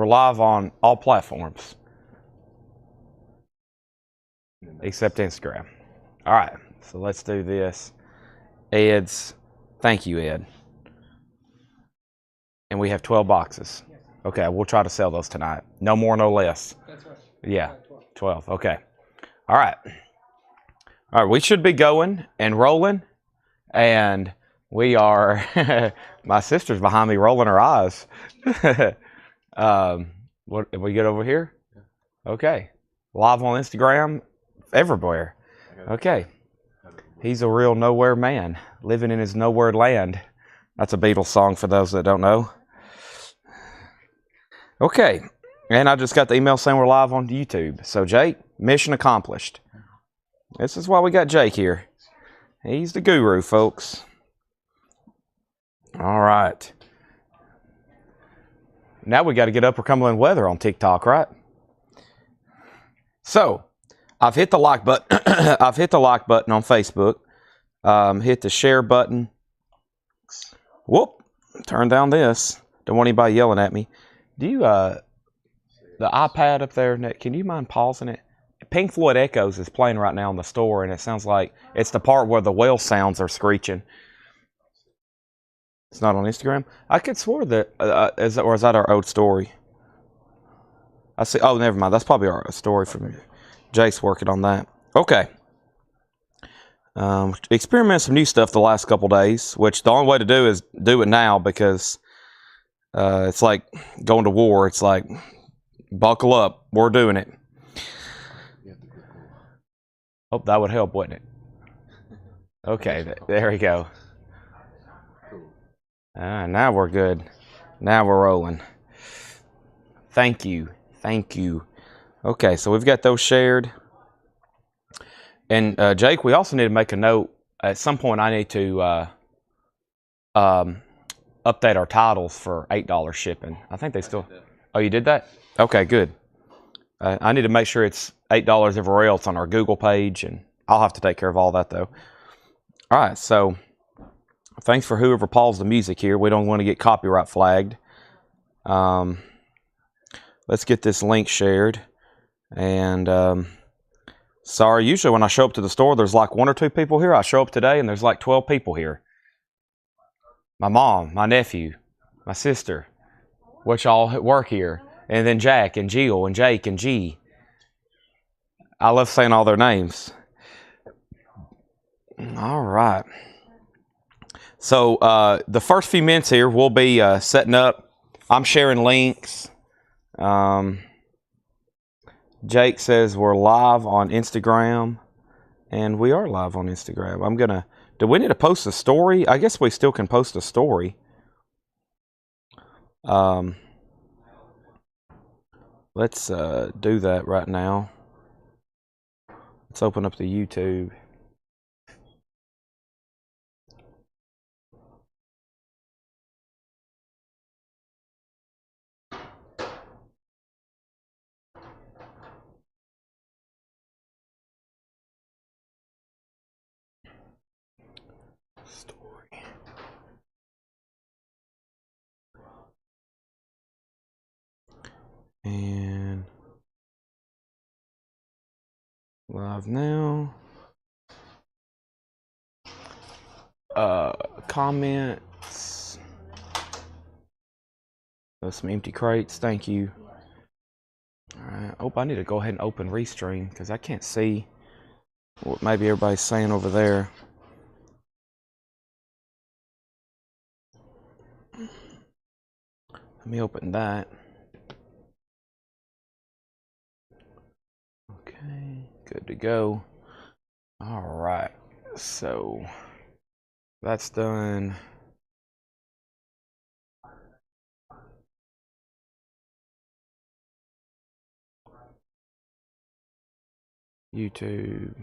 live on all platforms except Instagram. All right, so let's do this. Ed's, thank you, Ed. And we have 12 boxes. Okay, we'll try to sell those tonight. No more, no less. That's right. Yeah, 12. Okay. All right. All right, we should be going and rolling. And we are, my sister's behind me rolling her eyes. What, we get over here? Okay. Live on Instagram, everywhere. Okay. He's a real nowhere man, living in his nowhere land. That's a Beatles song for those that don't know. Okay. And I just got the email saying we're live on YouTube. So, Jake, mission accomplished. This is why we got Jake here. He's the guru, folks. All right. Now we got to get Upper Cumberland weather on TikTok, right? So, I've hit the like button. I've hit the like button on Facebook. Hit the share button. Whoop! Turn down this. Don't want anybody yelling at me. Do you the iPad up there? Can you mind pausing it? Pink Floyd Echoes is playing right now in the store, and it sounds like it's the part where the whale sounds are screeching. It's not on Instagram. I could swear that is that our old story? I see. Oh, never mind. That's probably our story from Jake's working on that. Okay. Experiment some new stuff the last couple days, which the only way to do is do it now because it's like going to war. It's like buckle up. We're doing it. Oh, that would help, wouldn't it? Okay, there we go. Now we're good. Now we're rolling. Thank you. Thank you. Okay, so we've got those shared. And Jake, we also need to make a note. At some point, I need to update our titles for $8 shipping. I think they still... Oh, you did that? Okay, good. I need to make sure it's $8 everywhere else on our Google page, and I'll have to take care of all that, though. All right, so thanks for whoever paused the music here. We don't want to get copyright flagged. Let's get this link shared. And sorry, usually when I show up to the store, there's like 1 or 2 people here. I show up today, and there's like 12 people here. My mom, my nephew, my sister, which all work here. And then Jack and Jill and Jake and G. I love saying all their names. All right. So the first few minutes here, we'll be setting up. I'm sharing links. Jake says we're live on Instagram. And we are live on Instagram. I'm going to... Do we need to post a story? I guess we still can post a story. Let's do that right now. Let's open up the YouTube. Story. And live now. Comments. There's some empty crates. Thank you. All right. Oh, I need to go ahead and open Restream because I can't see what maybe everybody's saying over there. Let me open that. Okay, good to go. All right, so that's done. YouTube.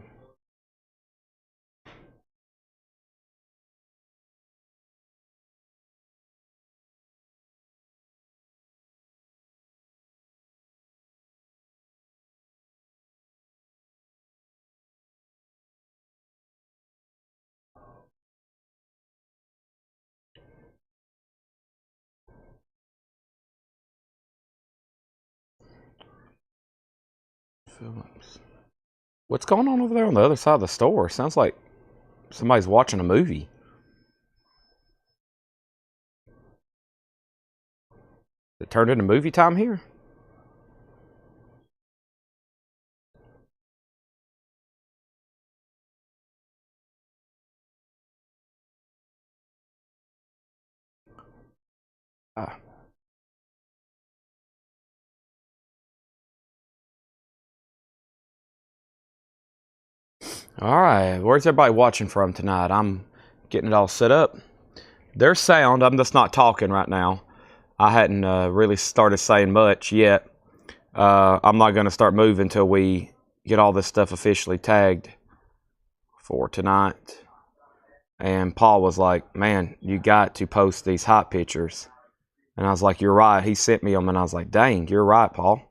Phillips. What's going on over there on the other side of the store? Sounds like somebody's watching a movie. It turned into movie time here? Ah. All right, where's everybody watching from tonight? I'm getting it all set up. There's sound. I'm just not talking right now. I hadn't really started saying much yet. I'm not going to start moving until we get all this stuff officially tagged for tonight. And Paul was like, man, you got to post these hot pictures. And I was like, you're right. He sent me them, and I was like, dang, you're right, Paul.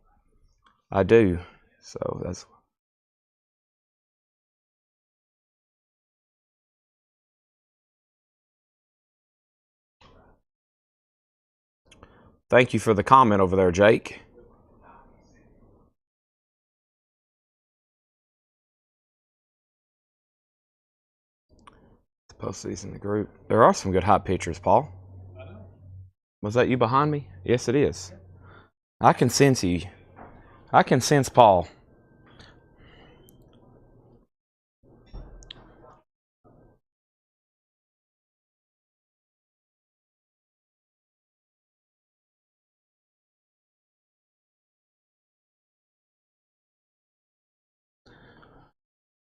I do. So that's... Thank you for the comment over there, Jake. Let's post these in the group. There are some good hot pictures, Paul. Was that you behind me? Yes, it is. I can sense you. I can sense Paul.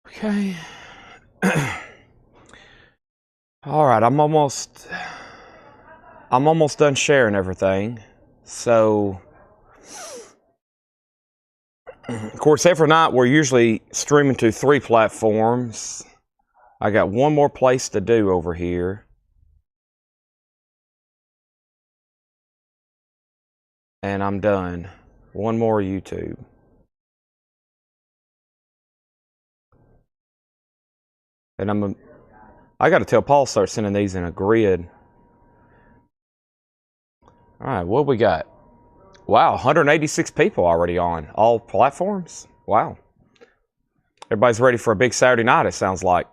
Okay. All right, I'm almost done sharing everything. So, of course, every night we're usually streaming to 3 platforms. I got one more place to do over here. And I'm done. One more YouTube. And I got to tell Paul to start sending these in a grid. All right, what we got? Wow, 186 people already on all platforms. Wow. Everybody's ready for a big Saturday night, it sounds like.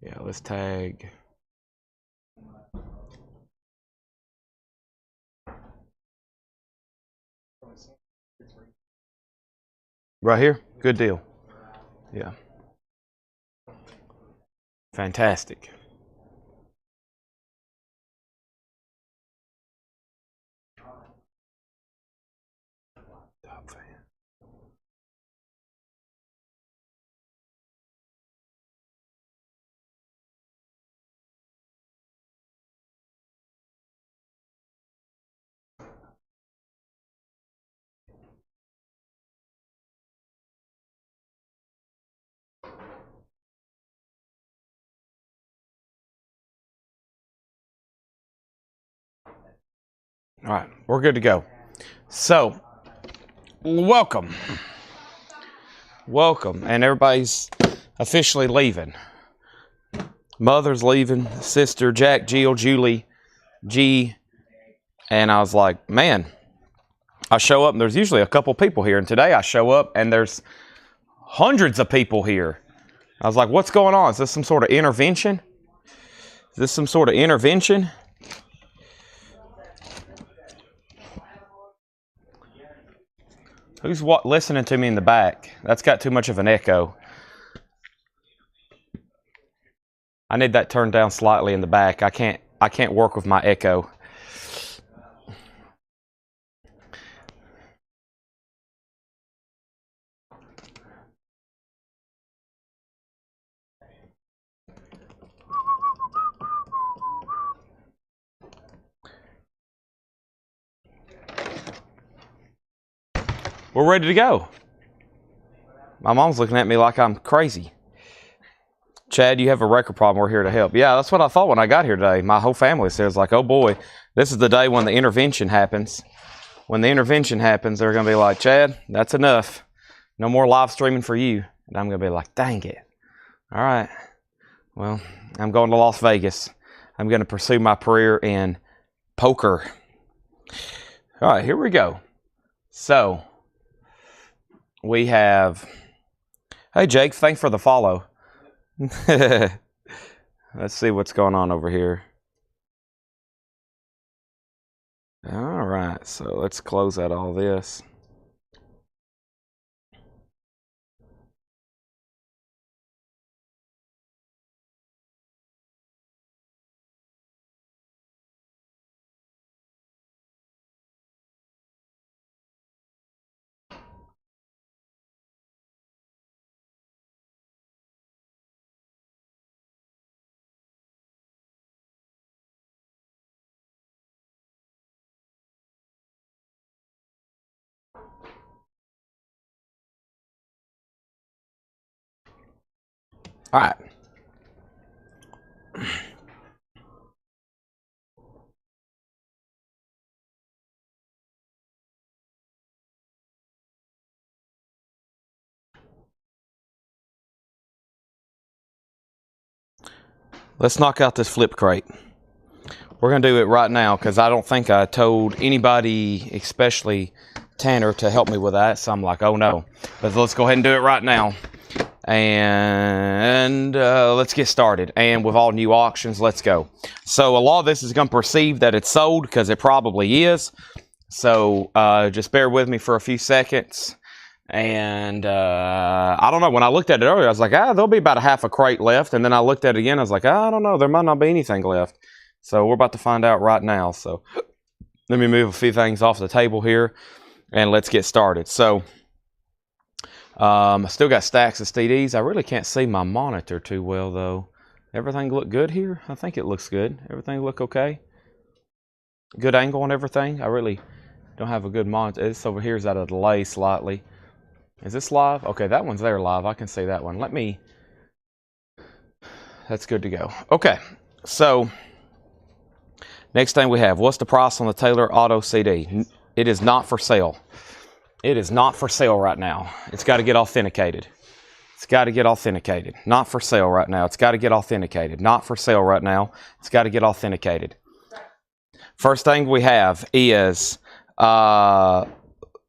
Yeah, let's tag. Right here? Good deal. Yeah. Fantastic. Top fan. All right, we're good to go. So, welcome. Welcome. And everybody's officially leaving. Mother's leaving, sister, Jack, Jill, Julie, G. And I was like, man, I show up and there's usually a couple people here. And today I show up and there's hundreds of people here. I was like, what's going on? Is this some sort of intervention? Is this some sort of intervention? Who's listening to me in the back? That's got too much of an echo. I need that turned down slightly in the back. I can't work with my echo. We're ready to go. My mom's looking at me like I'm crazy. Chad, you have a record problem. We're here to help. Yeah, that's what I thought when I got here today. My whole family says, like, oh boy, this is the day when the intervention happens. When the intervention happens, they're going to be like, Chad, that's enough. No more live streaming for you. And I'm going to be like, dang it. All right. Well, I'm going to Las Vegas. I'm going to pursue my career in poker. All right, here we go. So, we have... Hey, Jake, thanks for the follow. Let's see what's going on over here. All right, so let's close out all this. All right. Let's knock out this flip crate. We're going to do it right now because I don't think I told anybody, especially Tanner, to help me with that. So I'm like, oh no. But let's go ahead and do it right now. And let's get started. And with all new auctions, let's go. So a lot of this is going to perceive that it's sold because it probably is. So just bear with me for a few seconds. And I don't know. When I looked at it earlier, I was like, there'll be about a half a crate left. And then I looked at it again. I was like, I don't know. There might not be anything left. So we're about to find out right now. So let me move a few things off the table here. And let's get started. So I still got stacks of CDs. I really can't see my monitor too well, though. Everything look good here? I think it looks good. Everything look okay? Good angle on everything? I really don't have a good monitor. This over here is at a delay slightly. Is this live? Okay, that one's there live. I can see that one. That's good to go. Okay, so next thing we have, what's the price on the Taylor Auto CD? It is not for sale. It is not for sale right now. It's got to get authenticated. It's got to get authenticated. Not for sale right now. It's got to get authenticated. Not for sale right now. It's got to get authenticated. First thing we have is,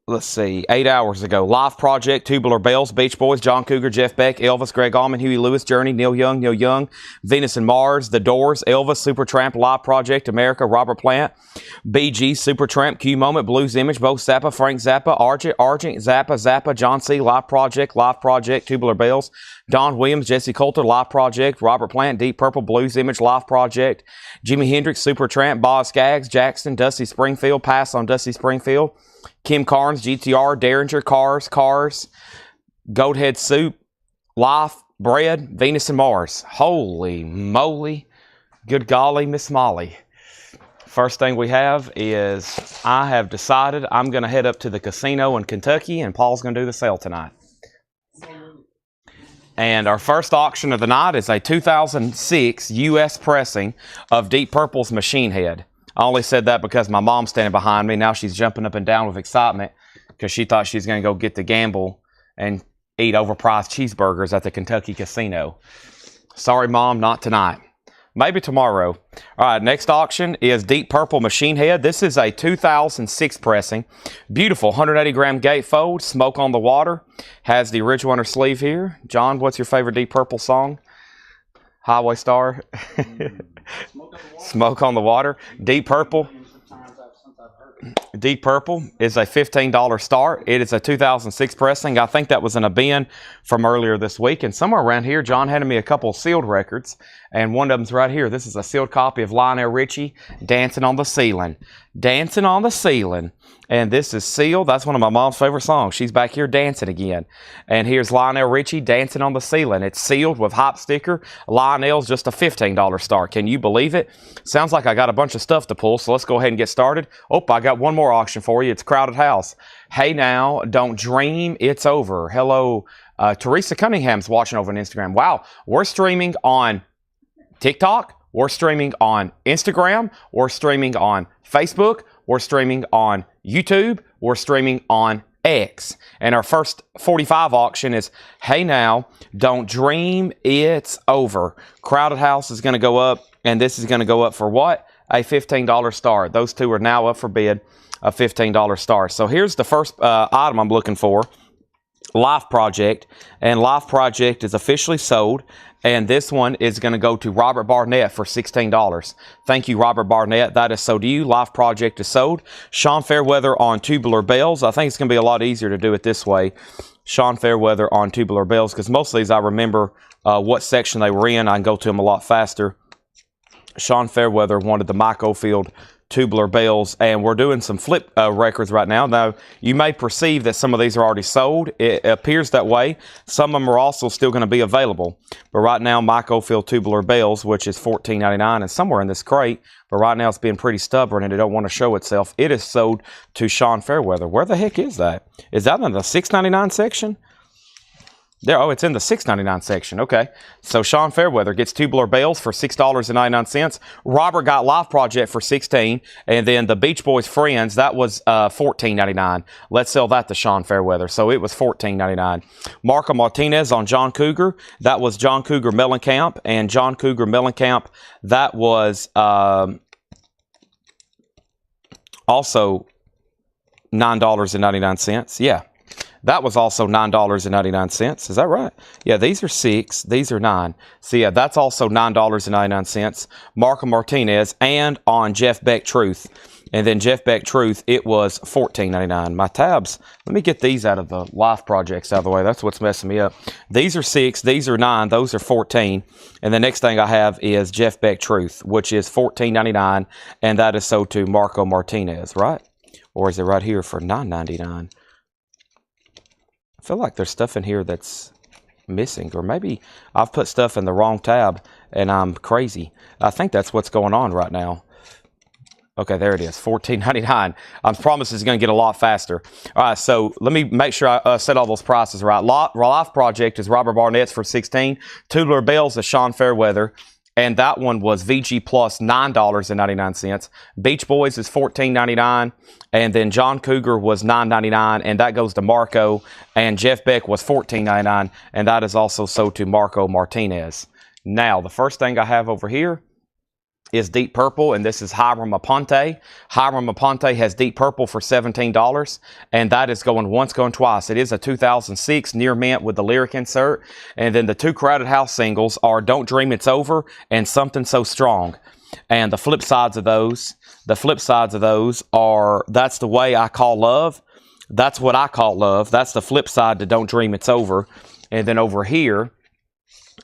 let's see, 8 hours ago. Live Project, Tubular Bells, Beach Boys, John Cougar, Jeff Beck, Elvis, Greg Allman, Huey Lewis, Journey, Neil Young, Venus and Mars, The Doors, Elvis, Supertramp, Live Project, America, Robert Plant, BG, Supertramp, Q Moment, Blues Image, Bo Zappa, Frank Zappa, Argent, Zappa, John C, Live Project, Tubular Bells, Don Williams, Jesse Coulter, Live Project, Robert Plant, Deep Purple, Blues Image, Live Project, Jimi Hendrix, Supertramp, Boz Skaggs, Jackson, Dusty Springfield, Pass on Dusty Springfield, Kim Carnes, GTR, Derringer, Cars, Goathead Soup, Life, Bread, Venus and Mars. Holy moly. Good golly, Miss Molly. First thing we have is I have decided I'm going to head up to the casino in Kentucky and Paul's going to do the sale tonight. And our first auction of the night is a 2006 U.S. pressing of Deep Purple's Machine Head. I only said that because my mom's standing behind me. Now she's jumping up and down with excitement because she thought she's going to go get to gamble and eat overpriced cheeseburgers at the Kentucky casino. Sorry, Mom, not tonight. Maybe tomorrow. All right, next auction is Deep Purple Machine Head. This is a 2006 pressing. Beautiful 180-gram gatefold, smoke on the water. Has the original on her sleeve here. John, what's your favorite Deep Purple song? Highway Star. Smoke on the Water. Deep Purple. Deep Purple is a $15 start. It is a 2006 pressing. I think that was in a bin from earlier this week. And somewhere around here, John handed me a couple sealed records. And one of them's right here. This is a sealed copy of Lionel Richie, Dancing on the Ceiling. Dancing on the Ceiling. And this is Sealed. That's one of my mom's favorite songs. She's back here dancing again. And here's Lionel Richie, Dancing on the Ceiling. It's sealed with Hop sticker. Lionel's just a $15 star. Can you believe it? Sounds like I got a bunch of stuff to pull, so let's go ahead and get started. Oh, I got one more auction for you. It's Crowded House. Hey now, don't dream it's over. Hello, Teresa Cunningham's watching over on Instagram. Wow, we're streaming on TikTok. We're streaming on Instagram. We're streaming on Facebook. We're streaming on YouTube. We're streaming on X. And our first 45 auction is, hey now, don't dream it's over. Crowded House is going to go up, and this is going to go up for what? A $15 star. Those two are now up for bid, a $15 star. So here's the first item I'm looking for. Life Project, and Life Project is officially sold, and this one is going to go to Robert Barnett for $16. Thank you, Robert Barnett. That is sold to you. Life Project is sold. Sean Fairweather on Tubular Bells. I think it's going to be a lot easier to do it this way. Sean Fairweather on Tubular Bells, because most of these I remember what section they were in. I can go to them a lot faster. Sean Fairweather wanted the Mike Oldfield Tubular Bells, and we're doing some flip records right now. Now, you may perceive that some of these are already sold. It appears that way. Some of them are also still going to be available. But right now, Mike Oldfield Tubular Bells, which is $14.99, and somewhere in this crate, but right now it's being pretty stubborn and it don't want to show itself. It is sold to Sean Fairweather. Where the heck is that? Is that in the $6.99 section? There, oh, it's in the $6.99 section. Okay. So Sean Fairweather gets Tubular Bells for $6.99. Robert got Life Project for $16. And then the Beach Boys Friends, that was $14.99. Let's sell that to Sean Fairweather. So it was $14.99. Marco Martinez on John Cougar. That was John Cougar Mellencamp. And John Cougar Mellencamp, that was also $9.99. Yeah. That was also $9.99. Is that right? Yeah, these are 6. These are 9. So, yeah, that's also $9.99. Marco Martinez, and on Jeff Beck Truth. And then Jeff Beck Truth, it was $14.99. My tabs, let me get these out of the Life Projects out of the way. That's what's messing me up. These are 6. These are 9. Those are 14. And the next thing I have is Jeff Beck Truth, which is $14.99. And that is sold to Marco Martinez, right? Or is it right here for $9.99? I feel like there's stuff in here that's missing, or maybe I've put stuff in the wrong tab and I'm crazy. I think that's what's going on right now. Okay, there it is, $14.99. I promise it's going to get a lot faster. All right, so let me make sure I set all those prices right. Life Project is Robert Barnett's for $16. Tubular Bells is Sean Fairweather. And that one was VG Plus, $9.99. Beach Boys is $14.99. And then John Cougar was $9.99. And that goes to Marco. And Jeff Beck was $14.99. And that is also sold to Marco Martinez. Now, the first thing I have over here is Deep Purple, and this is Hiram Aponte. Hiram Aponte has Deep Purple for $17, and that is going once, going twice. It is a 2006 near mint with the lyric insert, and then the two Crowded House singles are Don't Dream It's Over and Something So Strong. And the flip sides of those are That's the Way I Call Love. That's What I Call Love. That's the flip side to Don't Dream It's Over. And then over here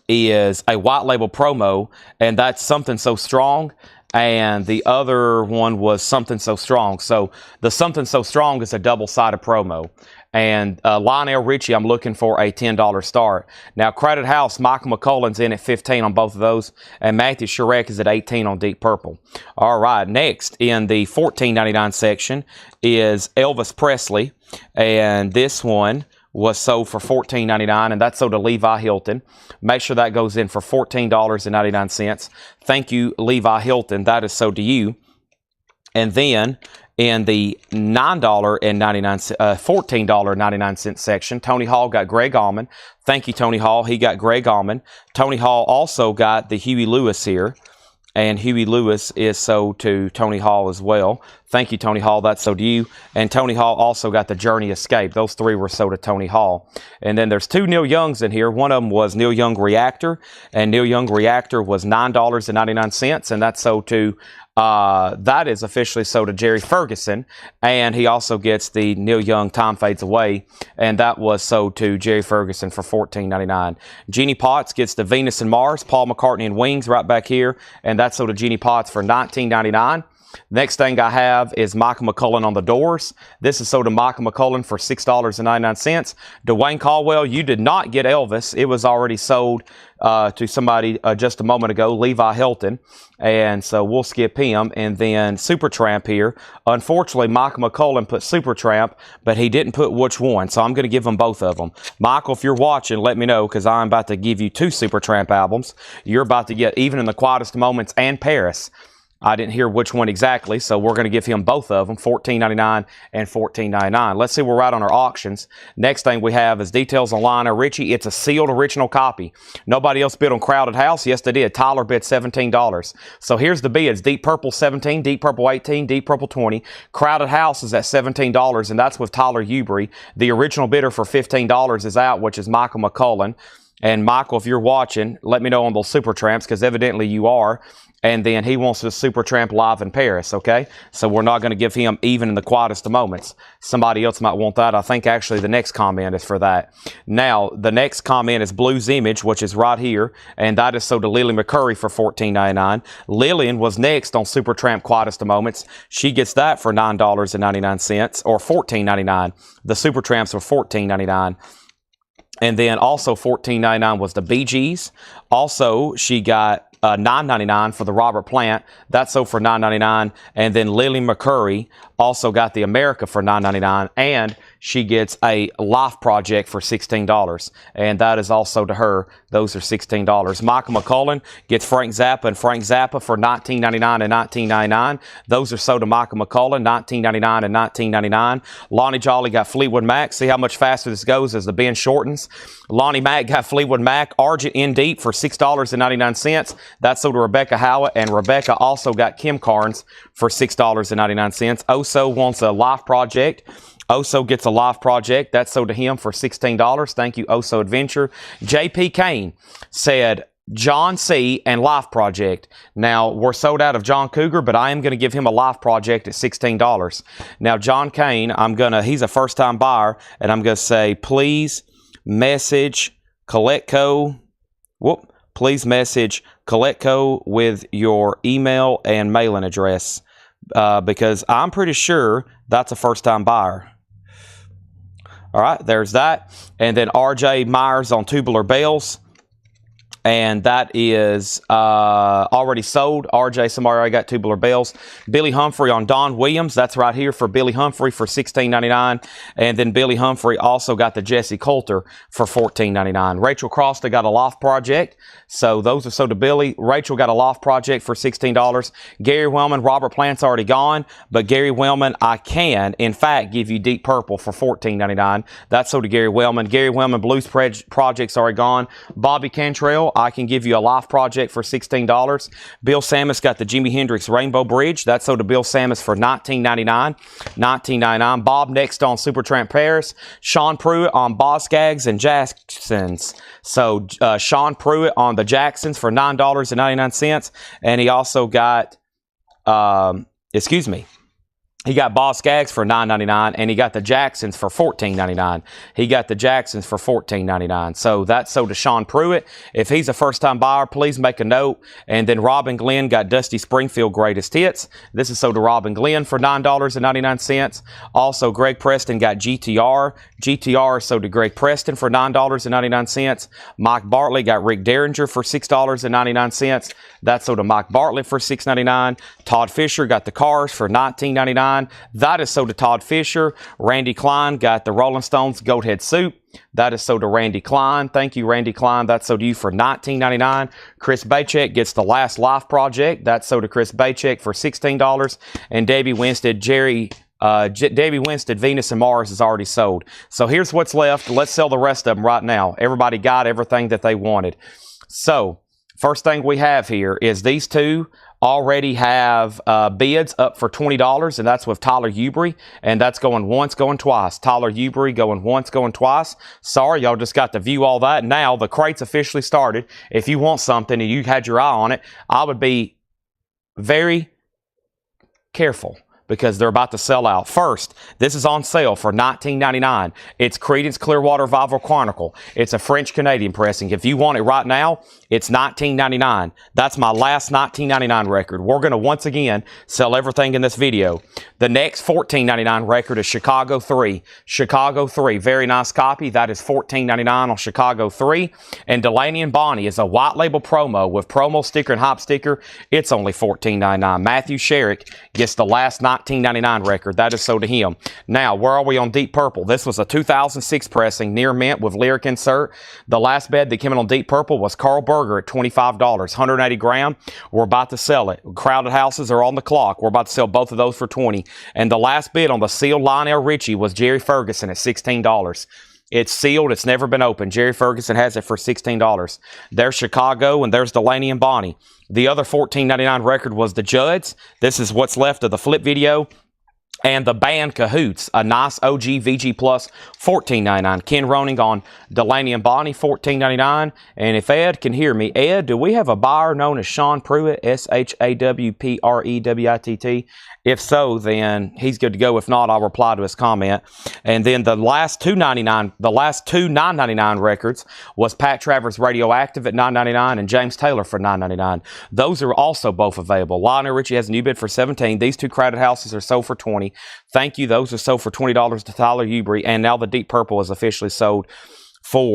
is a white label promo, and that's Something So Strong, and the other one was Something So Strong. So the Something So Strong is a double-sided promo. And Lionel Richie, I'm looking for a $10 start. Now, Crowded House, Michael McCullen's in at $15 on both of those, and Matthew Shrek is at $18 on Deep Purple. All right, next in the $14.99 section is Elvis Presley, and this one was sold for $14.99, and that's sold to Levi Hilton. Make sure that goes in for $14.99. Thank you, Levi Hilton. That is sold to you. And then in the $14.99 section, Tony Hall got Greg Allman. Thank you, Tony Hall. He got Greg Allman. Tony Hall also got the Huey Lewis here. And Huey Lewis is sold to Tony Hall as well. Thank you, Tony Hall. That's sold to you. And Tony Hall also got the Journey Escape. Those three were sold to Tony Hall. And then there's two Neil Youngs in here. One of them was Neil Young Reactor. And Neil Young Reactor was $9.99. And that's sold to, that is officially sold to Jerry Ferguson. And he also gets the Neil Young Time Fades Away. And that was sold to Jerry Ferguson for $14.99. Jeannie Potts gets the Venus and Mars, Paul McCartney and Wings right back here. And that's sold to Jeannie Potts for $19.99. Next thing I have is Michael McCullen on the doors. This is sold to Michael McCullen for $6.99. Dwayne Caldwell, you did not get Elvis. It was already sold to somebody just a moment ago, Levi Helton. And so we'll skip him. And then Supertramp here. Unfortunately, Michael McCullen put Supertramp, but he didn't put which one. So I'm going to give them both of them. Michael, if you're watching, let me know, because I'm about to give you 2 Supertramp albums. You're about to get Even in the Quietest Moments and Paris. I didn't hear which one exactly, so we're going to give him both of them, $14.99 and $14.99. Let's see, we're right on our auctions. Next thing we have is details on Lionel Richie. It's a sealed original copy. Nobody else bid on Crowded House. Yes, they did. Tyler bid $17. So here's the bids. Deep Purple 17, Deep Purple 18, Deep Purple 20. Crowded House is at $17, and that's with Tyler Ubry. The original bidder for $15 is out, which is Michael McCullen. And Michael, if you're watching, let me know on those Supertramps, because evidently you are. And then he wants the Supertramp live in Paris, okay? So we're not going to give him Even in the Quietest of Moments. Somebody else might want that. I think actually the next comment is for that. Now, the next comment is Blues Image, which is right here. And that is sold to Lily McCurry for $14.99. Lillian was next on Supertramp Quietest of Moments. She gets that for $9.99 or $14.99. The Supertramps are $14.99. And then also $14.99 was the Bee Gees. Also, she got $9.99 for the Robert Plant. That's sold for $9.99. And then Lily McCurry also got the America for $9.99. And she gets a Life Project for $16. And that is also to her. Those are $16. Michael McCullen gets Frank Zappa and Frank Zappa for $19.99 and $19.99. Those are sold to Michael McCullen, $19.99 and $19.99. Lonnie Jolly got Fleetwood Mac. See how much faster this goes as the bin shortens. Lonnie Mac got Fleetwood Mac, Argent in Deep for $6.99. That's sold to Rebecca Howard, and Rebecca also got Kim Carnes for $6.99. Oso wants a Life Project. Oso gets a Life Project. That's sold to him for $16. Thank you, Oso Adventure. J.P. Kane said John C. and Life Project. Now, we're sold out of John Cougar, but I am going to give him a Life Project at $16. Now, John Kane, he's a first-time buyer, and I'm going to say, please message Coletco. Please message Coletco with your email and mailing address, because I'm pretty sure that's a first-time buyer. All right, there's that. And then R.J. Myers on Tubular Bells. And that is already sold. RJ, somebody already got Tubular Bells. Billy Humphrey on Don Williams. That's right here for Billy Humphrey for $16.99. And then Billy Humphrey also got the Jesse Coulter for $14.99. Rachel Crossta got a Loft Project. So those are sold to Billy. Rachel got a Loft Project for $16. Gary Wellman, Robert Plant's already gone. But Gary Wellman, I can, in fact, give you Deep Purple for $14.99. That's sold to Gary Wellman. Gary Wellman Blues Project's already gone. Bobby Cantrell, I can give you a Life Project for $16. Bill Samus got the Jimi Hendrix Rainbow Bridge. That's sold to Bill Samus for $19.99. $19.99. Bob next on Supertramp Paris. Sean Pruitt on Boz Skaggs and Jacksons. So Sean Pruitt on the Jacksons for $9.99. And he also got, he got Boz Skaggs for $9.99, and he got the Jacksons for $14.99. He got the Jacksons for $14.99. So that's sold to Sean Pruitt. If he's a first-time buyer, please make a note. And then Robin Glenn got Dusty Springfield Greatest Hits. This is sold to Robin Glenn for $9.99. Also, Greg Preston got GTR. GTR is sold to Greg Preston for $9.99. Mike Bartley got Rick Derringer for $6.99. That's sold to Mike Bartley for $6.99. Todd Fisher got the Cars for $19.99. That is sold to Todd Fisher. Randy Klein got the Rolling Stones Goat Head Soup. That is sold to Randy Klein. Thank you, Randy Klein. That's sold to you for $19.99. Chris Bachek gets the Last Life Project. That's sold to Chris Bachek for $16. And Davey Winstead, Davey Winstead, Venus and Mars is already sold. So here's what's left. Let's sell the rest of them right now. Everybody got everything that they wanted. So first thing we have here is these two already have bids up for $20, and that's with Tyler Ubry, and that's going once, going twice. Tyler Ubry going once, going twice. Sorry, y'all just got to view all that. Now the crate's officially started. If you want something and you had your eye on it, I would be very careful, because they're about to sell out. First, this is on sale for $19.99. It's Creedence Clearwater Revival Chronicle. It's a French-Canadian pressing. If you want it right now, it's $19.99. That's my last $19.99 record. We're going to once again sell everything in this video. The next $14.99 record is Chicago 3. Chicago 3, very nice copy. That is $14.99 on Chicago 3. And Delaney and Bonnie is a white label promo with promo sticker and hype sticker. It's only $14.99. Matthew Sherrick gets the last $19.99 record. That is so to him. Now, where are we on Deep Purple? This was a 2006 pressing, near mint with lyric insert. The last bed that came in on Deep Purple was Carl Berger at $25, 180 gram. We're about to sell it. Crowded houses are on the clock. We're about to sell both of those for $20. And the last bid on the sealed Lionel Richie was Jerry Ferguson at $16. It's sealed. It's never been opened. Jerry Ferguson has it for $16. There's Chicago, and there's Delaney and Bonnie. The other $14.99 record was the Judds. This is what's left of the flip video. And the band Cahoots, a nice OG VG Plus, $14.99. Ken Roning on Delaney and Bonnie, $14.99. And if Ed can hear me, Ed, do we have a buyer known as Sean Pruitt, SHAWPREWITT? If so, then he's good to go. If not, I'll reply to his comment. And then the last two $9.99 records was Pat Travers Radioactive at $9.99 and James Taylor for $9.99. Those are also both available. Lionel Richie has a new bid for $17. These two Crowded Houses are sold for $20. Thank you. Those are sold for $20 to Tyler Ubry. And now the Deep Purple is officially sold for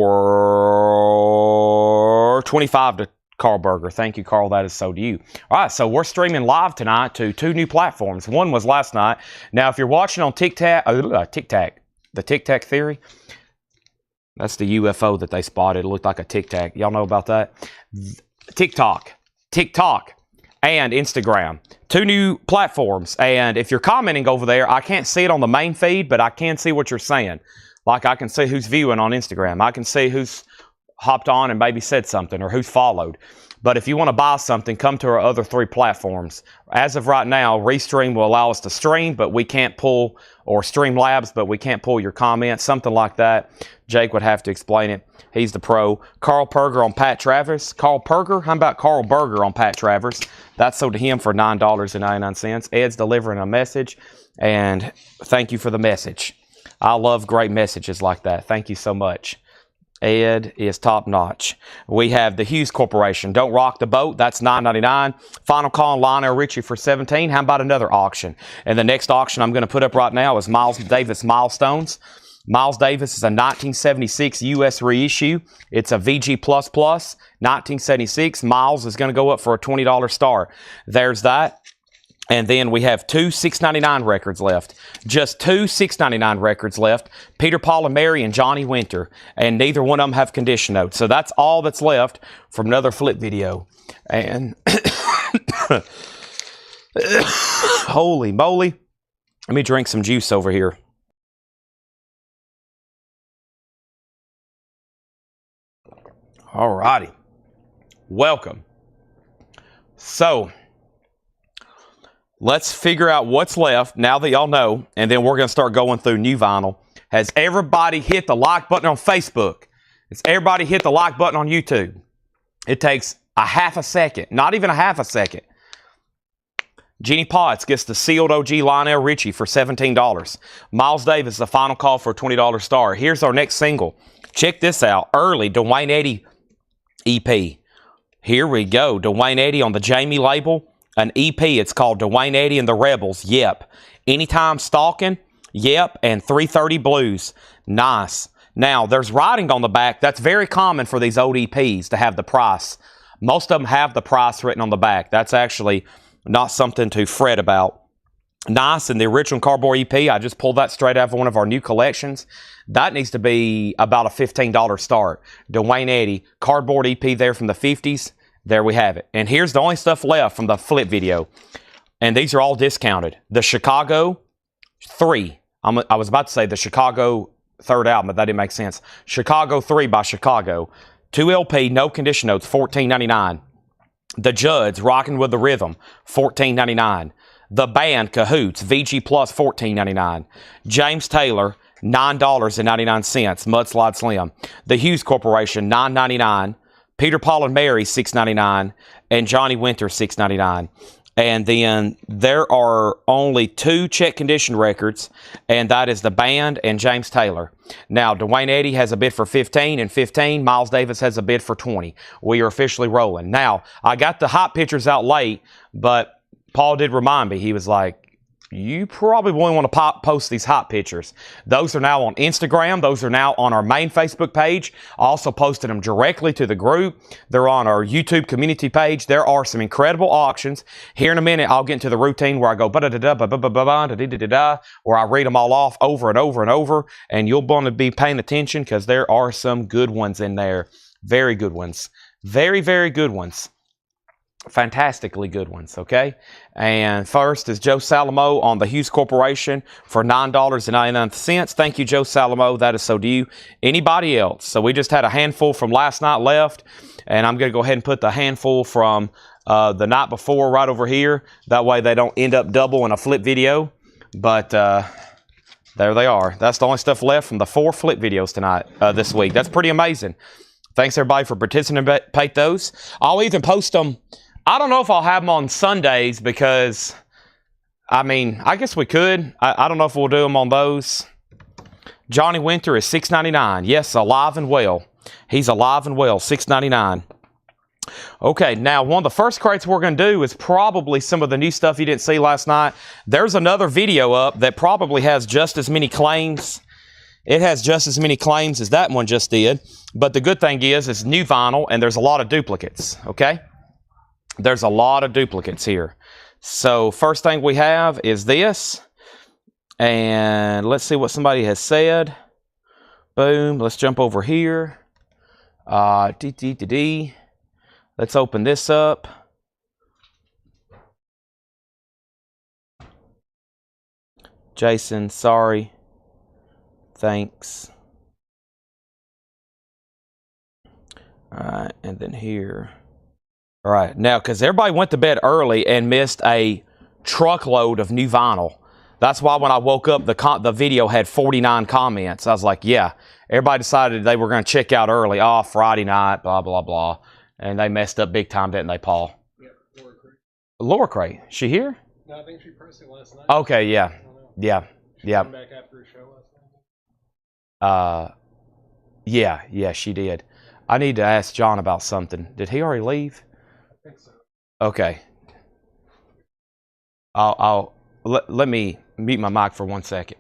$25 to Carl Berger. Thank you, Carl. That is so to you. All right, so we're streaming live tonight to two new platforms. One was last night. Now, if you're watching on the Tic Tac Theory, that's the UFO that they spotted. It looked like a Tic Tac. Y'all know about that? TikTok, and Instagram. Two new platforms. And if you're commenting over there, I can't see it on the main feed, but I can see what you're saying. Like I can see who's viewing on Instagram. I can see who's hopped on and maybe said something or who's followed. But if you want to buy something, come to our other three platforms. As of right now, Restream will allow us to stream, but we can't pull, or Streamlabs, but we can't pull your comments, something like that. Jake would have to explain it. He's the pro. Carl Berger on Pat Travers. Carl Berger? How about Carl Berger on Pat Travers? That's sold to him for $9.99. Ed's delivering a message, and thank you for the message. I love great messages like that. Thank you so much. Ed is top notch. We have the Hughes Corporation. Don't rock the boat. That's $9.99. Final call on Lionel Richie for $17. How about another auction? And the next auction I'm going to put up right now is Miles Davis Milestones. Miles Davis is a 1976 U.S. reissue. It's a VG++, 1976. Miles is going to go up for a $20 star. There's that. And then we have two $6.99 records left. Just two $6.99 records left. Peter, Paul, and Mary and Johnny Winter. And neither one of them have condition notes. So that's all that's left from another flip video. And holy moly. Let me drink some juice over here. All righty. Welcome. So let's figure out what's left now that y'all know, and then we're going to start going through new vinyl. Has everybody hit the like button on Facebook? Has everybody hit the like button on YouTube? It takes a half a second, not even a half a second. Jeannie Potts gets the sealed OG Lionel Richie for $17. Miles Davis, the final call for a $20 star. Here's our next single. Check this out. Early Dwayne Eddy EP. Here we go. Dwayne Eddy on the Jamie label. An EP, it's called Dwayne Eddy and the Rebels, Yep. Anytime Stalking, Yep, and 330 Blues. Nice. Now, there's writing on the back. That's very common for these old EPs to have the price. Most of them have the price written on the back. That's actually not something to fret about. Nice, and the original cardboard EP, I just pulled that straight out of one of our new collections. That needs to be about a $15 start. Dwayne Eddy, cardboard EP there from the 50s. There we have it. And here's the only stuff left from the flip video. And these are all discounted. The Chicago 3. I was about to say the Chicago third album, but that didn't make sense. Chicago 3 by Chicago. 2 LP, no condition notes, $14.99. The Judds, Rockin' with the Rhythm, $14.99. The band, Cahoots, VG Plus, $14.99. James Taylor, $9.99. Mudslide Slim. The Hughes Corporation, $9.99. Peter, Paul, and Mary, $6.99, and Johnny Winter, $6.99. And then there are only 2 check condition records, and that is the band and James Taylor. Now, Dwayne Eddy has a bid for 15 and 15. Miles Davis has a bid for 20. We are officially rolling. Now, I got the hot pictures out late, but Paul did remind me. He was like, you probably won't want to post these hot pictures. Those are now on Instagram. Those are now on our main Facebook page. I also posted them directly to the group. They're on our YouTube community page. There are some incredible auctions. Here in a minute, I'll get into the routine where I go where I read them all off over and over and over. And you'll want to be paying attention because there are some good ones in there. Very good ones. Very, very good ones. Fantastically good ones, okay? And first is Joe Salamo on the Hughes Corporation for $9.99. Thank you, Joe Salamo. That is so due. Anybody else? So we just had a handful from last night left, and I'm going to go ahead and put the handful from the night before right over here. That way they don't end up double in a flip video. But there they are. That's the only stuff left from the 4 flip videos tonight, this week. That's pretty amazing. Thanks, everybody, for participating those. I'll even post them. I don't know if I'll have them on Sundays because, I mean, I guess we could. I don't know if we'll do them on those. Johnny Winter is $6.99. Yes, alive and well. He's alive and well, $6.99. Okay, now one of the first crates we're going to do is probably some of the new stuff you didn't see last night. There's another video up that probably has just as many claims. It has just as many claims as that one just did. But the good thing is it's new vinyl and there's a lot of duplicates, okay? There's a lot of duplicates here. So first thing we have is this. And let's see what somebody has said. Boom. Let's jump over here. Let's open this up. Jason, sorry. Thanks. All right. And then here. All right, now, because everybody went to bed early and missed a truckload of new vinyl. That's why when I woke up, the video had 49 comments. I was like, yeah, everybody decided they were going to check out early. Oh, Friday night, blah, blah, blah. And they messed up big time, didn't they, Paul? Yeah, Laura Cray. Laura Cray, she here? No, I think she pressed it last night. Okay, yeah, yeah, yeah. She came back after her show last night. Yeah, she did. I need to ask John about something. Did he already leave? I think so. Okay. Let me mute my mic for 1 second.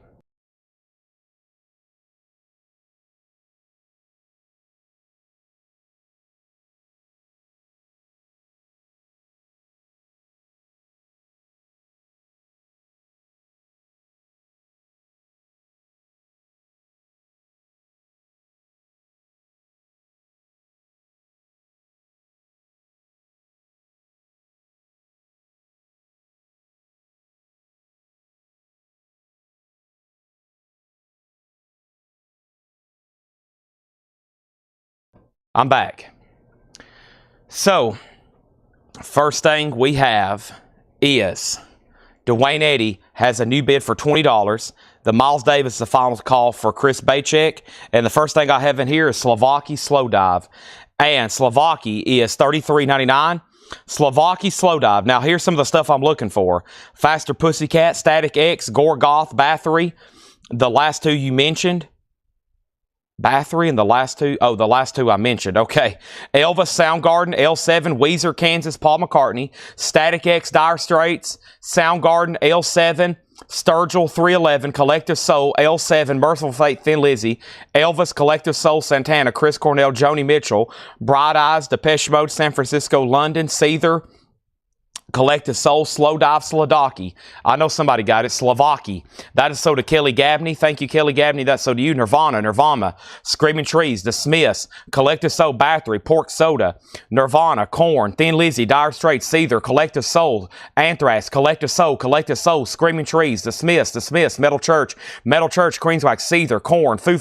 I'm back. So, first thing we have is Dwayne Eddy has a new bid for $20. The Miles Davis is the final call for Chris Bachek. And the first thing I have in here is Slovaki Slow Dive. And Slovaki is $33.99. Slovaki Slow Dive. Now, here's some of the stuff I'm looking for. Faster Pussycat, Static X, Gorgoth, Bathory. The last 2 you mentioned. Bathory and the last 2. Oh, the last 2 I mentioned. Okay. Elvis, Soundgarden, L7, Weezer, Kansas, Paul McCartney, Static X, Dire Straits, Soundgarden, L7, Sturgill, 311, Collective Soul, L7, Merciful Fate, Thin Lizzy, Elvis, Collective Soul, Santana, Chris Cornell, Joni Mitchell, Bright Eyes, Depeche Mode, San Francisco, London, Seether, Collective Soul, Slow Dive, Slovaki. I know somebody got it. Slovaki. That is so to Kelly Gabney. Thank you, Kelly Gabney. That's so to you. Nirvana, Screaming Trees, The Smiths, Collective Soul, Bathory, Pork Soda, Nirvana, Korn, Thin Lizzy, Dire Straits, Seether, Collective Soul, Anthrax, Collective Soul, Screaming Trees, The Smiths, Metal Church, Queenswhack, Seether, Korn, Foo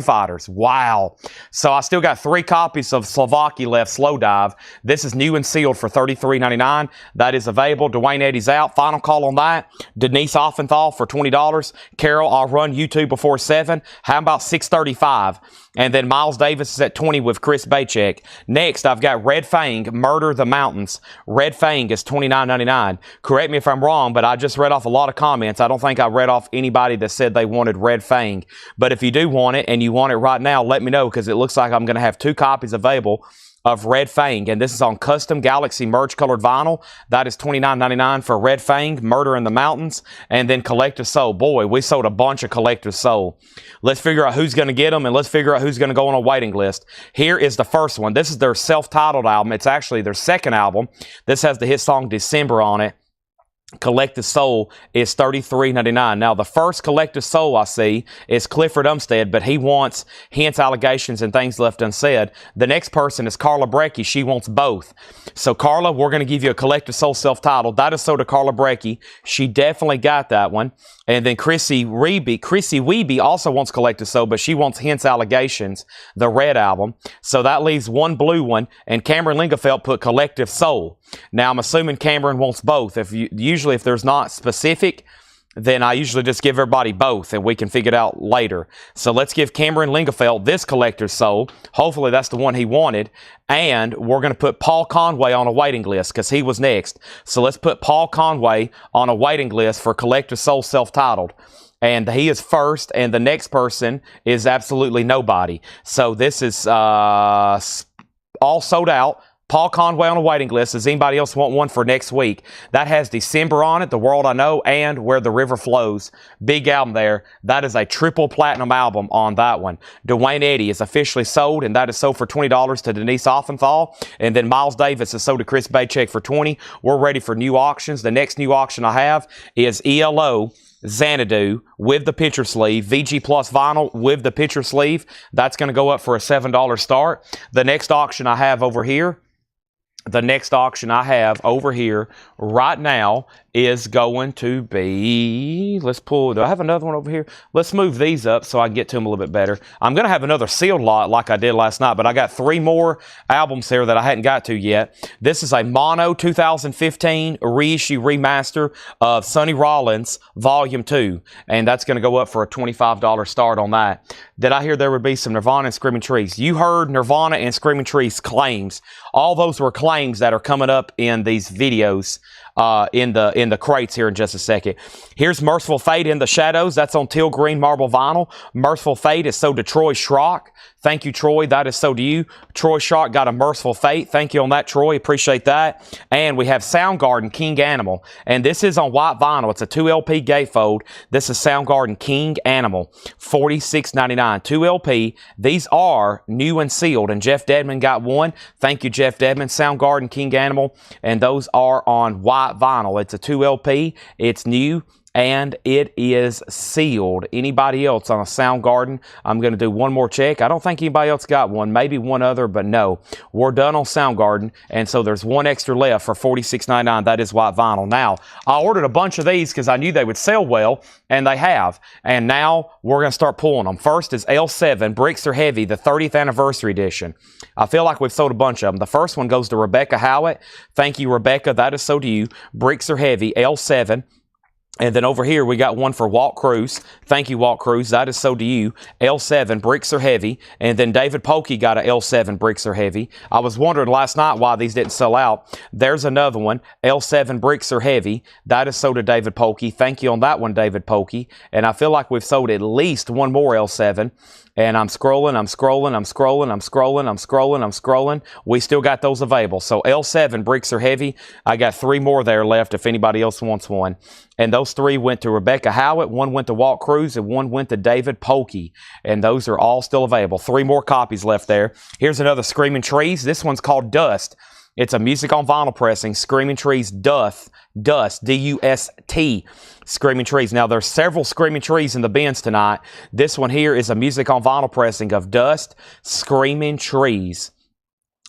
Fighters. Wow. So I still got 3 copies of Slovaki left, Slow Dive. This is new and sealed for $33.99. $19.99. That is available. Dwayne Eddy's out. Final call on that. Denise Offenthal for $20. Carol, I'll run you two before 7. How about $6.35? And then Miles Davis is at 20 with Chris Bachek. Next, I've got Red Fang, Murder the Mountains. Red Fang is $29.99. Correct me if I'm wrong, but I just read off a lot of comments. I don't think I read off anybody that said they wanted Red Fang. But if you do want it and you want it right now, let me know, because it looks like I'm going to have 2 copies available of Red Fang, and this is on custom Galaxy merge colored vinyl. That is $29.99 for Red Fang, Murder in the Mountains, and then Collective Soul. Boy, we sold a bunch of Collective Soul. Let's figure out who's going to get them, and let's figure out who's going to go on a waiting list. Here is the first one. This is their self-titled album. It's actually their second album. This has the hit song December on it. Collective Soul is $33.99. Now, the first Collective Soul I see is Clifford Umstead, but he wants hints, allegations, and things left unsaid. The next person is Carla Brecky. She wants both. So, Carla, we're going to give you a Collective Soul self-titled. That is so to Carla Brecky. She definitely got that one. And then Chrissy Weeby also wants Collective Soul, but she wants Hints, Allegations, the red album. So that leaves one blue one, and Cameron Lingefeld put Collective Soul. Now, I'm assuming Cameron wants both. Usually if there's not specific, then I usually just give everybody both, and we can figure it out later. So let's give Cameron Lingefeld this Collective Soul. Hopefully that's the one he wanted. And we're going to put Paul Conway on a waiting list because he was next. So let's put Paul Conway on a waiting list for Collective Soul self-titled. And he is first, and the next person is absolutely nobody. So this is all sold out. Paul Conway on a waiting list. Does anybody else want one for next week? That has December on it, The World I Know, and Where the River Flows. Big album there. That is a triple platinum album on that one. Dwayne Eddy is officially sold, and that is sold for $20 to Denise Offenthal. And then Miles Davis is sold to Chris Bachek for $20. We're ready for new auctions. The next new auction I have is ELO Xanadu with the picture sleeve, VG Plus vinyl with the picture sleeve. That's going to go up for a $7 start. The next auction I have over here right now is going to be, let's pull, do I have another one over here? Let's move these up so I can get to them a little bit better. I'm going to have another sealed lot like I did last night, but I got 3 more albums here that I hadn't got to yet. This is a mono 2015 reissue remaster of Sonny Rollins Volume 2, and that's going to go up for a $25 start on that. Did I hear there would be some Nirvana and Screaming Trees? You heard Nirvana and Screaming Trees claims. All those were claims that are coming up in these videos. In the crates here in just a second. Here's Merciful Fate in the Shadows. That's on teal green marble vinyl. Merciful Fate is sold to Troy Schrock. Thank you, Troy. That is so to you. Troy Schrock got a Merciful Fate. Thank you on that, Troy. Appreciate that. And we have Soundgarden King Animal. And this is on white vinyl. It's a 2 LP gatefold. This is Soundgarden King Animal. $46.99. 2 LP. These are new and sealed. And Jeff Dedman got one. Thank you, Jeff Dedman. Soundgarden King Animal. And those are on white vinyl. It's a 2 LP. It's new. And it is sealed. Anybody else on a Soundgarden? I'm going to do one more check. I don't think anybody else got one. Maybe one other, but no. We're done on Soundgarden, and so there's one extra left for $46.99. That is white vinyl. Now, I ordered a bunch of these because I knew they would sell well, and they have. And now we're going to start pulling them. First is L7, Bricks Are Heavy, the 30th Anniversary Edition. I feel like we've sold a bunch of them. The first one goes to Rebecca Howitt. Thank you, Rebecca. That is so to you. Bricks Are Heavy, L7. And then over here, we got one for Walt Cruz. Thank you, Walt Cruz. That is so to you. L7, Bricks Are Heavy. And then David Polkey got a L7, Bricks Are Heavy. I was wondering last night why these didn't sell out. There's another one, L7, Bricks Are Heavy. That is so to David Polkey. Thank you on that one, David Polkey. And I feel like we've sold at least one more L7. And I'm scrolling. We still got those available. So L7, Bricks Are Heavy. I got 3 more there left if anybody else wants one. And those 3 went to Rebecca Howitt, 1 went to Walt Cruz, and 1 went to David Polkey. And those are all still available. 3 more copies left there. Here's another Screaming Trees. This one's called Dust. It's a music on vinyl pressing. Screaming Trees Dust, D-U-S-T. Screaming Trees. Now, there's several Screaming Trees in the bins tonight. This one here is a music on vinyl pressing of Dust, Screaming Trees.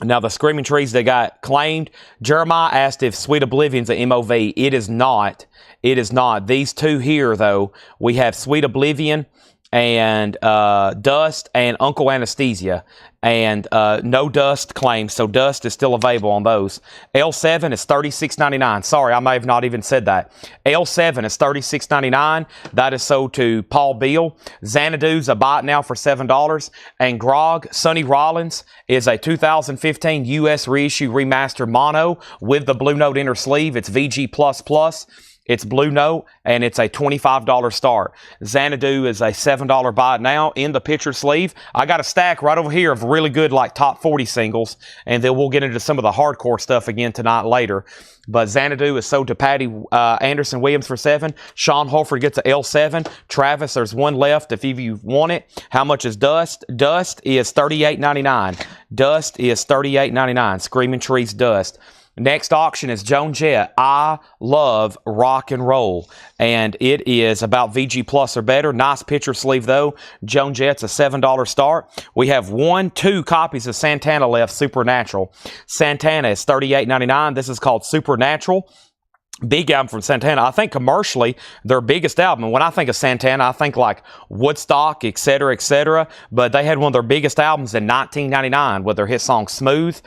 Now, the Screaming Trees that got claimed, Jeremiah asked if Sweet Oblivion's a MOV. It is not. It is not. These 2 here, though, we have Sweet Oblivion and Dust and Uncle Anesthesia, and no Dust claims, so Dust is still available on those. L7 is $36.99. Sorry, I may have not even said that. L7 is $36.99. That is sold to Paul Beal. Xanadu's a buy it now for $7. And Grog, Sonny Rollins, is a 2015 US reissue remastered mono with the Blue Note inner sleeve. It's VG++. It's Blue Note, and it's a $25 start. Xanadu is a $7 buy it now in the picture sleeve. I got a stack right over here of really good, like, top 40 singles, and then we'll get into some of the hardcore stuff again tonight later. But Xanadu is sold to Patty Anderson Williams for $7. Sean Holford gets a L7. Travis, there's one left if you want it. How much is Dust? Dust is $38.99. Dust is $38.99. Screaming Trees Dust. Next auction is Joan Jett. I love rock and roll. And it is about VG Plus or better. Nice picture sleeve, though. Joan Jett's a $7 start. We have 2 copies of Santana left, Supernatural. Santana is $38.99. This is called Supernatural. Big album from Santana. I think commercially, their biggest album. And when I think of Santana, I think like Woodstock, etc., etc. But they had one of their biggest albums in 1999 with their hit song Smooth.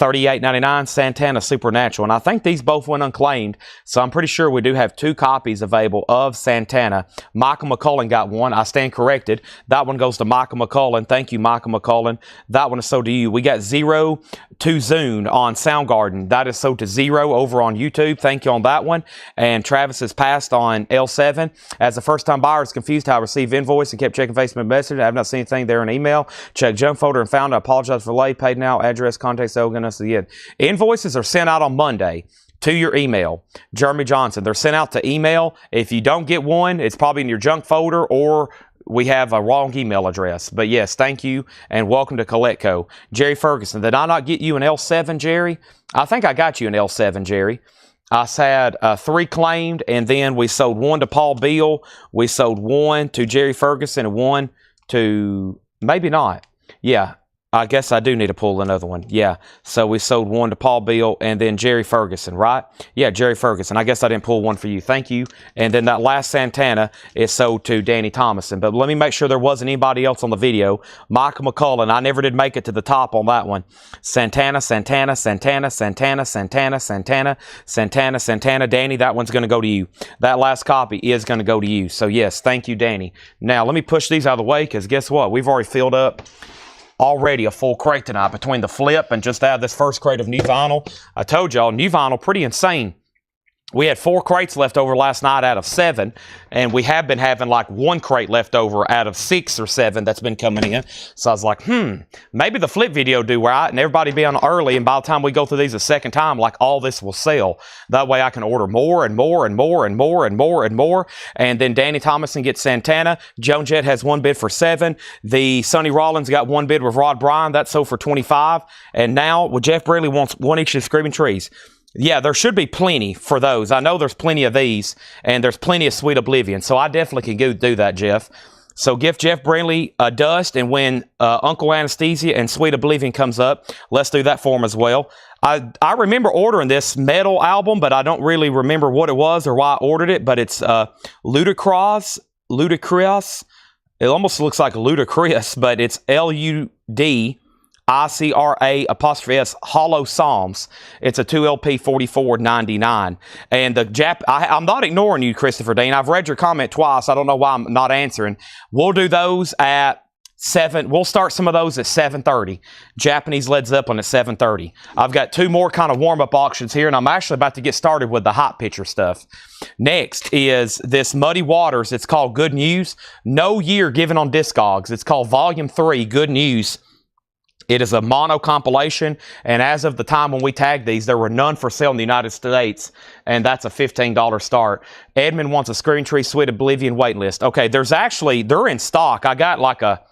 $38.99, Santana Supernatural. And I think these both went unclaimed. So I'm pretty sure we do have 2 copies available of Santana. Michael McCullen got one. I stand corrected. That one goes to Michael McCullen. Thank you, Michael McCullen. That one is sold to you. We got Zero to Zune on Soundgarden. That is sold to Zero over on YouTube. Thank you on that one. And Travis has passed on L7. As a first-time buyer is confused how I received invoice and kept checking Facebook Messenger. I have not seen anything there in email. Check junk folder and found. I apologize for late. Paid now. Address, contact, so going to again. Invoices are sent out on Monday to your email. Jeremy Johnson. They're sent out to email. If you don't get one, it's probably in your junk folder or we have a wrong email address. But yes, thank you and welcome to Coletco. Jerry Ferguson. Did I not get you an L7, Jerry? I think I got you an L7, Jerry. I had 3 claimed, and then we sold 1 to Paul Beal. We sold 1 to Jerry Ferguson and 1 to... maybe not. Yeah. I guess I do need to pull another one. Yeah. So we sold 1 to Paul Beal and then Jerry Ferguson, right? Yeah, Jerry Ferguson. I guess I didn't pull one for you. Thank you. And then that last Santana is sold to Danny Thomason. But let me make sure there wasn't anybody else on the video. Michael McCullen. I never did make it to the top on that one. Santana, Santana, Santana, Santana, Santana, Santana, Santana, Santana. Danny, that one's going to go to you. That last copy is going to go to you. So yes, thank you, Danny. Now, let me push these out of the way because guess what? We've already filled up already a full crate tonight between the flip and just add this first crate of new vinyl. I told y'all, new vinyl, pretty insane. We had 4 crates left over last night out of 7, and we have been having like 1 crate left over out of 6 or 7 that's been coming in. So I was like, maybe the flip video do right, and everybody be on early, and by the time we go through these a second time, like all this will sell. That way I can order more and more and more and more and more and more. And then Danny Thomason gets Santana. Joan Jett has 1 bid for 7. The Sonny Rollins got 1 bid with Rod Bryan. That's sold for 25. And now, well, Jeff Bradley wants 1 each of Screaming Trees. Yeah, there should be plenty for those. I know there's plenty of these, and there's plenty of Sweet Oblivion, so I definitely can go do that, Jeff. So give Jeff Brindley a Dust, and when Uncle Anesthesia and Sweet Oblivion comes up, let's do that for him as well. I remember ordering this metal album, but I don't really remember what it was or why I ordered it, but it's Ludacris. It almost looks like Ludacris, but it's Ludicra ''S Hollow Psalms. It's a 2 LP, $44.99. And the I'm not ignoring you, Christopher Dean. I've read your comment twice. I don't know why I'm not answering. We'll do those at 7. We'll start some of those at 7:30. Japanese Led Zeppelin at 7:30. I've got 2 more kind of warm-up auctions here, and I'm actually about to get started with the hot picture stuff. Next is this Muddy Waters. It's called Good News. No year given on Discogs. It's called Volume 3, Good News. It is a mono compilation, and as of the time when we tagged these, there were none for sale in the United States, and that's a $15 start. Edmund wants a Screen Tree Sweet Oblivion wait list. Okay, they're in stock. I got like a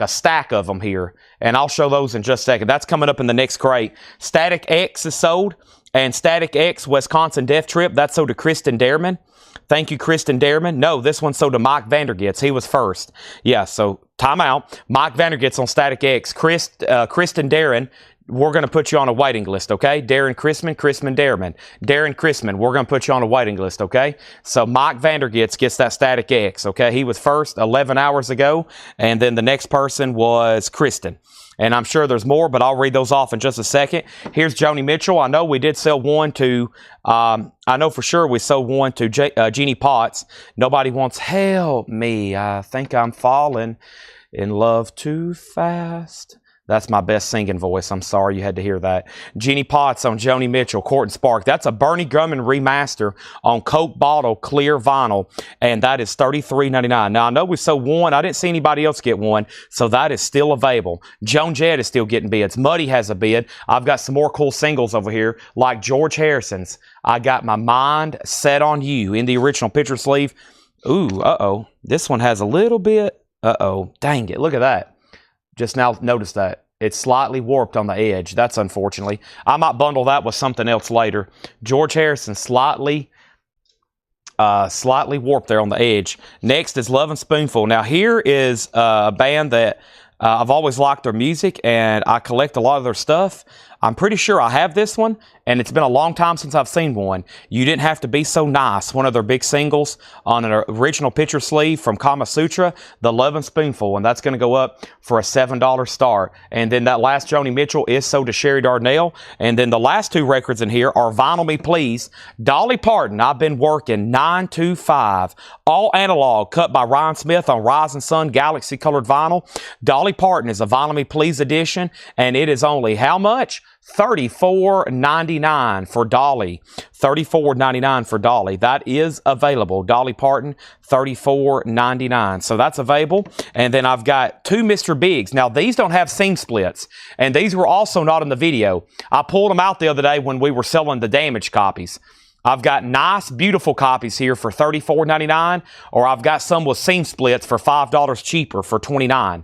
stack of them here, and I'll show those in just a second. That's coming up in the next crate. Static X is sold, and Static X Wisconsin Death Trip, that's sold to Kristen Dearman. Thank you, Kristen Dearman. No, this one's sold to Mike Vandergits. He was first. Yeah, so time out. Mike Vandergits on Static X. Kristen we're going to put you on a waiting list, okay? Darren Chrisman, Darren Chrisman, we're going to put you on a waiting list, okay? So Mike Vandergits gets that Static X, okay? He was first 11 hours ago, and then the next person was Kristen. And I'm sure there's more, but I'll read those off in just a second. Here's Joni Mitchell. I know we did sell one to, I know for sure we sold one to Jeannie Potts. Nobody wants help me. I think I'm falling in love too fast. That's my best singing voice. I'm sorry you had to hear that. Jeannie Potts on Joni Mitchell, Court and Spark. That's a Bernie Grundman remaster on Coke bottle clear vinyl, and that is $33.99. Now, I know we sold one. I didn't see anybody else get one, so that is still available. Joan Jett is still getting bids. Muddy has a bid. I've got some more cool singles over here, like George Harrison's I Got My Mind Set on You in the original picture sleeve. Ooh, uh-oh. This one has a little bit. Uh-oh. Dang it. Look at that. Just now noticed that. It's slightly warped on the edge. That's unfortunately. I might bundle that with something else later. George Harrison slightly warped there on the edge. Next is Love and Spoonful. Now here is a band that I've always liked their music, and I collect a lot of their stuff. I'm pretty sure I have this one, and it's been a long time since I've seen one. You Didn't Have to Be So Nice, one of their big singles on an original picture sleeve from Kama Sutra, The Love and Spoonful, and that's going to go up for a $7 start. And then that last Joni Mitchell is sold to Sherry Darnell. And then the last two records in here are Vinyl Me Please, Dolly Parton, I've Been Working, 925, all analog, cut by Ryan Smith on Rising Sun Galaxy colored vinyl. Dolly Parton is a Vinyl Me Please edition, and it is only how much? $34.99 for Dolly. $34.99 for Dolly. That is available. Dolly Parton, $34.99. So that's available. And then I've got two Mr. Bigs. Now, these don't have seam splits, and these were also not in the video. I pulled them out the other day when we were selling the damaged copies. I've got nice, beautiful copies here for $34.99, or I've got some with seam splits for $5 cheaper for $29.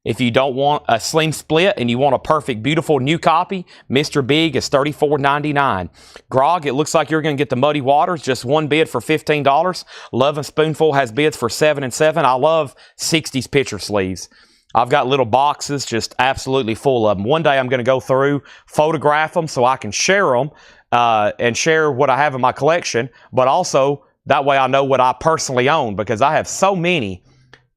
If you don't want a slim split and you want a perfect, beautiful new copy, Mr. Big is $34.99. Grog, it looks like you're going to get the Muddy Waters, just one bid for $15. Love and Spoonful has bids for $7 and $7. I love 60s picture sleeves. I've got little boxes just absolutely full of them. One day I'm going to go through, photograph them so I can share them and share what I have in my collection, but also that way I know what I personally own, because I have so many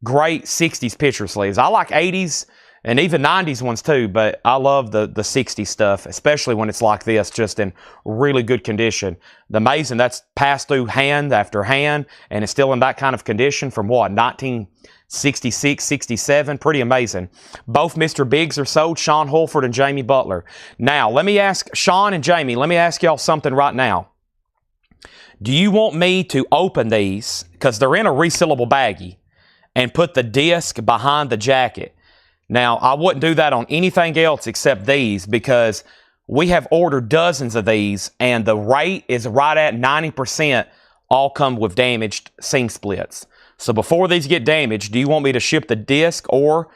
great 60s picture sleeves. I like 80s and even 90s ones too, but I love the 60s stuff, especially when it's like this, just in really good condition. The amazing, that's passed through hand after hand, and it's still in that kind of condition from what, 1966, 67? Pretty amazing. Both Mr. Biggs are sold, Sean Holford and Jamie Butler. Now, let me ask Sean and Jamie, let me ask y'all something right now. Do you want me to open these, because they're in a resealable baggie, and put the disc behind the jacket? Now, I wouldn't do that on anything else except these, because we have ordered dozens of these, and the rate is right at 90% all come with damaged seam splits. So before these get damaged, do you want me to ship the disc, or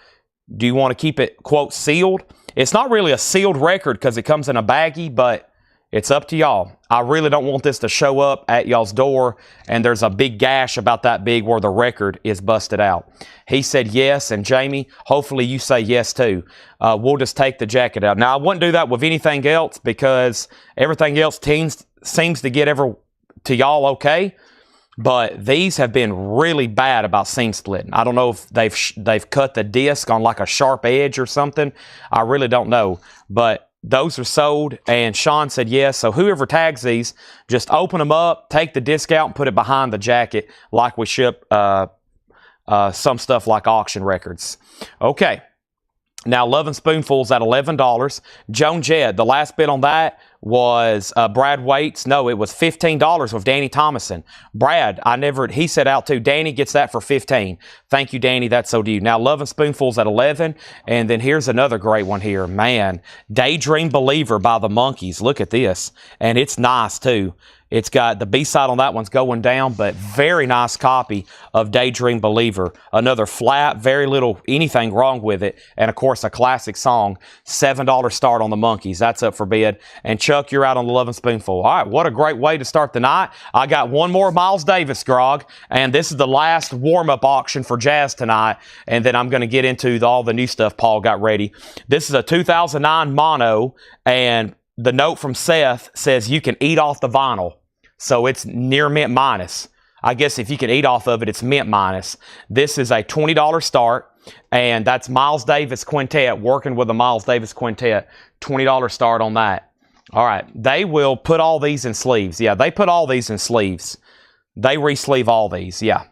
do you want to keep it, quote, sealed? It's not really a sealed record because it comes in a baggie, but it's up to y'all. I really don't want this to show up at y'all's door and there's a big gash about that big where the record is busted out. He said yes, and Jamie, hopefully you say yes too. We'll just take the jacket out. Now, I wouldn't do that with anything else because everything else seems to get to y'all okay, but these have been really bad about seam splitting. I don't know if they've cut the disc on like a sharp edge or something. I really don't know, but those are sold, and Sean said yes. So whoever tags these, just open them up, take the disc out, and put it behind the jacket like we ship some stuff like auction records. Okay. Now, Love and Spoonful's at $11. Joan Jett, the last bid on that was Brad Waits. No, it was $15 with Danny Thomason. Brad, he said out too. Danny gets that for $15. Thank you, Danny. That's so to you. Now, Love and Spoonful's at $11. And then here's another great one here. Man, Daydream Believer by the Monkees. Look at this. And it's nice too. It's got the B-side on that one's Going Down, but very nice copy of Daydream Believer. Another flat, very little anything wrong with it. And, of course, a classic song. $7 start on the Monkees. That's up for bid. And, Chuck, you're out on the Lovin' Spoonful. All right, what a great way to start the night. I got one more Miles Davis grog, and this is the last warm-up auction for Jazz tonight. And then I'm going to get into all the new stuff Paul got ready. This is a 2009 mono, and the note from Seth says you can eat off the vinyl. So it's near mint minus. I guess if you can eat off of it, it's mint minus. This is a $20 start, and that's Miles Davis Quintet, working with the Miles Davis Quintet. $20 start on that. All right, they will put all these in sleeves. Yeah, they put all these in sleeves. They re-sleeve all these, yeah.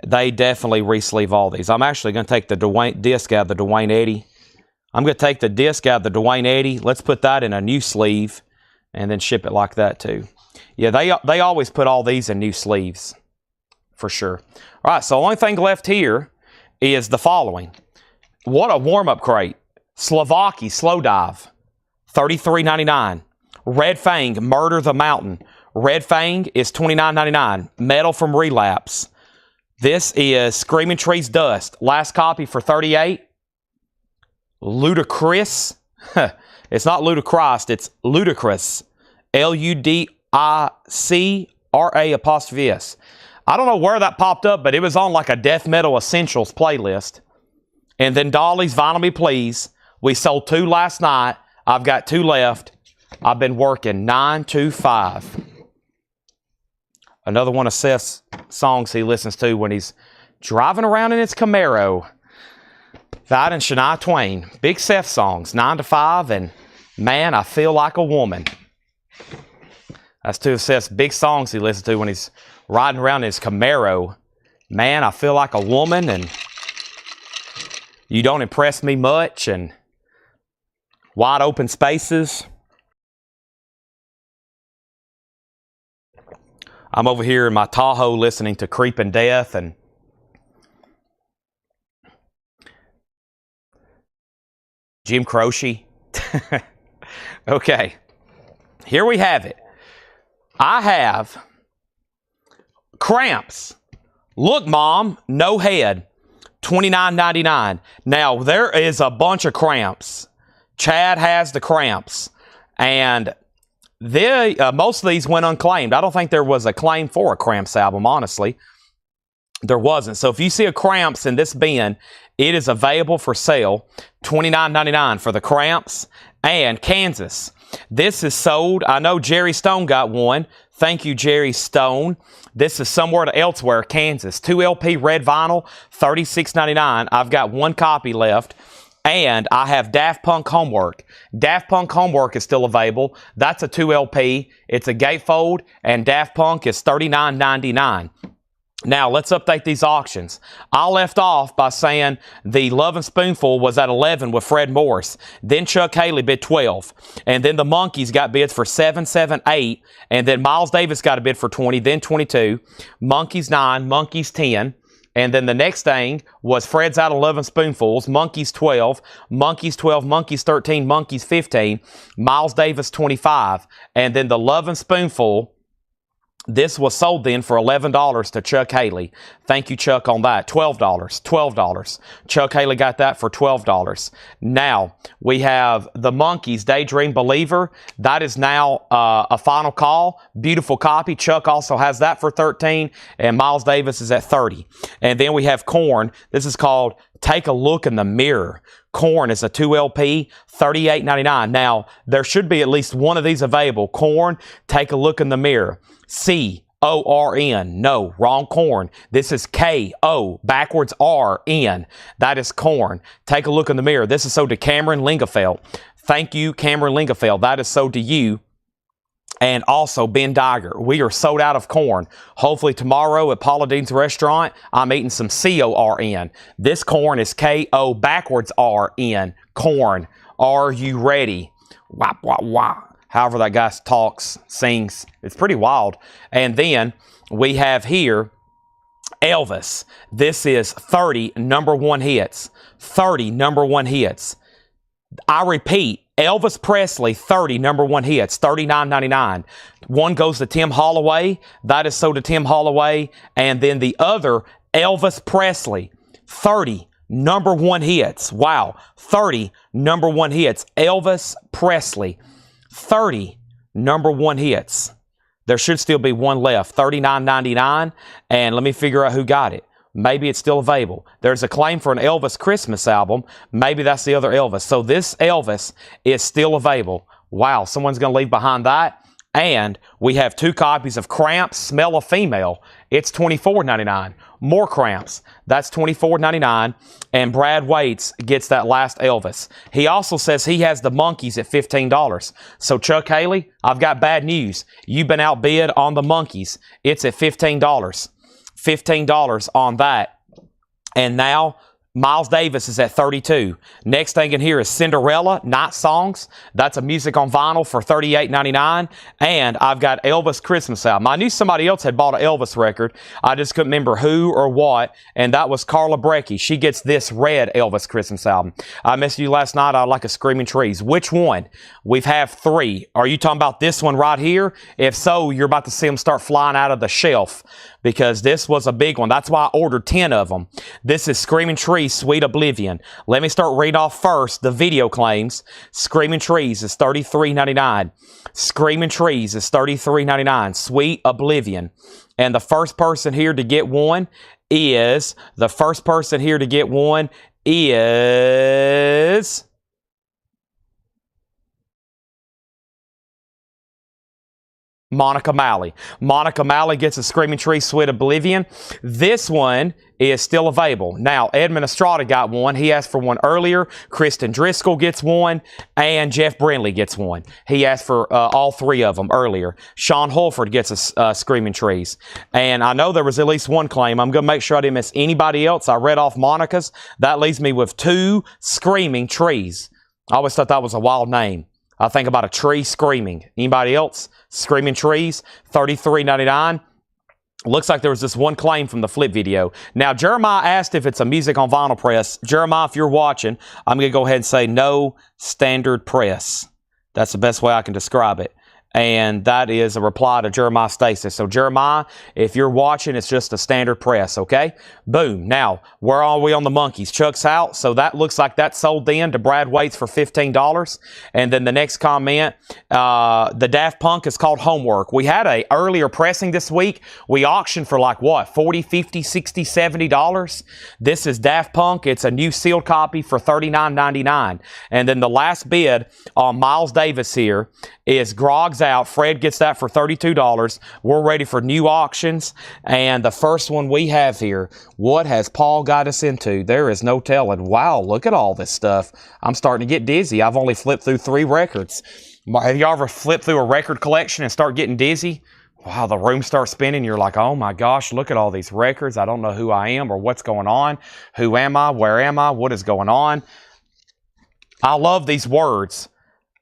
They definitely re-sleeve all these. I'm actually going to take the disc out of the Dwayne Eddy. I'm going to take the disc out of the Dwayne Eddy. Let's put that in a new sleeve and then ship it like that too. Yeah, they always put all these in new sleeves, for sure. All right, so the only thing left here is the following. What a warm-up crate. Slovaki Slow Dive, $33.99. Red Fang, Murder the Mountain. Red Fang is $29.99. Metal from Relapse. This is Screaming Trees Dust. Last copy for $38. Ludacris. It's not Ludacris, it's Ludacris. LUDICRA''S. I don't know where that popped up, but it was on like a Death Metal Essentials playlist. And then Dolly's Vinyl Me Please. We sold 2 last night. I've got 2 left. I've been working 9 to 5. Another one of Seth's songs he listens to when he's driving around in his Camaro. That and Shania Twain. Big Seth songs, 9 to 5, and Man, I Feel Like a Woman. That's 2 of Seth's big songs he listens to when he's riding around in his Camaro. Man, I Feel Like a Woman, and You Don't Impress Me Much, and Wide Open Spaces. I'm over here in my Tahoe listening to Creeping Death and Jim Croce. Okay, here we have it. I have Cramps. Look, Mom, No Head, $29.99. Now, there is a bunch of Cramps. Chad has the Cramps. And most of these went unclaimed. I don't think there was a claim for a Cramps album, honestly. There wasn't. So if you see a Cramps in this bin, it is available for sale. $29.99 for the Cramps. And Kansas. This is sold. I know Jerry Stone got one. Thank you, Jerry Stone. This is Somewhere to Elsewhere, Kansas. 2 LP red vinyl, $36.99. I've got 1 copy left. And I have Daft Punk Homework. Daft Punk Homework is still available. That's a 2 LP. It's a gatefold, and Daft Punk is $39.99. Now, let's update these auctions. I left off by saying the Lovin' Spoonful was at 11 with Fred Morris. Then Chuck Haley bid 12. And then the Monkees got bids for 7, 7, 8. And then Miles Davis got a bid for 20, then 22. Monkees 9, Monkees 10. And then the next thing was Fred's out of Lovin' Spoonfuls, Monkees 12, Monkees 12, Monkees 13, Monkees 15, Miles Davis 25. And then the Lovin' Spoonful, this was sold then for $11 to Chuck Haley. Thank you, Chuck, on that. $12. Chuck Haley got that for $12. Now, we have the Monkees, Daydream Believer. That is now a final call. Beautiful copy. Chuck also has that for $13, and Miles Davis is at $30. And then we have Korn. This is called Take a Look in the Mirror. Korn is a 2 LP, $38.99. Now, there should be at least one of these available. Korn, Take a Look in the Mirror. C-O-R-N. No, wrong Korn. This is K-O, backwards R-N. That is Korn. Take a look in the mirror. This is sold to Cameron Lingafeld. Thank you, Cameron Lingafeld. That is sold to you. And also Ben Diger. We are sold out of Korn. Hopefully tomorrow at Paula Dean's restaurant, I'm eating some C-O-R-N. This Korn is K-O, backwards R-N. Korn. Are you ready? Wah, wah, wah. However that guy talks, sings. It's pretty wild. And then we have here Elvis. This is 30 number 1 hits. 30 number 1 hits. I repeat, Elvis Presley, 30 number one hits, $39.99. One goes to Tim Holloway. That is sold to Tim Holloway. And then the other, Elvis Presley, 30 number one hits. Wow, 30 number one hits. Elvis Presley, 30 number one hits. There should still be one left, $39.99. And let me figure out who got it. Maybe it's still available. There's a claim for an Elvis Christmas album. Maybe that's the other Elvis. So this Elvis is still available. Wow, someone's going to leave behind that. And we have 2 copies of Cramps, Smell a Female. It's $24.99. More Cramps. That's $24.99. And Brad Waits gets that last Elvis. He also says he has the Monkees at $15. So Chuck Haley, I've got bad news. You've been outbid on the Monkees. It's at $15. $15 on that. And now Miles Davis is at $32. Next thing in here is Cinderella, Night Songs. That's a music on vinyl for $38.99. And I've got Elvis Christmas album. I knew somebody else had bought an Elvis record. I just couldn't remember who or what. And that was Carla Brecky. She gets this red Elvis Christmas album. I missed you last night. I like a Screaming Trees. Which one? We have 3. Are you talking about this one right here? If so, you're about to see them start flying out of the shelf, because this was a big one. That's why I ordered 10 of them. This is Screaming Trees, Sweet Oblivion. Let me start reading off first the video claims. Screaming Trees is $33.99. Screaming Trees is $33.99. Sweet Oblivion. And the first person here to get one is Monica Malley. Monica Malley gets a Screaming Tree, Sweet Oblivion. This one is still available. Now, Edmund Estrada got one. He asked for one earlier. Kristen Driscoll gets one. And Jeff Brindley gets one. He asked for all 3 of them earlier. Sean Holford gets a Screaming Trees. And I know there was at least one claim. I'm going to make sure I didn't miss anybody else. I read off Monica's. That leaves me with 2 Screaming Trees. I always thought that was a wild name. I think about a tree screaming. Anybody else? Screaming Trees, $33.99. Looks like there was this one claim from the flip video. Now, Jeremiah asked if it's a music on vinyl press. Jeremiah, if you're watching, I'm going to go ahead and say no standard press. That's the best way I can describe it. And that is a reply to Jeremiah Stasis. So, Jeremiah, if you're watching, it's just a standard press, okay? Boom. Now, where are we on the Monkees? Chuck's out, so that looks like that sold then to Brad Waits for $15. And then the next comment, the Daft Punk is called Homework. We had a earlier pressing this week. We auctioned for like what, $40, $50, $60, $70? This is Daft Punk. It's a new sealed copy for $39.99. And then the last bid on Miles Davis here is Grog's out. Fred gets that for $32. We're ready for new auctions. And the first one we have here, what has Paul got us into? There is no telling. Wow, look at all this stuff. I'm starting to get dizzy. I've only flipped through 3 records. Have you ever flipped through a record collection and start getting dizzy? Wow, the room starts spinning. You're like, oh my gosh, look at all these records. I don't know who I am or what's going on. Who am I? Where am I? What is going on? I love these words.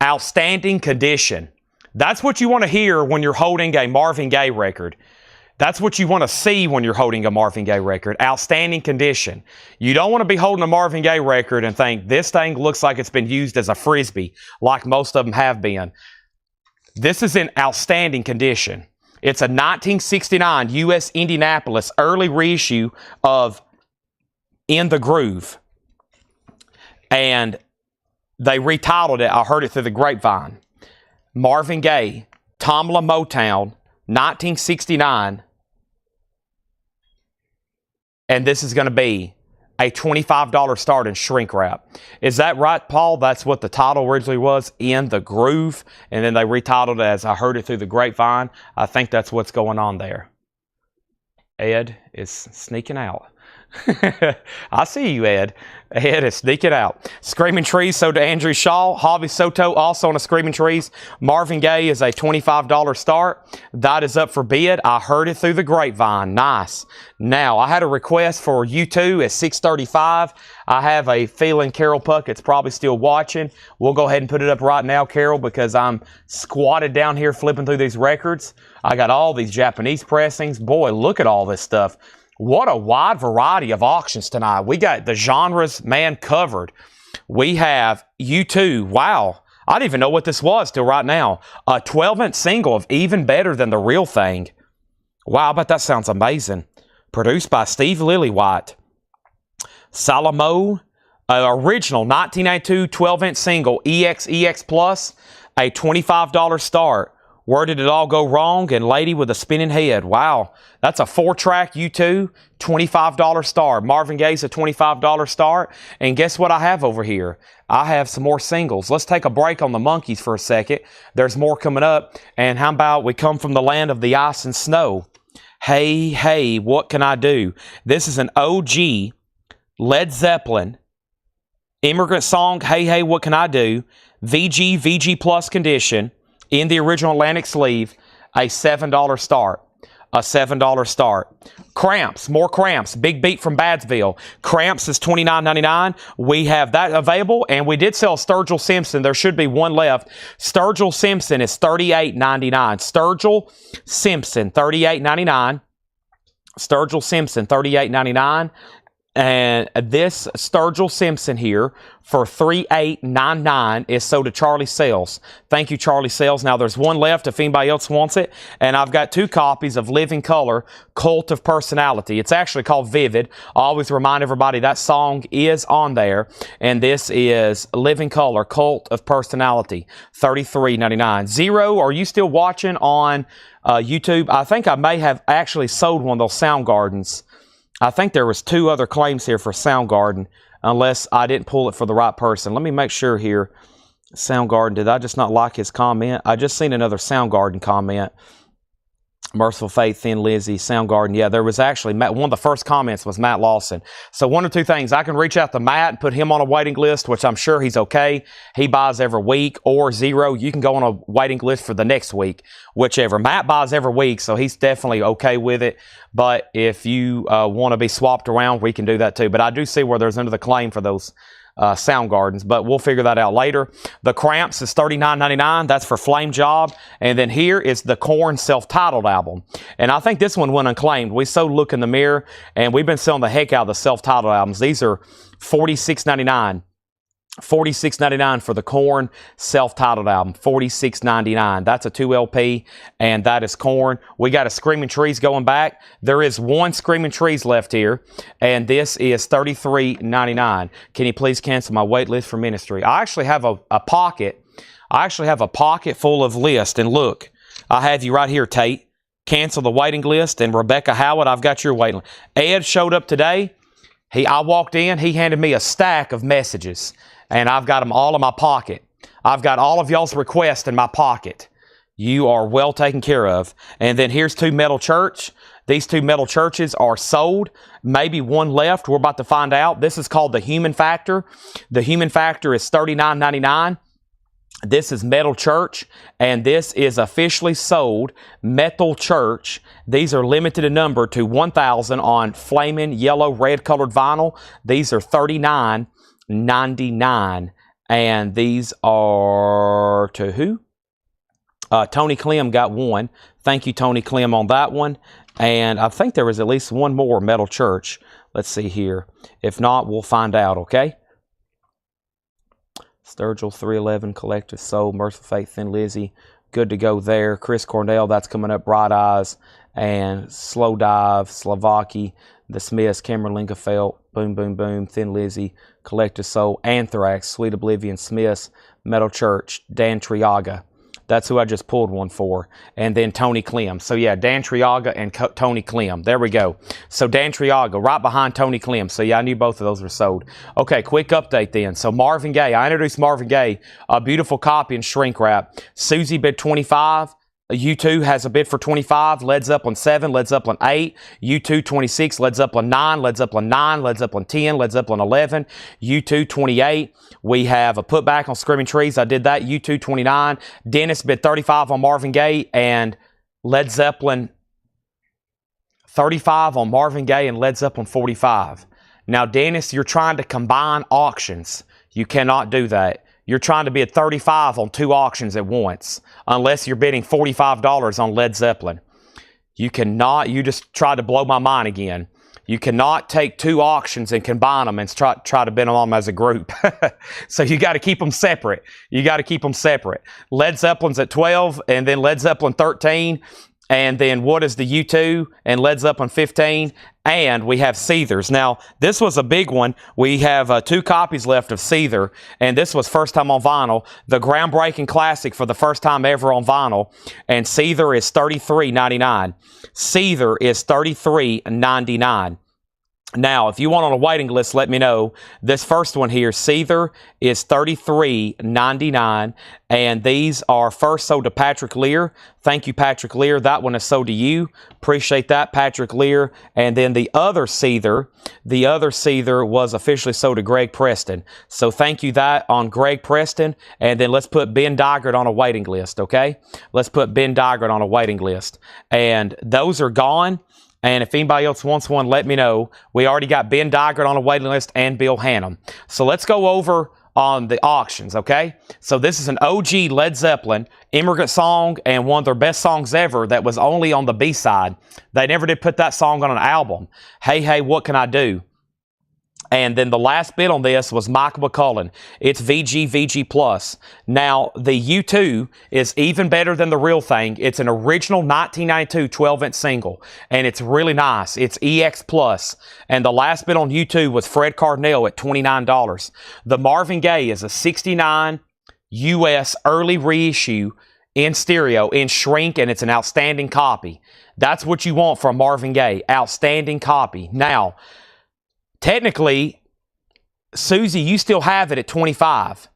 Outstanding condition. That's what you want to hear when you're holding a Marvin Gaye record. That's what you want to see when you're holding a Marvin Gaye record. Outstanding condition. You don't want to be holding a Marvin Gaye record and think, this thing looks like it's been used as a Frisbee, like most of them have been. This is in outstanding condition. It's a 1969 U.S. Indianapolis early reissue of In the Groove. And they retitled it, I heard it through the grapevine, Marvin Gaye, Tamla Motown, 1969. And this is going to be a $25 start in shrink wrap. Is that right, Paul? That's what the title originally was, In the Groove. And then they retitled it as I Heard It Through the Grapevine. I think that's what's going on there. Ed is sneaking out. I see you, Ed. Ed is sneaking out. Screaming Trees sold to Andrew Shaw. Javi Soto also on a Screaming Trees. Marvin Gaye is a $25 start. That is up for bid. I Heard It Through the Grapevine. Nice. Now, I had a request for U2 at 6:35. I have a feeling Carol Puckett's probably still watching. We'll go ahead and put it up right now, Carol, because I'm squatted down here flipping through these records. I got all these Japanese pressings. Boy, look at all this stuff. What a wide variety of auctions tonight. We got the genres, man, covered. We have U2. Wow. I didn't even know what this was till right now. A 12-inch single of Even Better Than the Real Thing. Wow, I bet that sounds amazing. Produced by Steve Lillywhite. Salamo, original 1992 12-inch single, EX Plus, a $25 start. Where did it all go wrong? And Lady with a Spinning Head. Wow, that's a 4-track U2, $25 start. Marvin Gaye's a $25 start. And guess what I have over here? I have some more singles. Let's take a break on the Monkees for a second. There's more coming up. And how about we come from the land of the ice and snow? Hey, hey, what can I do? This is an OG Led Zeppelin immigrant song. Hey, hey, what can I do? VG Plus condition. In the original Atlantic sleeve, a $7 start. A $7 start. Cramps, more Cramps. Big Beat from Badsville. Cramps is $29.99. We have that available, and we did sell Sturgill Simpson. There should be one left. Sturgill Simpson is $38.99. Sturgill Simpson, $38.99. Sturgill Simpson, $38.99. And this Sturgill Simpson here for $38.99 is sold to Charlie Sales. Thank you, Charlie Sales. Now, there's one left if anybody else wants it. And I've got 2 copies of Living Color, Cult of Personality. It's actually called Vivid. I always remind everybody that song is on there. And this is Living Color, Cult of Personality, $33.99. Zero, are you still watching on YouTube? I think I may have actually sold one of those Soundgardens. I think there was 2 other claims here for Soundgarden, unless I didn't pull it for the right person. Let me make sure here. Soundgarden, did I just not like his comment? I just seen another Soundgarden comment. Merciful Faith, Thin Lizzy, Soundgarden. Yeah, there was actually, one of the first comments was Matt Lawson. So one of 2 things. I can reach out to Matt and put him on a waiting list, which I'm sure he's okay. He buys every week. Or Zero, you can go on a waiting list for the next week, whichever. Matt buys every week, so he's definitely okay with it. But if you want to be swapped around, we can do that too. But I do see where there's under the claim for those Soundgardens, but we'll figure that out later. The Cramps is $39.99. That's for Flame Job. And then here is the Korn self-titled album. And I think this one went unclaimed. We sold Look in the Mirror, and we've been selling the heck out of the self-titled albums. These are $46.99. $46.99 for the Korn self-titled album. $46.99. That's a 2 LP, and that is Korn. We got a Screaming Trees going back. There is one Screaming Trees left here, and this is $33.99. Can you please cancel my wait list for ministry? I actually have a pocket. I actually have a pocket full of lists, and look, I have you right here, Tate. Cancel the waiting list, and Rebecca Howard, I've got your waiting list. Ed showed up today. I walked in. He handed me a stack of messages. And I've got them all in my pocket. I've got all of y'all's requests in my pocket. You are well taken care of. And then here's 2 Metal Church. These 2 Metal Churches are sold. Maybe one left. We're about to find out. This is called the Human Factor. The Human Factor is $39.99. This is Metal Church, and this is officially sold Metal Church. These are limited in number to 1,000 on flaming yellow, red colored vinyl. These are $39.99, and these are to who? Tony Clem got one. Thank you, Tony Clem, on that one. And I think there was at least one more Metal Church. Let's see here. If not, we'll find out, okay? Sturgill, 311, Collective Soul, Merciful Faith, Thin Lizzy. Good to go there. Chris Cornell, that's coming up. Bright Eyes and Slow Dive, Slovaki, The Smiths, Cameron Linkefeld, Boom Boom Boom, Thin Lizzy, Collective Soul, Anthrax, Sweet Oblivion, Smiths, Metal Church, Dan Triaga. That's who I just pulled one for. And then Tony Clem. So yeah, Dan Triaga and Tony Clem. There we go. So Dan Triaga, right behind Tony Clem. So yeah, I knew both of those were sold. Okay, quick update then. So Marvin Gaye, I introduced Marvin Gaye, a beautiful copy in shrink wrap. Susie bid 25. U2 has a bid for 25, Led Zeppelin 7, Led Zeppelin 8, U2 26, Led Zeppelin 9, Led Zeppelin 9, Led Zeppelin 10, Led Zeppelin 11, U2 28. We have a putback on Screaming Trees. I did that. U2 29. Dennis bid 35 on Marvin Gaye and Led Zeppelin 35 on Marvin Gaye and Led Zeppelin 45. Now, Dennis, you're trying to combine auctions. You cannot do that. You're trying to bid 35 on 2 auctions at once, unless you're bidding $45 on Led Zeppelin. You cannot. You just tried to blow my mind again. You cannot take 2 auctions and combine them and try to bid on them as a group. So you got to keep them separate. You got to keep them separate. Led Zeppelin's at 12, and then Led Zeppelin 13, and then what is the U2 and Led Zeppelin 15, and we have Seethers. Now, this was a big one. We have 2 copies left of Seether, and this was first time on vinyl, the groundbreaking classic for the first time ever on vinyl, and Seether is $33.99. Seether is $33.99. Now, if you want on a waiting list, let me know. This first one here, Seether, is $33.99, and these are first sold to Patrick Lear. Thank you, Patrick Lear. That one is sold to you. Appreciate that, Patrick Lear. And then the other Seether was officially sold to Greg Preston. So thank you that on Greg Preston, and then let's put Ben Dygert on a waiting list, okay? Let's put Ben Dygert on a waiting list. And those are gone. And if anybody else wants one, let me know. We already got Ben Dygert on a waiting list and Bill Hannum. So let's go over on the auctions, okay? So this is an OG Led Zeppelin immigrant song and one of their best songs ever that was only on the B-side. They never did put that song on an album. Hey, hey, what can I do? And then the last bid on this was Michael McCullen. It's VG+. Now, the U2 is even better than the real thing. It's an original 1992 12-inch single, and it's really nice. It's EX+. And the last bid on U2 was Fred Cardinal at $29. The Marvin Gaye is a 69 US early reissue in stereo, in shrink, and it's an outstanding copy. That's what you want from Marvin Gaye. Outstanding copy. Now, technically, Susie, you still have it at 25.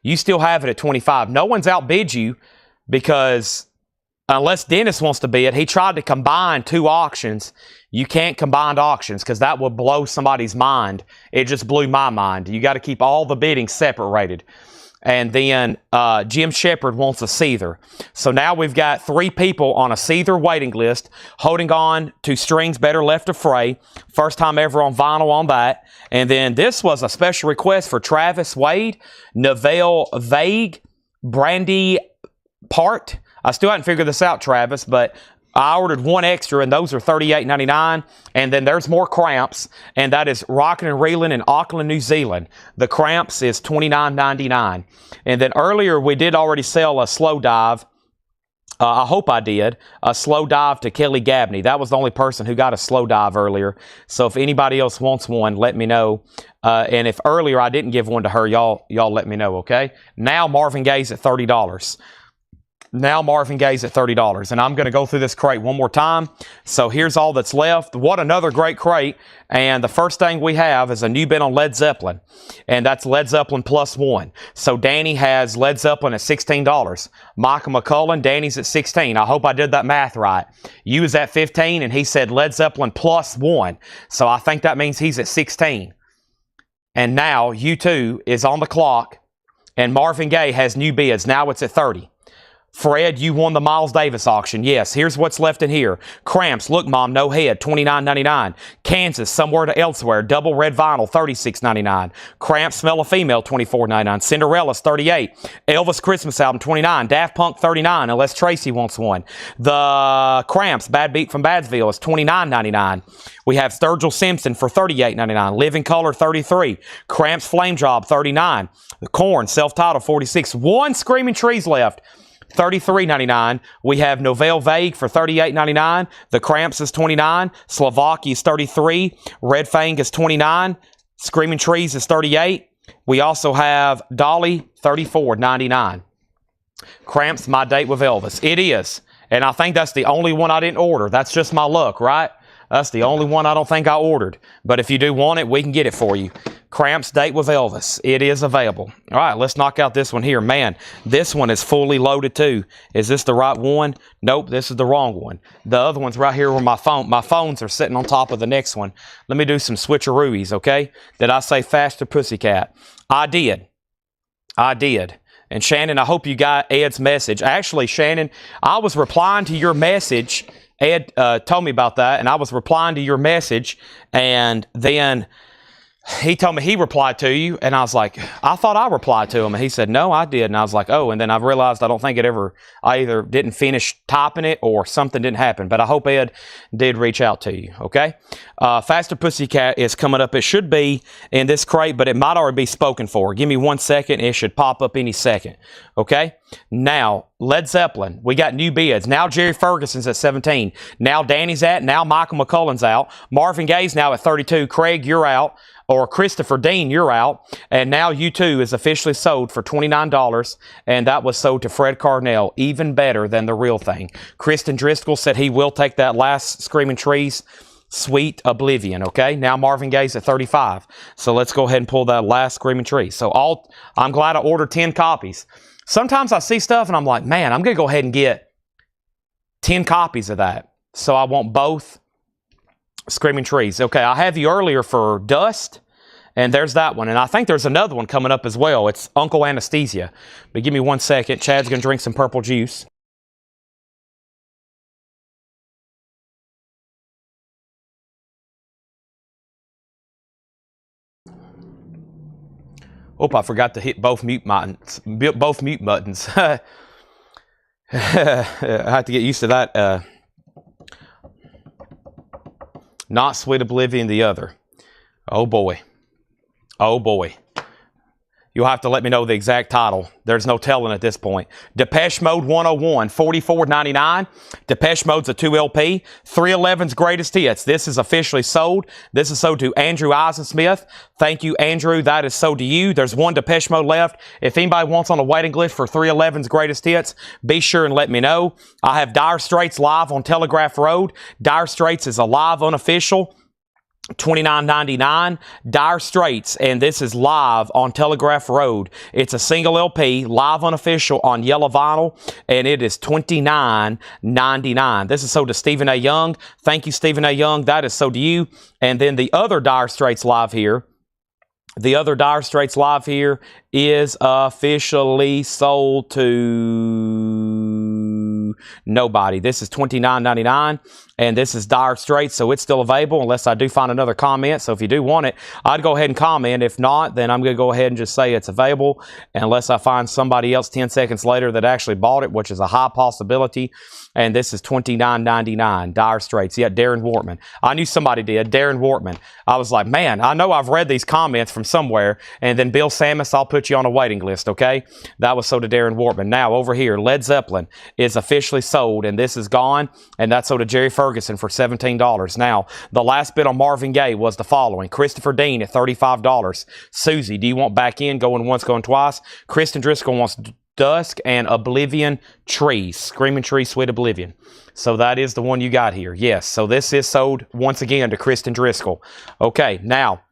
You still have it at 25. No one's outbid you because unless Dennis wants to bid, he tried to combine 2 auctions. You can't combine auctions because that would blow somebody's mind. It just blew my mind. You got to keep all the bidding separated. And then Jim Shepard wants a Seether. So now we've got 3 people on a Seether waiting list holding on to Strings Better Left to Fray. First time ever on vinyl on that. And then this was a special request for Travis Wade, Neville Vague, Brandy Part. I still haven't figured this out, Travis, but I ordered 1 extra, and those are $38.99. And then there's more Cramps, and that is Rockin' and Reelin' in Auckland, New Zealand. The Cramps is $29.99. And then earlier we did already sell a Slow Dive. I hope I did. A Slow Dive to Kelly Gabney. That was the only person who got a Slow Dive earlier. So if anybody else wants one, let me know. And if earlier I didn't give one to her, y'all let me know, okay? Now Marvin Gaye's at $30. Now Marvin Gaye's at $30. And I'm going to go through this crate one more time. So here's all that's left. What another great crate. And the first thing we have is a new bid on Led Zeppelin. And that's Led Zeppelin +1. So Danny has Led Zeppelin at $16. Michael McCullen, Danny's at $16. I hope I did that math right. You was at $15 and he said Led Zeppelin +1. So I think that means he's at $16. And now U2 is on the clock. And Marvin Gaye has new bids. Now it's at $30. Fred, you won the Miles Davis auction. Yes, here's what's left in here. Cramps, Look Mom, No Head, $29.99. Kansas, Somewhere to Elsewhere, double red vinyl, $36.99. Cramps, Smell a Female, $24.99. Cinderella's, $38. Elvis Christmas Album, $29. Daft Punk, $39, unless Tracy wants one. The Cramps, Bad Beat from Badsville, is $29.99. We have Sturgill Simpson for $38.99. Living Color, $33. Cramps, Flame Job, $39. The Korn, Self-Titled, $46. 1 Screaming Trees left. $33.99. We have Novell Vague for $38.99. The Cramps is $29. Slovakia is $33. Red Fang is $29. Screaming Trees is $38. We also have Dolly, $34.99. Cramps, My Date with Elvis. It is. And I think that's the only one I didn't order. That's just my luck, right? That's the only one I don't think I ordered. But if you do want it, we can get it for you. Cramps, Date with Elvis. It is available. All right, let's knock out this one here. Man, this one is fully loaded too. Is this the right one? Nope, this is the wrong one. The other one's right here where my phones are sitting on top of the next one. Let me do some switcheroos, okay? Did I say Faster Pussycat? I did. And Shannon, I hope you got Ed's message. Actually, Shannon, I was replying to your message. Ed told me about that, and I was replying to your message, and then he told me he replied to you, and I was like, I thought I replied to him, and he said, no, I did, and I was like, oh, and then I realized I don't think I either didn't finish typing it or something didn't happen, but I hope Ed did reach out to you, okay? Faster Pussycat is coming up. It should be in this crate, but it might already be spoken for. Give me 1 second. It should pop up any second, okay? Now, Led Zeppelin, we got new bids. Now Jerry Ferguson's at 17. Now Danny's at. Now Michael McCullen's out. Marvin Gaye's now at 32. Craig, you're out. Or Christopher Dean, you're out. And now U2 is officially sold for $29, and that was sold to Fred Carnell, even better than the real thing. Kristen Driscoll said he will take that last Screaming Trees Sweet Oblivion, okay? Now Marvin Gaye's at 35. So let's go ahead and pull that last Screaming Trees. So I'm glad I ordered 10 copies. Sometimes I see stuff and I'm like, man, I'm going to go ahead and get 10 copies of that. So I want both Screaming Trees. Okay, I have you earlier for Dust, and there's that one. And I think there's another one coming up as well. It's Uncle Anesthesia. But give me 1 second. Chad's going to drink some purple juice. Oh, I forgot to hit both mute buttons. I have to get used to that. Not Sweet Oblivion, the other. Oh, boy. Oh, boy. You'll have to let me know the exact title. There's no telling at this point. Depeche Mode 101, $44.99. Depeche Mode's a 2LP. 311's Greatest Hits. This is officially sold. This is sold to Andrew Eisensmith. Thank you, Andrew. That is sold to you. There's one Depeche Mode left. If anybody wants on a waiting list for 311's Greatest Hits, be sure and let me know. I have Dire Straits live on Telegraph Road. Dire Straits is a live unofficial. $29.99. Dire Straits, and this is live on Telegraph Road. It's a single LP, live unofficial on yellow vinyl, and it is $29.99. This is sold to Stephen A. Young. Thank you, Stephen A. Young. That is sold to you. And then the other Dire Straits live here. The other Dire Straits live here is officially sold to nobody. This is $29.99, and this is Dire Straits, so it's still available unless I do find another comment. So if you do want it, I'd go ahead and comment. If not, then I'm going to go ahead and just say it's available unless I find somebody else 10 seconds later that actually bought it, which is a high possibility. And this is $29.99, Dire Straits. Yeah, Darren Wortman. I knew somebody did, Darren Wortman. I was like, man, I know I've read these comments from somewhere. And then Bill Samus, I'll put you on a waiting list, okay? That was sold to Darren Wortman. Now, over here, Led Zeppelin is officially sold, and this is gone. And that's sold to Jerry Ferguson for $17. Now, the last bid on Marvin Gaye was the following. Christopher Dean at $35. Susie, do you want Back In, going once, going twice? Kristen Driscoll wants Dusk and Oblivion Trees. Screaming Tree, Sweet Oblivion. So that is the one you got here. Yes, so this is sold once again to Kristen Driscoll. Okay, now,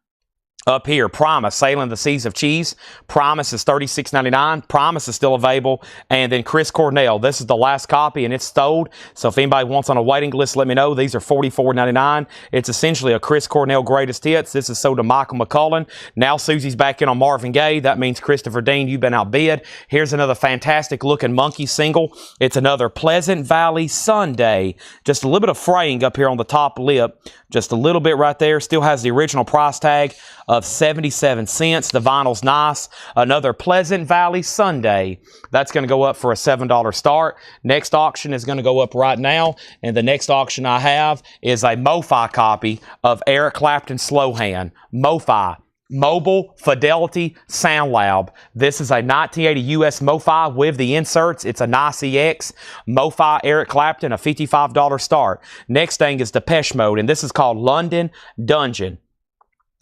up here, Promise, Sailing the Seas of Cheese. Promise is $36.99. Promise is still available. And then Chris Cornell. This is the last copy, and it's sold. So if anybody wants on a waiting list, let me know. These are $44.99. It's essentially a Chris Cornell Greatest Hits. This is sold to Michael McCullen. Now Susie's back in on Marvin Gaye. That means Christopher Dean, you've been outbid. Here's another fantastic-looking Monkey single. It's another Pleasant Valley Sunday. Just a little bit of fraying up here on the top lip. Just a little bit right there. Still has the original price tag of 77 cents. The vinyl's nice. Another Pleasant Valley Sunday. That's going to go up for a $7 start. Next auction is going to go up right now. And the next auction I have is a MoFi copy of Eric Clapton's Slow Hand. MoFi. Mobile Fidelity Sound Lab. This is a 1980 US MoFi with the inserts. It's a nice EX. MoFi Eric Clapton, a $55 start. Next thing is Depeche Mode, and this is called London Dungeon.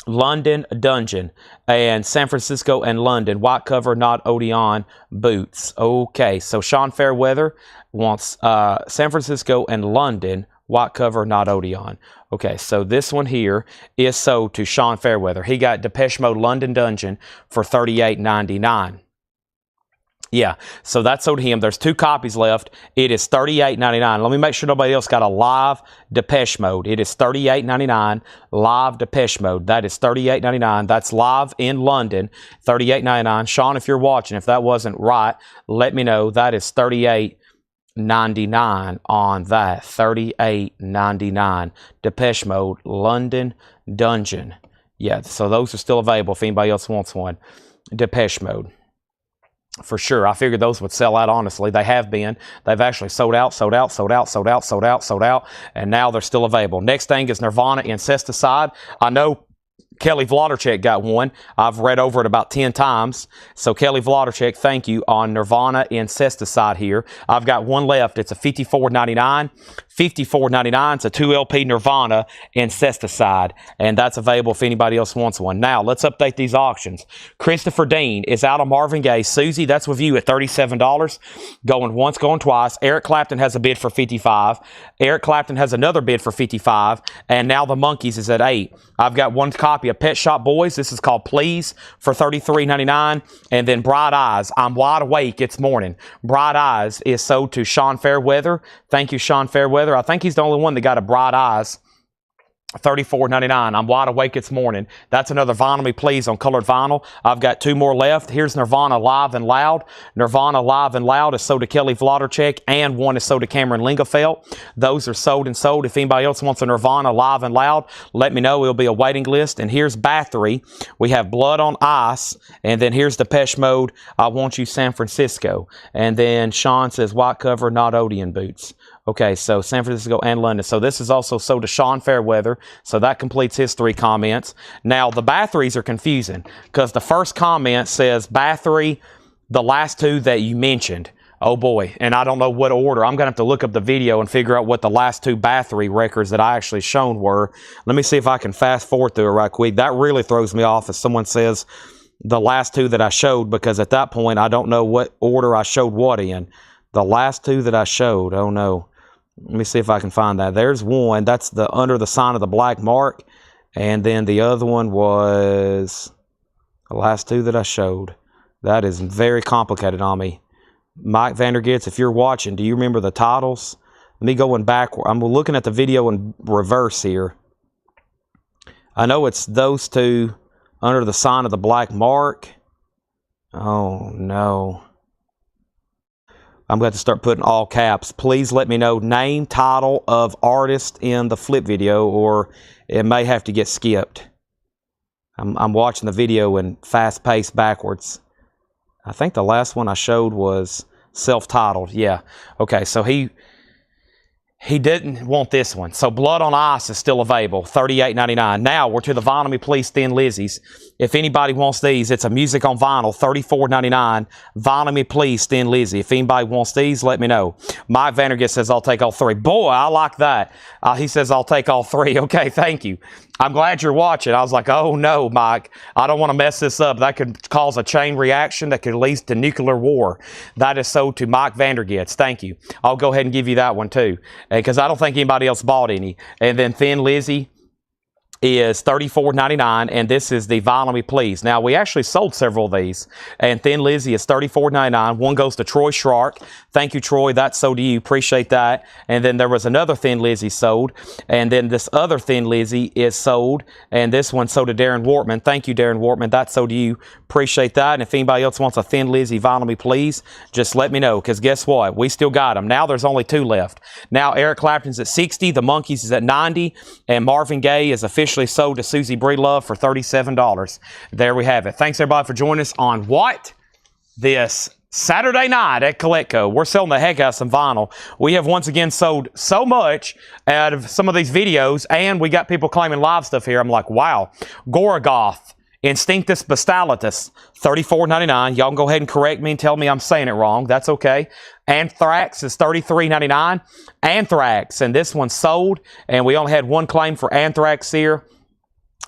London Dungeon. And San Francisco and London. White cover, not Odeon boots. Okay, so Sean Fairweather wants San Francisco and London. White cover, not Odeon. Okay, so this one here is sold to Sean Fairweather. He got Depeche Mode London Dungeon for $38.99. Yeah, so that's sold to him. There's 2 copies left. It is $38.99. Let me make sure nobody else got a live Depeche Mode. It is $38.99, live Depeche Mode. That is $38.99. That's live in London, $38.99. Sean, if you're watching, if that wasn't right, let me know. That is $38.99 on that. $38.99. Depeche Mode, London Dungeon. Yeah, so those are still available if anybody else wants one. Depeche Mode. For sure. I figured those would sell out, honestly. They have been. They've actually sold out, sold out, sold out, sold out, sold out, sold out, and now they're still available. Next thing is Nirvana Incesticide. I know Kelly Vlodarchek got one. I've read over it about 10 times. So Kelly Vlodarchek, thank you, on Nirvana Incesticide here. I've got one left. It's a $54.99. $54.99. It's a 2LP Nirvana Incesticide. And that's available if anybody else wants one. Now, let's update these auctions. Christopher Dean is out of Marvin Gaye. Susie, that's with you at $37. Going once, going twice. Eric Clapton has a bid for $55. Eric Clapton has another bid for $55. And now the Monkees is at $8. I've got one copy of Pet Shop Boys. This is called Please for $33.99. And then Bright Eyes. I'm wide awake. It's morning. Bright Eyes is sold to Sean Fairweather. Thank you, Sean Fairweather. I think he's the only one that got a Bright Eyes. $34.99. I'm wide awake this morning. That's another Vinyl Me Please on colored vinyl. I've got two more left. Here's Nirvana Live and Loud. Nirvana Live and Loud is sold to Kelly Vlodarchek, and one is sold to Cameron Lingefelt. Those are sold and sold. If anybody else wants a Nirvana Live and Loud, let me know. It'll be a waiting list. And here's Bathory. We have Blood on Ice. And then here's Depeche Mode, I Want You San Francisco. And then Sean says white cover, not Odeon boots. Okay, so San Francisco and London. So this is also sold to Sean Fairweather. So that completes his 3 comments. Now, the Bathories are confusing because the first comment says Bathory, the last 2 that you mentioned. Oh, boy. And I don't know what order. I'm going to have to look up the video and figure out what the last 2 Bathory records that I actually shown were. Let me see if I can fast forward through it right quick. That really throws me off if someone says the last 2 that I showed, because at that point, I don't know what order I showed what in. The last 2 that I showed, oh, no. Let me see if I can find that. There's one. That's the Under the Sign of the Black Mark. And then the other one was the last 2 that I showed. That is very complicated on me. Mike Vandergits, if you're watching, do you remember the titles? Let me going backward. I'm looking at the video in reverse here. I know it's those 2, Under the Sign of the Black Mark. Oh, no. I'm going to start putting all caps. Please let me know name, title of artist in the flip video, or it may have to get skipped. I'm watching the video in fast pace backwards. I think the last one I showed was self-titled. Yeah. Okay, so he didn't want this one. So Blood on Ice is still available, $38.99. Now we're to the Vinyl Me Please Thin Lizzies. If anybody wants these, it's a music on vinyl, $34.99. Vinyl Me Please Thin Lizzy. If anybody wants these, let me know. Mike Vandergit says, I'll take all 3. Boy, I like that. He says, I'll take all 3. Okay, thank you. I'm glad you're watching. I was like, oh no, Mike, I don't want to mess this up. That could cause a chain reaction that could lead to nuclear war. That is sold to Mike Vandergits. Thank you. I'll go ahead and give you that one too, because I don't think anybody else bought any. And then Thin Lizzy is $34.99, and this is the Vinyl Me Please. Now, we actually sold several of these, and Thin Lizzy is $34.99. One goes to Troy Shark. Thank you, Troy. That's sold to you. Appreciate that. And then there was another Thin Lizzy sold, and then this other Thin Lizzy is sold, and this one sold to Darren Wortman. Thank you, Darren Wortman. That's sold to you. Appreciate that. And if anybody else wants a Thin Lizzy Vinyl Me Please, just let me know, because guess what? We still got them. Now there's only 2 left. Now Eric Clapton's at 60, the Monkees is at 90, and Marvin Gaye is officially sold to Susie Breelove for $37. There we have it. Thanks everybody for joining us on what? This Saturday night at Coletco. We're selling the heck out of some vinyl. We have once again sold so much out of some of these videos, and we got people claiming live stuff here. I'm like, wow. Gorogoth, Instinctus Bastalis, $34.99. Y'all can go ahead and correct me and tell me I'm saying it wrong. That's okay. Anthrax is $33.99. Anthrax, and this one's sold, and we only had one claim for Anthrax here.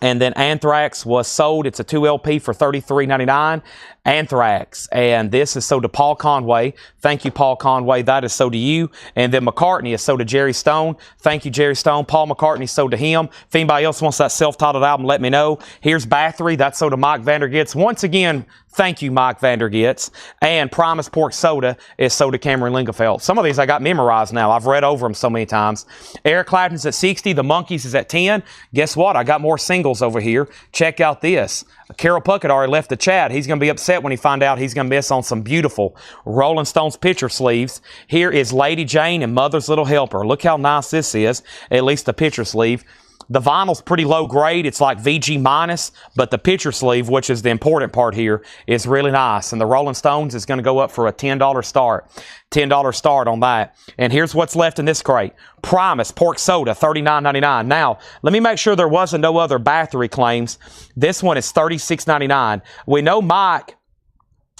And then Anthrax was sold. It's a 2LP for $33.99. Anthrax. And this is sold to Paul Conway. Thank you, Paul Conway. That is sold to you. And then McCartney is sold to Jerry Stone. Thank you, Jerry Stone. Paul McCartney sold to him. If anybody else wants that self-titled album, let me know. Here's Bathory. That's sold to Mike Vandergits. Once again, thank you, Mike Vandergits. And Primus Pork Soda is sold to Cameron Lingefelt. Some of these I got memorized now. I've read over them so many times. Eric Clapton's at 60. The Monkees is at 10. Guess what? I got more singles over here. Check out this. Carol Puckett already left the chat. He's going to be upset when he finds out he's going to miss on some beautiful Rolling Stones picture sleeves. Here is Lady Jane and Mother's Little Helper. Look how nice this is, at least the picture sleeve. The vinyl's pretty low grade. It's like VG minus, but the picture sleeve, which is the important part here, is really nice. And the Rolling Stones is going to go up for a $10 start. $10 start on that. And here's what's left in this crate. Primus pork soda, $39.99. Now, let me make sure there wasn't no other battery claims. This one is $36.99. We know Mike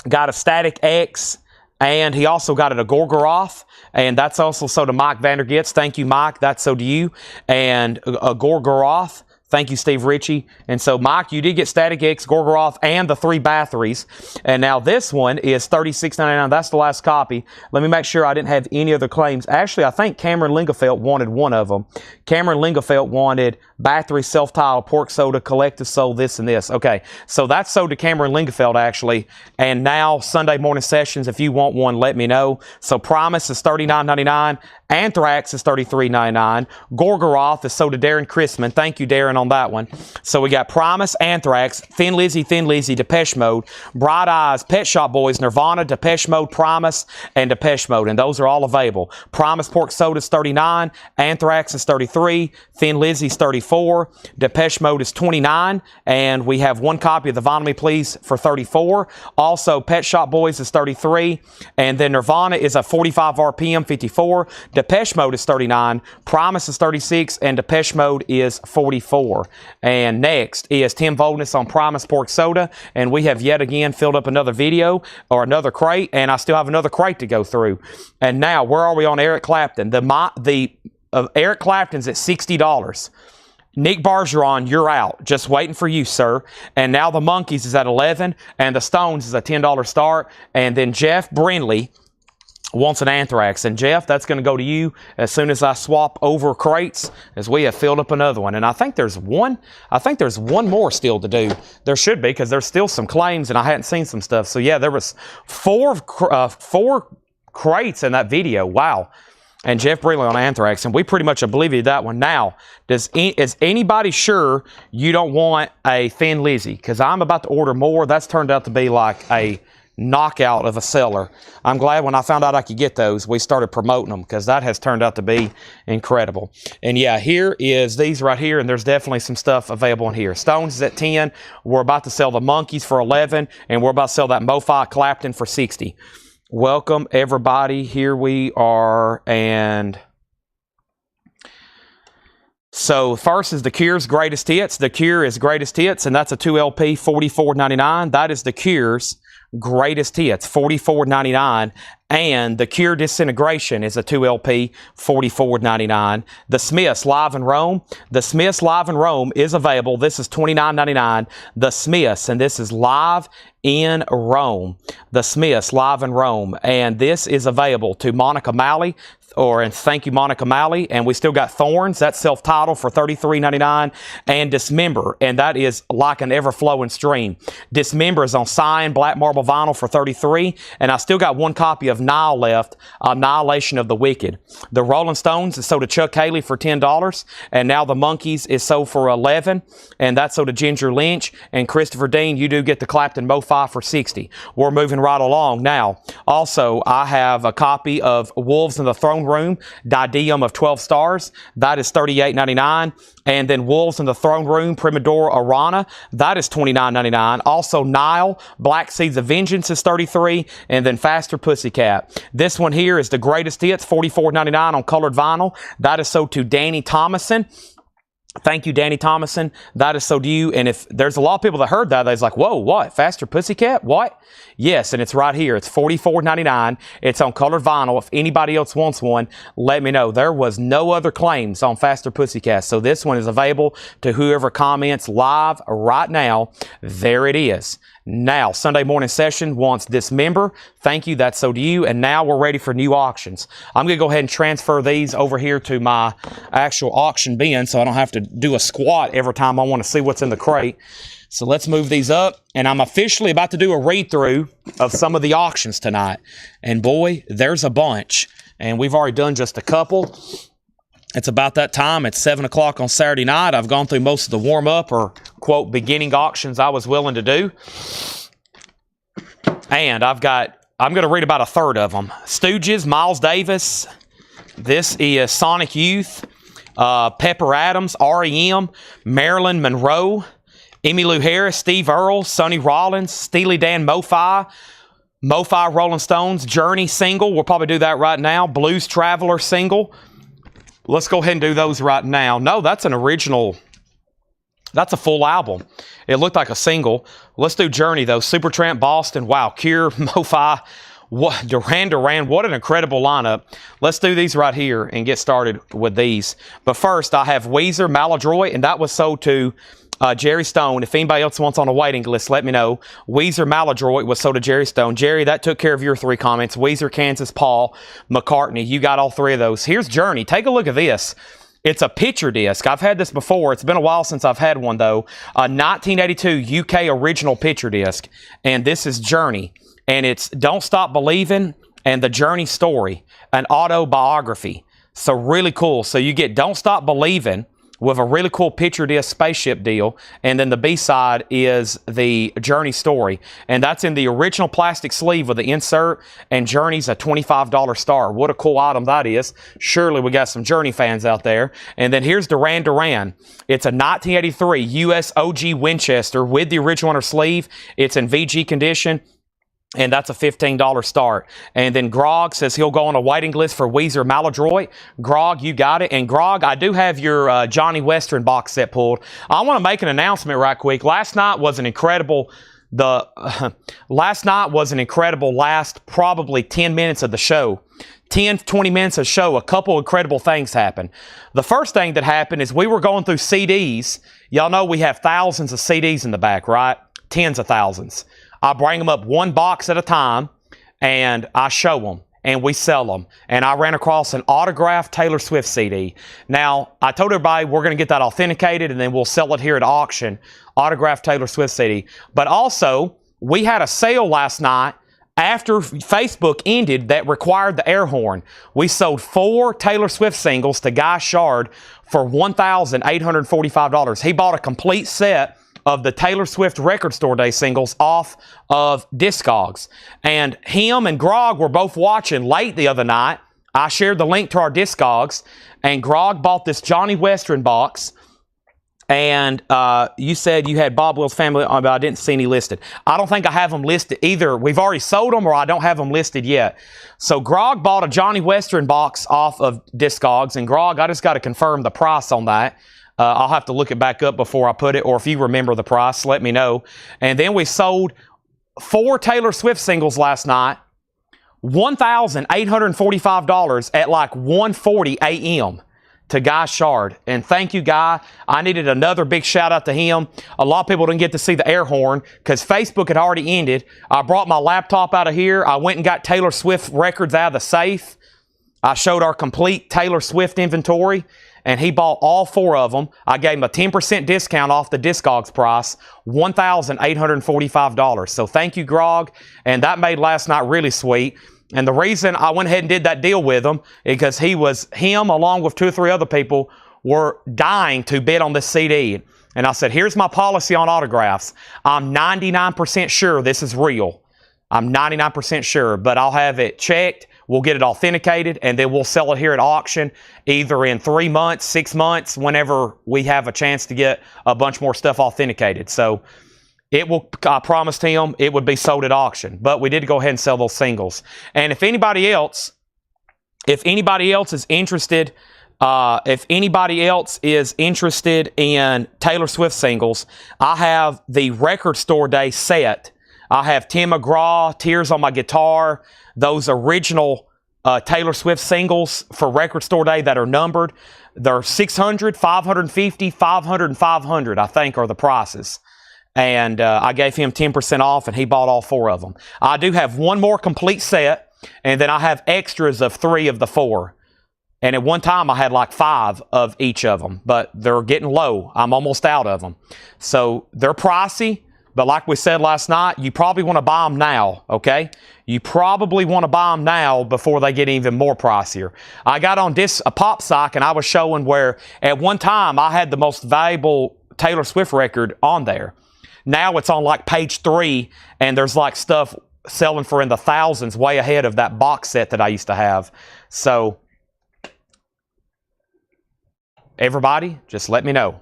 got a Static X, and he also got a Gorgoroth, and that's also so to Mike Vandergits. Thank you, Mike. That's so to you. And a Gorgoroth. Thank you, Steve Ritchie. And so, Mike, you did get Static X, Gorgoroth, and the 3 batteries. And now this one is $36.99. That's the last copy. Let me make sure I didn't have any other claims. Actually, I think Cameron Lingefelt wanted one of them. Cameron Lingefelt wanted battery, self-tile, pork soda, collective soul, this and this. Okay, so that's sold to Cameron Lingefelt, actually. And now, Sunday morning sessions, if you want one, let me know. So, Primus is $39.99. Anthrax is $33.99. Gorgoroth is sold to Darren Chrisman. Thank you, Darren, on that one. So we got Primus, Anthrax, Thin Lizzy, Depeche Mode, Bright Eyes, Pet Shop Boys, Nirvana, Depeche Mode, Primus, and Depeche Mode. And those are all available. Primus Pork Soda is $39. Anthrax is $33. Thin Lizzy is $34. Depeche Mode is $29. And we have one copy of the Vinyl Me Please for $34. Also, Pet Shop Boys is $33. And then Nirvana is a 45 RPM, $54. Depeche Mode is $39, Primus is $36, and Depeche Mode is $44. And next is Tim Voldness on Primus Pork Soda, and we have yet again filled up another video, or another crate, and I still have another crate to go through. And now, where are we on Eric Clapton? Eric Clapton's at $60. Nick Bergeron, you're out. Just waiting for you, sir. And now the Monkees is at $11, and the Stones is a $10 start, and then Jeff Brindley wants an Anthrax. And Jeff, that's going to go to you as soon as I swap over crates, as we have filled up another one. And I think there's one more still to do. There should be, because there's still some claims and I hadn't seen some stuff. So yeah, there was four crates in that video. Wow. And Jeff Brindley on Anthrax, and we pretty much obliviated that one. Now, is anybody sure you don't want a Thin Lizzy? Because I'm about to order more. That's turned out to be like a knockout of a seller. I'm glad when I found out I could get those, we started promoting them, because that has turned out to be incredible. And yeah, here is these right here, and there's definitely some stuff available in here. Stones is at 10. We're about to sell the Monkees for 11, and we're about to sell that MoFi Clapton for 60. Welcome, everybody. Here we are, and so first is The Cure's Greatest Hits. The Cure is Greatest Hits, and that's a 2LP, $44.99. That is The Cure's Greatest Hits, $44.99. And The Cure Disintegration is a 2LP, $44.99. The Smiths Live in Rome. The Smiths Live in Rome is available. This is $29.99. The Smiths, and this is Live in Rome. The Smiths Live in Rome. And this is available to Monica Malley. And thank you, Monica Malley. And we still got Thorns. That's self-titled for $33.99. And Dismember. And that is like an ever-flowing stream. Dismember is on Cyan Black Marble Vinyl for $33. And I still got one copy of Nile left, Annihilation of the Wicked. The Rolling Stones is sold to Chuck Haley for $10. And now the Monkees is sold for $11. And that's sold to Ginger Lynch. And Christopher Dean, you do get the Clapton MoFi for $60. We're moving right along. Now, also, I have a copy of Wolves in the Throne Room, Diadem of 12 Stars. That is $38.99. And then Wolves in the Throne Room, Primadora Arana. That is $29.99. Also, Nile, Black Seeds of Vengeance is $33. And then Faster Pussycat. This one here is the Greatest Hits, $44.99 on colored vinyl. That is sold to Danny Thomason. Thank you, Danny Thomason. That is so to you. And if there's a lot of people that heard that, they're like, whoa, what? Faster Pussycat? What? Yes, and it's right here. It's $44.99. It's on colored vinyl. If anybody else wants one, let me know. There was no other claims on Faster Pussycat. So this one is available to whoever comments live right now. There it is. Now, Sunday morning session wants Dismember. Thank you. That's so to you. And now we're ready for new auctions. I'm going to go ahead and transfer these over here to my actual auction bin so I don't have to do a squat every time I want to see what's in the crate. So let's move these up. And I'm officially about to do a read-through of some of the auctions tonight. And boy, there's a bunch. And we've already done just a couple. It's about that time. It's 7 o'clock on Saturday night. I've gone through most of the warm-up or, quote, beginning auctions I was willing to do. And I'm going to read about a third of them. Stooges, Miles Davis. This is Sonic Youth. Pepper Adams, R.E.M., Marilyn Monroe, Emmylou Harris, Steve Earle, Sonny Rollins, Steely Dan, MoFi, Rolling Stones, Journey single. We'll probably do that right now. Blues Traveler single. Let's go ahead and do those right now. No, that's an original. That's a full album. It looked like a single. Let's do Journey, though. Supertramp, Boston. Wow. Cure, MoFi, Duran Duran. What an incredible lineup. Let's do these right here and get started with these. But first, I have Weezer, Maladroit, and that was sold to Jerry Stone. If anybody else wants on a waiting list, let me know. Weezer, Maladroit was sold to Jerry Stone. Jerry, that took care of your 3 comments. Weezer, Kansas, Paul, McCartney. You got all 3 of those. Here's Journey. Take a look at this. It's a picture disc. I've had this before. It's been a while since I've had one, though. A 1982 UK original picture disc. And this is Journey. And it's Don't Stop Believing and the Journey Story, an autobiography. So really cool. So you get Don't Stop Believing with a really cool picture disc spaceship deal. And then the B-side is the Journey Story. And that's in the original plastic sleeve with the insert. And Journey's a $25 star. What a cool item that is. Surely we got some Journey fans out there. And then here's Duran Duran. It's a 1983 US OG Winchester with the original inner sleeve. It's in VG condition. And that's a $15 start. And then Grog says he'll go on a waiting list for Weezer, Maladroit. Grog, you got it. And Grog, I do have your Johnny Western box set pulled. I want to make an announcement right quick. Last night was an incredible last probably 10 minutes of the show. 10, 20 minutes of show, a couple incredible things happened. The first thing that happened is we were going through CDs. Y'all know we have thousands of CDs in the back, right? Tens of thousands. I bring them up one box at a time, and I show them, and we sell them. And I ran across an autographed Taylor Swift CD. Now, I told everybody we're going to get that authenticated, and then we'll sell it here at auction, autographed Taylor Swift CD. But also, we had a sale last night after Facebook ended that required the air horn. We sold 4 Taylor Swift singles to Guy Shard for $1,845. He bought a complete set of the Taylor Swift Record Store Day singles off of Discogs. And him and Grog were both watching late the other night. I shared the link to our Discogs, and Grog bought this Johnny Western box. And you said you had Bob Wills Family, but I didn't see any listed. I don't think I have them listed either. We've already sold them, or I don't have them listed yet. So Grog bought a Johnny Western box off of Discogs, and Grog, I just got to confirm the price on that. I'll have to look it back up before I put it, or if you remember the price, let me know. And then we sold 4 Taylor Swift singles last night, $1,845 at like 1:40 a.m. to Guy Shard. And thank you, Guy. I needed another big shout out to him. A lot of people didn't get to see the air horn because Facebook had already ended. I brought my laptop out of here. I went and got Taylor Swift records out of the safe. I showed our complete Taylor Swift inventory, and he bought all 4 of them. I gave him a 10% discount off the Discogs price, $1,845. So thank you, Grog. And that made last night really sweet. And the reason I went ahead and did that deal with him is because him, along with 2 or 3 other people, were dying to bid on this CD. And I said, here's my policy on autographs. I'm 99% sure this is real. I'm 99% sure, but I'll have it checked. We'll get it authenticated, and then we'll sell it here at auction either in 3 months, 6 months, whenever we have a chance to get a bunch more stuff authenticated. So I promised him it would be sold at auction, but we did go ahead and sell those singles. And if anybody else is interested, in Taylor Swift singles, I have the Record Store Day set. I have Tim McGraw, Tears on My Guitar, those original Taylor Swift singles for Record Store Day that are numbered. They're 600, 550, 500, and 500, I think, are the prices. And I gave him 10% off, and he bought all 4 of them. I do have one more complete set, and then I have extras of 3 of the 4. And at one time, I had like 5 of each of them, but they're getting low. I'm almost out of them. So they're pricey. But like we said last night, you probably want to buy them now, okay? You probably want to buy them now before they get even more pricier. I got on a pop sock, and I was showing where at one time I had the most valuable Taylor Swift record on there. Now it's on like page 3, and there's like stuff selling for in the thousands, way ahead of that box set that I used to have. So Everybody, just let me know.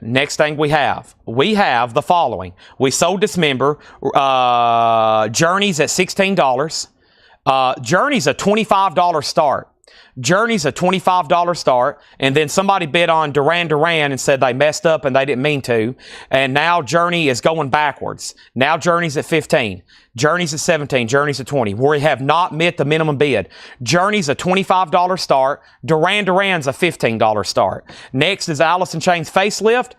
Next thing we have the following. We sold Dismember. Journey's at $16. Journey's a $25 start. Journey's a $25 start, and then somebody bid on Duran Duran and said they messed up and they didn't mean to, and now Journey is going backwards. Now Journey's at 15. Journey's at 17. Journey's at 20. We have not met the minimum bid. Journey's a $25 start. Duran Duran's a $15 start. Next is Alice in Chains Facelift.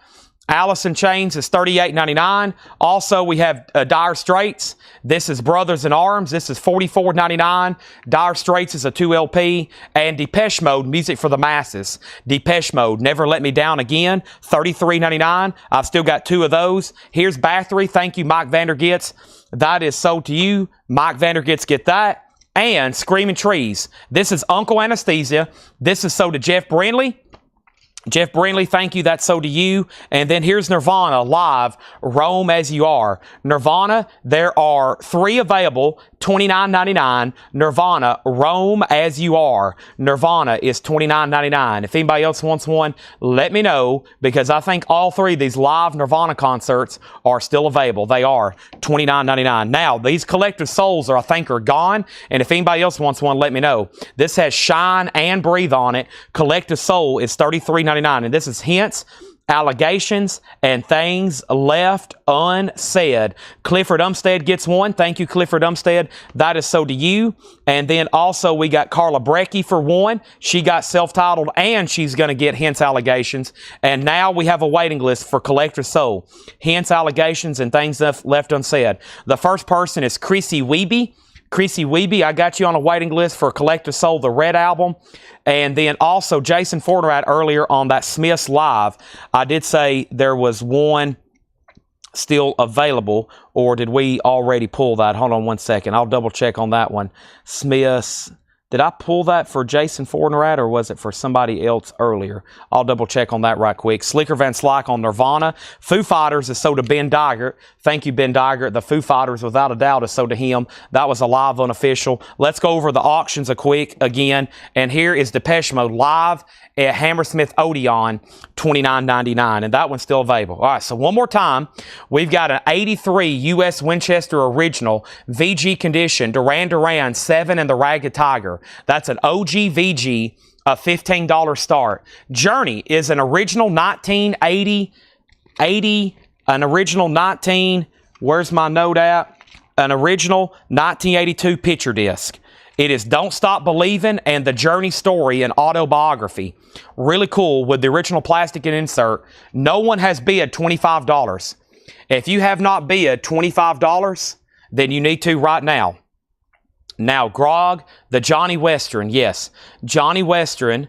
Alice in Chains is $38.99. Also, we have Dire Straits. This is Brothers in Arms. This is $44.99. Dire Straits is a 2LP. And Depeche Mode, Music for the Masses. Depeche Mode, Never Let Me Down Again, $33.99. I've still got 2 of those. Here's Bathory. Thank you, Mike Vandergits. That is sold to you. Mike Vandergits, get that. And Screaming Trees. This is Uncle Anesthesia. This is sold to Jeff Brindley. Jeff Brindley, thank you. That's so to you. And then here's Nirvana live, Roam As You Are. Nirvana, there are 3 available, $29.99. Nirvana, Roam As You Are. Nirvana is $29.99. If anybody else wants one, let me know, because I think all 3 of these live Nirvana concerts are still available. They are $29.99. Now, these Collective Souls I think are gone, and if anybody else wants one, let me know. This has Shine and Breathe on it. Collective Soul is $33.99. And this is Hints, Allegations, and Things Left Unsaid. Clifford Umstead gets one. Thank you, Clifford Umstead. That is so to you. And then also we got Carla Brecky for one. She got self-titled, and she's going to get Hints, Allegations. And now we have a waiting list for Collector Soul. Hints, Allegations, and Things Left Unsaid. The first person is Chrissy Weeby. Chrissy Weeby, I got you on a waiting list for Collector Soul, the Red album. And then also Jason Fortnite earlier on that Smith's Live. I did say there was one still available, or did we already pull that? Hold on one second. I'll double check on that one. Smith's. Did I pull that for Jason Fortnite, or was it for somebody else earlier? I'll double check on that right quick. Slicker Van Slyke on Nirvana. Foo Fighters is sold to Ben Digert. Thank you, Ben Digert. The Foo Fighters, without a doubt, is sold to him. That was a live unofficial. Let's go over the auctions a quick again. And here is Depeche Mode live at Hammersmith Odeon, $29.99. And that one's still available. All right, so one more time. We've got an 83 U.S. Winchester Original VG condition, Duran Duran 7 and the Ragged Tiger. That's an OG VG, a $15 start. Journey is an original 1980, an original 19, where's my note at? An original 1982 picture disc. It is Don't Stop Believing and the Journey Story and Autobiography. Really cool with the original plastic and insert. No one has bid $25. If you have not bid $25, then you need to right now. Now, Grog, the Johnny Western, yes. Johnny Western,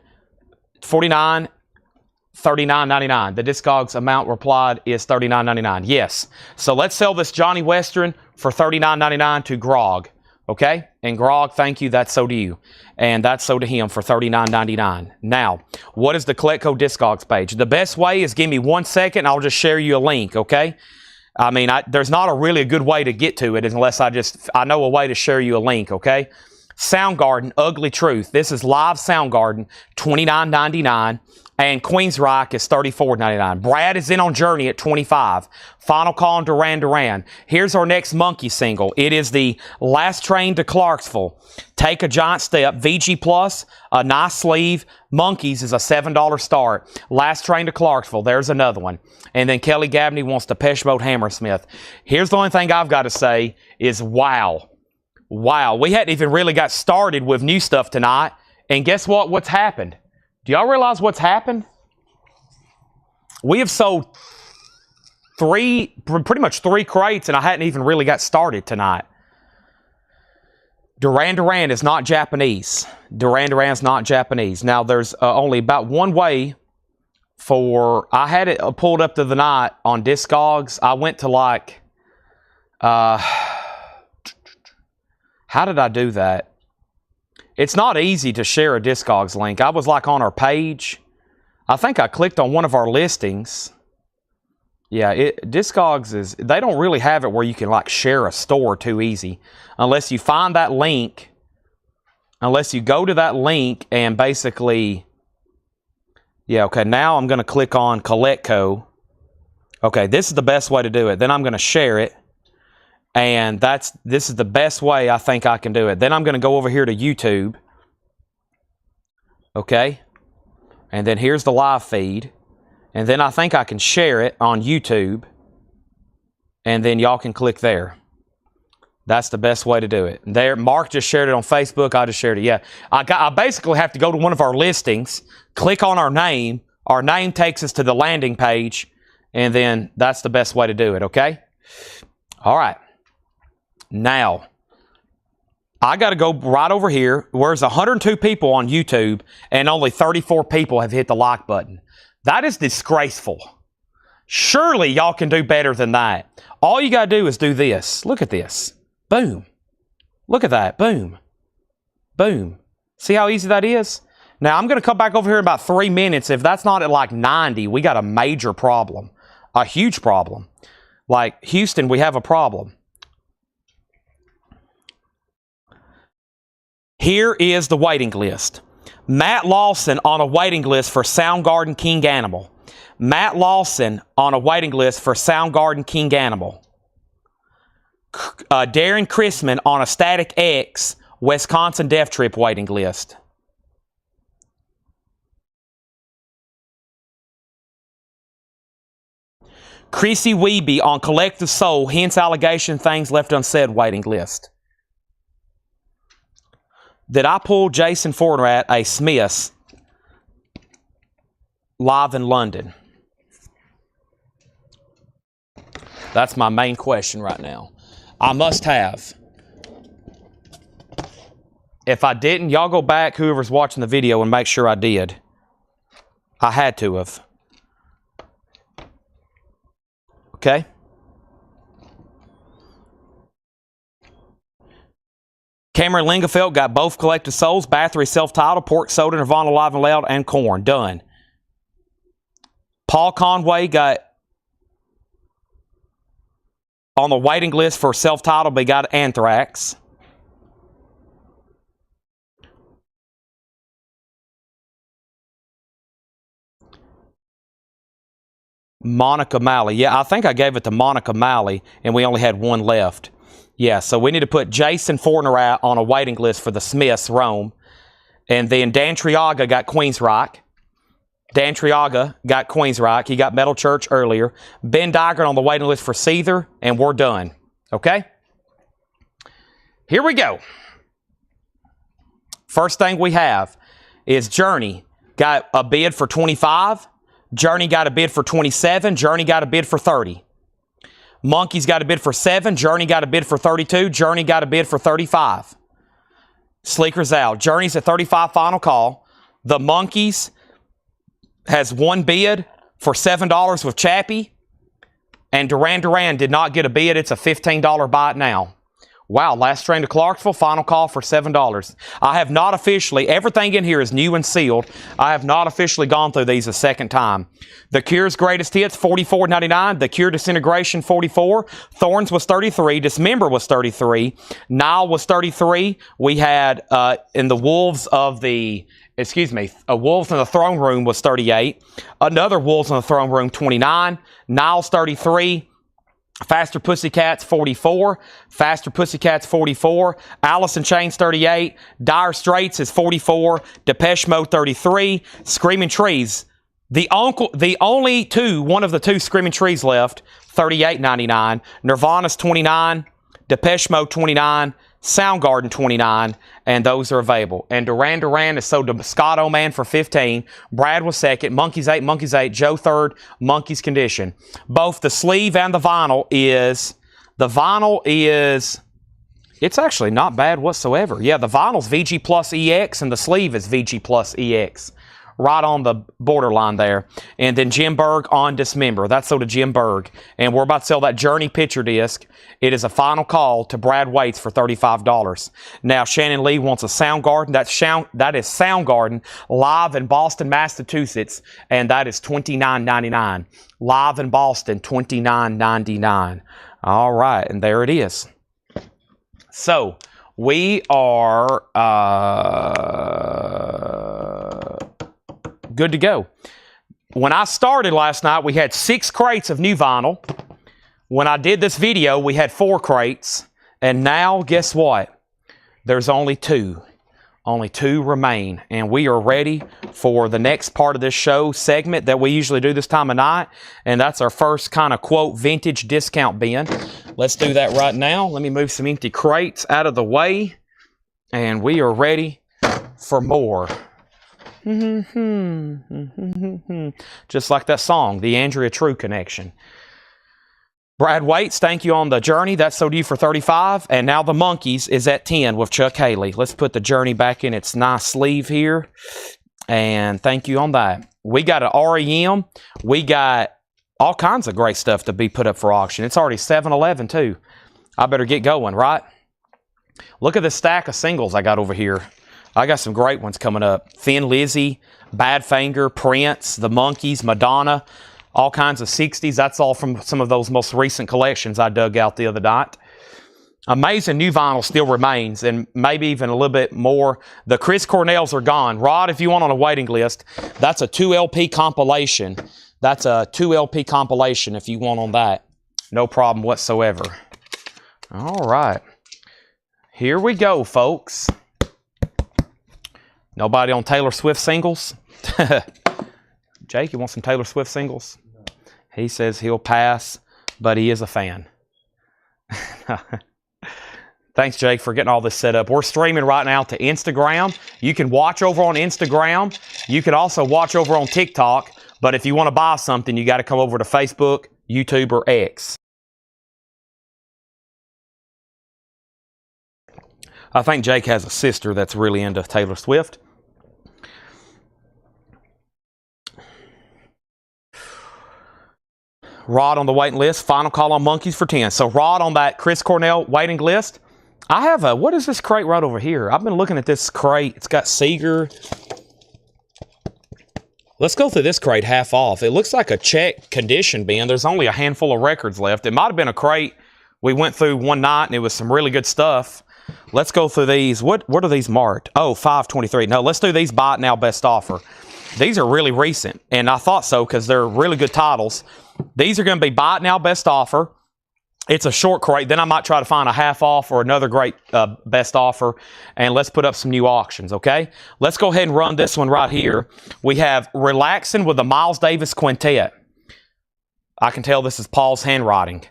$39.99. The Discogs amount replied is $39.99. Yes. So let's sell this Johnny Western for $39.99 to Grog. Okay? And Grog, thank you. That's so to you. And that's so to him for $39.99. Now, what is the Colecco Discogs page? The best way is give me 1 second. I'll just share you a link, okay? I mean, there's not a good way to get to it unless I know a way to share you a link, okay? Soundgarden, Ugly Truth. This is live Soundgarden, $29.99. And Queensryche is $34.99. Brad is in on Journey at $25. Final Call on Duran Duran. Here's our next Monkey single. It is the Last Train to Clarksville. Take a Giant Step. VG Plus, a nice sleeve. Monkeys is a $7 start. Last Train to Clarksville. There's another one. And then Kelly Gabney wants Depeche Mode Hammersmith. Here's the only thing I've got to say is wow. Wow. We hadn't even really got started with new stuff tonight. And guess what? What's happened? Do y'all realize what's happened? We have sold pretty much three crates, and I hadn't even really got started tonight. Duran Duran is not Japanese. Duran Duran's not Japanese. Now, there's only about one way for... I had it pulled up to the night on Discogs. I went to like... how did I do that? It's not easy to share a Discogs link. I was like on our page. I think I clicked on one of our listings. Yeah, Discogs is... They don't really have it where you can like share a store too easy. Unless you find that link. Unless you go to that link and basically Yeah, okay, now I'm going to click on Collectco. Okay, this is the best way to do it. Then I'm going to share it. And this is the best way I think I can do it. Then I'm going to go over here to YouTube. Okay. And then here's the live feed. And then I think I can share it on YouTube. And then y'all can click there. That's the best way to do it. There, Mark just shared it on Facebook. I just shared it. Yeah. I basically have to go to one of our listings, click on our name. Our name takes us to the landing page. And then that's the best way to do it. Okay. All right. Now, I got to go right over here where there's 102 people on YouTube and only 34 people have hit the like button. That is disgraceful. Surely y'all can do better than that. All you got to do is do this. Look at this. Boom. Look at that. Boom. Boom. See how easy that is? Now, I'm going to come back over here in about 3 minutes. If that's not at like 90, we got a major problem. A huge problem. Like Houston, we have a problem. Here is the waiting list. Matt Lawson on a waiting list for Soundgarden King Animal. Matt Lawson on a waiting list for Soundgarden King Animal. Darren Chrisman on a Static X Wisconsin Death Trip waiting list. Chrissy Wiebe on Collective Soul, Hence Allegation Things Left Unsaid waiting list. Did I pull Jason Fornrat a Smiths live in London? That's my main question right now. I must have. If I didn't, y'all go back, whoever's watching the video, and make sure I did. I had to have. Okay? Cameron Lingefeld got both Collective Souls, Bathory self-titled, Pork Soda, Nirvana Live and Loud, and Korn. Done. Paul Conway got on the waiting list for self-titled, but he got Anthrax. Monica Malley. Yeah, I think I gave it to Monica Malley, and we only had one left. Yeah, so we need to put Jason Fornerat on a waiting list for the Smiths, Rome. And then Dan Triaga got Queensryche. Dan Triaga got Queensryche. He got Metal Church earlier. Ben Digert on the waiting list for Seether, and we're done. Okay? Here we go. First thing we have is Journey got a bid for 25. Journey got a bid for 27. Journey got a bid for 30. Monkeys got a bid for 7. Journey got a bid for 32. Journey got a bid for 35. Sleeker's out. Journey's at 35 final call. The Monkeys has one bid for $7 with Chappie. And Duran did not get a bid. It's a $15 buy it now. Wow, last train to Clarksville, final call for $7. I have not officially, everything in here is new and sealed. I have not officially gone through these a second time. The Cure's Greatest Hits, $44.99. The Cure Disintegration, $44. Thorns was $33. Dismember was $33. Nile was $33. We had in the Wolves of the, Wolves in the Throne Room was $38. Another Wolves in the Throne Room, $29. Nile's $33. Faster Pussycats, $44. Faster Pussycats, $44. Alice in Chains, $38. Dire Straits is $44. Depeche Mode, $33. Screaming Trees, one of the two Screaming Trees left, $38.99. Nirvana's $29. Depeche Mode, $29. Soundgarden, $29, and those are available. And Duran is sold to Scott Oman for $15. Brad was second. Monkeys 8. Joe third. Monkeys Condition. Both the sleeve and the vinyl is, it's actually not bad whatsoever. Yeah, the vinyl's VG Plus EX, and the sleeve is VG Plus EX. Right on the borderline there. And then Jim Berg on Dismember. That's sold to Jim Berg. And we're about to sell that Journey picture disc. It is a final call to Brad Waits for $35. Now, Shannon Lee wants a Soundgarden. That is Soundgarden live in Boston, Massachusetts. And that is $29.99. Live in Boston, $29.99. All right. And there it is. So, we are good to go. When I started last night, we had 6 crates of new vinyl. When I did this video, we had 4 crates. And now, guess what? There's only 2. Only 2 remain, and we are ready for the next part of this show segment that we usually do this time of night, and that's our first kind of, quote, vintage discount bin. Let's do that right now. Let me move some empty crates out of the way, and we are ready for more. Just like that song, the Andrea True Connection. Brad Waits, thank you on the Journey. That's sold you for $35. And now the Monkeys is at $10 with Chuck Haley. Let's put the Journey back in its nice sleeve here. And thank you on that. We got an REM. We got all kinds of great stuff to be put up for auction. It's already 7-11 too. I better get going, right? Look at this stack of singles I got over here. I got some great ones coming up. Thin Lizzy, Badfinger, Prince, the Monkeys, Madonna. All kinds of 60s. That's all from some of those most recent collections I dug out the other night. Amazing new vinyl still remains, and maybe even a little bit more. The Chris Cornells are gone. Rod, if you want on a waiting list, that's a 2 LP compilation. That's a 2 LP compilation if you want on that. No problem whatsoever. All right. Here we go, folks. Nobody on Taylor Swift singles? Jake, you want some Taylor Swift singles? No. He says he'll pass, but he is a fan. Thanks, Jake, for getting all this set up. We're streaming right now to Instagram. You can watch over on Instagram. You can also watch over on TikTok. But if you want to buy something, you got to come over to Facebook, YouTube, or X. I think Jake has a sister that's really into Taylor Swift. Rod on the waiting list. Final call on Monkeys for 10. So Rod on that Chris Cornell waiting list. I have a, what is this crate right over here? I've been looking at this crate. It's got Seeger. Let's go through this crate half off. It looks like a check condition bin. There's only a handful of records left. It might have been a crate we went through one night and it was some really good stuff. Let's go through these. What are these marked? Oh, 523. No, let's do these buy it now best offer. These are really recent, and I thought so because they're really good titles. These are going to be buy it now best offer. It's a short crate. Then I might try to find a half off or another great best offer, and let's put up some new auctions, okay? Let's go ahead and run this one right here. We have Relaxing with the Miles Davis Quintet. I can tell this is Paul's handwriting.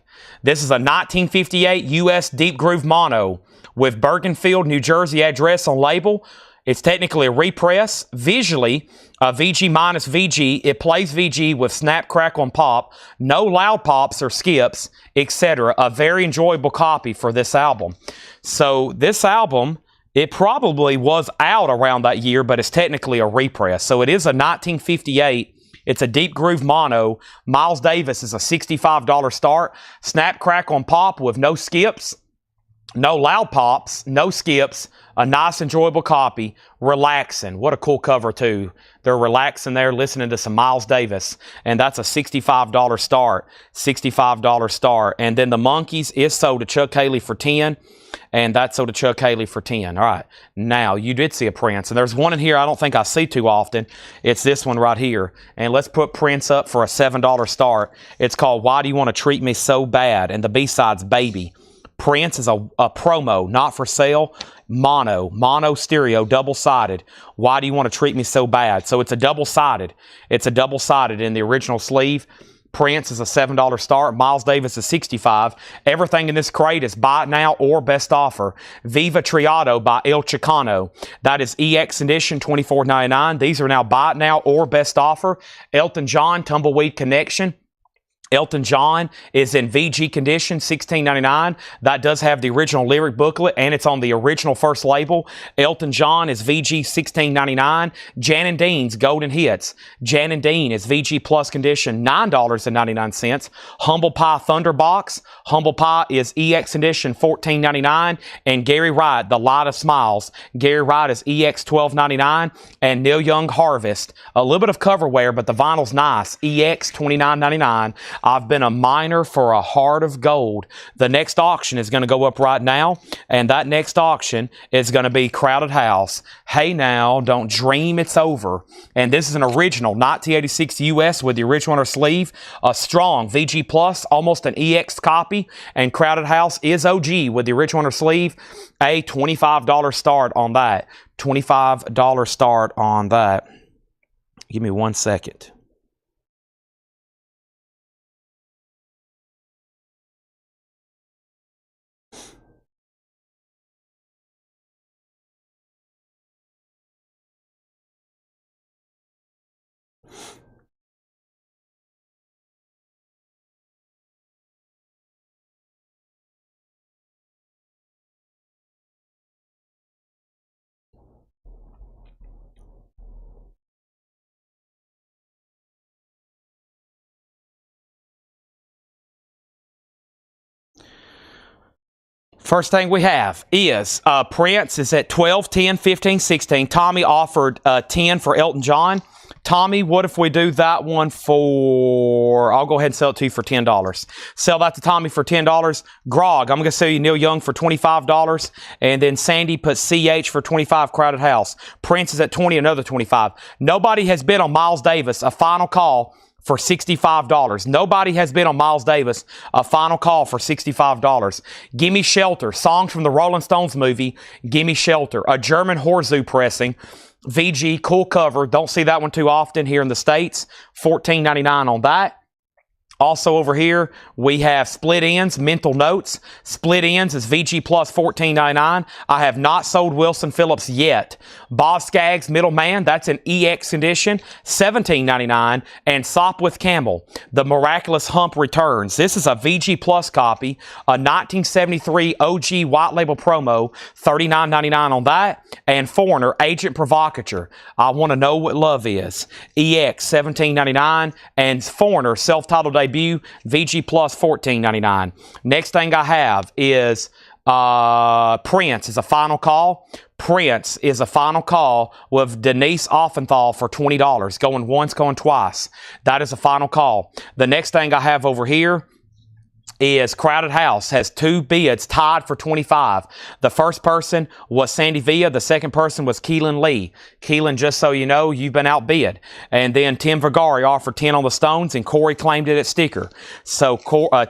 This is a 1958 U.S. Deep Groove Mono with Bergenfield, New Jersey address on label. It's technically a repress. Visually, VG minus VG. It plays VG with snap, crackle, and pop. No loud pops or skips, etc. A very enjoyable copy for this album. So this album, it probably was out around that year, but it's technically a repress. So it is a 1958. It's a Deep Groove Mono. Miles Davis is a $65 start. Snap, crackle, and pop with no skips. No loud pops, no skips, a nice, enjoyable copy. Relaxing. What a cool cover, too. They're relaxing there, listening to some Miles Davis. And that's a $65 start. $65 start. And then the Monkeys is sold to Chuck Haley for 10. And that's sold to Chuck Haley for 10. All right. Now, you did see a Prince. And there's one in here I don't think I see too often. It's this one right here. And let's put Prince up for a $7 start. It's called Why Do You Want to Treat Me So Bad? And the B-side's Baby. Prince is a promo, not for sale, mono stereo, double-sided. Why do you want to treat me so bad? So it's a double-sided. It's a double-sided in the original sleeve. Prince is a $7 start. Miles Davis is $65. Everything in this crate is buy it now or best offer. Viva Triado by El Chicano. That is EX edition, $24.99. These are now buy it now or best offer. Elton John, Tumbleweed Connection. Elton John is in VG condition, $16.99. That does have the original lyric booklet, and it's on the original first label. Elton John is VG, $16.99. Jan and Dean's Golden Hits. Jan and Dean is VG Plus condition, $9.99. Humble Pie Thunderbox. Humble Pie is EX edition, $14.99. And Gary Wright, The Light of Smiles. Gary Wright is EX, $12.99. And Neil Young Harvest. A little bit of cover wear, but the vinyl's nice. EX, $29.99. I've been a miner for a heart of gold. The next auction is going to go up right now, and that next auction is going to be Crowded House. Hey now, don't dream it's over. And this is an original 1986 US with the original under sleeve, a strong VG Plus, almost an EX copy, and Crowded House is OG with the original under sleeve. A $25 start on that. $25 start on that. Give me 1 second. First thing we have is Prince is at 12, 10, 15, 16. Tommy offered 10 for Elton John. Tommy, what if we do that one for, I'll go ahead and sell it to you for $10. Sell that to Tommy for $10. Grog, I'm going to sell you Neil Young for $25. And then Sandy put CH for $25, Crowded House. Prince is at 20, another $25. Nobody has bid on Miles Davis, a final call for $65. Nobody has been on Miles Davis, a final call for $65. Gimme Shelter, songs from the Rolling Stones movie, Gimme Shelter, a German Horzu pressing, VG, cool cover, don't see that one too often here in the States, $14.99 on that. Also over here, we have Split Ends, Mental Notes. Split Ends is VG Plus $14.99. I have not sold Wilson Phillips yet. Bob Skaggs, Middleman, that's an EX edition, $17.99. And Sopwith Campbell, The Miraculous Hump Returns. This is a VG Plus copy, a 1973 OG white label promo, $39.99 on that. And Foreigner, Agent Provocateur, I Want to Know What Love Is, EX, $17.99. And Foreigner, self-titled debut, VG Plus $14.99. Next thing I have is Prince is a final call. Prince is a final call with Denise Offenthal for $20. Going once, going twice. That is a final call. The next thing I have over here is Crowded House, has two bids tied for $25. The first person was Sandy Villa. The second person was Keelan Lee. Keelan, just so you know, you've been outbid. And then Tim Vergari offered 10 on the Stones, and Corey claimed it at sticker. So,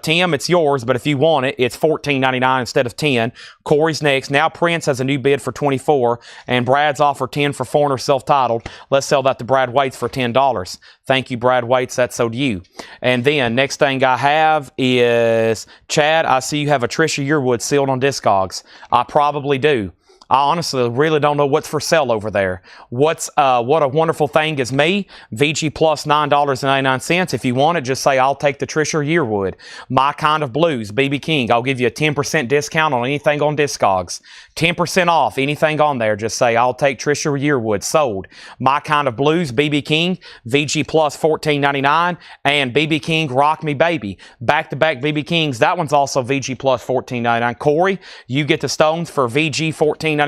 Tim, it's yours, but if you want it, it's $14.99 instead of 10. Corey's next. Now Prince has a new bid for $24, and Brad's offered 10 for Foreigner self-titled. Let's sell that to Brad Waits for $10. Thank you, Brad Waits. That's so to you. And then next thing I have is Chad. I see you have a Trisha Yearwood sealed on Discogs. I probably do. I honestly really don't know what's for sale over there. What a wonderful thing is me. VG Plus $9.99. If you want it, just say I'll take the Trisha Yearwood. My Kind of Blues, BB King. I'll give you a 10% discount on anything on Discogs. 10% off anything on there. Just say I'll take Trisha Yearwood. Sold. My Kind of Blues, BB King. VG Plus $14.99. And BB King Rock Me Baby. Back-to-back BB Kings. That one's also VG Plus $14.99. Corey, you get the Stones for VG $14.99.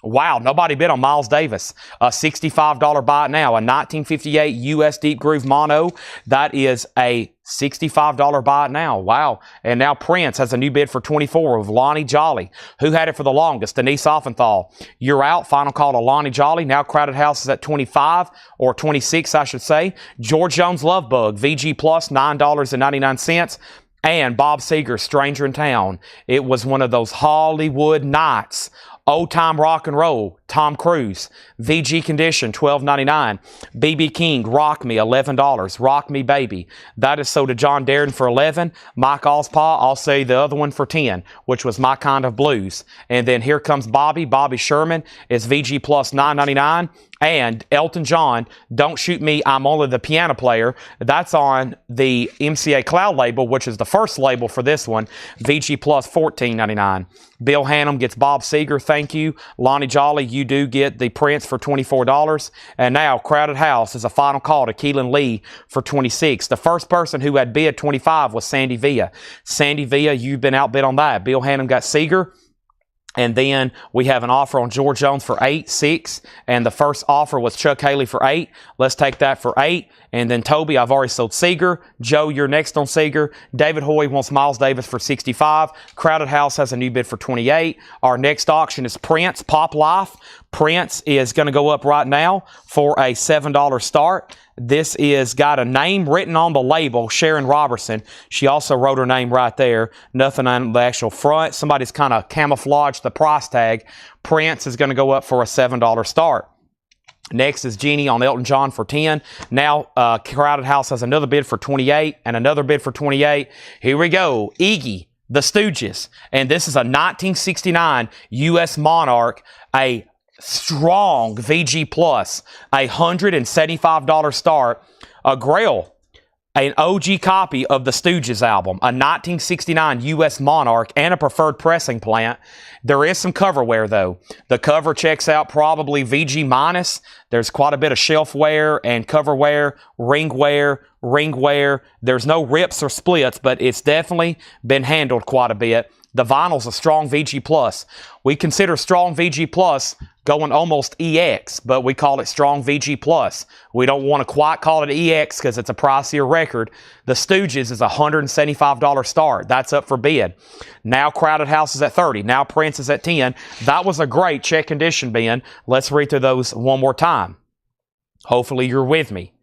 Wow, nobody bid on Miles Davis. A $65 buy it now. A 1958 US Deep Groove Mono. That is a $65 buy it now. Wow. And now Prince has a new bid for $24 with Lonnie Jolly. Who had it for the longest? Denise Offenthal. You're out. Final call to Lonnie Jolly. Now Crowded House is at 25 or 26, I should say. George Jones Love Bug. VG Plus $9.99. And Bob Seger, Stranger in Town. It was one of those Hollywood nights. Old Time Rock and Roll, Tom Cruise. VG Condition, $12.99. BB King, Rock Me, $11. Rock Me Baby. That is sold to John Darren for $11. Mike Ospaw, I'll say the other one for $10, which was My Kind of Blues. And then here comes Bobby. Bobby Sherman is VG Plus $9.99. And Elton John, Don't Shoot Me, I'm Only the Piano Player. That's on the MCA Cloud label, which is the first label for this one. VG Plus $14.99. Bill Hannum gets Bob Seger, thank you. Lonnie Jolly, you do get the Prince for $24. And now Crowded House is a final call to Keelan Lee for $26. The first person who had bid $25 was Sandy Villa. Sandy Villa, you've been outbid on that. Bill Hannum got Seger. And then we have an offer on George Jones for 8, 6. And the first offer was Chuck Haley for 8. Let's take that for 8. And then Toby, I've already sold Seager. Joe, you're next on Seager. David Hoy wants Miles Davis for 65. Crowded House has a new bid for 28. Our next auction is Prince, Pop Life. Prince is going to go up right now for a $7 start. This is got a name written on the label, Sharon Robertson. She also wrote her name right there. Nothing on the actual front. Somebody's kind of camouflaged the price tag. Prince is going to go up for a $7 start. Next is Jeannie on Elton John for 10. Now, Crowded House has another bid for 28 and another bid for 28. Here we go. Iggy, The Stooges. And this is a 1969 U.S. Monarch, a strong VG Plus, a $175 start, a Grail, an OG copy of the Stooges album, a 1969 U.S. Monarch, and a preferred pressing plant. There is some cover wear, though. The cover checks out probably VG minus. There's quite a bit of shelf wear and cover wear, ring wear. There's no rips or splits, but it's definitely been handled quite a bit. The vinyl's a strong VG Plus. We consider strong VG Plus going almost EX, but we call it strong VG Plus. We don't want to quite call it EX because it's a pricier record. The Stooges is a $175 start. That's up for bid. Now Crowded House is at 30. Now Prince is at 10. That was a great check condition bin. Let's read through those one more time. Hopefully you're with me.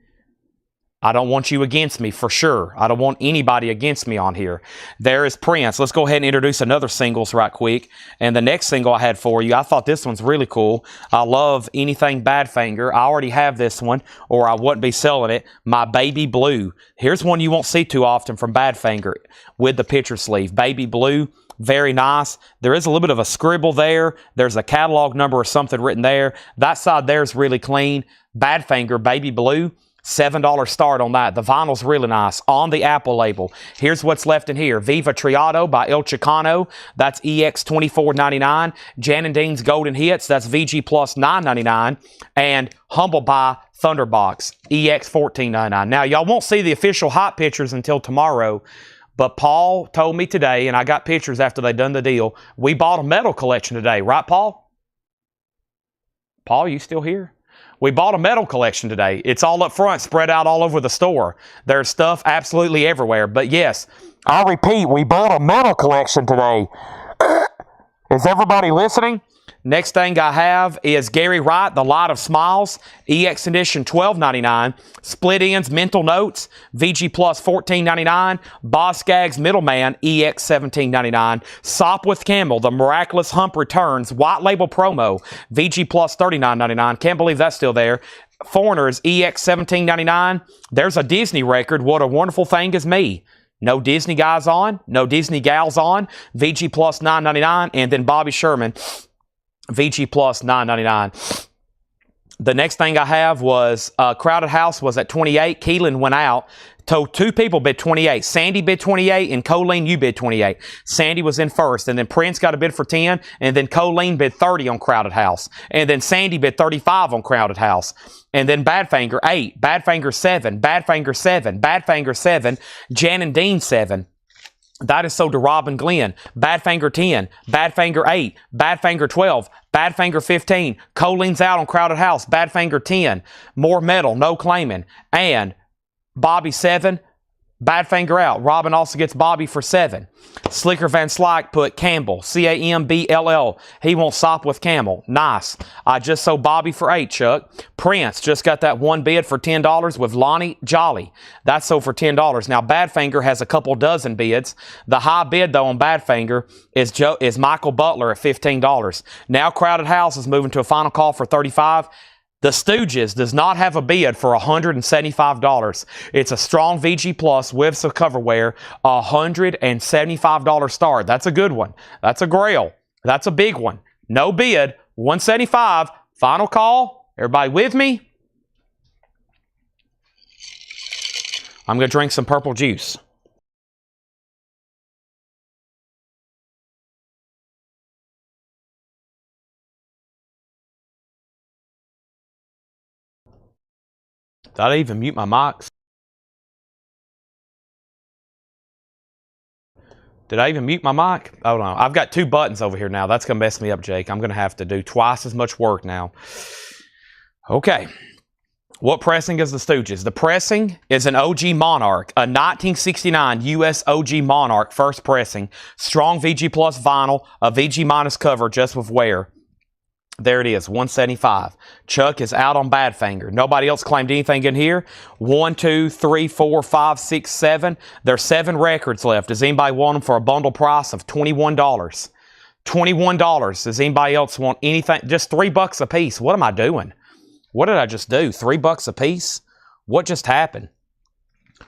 I don't want you against me for sure. I don't want anybody against me on here. There is Prince. Let's go ahead and introduce another singles right quick. And the next single I had for you, I thought this one's really cool. I love anything Badfinger. I already have this one, or I wouldn't be selling it. My Baby Blue. Here's one you won't see too often from Badfinger with the picture sleeve. Baby Blue. Very nice. There is a little bit of a scribble there. There's a catalog number or something written there. That side there is really clean. Badfinger, Baby Blue. $7 start on that. The vinyl's really nice. On the Apple label. Here's what's left in here. Viva Triado by El Chicano. That's EX $24.99. Jan and Dean's Golden Hits. That's VG Plus $9.99. And Humble by Thunderbox. EX $14.99. Now, y'all won't see the official hot pictures until tomorrow. But Paul told me today, and I got pictures after they done the deal, we bought a metal collection today. Right, Paul? Paul, you still here? We bought a metal collection today. It's all up front, spread out all over the store. There's stuff absolutely everywhere. But yes, I repeat, we bought a metal collection today. Is everybody listening? Next thing I have is Gary Wright, The Light of Smiles, EX Edition $12.99. Split Ends, Mental Notes, VG Plus $14.99. Boz Scaggs, Middleman, EX $17.99. Sopwith Campbell, The Miraculous Hump Returns, White Label Promo, VG Plus $39.99. Can't believe that's still there. Foreigners, EX $17.99. There's a Disney record, What a Wonderful Thing Is Me. No Disney guys on, no Disney gals on, VG Plus $9.99. And then Bobby Sherman, VG Plus $9.99. The next thing I have was Crowded House was at 28. Keelan went out. Told two people bid 28. Sandy bid 28 and Colleen, you bid 28. Sandy was in first. And then Prince got a bid for 10. And then Colleen bid 30 on Crowded House. And then Sandy bid 35 on Crowded House. And then Badfinger 8. Badfinger 7. Badfinger 7. Badfinger 7. Jan and Dean 7. That is sold to Robin Glenn. Badfinger 10. Badfinger 8. Badfinger 12. Badfinger 15. Colleen's out on Crowded House. Badfinger 10. More Metal, no claiming. And Bobby 7. Badfinger out. Robin also gets Bobby for 7. Slicker Van Slyke put Campbell, Cambll. He won't stop with Camel. Nice. I just sold Bobby for 8, Chuck. Prince just got that one bid for $10 with Lonnie Jolly. That's sold for $10. Now, Badfinger has a couple dozen bids. The high bid, though, on Badfinger is Michael Butler at $15. Now, Crowded House is moving to a final call for $35. The Stooges does not have a bid for $175. It's a strong VG Plus with some coverware, $175 start. That's a good one. That's a grail. That's a big one. No bid, $175. Final call. Everybody with me? I'm going to drink some purple juice. Did I even mute my mics? Did I even mute my mic? Hold on. I've got 2 buttons over here now. That's going to mess me up, Jake. I'm going to have to do twice as much work now. Okay. What pressing is the Stooges? The pressing is an OG Monarch, a 1969 US OG Monarch first pressing, strong VG plus vinyl, a VG minus cover just with wear. There it is, 175. Chuck is out on Badfinger. Nobody else claimed anything in here. 1, 2, 3, 4, 5, 6, 7. There's 7 records left. Does anybody want them for a bundle price of $21? $21. Does anybody else want anything? Just $3 a piece. What am I doing? What did I just do? $3 a piece? What just happened?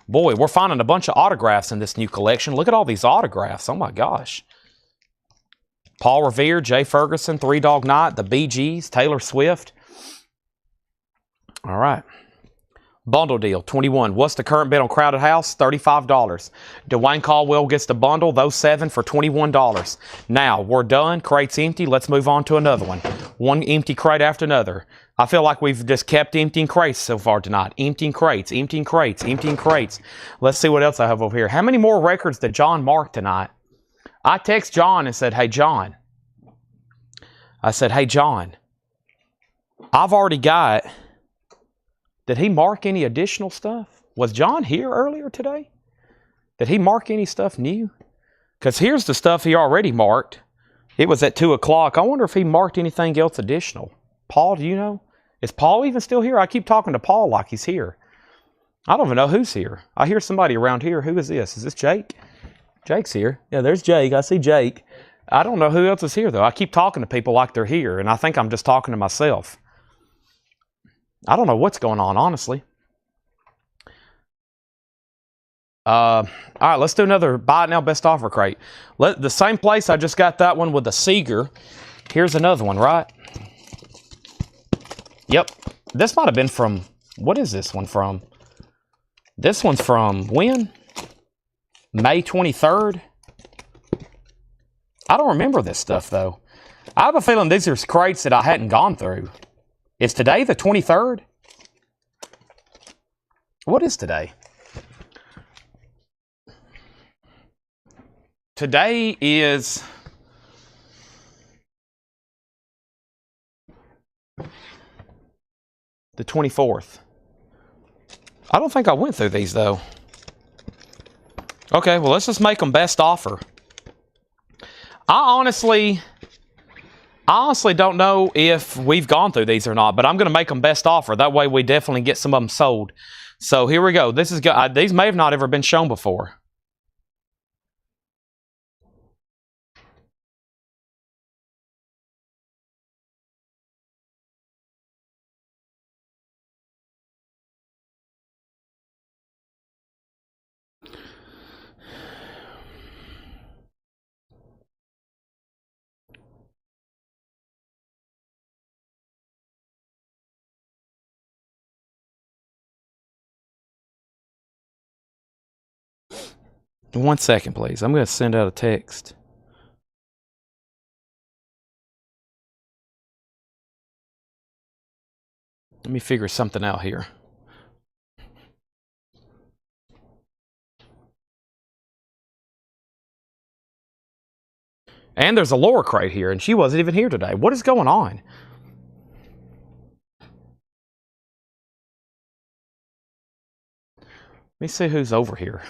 Boy, we're finding a bunch of autographs in this new collection. Look at all these autographs. Oh my gosh. Paul Revere, Jay Ferguson, Three Dog Night, the Bee Gees, Taylor Swift. All right. Bundle deal, 21. What's the current bid on Crowded House? $35. Dwayne Caldwell gets the bundle, those 7 for $21. Now, we're done. Crate's empty. Let's move on to another one. One empty crate after another. I feel like we've just kept emptying crates so far tonight. Emptying crates, emptying crates, emptying crates. Let's see what else I have over here. How many more records did John mark tonight? I text John and said, hey, John. I said, hey, John. I've already got... Did he mark any additional stuff? Was John here earlier today? Did he mark any stuff new? Because here's the stuff he already marked. It was at 2 o'clock. I wonder if he marked anything else additional. Paul, do you know? Is Paul even still here? I keep talking to Paul like he's here. I don't even know who's here. I hear somebody around here. Who is this? Is this Jake? Jake's here. Yeah, there's Jake. I see Jake. I don't know who else is here, though. I keep talking to people like they're here, and I think I'm just talking to myself. I don't know what's going on, honestly. All right, let's do another buy it now best offer crate. The same place I just got that one with the Seeger. Here's another one, right? Yep. This might have been from, what is this one from? This one's from when? May 23rd? I don't remember this stuff, though. I have a feeling these are crates that I hadn't gone through. Is today the 23rd? What is today? Today is... the 24th. I don't think I went through these, though. Okay, well, let's just make them best offer. I honestly don't know if we've gone through these or not, but I'm going to make them best offer. That way we definitely get some of them sold. So here we go. This is good. These may have not ever been shown before. One second, please. I'm going to send out a text. Let me figure something out here. And there's a lower crate here, and she wasn't even here today. What is going on? Let me see who's over here.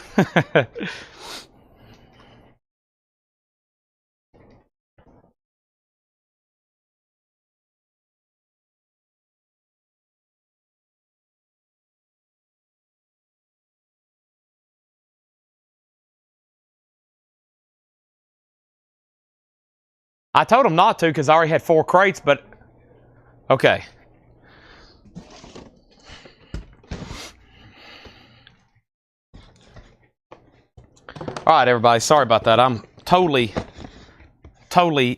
I told him not to because I already had 4 crates, but okay. All right, everybody. Sorry about that. I'm totally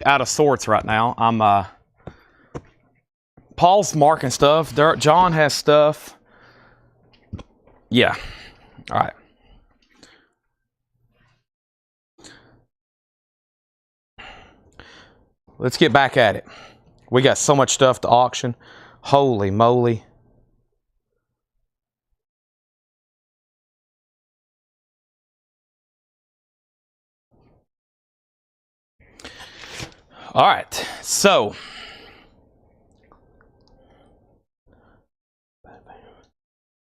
out of sorts right now. I'm Paul's marking stuff. John has stuff. Yeah. All right. Let's get back at it. We got so much stuff to auction. Holy moly. All right, so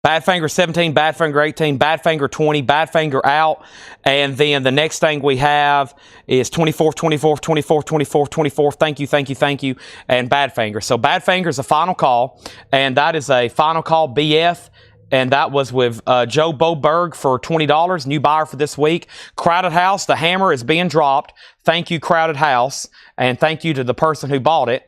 Badfinger 17, Badfinger 18, Badfinger 20, Badfinger out. And then the next thing we have is 24th, 24th, 24th, 24th, 24th. Thank you, thank you, thank you. And Badfinger. So Badfinger is a final call. And that is a final call BF. And that was with Joe Boberg for $20, new buyer for this week. Crowded House, the hammer is being dropped. Thank you, Crowded House. And thank you to the person who bought it.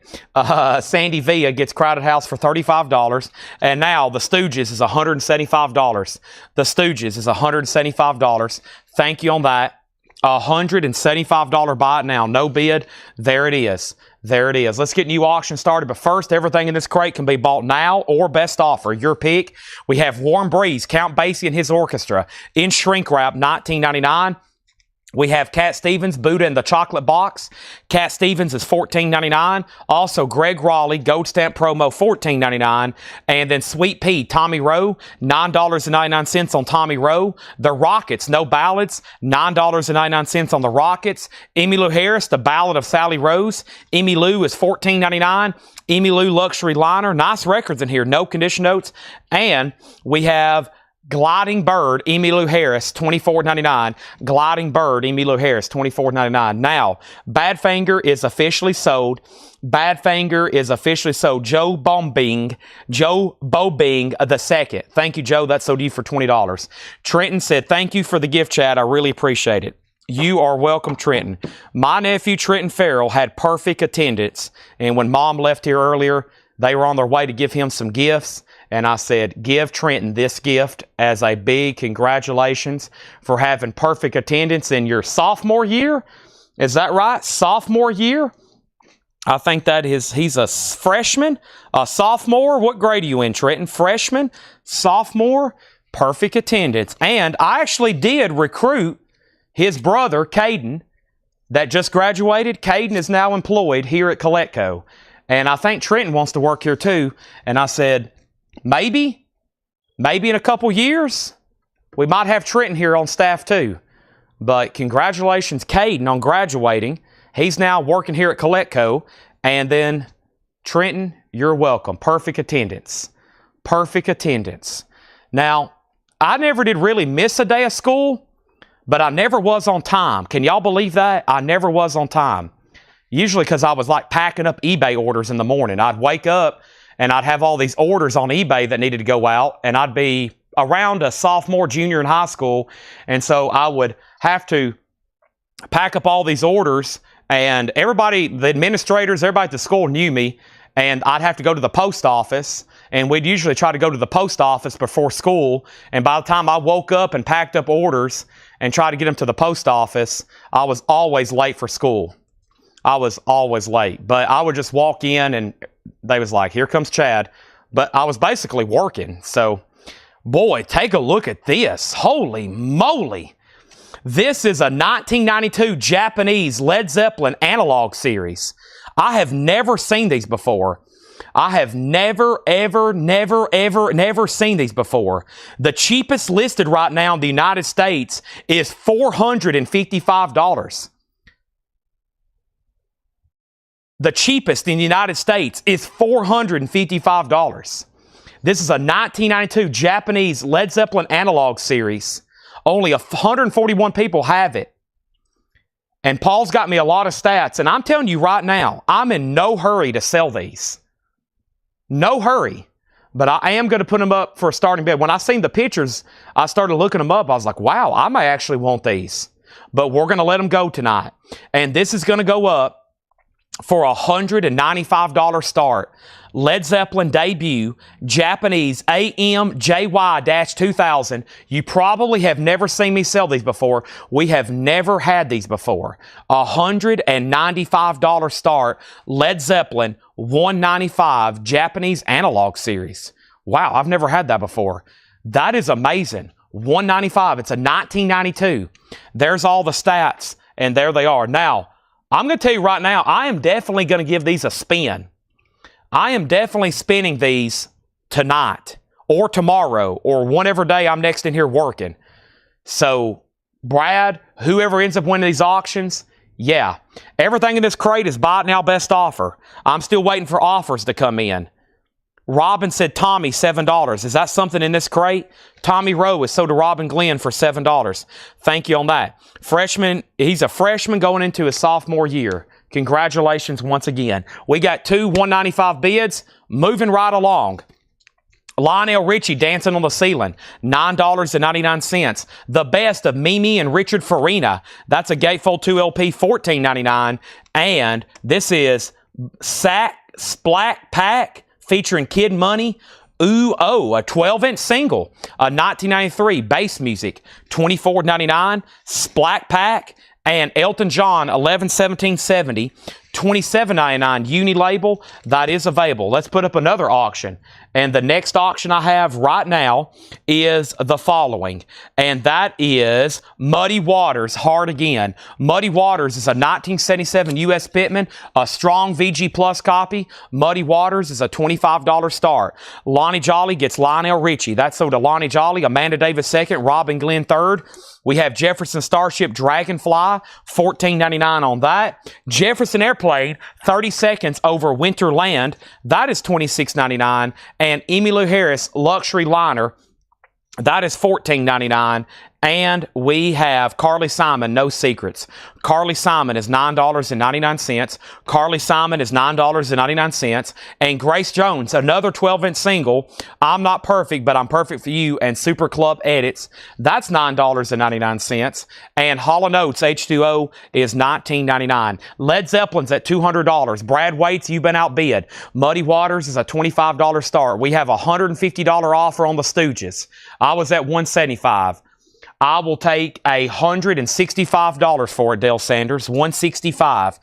Sandy Villa gets Crowded House for $35. And now the Stooges is $175. The Stooges is $175. Thank you on that. $175 buy it now. No bid. There it is. There it is. Let's get new auction started. But first, everything in this crate can be bought now or best offer. Your pick. We have Warm Breeze, Count Basie and his orchestra in shrink wrap, $19.99. We have Cat Stevens, Buddha in the chocolate box. Cat Stevens is $14.99. Also, Greg Raleigh, Gold Stamp Promo, $14.99. And then Sweet Pea, Tommy Rowe, $9.99 on Tommy Rowe. The Rockets, no ballads, $9.99 on the Rockets. Emmylou Harris, The Ballad of Sally Rose. Emmylou is $14.99. Emmylou Luxury Liner, nice records in here, no condition notes. And we have Gliding Bird, Emmylou Harris, $24.99. Gliding Bird, Emmylou Harris, $24.99. Now, Badfinger is officially sold. Badfinger is officially sold. Joe Bobing the second. Thank you, Joe. That sold you for $20. Trenton said, thank you for the gift, Chad. I really appreciate it. You are welcome, Trenton. My nephew, Trenton Farrell, had perfect attendance. And when Mom left here earlier, they were on their way to give him some gifts. And I said, give Trenton this gift as a big congratulations for having perfect attendance in your sophomore year. Is that right? Sophomore year? I think that is, he's a freshman, a sophomore. What grade are you in, Trenton? Freshman, sophomore, perfect attendance. And I actually did recruit his brother, Caden, that just graduated. Caden is now employed here at Coletco. And I think Trenton wants to work here too. And I said, maybe in a couple years, we might have Trenton here on staff too. But congratulations, Caden, on graduating. He's now working here at Coletco. And then, Trenton, you're welcome. Perfect attendance. Perfect attendance. Now, I never did really miss a day of school, but I never was on time. Can y'all believe that? I never was on time. Usually because I was like packing up eBay orders in the morning. I'd wake up and I'd have all these orders on eBay that needed to go out, and I'd be around a sophomore, junior in high school, and so I would have to pack up all these orders, and everybody, the administrators, everybody at the school knew me, and I'd have to go to the post office, and we'd usually try to go to the post office before school, and by the time I woke up and packed up orders and tried to get them to the post office, I was always late for school. I was always late, but I would just walk in and they was like, here comes Chad. But I was basically working. So, boy, take a look at this. Holy moly. This is a 1992 Japanese Led Zeppelin analog series. I have never seen these before. I have never seen these before. The cheapest listed right now in the United States is $455. The cheapest in the United States is $455. This is a 1992 Japanese Led Zeppelin analog series. Only 141 people have it. And Paul's got me a lot of stats. And I'm telling you right now, I'm in no hurry to sell these. No hurry. But I am going to put them up for a starting bid. When I seen the pictures, I started looking them up. I was like, wow, I may actually want these. But we're going to let them go tonight. And this is going to go up for a $195 start. Led Zeppelin debut, Japanese AMJY-2000. You probably have never seen me sell these before. We have never had these before. $195 start, Led Zeppelin 195 Japanese analog series. Wow, I've never had that before. That is amazing. 195. It's a 1992. There's all the stats, and there they are. Now, I'm going to tell you right now, I am definitely going to give these a spin. I am definitely spinning these tonight or tomorrow or whatever day I'm next in here working. So, Brad, whoever ends up winning these auctions, Yeah. Everything in this crate is buy it now, best offer. I'm still waiting for offers to come in. Robin said, Tommy, $7. Is that something in this crate? Tommy Rowe is sold to Robin Glenn for $7. Thank you on that. Freshman, he's a freshman going into his sophomore year. Congratulations once again. We got two $195 bids. Moving right along. Lionel Richie, Dancing on the Ceiling, $9.99. The Best of Mimi and Richard Farina. That's a Gatefold 2 LP, $14.99. And this is Sack Splat Pack featuring Kid Money. Ooh, oh, a 12-inch single, a 1993 bass music, $24.99. Splat Pack. And Elton John, 11-17-70, $27.99 uni label. That is available. Let's put up another auction. And the next auction I have right now is the following. And that is Muddy Waters, Hard Again. Muddy Waters is a 1977 U.S. Pitman, a strong VG Plus copy. Muddy Waters is a $25 start. Lonnie Jolly gets Lionel Richie. That's sold to Lonnie Jolly, Amanda Davis second, Robin Glenn third. We have Jefferson Starship Dragonfly, $14.99 on that. Jefferson Airplane, 30 seconds over Winterland. That is $26.99. And Emmylou Harris Luxury Liner, that is $14.99. And we have Carly Simon, No Secrets. Carly Simon is $9.99. Carly Simon is $9.99. And Grace Jones, another 12-inch single, I'm Not Perfect, But I'm Perfect for You, and Super Club Edits. That's $9.99. And Hall & Oates H2O is $19.99. Led Zeppelin's at $200. Brad Waits, You've Been Outbid. Muddy Waters is a $25 start. We have a $150 offer on the Stooges. I was at $175. I will take $165 for it, Dale Sanders. $165.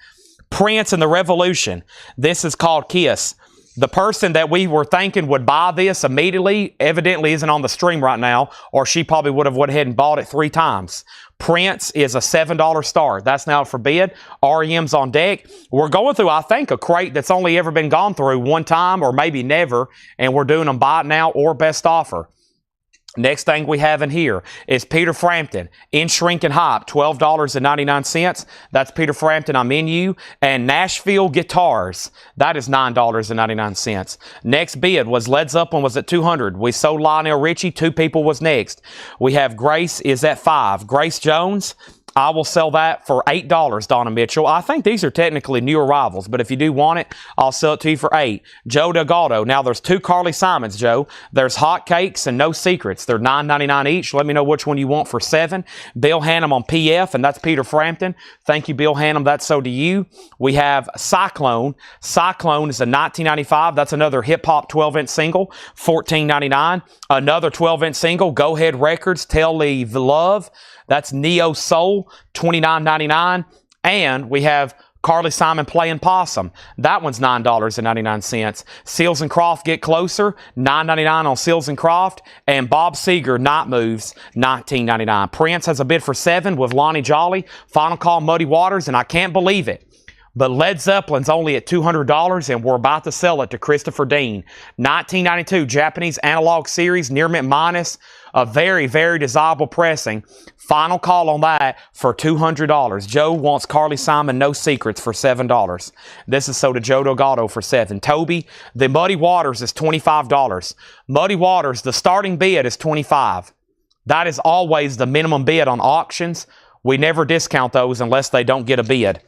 Prince and the Revolution. This is called Kiss. The person that we were thinking would buy this immediately evidently isn't on the stream right now, or she probably would have went ahead and bought it 3 times. Prince is a $7 start. That's now for bid. REM's on deck. We're going through, I think, a crate that's only ever been gone through one time or maybe never, and we're doing them buy it now or best offer. Next thing we have in here is Peter Frampton, In Shrink and Hop, $12.99. That's Peter Frampton, I'm In You. And Nashville Guitars, that is $9.99. Next bid was Led Zeppelin was at $200. We sold Lionel Richie, Two People was next. We have Grace is at $5. Grace Jones, I will sell that for $8, Donna Mitchell. I think these are technically new arrivals, but if you do want it, I'll sell it to you for $8. Joe Delgado. Now, there's 2 Carly Simons, Joe. There's Hot Cakes and No Secrets. They're $9.99 each. Let me know which one you want for $7. Bill Hannum on PF, and that's Peter Frampton. Thank you, Bill Hannum. That's so to you. We have Cyclone. Cyclone is a 1995. That's another hip-hop 12-inch single, $14.99. Another 12-inch single, Go Ahead Records, Tell the Love. That's Neo Soul, $29.99. And we have Carly Simon Playing Possum. That one's $9.99. Seals and Croft Get Closer, $9.99 on Seals and Croft. And Bob Seger, Night Moves, $19.99. Prince has a bid for $7 with Lonnie Jolly. Final Call, Muddy Waters, and I can't believe it, but Led Zeppelin's only at $200, and we're about to sell it to Christopher Dean. 1992 Japanese analog series, Near Mint Minus, a very, very desirable pressing. Final call on that for $200. Joe wants Carly Simon, No Secrets for $7. This is sold to Joe Delgado for $7. Toby, the Muddy Waters is $25. Muddy Waters, the starting bid is $25. That is always the minimum bid on auctions. We never discount those unless they don't get a bid.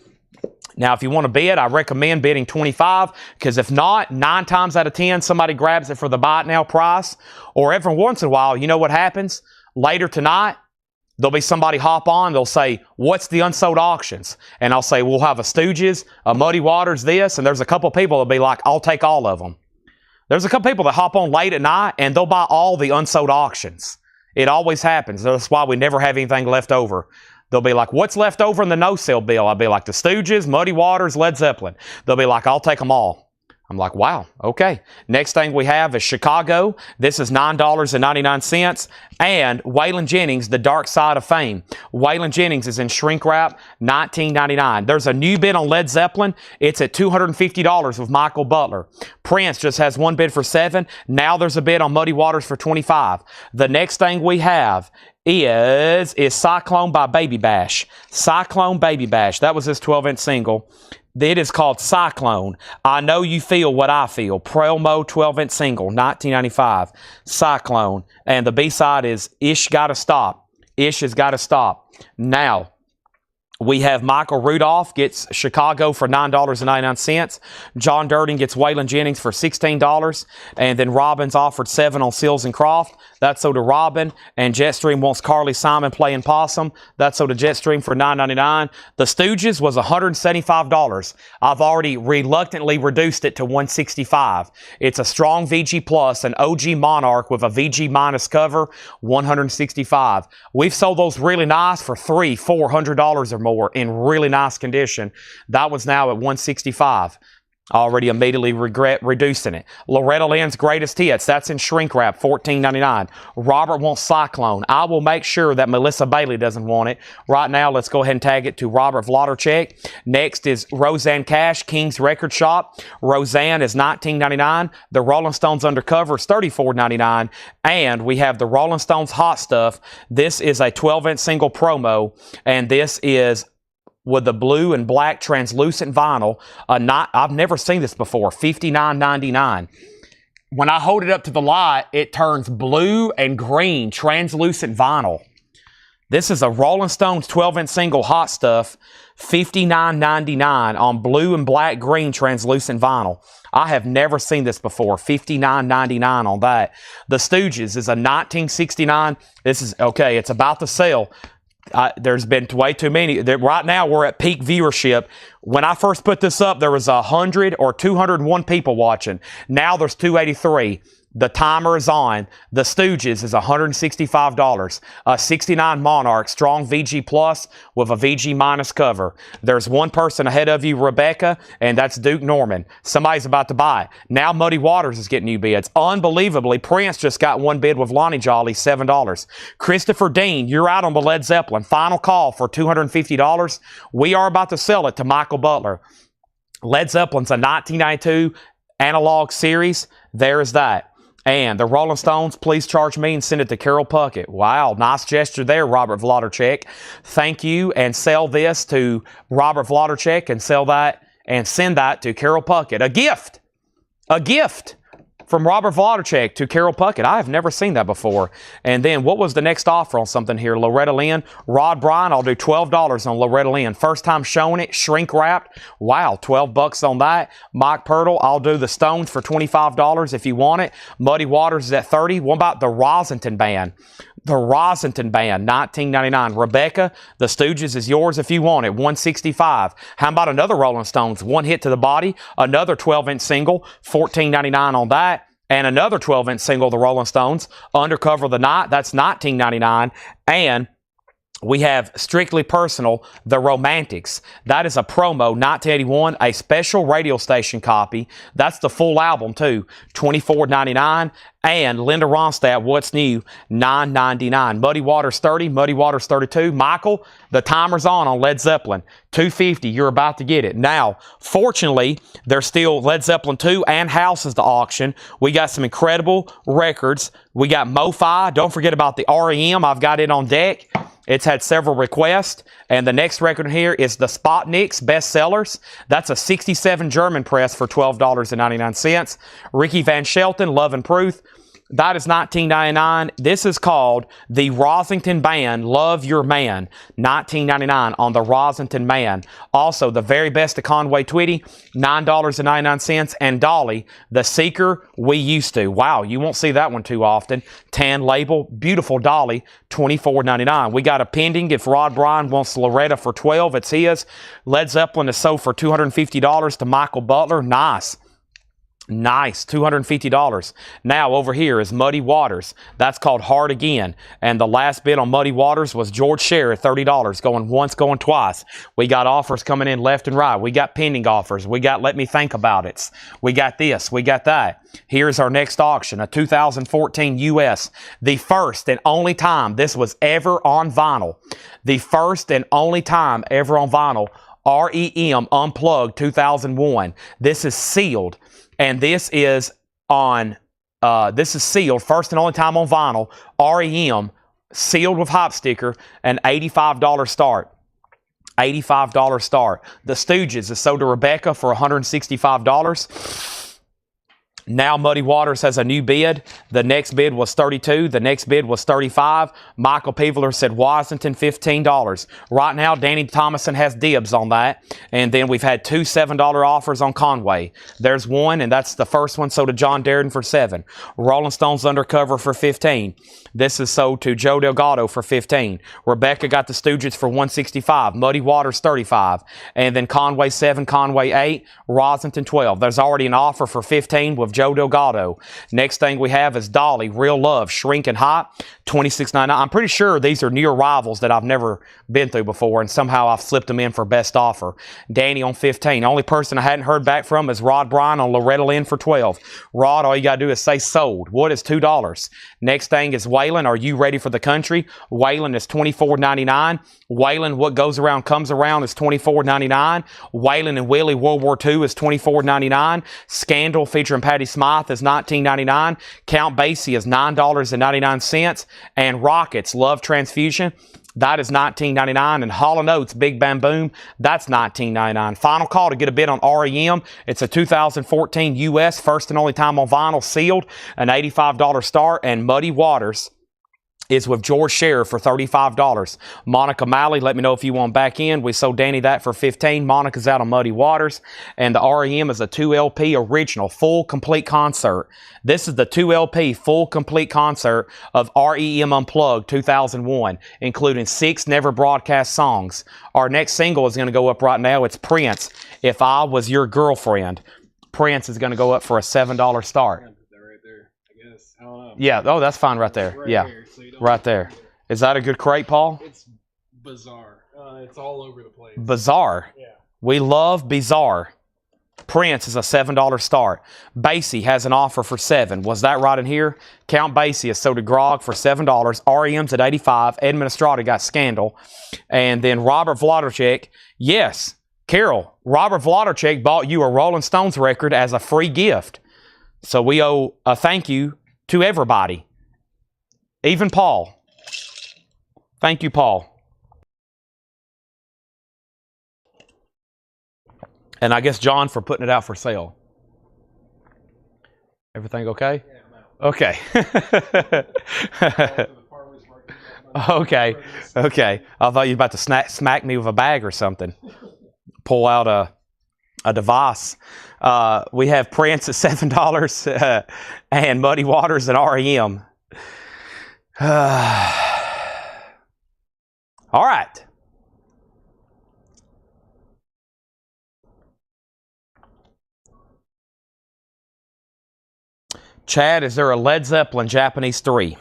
Now, if you want to bid, I recommend bidding $25, because if not, 9 times out of 10, somebody grabs it for the buy it now price. Or every once in a while, you know what happens? Later tonight, there'll be somebody hop on, they'll say, what's the unsold auctions? And I'll say, we'll have a Stooges, a Muddy Waters, this, and there's a couple people that'll be like, I'll take all of them. There's a couple people that hop on late at night, and they'll buy all the unsold auctions. It always happens. That's why we never have anything left over. They'll be like, what's left over in the no-sale bill? I'll be like, the Stooges, Muddy Waters, Led Zeppelin. They'll be like, I'll take them all. I'm like, wow, okay. Next thing we have is Chicago. This is $9.99. And Waylon Jennings, The Dark Side of Fame. Waylon Jennings is in shrink wrap, $19.99. There's a new bid on Led Zeppelin. It's at $250 with Michael Butler. Prince just has one bid for $7. Now there's a bid on Muddy Waters for $25. The next thing we have is Cyclone by Baby Bash. Cyclone Baby Bash. That was his 12-inch single. It is called Cyclone. I Know You Feel What I Feel. Promo 12-inch single, 1995. Cyclone. And the B-side is Ish Gotta Stop. Ish Has Gotta Stop. Now, we have Michael Rudolph gets Chicago for $9.99. John Durden gets Waylon Jennings for $16. And then Robbins offered $7 on Seals and Croft. That's so to Robin. And Jetstream wants Carly Simon playing Possum. That's so to Jetstream for $9.99. The Stooges was $175. I've already reluctantly reduced it to $165. It's a strong VG Plus, an OG Monarch with a VG minus cover, $165. We've sold those really nice for $300-$400 or more in really nice condition. That was now at $165. Already immediately regret reducing it. Loretta Lynn's Greatest Hits. That's in shrink wrap, $14.99. Robert wants Cyclone. I will make sure that Melissa Bailey doesn't want it. Right now, let's go ahead and tag it to Robert Vlodarchek. Next is Roseanne Cash, King's Record Shop. Roseanne is $19.99. The Rolling Stones Undercover is $34.99. And we have the Rolling Stones Hot Stuff. This is a 12-inch single promo, and this is with the blue and black translucent vinyl. I've never seen this before, $59.99. When I hold it up to the light, it turns blue and green translucent vinyl. This is a Rolling Stones 12-inch single Hot Stuff, $59.99 on blue and black green translucent vinyl. I have never seen this before, $59.99 on that. The Stooges is a 1969. This is, okay, it's about to sell. There's been way too many. Right now, we're at peak viewership. When I first put this up, there was 100 or 201 people watching. Now there's 283. The timer is on. The Stooges is $165. A 69 Monarch Strong VG Plus with a VG minus cover. There's one person ahead of you, Rebecca, and that's Duke Norman. Somebody's about to buy it. Now Muddy Waters is getting new bids. Unbelievably, Prince just got one bid with Lonnie Jolly, $7. Christopher Dean, you're out on the Led Zeppelin. Final call for $250. We are about to sell it to Michael Butler. Led Zeppelin's a 1992 analog series. There's that. And the Rolling Stones, please charge me and send it to Carol Puckett. Wow, nice gesture there, Robert Vlodarchek. Thank you, and sell this to Robert Vlodarchek and sell that and send that to Carol Puckett. A gift! A gift from Robert Vlodarchek to Carol Puckett. I have never seen that before. And then what was the next offer on something here? Loretta Lynn. Rod Bryan, I'll do $12 on Loretta Lynn. First time showing it, shrink wrapped. Wow, $12 on that. Mike Purtle, I'll do the Stones for $25 if you want it. Muddy Waters is at $30. What about the Rosington Band? The Rosington Band, $19.99. Rebecca, the Stooges is yours if you want it, $165. How about another Rolling Stones? One Hit to the Body, another 12-inch single, $14.99 on that. And another 12-inch single, the Rolling Stones, Undercover of the Night, that's $19.99. And we have Strictly Personal, The Romantics. That is a promo, 1981, a special radio station copy. That's the full album, too, $24.99. And Linda Ronstadt, What's New, $9.99. Muddy Waters 30, Muddy Waters 32. Michael, the timer's on Led Zeppelin. $250, you're about to get it. Now, fortunately, there's still Led Zeppelin 2 and House is the auction. We got some incredible records. We got Mo-Fi. Don't forget about the REM. I've got it on deck. It's had several requests. And the next record here is the Spotniks Bestsellers. That's a 67 German press for $12.99. Ricky Van Shelton, Love and Proof. That is $19.99. This is called the Rosington Band, Love Your Man, $19.99 on the Rosington Man. Also, the very best of Conway Twitty, $9.99. And Dolly, The Seeker We Used To. Wow, you won't see that one too often. Tan label, beautiful Dolly, $24.99. We got a pending if Rod Bryan wants Loretta for $12. It's his. Led Zeppelin is sold for $250 to Michael Butler. Nice. Nice, $250. Now over here is Muddy Waters. That's called Hard Again. And the last bid on Muddy Waters was George Sherritt, $30. Going once, going twice. We got offers coming in left and right. We got pending offers. We got Let Me Think About It. We got this. We got that. Here's our next auction, a 2014 US. The first and only time this was ever on vinyl. The first and only time ever on vinyl. REM Unplugged 2001. This is sealed. And this is on, this is sealed, first and only time on vinyl, REM, sealed with hop sticker, an $85 start. $85 start. The Stooges is sold to Rebecca for $165. Now Muddy Waters has a new bid. The next bid was $32. The next bid was $35. Michael Peveler said Washington, $15. Right now, Danny Thomason has dibs on that. And then we've had two $7 offers on Conway. There's one, and that's the first one sold to John Darden for $7. Rolling Stones Undercover for $15. This is sold to Joe Delgado for $15. Rebecca got the Stooges for $165. Muddy Waters, $35. And then Conway, $7. Conway, $8. Rosington, $12. There's already an offer for $15 with Joe Delgado. Next thing we have is Dolly, Real Love, Shrinking Hot, $26.99. I'm pretty sure these are new arrivals that I've never been through before, and somehow I've slipped them in for best offer. Danny on $15. Only person I hadn't heard back from is Rod Bryan on Loretta Lynn for $12. Rod, all you got to do is say sold. What is $2? Next thing is Waylon, Are You Ready for the Country? Waylon is $24.99. Waylon, What Goes Around Comes Around is $24.99. Waylon and Willie, World War II is $24.99. Scandal featuring Patti Smythe is $19.99. Count Basie is $9.99. And Rockets, Love Transfusion, that is $19.99. And Hall & Oates, Big Bam Boom, that's $19.99. Final call to get a bid on REM. It's a 2014 US, first and only time on vinyl, sealed, an $85 start. And Muddy Waters is with George Sheriff for $35. Monica Malley, let me know if you want back in. We sold Danny that for $15. Monica's out on Muddy Waters. And the REM is a 2LP original, full complete concert. This is the 2LP full complete concert of REM Unplugged 2001, including 6 never broadcast songs. Our next single is going to go up right now. It's Prince, If I Was Your Girlfriend. Prince is going to go up for a $7 start. I don't know. Yeah, oh, that's fine right there. Right yeah, here, so you don't right there. Is that a good crate, Paul? It's bizarre. It's all over the place. Bizarre. Yeah. We love bizarre. Prince is a $7 start. Basie has an offer for $7. Was that right in here? Count Basie is sold to Grog for $7. REM's at $85. Edmund Estrada got Scandal. And then Robert Vladicek. Yes, Carol, Robert Vladicek bought you a Rolling Stones record as a free gift. So we owe a thank you to everybody. Even Paul. Thank you, Paul. And I guess John for putting it out for sale. Everything okay? Okay. Okay. Okay. I thought you were about to smack me with a bag or something. Pull out a device. We have Prince at $7 and Muddy Waters at REM. All right. Chad, is there a Led Zeppelin Japanese 3?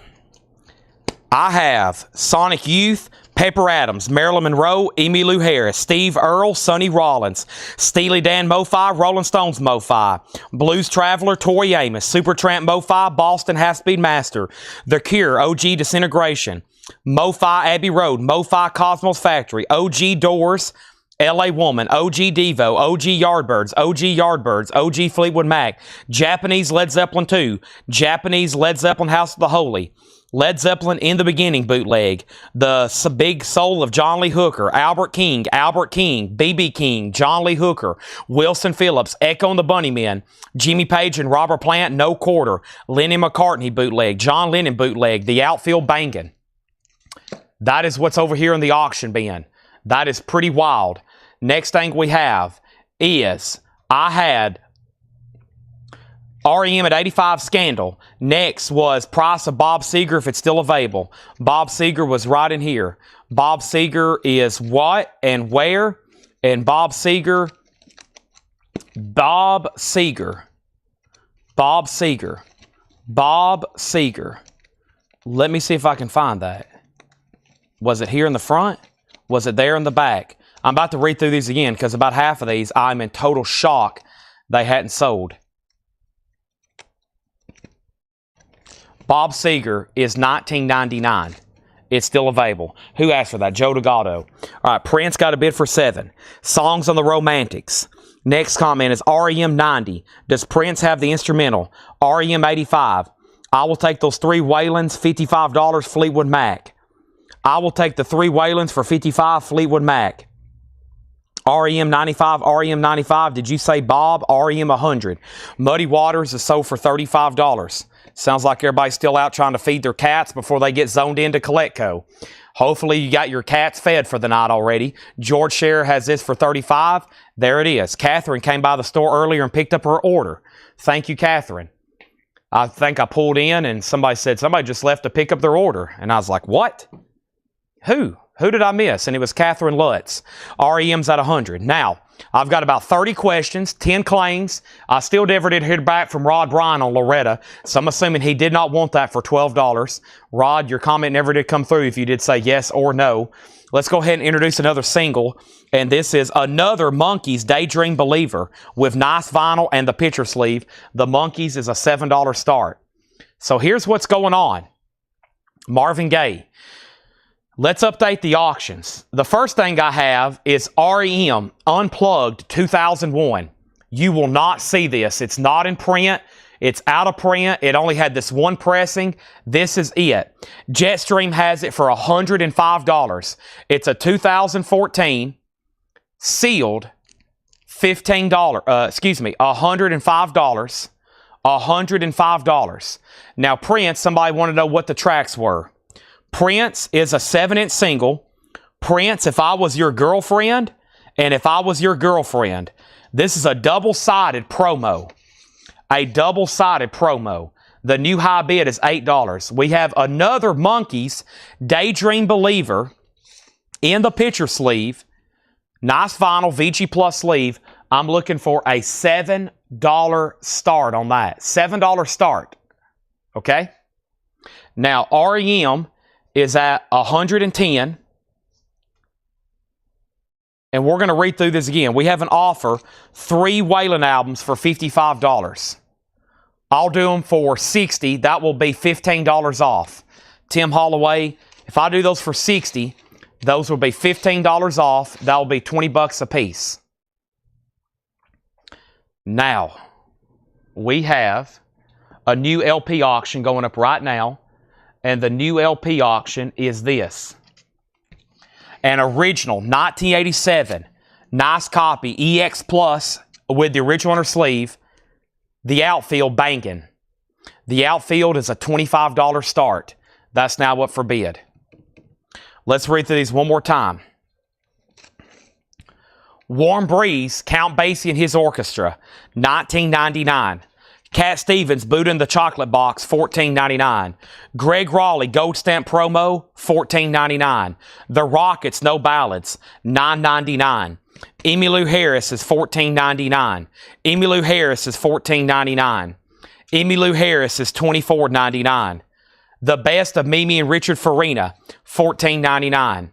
I have Sonic Youth, Pepper Adams, Marilyn Monroe, Emmylou Harris, Steve Earle, Sonny Rollins, Steely Dan Mo-Fi, Rolling Stones Mo-Fi, Blues Traveler, Tori Amos, Supertramp Mo-Fi, Boston Half-Speed Master, The Cure, OG Disintegration, Mo-Fi Abbey Road, Mo-Fi Cosmos Factory, OG Doors, LA Woman, OG Devo, OG Yardbirds, OG Fleetwood Mac, Japanese Led Zeppelin 2, Japanese Led Zeppelin House of the Holy, Led Zeppelin In the Beginning bootleg, The Big Soul of John Lee Hooker, Albert King, B.B. King, John Lee Hooker, Wilson Phillips, Echo and the Bunnymen, Jimmy Page and Robert Plant, No Quarter, Lennon McCartney bootleg, John Lennon bootleg, The Outfield Bangin'. That is what's over here in the auction bin. That is pretty wild. Next thing we have is, I had REM at 85 Scandal. Next was price of Bob Seger if it's still available. Bob Seger was right in here. Bob Seger is what and where? And Bob Seger. Let me see if I can find that. Was it here in the front? Was it there in the back? I'm about to read through these again because about half of these I'm in total shock they hadn't sold. Bob Seger is $19.99. It's still available. Who asked for that? Joe Delgado. All right, Prince got a bid for $7. Songs on the Romantics. Next comment is REM 90. Does Prince have the instrumental? REM 85. I will take those 3 Waylons, $55, Fleetwood Mac. I will take the 3 Whalens for 55, Fleetwood Mac. REM 95, REM 95. Did you say Bob? REM 100. Muddy Waters is sold for $35. Sounds like everybody's still out trying to feed their cats before they get zoned into Coletco. Hopefully you got your cats fed for the night already. George Scherer has this for $35. There it is. Catherine came by the store earlier and picked up her order. Thank you, Catherine. I think I pulled in and somebody said, somebody just left to pick up their order. And I was like, what? Who? Who did I miss? And it was Catherine Lutz. REM's at 100. Now, I've got about 30 questions, 10 claims. I still never did hear back from Rod Bryan on Loretta, so I'm assuming he did not want that for $12. Rod, your comment never did come through if you did say yes or no. Let's go ahead and introduce another single, and this is another Monkees Daydream Believer with nice vinyl and the picture sleeve. The Monkees is a $7 start. So here's what's going on. Marvin Gaye. Let's update the auctions. The first thing I have is REM Unplugged 2001. You will not see this. It's not in print. It's out of print. It only had this one pressing. This is it. Jetstream has it for $105. It's a 2014 sealed $105. $105. Now Prince, somebody wanted to know what the tracks were. Prince is a 7-inch single. Prince, If I Was Your Girlfriend, and If I Was Your Girlfriend. This is a double-sided promo. A double-sided promo. The new high bid is $8. We have another Monkees Daydream Believer in the picture sleeve. Nice vinyl VG Plus sleeve. I'm looking for a $7 start on that. $7 start. Okay? Now, REM is at 110. And we're going to read through this again. We have an offer, 3 Waylon albums for $55. I'll do them for $60. That will be $15 off. Tim Holloway, if I do those for $60, those will be $15 off. That will be $20 a piece. Now, we have a new LP auction going up right now. And the new LP auction is this. An original 1987 nice copy EX Plus with the original on her sleeve. The outfield banging. The outfield is a $25 start. That's now up for bid. Let's read through these one more time. Warm Breeze, Count Basie and his orchestra, $19.99. Cat Stevens, Buddha in the Chocolate Box, $14.99. Greg Raleigh, Gold Stamp Promo, $14.99. The Rockets, No Ballads, $9.99. Emmylou Harris is $14.99. Emmylou Harris is $14.99. Emmylou Harris is $24.99. The Best of Mimi and Richard Farina, $14.99.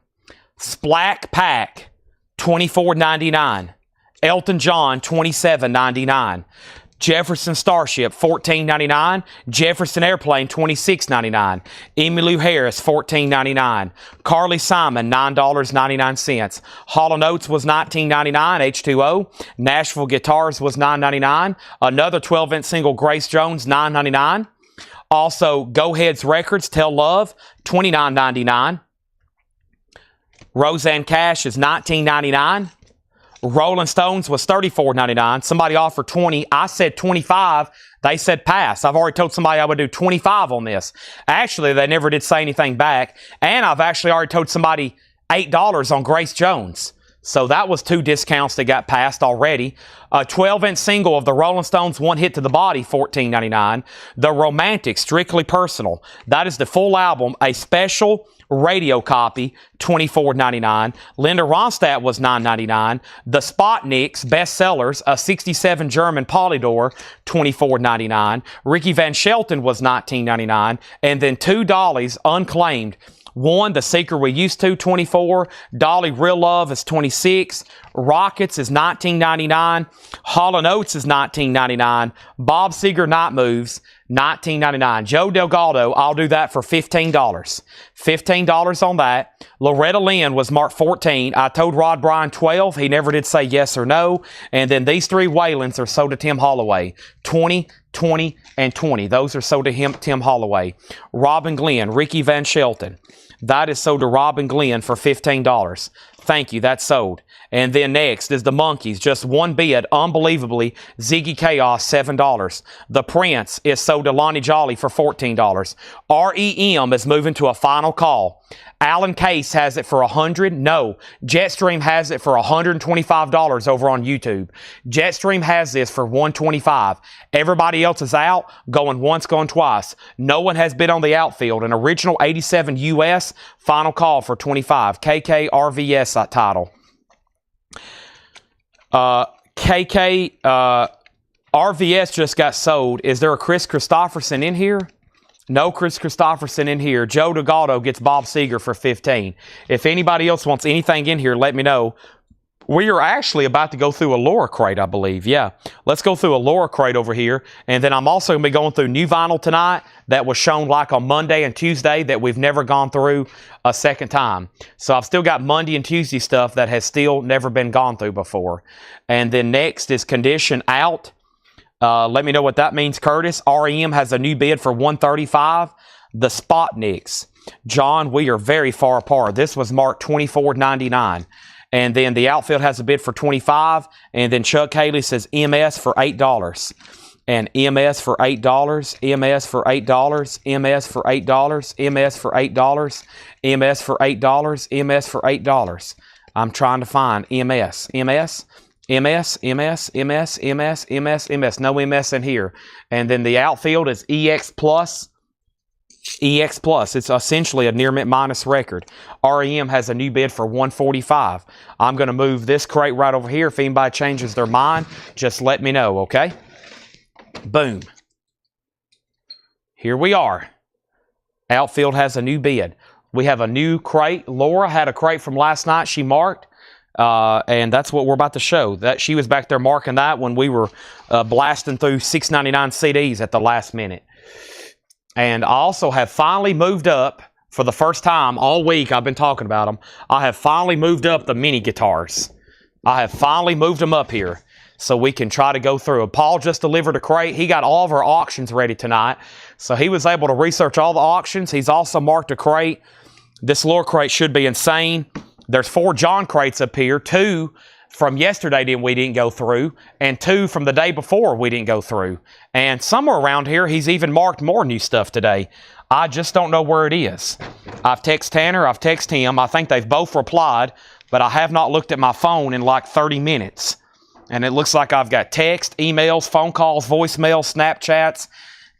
Splack Pack, $24.99. Elton John, $27.99. Jefferson Starship, $14.99. Jefferson Airplane, $26.99. Emmylou Harris, $14.99. Carly Simon, $9.99. Hall & Oates was $19.99. H2O. Nashville Guitars was $9.99. Another 12-inch single, Grace Jones, $9.99. Also, Go Heads Records, Tell Love, $29.99. Roseanne Cash is $19.99. Rolling Stones was $34.99. Somebody offered $20. I said $25. They said pass. I've already told somebody I would do $25 on this. Actually, they never did say anything back. And I've actually already told somebody $8 on Grace Jones. So that was 2 discounts that got passed already. A 12-inch single of the Rolling Stones, One Hit to the Body, $14.99. The Romantic, Strictly Personal. That is the full album, a special radio copy, $24.99. Linda Ronstadt was $9.99. The Spotniks, Bestsellers, a 67 German Polydor, $24.99. Ricky Van Shelton was $19.99. And then 2 Dollies, unclaimed. One, The Secret We Used To, $24. Dolly Real Love is $26. Rockets is $19.99. Hall & Oates is $19.99. Bob Seger Night Moves, $19.99. Joe Delgado, I'll do that for $15. $15 on that. Loretta Lynn was marked 14. I told Rod Bryan 12. He never did say yes or no. And then these 3 Waylons are sold to Tim Holloway. 20, 20, and 20. Those are sold to Tim Holloway. Robin Glenn, Ricky Van Shelton. That is sold to Rob and Glenn for $15. Thank you, that's sold. And then next is the Monkeys, just one bid, unbelievably. Ziggy Chaos, $7. The Prince is sold to Lonnie Jolly for $14. REM is moving to a final call. Alan Case has it for $100. No, Jetstream has it for $125 over on YouTube. Jetstream has this for $125. Everybody else is out, going once, going twice. No one has bid on the outfield. An original 87 US, final call for $25. KK RVS title. KK RVS just got sold. Is there a Chris Christopherson in here? No Chris Christopherson in here. Joe Delgado gets Bob Seeger for $15. If anybody else wants anything in here, let me know. We are actually about to go through a Laura crate, I believe. Yeah, let's go through a Laura crate over here. And then I'm also going to be going through new vinyl tonight that was shown like on Monday and Tuesday that we've never gone through a second time. So I've still got Monday and Tuesday stuff that has still never been gone through before. And then next is Condition Out. Let me know what that means, Curtis. REM has a new bid for $135. The Spotniks. John, we are very far apart. This was marked $24.99. And then the outfield has a bid for $25. And then Chuck Haley says MS for $8. And MS for $8. MS for $8. MS for $8. MS for $8. MS for $8. MS for $8. I'm trying to find MS. MS. MS, MS, MS, MS, MS, MS. No MS in here. And then the outfield is EX Plus. EX Plus. It's essentially a near mint minus record. REM has a new bid for $145. I'm going to move this crate right over here. If anybody changes their mind, just let me know, okay? Boom. Here we are. Outfield has a new bid. We have a new crate. Laura had a crate from last night she marked. And that's what we're about to show. That she was back there marking that when we were blasting through $6.99 CDs at the last minute. And I also have finally moved up for the first time all week. I've been talking about them. I have finally moved up the mini guitars. I have finally moved them up here so we can try to go through. Paul just delivered a crate. He got all of our auctions ready tonight. So he was able to research all the auctions. He's also marked a crate. This Laura crate should be insane. There's 4 John crates up here, 2 from yesterday we didn't go through, and 2 from the day before we didn't go through. And somewhere around here, he's even marked more new stuff today. I just don't know where it is. I've texted Tanner, I've texted him. I think they've both replied, but I have not looked at my phone in like 30 minutes. And it looks like I've got text, emails, phone calls, voicemails, Snapchats,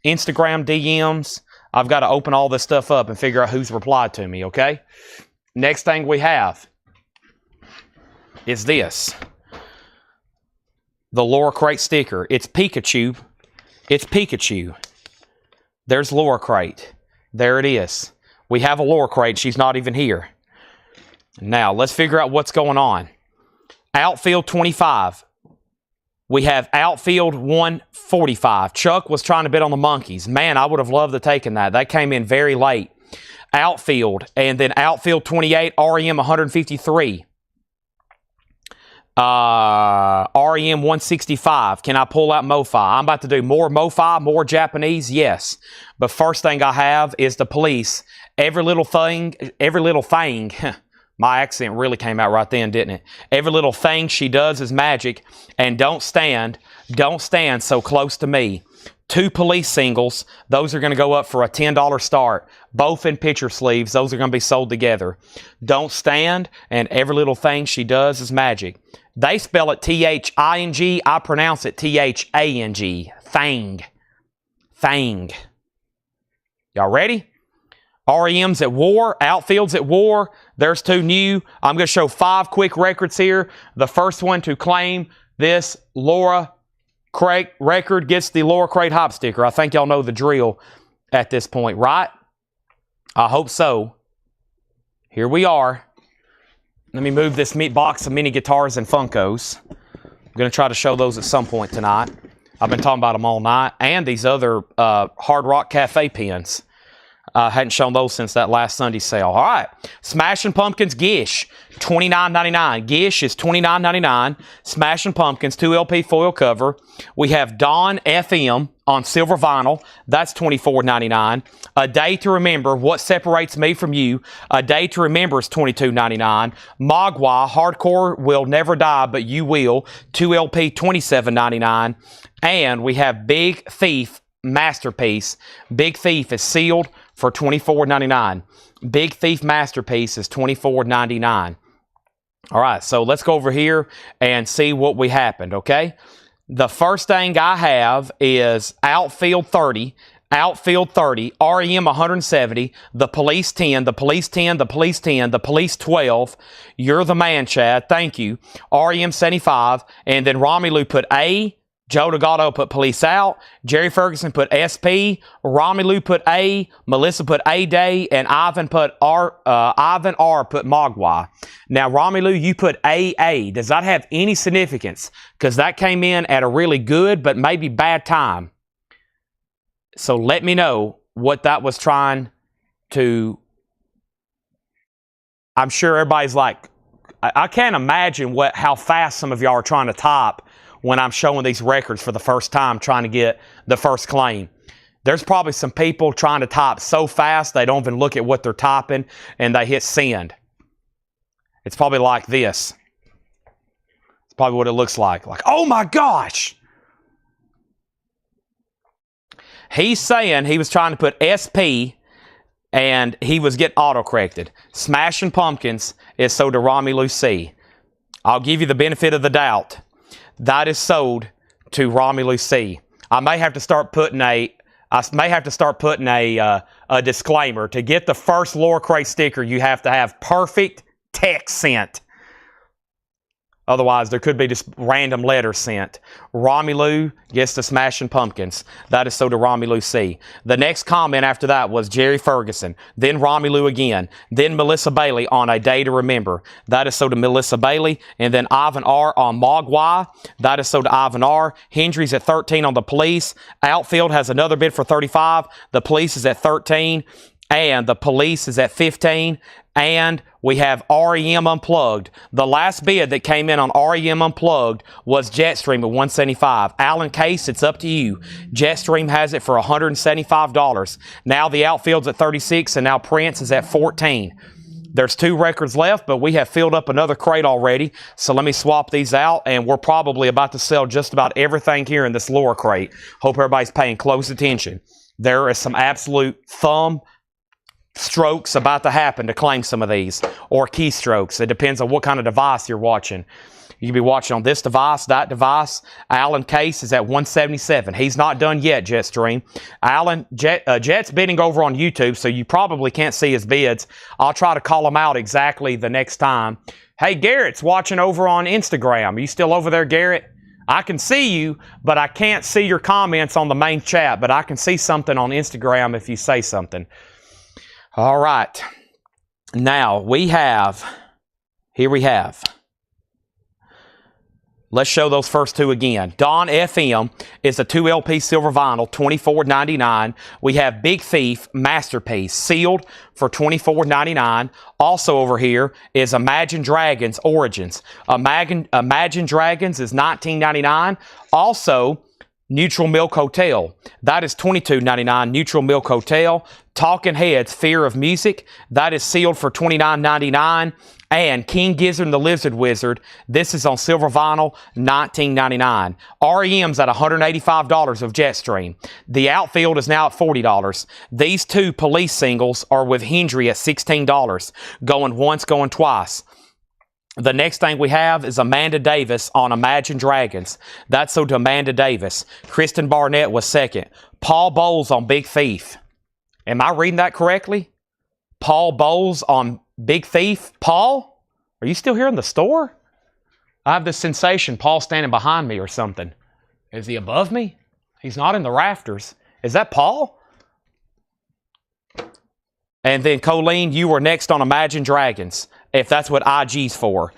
Instagram DMs. I've got to open all this stuff up and figure out who's replied to me, okay? Next thing we have is this. The Laura Crate sticker. It's Pikachu. It's Pikachu. There's Laura Crate. There it is. We have a Laura Crate. She's not even here. Now, let's figure out what's going on. Outfield 25. We have outfield 145. Chuck was trying to bid on the Monkeys. Man, I would have loved to have taken that. That came in very late. Outfield, and then outfield 28, REM 153. REM 165. Can I pull out MoFi? I'm about to do more MoFi, more Japanese, yes. But first thing I have is the police. Every little thing, my accent really came out right then, didn't it? Every little thing she does is magic, and don't stand so close to me. 2 police singles. Those are going to go up for a $10 start. Both in picture sleeves. Those are going to be sold together. Don't stand, and every little thing she does is magic. They spell it T-H-I-N-G. I pronounce it T-H-A-N-G. Thang. Thang. Y'all ready? REM's at war. Outfield's at war. There's 2 new. I'm going to show 5 quick records here. The first one to claim this Laura Crate record gets the Laura Crate hop sticker. I think y'all know the drill at this point, right? I hope so. Here we are. Let me move this box of mini guitars and Funkos. I'm going to try to show those at some point tonight. I've been talking about them all night. And these other Hard Rock Cafe pins. Hadn't shown those since that last Sunday sale. All right. Smashing Pumpkins Gish, $29.99. Gish is $29.99. Smashing Pumpkins, 2 LP foil cover. We have Dawn FM on silver vinyl. That's $24.99. A Day to Remember, What Separates Me From You. A Day to Remember is $22.99. Mogwai, Hardcore Will Never Die, But You Will. 2 LP, $27.99. And we have Big Thief Masterpiece. Big Thief is sealed for $24.99. Big Thief Masterpiece is $24.99. All right, so let's go over here and see what we happened, okay? The first thing I have is Outfield 30. Outfield 30, REM 170, The Police 10, The Police 10, The Police 10, The Police 12. You're the man, Chad. Thank you. REM 75, and then Romelu put A. Joe Delgado put Police Out. Jerry Ferguson put SP. Romelu put A. Melissa put A Day, and Ivan R put Mogwai. Now, Romelu, you put AA. Does that have any significance? Because that came in at a really good but maybe bad time. So let me know what that was trying to... I'm sure everybody's like... I can't imagine how fast some of y'all are trying to type when I'm showing these records for the first time, trying to get the first claim. There's probably some people trying to type so fast they don't even look at what they're typing and they hit send. It's probably like this. It's probably what it looks like. Like, oh my gosh! He's saying he was trying to put SP and he was getting autocorrected. Smashing Pumpkins is sold to Romelu C. I'll give you the benefit of the doubt. That is sold to Romelu C. I may have to start putting a disclaimer. To get the first Laura Cray sticker, you have to have perfect text sent. Otherwise, there could be just random letters sent. Romelu gets the Smashing Pumpkins. That is sold to Romelu C. The next comment after that was Jerry Ferguson. Then Romelu again. Then Melissa Bailey on A Day to Remember. That is sold to Melissa Bailey. And then Ivan R on Mogwai. That is sold to Ivan R. Hendry's at 13 on The Police. Outfield has another bid for 35. The Police is at 13. And The Police is at 15. And we have REM Unplugged. The last bid that came in on REM Unplugged was Jetstream at $175. Alan Case, it's up to you. Jetstream has it for $175. Now the Outfield's at 36, and now Prince is at 14. There's 2 records left, but we have filled up another crate already. So let me swap these out, and we're probably about to sell just about everything here in this lower crate. Hope everybody's paying close attention. There is some absolute thumb strokes about to happen to claim some of these, or keystrokes. It depends on what kind of device you're watching. You can be watching on this device, that device. Alan Case is at 177. He's not done yet, Jetstream. Jet's bidding over on YouTube, so you probably can't see his bids. I'll try to call him out exactly the next time. Hey, Garrett's watching over on Instagram. Are you still over there, Garrett? I can see you, but I can't see your comments on the main chat, but I can see something on Instagram if you say something. All right. Now, here we have. Let's show those first 2 again. Dawn FM is a 2 LP silver vinyl, $24.99. We have Big Thief Masterpiece, sealed for $24.99. Also over here is Imagine Dragons Origins. Imagine Dragons is $19.99. Also, Neutral Milk Hotel. That is $22.99. Neutral Milk Hotel. Talking Heads, Fear of Music. That is sealed for $29.99. And King Gizzard and the Lizard Wizard. This is on silver vinyl, $19.99. REM's at $185 of Jetstream. The Outfield is now at $40. These 2 Police singles are with Hendry at $16. Going once, going twice. The next thing we have is Amanda Davis on Imagine Dragons. That's sold to Amanda Davis. Kristen Barnett was second. Paul Bowles on Big Thief. Am I reading that correctly? Paul Bowles on Big Thief. Paul? Are you still here in the store? I have this sensation Paul's standing behind me or something. Is he above me? He's not in the rafters. Is that Paul? And then Colleen, you were next on Imagine Dragons, if that's what IG's for.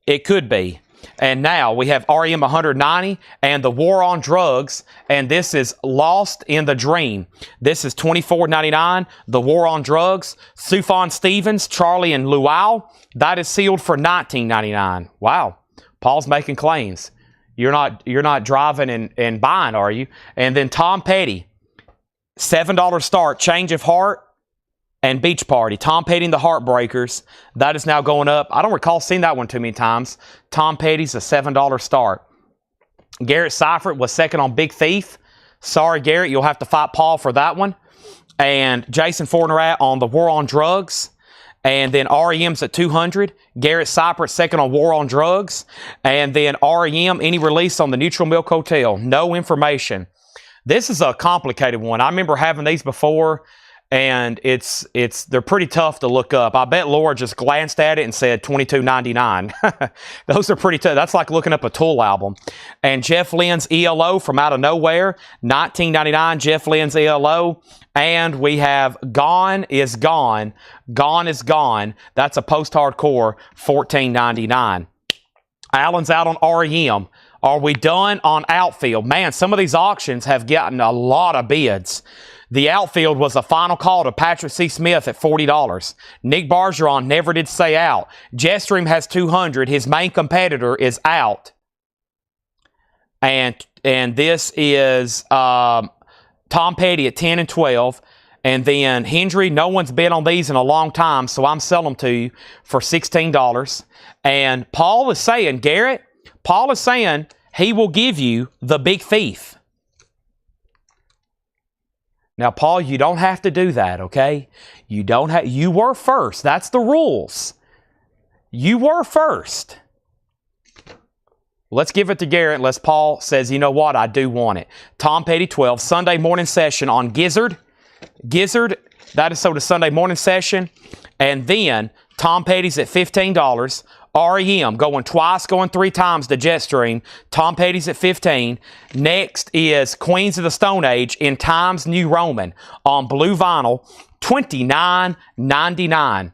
It could be. And now we have REM 190 and the War on Drugs. And this is Lost in the Dream. This is $24.99. The War on Drugs. Sufjan Stevens, Charlie and Luau. That is sealed for $19.99. Wow. Paul's making claims. You're not driving and buying, are you? And then Tom Petty. $7 start. Change of Heart and Beach Party. Tom Petty and the Heartbreakers. That is now going up. I don't recall seeing that one too many times. Tom Petty's a $7 start. Garrett Seifert was second on Big Thief. Sorry, Garrett, you'll have to fight Paul for that one. And Jason Fornerat on the War on Drugs. And then REM's at $200. Garrett Seifert second on War on Drugs. And then REM, any release on the Neutral Milk Hotel. No information. This is a complicated one. I remember having these before. And they're pretty tough to look up. I bet Laura just glanced at it and said $22.99. Those are pretty tough. That's like looking up a Tool album. And Jeff Lynne's ELO from Out of Nowhere, $19.99. Jeff Lynne's ELO. And we have Gone is Gone. Gone is Gone. That's a post-hardcore, $14.99. Alan's out on REM. Are we done on Outfield? Man, some of these auctions have gotten a lot of bids. The Outfield was a final call to Patrick C. Smith at $40. Nick Bergeron never did say out. Jetstream has $200. His main competitor is out. And this is Tom Petty at 10 and 12. And then Hendry, no one's bid on these in a long time, so I'm selling them to you for $16. And Paul is saying, Garrett, Paul is saying he will give you the Big Thief. Now, Paul, you don't have to do that, okay? You were first. That's the rules. You were first. Let's give it to Garrett unless Paul says, you know what, I do want it. Tom Petty 12, Sunday morning session on Gizzard. Gizzard, that is so the Sunday morning session. And then Tom Petty's at $15. REM going twice, going three times to Jetstream. Tom Petty's at $15. Next is Queens of the Stone Age in Times New Roman on blue vinyl, $29.99.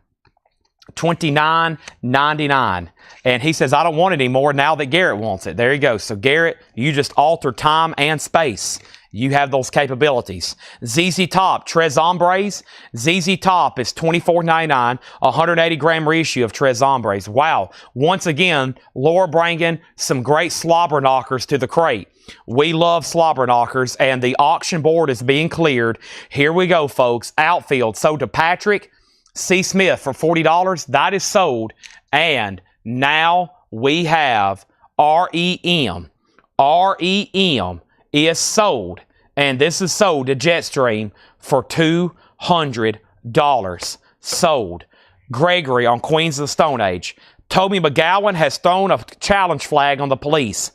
$29.99. And he says, I don't want it anymore now that Garrett wants it. There you go. So Garrett, you just alter time and space. You have those capabilities. ZZ Top, Tres Hombres. ZZ Top is $24.99, 180-gram reissue of Tres Hombres. Wow. Once again, Laura bringing some great slobber knockers to the crate. We love slobber knockers, and the auction board is being cleared. Here we go, folks. Outfield sold to Patrick C. Smith for $40. That is sold. And now we have REM. REM is sold, and this is sold to Jetstream for $200. Sold. Gregory on Queens of the Stone Age. Toby McGowan has thrown a challenge flag on the police.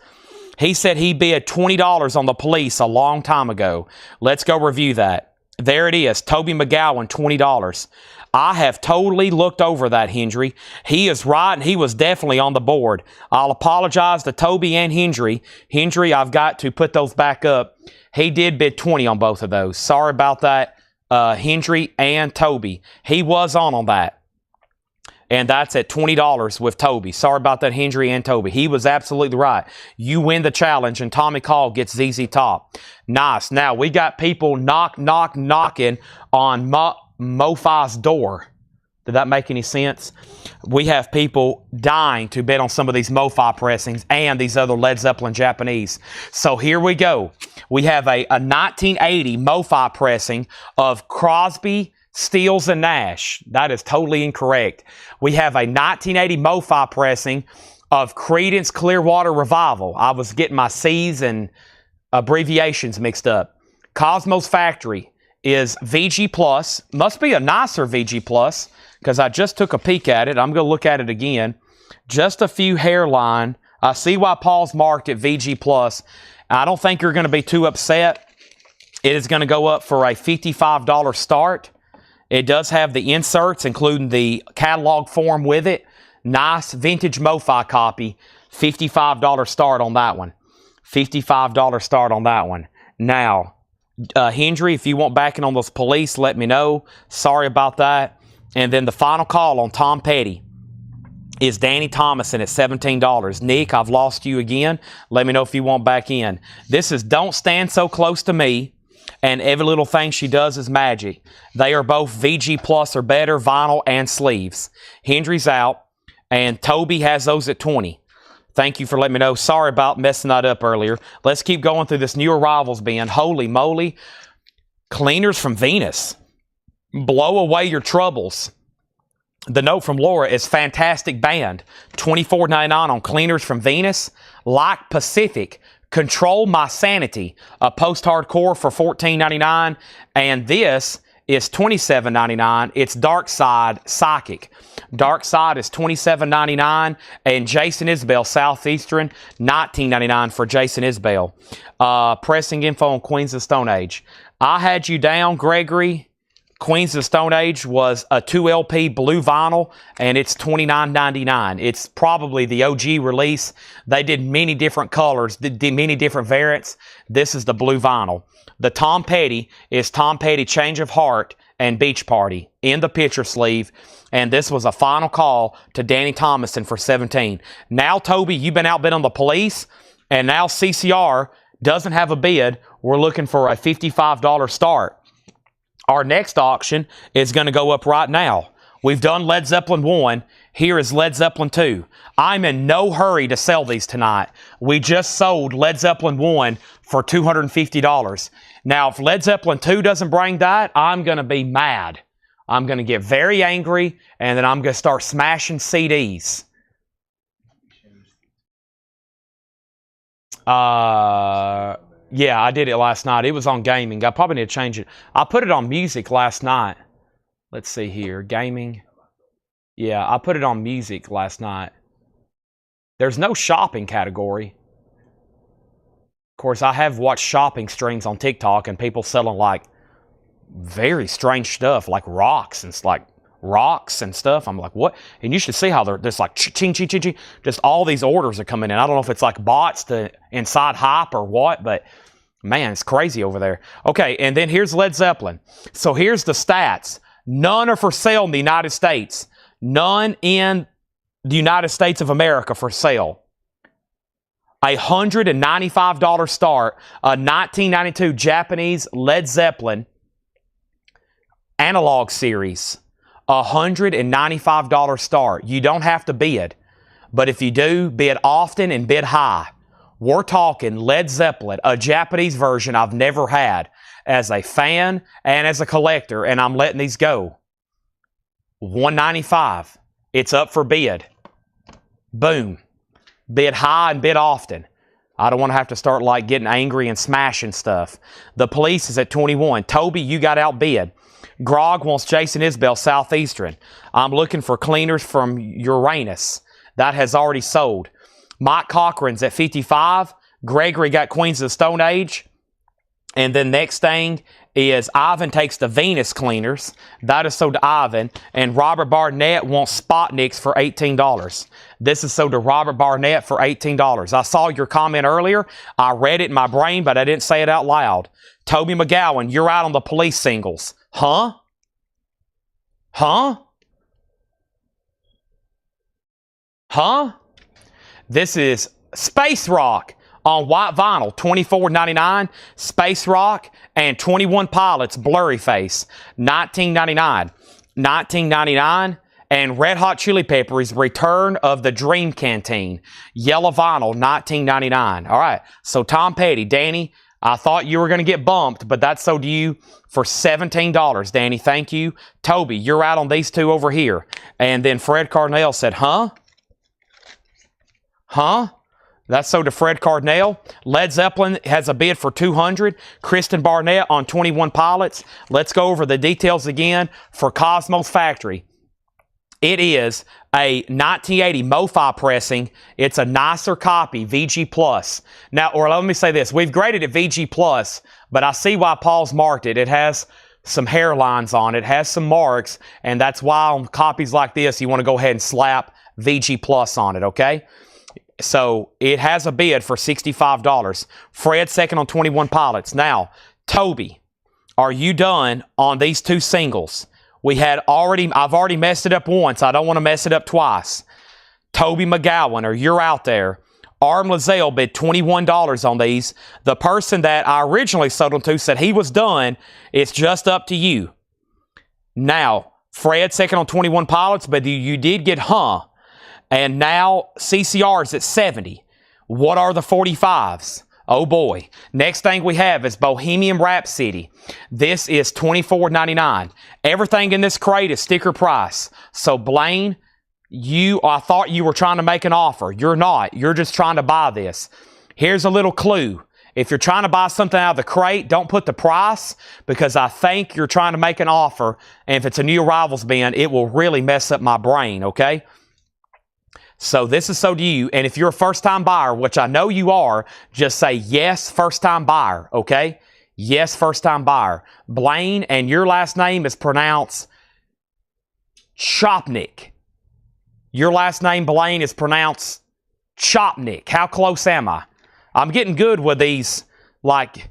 He said he bid $20 on the police a long time ago. Let's go review that. There it is. Toby McGowan, $20. I have totally looked over that, Hendry. He is right, and he was definitely on the board. I'll apologize to Toby and Hendry. Hendry, I've got to put those back up. He did bid 20 on both of those. Sorry about that, Hendry and Toby. He was on that. And that's at $20 with Toby. Sorry about that, Hendry and Toby. He was absolutely right. You win the challenge, and Tommy Call gets ZZ Top. Nice. Now, we got people knocking on MoFi's door. Did that make any sense? We have people dying to bet on some of these MoFi pressings and these other Led Zeppelin Japanese. So here we go. We have a 1980 MoFi pressing of Crosby, Stills, and Nash. That is totally incorrect. We have a 1980 MoFi pressing of Creedence Clearwater Revival. I was getting my C's and abbreviations mixed up. Cosmos Factory is VG Plus. Must be a nicer VG Plus because I just took a peek at it. I'm going to look at it again. Just a few hairline. I see why Paul's marked at VG Plus. I don't think you're going to be too upset. It is going to go up for a $55 start. It does have the inserts, including the catalog form with it. Nice vintage MoFi copy. $55 start on that one. $55 start on that one. Now, Hendry, if you want backing on those police, let me know. Sorry about that. And then the final call on Tom Petty. is Danny Thomason at $17. Nick, I've lost you again. Let me know if you want back in. This is Don't Stand So Close to Me, and Every Little Thing She Does Is Magic. They are both VG Plus or better, vinyl and sleeves. Hendry's out, and Toby has those at 20. Thank you for letting me know. Sorry about messing that up earlier. Let's keep going through this new arrivals bin. Holy moly. Cleaners from Venus. Blow away your troubles. The note from Laura is fantastic band. $24.99 on Cleaners from Venus. Like Pacific. Control My Sanity. A post-hardcore for $14.99. And this is $27.99. It's Dark Side Psychic. Dark Side is $27.99. And Jason Isbell Southeastern, $19.99 for Jason Isbell. Pressing info on Queens of Stone Age. I had you down, Gregory. Queens of Stone Age was a 2LP blue vinyl, and it's $29.99. It's probably the OG release. They did many different colors, did many different variants. This is the blue vinyl. The Tom Petty is Tom Petty Change of Heart and Beach Party in the picture sleeve. And this was a final call to Danny Thomason for 17. Now, Toby, you've been outbid on the police, and now CCR doesn't have a bid. We're looking for a $55 start. Our next auction is going to go up right now. We've done Led Zeppelin 1. Here is Led Zeppelin 2. I'm in no hurry to sell these tonight. We just sold Led Zeppelin 1 for $250. Now, if Led Zeppelin 2 doesn't bring that, I'm going to be mad. I'm going to get very angry, and then I'm going to start smashing CDs. Yeah, I did it last night. It was on gaming. I probably need to change it. I put it on music last night. Let's see here. Gaming. Yeah, I put it on music last night. There's no shopping category. Of course, I have watched shopping streams on TikTok and people selling like very strange stuff, like rocks and stuff. I'm like, what? And you should see how they're just like ching, ching, ching, ching. Just all these orders are coming in. I don't know if it's like bots to inside hype or what, but man, it's crazy over there. Okay, and then here's Led Zeppelin. So here's the stats. None are for sale in the United States. None in the United States of America for sale. $195 start. A 1992 Japanese Led Zeppelin analog series. $195 start. You don't have to bid. But if you do, bid often and bid high. We're talking Led Zeppelin, a Japanese version I've never had, as a fan and as a collector, and I'm letting these go. $195. It's up for bid. Boom. Bid high and bid often. I don't want to have to start like getting angry and smashing stuff. The Police is at 21. Toby, you got outbid. Grog wants Jason Isbell Southeastern. I'm looking for Cleaners from Uranus. That has already sold. Mike Cochran's at 55. Gregory got Queens of the Stone Age. And then next thing is Ivan takes the Venus Cleaners. That is sold to Ivan. And Robert Barnett wants Spotniks for $18. This is sold to Robert Barnett for $18. I saw your comment earlier. I read it in my brain, but I didn't say it out loud. Toby McGowan, you're out on the Police singles. Huh? Huh? Huh? This is Space Rock on white vinyl, $24.99. Space Rock and 21 Pilots, Blurry Face, $19.99. $19.99. And Red Hot Chili Peppers, Return of the Dream Canteen, yellow vinyl, $19.99. All right, so Tom Petty, Danny, I thought you were going to get bumped, but that's sold to you for $17, Danny. Thank you. Toby, you're out on these two over here. And then Fred Cardinal said, huh? Huh? That's sold to Fred Cardinal. Led Zeppelin has a bid for $200. Kristen Barnett on 21 Pilots. Let's go over the details again for Cosmos Factory. It is a 1980 MoFi pressing. It's a nicer copy, VG Plus. Now, or let me say this. We've graded it VG Plus, but I see why Paul's marked it. It has some hairlines on it. It has some marks, and that's why on copies like this, you want to go ahead and slap VG Plus on it, okay? So it has a bid for $65. Fred second on 21 Pilots. Now, Toby, are you done on these two singles? I've already messed it up once. I don't want to mess it up twice. Toby McGowan, or you're out there. Arm Lazelle bid $21 on these. The person that I originally sold them to said he was done. It's just up to you. Now, Fred second on 21 Pilots, but you did get And now CCR is at 70. What are the 45s? Oh boy. Next thing we have is Bohemian Rhapsody. This is $24.99. Everything in this crate is sticker price. So Blaine, I thought you were trying to make an offer. You're not. You're just trying to buy this. Here's a little clue. If you're trying to buy something out of the crate, don't put the price, because I think you're trying to make an offer, and if it's a new arrivals bin, it will really mess up my brain, okay? So this is so to you, and if you're a first-time buyer, which I know you are, just say yes, first-time buyer, okay? Yes, first-time buyer. Blaine, and your last name is pronounced Chopnik. Your last name, Blaine, is pronounced Chopnik. How close am I? I'm getting good with these, like,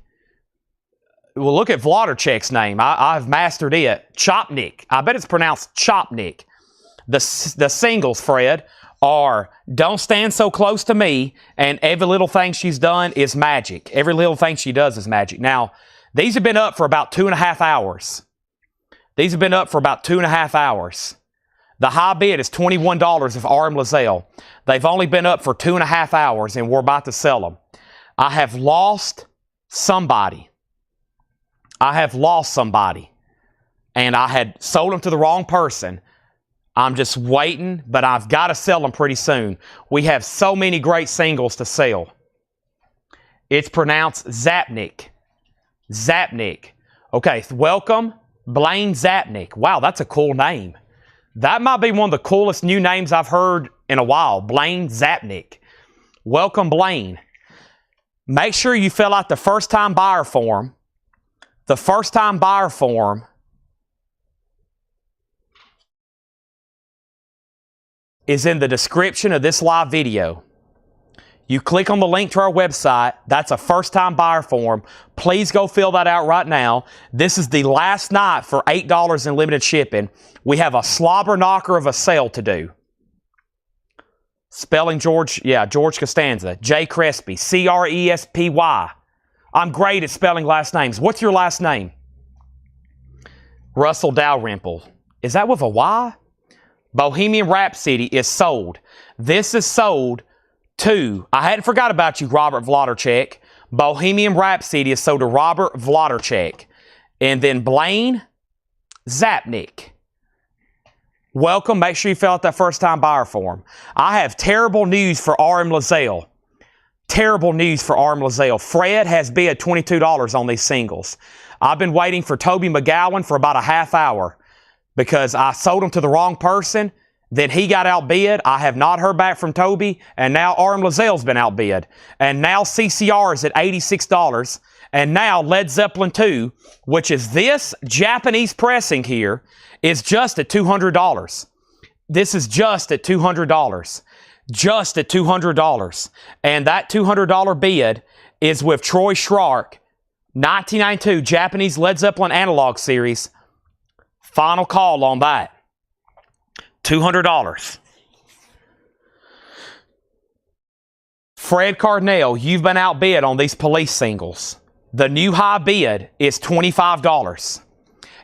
well, look at Vladarchek's name. I've mastered it. Chopnik. I bet it's pronounced Chopnik. The singles, Fred, are don't stand so close to me, and every little thing she's done is magic. Every little thing she does is magic. Now, these have been up for about 2.5 hours. These have been up for about 2.5 hours. The high bid is $21 of Arm Lazelle. They've only been up for 2.5 hours, and we're about to sell them. I have lost somebody. I have lost somebody. And I had sold them to the wrong person. I'm just waiting, but I've got to sell them pretty soon. We have so many great singles to sell. It's pronounced Zapnik. Zapnik. Okay, welcome, Blaine Zapnik. Wow, that's a cool name. That might be one of the coolest new names I've heard in a while. Blaine Zapnik. Welcome, Blaine. Make sure you fill out the first-time buyer form. The first-time buyer form is in the description of this live video. You click on the link to our website. That's a first-time buyer form. Please go fill that out right now. This is the last night for $8 in limited shipping. We have a slobber knocker of a sale to do. Spelling George Costanza. J. Crespi. C-R-E-S-P-Y. I'm great at spelling last names. What's your last name? Russell Dalrymple. Is that with a Y? Bohemian Rhapsody is sold. This is sold to, I hadn't forgot about you, Robert Vladarchek. Bohemian Rhapsody is sold to Robert Vladarchek. And then Blaine Zapnik. Welcome. Make sure you fill out that first-time buyer form. I have terrible news for Arm Lazelle. Terrible news for Arm Lazelle. Fred has bid $22 on these singles. I've been waiting for Toby McGowan for about a half hour because I sold them to the wrong person. Then he got outbid. I have not heard back from Toby. And now Arm Lazelle's been outbid. And now CCR is at $86. And now Led Zeppelin 2, which is this Japanese pressing here, is just at $200. This is just at $200. Just at $200. And that $200 bid is with Troy Schrark, 1992 Japanese Led Zeppelin analog series. Final call on that. $200. Fred Cardinale, you've been outbid on these police singles. The new high bid is $25.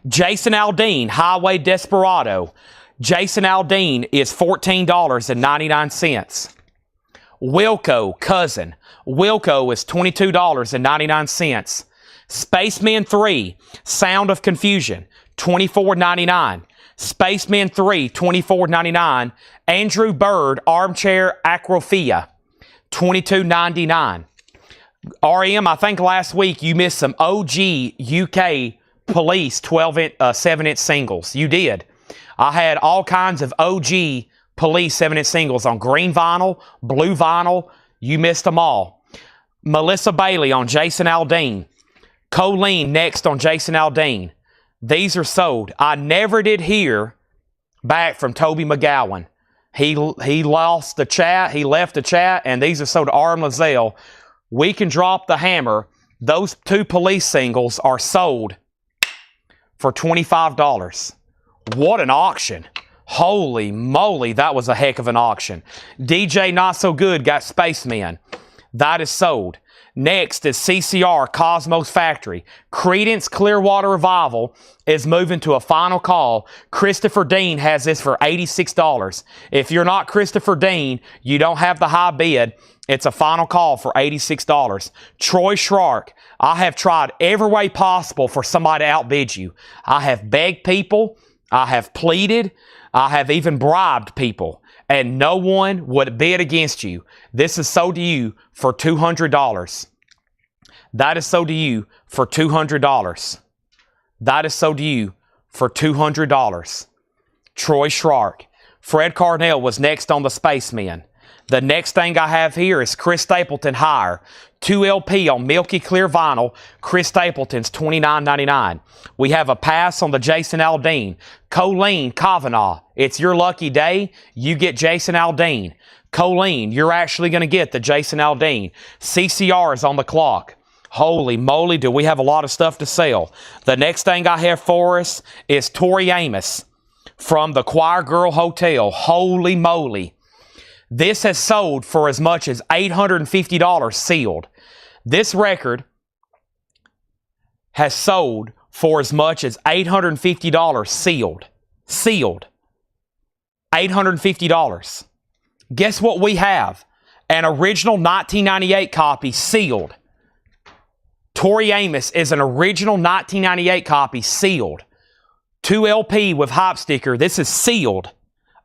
Jason Aldean, Highway Desperado. Jason Aldean is $14.99. Wilco, Cousin. Wilco is $22.99. Spaceman 3, Sound of Confusion, $24.99. Spaceman 3, $24.99. Andrew Bird, Armchair Acrophia, $22.99. RM, I think last week you missed some OG UK Police 7-inch singles. You did. I had all kinds of OG Police 7-inch singles on green vinyl, blue vinyl. You missed them all. Melissa Bailey on Jason Aldean. Colleen next on Jason Aldean. These are sold. I never did hear back from Toby McGowan. He lost the chat. He left the chat, and these are sold to Arm Lazelle. We can drop the hammer. Those two police singles are sold for $25. What an auction. Holy moly, that was a heck of an auction. DJ Not So Good got Spaceman. That is sold. Next is CCR Cosmos Factory. Credence Clearwater Revival is moving to a final call. Christopher Dean has this for $86. If you're not Christopher Dean, you don't have the high bid. It's a final call for $86. Troy Schrock, I have tried every way possible for somebody to outbid you. I have begged people. I have pleaded. I have even bribed people. And no one would bid against you. This is sold to you for $200. That is sold to you for $200. That is sold to you for $200. Troy Schrock. Fred Carnell was next on the Spaceman. The next thing I have here is Chris Stapleton Higher. 2 LP on Milky Clear Vinyl. Chris Stapleton's $29.99. We have a pass on the Jason Aldean. Colleen Kavanaugh. It's your lucky day. You get Jason Aldean. Colleen, you're actually going to get the Jason Aldean. CCR is on the clock. Holy moly, do we have a lot of stuff to sell. The next thing I have for us is Tori Amos from the Choir Girl Hotel. Holy moly. This has sold for as much as $850 sealed. This record has sold for as much as $850 sealed. Sealed. $850. Guess what we have? An original 1998 copy sealed. Tori Amos is an original 1998 copy sealed. 2 LP with hype sticker. This is sealed.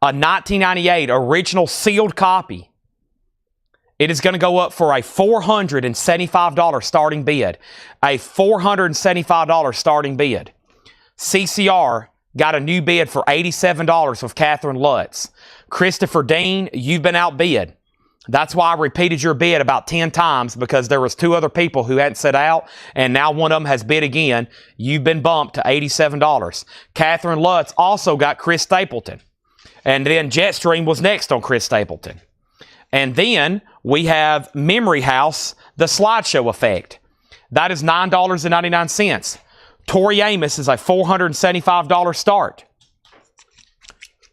A 1998 original sealed copy. It is going to go up for a $475 starting bid. A $475 starting bid. CCR got a new bid for $87 with Catherine Lutz. Christopher Dean, you've been outbid. That's why I repeated your bid about 10 times, because there was 2 other people who hadn't set out, and now one of them has bid again. You've been bumped to $87. Catherine Lutz also got Chris Stapleton. And then Jetstream was next on Chris Stapleton. And then we have Memory House, the slideshow effect. That is $9.99. Tori Amos is a $475 start.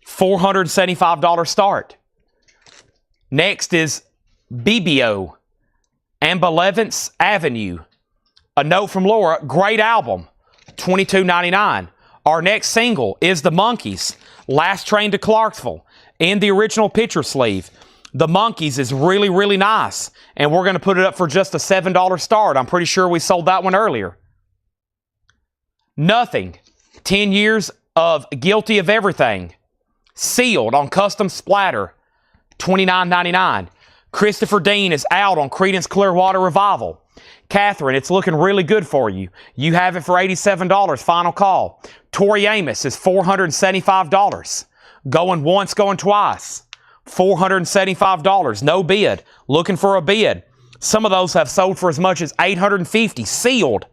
$475 start. Next is BBO, Ambivalence Avenue. A note from Laura, great album, $22.99. Our next single is The Monkees, Last Train to Clarksville, in the original picture sleeve. The Monkees is really, really nice, and we're going to put it up for just a $7 start. I'm pretty sure we sold that one earlier. Nothing, 10 years of Guilty of Everything, sealed on custom splatter, $29.99. Christopher Dean is out on Credence Clearwater Revival. Catherine, it's looking really good for you. You have it for $87, final call. Tori Amos is $475. Going once, going twice. $475, no bid. Looking for a bid. Some of those have sold for as much as $850, sealed.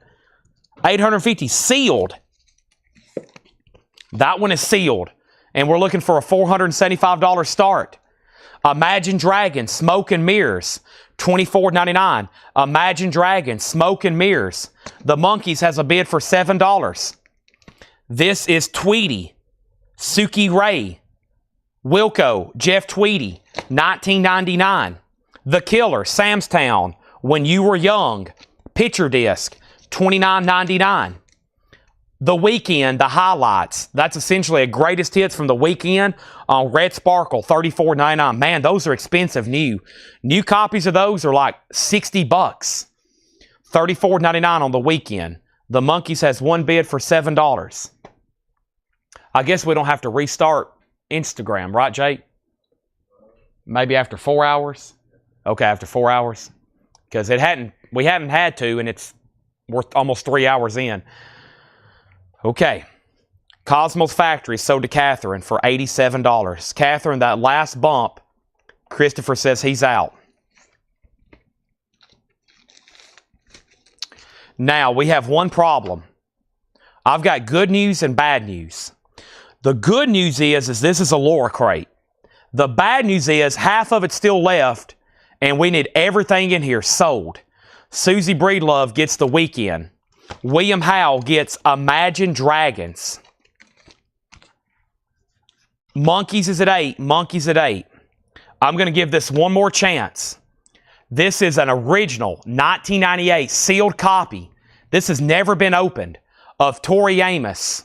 $850, sealed. That one is sealed. And we're looking for a $475 start. Imagine Dragons, Smoke and Mirrors, $24.99. Imagine Dragons, Smoke and Mirrors. The Monkees has a bid for $7. This is Tweety, Suki Ray, Wilco, Jeff Tweedy, $19.99. The Killer, Sam's Town, When You Were Young, picture disc, $29.99. The Weekend, The Highlights. That's essentially a greatest hits from The Weekend on Red Sparkle, $34.99. Man, those are expensive new. New copies of those are like $60. $34.99 on The Weekend. The Monkees has one bid for $7. I guess we don't have to restart Instagram, right, Jake? Maybe after 4 hours? Okay, after 4 hours. Because we hadn't had to, and we're almost 3 hours in. Okay. Cosmos Factory sold to Catherine for $87. Catherine, that last bump, Christopher says he's out. Now, we have one problem. I've got good news and bad news. The good news is this is a Laura crate. The bad news is half of it's still left, and we need everything in here sold. Susie Breedlove gets The Weekend. William Howell gets Imagine Dragons. Monkeys is at 8. Monkeys at 8. I'm going to give this one more chance. This is an original 1998 sealed copy. This has never been opened, of Tori Amos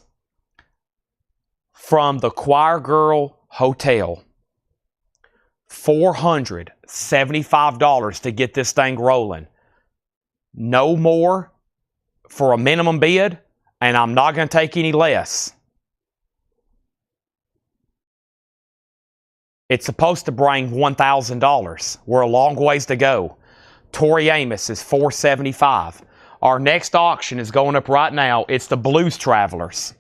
from the Choir Girl Hotel. $475 to get this thing rolling. No more for a minimum bid, and I'm not going to take any less. It's supposed to bring $1,000. We're a long ways to go. Tori Amos is $475. Our next auction is going up right now. It's the Blues Travelers.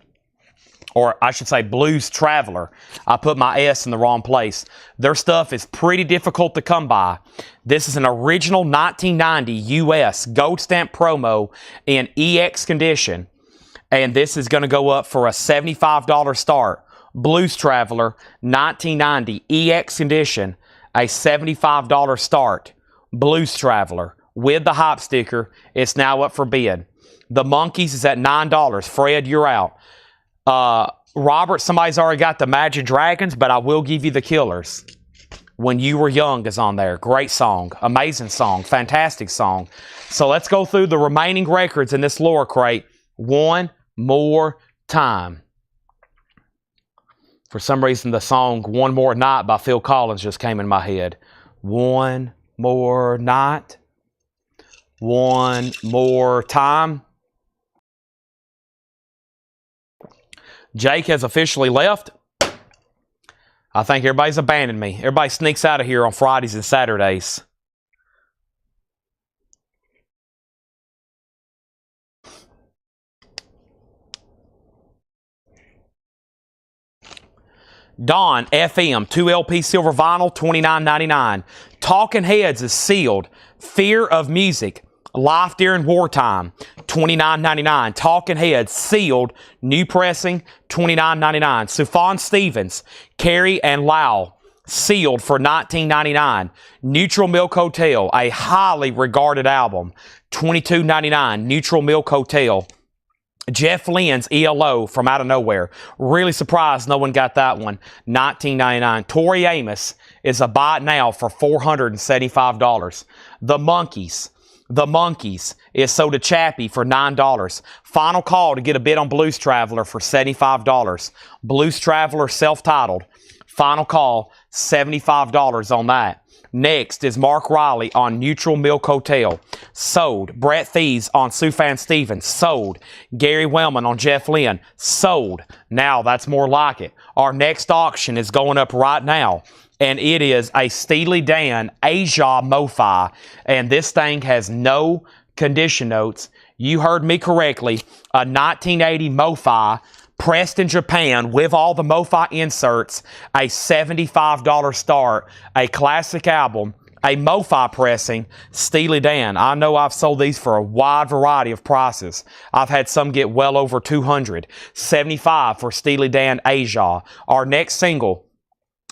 Or I should say Blues Traveler. I put my S in the wrong place. Their stuff is pretty difficult to come by. This is an original 1990 US gold stamp promo in EX condition. And this is going to go up for a $75 start. Blues Traveler 1990 EX condition, a $75 start. Blues Traveler with the hop sticker. It's now up for bid. The Monkeys is at $9. Fred, you're out. Robert, somebody's already got the Imagine Dragons, but I will give you the Killers. When You Were Young is on there. Great song. Amazing song. Fantastic song. So let's go through the remaining records in this lower crate one more time. For some reason, the song One More Night by Phil Collins just came in my head. One more night. One more time. Jake has officially left. I think everybody's abandoned me. Everybody sneaks out of here on Fridays and Saturdays. Dawn FM 2LP silver vinyl $29.99. Talking Heads is sealed. Fear of Music Life During Wartime $29.99. Talking Heads sealed new pressing $29.99. Sufjan Stevens Carrie and Lau sealed for $19.99. Neutral Milk Hotel, a highly regarded album, $22.99. Neutral Milk Hotel. Jeff Lynne's ELO from out of nowhere. Really surprised no one got that one. $19.99. Tori Amos is a buy it now for $475. The Monkeys is sold to Chappie for $9. Final call to get a bid on Blues Traveler for $75. Blues Traveler self-titled. Final call, $75 on that. Next is Mark Riley on Neutral Milk Hotel. Sold. Brett Thies on Sufjan Stevens. Sold. Gary Wellman on Jeff Lynne. Sold. Now that's more like it. Our next auction is going up right now. And it is a Steely Dan Asia MoFi. And this thing has no condition notes. You heard me correctly. A 1980 MoFi pressed in Japan with all the MoFi inserts, a $75 start, a classic album, a MoFi pressing, Steely Dan. I know I've sold these for a wide variety of prices. I've had some get well over $200. $75 for Steely Dan Asia. Our next single,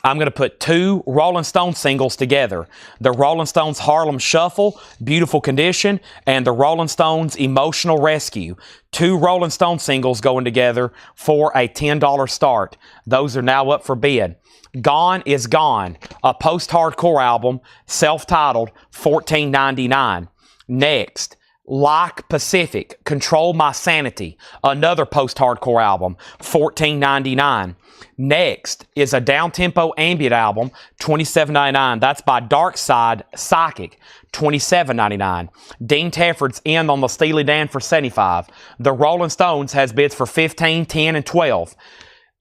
I'm going to put two Rolling Stones singles together. The Rolling Stones Harlem Shuffle, Beautiful Condition, and the Rolling Stones Emotional Rescue. Two Rolling Stone singles going together for a $10 start. Those are now up for bid. Gone is Gone, a post-hardcore album, self-titled, $14.99. Next, Like Pacific, Control My Sanity, another post-hardcore album, $14.99. Next is a down-tempo ambient album, $27.99. That's by Dark Side Psychic, $27.99. Dean Teffer's In on the Steely Dan for $75. The Rolling Stones has bids for $15, $10, and $12.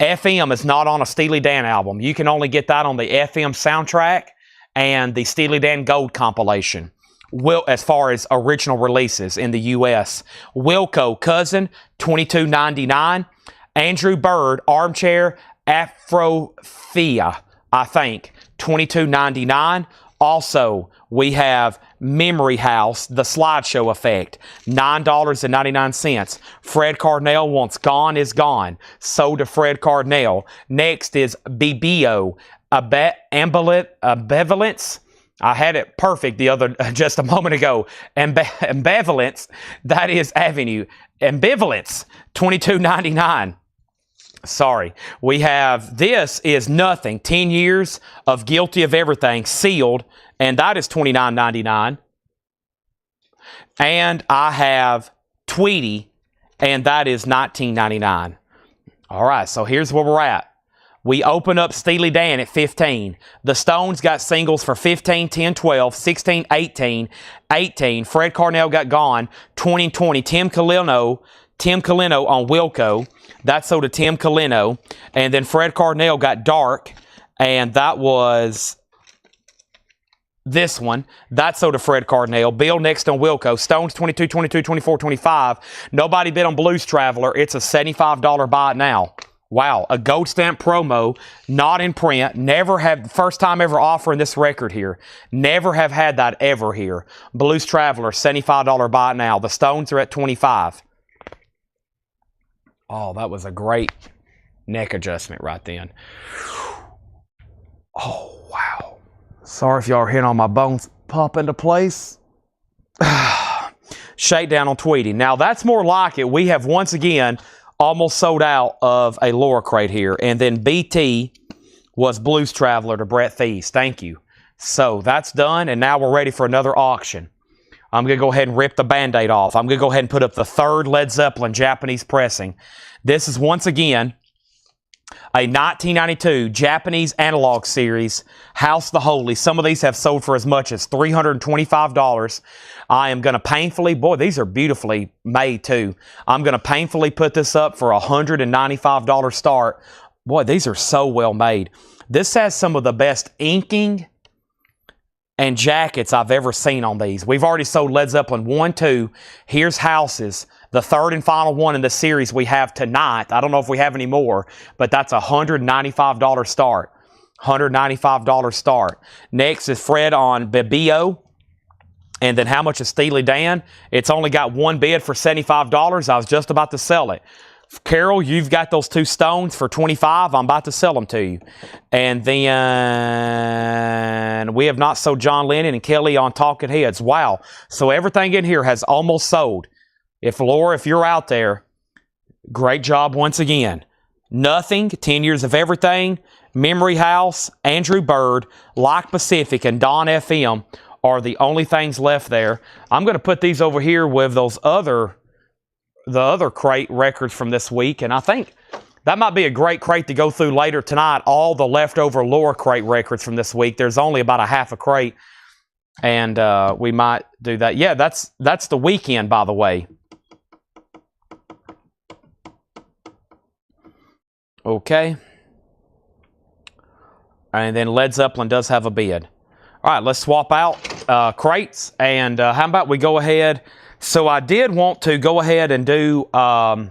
FM is not on a Steely Dan album. You can only get that on the FM soundtrack and the Steely Dan Gold compilation. As far as original releases in the U.S. Wilco Cousin, $22.99. Andrew Bird, Armchair Afrophia, I think, $22.99. Also, we have Memory House, The Slideshow Effect, $9.99. Fred Cardinal wants Gone is Gone, sold to Fred Cardinal. Next is BBO, Ambivalence. I had it perfect just a moment ago. Ambivalence, that is Avenue. Ambivalence, $22.99. Sorry. We have, this is nothing. 10 years of Guilty of Everything sealed, and that is $29.99. And I have Tweety, and that is $19.99. All right, so here's where we're at. We open up Steely Dan at 15. The Stones got singles for 15, 10, 12, 16, 18, 18. Fred Carnell got Gone, 20, 20. Tim Colino on Wilco. That sold to Tim Colino. And then Fred Carnell got Dark, and that was this one. That sold to Fred Carnell. Bill next on Wilco. Stones 22, 22, 24, 25. Nobody bid on Blues Traveler. It's a $75 buy now. Wow, a gold stamp promo, not in print. Never have, first time ever offering this record here. Never have had that ever here. Blues Traveler, $75 buy now. The Stones are at 25. Oh, that was a great neck adjustment right then. Oh, wow. Sorry if y'all are hearing all my bones pop into place. Shakedown on Tweety. Now, that's more like it. We have once again almost sold out of a Laura crate here. And then BT was Blues Traveler to Brett Thies. Thank you. So that's done, and now we're ready for another auction. I'm going to go ahead and rip the Band-Aid off. I'm going to go ahead and put up the third Led Zeppelin Japanese pressing. This is once again a 1992 Japanese analog series, House the Holy. Some of these have sold for as much as $325. I am going to painfully, boy, these are beautifully made too. I'm going to painfully put this up for a $195 start. Boy, these are so well made. This has some of the best inking and jackets I've ever seen on these. We've already sold Led Zeppelin 1, 2. Here's Houses, the third and final one in the series we have tonight. I don't know if we have any more, but that's a $195 start. $195 start. Next is Fred on Bebio. And then how much is Steely Dan? It's only got one bid for $75. I was just about to sell it. Carol, you've got those two Stones for $25. I'm about to sell them to you. And then we have not sold John Lennon and Kelly on Talking Heads. Wow. So everything in here has almost sold. Laura, if you're out there, great job once again. Nothing, 10 Years of Everything, Memory House, Andrew Bird, Like Pacific, and Don FM are the only things left there. I'm going to put these over here with those the other crate records from this week, and I think that might be a great crate to go through later tonight, all the leftover Laura crate records from this week. There's only about a half a crate, and we might do that. Yeah, that's the weekend, by the way. Okay. And then Led Zeppelin does have a bid. All right, let's swap out crates, and how about we go ahead. So I did want to go ahead and do, oh man,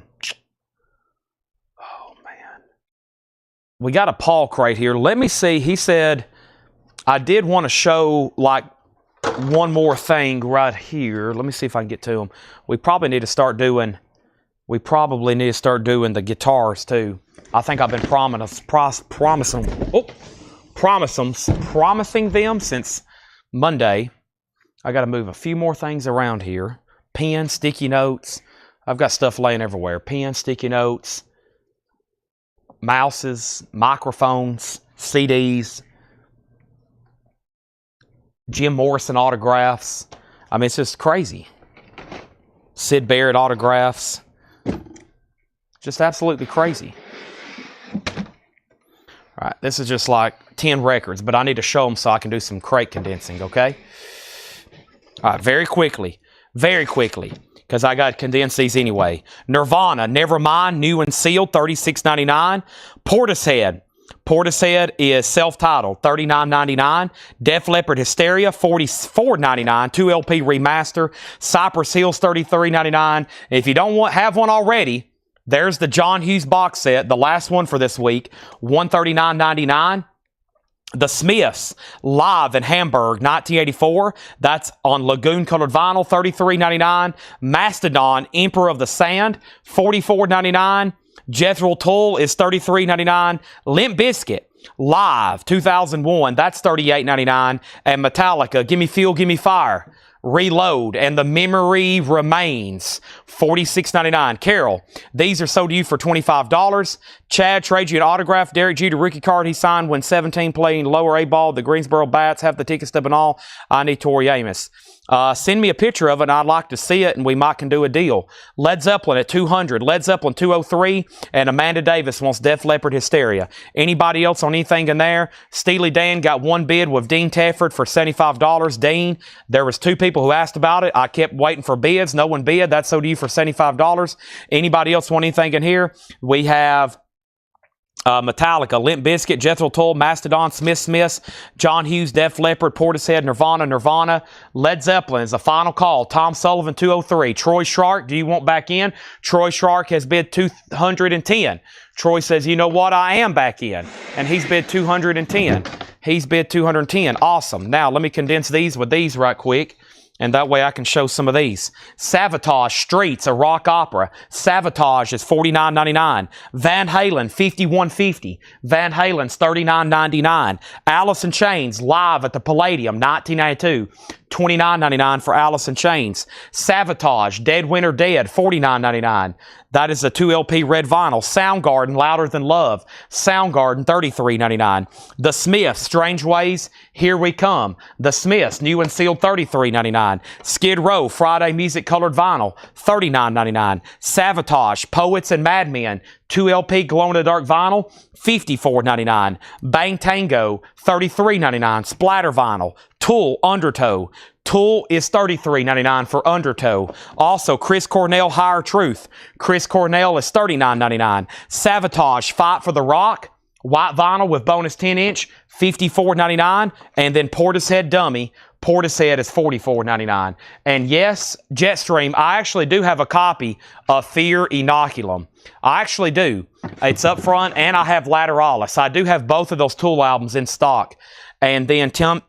we got a Paul crate here. Let me see. He said I did want to show like one more thing right here. Let me see if I can get to them. We probably need to start doing the guitars too. I think I've been promising them since Monday. I got to move a few more things around here. Pen, sticky notes. I've got stuff laying everywhere. Pen, sticky notes, mouses, microphones, CDs, Jim Morrison autographs. I mean, it's just crazy. Sid Barrett autographs. Just absolutely crazy. All right, this is just like 10 records, but I need to show them so I can do some crate condensing, okay? All right, very quickly, because I got to condense these anyway. Nirvana, Nevermind, new and sealed, $36.99. Portishead is self-titled, $39.99. Def Leppard Hysteria, $44.99. 2 LP remaster. Cypress Hills, $33.99. If you don't have one already, there's the John Hughes box set, the last one for this week, $139.99. The Smiths, live in Hamburg, 1984. That's on lagoon-colored vinyl, $33.99. Mastodon, Emperor of the Sand, $44.99. Jethro Tull is $33.99. Limp Bizkit, live, 2001. That's $38.99. And Metallica, Gimme Fuel, Gimme Fire. Reload, and The Memory Remains, $46.99. Carol, these are sold to you for $25. Chad, trade you an autograph. Derek Jeter rookie card he signed when 17 playing lower A ball. The Greensboro Bats have the ticket stub and all. I need Tori Amos. Send me a picture of it, and I'd like to see it, and we might can do a deal. Led Zeppelin at 200. Led Zeppelin 203, and Amanda Davis wants Def Leppard Hysteria. Anybody else on anything in there? Steely Dan got one bid with Dean Tefford for $75. Dean, there was 2 people who asked about it. I kept waiting for bids. No one bid. That's so to you for $75. Anybody else want anything in here? We have Metallica, Limp Bizkit, Jethro Tull, Mastodon, Smiths, John Hughes, Def Leppard, Portishead, Nirvana. Led Zeppelin is the final call. Tom Sullivan, 203. Troy Shark, do you want back in? Troy Shark has bid 210. Troy says, you know what? I am back in. And he's bid 210. He's bid 210. Awesome. Now, let me condense these with these right quick. And that way I can show some of these. Savatage, Streets, a rock opera. Savatage is $49.99. Van Halen, $51.50. Van Halen's $39.99. Alice in Chains, live at the Palladium, 1992. $29.99 for Alice in Chains. Savatage, Dead Winter Dead, $49.99. That is a 2LP red vinyl. Soundgarden, Louder Than Love. Soundgarden, $33.99. The Smiths, Strange Ways, Here We Come. The Smiths, new and sealed, $33.99. Skid Row, Friday Music Colored Vinyl, $39.99. Savatage, Poets and Madmen, 2LP glow-in-the-dark vinyl, $54.99. Bang Tango, $33.99. Splatter vinyl. Tool, Undertow. Tool is $33.99 for Undertow. Also, Chris Cornell, Higher Truth. Chris Cornell is $39.99. Savatage, Fight for the Rock. White vinyl with bonus 10-inch, $54.99. And then Portishead Dummy. Portishead is $44.99. And yes, Jetstream, I actually do have a copy of Fear Inoculum. I actually do. It's up front, and I have Lateralis. I do have both of those Tool albums in stock. And then Tom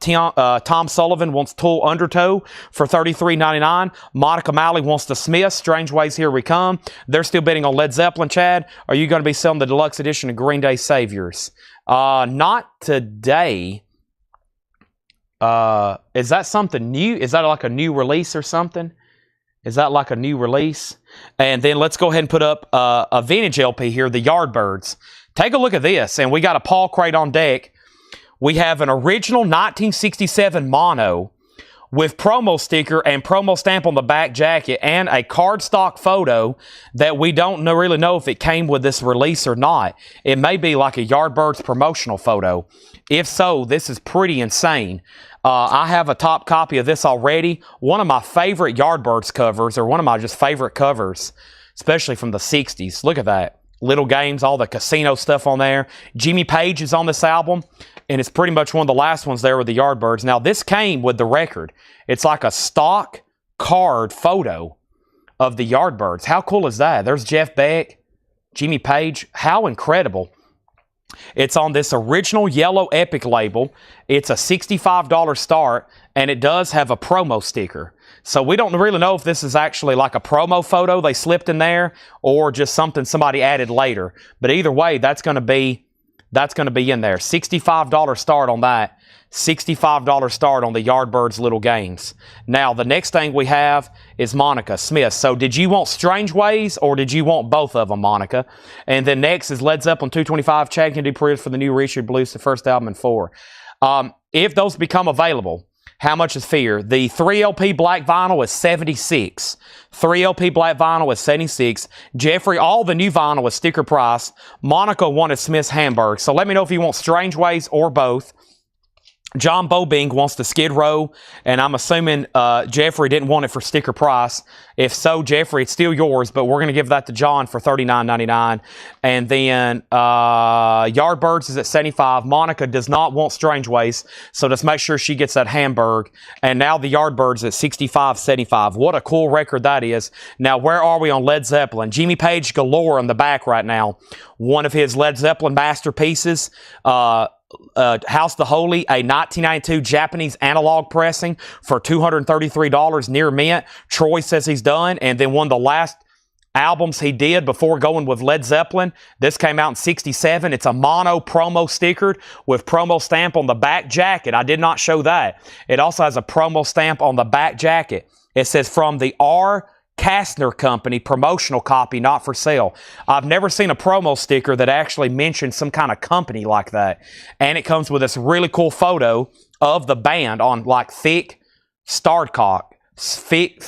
Sullivan wants Tool Undertow for $33.99. Monica Malley wants the Smiths. Strange Ways, Here We Come. They're still bidding on Led Zeppelin, Chad. Are you going to be selling the deluxe edition of Green Day Saviors? Not today. Is that something new? Is that like a new release or something? Is that like a new release? And then let's go ahead and put up a vintage LP here, the Yardbirds. Take a look at this. And we got a Paul crate on deck. We have an original 1967 mono with promo sticker and promo stamp on the back jacket and a cardstock photo that we don't really know if it came with this release or not. It may be like a Yardbirds promotional photo. If so, this is pretty insane. I have a top copy of this already. One of my favorite Yardbirds covers, or one of my just favorite covers, especially from the 60s. Look at that. Little Games, all the casino stuff on there. Jimmy Page is on this album, and it's pretty much one of the last ones there with the Yardbirds. Now, this came with the record. It's like a stock card photo of the Yardbirds. How cool is that? There's Jeff Beck, Jimmy Page. How incredible. It's on this original yellow Epic label. It's a $65 start, and it does have a promo sticker. So we don't really know if this is actually like a promo photo they slipped in there or just something somebody added later. But either way, that's going to be in there. $65 start on that. $65 start on the Yardbirds Little Games. Now, the next thing we have is Monica Smith. So did you want Strange Ways or did you want both of them, Monica? And then next is Led Zeppelin 225. Chad can do pre-orders for the new Richard Blues, the first album, and 4. If those become available, how much is Fear? The 3LP black vinyl is $76. 3LP black vinyl is $76. Jeffrey, all the new vinyl is sticker price. Monica wanted Smith's Hamburg. So let me know if you want Strange Ways or both. John Bobing wants the Skid Row, and I'm assuming Jeffrey didn't want it for sticker price. If so, Jeffrey, it's still yours, but we're going to give that to John for $39.99. And then Yardbirds is at $75. Monica does not want Strange Ways, so just make sure she gets that Hamburg. And now the Yardbirds at $65.75. What a cool record that is. Now, where are we on Led Zeppelin? Jimmy Page galore in the back right now. One of his Led Zeppelin masterpieces. House the Holy, a 1992 Japanese analog pressing for $233 near mint. Troy says he's done. And then one of the last albums he did before going with Led Zeppelin, this came out in '67. It's a mono promo stickered with promo stamp on the back jacket. I did not show that. It also has a promo stamp on the back jacket. It says from the R. Kastner Company, promotional copy, not for sale. I've never seen a promo sticker that actually mentions some kind of company like that. And it comes with this really cool photo of the band on like thick cardstock, thick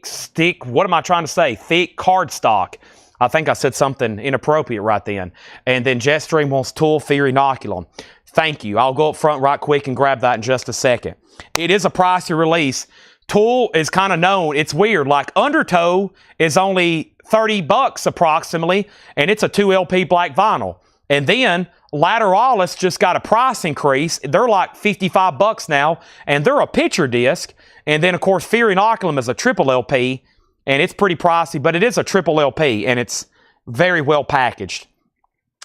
stick, what am I trying to say? Thick cardstock. I think I said something inappropriate right then. And then Jetstream wants Tool Fear Inoculum. Thank you. I'll go up front right quick and grab that in just a second. It is a pricey release. Tool is kind of known. It's weird. Like Undertow is only $30 approximately, and it's a 2 LP black vinyl. And then Lateralis just got a price increase. They're like $55 now, and they're a picture disc. And then, of course, Fear Inoculum is a triple LP, and it's pretty pricey, but it is a triple LP, and it's very well packaged.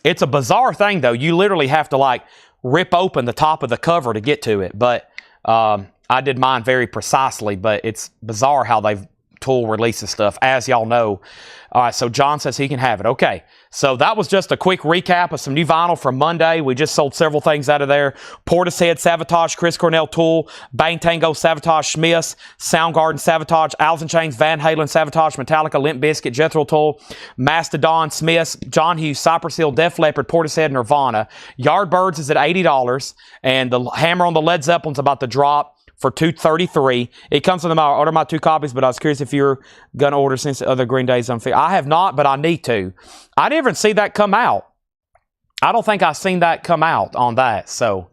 It's a bizarre thing, though. You literally have to, like, rip open the top of the cover to get to it. But I did mine very precisely, but it's bizarre how Tool releases stuff, as y'all know. All right, so John says he can have it. Okay, so that was just a quick recap of some new vinyl from Monday. We just sold several things out of there. Portishead, Savatage, Chris Cornell, Tool, Bang Tango, Savatage, Smiths, Soundgarden, Savatage, Alice in Chains, Van Halen, Savatage, Metallica, Limp Bizkit, Jethro Tull, Mastodon, Smiths, John Hughes, Cypress Hill, Def Leppard, Portishead, Nirvana. Yardbirds is at $80, and the hammer on the Led Zeppelin's about to drop for $233. It comes with I ordered my 2 copies, but I was curious if you're going to order since the other Green Day's unfair. I have not, but I need to. I didn't even see that come out. I don't think I've seen that come out on that. So,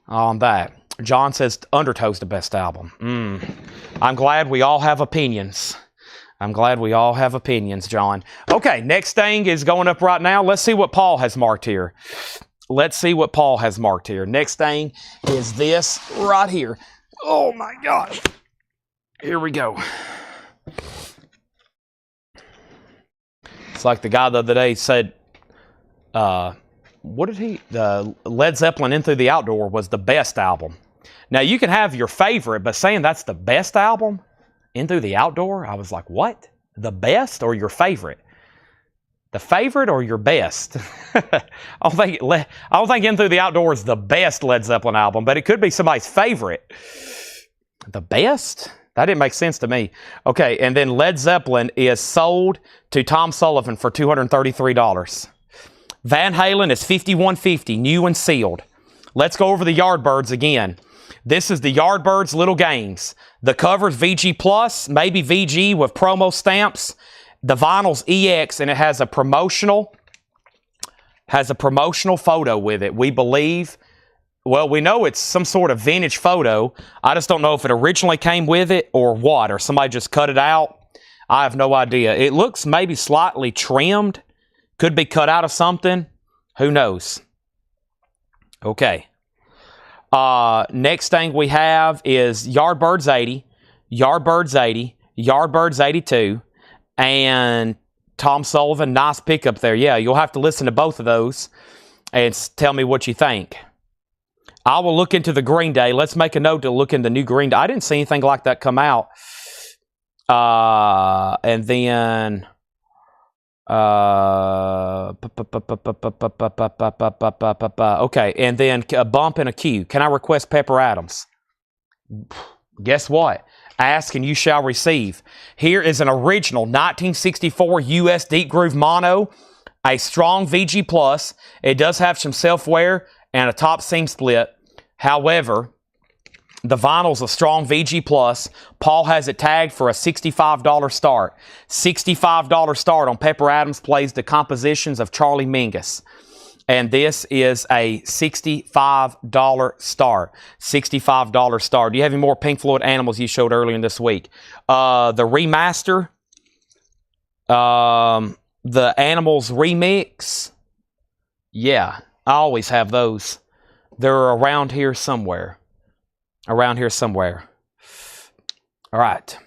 on that. John says Undertow's the best album. I'm glad we all have opinions. I'm glad we all have opinions, John. Okay, next thing is going up right now. Let's see what Paul has marked here. Let's see what Paul has marked here. Next thing is this right here. Oh my gosh. Here we go. It's like the guy the other day said, what did he? Led Zeppelin In Through the Outdoor was the best album. Now you can have your favorite, but saying that's the best album, In Through the Outdoor, I was like, what? The best or your favorite? The favorite or your best? I don't think In Through the Outdoor is the best Led Zeppelin album, but it could be somebody's favorite. The best? That didn't make sense to me. Okay, and then Led Zeppelin is sold to Tom Sullivan for $233. Van Halen is $51.50, new and sealed. Let's go over the Yardbirds again. This is the Yardbirds Little Games. The cover's VG Plus, maybe VG with promo stamps. The vinyl's EX, and it has a promotional photo with it. We believe, well, we know it's some sort of vintage photo. I just don't know if it originally came with it or what, or somebody just cut it out. I have no idea. It looks maybe slightly trimmed. Could be cut out of something. Who knows? Okay. Next thing we have is Yardbirds 80, Yardbirds 80, Yardbirds 82, and Tom Sullivan. Nice pickup there. Yeah, you'll have to listen to both of those and tell me what you think. I will look into the Green Day. Let's make a note to look into new Green Day. I didn't see anything like that come out. And then... okay, and then a bump and a cue. Can I request Pepper Adams? Guess what? Ask and you shall receive. Here is an original 1964 US Deep Groove Mono, a strong VG Plus. It does have some self-wear and a top seam split. However, the vinyl's a strong VG Plus. Paul has it tagged for a $65 start. $65 start on Pepper Adams plays the compositions of Charlie Mingus. And this is a $65 start. $65 start. Do you have any more Pink Floyd Animals you showed earlier in this week? The remaster. The Animals remix. Yeah, I always have those. They're around here somewhere. Around here somewhere. All right.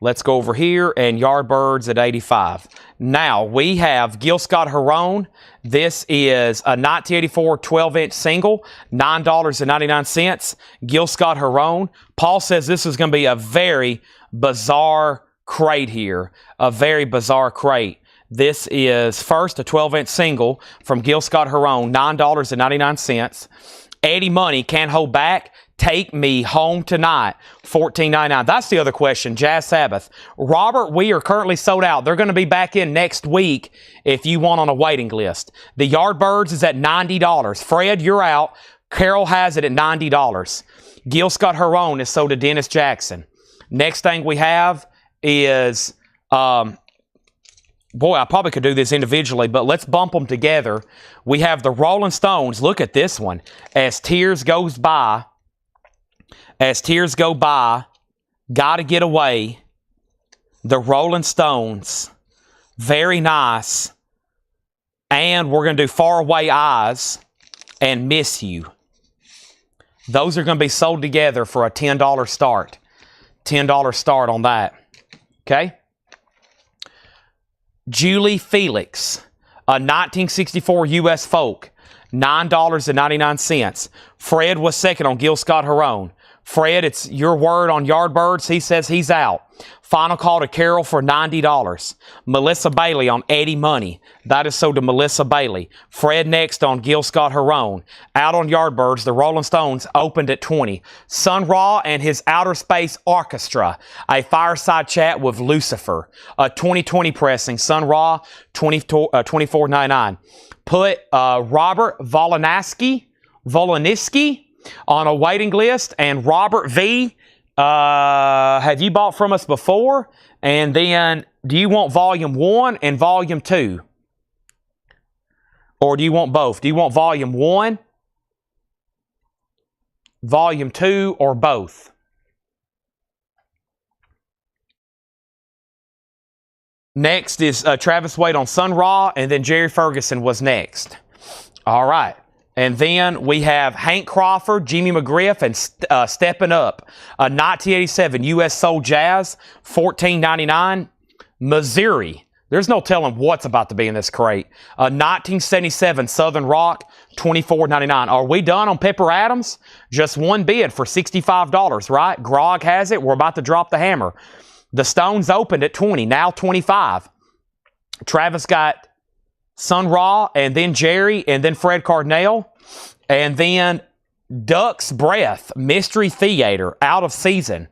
Let's go over here and Yardbirds at 85. Now, we have Gil Scott-Heron. This is a 1984 12-inch single, $9.99. Gil Scott-Heron. Paul says this is going to be a very bizarre crate here. A very bizarre crate. This is first a 12-inch single from Gil Scott-Heron, $9.99. Eddie Money, Can't Hold Back, Take Me Home Tonight, $14.99. That's the other question. Jazz Sabbath. Robert, we are currently sold out. They're going to be back in next week if you want on a waiting list. The Yardbirds is at $90. Fred, you're out. Carol has it at $90. Gil Scott Heron is sold to Dennis Jackson. Next thing we have is, boy, I probably could do this individually, but let's bump them together. We have the Rolling Stones. Look at this one. As Tears Goes By, Gotta Get Away, the Rolling Stones. Very nice. And we're going to do Far Away Eyes and Miss You. Those are going to be sold together for a $10 start. $10 start on that. Okay? Julie Felix, a 1964 U.S. folk, $9.99. Fred was second on Gil Scott Heron. Fred, it's your word on Yardbirds. He says he's out. Final call to Carol for $90. Melissa Bailey on Eddie Money. That is sold to Melissa Bailey. Fred next on Gil Scott Heron. Out on Yardbirds, the Rolling Stones opened at $20. Sun Ra and his Outer Space Orchestra. A fireside chat with Lucifer. A 2020 pressing. Sun Ra, $24.99. Put Robert Volaniski on a waiting list. And Robert V., have you bought from us before? And then, do you want volume 1 and volume 2? Or do you want both? Do you want volume 1, volume 2, or both? Next is Travis Wade on Sun Ra, and then Jerry Ferguson was next. All right. And then we have Hank Crawford, Jimmy McGriff, and Steppin' Up. 1987 U.S. Soul Jazz, $14.99. Missouri. There's no telling what's about to be in this crate. 1977 Southern Rock, $24.99. Are we done on Pepper Adams? Just one bid for $65, right? Grog has it. We're about to drop the hammer. The Stones opened at $20, now $25. Travis got Sun Ra, and then Jerry, and then Fred Cardinale, and then Duck's Breath, Mystery Theater, out of season.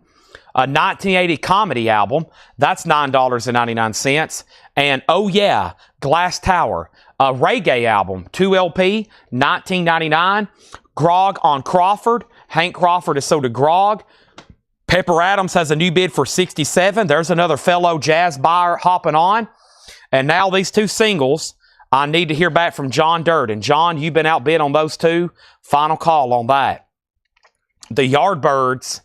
A 1980 comedy album, that's $9.99. And Oh Yeah, Glass Tower, a reggae album, 2 LP, $19.99. Grog on Crawford. Hank Crawford is sold to Grog. Pepper Adams has a new bid for $67. There's another fellow jazz buyer hopping on. And now these two singles, I need to hear back from John Durden. John, you've been outbid on those two. Final call on that. The Yardbirds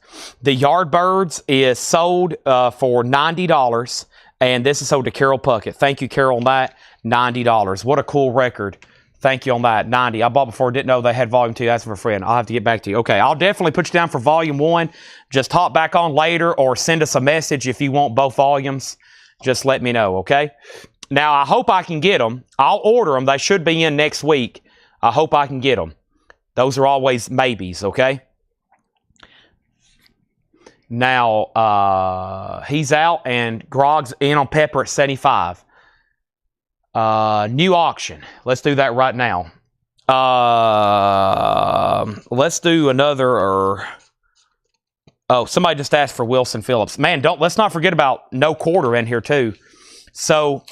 is sold for $90, and this is sold to Carol Puckett. Thank you, Carol, on that. $90. What a cool record. Thank you on that. 90. I bought before, didn't know they had volume 2. That's for a friend. I'll have to get back to you. Okay, I'll definitely put you down for volume 1. Just hop back on later or send us a message if you want both volumes. Just let me know, okay? Now, I hope I can get them. I'll order them. They should be in next week. I hope I can get them. Those are always maybes, okay? Now, he's out, and Grog's in on Pepper at 75. New auction. Let's do that right now. Let's do another... Oh, somebody just asked for Wilson Phillips. Man, let's not forget about No Quarter in here, too. So...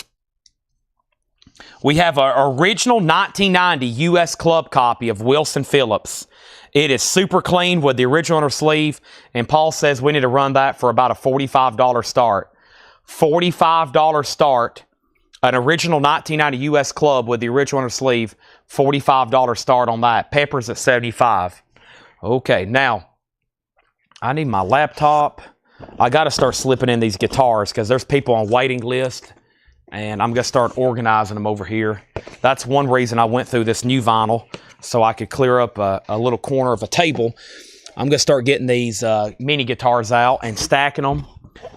we have an original 1990 U.S. Club copy of Wilson Phillips. It is super clean with the original inner sleeve, and Paul says we need to run that for about a $45 start. $45 start, an original 1990 U.S. Club with the original inner sleeve, $45 start on that. Pepper's at $75. Okay, now, I need my laptop. I got to start slipping in these guitars because there's people on waiting list. And I'm going to start organizing them over here. That's one reason I went through this new vinyl, so I could clear up a little corner of a table. I'm going to start getting these mini guitars out and stacking them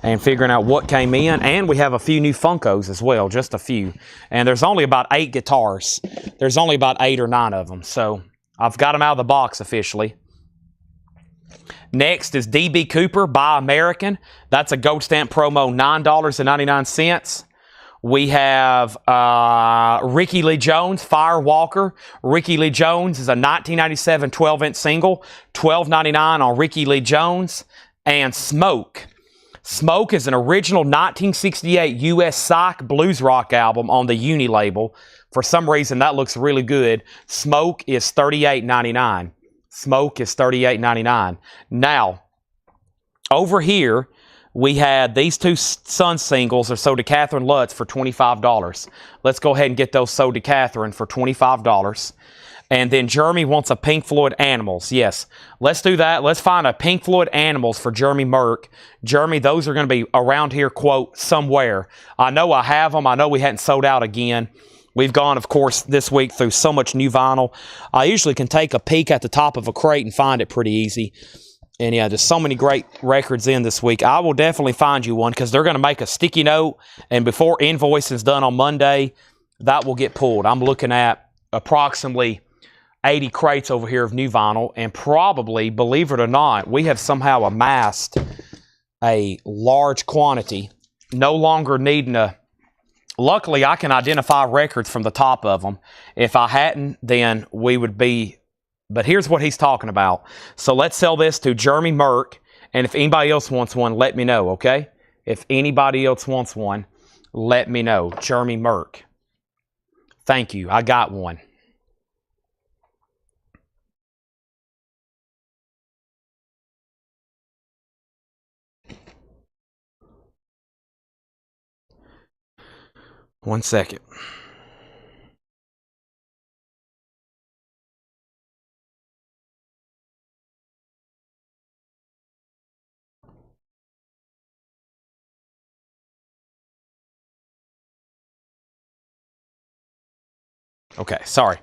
and figuring out what came in. And we have a few new Funkos as well, just a few. And there's only about 8 guitars. There's only about 8 or 9 of them. So I've got them out of the box officially. Next is D.B. Cooper, Buy American. That's a gold stamp promo, $9.99. We have Ricky Lee Jones, Firewalker. Ricky Lee Jones is a 1997 12-inch single, $12.99 on Ricky Lee Jones. And Smoke. Smoke is an original 1968 U.S. Psych blues rock album on the Uni label. For some reason, that looks really good. Smoke is $38.99. Smoke is $38.99. Now, over here, we had these two Sun singles are sold to Catherine Lutz for $25. Let's go ahead and get those sold to Catherine for $25. And then Jeremy wants a Pink Floyd Animals. Yes, let's do that. Let's find a Pink Floyd Animals for Jeremy Merck. Jeremy, those are going to be around here, quote, somewhere. I know I have them. I know we hadn't sold out again. We've gone, of course, this week through so much new vinyl. I usually can take a peek at the top of a crate and find it pretty easy. And yeah, there's so many great records in this week. I will definitely find you one because they're going to make a sticky note. And before invoicing is done on Monday, that will get pulled. I'm looking at approximately 80 crates over here of new vinyl. And probably, believe it or not, we have somehow amassed a large quantity. No longer needing a... Luckily, I can identify records from the top of them. If I hadn't, then we would be... But here's what he's talking about. So let's sell this to Jeremy Merck. And if anybody else wants one, let me know, okay? If anybody else wants one, let me know. Jeremy Merck. Thank you. I got one. One second. Okay, sorry.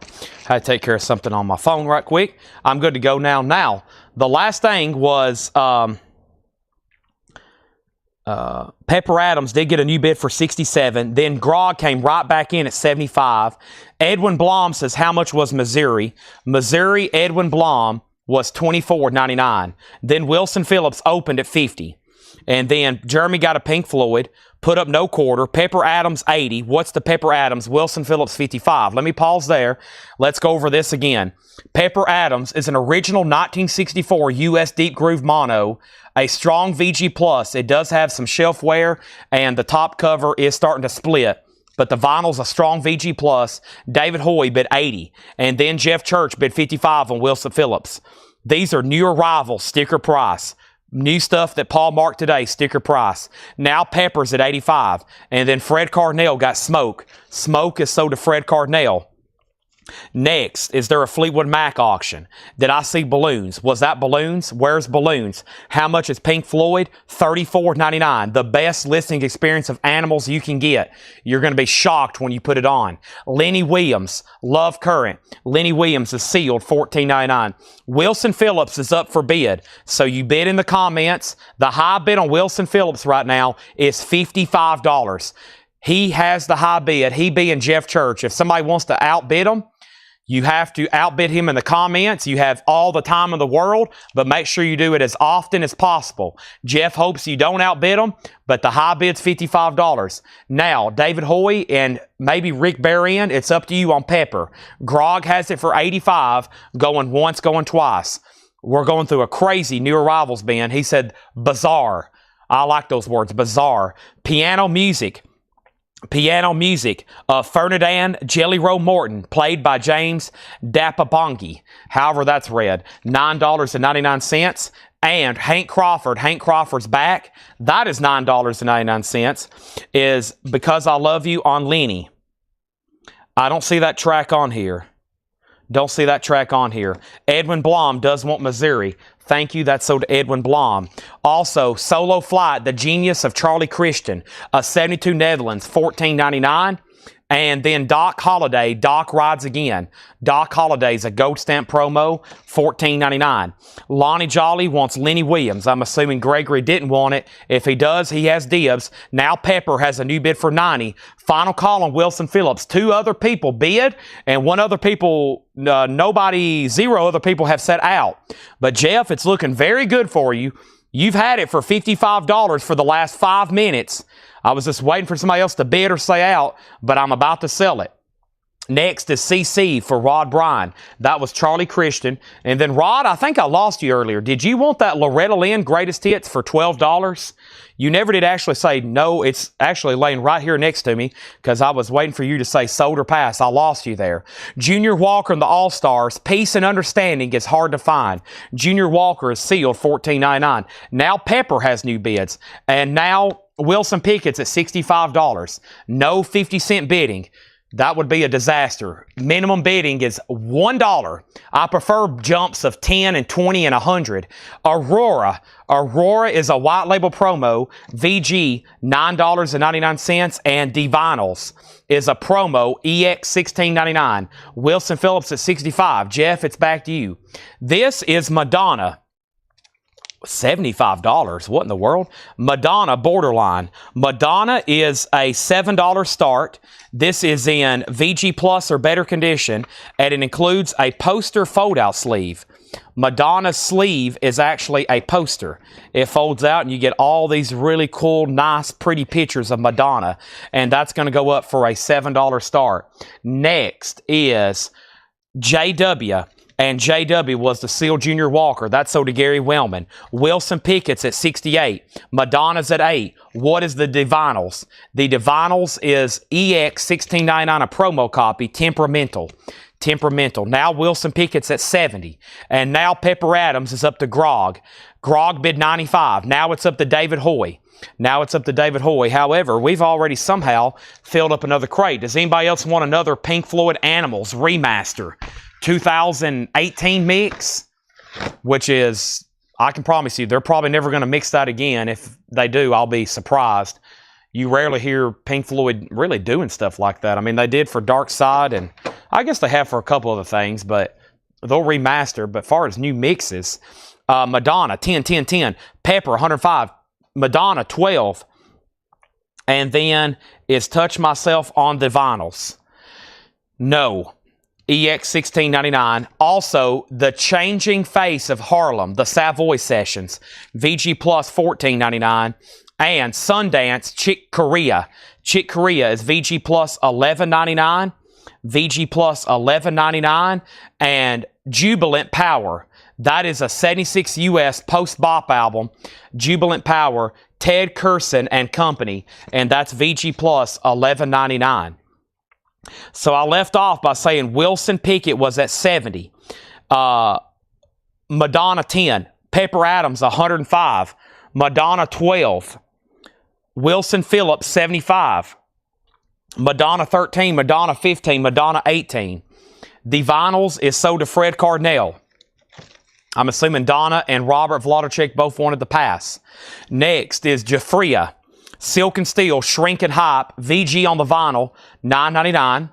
I had to take care of something on my phone right quick. I'm good to go now. Now, the last thing was Pepper Adams did get a new bid for $67. Then Grog came right back in at $75. Edwin Blom says, how much was Missouri? Missouri, Edwin Blom was $24.99. Then Wilson Phillips opened at $50. And then Jeremy got a Pink Floyd, put up no quarter. Pepper Adams, $80. What's the Pepper Adams? Wilson Phillips, $55. Let me pause there. Let's go over this again. Pepper Adams is an original 1964 U.S. Deep Groove Mono, a strong VG Plus. It does have some shelf wear, and the top cover is starting to split. But the vinyl's a strong VG Plus. David Hoy bid $80. And then Jeff Church bid $55 on Wilson Phillips. These are new arrivals, sticker price. New stuff that Paul marked today, sticker price. Now Pepper's at $85. And then Fred Carnell got Smoke. Smoke is sold to Fred Carnell. Next, is there a Fleetwood Mac auction? Did I see balloons? Was that balloons? Where's balloons? How much is Pink Floyd? $34.99. The best listening experience of Animals you can get. You're going to be shocked when you put it on. Lenny Williams, Love Current. Lenny Williams is sealed, $14.99. Wilson Phillips is up for bid. So you bid in the comments. The high bid on Wilson Phillips right now is $55. He has the high bid, he being Jeff Church. If somebody wants to outbid him, you have to outbid him in the comments. You have all the time in the world, but make sure you do it as often as possible. Jeff hopes you don't outbid him, but the high bid's $55. Now, David Hoy and maybe Rick Berrien, it's up to you on Pepper. Grog has it for $85, going once, going twice. We're going through a crazy new arrivals bin. He said bizarre. I like those words, bizarre. Piano music of Ferdinand Jelly Roll Morton, played by James Dapabongi. However that's read. $9.99. And Hank Crawford's back. That is $9.99. Is Because I Love You on Lenny. I don't see that track on here. Don't see that track on here. Edwin Blom does want Missouri. Thank you. That's sold to Edwin Blom. Also, Solo Flight, The Genius of Charlie Christian, 72 Netherlands, $14.99. And then Doc Holliday, Doc Rides Again. Doc Holliday's a gold stamp promo, $14.99. Lonnie Jolly wants Lenny Williams. I'm assuming Gregory didn't want it. If he does, he has dibs. Now Pepper has a new bid for $90. Final call on Wilson Phillips. 2 other people bid, and 1 other people, zero other people have set out. But Jeff, it's looking very good for you. You've had it for $55 for the last 5 minutes. I was just waiting for somebody else to bid or say out, but I'm about to sell it. Next is CC for Rod Bryan. That was Charlie Christian. And then Rod, I think I lost you earlier. Did you want that Loretta Lynn Greatest Hits for $12? You never did actually say no. It's actually laying right here next to me because I was waiting for you to say sold or pass. I lost you there. Junior Walker and the All-Stars. Peace and Understanding is hard to find. Junior Walker is sealed $14.99. Now Pepper has new bids. And now Wilson Pickett's at $65. No 50-cent bidding. That would be a disaster. Minimum bidding is $1. I prefer jumps of 10 and 20 and 100. Aurora is a white label promo. VG, $9.99. And Divinyls is a promo. EX, $16.99. Wilson Phillips at $65. Jeff, it's back to you. This is Madonna. $75. What in the world? Madonna Borderline. Madonna is a $7 start. This is in VG Plus or better condition, and it includes a poster fold-out sleeve. Madonna's sleeve is actually a poster. It folds out, and you get all these really cool, nice, pretty pictures of Madonna, and that's going to go up for a $7 start. Next is JW. And JW was the sealed Junior Walker. That's sold to Gary Wellman. Wilson Pickett's at $68. Madonna's at $8. What is the Divinyls? The Divinyls is EX $16.99 a promo copy. Temperamental. Now Wilson Pickett's at $70. And now Pepper Adams is up to Grog. Grog bid $95. Now it's up to David Hoy. However, we've already somehow filled up another crate. Does anybody else want another Pink Floyd Animals remaster? 2018 mix, which is, I can promise you, they're probably never going to mix that again. If they do, I'll be surprised. You rarely hear Pink Floyd really doing stuff like that. I mean, they did for Dark Side, and I guess they have for a couple other things, but they'll remaster. But as far as new mixes, Madonna, 10, 10, 10. Pepper, 105. Madonna, 12. And then is Touch Myself on the Vinyls. No. EX $16.99. Also, The Changing Face of Harlem, the Savoy Sessions, VG Plus $14.99. And Sundance Chick Corea. Chick Corea is VG Plus $11.99. VG Plus $11.99. And Jubilant Power. That is a 76 US post-bop album. Jubilant Power, Ted Curson and Company. And that's VG Plus $11.99. So I left off by saying Wilson Pickett was at 70. Madonna 10. Pepper Adams 105. Madonna 12. Wilson Phillips 75. Madonna 13. Madonna 15. Madonna 18. Divinyls is sold to Fred Cardinal. I'm assuming Donna and Robert Vladicek both wanted the pass. Next is Jafria. Silk and Steel, Shrink and Hype, VG on the vinyl, $9.99.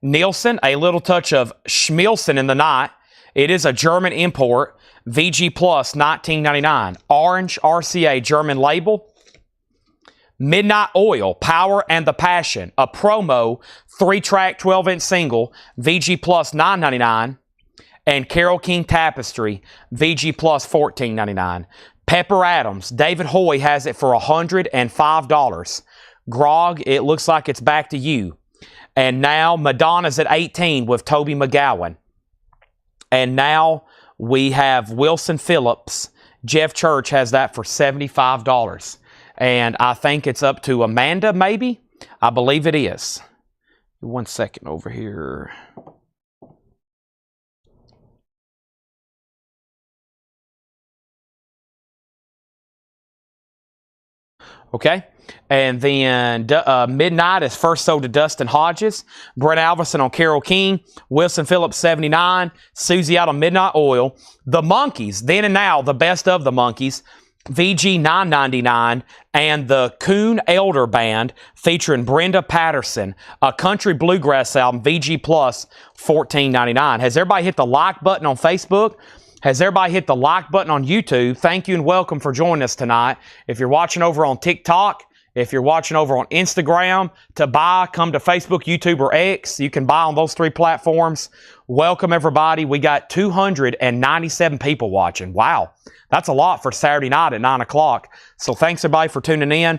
Nielsen, a little touch of Schmilson in the night. It is a German import, VG Plus, $19.99. Orange, RCA, German label. Midnight Oil, Power and the Passion, a promo, 3-track, 12-inch single, VG Plus, $9.99. And Carole King Tapestry, VG Plus, $14.99. Pepper Adams, David Hoy has it for $105. Grog, it looks like it's back to you. And now Madonna's at 18 with Toby McGowan. And now we have Wilson Phillips. Jeff Church has that for $75. And I think it's up to Amanda, maybe? I believe it is. 1 second over here. Okay, and then Midnight is first sold to Dustin Hodges. Brent Alverson on Carole King. Wilson Phillips, 79. Susie out on Midnight Oil. The Monkees, Then and Now, the best of the Monkees. VG, $9.99. And the Coon Elder Band featuring Brenda Patterson. A country bluegrass album, VG Plus, $14.99. Has everybody hit the like button on Facebook? Has everybody hit the like button on YouTube? Thank you and welcome for joining us tonight. If you're watching over on TikTok, if you're watching over on Instagram, to buy, come to Facebook, YouTube, or X. You can buy on those 3 platforms. Welcome, everybody. We got 297 people watching. Wow, that's a lot for Saturday night at 9 o'clock. So thanks, everybody, for tuning in.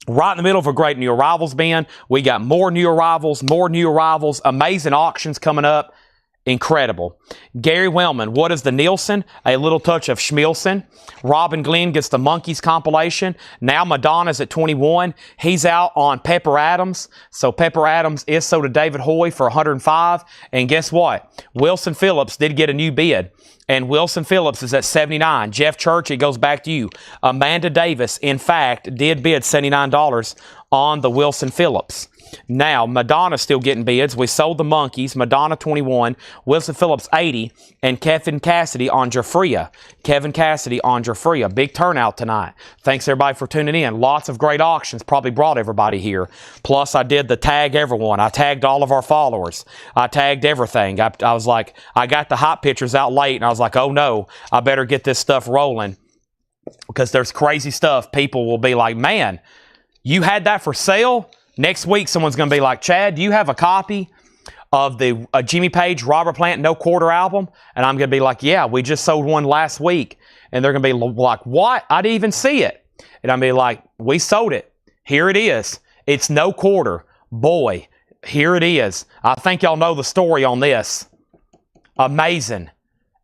Right in the middle of a great new arrivals bin. We got more new arrivals, amazing auctions coming up. Incredible. Gary Wellman, what is the Nielsen? A little touch of Schmielsen. Robin Glenn gets the Monkeys compilation. Now Madonna's at 21. He's out on Pepper Adams. So Pepper Adams is sold to David Hoy for 105. And guess what? Wilson Phillips did get a new bid. And Wilson Phillips is at 79. Jeff Church, it goes back to you. Amanda Davis, in fact, did bid $79 on the Wilson Phillips. Now, Madonna's still getting bids. We sold the Monkeys. Madonna 21, Wilson Phillips 80, and Kevin Cassidy on Jafria. Big turnout tonight. Thanks everybody for tuning in. Lots of great auctions. Probably brought everybody here. Plus, I did the tag everyone. I tagged all of our followers. I tagged everything. I was like, I got the hot pictures out late, and I was like, oh no, I better get this stuff rolling. Because there's crazy stuff. People will be like, man, you had that for sale? Next week, someone's going to be like, Chad, do you have a copy of the Jimmy Page, Robert Plant, No Quarter album? And I'm going to be like, yeah, we just sold one last week. And they're going to be like, what? I didn't even see it. And I'm going to be like, we sold it. Here it is. It's No Quarter. Boy, here it is. I think y'all know the story on this. Amazing.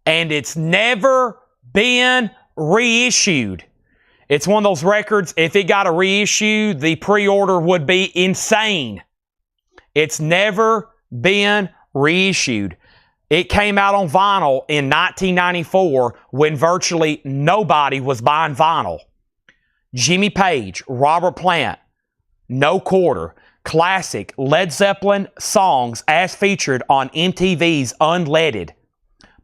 And it's never been reissued. It's one of those records, if it got a reissue, the pre-order would be insane. It's never been reissued. It came out on vinyl in 1994 when virtually nobody was buying vinyl. Jimmy Page, Robert Plant, No Quarter, classic Led Zeppelin songs as featured on MTV's Unleaded.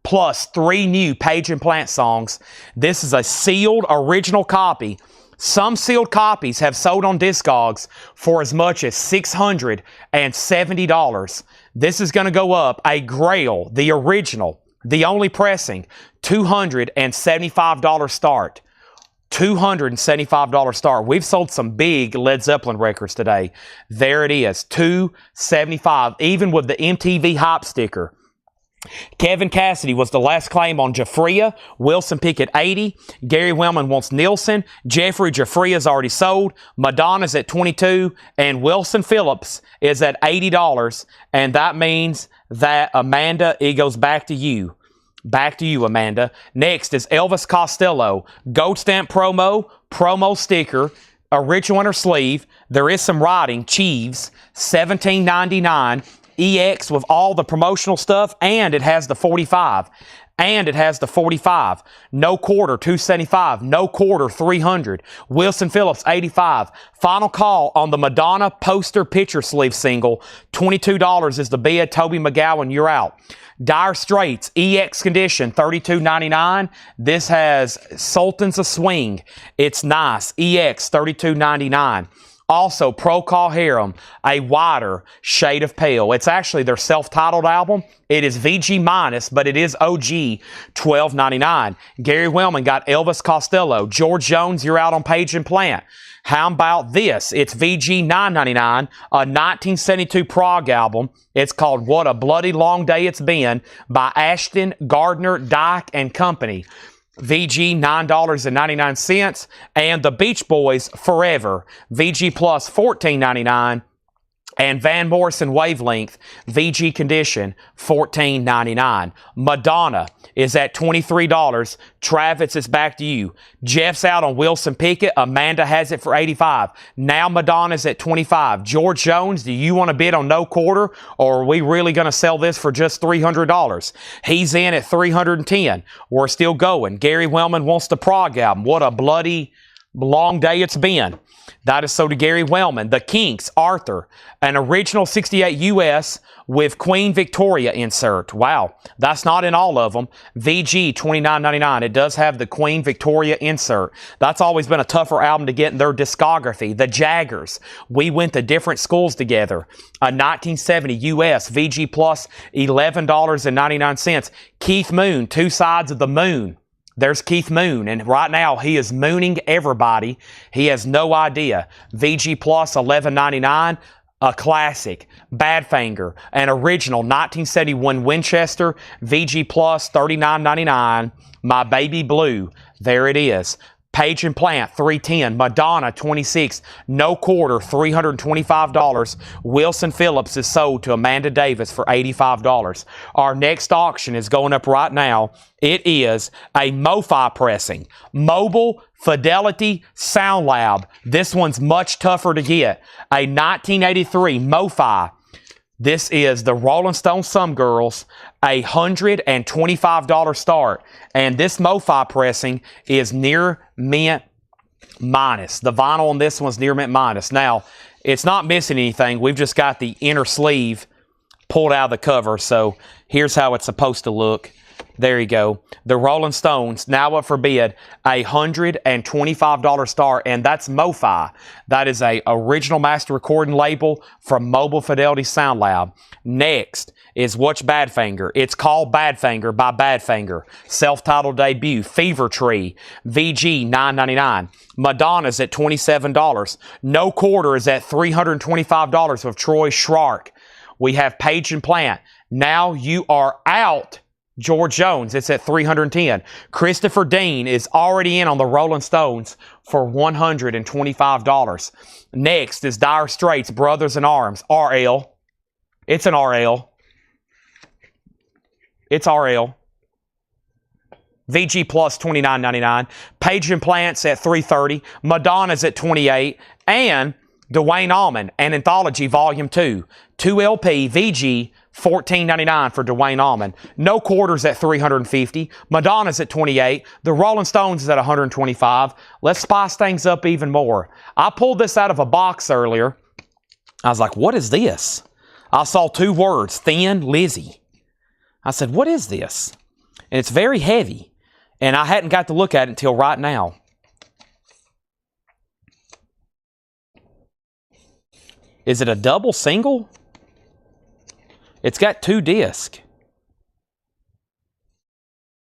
Plus 3 new Page and Plant songs. This is a sealed original copy. Some sealed copies have sold on Discogs for as much as $670. This is going to go up a Grail, the original, the only pressing, $275 start. $275 start. We've sold some big Led Zeppelin records today. There it is, $275, even with the MTV Hype sticker. Kevin Cassidy was the last claim on Jafria. Wilson Pickett 80. Gary Wellman wants Nielsen. Jeffrey Jafria's already sold. Madonna's at 22. And Wilson Phillips is at $80. And that means that, Amanda, it goes back to you. Back to you, Amanda. Next is Elvis Costello. Gold stamp promo sticker, original inner sleeve. There is some writing. Chiefs, $17.99. EX with all the promotional stuff, and it has the 45. No Quarter, $275. No Quarter, $300. Wilson Phillips, $85. Final call on the Madonna poster picture sleeve single. $22 is the bid. Toby McGowan, you're out. Dire Straits, EX condition, $32.99. This has Sultans of Swing. It's nice. EX, $32.99. Also, Procol Harum, a wider shade of pale. It's actually their self-titled album. It is VG minus, but it is OG, $12.99. Gary Wellman got Elvis Costello. George Jones, you're out on Page and Plant. How about this? It's VG $9.99, a 1972 prog album. It's called What a Bloody Long Day It's Been by Ashton, Gardner, Dyke, and Company. VG $9.99, and the Beach Boys Forever, VG Plus $14.99, and Van Morrison Wavelength, VG Condition, $14.99. Madonna is at $23. Travis, it's back to you. Jeff's out on Wilson Pickett. Amanda has it for $85. Now Madonna's at $25. George Jones, do you want to bid on No Quarter, or are we really going to sell this for just $300? He's in at $310. We're still going. Gary Wellman wants the prog album. What a bloody long day it's been. That is so to Gary Wellman. The Kinks, Arthur, an original 68 US with Queen Victoria insert. Wow, that's not in all of them. VG $29.99. It does have the Queen Victoria insert. That's always been a tougher album to get in their discography. The Jaggers, we went to different schools together. A 1970 US VG Plus, $11.99. Keith Moon, Two Sides of the Moon. There's Keith Moon, and right now he is mooning everybody. He has no idea. VG Plus, $11.99. A classic. Badfinger, an original 1971 Winchester. VG Plus, $39.99. My Baby Blue. There it is. Page and Plant, $310. Madonna, $26. No quarter, $325. Wilson Phillips is sold to Amanda Davis for $85. Our next auction is going up right now. It is a MoFi pressing. Mobile Fidelity Sound Lab. This one's much tougher to get. A 1983 MoFi. This is the Rolling Stone Some Girls, $125 start. And this MoFi pressing is near mint minus. The vinyl on this one's near mint minus. Now, it's not missing anything. We've just got the inner sleeve pulled out of the cover. So here's how it's supposed to look. There you go. The Rolling Stones, now up for bid, $125 start, and that's MoFi. That is a original master recording label from Mobile Fidelity Sound Lab. Next is What's Badfinger. It's called Badfinger by Badfinger. Self-titled debut, Fever Tree, VG, $9.99. Madonna's at $27. No Quarter is at $325 with Troy Schlark. We have Page and Plant. Now You Are Out. George Jones, it's at $310. Christopher Dean is already in on the Rolling Stones for $125. Next is Dire Straits, Brothers in Arms, RL. It's an RL. It's RL. VG Plus, $29.99. Page and Plant's at $330. Madonna's at $28. And Dwayne Allman, an Anthology Volume 2. 2 LP, VG, $14.99 for Dwayne Allman. No Quarters at $350. Madonna's at $28. The Rolling Stones is at $125. Let's spice things up even more. I pulled this out of a box earlier. I was like, what is this? I saw 2 words, Thin Lizzy. I said, what is this? And it's very heavy. And I hadn't got to look at it until right now. Is it a double single? It's got 2 discs.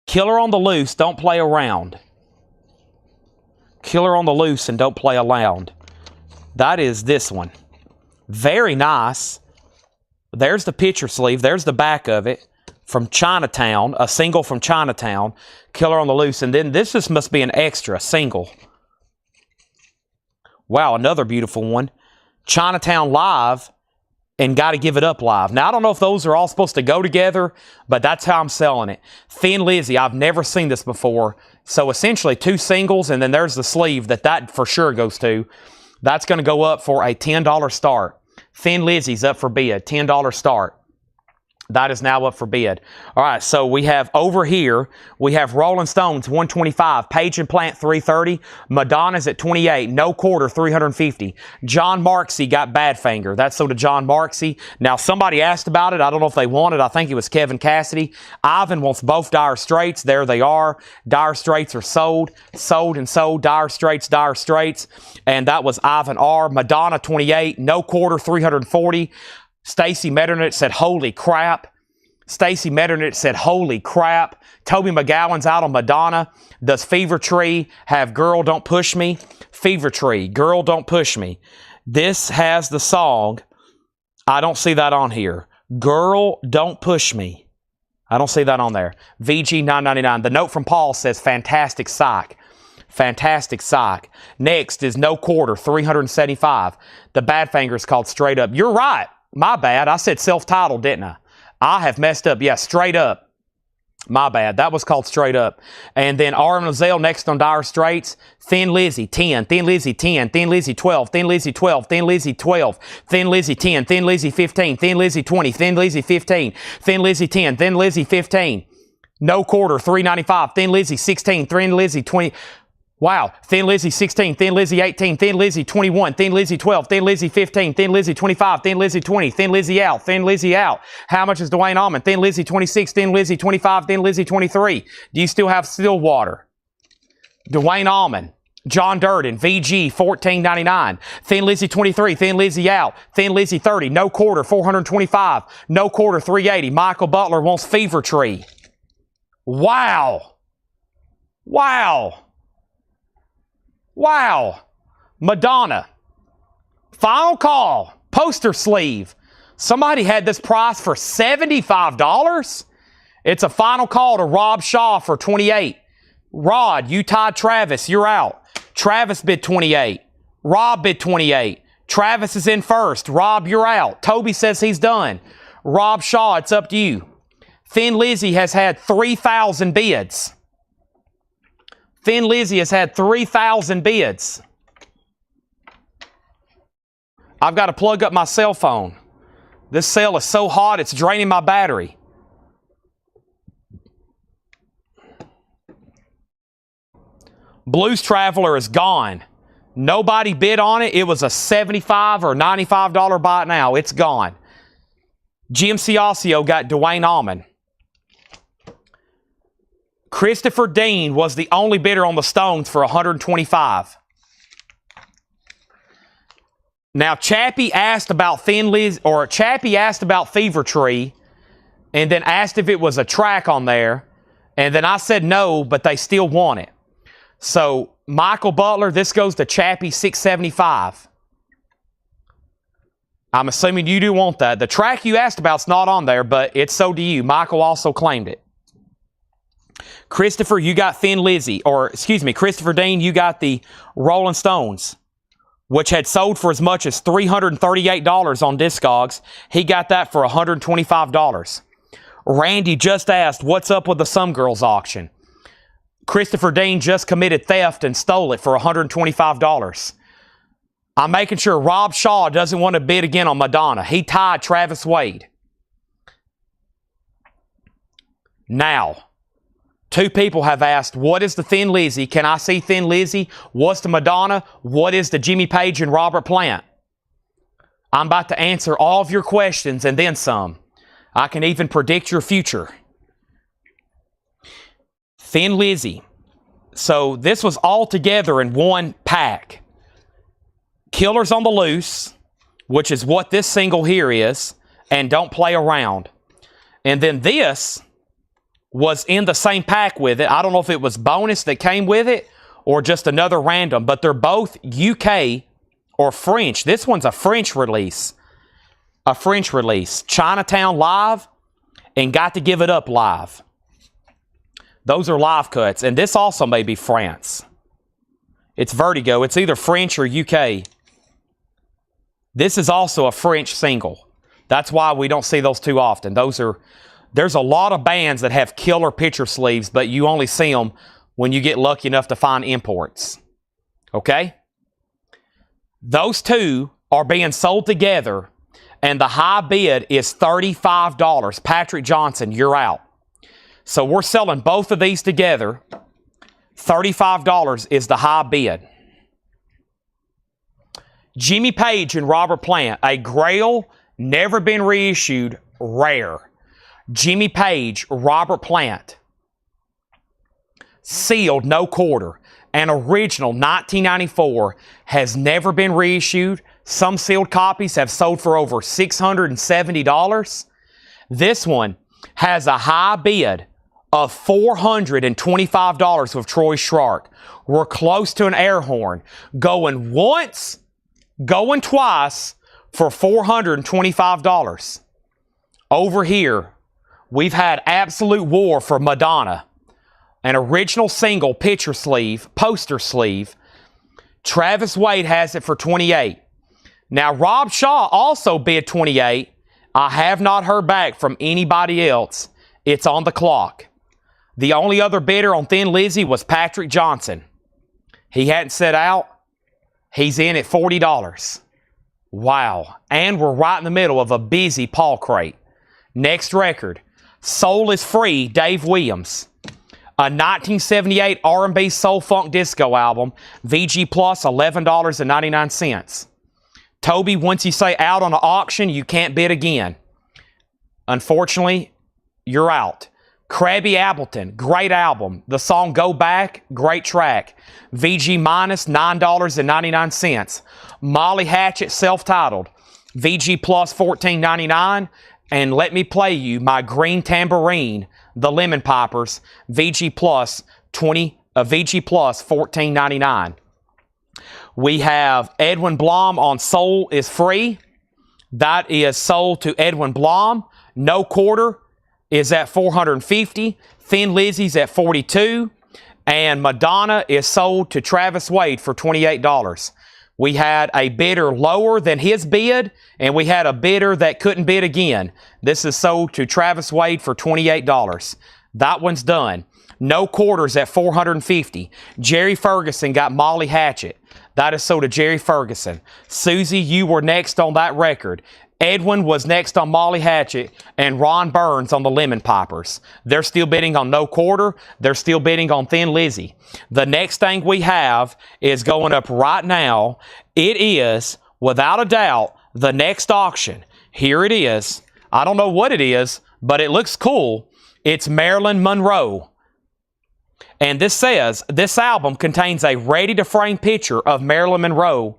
Killer on the Loose, Don't Play Around. Killer on the Loose and Don't Play Around. That is this one. Very nice. There's the picture sleeve. There's the back of it. From Chinatown. A single from Chinatown. Killer on the Loose. And then this just must be an extra single. Wow, another beautiful one. Chinatown Live and Gotta Give It Up Live. Now, I don't know if those are all supposed to go together, but that's how I'm selling it. Thin Lizzy, I've never seen this before. So essentially 2 singles, and then there's the sleeve that for sure goes to. That's going to go up for a $10 start. Thin Lizzy's up for bid, $10 start. That is now up for bid. All right, so we have over here, we have Rolling Stones, $125. Page and Plant, $330. Madonna's at $28. No Quarter, $350. John Marksey got Badfinger. That's so to John Marksey. Now, somebody asked about it. I don't know if they want it. I think it was Kevin Cassidy. Ivan wants both Dire Straits. There they are. Dire Straits are sold. Sold and sold. Dire Straits, Dire Straits. And that was Ivan R. Madonna, $28. No Quarter, $340. Stacy Metternich said, holy crap. Stacy Metternich said, holy crap. Toby McGowan's out on Madonna. Does Fever Tree have Girl Don't Push Me? Fever Tree, Girl Don't Push Me. This has the song. I don't see that on here. Girl Don't Push Me. I don't see that on there. VG $9.99. The note from Paul says, fantastic psych. Fantastic psych. Next is No Quarter, $375. The Badfinger is called Straight Up. You're right. My bad. I said self-titled, didn't I? I have messed up. Yeah, Straight Up. My bad. That was called Straight Up. And then R.M. Lozelle next on Dire Straits. Thin Lizzy, 10. Thin Lizzy, 10. Thin Lizzy, 12. Thin Lizzy, 12. Thin Lizzy, 12. Thin Lizzy, 10. Thin Lizzy, 15. Thin Lizzy, 20. Thin Lizzy, 15. Thin Lizzy, 10. Thin Lizzy, 15. No Quarter, $395. Thin Lizzy, 16. Thin Lizzy, 20. Wow. Thin Lizzy 16, Thin Lizzy 18, Thin Lizzy 21, Thin Lizzy 12, Thin Lizzy 15, Thin Lizzy 25, Thin Lizzy 20, Thin Lizzy out, Thin Lizzy out. How much is Dwayne Allman? Thin Lizzy 26, Thin Lizzy 25, Thin Lizzy 23. Do you still have Stillwater? Dwayne Allman. John Durden, VG, $14.99. Thin Lizzy 23, Thin Lizzy out. Thin Lizzy 30, No Quarter, $425. No Quarter, $380. Michael Butler wants Fever Tree. Wow. Wow. Wow. Madonna. Final call. Poster sleeve. Somebody had this price for $75. It's a final call to Rob Shaw for $28. Rod, you tied Travis. You're out. Travis bid 28. Rob bid 28. Travis is in first. Rob, you're out. Toby says he's done. Rob Shaw, it's up to you. Thin Lizzy has had 3,000 bids. Thin Lizzy has had 3,000 bids. I've got to plug up my cell phone. This cell is so hot, it's draining my battery. Blues Traveler is gone. Nobody bid on it. It was a $75 or $95 buy now. It's gone. GMC Osseo got Dwayne Allman. Christopher Dean was the only bidder on the Stones for $125. Now, Chappie asked about Chappie asked about Fever Tree, and then asked if it was a track on there, and then I said no, but they still want it. So, Michael Butler, this goes to Chappie $675. I'm assuming you do want that. The track you asked about's not on there, but it's so do you. Michael also claimed it. Christopher, you got Thin Lizzy, Christopher Dean, you got the Rolling Stones, which had sold for as much as $338 on Discogs. He got that for $125. Randy just asked, what's up with the Some Girls auction? Christopher Dean just committed theft and stole it for $125. I'm making sure Rob Shaw doesn't want to bid again on Madonna. He tied Travis Wade. Now, 2 people have asked, what is the Thin Lizzy? Can I see Thin Lizzy? What's the Madonna? What is the Jimmy Page and Robert Plant? I'm about to answer all of your questions and then some. I can even predict your future. Thin Lizzy. So this was all together in one pack. Killers on the Loose, which is what this single here is, and Don't Play Around. And then this was in the same pack with it. I don't know if it was bonus that came with it or just another random, but they're both UK or French. This one's a French release. A French release. Chinatown Live and Got to Give It Up Live. Those are live cuts, and this also may be France. It's Vertigo. It's either French or UK. This is also a French single. That's why we don't see those too often. There's a lot of bands that have killer picture sleeves, but you only see them when you get lucky enough to find imports. Okay? Those two are being sold together, and the high bid is $35. Patrick Johnson, you're out. So we're selling both of these together. $35 is the high bid. Jimmy Page and Robert Plant, a Grail, never been reissued, rare. Jimmy Page, Robert Plant. Sealed, no quarter. An original 1994 has never been reissued. Some sealed copies have sold for over $670. This one has a high bid of $425 with Troy Schlark. We're close to an air horn. Going once, going twice for $425. Over here, we've had absolute war for Madonna. An original single picture sleeve, poster sleeve. Travis Wade has it for $28. Now, Rob Shaw also bid $28. I have not heard back from anybody else. It's on the clock. The only other bidder on Thin Lizzy was Patrick Johnson. He hadn't set out. He's in at $40. Wow. And we're right in the middle of a busy Paul crate. Next record, Soul is Free, Dave Williams. A 1978 R&B Soul Funk Disco album, VG Plus, $11.99. Toby, once you say out on an auction, you can't bid again. Unfortunately, you're out. Krabby Appleton, great album. The song Go Back, great track. VG minus, $9.99. Molly Hatchet, self-titled. VG plus, $14.99. And Let Me Play You, My Green Tambourine, The Lemon Poppers, VG plus, $14.99. We have Edwin Blom on Soul is Free. That is sold to Edwin Blom. No quarter is at $450. Thin Lizzy's at $42. And Madonna is sold to Travis Wade for $28. We had a bidder lower than his bid, and we had a bidder that couldn't bid again. This is sold to Travis Wade for $28. That one's done. No quarters at $450. Jerry Ferguson got Molly Hatchet. That is sold to Jerry Ferguson. Susie, you were next on that record. Edwin was next on Molly Hatchet, and Ron Burns on the Lemon Poppers. They're still bidding on No Quarter. They're still bidding on Thin Lizzy. The next thing we have is going up right now. It is, without a doubt, the next auction. Here it is. I don't know what it is, but it looks cool. It's Marilyn Monroe. And this says, this album contains a ready-to-frame picture of Marilyn Monroe.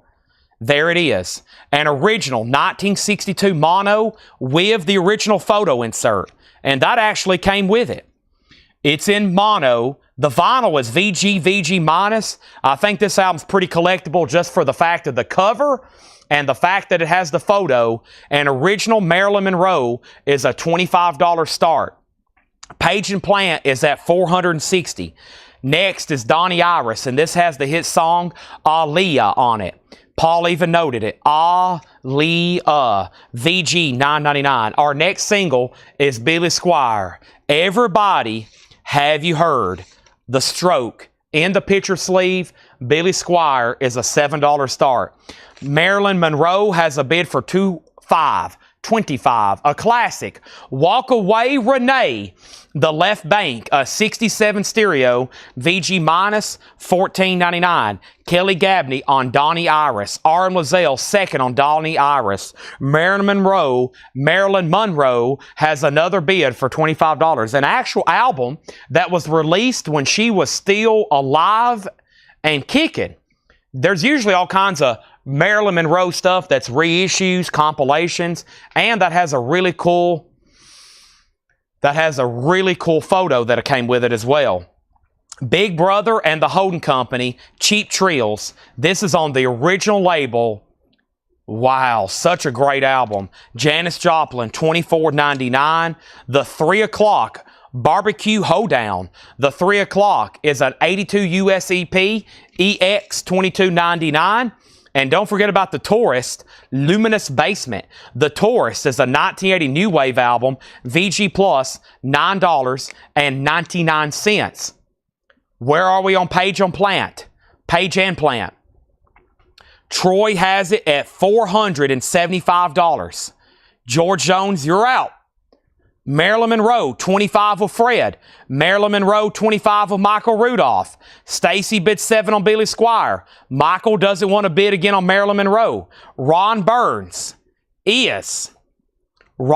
There it is. An original 1962 mono with the original photo insert. And that actually came with it. It's in mono. The vinyl is VG minus. I think this album's pretty collectible just for the fact of the cover and the fact that it has the photo. And original Marilyn Monroe is a $25 start. Page and Plant is at $460. Next is Donnie Iris, and this has the hit song Aaliyah on it. Paul even noted it. Aaliyah. VG $9.99. Our next single is Billy Squier. Everybody, have you heard? The Stroke. In the picture sleeve, Billy Squier is a $7 start. Marilyn Monroe has a bid for $25. A classic. Walk Away Renee. The Left Bank, a 67 stereo, VG minus, $14.99. Kelly Gabney on Donnie Iris. Aaron Lozelle second on Donnie Iris. Marilyn Monroe has another bid for $25. An actual album that was released when she was still alive and kicking. There's usually all kinds of Marilyn Monroe stuff that's reissues, compilations, and that has a really cool photo that came with it as well. Big Brother and the Holden Company, Cheap Trills. This is on the original label. Wow, such a great album. Janis Joplin, $24.99. The 3 O'Clock Barbecue Hoedown. The 3 O'Clock is an 82 US EP, EX $22.99. And don't forget about The Tourist, Luminous Basement. The Tourist is a 1980 New Wave album, VG Plus, $9.99. Where are we on Page and Plant? Page and Plant. Troy has it at $475. George Jones, you're out. Marilyn Monroe, $25 with Fred. Marilyn Monroe, $25 with Michael Rudolph. Stacy bid $7 on Billy Squier. Michael doesn't want to bid again on Marilyn Monroe. Ron Burns is in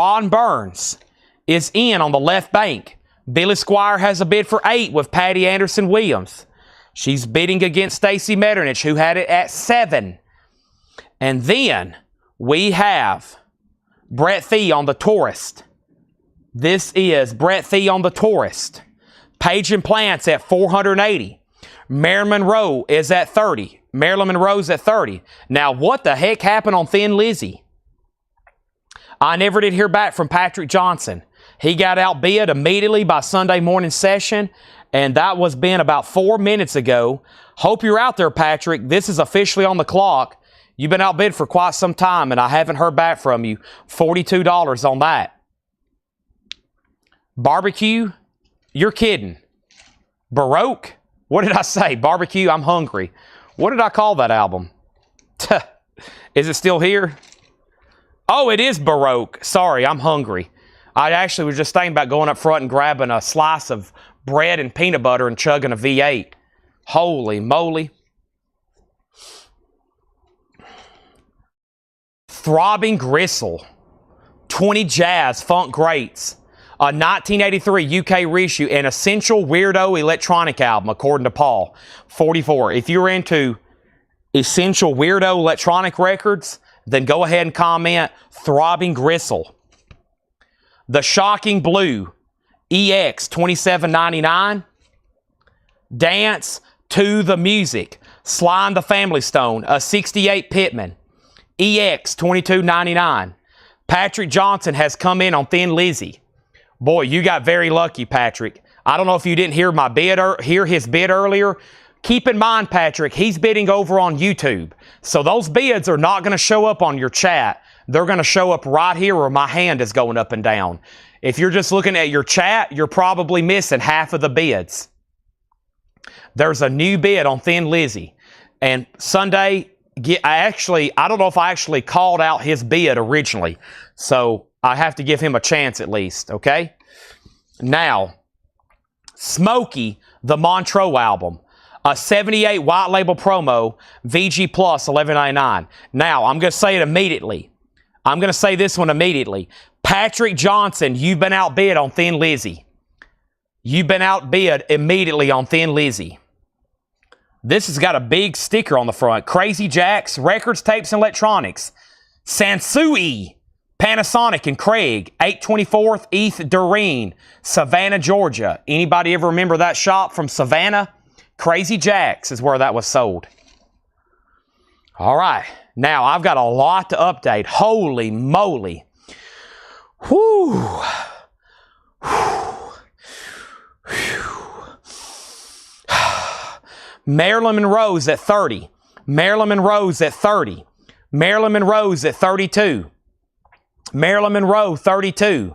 on the Left Bank. Billy Squier has a bid for $8 with Patty Anderson Williams. She's bidding against Stacy Metternich, who had it at $7. And then we have Brett Thee on The Tourist. This is Brett Thee on The Tourist. Page and Plant's at $480. Marilyn Monroe is at $30. Marilyn Monroe's at $30. Now, what the heck happened on Thin Lizzy? I never did hear back from Patrick Johnson. He got outbid immediately by Sunday morning session, and that was been about 4 minutes ago. Hope you're out there, Patrick. This is officially on the clock. You've been outbid for quite some time, and I haven't heard back from you. $42 on that. Barbecue? You're kidding. Baroque? What did I say? Barbecue? I'm hungry. What did I call that album? Is it still here? Oh, it is Baroque. Sorry, I'm hungry. I actually was just thinking about going up front and grabbing a slice of bread and peanut butter and chugging a V8. Holy moly. Throbbing Gristle. 20 Jazz Funk Greats. A 1983 UK reissue, an essential weirdo electronic album, according to Paul. $44. If you're into essential weirdo electronic records, then go ahead and comment Throbbing Gristle. The Shocking Blue, EX $27.99. Dance to the Music, Sly and the Family Stone, a 68 Pittman, EX $22.99. Patrick Johnson has come in on Thin Lizzy. Boy, you got very lucky, Patrick. I don't know if you didn't hear my bid or hear his bid earlier. Keep in mind, Patrick, he's bidding over on YouTube. So those bids are not going to show up on your chat. They're going to show up right here where my hand is going up and down. If you're just looking at your chat, you're probably missing half of the bids. There's a new bid on Thin Lizzy. And Sunday, I don't know if I actually called out his bid originally. So I have to give him a chance at least, okay? Now, Smokey, the Montreux album. A 78 white label promo, VG Plus, $11.99. Now, I'm going to say it immediately. I'm going to say this one immediately. Patrick Johnson, you've been outbid on Thin Lizzy. You've been outbid immediately on Thin Lizzy. This has got a big sticker on the front. Crazy Jacks, Records, Tapes, and Electronics. Sansui, Panasonic and Craig, 824th East Doreen, Savannah, Georgia. Anybody ever remember that shop from Savannah? Crazy Jacks is where that was sold. All right. Now, I've got a lot to update. Holy moly. Whew. Marilyn Monroe's at 30. Marilyn Monroe's at 30. Marilyn Monroe's at 32. Marilyn Monroe, 32.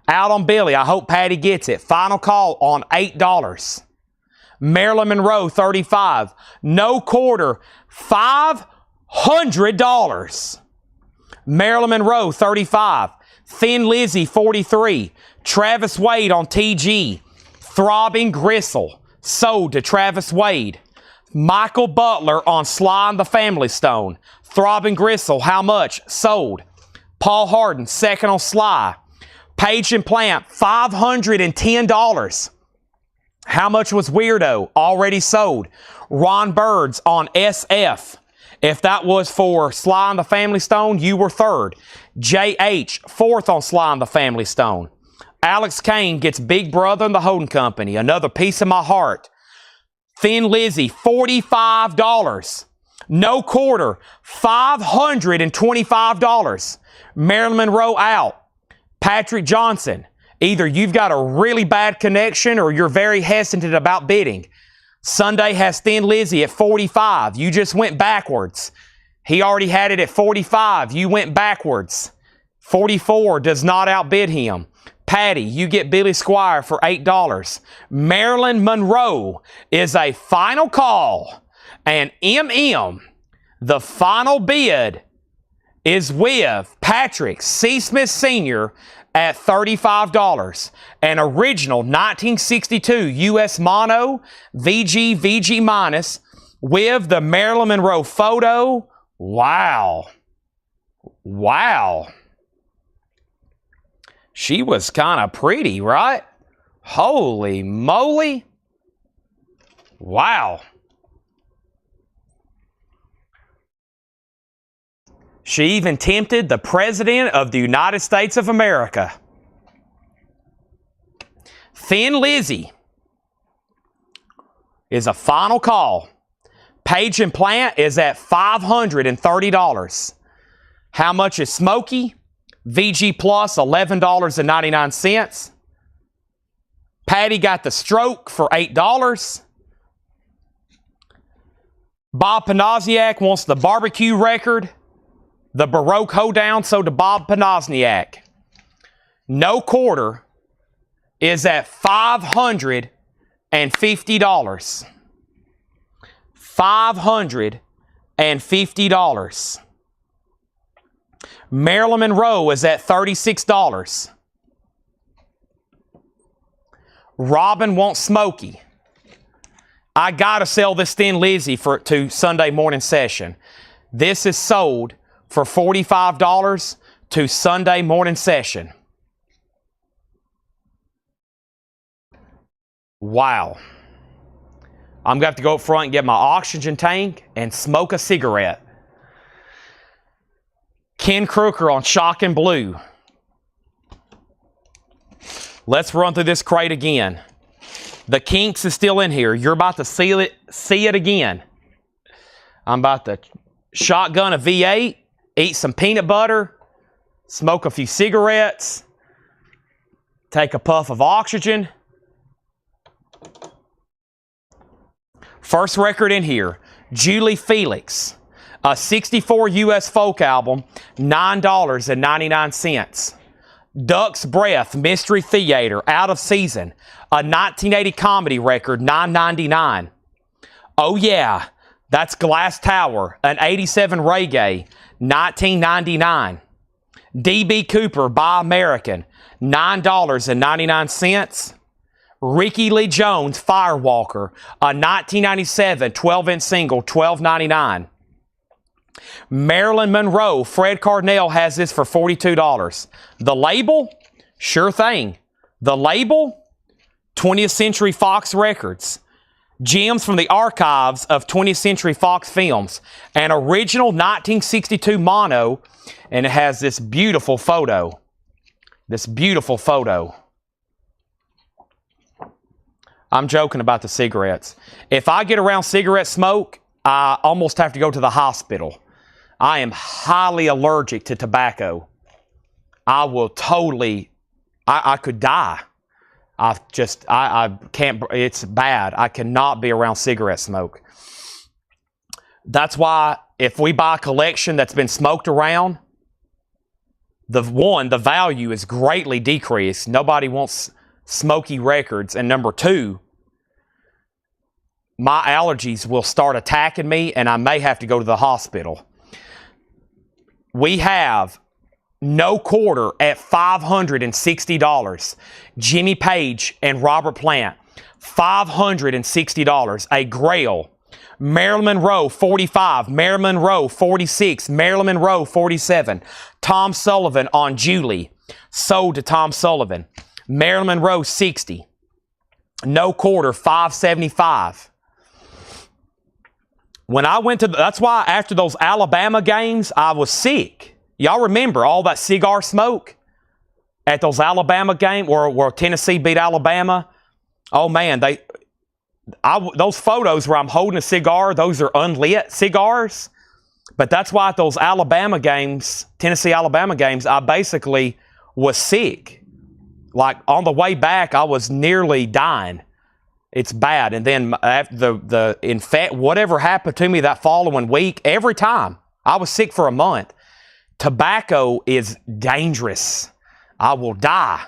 Out on Billy. I hope Patty gets it. Final call on $8. Marilyn Monroe, 35. No quarter, $500. Marilyn Monroe, 35. Thin Lizzy, 43. Travis Wade on TG. Throbbing Gristle, sold to Travis Wade. Michael Butler on Sly and the Family Stone. Throbbing Gristle, how much? Sold. Paul Harden, second on Sly. Page and Plant, $510. How much was Weirdo? Already sold. Ron Birds on SF. If that was for Sly and the Family Stone, you were third. JH, fourth on Sly and the Family Stone. Alex Kane gets Big Brother and the Holding Company. Another piece of my heart. Thin Lizzy, $45. No quarter, $525. Marilyn Monroe out. Patrick Johnson. Either you've got a really bad connection or you're very hesitant about bidding. Sunday has Thin Lizzy at 45. You just went backwards. He already had it at 45. You went backwards. 44 does not outbid him. Patty, you get Billy Squire for $8. Marilyn Monroe is a final call. And MM, the final bid, is with Patrick C. Smith Sr. at $35. An original 1962 US Mono VG minus with the Marilyn Monroe photo. Wow. Wow. She was kind of pretty, right? Holy moly. Wow. She even tempted the President of the United States of America. Thin Lizzy is a final call. Page and Plant is at $530. How much is Smokey? VG Plus, $11.99. Patty got the Stroke for $8. Bob Panasniak wants the barbecue record. The Baroque Hoedown, sold to Bob Panasniak. No quarter is at $550. $550. Marilyn Monroe is at $36. Robin wants Smokey. I gotta sell this Thin Lizzy to Sunday morning session. This is sold for $45 to Sunday morning session. Wow. I'm going to have to go up front and get my oxygen tank and smoke a cigarette. Ken Crooker on Shock and Blue. Let's run through this crate again. The Kinks is still in here. You're about to see it again. I'm about to shotgun a V8, eat some peanut butter, smoke a few cigarettes, take a puff of oxygen, First record in here, Julie Felix, a 64 U.S. folk album, $9.99. Duck's Breath, Mystery Theater, Out of Season, a 1980 comedy record, $9.99. Oh Yeah, That's Glass Tower, an 87 reggae, $19.99. D.B. Cooper, Buy American, $9.99. Ricky Lee Jones, Firewalker, a 1997 12-inch single, $12.99. Marilyn Monroe, Fred Carnell has this for $42. The label? Sure thing. The label? 20th Century Fox Records. Gems from the archives of 20th Century Fox films. An original 1962 mono, and it has this beautiful photo. This beautiful photo. I'm joking about the cigarettes. If I get around cigarette smoke, I almost have to go to the hospital. I am highly allergic to tobacco. I will totally, I could die. I can't, it's bad. I cannot be around cigarette smoke. That's why if we buy a collection that's been smoked around, the value is greatly decreased. Nobody wants smoky records. And number two, my allergies will start attacking me and I may have to go to the hospital. We have No Quarter at $560. Jimmy Page and Robert Plant, $560. A Grail. Marilyn Monroe, 45. Marilyn Monroe, 46. Marilyn Monroe, 47. Tom Sullivan on Julie, sold to Tom Sullivan. Marilyn Monroe, 60. No Quarter, $575. When I went to, that's why after those Alabama games, I was sick. Y'all remember all that cigar smoke at those Alabama games where Tennessee beat Alabama? Oh man, those photos where I'm holding a cigar, those are unlit cigars. But that's why at those Alabama games, Tennessee-Alabama games, I basically was sick. Like on the way back, I was nearly dying. It's bad. And then after whatever happened to me that following week, every time I was sick for a month. Tobacco is dangerous. I will die.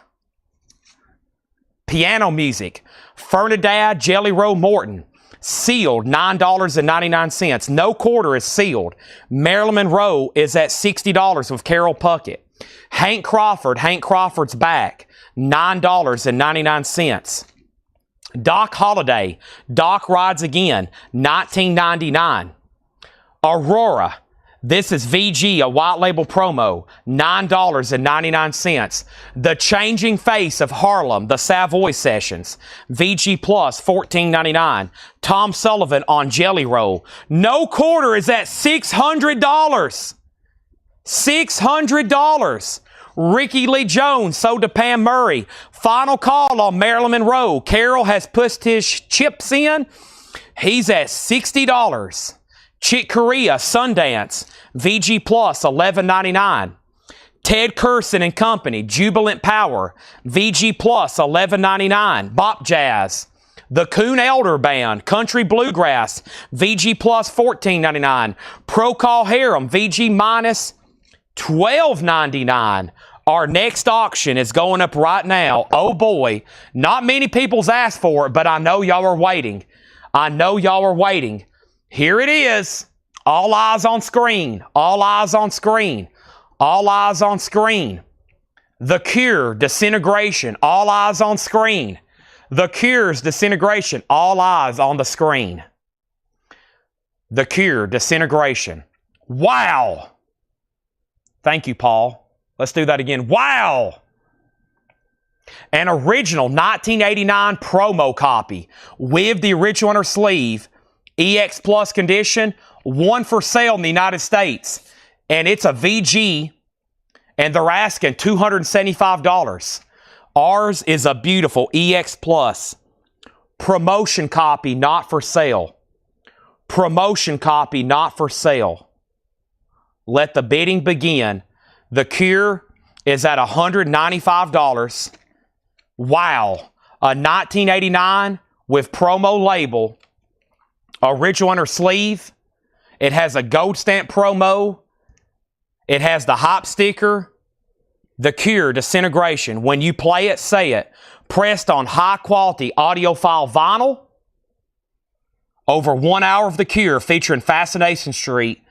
Piano music. Fernandad, Jelly Roll Morton. Sealed, $9.99. No Quarter is sealed. Marilyn Monroe is at $60 with Carol Puckett. Hank Crawford, Hank Crawford's Back, $9.99. Doc Holliday, Doc Rides Again, $19.99. Aurora, this is VG, a white label promo, $9.99. The Changing Face of Harlem, the Savoy Sessions, VG Plus, $14.99. Tom Sullivan on Jelly Roll. No Quarter is at $600. $600. Ricky Lee Jones sold to Pam Murray. Final call on Marilyn Monroe. Carol has pushed his chips in. He's at $60. Chick Corea, Sundance, VG Plus, $11.99. Ted Curson and Company, Jubilant Power, VG Plus, $11.99. Bop Jazz. The Coon Elder Band, Country Bluegrass, VG Plus, $14.99. Procol Harum, VG minus $12.99. Our next auction is going up right now. Oh boy, not many people's asked for it, but I know y'all are waiting. I know y'all are waiting. Here it is. All eyes on screen. All eyes on screen. All eyes on screen. The Cure, Disintegration. All eyes on screen. The Cure's Disintegration. All eyes on the screen. The Cure, Disintegration. Wow. Thank you, Paul. Let's do that again. Wow! An original 1989 promo copy with the original on her sleeve, EX Plus condition, one for sale in the United States. And it's a VG, and they're asking $275. Ours is a beautiful EX Plus. Promotion copy, not for sale. Promotion copy, not for sale. Let the bidding begin. The Cure is at $195. Wow. A 1989 with promo label. Original inner sleeve. It has a gold stamp promo. It has the hop sticker. The Cure Disintegration. When you play it, say it. Pressed on high quality audiophile vinyl. Over 1 hour of The Cure featuring Fascination Street.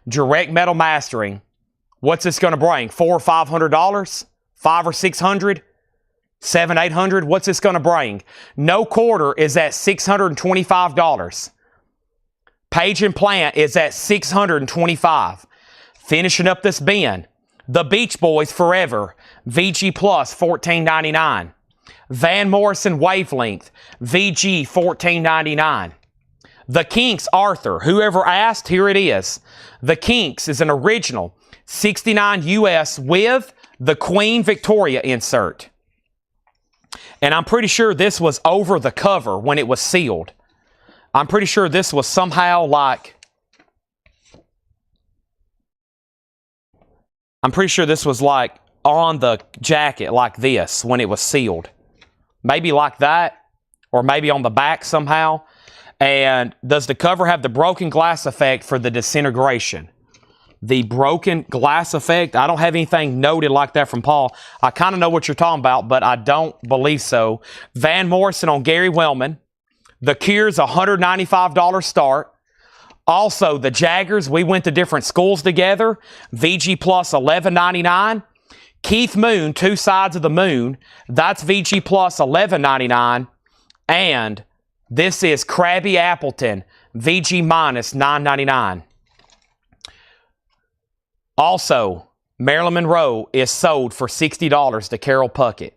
Direct metal mastering. What's this going to bring? $400 or $500? $500 or $600? $700, $800? What's this going to bring? No quarter is at $625. Page and Plant is at $625. Finishing up this bin. The Beach Boys Forever. VG Plus $14.99. Van Morrison Wavelength. VG $14.99. The Kinks Arthur. Whoever asked, here it is. The Kinks is an original 69 US with the Queen Victoria insert. And I'm pretty sure this was over the cover when it was sealed. I'm pretty sure this was somehow like... I'm pretty sure this was like on the jacket like this when it was sealed. Maybe like that, or maybe on the back somehow. And does the cover have the broken glass effect for the disintegration? The broken glass effect? I don't have anything noted like that from Paul. I kind of know what you're talking about, but I don't believe so. Van Morrison on Gary Wellman. The Cure's $195 start. Also, the Jaggers, we went to different schools together. VG Plus $11.99. Keith Moon, Two Sides of the Moon. That's VG Plus $11.99. And this is Krabby Appleton, VG minus $9.99. Also, Marilyn Monroe is sold for $60 to Carol Puckett.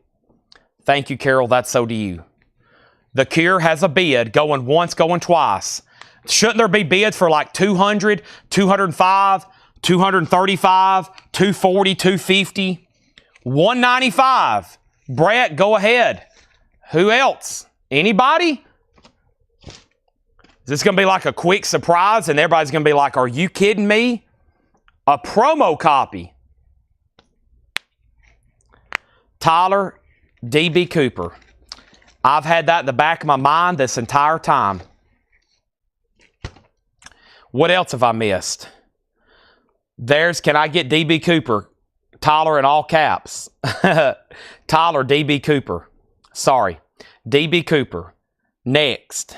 Thank you, Carol. That's so to you. The Cure has a bid going once, going twice. Shouldn't there be bids for like 200, 205, 235, 240, 250, 195? Brett, go ahead. Who else? Anybody? Is this going to be like a quick surprise and everybody's going to be like, are you kidding me? A promo copy. Tyler D.B. Cooper. I've had that in the back of my mind this entire time. What else have I missed? There's, can I get D.B. Cooper? Tyler in all caps. Tyler D.B. Cooper. Sorry. D.B. Cooper. Next.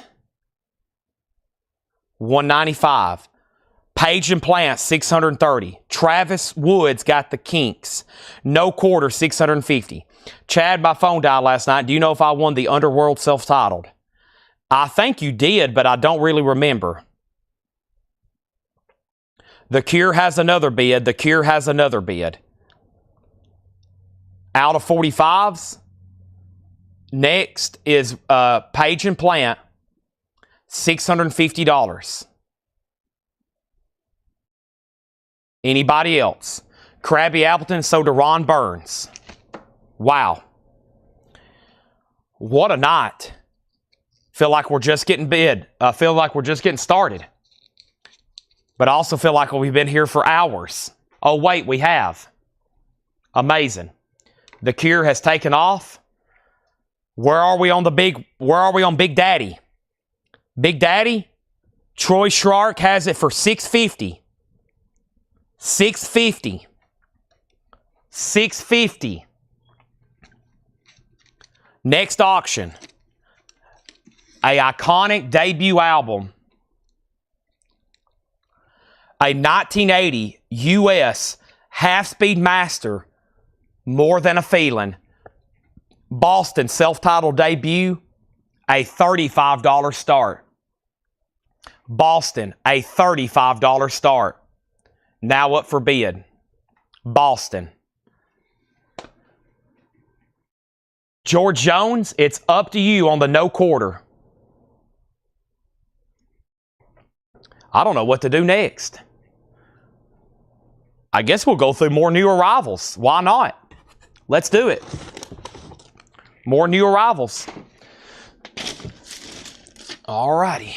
$195. Page and Plant, $630. Travis Woods got the Kinks. No quarter, $650. Chad, my phone died last night. Do you know if I won the Underworld self-titled? I think you did, but I don't really remember. The Cure has another bid. The Cure has another bid. Out of 45s. Next is Page and Plant, $650. Anybody else? Krabby Appleton sold to Ron Burns. Wow. What a night. Feel like we're just getting bid. Feel like we're just getting started. But I also feel like we've been here for hours. Oh, wait, we have. Amazing. The Cure has taken off. Where are we on Big Daddy? Big Daddy? Troy Schlark has it for $650. $650. $650. Next auction. A iconic debut album. A 1980 US half-speed master, More Than a Feeling. Boston self-titled debut, a $35 start. Boston, a $35 start. Now up for bid. Boston. George Jones, it's up to you on the no quarter. I don't know what to do next. I guess we'll go through more new arrivals. Why not? Let's do it. More new arrivals. All righty.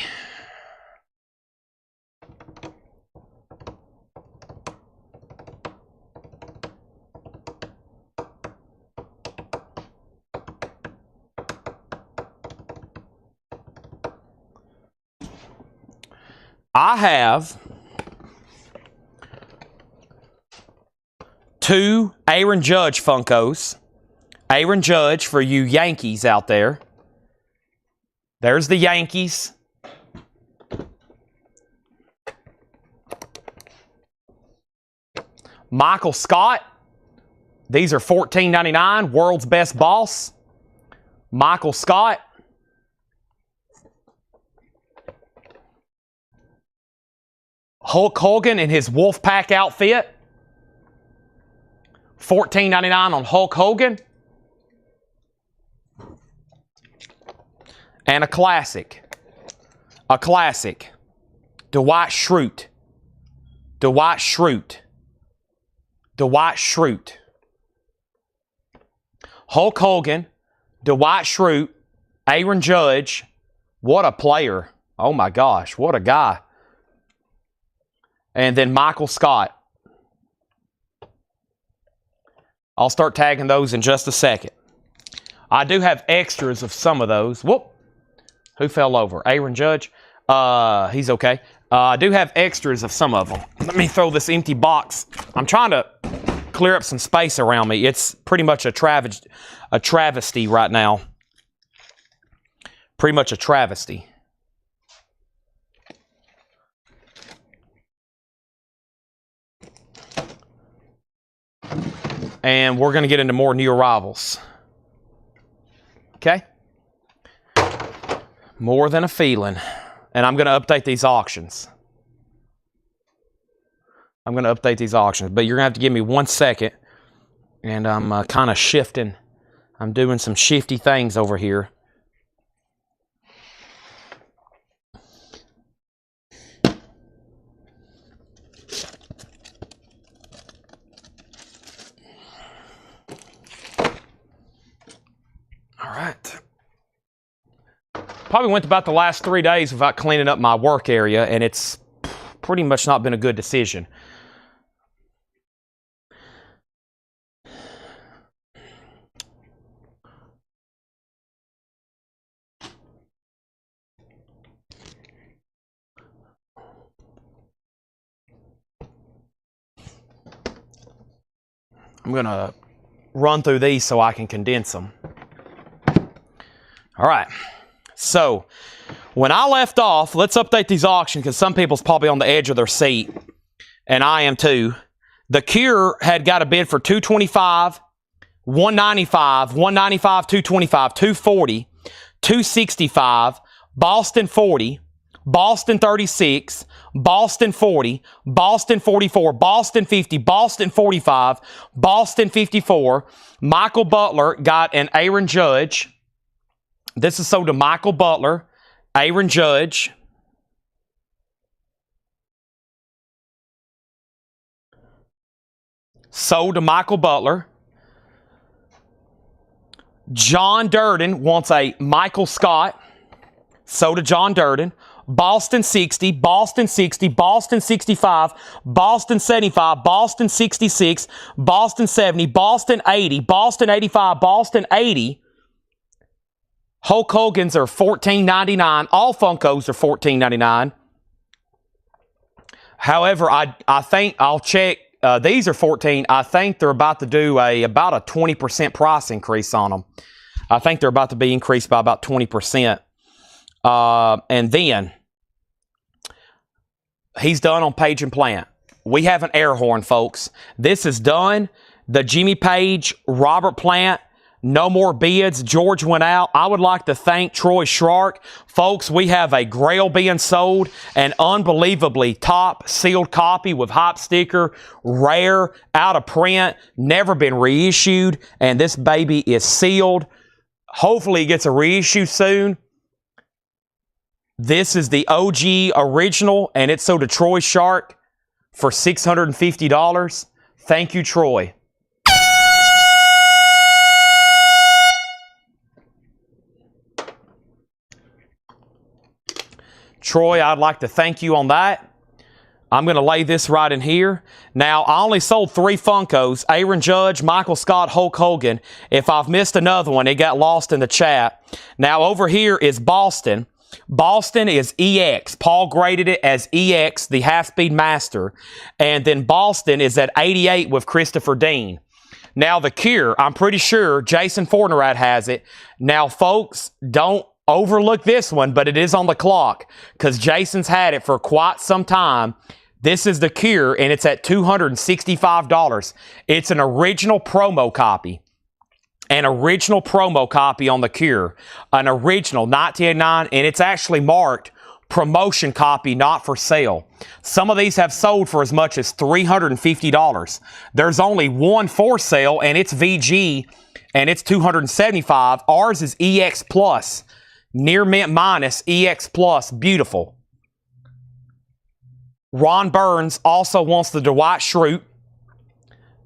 I have 2 Aaron Judge Funkos. Aaron Judge for you Yankees out there. There's the Yankees. Michael Scott. These are $14.99. World's Best Boss. Michael Scott. Hulk Hogan in his Wolfpack outfit. $14.99 on Hulk Hogan. And a classic. A classic. Dwight Schrute. Dwight Schrute. Dwight Schrute. Hulk Hogan, Dwight Schrute, Aaron Judge. What a player. Oh my gosh, what a guy. And then Michael Scott. I'll start tagging those in just a second. I do have extras of some of those. Whoop. Who fell over? Aaron Judge? He's okay. I do have extras of some of them. Let me throw this empty box. I'm trying to clear up some space around me. It's pretty much a travesty right now. Pretty much a travesty. And we're going to get into more new arrivals. Okay? More than a feeling. And I'm going to update these auctions. I'm going to update these auctions. But you're going to have to give me 1 second. And I'm kind of shifting. I'm doing some shifty things over here. All right. Probably went about the last 3 days without cleaning up my work area, and it's pretty much not been a good decision. I'm going to run through these so I can condense them. All right. So, when I left off, let's update these auctions because some people's probably on the edge of their seat, and I am too. The Cure had got a bid for $225, $195, $195, $225, $240, $265, Boston 40, Boston 36, Boston 40, Boston 44, Boston 50, Boston 45, Boston 54. Michael Butler got an Aaron Judge. This is sold to Michael Butler, Aaron Judge. Sold to Michael Butler. John Durden wants a Michael Scott. Sold to John Durden. Boston 60, Boston 60, Boston 65, Boston 75, Boston 66, Boston 70, Boston 80, Boston 85, Boston 80. Hulk Hogan's are $14.99. All Funkos are $14.99. However, I think I'll check. These are $14. I think they're about to do about a 20% price increase on them. I think they're about to be increased by about 20%. And then he's done on Page and Plant. We have an air horn, folks. This is done. The Jimmy Page, Robert Plant. No more bids. George went out. I would like to thank Troy Shark. Folks, we have a Grail being sold, an unbelievably top sealed copy with hop sticker, rare, out of print, never been reissued, and this baby is sealed. Hopefully it gets a reissue soon. This is the OG original, and it's sold to Troy Shark for $650. Thank you, Troy. Troy, I'd like to thank you on that. I'm going to lay this right in here. Now, I only sold 3 Funkos, Aaron Judge, Michael Scott, Hulk Hogan. If I've missed another one, it got lost in the chat. Now, over here is Boston. Boston is EX. Paul graded it as EX, the half-speed master. And then Boston is at 88 with Christopher Dean. Now the Cure, I'm pretty sure Jason Fortnerat has it. Now, folks, don't overlook this one, but it is on the clock because Jason's had it for quite some time. This is the Cure, and it's at $265. It's an original promo copy. An original promo copy on the Cure. An original 1989, and it's actually marked promotion copy, not for sale. Some of these have sold for as much as $350. There's only one for sale, and it's VG, and it's $275. Ours is EX Plus. Near mint minus, EX Plus. Beautiful. Ron Burns also wants the Dwight Schrute.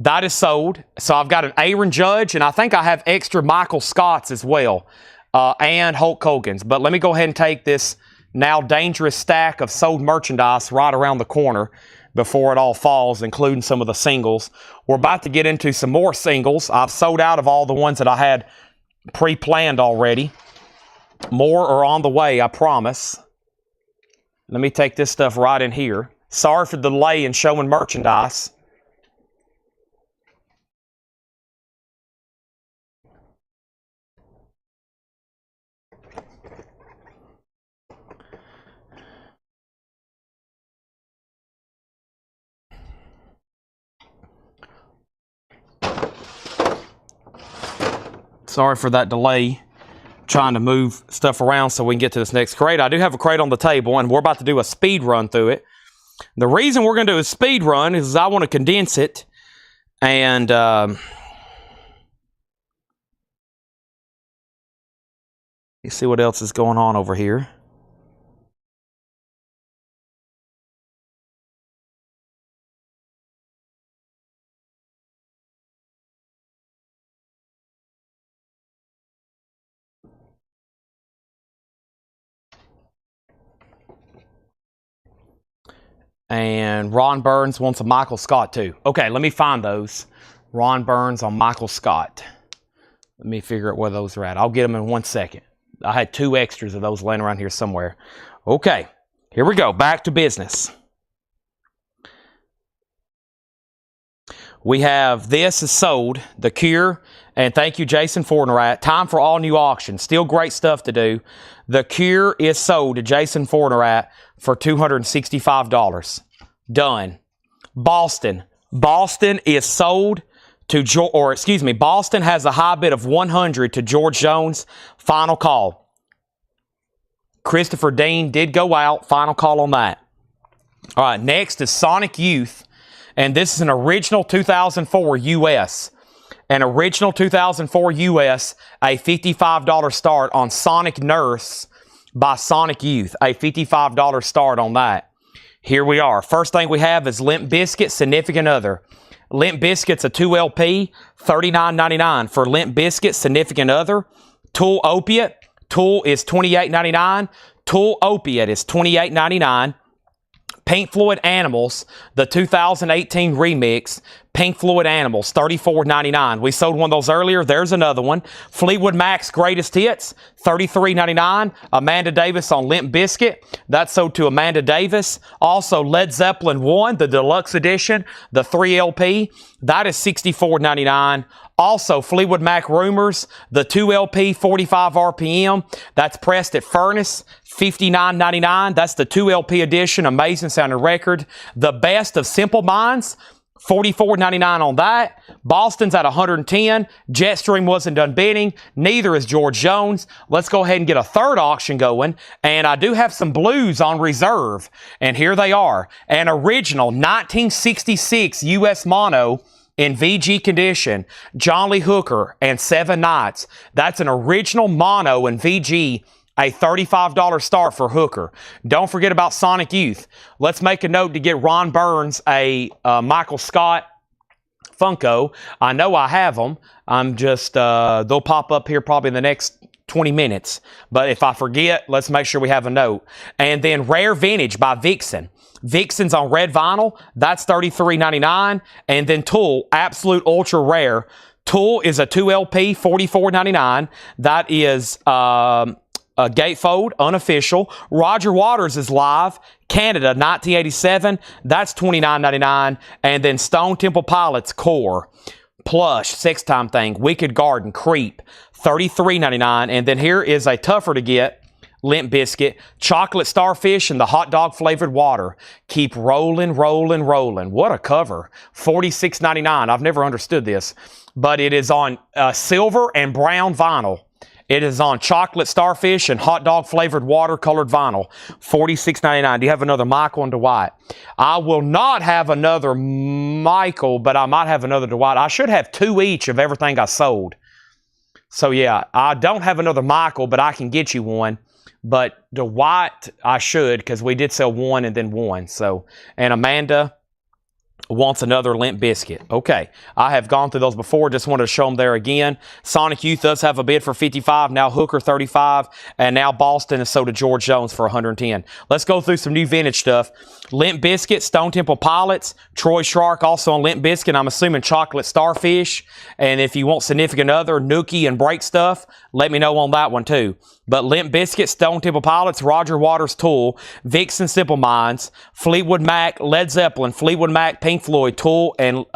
That is sold. So I've got an Aaron Judge, and I think I have extra Michael Scotts as well, and Hulk Hogan's. But let me go ahead and take this now dangerous stack of sold merchandise right around the corner before it all falls, including some of the singles. We're about to get into some more singles. I've sold out of all the ones that I had pre-planned already. More are on the way, I promise. Let me take this stuff right in here. Sorry for the delay in showing merchandise. Sorry for that delay, trying to move stuff around so we can get to this next crate. I do have a crate on the table, and we're about to do a speed run through it. The reason we're going to do a speed run is I want to condense it, and you see what else is going on over here. And Ron Burns wants a Michael Scott too. Okay, let me find those. Ron Burns on Michael Scott. Let me figure out where those are at. I'll get them in 1 second. I had 2 extras of those laying around here somewhere. Okay, here we go. Back to business. We have this is sold, the Cure, and thank you, Jason Fortnerat. Time for all new auctions. Still great stuff to do. The Cure is sold to Jason Fortnerat for $265. Done. Boston. Boston is sold to, Boston has a high bid of 100 to George Jones. Final call. Christopher Dean did go out. Final call on that. All right, next is Sonic Youth. And this is an original 2004 US. An original 2004 US, a $55 start on Sonic Nurse by Sonic Youth. A $55 start on that. Here we are. First thing we have is Limp Bizkit, Significant Other. Limp Bizkit's a 2LP, $39.99 for Limp Bizkit, Significant Other. Tool Opiate. Tool is $28.99. Tool Opiate is $28.99. Pink Floyd Animals, the 2018 remix, Pink Floyd Animals, $34.99. We sold one of those earlier. There's another one. Fleetwood Mac's Greatest Hits, $33.99. Amanda Davis on Limp Bizkit. That's sold to Amanda Davis. Also, Led Zeppelin 1, the deluxe edition, the 3LP. That is $64.99. Also, Fleetwood Mac Rumors, the 2LP, 45 RPM. That's pressed at Furnace, $59.99. That's the 2LP edition, amazing sounding record. The Best of Simple Minds, $44.99 on that. Boston's at $110. Jetstream wasn't done bidding. Neither is George Jones. Let's go ahead and get a third auction going. And I do have some blues on reserve. And here they are. An original 1966 US mono in VG condition, John Lee Hooker and Seven Nights. That's an original mono in VG, a $35 start for Hooker. Don't forget about Sonic Youth. Let's make a note to get Ron Burns a Michael Scott Funko. I know I have them. I'm just, they'll pop up here probably in the next 20 minutes. But if I forget, let's make sure we have a note. And then Rare Vintage by Vixen. Vixen's on red vinyl. That's $33.99. And then Tool, Absolute Ultra Rare. Tool is a 2LP, $44.99. That is Gatefold, unofficial. Roger Waters is live. Canada, 1987. That's $29.99. And then Stone Temple Pilots Core. Plush, sex-time thing. Wicked Garden, Creep, $33.99. And then here is a tougher to get. Limp Biscuit, Chocolate Starfish, and the hot dog flavored water. Keep rolling, rolling, rolling. What a cover. $46.99. I've never understood this. But it is on silver and brown vinyl. It is on Chocolate Starfish and hot dog flavored water colored vinyl. $46.99. Do you have another Michael and Dwight? I will not have another Michael, but I might have another Dwight. I should have 2 each of everything I sold. So yeah, I don't have another Michael, but I can get you one. But Dwight, I should, because we did sell 1 and then 1. So, and Amanda wants another Limp Biscuit. Okay, I have gone through those before. Just wanted to show them there again. Sonic Youth does have a bid for $55. Now Hooker $35, and now Boston, and so did George Jones for $110. Let's go through some new vintage stuff. Limp Biscuit, Stone Temple Pilots, Troy Shark also on Limp Biscuit. I'm assuming Chocolate Starfish. And if you want significant other, Nookie and Break Stuff, let me know on that one too. But Limp Biscuit, Stone Temple Pilots, Roger Waters Tool, Vixen Simple Minds, Fleetwood Mac, Led Zeppelin, Fleetwood Mac, Pink Floyd, Tool, and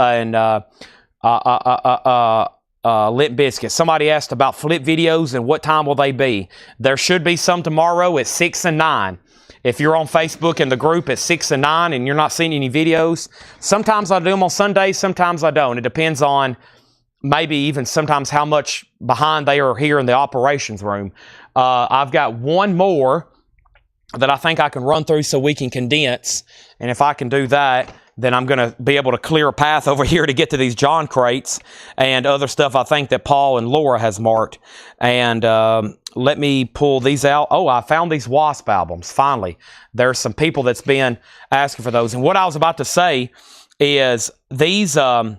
Limp Biscuit. Somebody asked about flip videos and what time will they be. There should be some tomorrow at 6 and 9. If you're on Facebook in the group at 6 and 9 and you're not seeing any videos, sometimes I do them on Sundays, sometimes I don't. It depends on maybe even sometimes how much behind they are here in the operations room. I've got one more that I think I can run through so we can condense. And if I can do that, then I'm going to be able to clear a path over here to get to these John crates and other stuff I think that Paul and Laura has marked. And let me pull these out. Oh, I found these Wasp albums, finally. There's some people that's been asking for those. And what I was about to say is these... what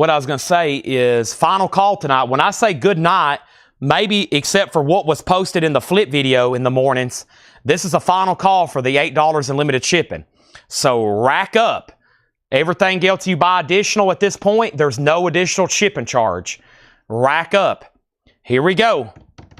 I was going to say is final call tonight. When I say good night, maybe except for what was posted in the flip video in the mornings, this is a final call for the $8 in limited shipping. So rack up. Everything else you buy additional at this point, there's no additional shipping charge. Rack up. Here we go.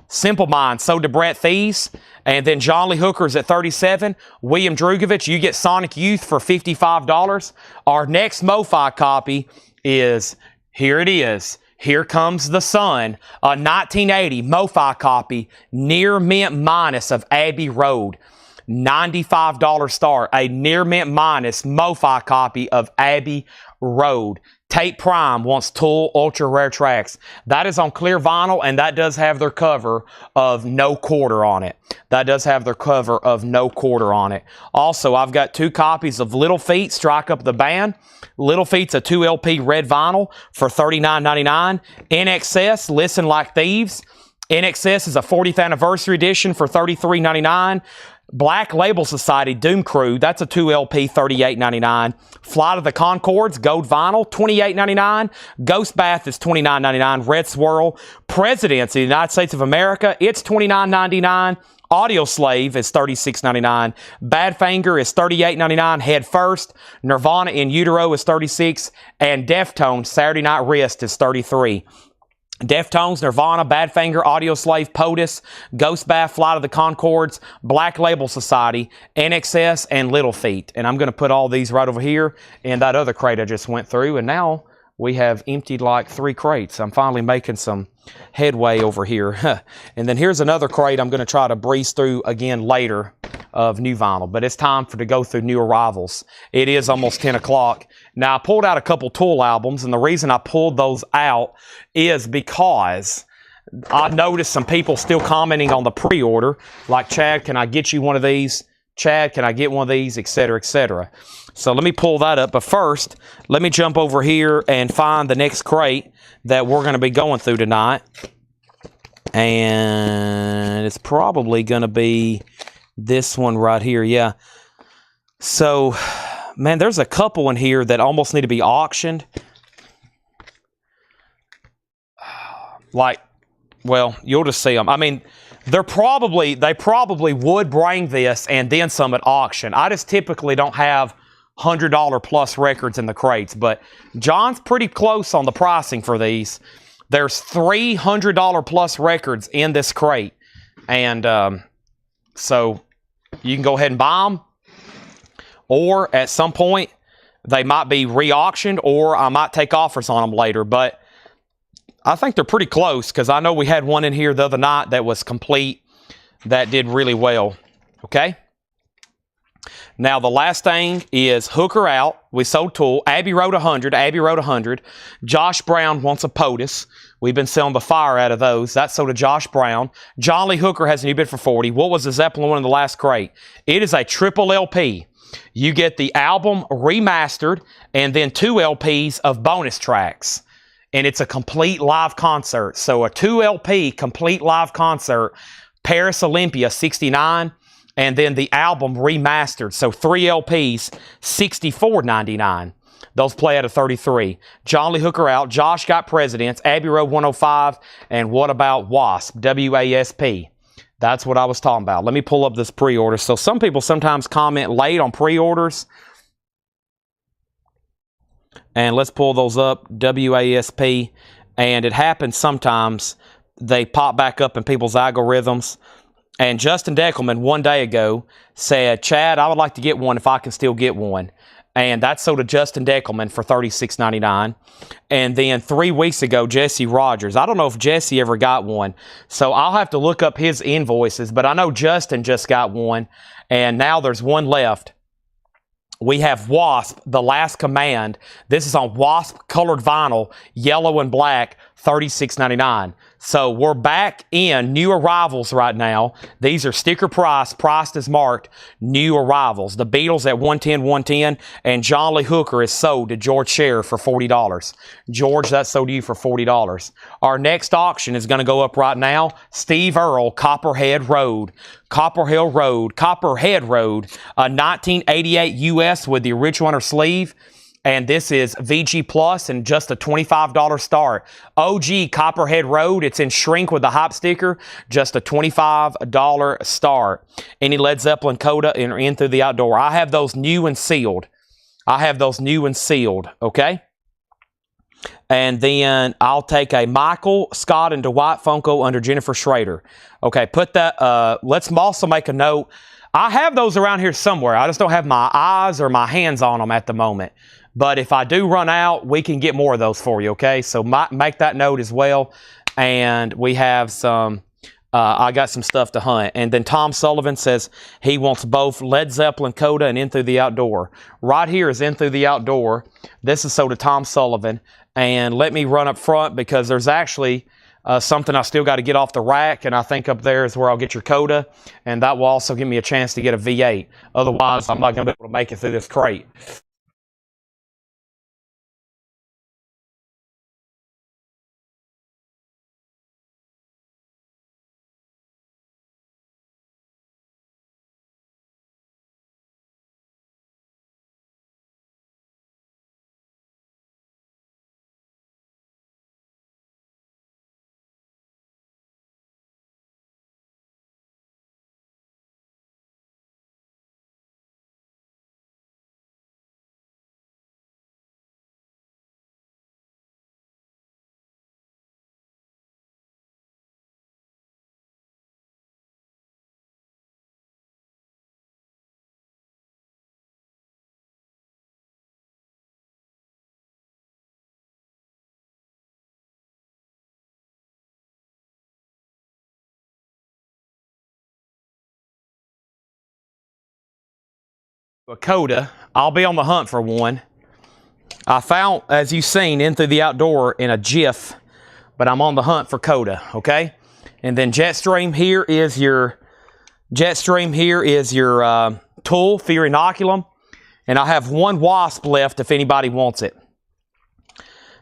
Simple Minds, so did Brett Thies. And then John Lee Hooker's at $37. William Drugovich, you get Sonic Youth for $55. Our next MoFi copy is, here it is. Here Comes the Sun, a 1980 MoFi copy, near mint minus of Abbey Road. $95 star, a near mint minus MoFi copy of Abbey Road. Tape Prime wants Tool Ultra Rare Tracks. That is on clear vinyl, and that does have their cover of no quarter on it. That does have their cover of no quarter on it. Also, I've got 2 copies of Little Feat, Strike Up the Band. Little Feat's a 2 LP red vinyl for $39.99. NXS, Listen Like Thieves. NXS is a 40th anniversary edition for $33.99. Black Label Society Doom Crew, that's a 2 LP, $38.99. Flight of the Conchords, Gold Vinyl, $28.99. Ghost Bath is $29.99. Red Swirl, Presidents of the United States of America, it's $29.99. Audio Slave is $36.99. Badfinger is $38.99. Head First, Nirvana in Utero is $36. And Deftones, Saturday Night Wrist is $33. Deftones, Nirvana, Badfinger, Audio Slave, POTUS, Ghost Bath, Flight of the Conchords, Black Label Society, NXS, and Little Feat. And I'm going to put all these right over here in that other crate I just went through. And now we have emptied like 3 crates. I'm finally making some headway over here. And then here's another crate I'm going to try to breeze through again later of new vinyl. But it's time to go through new arrivals. It is almost 10 o'clock. Now, I pulled out a couple Tool albums, and the reason I pulled those out is because I noticed some people still commenting on the pre-order, like, Chad, can I get you one of these? Chad, can I get one of these? Etc., etc. So let me pull that up. But first, let me jump over here and find the next crate that we're going to be going through tonight. And it's probably going to be this one right here. Yeah. So... man, there's a couple in here that almost need to be auctioned. Like, well, you'll just see them. I mean, they probably would bring this and then some at auction. I just typically don't have $100 plus records in the crates, but John's pretty close on the pricing for these. There's $300 plus records in this crate. And so you can go ahead and buy them. Or at some point, they might be re-auctioned, or I might take offers on them later. But I think they're pretty close, because I know we had one in here the other night that was complete that did really well. Okay? Now, the last thing is Hooker Out. We sold Tool. Abbey Road 100. Abbey Road 100. Josh Brown wants a POTUS. We've been selling the fire out of those. That's sold to Josh Brown. John Lee Hooker has a new bid for 40. What was the Zeppelin one in the last crate? It is a triple LP. You get the album remastered and then 2 LPs of bonus tracks. And it's a complete live concert. So a 2 LP complete live concert, Paris Olympia 69, and then the album remastered. So 3 LPs, $64.99. Those play out of 33. John Lee Hooker Out. Josh Got Presidents. Abbey Road 105. And What About WASP? WASP. That's what I was talking about. Let me pull up this pre-order. So some people sometimes comment late on pre-orders. And let's pull those up. WASP. And it happens sometimes. They pop back up in people's algorithms. And Justin Deckelman one day ago said, Chad, I would like to get one if I can still get one. And that's sold to Justin Deckelman for $36.99. And then 3 weeks ago, Jesse Rogers. I don't know if Jesse ever got one. So I'll have to look up his invoices. But I know Justin just got one. And now there's one left. We have WASP, The Last Command. This is on WASP colored vinyl, yellow and black, $36.99. So we're back in new arrivals right now. These are sticker price, priced as marked, new arrivals. The Beatles at 110, and John Lee Hooker is sold to George Scherer for $40. George, that's sold to you for $40. Our next auction is going to go up right now. Steve Earle, Copperhead Road. Copperhead Road, a 1988 US with the original inner sleeve. And this is VG Plus and just a $25 start. OG Copperhead Road, it's in shrink with the hop sticker, just a $25 start. Any Led Zeppelin Coda in Through the Outdoor. I have those new and sealed. Okay? And then I'll take a Michael, Scott, and Dwight Funko under Jennifer Schrader. Okay, put that, let's also make a note. I have those around here somewhere. I just don't have my eyes or my hands on them at the moment. But if I do run out, we can get more of those for you, okay? So make that note as well. And we have some, I got some stuff to hunt. And then Tom Sullivan says he wants both Led Zeppelin Coda and In Through the Outdoor. Right here is In Through the Outdoor. This is sold to Tom Sullivan. And let me run up front because there's actually something I still got to get off the rack. And I think up there is where I'll get your Coda. And that will also give me a chance to get a V8. Otherwise, I'm not going to be able to make it through this crate. A Coda. I'll be on the hunt for one. I found, as you've seen, In Through the Outdoor in a GIF, but I'm on the hunt for Coda, okay? And then Jetstream here is your Tool Fear Inoculum, and I have one Wasp left if anybody wants it.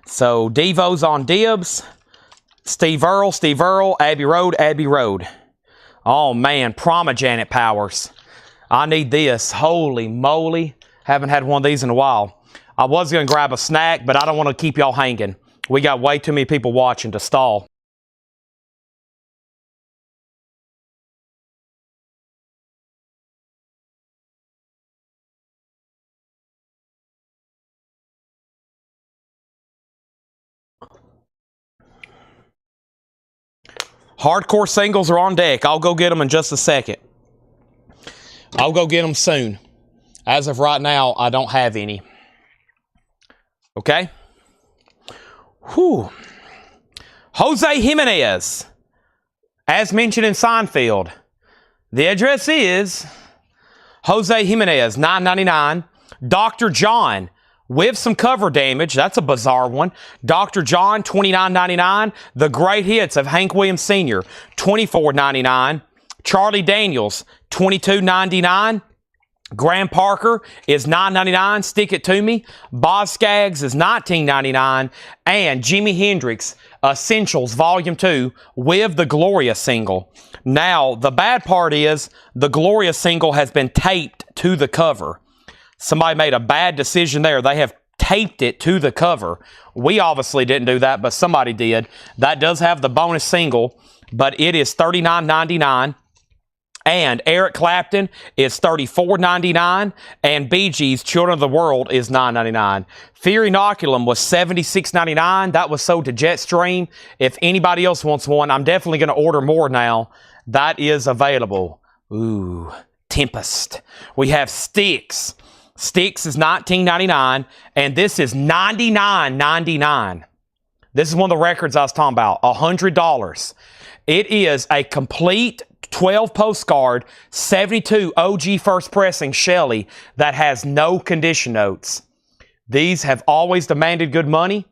So Devo's on dibs. Steve Earle, Abbey Road. Oh man, Promojanet Powers. I need this. Holy moly. Haven't had one of these in a while. I was going to grab a snack, but I don't want to keep y'all hanging. We got way too many people watching to stall. Hardcore singles are on deck. I'll go get them in just a second. I'll go get them soon. As of right now, I don't have any. Okay? Whew. Jose Jimenez. As mentioned in Seinfeld, the address is Jose Jimenez, $9.99. Dr. John, with some cover damage. That's a bizarre one. Dr. John, $29.99. The Great Hits of Hank Williams Sr., $24.99. Charlie Daniels, $22.99. Graham Parker is $9.99. Stick It To Me. Boz Scaggs is $19.99. And Jimi Hendrix Essentials Volume 2 with the Gloria single. Now, the bad part is the Gloria single has been taped to the cover. Somebody made a bad decision there. They have taped it to the cover. We obviously didn't do that, but somebody did. That does have the bonus single, but it is $39.99. And Eric Clapton is $34.99. And Bee Gees' Children of the World is $9.99. Fear Inoculum was $76.99. That was sold to Jetstream. If anybody else wants one, I'm definitely going to order more now. That is available. Ooh, Tempest. We have Styx. Styx is $19.99. And this is $99.99. This is one of the records I was talking about. $100. It is a complete 12 postcard, 72 OG first pressing Shelley that has no condition notes. These have always demanded good money.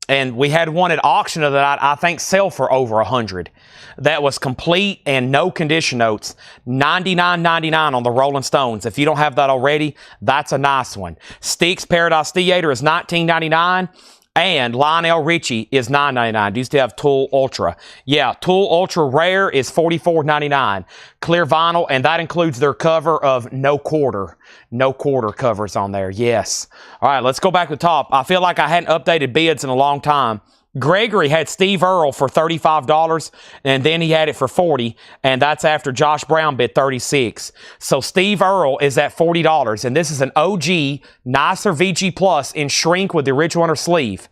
And we had one at auction that I think sell for over $100. That was complete and no condition notes. $99.99 on the Rolling Stones. If you don't have that already, that's a nice one. Styx Paradise Theater is $19.99. And Lionel Richie is $9.99. Do you still have Tool Ultra? Yeah, Tool Ultra Rare is $44.99. Clear vinyl, and that includes their cover of No Quarter. No Quarter covers on there, yes. All right, let's go back to the top. I feel like I hadn't updated bids in a long time. Gregory had Steve Earle for $35, and then he had it for $40, and that's after Josh Brown bid $36. So Steve Earle is at $40, and this is an OG, nicer VG Plus in shrink with the original inner sleeve.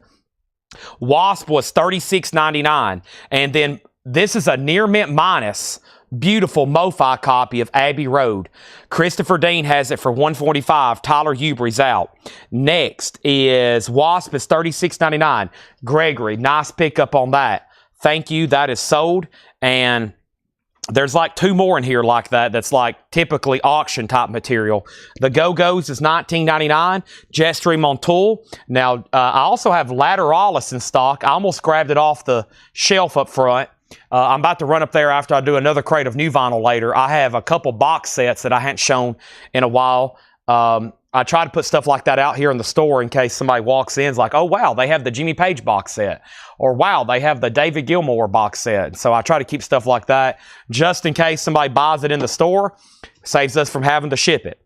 Wasp was $36.99, and then this is a near mint minus. Beautiful MoFi copy of Abbey Road. Christopher Dean has it for $145. Tyler Huber's out. Next is Wasp is $36.99. Gregory, nice pickup on that. Thank you. That is sold. And there's like two more in here like that. That's like typically auction type material. The Go-Go's is $19.99. Jetstream on Tool. Now, I also have Lateralis in stock. I almost grabbed it off the shelf up front. I'm about to run up there after I do another crate of new vinyl later. I have a couple box sets that I hadn't shown in a while. I try to put stuff like that out here in the store in case somebody walks in and is like, oh, wow, they have the Jimmy Page box set. Or, wow, they have the David Gilmour box set. So I try to keep stuff like that just in case somebody buys it in the store. Saves us from having to ship it.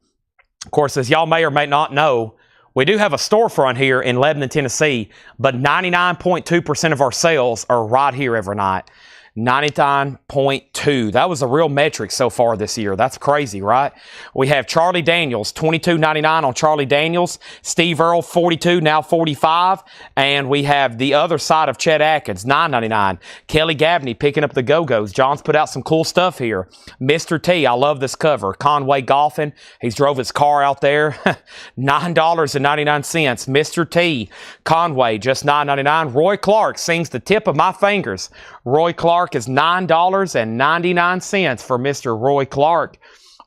Of course, as y'all may or may not know, we do have a storefront here in Lebanon, Tennessee, but 99.2% of our sales are right here every night. 99.2. That was a real metric so far this year. That's crazy, right? We have Charlie Daniels, $22.99 on Charlie Daniels. Steve Earle, $42, now $45. And we have the other side of Chet Atkins, $9.99. Kelly Gabney picking up the Go-Go's. John's put out some cool stuff here. Mr. T, I love this cover. Conway Golfing. He's drove his car out there. $9.99. Mr. T, Conway, just $9.99. Roy Clark sings The Tip of My Fingers. Roy Clark is $9.99 for Mr. Roy Clark.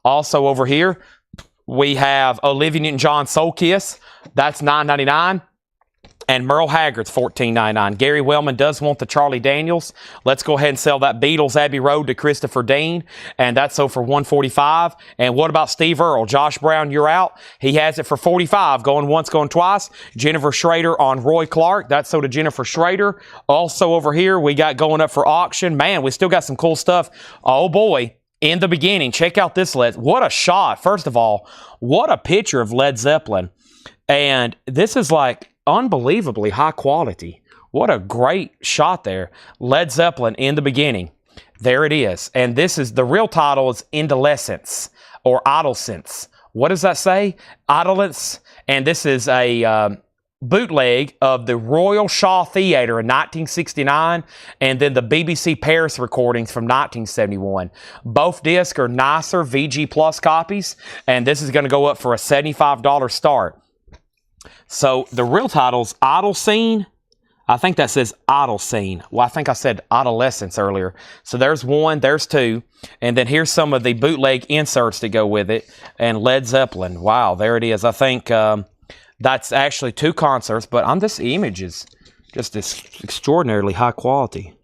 Also over here, we have Olivia Newton-John Soul Kiss. That's $9.99. And Merle Haggard's $14.99. Gary Wellman does want the Charlie Daniels. Let's go ahead and sell that Beatles Abbey Road to Christopher Dean. And that's sold for $145. And what about Steve Earle? Josh Brown, you're out. He has it for $45. Going once, going twice. Jennifer Schrader on Roy Clark. That's sold to Jennifer Schrader. Also over here, we got going up for auction. Man, we still got some cool stuff. Oh boy. In the beginning, check out this Led. What a shot. First of all, what a picture of Led Zeppelin. And this is like unbelievably high quality. What a great shot there. Led Zeppelin in the beginning. There it is. And this is, the real title is Indolescence or Idolescence. What does that say? Idolence. And this is a bootleg of the Royal Shaw Theatre in 1969 and then the BBC Paris recordings from 1971. Both discs are nicer VG Plus copies, and this is going to go up for a $75 start. So the real title's Idle Scene. I think that says Idle Scene. Well, I think I said Adolescence earlier. So there's one, there's two, and then here's some of the bootleg inserts that go with it. And Led Zeppelin. Wow, there it is. I think that's actually two concerts, but on this image is just this extraordinarily high quality.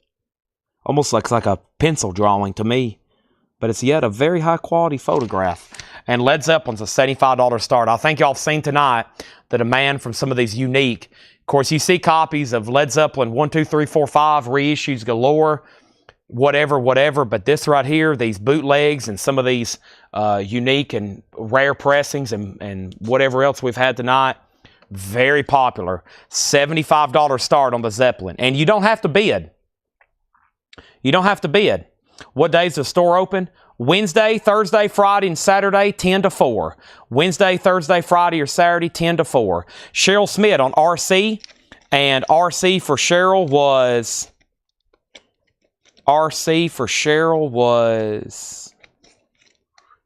Almost looks like a pencil drawing to me, but it's yet a very high quality photograph. And Led Zeppelin's a $75 start. I think y'all have seen tonight the demand from some of these unique. Of course, you see copies of Led Zeppelin 1, 2, 3, 4, 5, reissues galore, whatever. But this right here, these bootlegs and some of these unique and rare pressings and whatever else we've had tonight, very popular. $75 start on the Zeppelin. And you don't have to bid. You don't have to bid. What days is the store open? Wednesday, Thursday, Friday, and Saturday, 10 to 4. Wednesday, Thursday, Friday, or Saturday, 10 to 4. Cheryl Smith on RC. And RC for Cheryl was...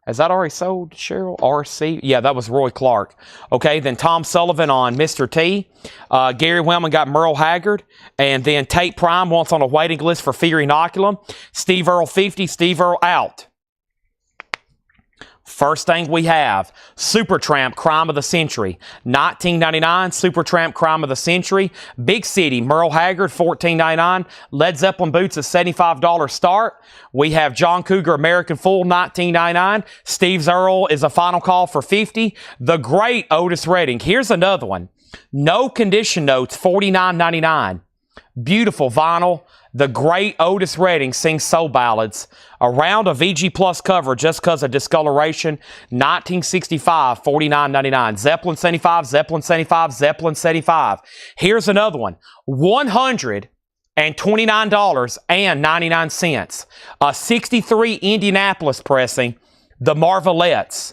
Has that already sold, Cheryl? RC? Yeah, that was Roy Clark. Okay, then Tom Sullivan on Mr. T. Gary Wellman got Merle Haggard. And then Tate Prime wants on a waiting list for Fear Inoculum. Steve Earle 50, Steve Earle out. First thing we have, Supertramp Crime of the Century. 1999, Supertramp Crime of the Century. Big City, Merle Haggard, $14.99. Led Zeppelin boots, a $75 start. We have John Cougar American Fool, $19.99. Steve's Earle is a final call for $50. The Great Otis Redding. Here's another one. No Condition Notes, $49.99. Beautiful vinyl. The Great Otis Redding sings soul ballads. Around a VG Plus cover just because of discoloration. 1965, $49.99. Zeppelin 75, Zeppelin 75, Zeppelin 75. Here's another one. $129.99. A 63 Indianapolis pressing. The Marvelettes.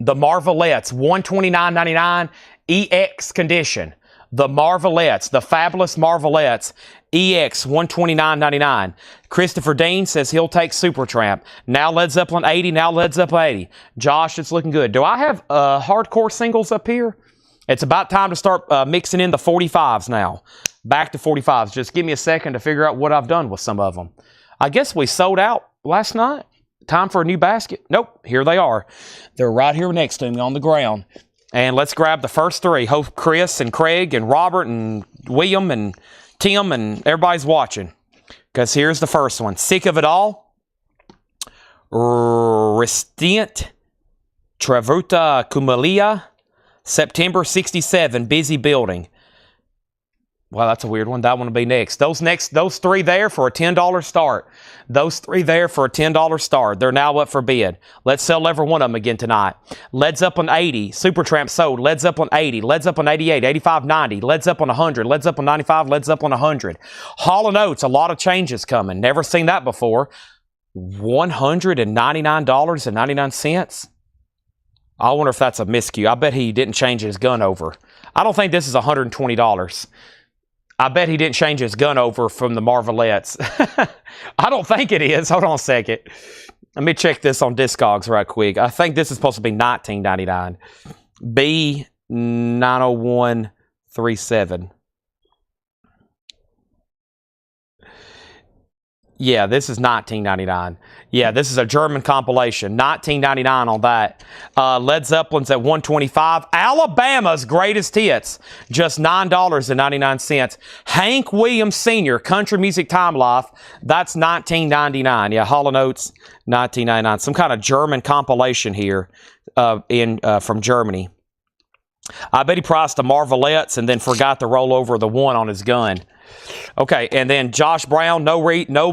The Marvelettes, $129.99. EX condition. The Marvelettes, the fabulous Marvelettes, EX $129.99. Christopher Dean says he'll take Supertramp. Now Led Zeppelin 80, now Led Zeppelin 80. Josh, it's looking good. Do I have hardcore singles up here? It's about time to start mixing in the 45s now. Back to 45s. Just give me a second to figure out what I've done with some of them. I guess we sold out last night. Time for a new basket? Nope, here they are. They're right here next to me on the ground. And let's grab the first three. Hope Chris and Craig and Robert and William and Tim and everybody's watching. Because here's the first one. Sick of It All. Restent Travuta Cumalia. September 67. Busy Building. Well, that's a weird one. That one will be next. Those three there for a $10 start. Those three there for a $10 start. They're now up for bid. Let's sell every one of them again tonight. Led Zeppelin 80. Supertramp sold. Led Zeppelin 80. Led Zeppelin 88. 85, 90. Led Zeppelin 100. Led Zeppelin 95. Led Zeppelin 100. Hall & Oates. A lot of changes coming. Never seen that before. $199.99. I wonder if that's a miscue. I bet he didn't change his gun over. I don't think this is $120. I bet he didn't change his gun over from the Marvelettes. I don't think it is. Hold on a second. Let me check this on Discogs right quick. I think this is supposed to be $19.99. B90137. Yeah, this is $19.99. Yeah, this is a German compilation. $19.99 on that. Led Zeppelin's at $125. Alabama's Greatest Hits, just $9.99. Hank Williams Sr., Country Music Time Life, that's $19.99. Yeah, Hall & Oates, $19.99. Some kind of German compilation here from Germany. I bet he priced the Marvelettes and then forgot to roll over the one on his gun. Okay, and then Josh Brown, no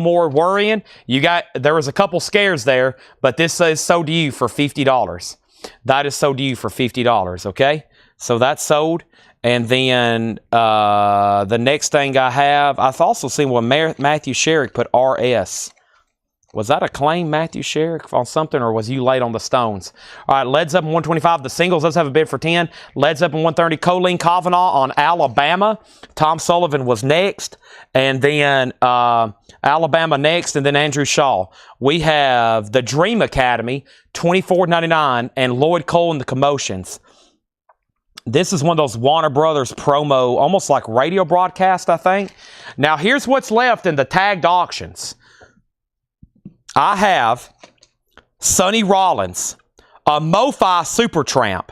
more worrying. There was a couple scares there, but this says sold to you for $50. That is sold to you for $50, okay? So that's sold. And then the next thing I have, I've also seen one Matthew Sherrick put RS. Was that a claim, Matthew Sherrick, on something, or was you late on the Stones? All right, Led Zeppelin 125. The singles does have a bid for 10. Led Zeppelin 130. Colleen Kavanaugh on Alabama. Tom Sullivan was next. And then Alabama next, and then Andrew Shaw. We have the Dream Academy, $24.99, and Lloyd Cole and the Commotions. This is one of those Warner Brothers promo, almost like radio broadcast, I think. Now, here's what's left in the tagged auctions. I have Sonny Rollins, a MoFi Supertramp,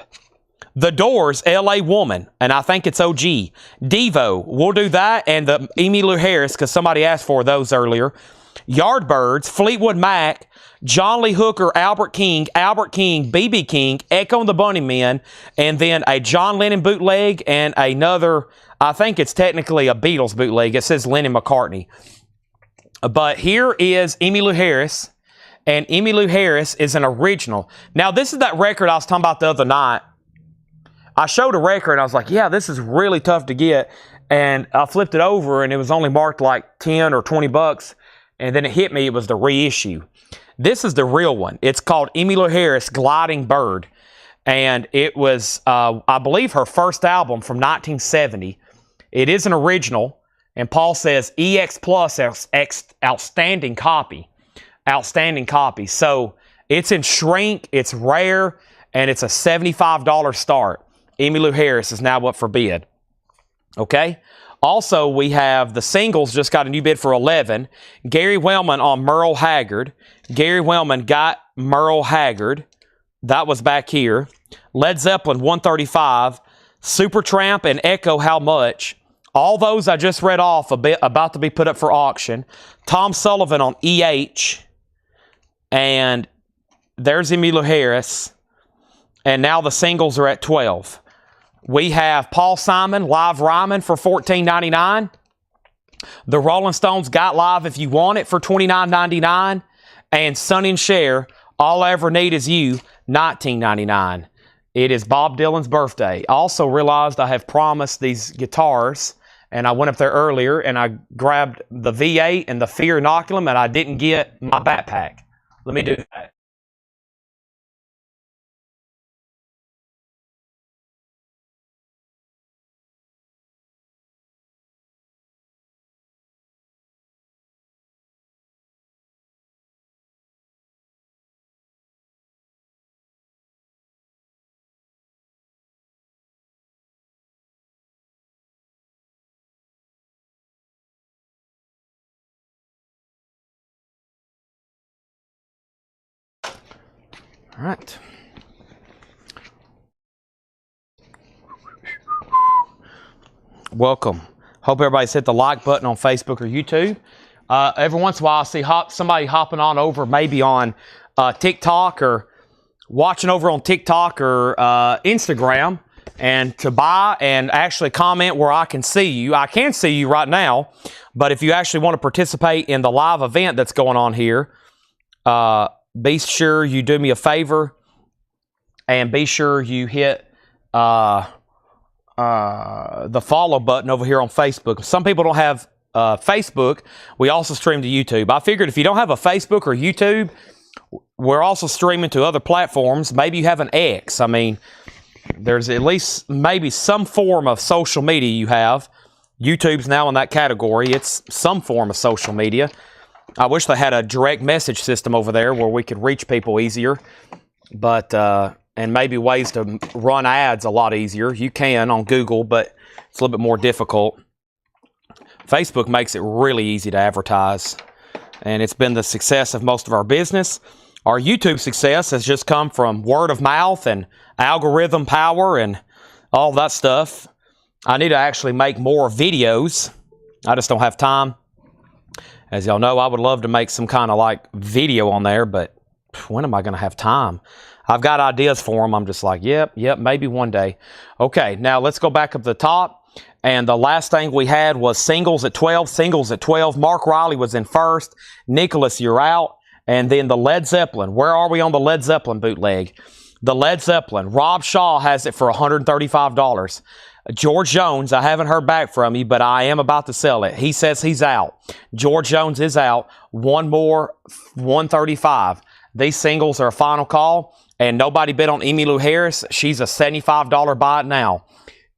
The Doors, L.A. Woman, and I think it's OG. Devo, we'll do that, and the Emmylou Harris, because somebody asked for those earlier. Yardbirds, Fleetwood Mac, John Lee Hooker, Albert King, B.B. King, Echo and the Bunnymen, and then a John Lennon bootleg and another, I think it's technically a Beatles bootleg. It says Lennon McCartney. But here is Emmylou Harris, and Emmylou Harris is an original. Now, this is that record I was talking about the other night. I showed a record, and I was like, yeah, this is really tough to get. And I flipped it over, and it was only marked like 10 or 20 bucks. And then it hit me, it was the reissue. This is the real one. It's called Emmylou Harris, Gliding Bird. And it was, I believe, her first album from 1970. It is an original. And Paul says, EX Plus, outstanding copy. Outstanding copy. So it's in shrink, it's rare, and it's a $75 start. Emmylou Harris is now up for bid. Okay? Also, we have the singles just got a new bid for 11. Gary Wellman on Merle Haggard. Gary Wellman got Merle Haggard. That was back here. Led Zeppelin 135. Supertramp and Echo How Much. All those I just read off about to be put up for auction. Tom Sullivan on EH. And there's Emmylou Harris. And now the singles are at 12. We have Paul Simon, Live Ryman for $14.99. The Rolling Stones Got Live If You Want It for $29.99. And Sonny and Cher, All I Ever Need Is You, $19.99. It is Bob Dylan's birthday. I also realized I have promised these guitars, and I went up there earlier, and I grabbed the V8 and the Fear Inoculum, and I didn't get my backpack. Let me do that. All right. Welcome. Hope everybody's hit the like button on Facebook or YouTube. Every once in a while, I see somebody hopping on over, maybe on TikTok or watching over on TikTok or Instagram, and to buy and actually comment where I can see you. I can see you right now, but if you actually want to participate in the live event that's going on here, be sure you do me a favor and be sure you hit the follow button over here on Facebook. Some people don't have Facebook. We also stream to YouTube. I figured if you don't have a Facebook or YouTube, we're also streaming to other platforms. Maybe you have an X. I mean, there's at least maybe some form of social media you have. YouTube's now in that category. It's some form of social media. I wish they had a direct message system over there where we could reach people easier, but and maybe ways to run ads a lot easier. You can on Google, but it's a little bit more difficult. Facebook makes it really easy to advertise, and it's been the success of most of our business. Our YouTube success has just come from word of mouth and algorithm power and all that stuff. I need to actually make more videos. I just don't have time. As y'all know, I would love to make some kind of like video on there, but when am I going to have time? I've got ideas for them. I'm just like, yep, maybe one day. Okay, now let's go back up to the top. And the last thing we had was singles at 12. Singles at 12. Mark Riley was in first. Nicholas, you're out. And then the Led Zeppelin. Where are we on the Led Zeppelin bootleg? The Led Zeppelin. Rob Shaw has it for $135. George Jones, I haven't heard back from you, but I am about to sell it. He says he's out. George Jones is out. One more, 135. These singles are a final call, and nobody bid on Emmylou Harris. She's a $75 buy it now.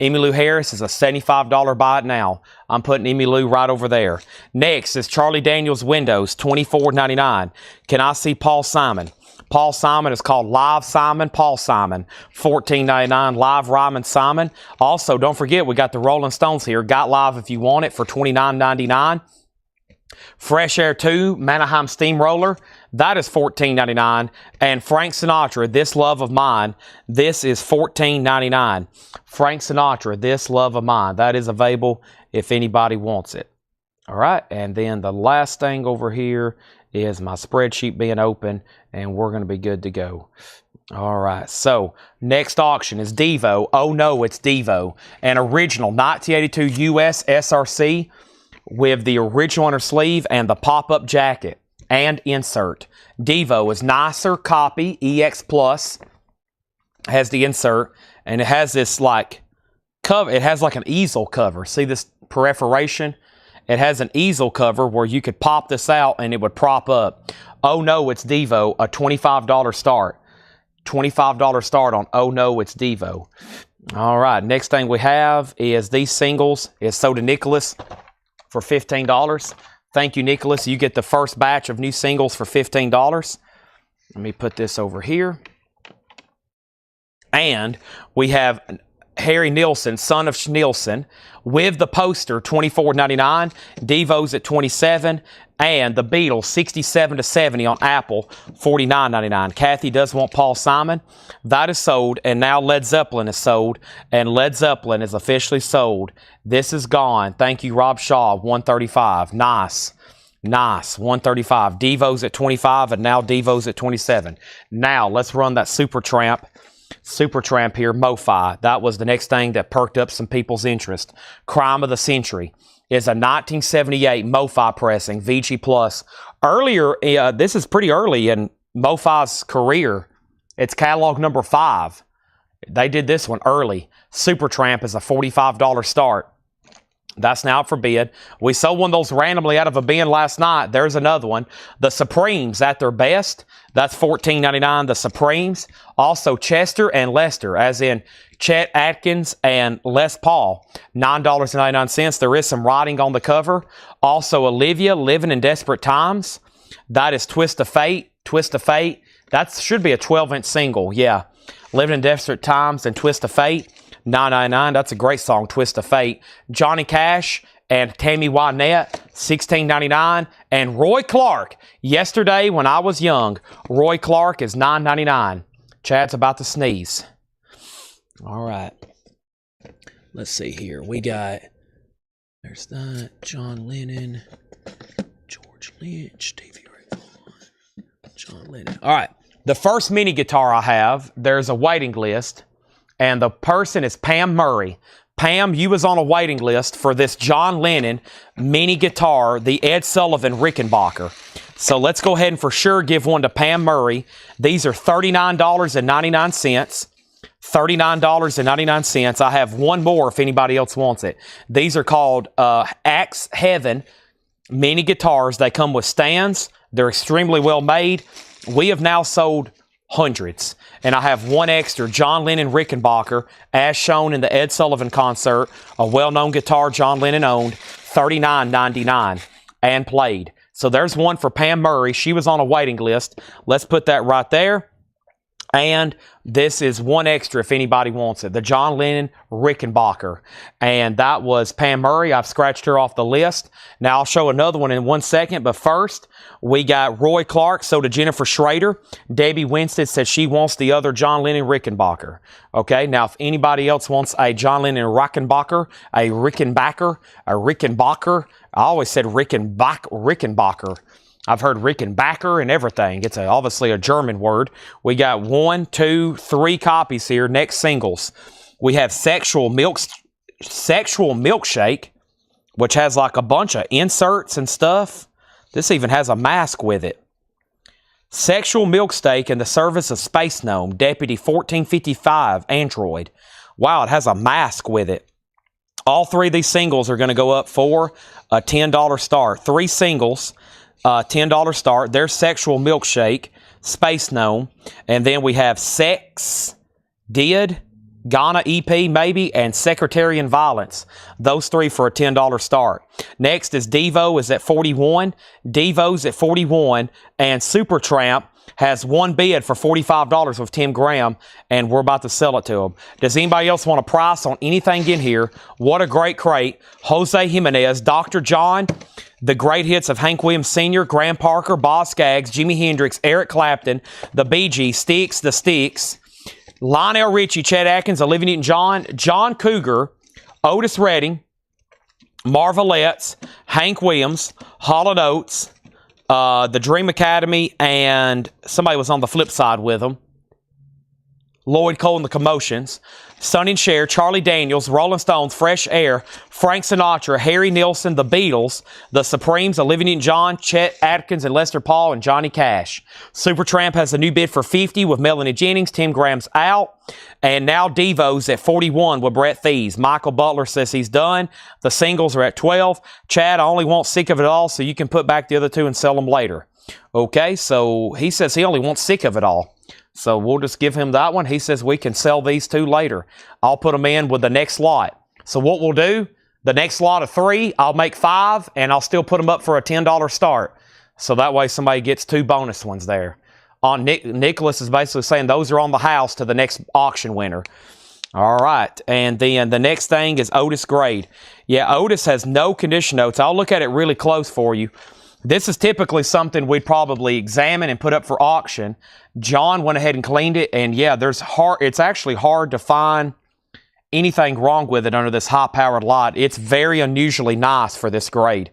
Emmylou Harris is a $75 buy it now. I'm putting Emmylou right over there. Next is Charlie Daniels Windows, $24.99. Can I see Paul Simon? Paul Simon is called Live Simon, Paul Simon, $14.99, Live Ryman Simon. Also, don't forget, we got the Rolling Stones here. Got Live if you want it for $29.99. Fresh Air 2, Manaheim Steamroller, that is $14.99. And Frank Sinatra, This Love of Mine, this is $14.99. Frank Sinatra, This Love of Mine, that is available if anybody wants it. All right, and then the last thing over here is my spreadsheet being open, and we're going to be good to go. All right, so next auction is Devo. Oh no, it's Devo. An original 1982 US SRC with the original inner sleeve and the pop-up jacket and insert. Devo is nicer copy, EX Plus, has the insert, and it has this like cover. It has like an easel cover. See this perforation? It has an easel cover where you could pop this out and it would prop up. Oh no, it's Devo, a $25 start. $25 start on Oh no, it's Devo. All right, next thing we have is these singles. It's sold to Nicholas for $15. Thank you, Nicholas. You get the first batch of new singles for $15. Let me put this over here. And we have Harry Nilsson, son of Schnielsen, with the poster, $24.99. Devo's at $27, and the Beatles, $67-$70 on Apple, $49.99. Kathy does want Paul Simon. That is sold, and now Led Zeppelin is sold, and Led Zeppelin is officially sold. This is gone. Thank you, Rob Shaw, $135. Nice. Nice, $135. Devo's at $25, and now Devo's at $27. Now, let's run that Supertramp here, MoFi. That was the next thing that perked up some people's interest. Crime of the Century is a 1978 MoFi pressing, VG Plus. Earlier, this is pretty early in MoFi's career. It's catalog number 5. They did this one early. Supertramp is a $45 start. That's now up for bid. We sold one of those randomly out of a bin last night. There's another one. The Supremes at their best. That's $14.99. The Supremes. Also Chester and Lester, as in Chet Atkins and Les Paul. $9.99. There is some writing on the cover. Also Olivia, Living in Desperate Times. That is Twist of Fate. Twist of Fate. That should be a 12-inch single. Yeah. Living in Desperate Times and Twist of Fate. $9.99. That's a great song, Twist of Fate. Johnny Cash and Tammy Wynette, $16.99. And Roy Clark, Yesterday When I Was Young. Roy Clark is $9.99. Chad's about to sneeze. All right. Let's see here. We got, there's that, John Lennon, George Lynch, Stevie Ray Vaughan, John Lennon. All right. The first mini guitar I have, there's a waiting list. And the person is Pam Murray. Pam, you was on a waiting list for this John Lennon mini guitar, the Ed Sullivan Rickenbacker. So let's go ahead and for sure give one to Pam Murray. These are $39.99. $39.99. I have one more if anybody else wants it. These are called Axe Heaven mini guitars. They come with stands. They're extremely well made. We have now sold hundreds. And I have one extra, John Lennon Rickenbacker, as shown in the Ed Sullivan concert, a well-known guitar John Lennon owned, $39.99, and played. So there's one for Pam Murray. She was on a waiting list. Let's put that right there. And this is one extra if anybody wants it. The John Lennon Rickenbacker. And that was Pam Murray. I've scratched her off the list. Now I'll show another one in 1 second. But first, we got Roy Clark. So to Jennifer Schrader. Debbie Winstead says she wants the other John Lennon Rickenbacker. Okay, now if anybody else wants a John Lennon Rickenbacker, a Rickenbacker, I always said Rickenbacker. I've heard Rickenbacker and everything. It's obviously a German word. We got 1, 2, 3 copies here. Next singles. We have Sexual Milkshake, which has like a bunch of inserts and stuff. This even has a mask with it. Sexual Milkshake in the Service of Space Gnome, Deputy 1455, Android. Wow, it has a mask with it. All three of these singles are going to go up for a $10 start. 3 singles, $10 start. There's Sexual Milkshake, Space Gnome, and then we have Sex, Did, Ghana EP maybe, and Secretarian Violence. Those 3 for a $10 start. Next is Devo is at 41. Devo's at 41, and Supertramp has 1 bid for $45 with Tim Graham, and we're about to sell it to him. Does anybody else want a price on anything in here? What a great crate. Jose Jimenez, Dr. John, the great hits of Hank Williams Sr., Graham Parker, Boz Scaggs, Jimi Hendrix, Eric Clapton, the Bee Gees, Styx, the Styx, Lionel Richie, Chet Atkins, Olivia Newton-John, John Cougar, Otis Redding, Marvelettes, Hank Williams, Hall & Oates, the Dream Academy, and somebody was on the flip side with them. Lloyd Cole and the Commotions, Sonny and Cher, Charlie Daniels, Rolling Stones, Fresh Air, Frank Sinatra, Harry Nilsson, The Beatles, The Supremes, Olivia Newton-John, Chet Atkins and Lester Paul, and Johnny Cash. Supertramp has a new bid for 50 with Melanie Jennings. Tim Graham's out. And now Devo's at 41 with Brett Thies. Michael Butler says he's done. The singles are at 12. Chad, I only want Sick of It All, so you can put back the other 2 and sell them later. Okay, so he says he only wants Sick of It All. So we'll just give him that one. He says we can sell these 2 later. I'll put them in with the next lot. So what we'll do, the next lot of 3, I'll make 5, and I'll still put them up for a $10 start. So that way somebody gets 2 bonus ones there. Nicholas is basically saying those are on the house to the next auction winner. All right, and then the next thing is Otis Grade. Yeah, Otis has no condition notes. I'll look at it really close for you. This is typically something we'd probably examine and put up for auction. John went ahead and cleaned it, and yeah, it's actually hard to find anything wrong with it under this high-powered lot. It's very unusually nice for this grade.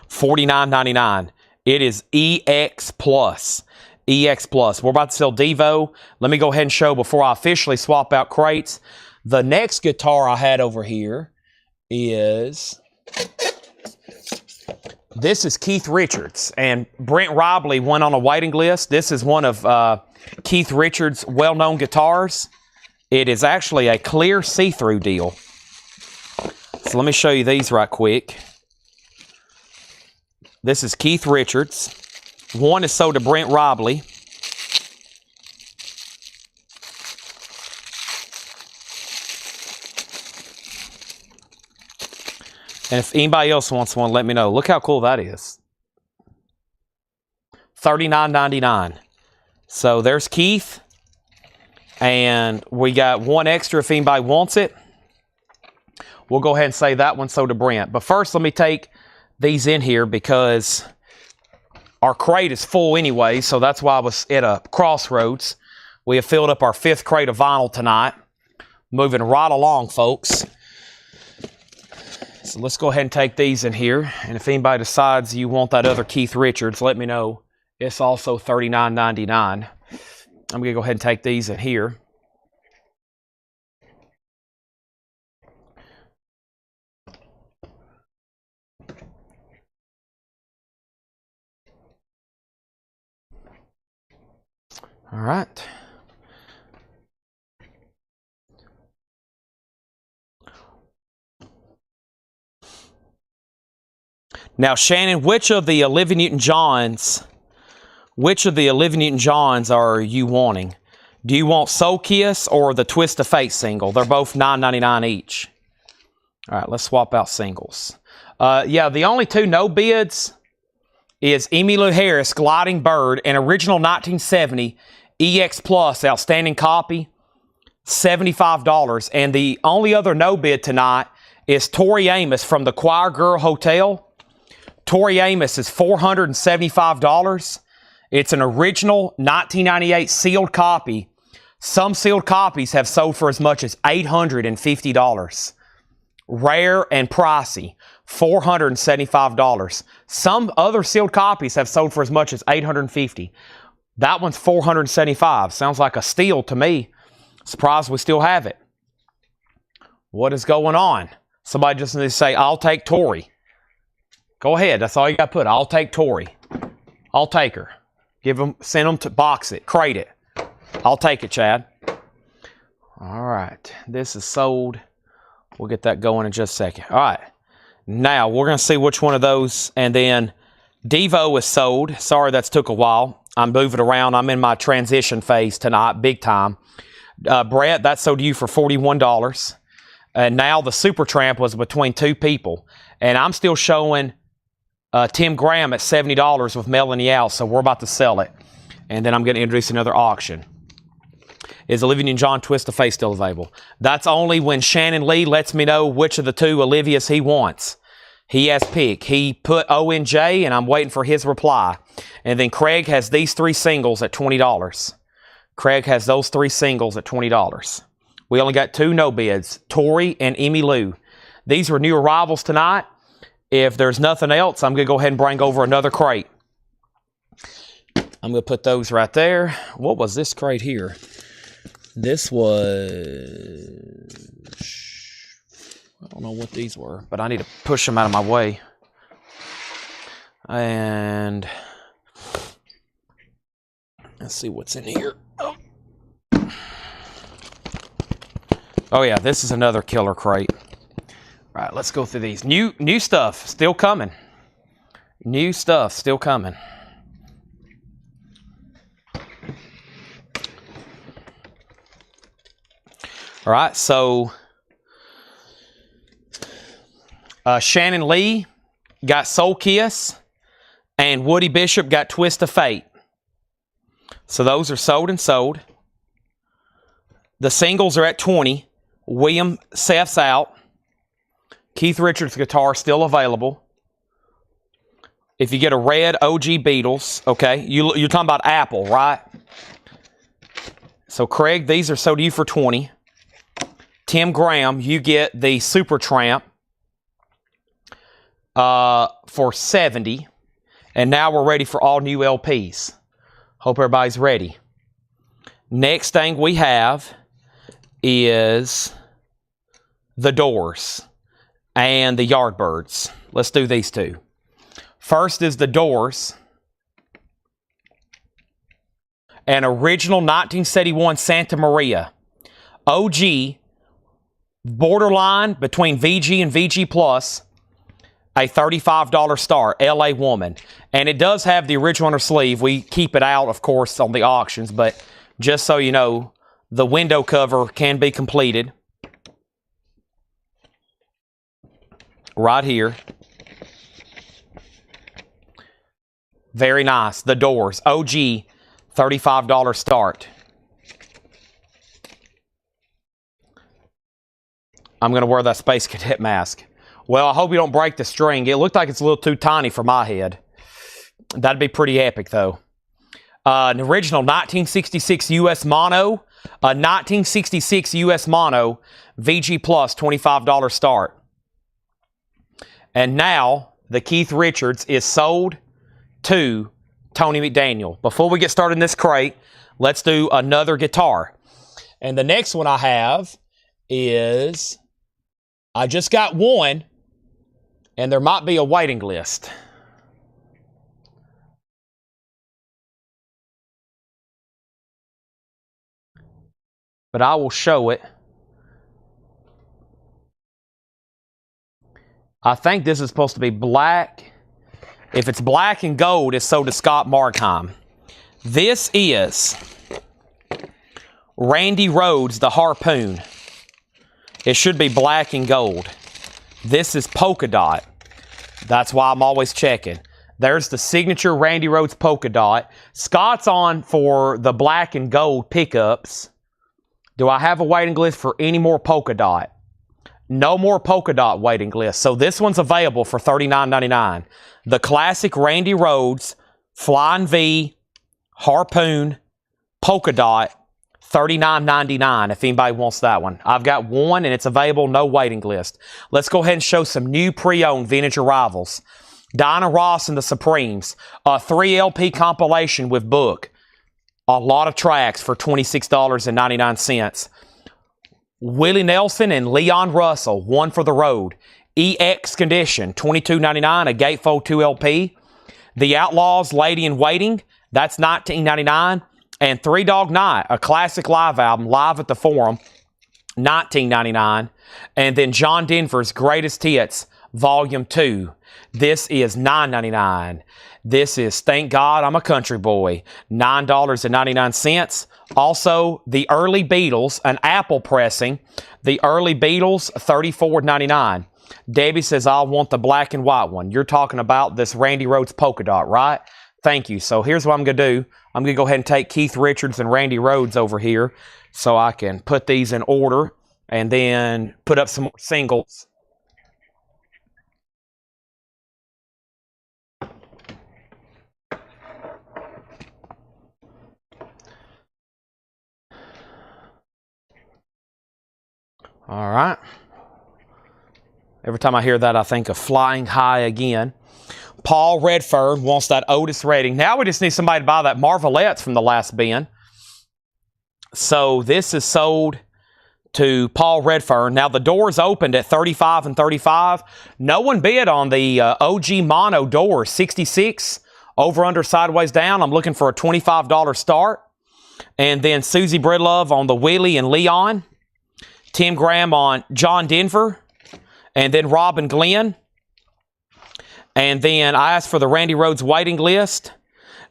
$49.99. It is EX Plus. EX Plus. We're about to sell Devo. Let me go ahead and show before I officially swap out crates. The next guitar I had over here is... This is Keith Richards, and Brent Robley went on a waiting list. This is one of Keith Richards' well-known guitars. It is actually a clear see-through deal. So let me show you these right quick. This is Keith Richards. One is sold to Brent Robley. And if anybody else wants one, let me know. Look how cool that is. $39.99. So there's Keith. And we got one extra if anybody wants it. We'll go ahead and say that one sold to Brent. But first, let me take these in here because our crate is full anyway. So that's why I was at a crossroads. We have filled up our 5th crate of vinyl tonight. Moving right along, folks. So let's go ahead and take these in here. And if anybody decides you want that other Keith Richards, let me know. It's also $39.99. I'm going to go ahead and take these in here. All right. Now, Shannon, which of the Olivia Newton-Johns are you wanting? Do you want Soul Kiss or the Twist of Fate single? They're both $9.99 each. All right, let's swap out singles. Yeah, the only 2 no bids is Emmylou Harris, Gliding Bird, an original 1970 EX Plus outstanding copy, $75. And the only other no bid tonight is Tori Amos from the Choir Girl Hotel. Tori Amos is $475. It's an original 1998 sealed copy. Some sealed copies have sold for as much as $850. Rare and pricey, $475. Some other sealed copies have sold for as much as $850. That one's $475. Sounds like a steal to me. Surprised we still have it. What is going on? Somebody just needs to say, I'll take Tori. Go ahead. That's all you got to put. I'll take Tori. I'll take her. Send them to box it, crate it. I'll take it, Chad. All right. This is sold. We'll get that going in just a second. All right. Now, we're going to see which one of those. And then Devo is sold. Sorry, that's took a while. I'm moving around. I'm in my transition phase tonight, big time. Brett, that sold to you for $41. And now the Super Tramp was between two people. And I'm still showing Tim Graham at $70 with Melanie Al, so we're about to sell it. And then I'm going to introduce another auction. Is Olivia Newton-John Twist of Fate still available? That's only when Shannon Lee lets me know which of the two Olivias he wants. He has picked. He put ONJ, and I'm waiting for his reply. And then Craig has these three singles at $20. Craig has those three singles at $20. We only got two no bids, Tori and Emmy Lou. These were new arrivals tonight. If there's nothing else, I'm going to go ahead and bring over another crate. I'm going to put those right there. What was this crate here? This was... I don't know what these were, but I need to push them out of my way. And... let's see what's in here. Oh yeah, this is another killer crate. All right, let's go through these. New stuff still coming. New stuff still coming. All right, so Shannon Lee got Soul Kiss, and Woody Bishop got Twist of Fate. So those are sold and sold. The singles are at $20. William Seth's out. Keith Richards guitar still available. If you get a red OG Beatles, okay, you're talking about Apple, right? So Craig, these are sold to you for $20. Tim Graham, you get the Super Tramp for $70. And now we're ready for all new LPs. Hope everybody's ready. Next thing we have is the Doors and the Yardbirds. Let's do these two. First is the Doors. An original 1971 Santa Maria. OG, borderline between VG and VG Plus. A $35 star, LA Woman. And it does have the original on her sleeve. We keep it out, of course, on the auctions. But just so you know, the window cover can be completed. Right here. Very nice. The Doors. OG, $35 start. I'm going to wear that Space Cadet mask. Well, I hope you don't break the string. It looked like it's a little too tiny for my head. That'd be pretty epic, though. An original 1966 US Mono. A 1966 US Mono. VG Plus, $25 start. And now, the Keith Richards is sold to Tony McDaniel. Before we get started in this crate, let's do another guitar. And the next one I have is... I just got one, and there might be a waiting list. But I will show it. I think this is supposed to be black. If it's black and gold, it's sold to Scott Markheim. This is Randy Rhoads, the Harpoon. It should be black and gold. This is polka dot. That's why I'm always checking. There's the signature Randy Rhoads polka dot. Scott's on for the black and gold pickups. Do I have a waiting list for any more polka dot? No more polka dot waiting list. So this one's available for $39.99. The classic Randy Rhoads Flying V Harpoon polka dot, $39.99 if anybody wants that one. I've got one and it's available, no waiting list. Let's go ahead and show some new pre-owned vintage arrivals. Dinah Ross and the Supremes, a 3 LP compilation with book. A lot of tracks for $26.99. Willie Nelson and Leon Russell, One for the Road. EX Condition, $22.99, a Gatefold 2 LP. The Outlaws, Lady in Waiting, that's $19.99. And Three Dog Night, a classic live album, live at the Forum, $19.99. And then John Denver's Greatest Hits, Volume 2. This is $9.99. This is Thank God I'm a Country Boy, $9.99. Also, the Early Beatles, an Apple pressing, the Early Beatles, $34.99. Debbie says, I want the black and white one. You're talking about this Randy Rhoads polka dot, right? Thank you. So here's what I'm going to do. I'm going to go ahead and take Keith Richards and Randy Rhoads over here so I can put these in order and then put up some more singles. All right. Every time I hear that, I think of Flying High again. Paul Redfern wants that Otis Redding. Now we just need somebody to buy that Marvelettes from the last bin. So this is sold to Paul Redfern. Now the doors opened at 35 and 35. No one bid on the OG Mono door, 66. Over, under, sideways, down. I'm looking for a $25 start. And then Susie Breedlove on the Willie and Leon. Tim Graham on John Denver. And then Robin Glenn. And then I asked for the Randy Rhoads waiting list.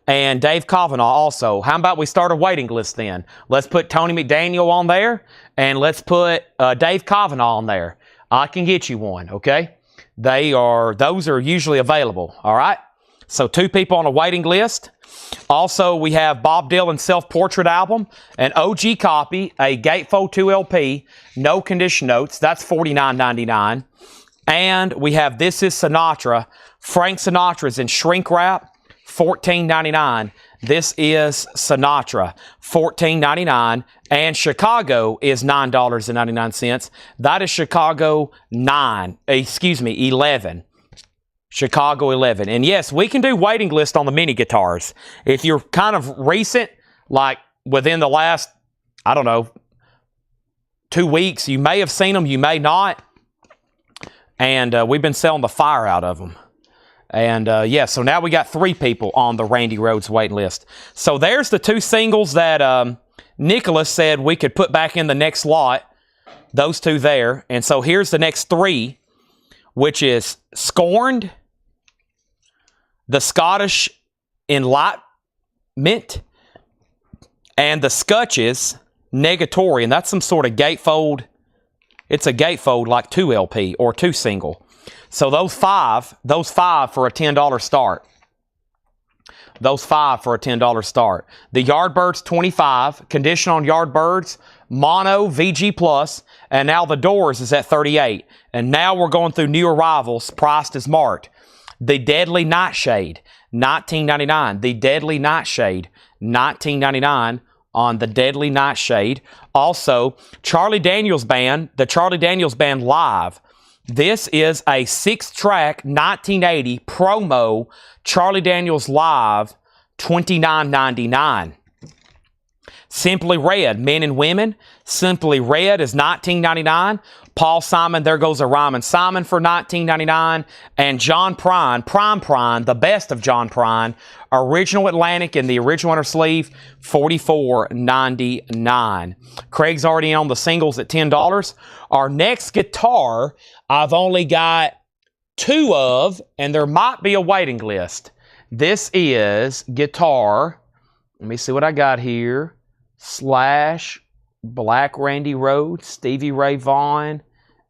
And Dave Kavanaugh also. How about we start a waiting list then? Let's put Tony McDaniel on there. And let's put Dave Kavanaugh on there. I can get you one, okay? Those are usually available, all right? So 2 people on a waiting list. Also, we have Bob Dylan's self-portrait album, an OG copy, a Gatefold 2 LP, no condition notes. That's $49.99. And we have This Is Sinatra. Frank Sinatra's in shrink wrap, $14.99. This is Sinatra, $14.99. And Chicago is $9.99. That is Chicago 11. Chicago 11. And yes, we can do waiting list on the mini guitars. If you're kind of recent, like within the last, I don't know, 2 weeks, you may have seen them, you may not. And we've been selling the fire out of them. And yeah, so now we got 3 people on the Randy Rhoads waiting list. So there's the 2 singles that Nicholas said we could put back in the next lot. Those 2 there. And so here's the next 3, which is Scorned, the Scottish Enlightenment, and the Scutches Negatory. And that's some sort of gatefold. It's a gatefold like 2 LP or 2 single. So those five for a $10 start. Those 5 for a $10 start. The Yardbirds 25, condition on Yardbirds, mono VG plus, and now the Doors is at 38. And now we're going through new arrivals, priced as marked. The Deadly Nightshade, $19.99. The Deadly Nightshade, $19.99 on the Deadly Nightshade. Also, Charlie Daniels Band, the Charlie Daniels Band Live. This is a 6-track 1980 promo Charlie Daniels Live, $29.99. Simply Red, Men and Women. Simply Red is $19.99. Paul Simon, There Goes a Rhymin' Simon for $19.99. And John Prine, Prime, the best of John Prine, Original Atlantic in the original inner sleeve, $44.99. Craig's already on the singles at $10. Our next guitar, I've only got 2 of, and there might be a waiting list. This is guitar, let me see what I got here, Slash Black Randy Rhoads, Stevie Ray Vaughan,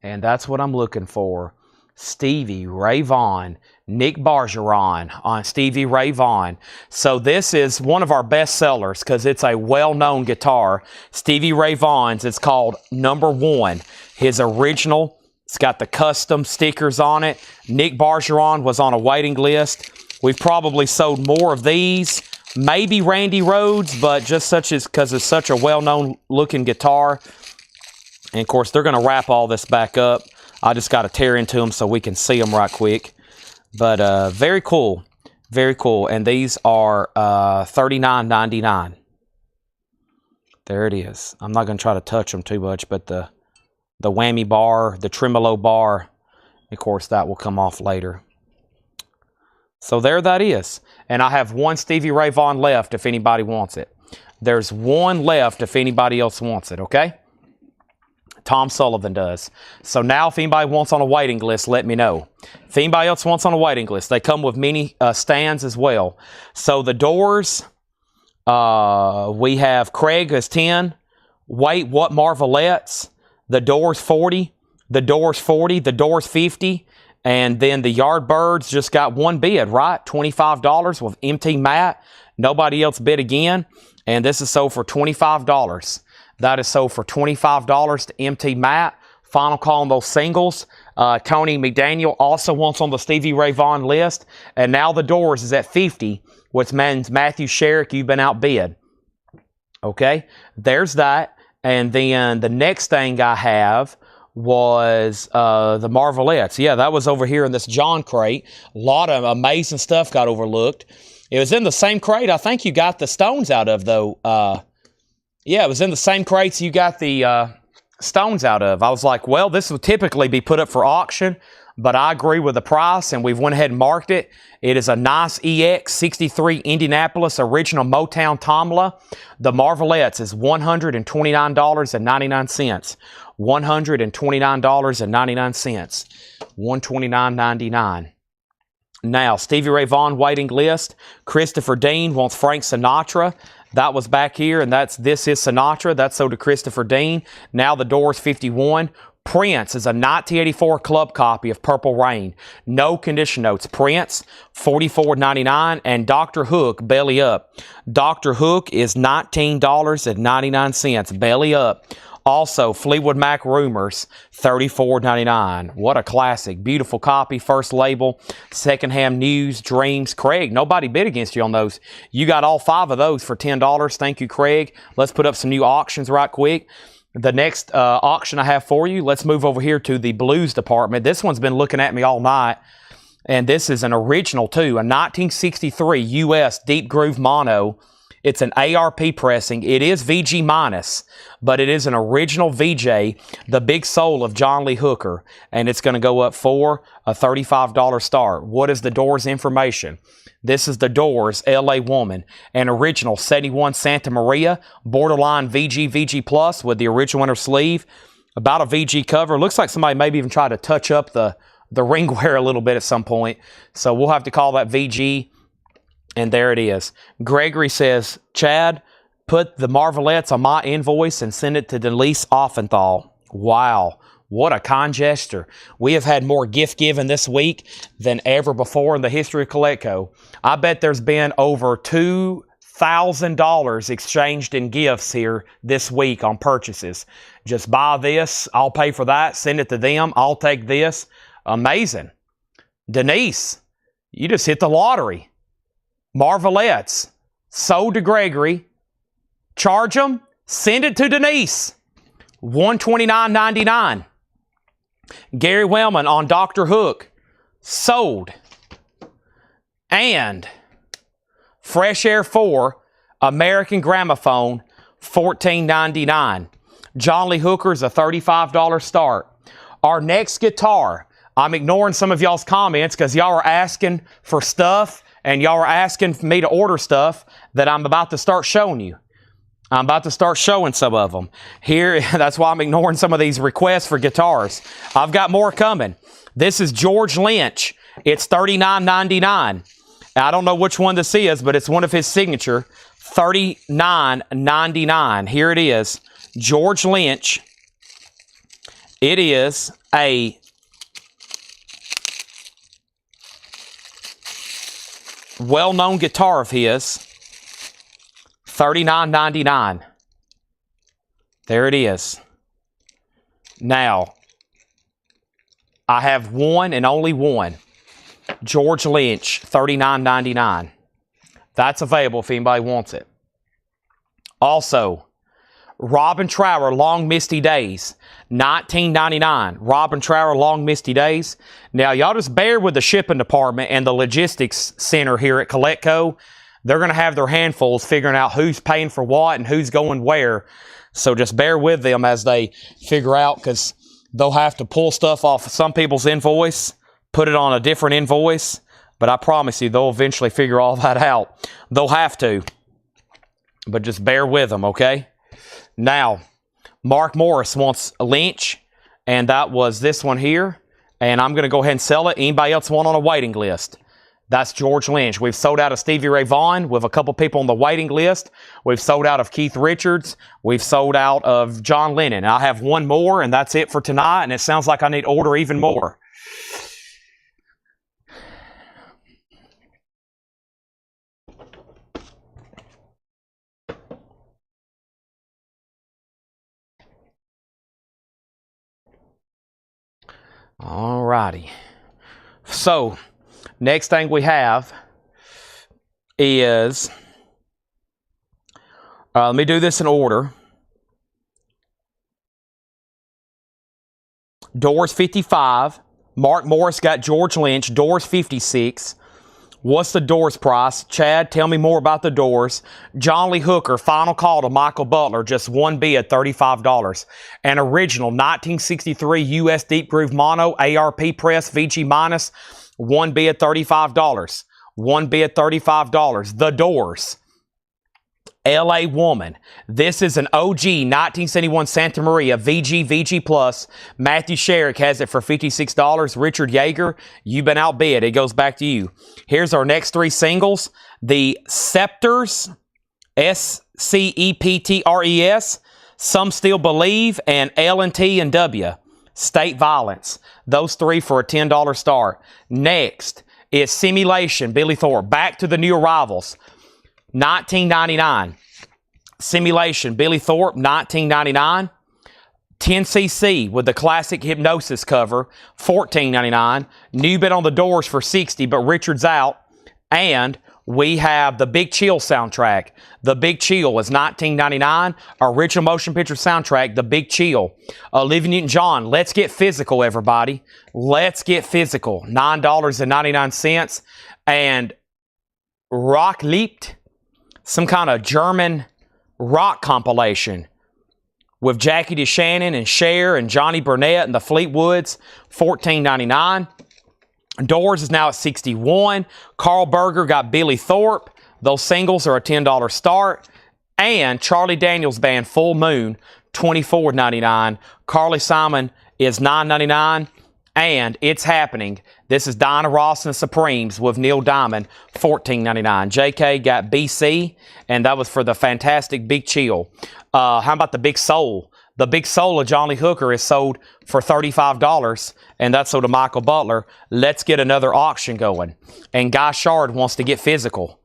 and that's what I'm looking for. Stevie Ray Vaughan, Nick Bargeron on Stevie Ray Vaughan. So this is one of our best sellers because it's a well-known guitar. Stevie Ray Vaughan's, it's called Number 1. His original, it's got the custom stickers on it. Nick Bargeron was on a waiting list. We've probably sold more of these. Maybe Randy Rhoads, but just such as because it's such a well-known looking guitar. And of course, they're going to wrap all this back up. I just got to tear into them so we can see them right quick. But very cool. Very cool. And these are $39.99. There it is. I'm not going to try to touch them too much, but the whammy bar, the tremolo bar, of course, that will come off later. So there that is. And I have 1 Stevie Ray Vaughan left if anybody wants it. There's 1 left if anybody else wants it, okay? Tom Sullivan does. So now if anybody wants on a waiting list, let me know. If anybody else wants on a waiting list, they come with mini stands as well. So the doors, we have Craig as 10. Wait, what Marvelettes? The doors 40. The doors 40. The doors 50. And then the Yardbirds just got one bid, right? $25 with MT Matt. Nobody else bid again. And this is sold for $25. That is sold for $25 to MT Matt. Final call on those singles. Tony McDaniel also wants on the Stevie Ray Vaughan list. And now the doors is at 50, which means Matthew Sherrick, you've been outbid. Okay, there's that. And then the next thing I have was the Marvelettes. Yeah, that was over here in this John crate. A lot of amazing stuff got overlooked. It was in the same crate I think you got the stones out of, though. Yeah, it was in the same crates you got the stones out of. I was like, well, this would typically be put up for auction, but I agree with the price, and we've went ahead and marked it. It is a nice EX63 Indianapolis original Motown Tomla. The Marvelettes is $129.99. $129.99. $129.99. Now, Stevie Ray Vaughan waiting list. Christopher Dean wants Frank Sinatra. That was back here, and this is Sinatra. That's sold to Christopher Dean. Now the door's 51. Prince is a 1984 club copy of Purple Rain. No condition notes. Prince, $44.99. And Dr. Hook, belly up. Dr. Hook is $19.99. Belly up. Also, Fleetwood Mac Rumors, $34.99. What a classic. Beautiful copy. First label. Secondhand News, Dreams. Craig, nobody bid against you on those. You got all 5 of those for $10. Thank you, Craig. Let's put up some new auctions right quick. The next auction I have for you, let's move over here to the blues department. This one's been looking at me all night. And this is an original, too. A 1963 U.S. Deep Groove Mono. It's an ARP pressing. It is VG minus, but it is an original VJ, the big soul of John Lee Hooker, and it's going to go up for a $35 start. What is the Doors information? This is the Doors LA Woman, an original 71 Santa Maria, borderline VG Plus with the original inner sleeve, about a VG cover. Looks like somebody maybe even tried to touch up the ring wear a little bit at some point, so we'll have to call that VG. And there it is. Gregory says, Chad, put the Marvelettes on my invoice and send it to Denise Offenthal. Wow. What a kind gesture. We have had more gift giving this week than ever before in the history of Coletco. I bet there's been over $2,000 exchanged in gifts here this week on purchases. Just buy this. I'll pay for that. Send it to them. I'll take this. Amazing. Denise, you just hit the lottery. Marvelettes, sold to Gregory, charge them, send it to Denise, $129.99. Gary Wellman on Dr. Hook, sold. And Fresh Air 4, American Gramophone, $14.99. John Lee Hooker's a $35 start. Our next guitar, I'm ignoring some of y'all's comments because y'all are asking for stuff. And y'all are asking for me to order stuff that I'm about to start showing you. I'm about to start showing some of them. Here, that's why I'm ignoring some of these requests for guitars. I've got more coming. This is George Lynch. It's $39.99. I don't know which one this is, but it's one of his signature. $39.99. Here it is. George Lynch. It is a well-known guitar of his, $39.99. There it is. Now, I have one and only one. George Lynch, $39.99. That's available if anybody wants it. Also, Robin Trower, Long Misty Days, $19.99. Robin Trower, Long Misty Days. Now, y'all just bear with the shipping department and the logistics center here at Coletco. They're going to have their handfuls figuring out who's paying for what and who's going where. So just bear with them as they figure out, because they'll have to pull stuff off of some people's invoice, put it on a different invoice. But I promise you, they'll eventually figure all that out. They'll have to. But just bear with them, okay? Now, Mark Morris wants a Lynch, and that was this one here. And I'm going to go ahead and sell it. Anybody else want on a waiting list? That's George Lynch. We've sold out of Stevie Ray Vaughan with a couple people on the waiting list. We've sold out of Keith Richards. We've sold out of John Lennon. I have one more, and that's it for tonight. And it sounds like I need to order even more. All righty. So, next thing we have is, let me do this in order. Doors 55. Mark Morris got George Lynch. Doors 56. What's the Doors price? Chad, tell me more about the Doors. John Lee Hooker, final call to Michael Butler, just one bid, $35. An original 1963 US Deep Groove Mono ARP press VG minus, one bid, $35. One bid, $35. The Doors. LA Woman. This is an OG 1971 Santa Maria VG Plus. Matthew Sherrick has it for $56. Richard Yeager, you've been outbid. It goes back to you. Here's our next three singles. The Scepters, SCEPTRES, Some Still Believe, and L&T and W, State Violence. Those three for a $10 start. Next is Simulation, Billy Thorpe. Back to the New Arrivals. 1999. Simulation, Billy Thorpe, 1999. 10cc with the classic Hypnosis cover, $14.99. New bid on the Doors for $60, but Richard's out. And we have the Big Chill soundtrack. The Big Chill is $19.99. Original motion picture soundtrack, The Big Chill. Olivia Newton-John, Let's Get Physical, everybody. Let's Get Physical, $9.99. And Rock Liebt, some kind of German rock compilation with Jackie DeShannon and Cher and Johnny Burnett and the Fleetwoods, $14.99. Doors is now at $61. Carl Berger got Billy Thorpe. Those singles are a $10 start. And Charlie Daniels Band, Full Moon, $24.99. Carly Simon is $9.99. And It's Happening. This is Diana Ross and the Supremes with Neil Diamond, $14.99. JK got BC, and that was for the fantastic Big Chill. How about the Big Soul? The Big Soul of John Lee Hooker is sold for $35, and that's sold to Michael Butler. Let's get another auction going. And Guy Shard wants to get physical.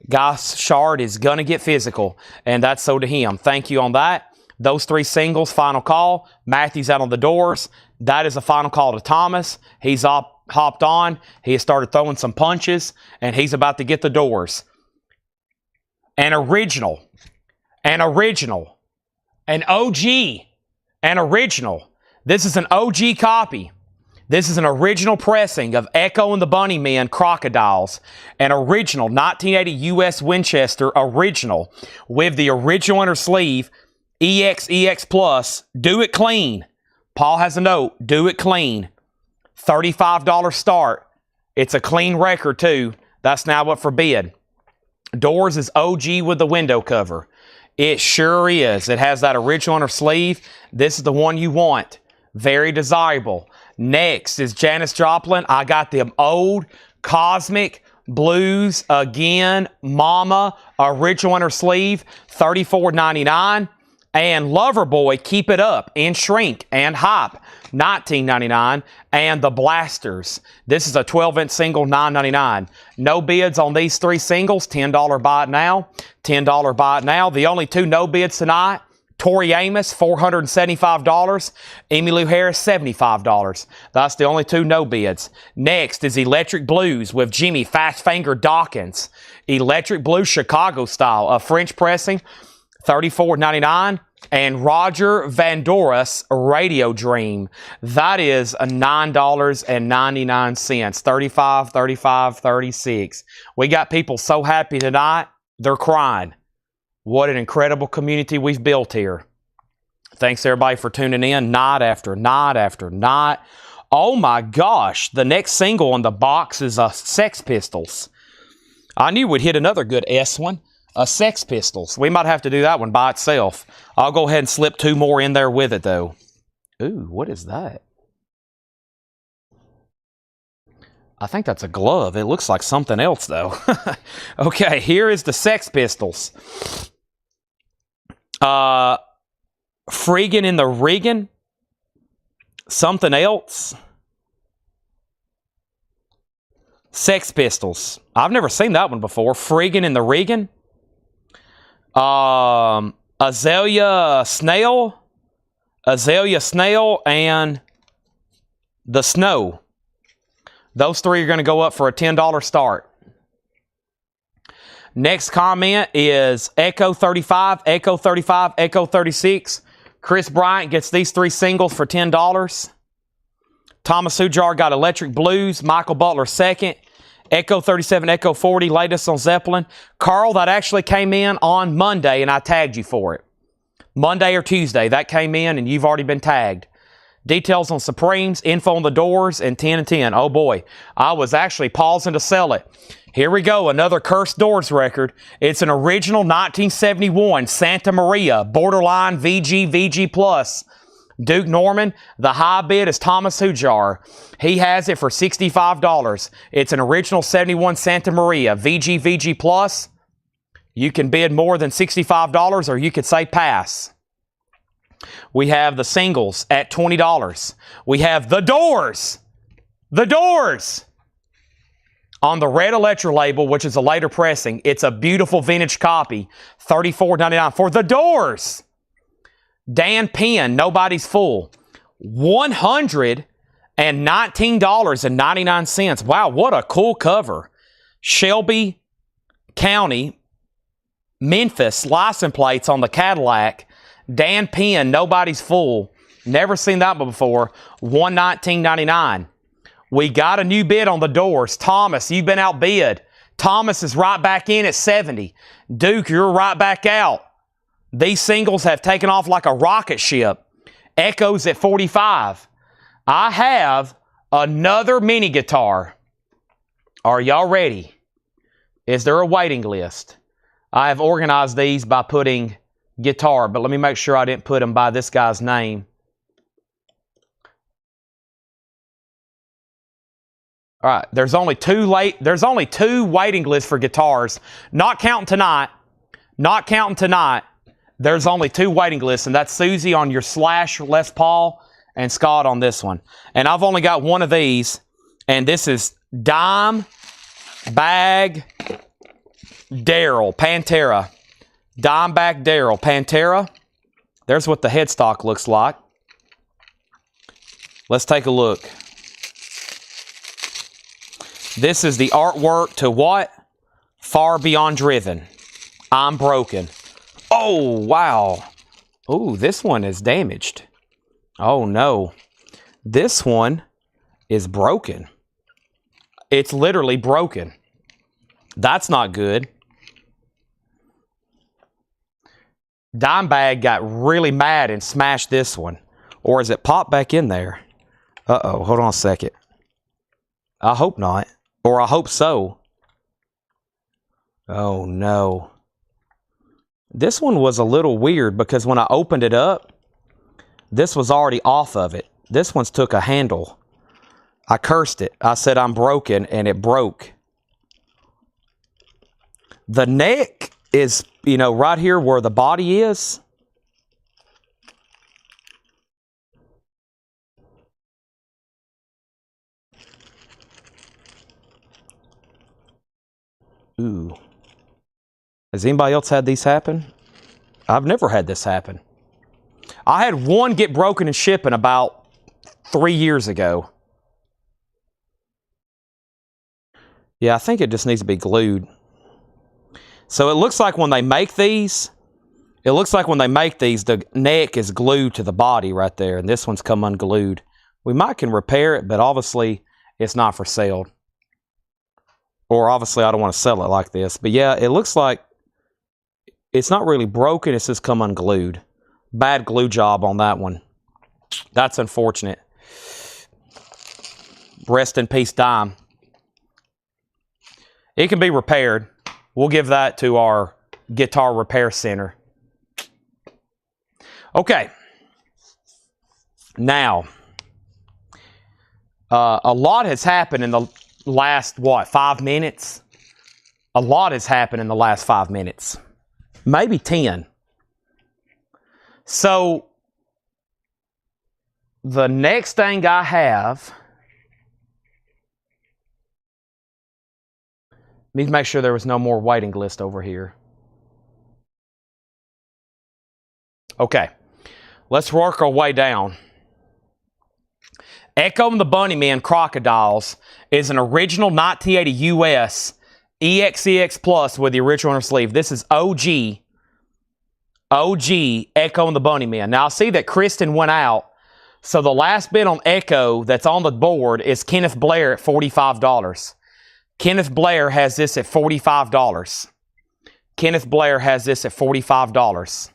Guy Shard is going to get physical, and that's sold to him. Thank you on that. Those three singles, final call. Matthew's out on the Doors. That is a final call to Thomas. He's hopped on. He has started throwing some punches, and he's about to get the Doors. An original. An OG. An original. This is an OG copy. This is an original pressing of Echo and the Bunnymen Crocodiles. An original 1980 US Winchester original with the original inner sleeve EX Plus. Do it clean. Paul has a note. Do it clean. $35 start. It's a clean record too. That's now up for bid. Doors is OG with the window cover. It sure is. It has that original inner sleeve. This is the one you want. Very desirable. Next is Janis Joplin. I got them old Cosmic Blues Again Mama original inner sleeve, $34.99. And Loverboy, Keep It Up, in Shrink and Hype, $19.99. And The Blasters. This is a 12-inch single, $9.99. No bids on these three singles. $10 buy it now. $10 buy it now. The only two no bids tonight. Tori Amos, $475. Emmylou Harris, $75. That's the only two no bids. Next is Electric Blues with Jimmy Fastfinger Dawkins. Electric Blues Chicago style, a French pressing, $34.99. And Roger Vandoris Radio Dream. That is a $9.99. 35, 35, 36. We got people so happy tonight, they're crying. What an incredible community we've built here. Thanks everybody for tuning in night after night after night. Oh my gosh, the next single on the box is Sex Pistols. I knew we'd hit another good S one. a Sex Pistols. We might have to do that one by itself. I'll go ahead and slip 2 more in there with it, though. Ooh, what is that? I think that's a glove. It looks like something else, though. Okay, here is the Sex Pistols. Friggin' in the riggin'. Something else. Sex Pistols. I've never seen that one before. Friggin' in the riggin'. Azalea Snail. Azalea Snail and the Snow. Those 3 are going to go up for a $10 start. Next comment is Echo 35, Echo 35, Echo 36. Chris Bryant gets these 3 singles for $10. Thomas Hujar got Electric Blues. Michael Butler second. Echo 37, Echo 40, latest on Zeppelin. Carl, that actually came in on Monday, and I tagged you for it. Monday or Tuesday, that came in, and you've already been tagged. Details on Supremes, info on the doors, and 10 and 10. Oh boy, I was actually pausing to sell it. Here we go, another Cursed Doors record. It's an original 1971 Santa Maria, borderline VG Plus. Duke Norman, the high bid is Thomas Hujar. He has it for $65. It's an original 71 Santa Maria, VG Plus. You can bid more than $65 or you could say pass. We have the singles at $20. We have the Doors. The Doors. On the Red Electra label, which is a later pressing. It's a beautiful vintage copy. $34.99 for the Doors. Dan Penn, Nobody's Fool. $119.99. Wow, what a cool cover. Shelby County, Memphis license plates on the Cadillac. Dan Penn, Nobody's Fool. Never seen that one before. $119.99. We got a new bid on the Doors. Thomas, you've been outbid. Thomas is right back in at $70. Duke, you're right back out. These singles have taken off like a rocket ship. Echo's at $45. I have another mini guitar. Are y'all ready? Is there a waiting list? I have organized these by putting guitar, but let me make sure I didn't put them by this guy's name. All right, there's only two waiting lists for guitars. Not counting tonight. Not counting tonight. There's only 2 waiting lists, and that's Susie on your Slash Les Paul and Scott on this one. And I've only got one of these, and this is Dime Bag Daryl Pantera. Dimebag Daryl Pantera. There's what the headstock looks like. Let's take a look. This is the artwork to what? Far Beyond Driven. I'm Broken. Oh, wow. Oh, this one is damaged. Oh, no. This one is broken. It's literally broken. That's not good. Dimebag got really mad and smashed this one. Or is it popped back in there? Uh-oh, hold on a second. I hope not. Or I hope so. Oh, no. This one was a little weird because when I opened it up, this was already off of it. This one's took a handle. I cursed it. I said I'm broken, and it broke. The neck is, you know, right here where the body is. Ooh. Has anybody else had these happen? I've never had this happen. I had one get broken in shipping about 3 years ago. Yeah, I think it just needs to be glued. So it looks like when they make these, the neck is glued to the body right there, and this one's come unglued. We might can repair it, but obviously it's not for sale. Or obviously I don't want to sell it like this. But yeah, it looks like it's not really broken, it's just come unglued. Bad glue job on that one. That's unfortunate. Rest in peace, Dime. It can be repaired. We'll give that to our Guitar Repair Center. Okay. Now, a lot has happened in the last, 5 minutes? A lot has happened in the last 5 minutes. Maybe 10. So, the next thing I have, need to make sure there was no more waiting list over here. Okay, let's work our way down. Echo and the Bunnymen Crocodiles is an original 1980 US EXEX Plus with the original inner sleeve. This is OG Echo and the Bunnymen. Now I see that Kristen went out, so the last bid on Echo that's on the board is Kenneth Blair at $45. Kenneth Blair has this at $45. Kenneth Blair has this at $45.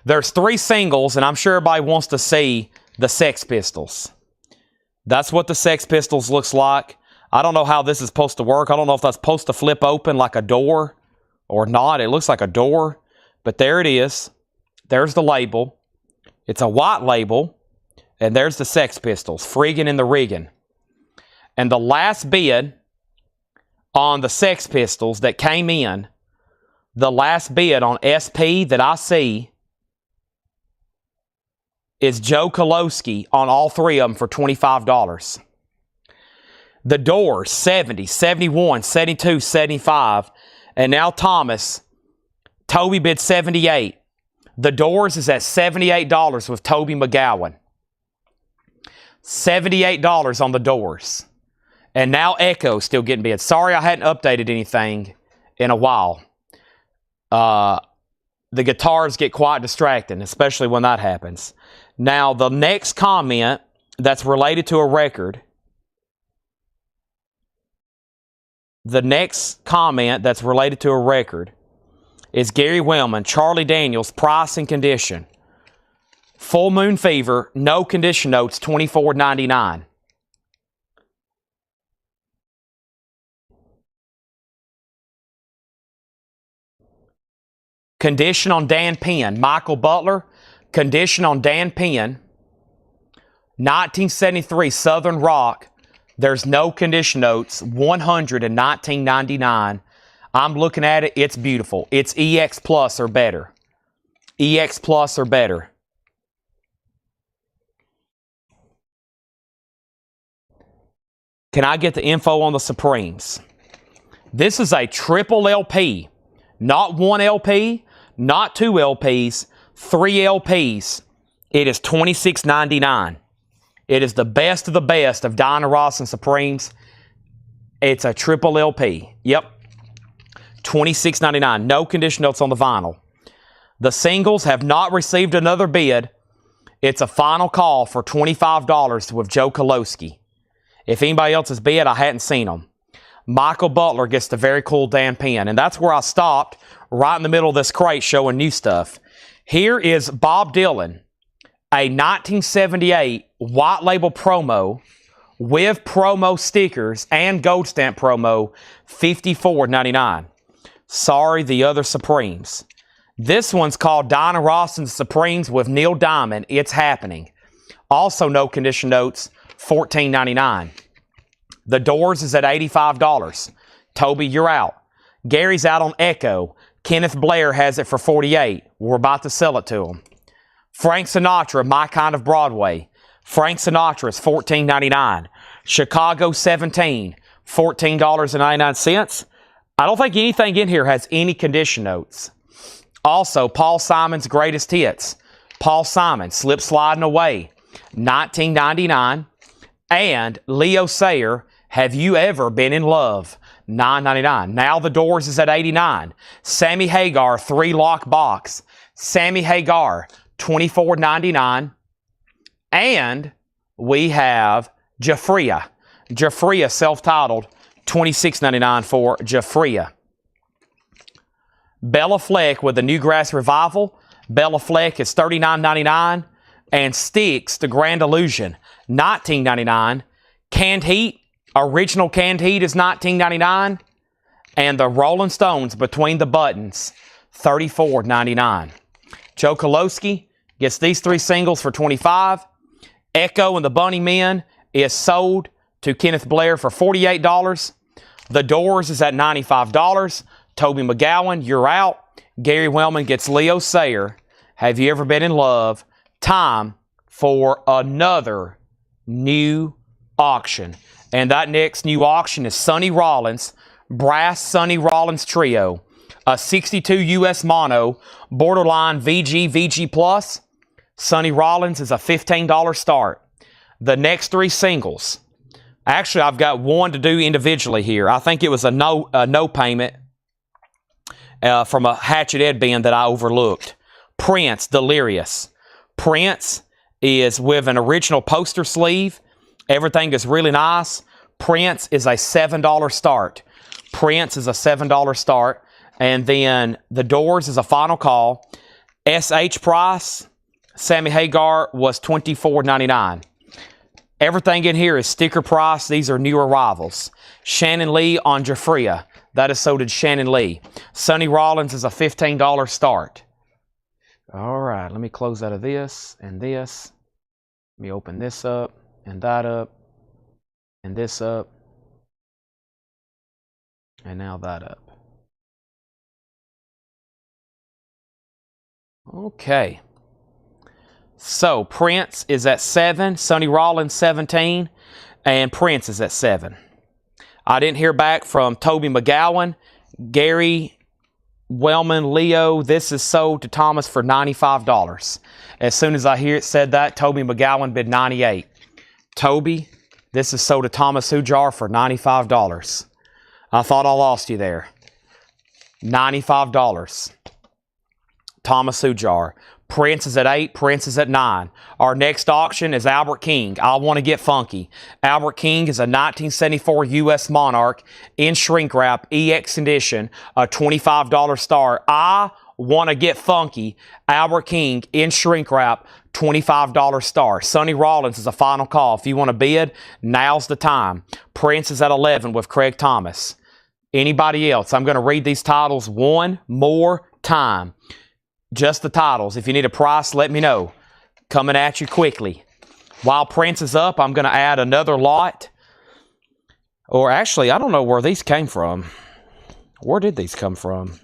There's 3 singles, and I'm sure everybody wants to see the Sex Pistols. That's what the Sex Pistols looks like. I don't know how this is supposed to work. I don't know if that's supposed to flip open like a door or not. It looks like a door, but there it is. There's the label. It's a white label, and there's the Sex Pistols, friggin' in the riggin'. And the last bid on the Sex Pistols that came in, the last bid on SP that I see is Joe Kolowski on all 3 of them for $25. The Doors, 70, 71, 72, 75. And now Thomas. Toby bid 78. The Doors is at $78 with Toby McGowan. $78 on the Doors. And now Echo still getting bid. Sorry I hadn't updated anything in a while. The guitars get quite distracting, especially when that happens. Now, the next comment that's related to a record, is Gary Wellman, Charlie Daniels, price and condition. Full Moon Fever, no condition notes, $24.99. Condition on Dan Penn, Michael Butler. Condition on Dan Penn, 1973 Southern Rock. There's no condition notes, $119.99. I'm looking at it, it's beautiful. It's EX Plus or better. EX Plus or better. Can I get the info on the Supremes? This is a triple LP. Not 1 LP, not 2 LPs, 3 LPs. It is $26.99. It is the best of the best of Diana Ross and Supremes. It's a triple LP. Yep. $26.99. No condition notes on the vinyl. The singles have not received another bid. It's a final call for $25 with Joe Kolowski. If anybody else has bid, I hadn't seen them. Michael Butler gets the very cool Dan Penn. And that's where I stopped, right in the middle of this crate showing new stuff. Here is Bob Dylan, a 1978 white label promo with promo stickers and gold stamp promo, $54.99. Sorry, the other Supremes. This one's called Dinah Ross and the Supremes with Neil Diamond. It's happening. Also, no condition notes, $14.99. The Doors is at $85. Toby, you're out. Gary's out on Echo. Kenneth Blair has it for $48. We're about to sell it to him. Frank Sinatra, My Kind of Broadway. Frank Sinatra is $14.99. Chicago 17, $14.99. I don't think anything in here has any condition notes. Also, Paul Simon's Greatest Hits. Paul Simon, Slip Sliding Away, $19.99. And Leo Sayer, Have You Ever Been in Love? $9.99. Now the Doors is at $89. Sammy Hagar, 3-lock box. Sammy Hagar, $24.99. And we have Jafria. Jafria self-titled, $26.99 for Jafria. Bella Fleck with the Newgrass Revival. Bella Fleck is $39.99. And Styx, The Grand Illusion, $19.99. Canned Heat, original Canned Heat is $19.99. And the Rolling Stones between the buttons, $34.99. Joe Kolowski gets these 3 singles for $25. Echo and the Bunny Men is sold to Kenneth Blair for $48. The Doors is at $95. Toby McGowan, You're Out. Gary Wellman gets Leo Sayer, Have You Ever Been in Love? Time for another new auction. And that next new auction is Sonny Rollins, Brass Sonny Rollins Trio, a 62 US mono, borderline VG Plus. Sonny Rollins is a $15 start. The next 3 singles. Actually, I've got one to do individually here. I think it was a no payment from a Hatchet Ed band that I overlooked. Prince, Delirious. Prince is with an original poster sleeve. Everything is really nice. Prince is a $7 start. Prince is a $7 start. And then The Doors is a final call. S.H. Price, Sammy Hagar was $24.99. Everything in here is sticker price. These are new arrivals. Shannon Lee on Jafria. That is so did Shannon Lee. Sonny Rollins is a $15 start. All right, let me close out of this and this. Let me open this up and that up and this up. And now that up. Okay. So Prince is at 7, Sonny Rollins 17, and Prince is at 7. I didn't hear back from Toby McGowan, Gary Wellman, Leo. This is sold to Thomas for $95. As soon as I hear it said that, Toby McGowan bid $98. Toby, this is sold to Thomas Hujar for $95. I thought I lost you there. $95. Thomas Hujar. Prince is at 8. Prince is at 9. Our next auction is Albert King. I Want to Get Funky. Albert King is a 1974 U.S. Monarch in shrink wrap EX edition, a $25 star. I Want to Get Funky. Albert King in shrink wrap, $25 star. Sonny Rollins is a final call. If you want to bid, now's the time. Prince is at 11 with Craig Thomas. Anybody else? I'm going to read these titles one more time. Just the titles. If you need a price, let me know. Coming at you quickly. While Prince is up, I'm going to add another lot. Or actually, I don't know where these came from. Where did these come from?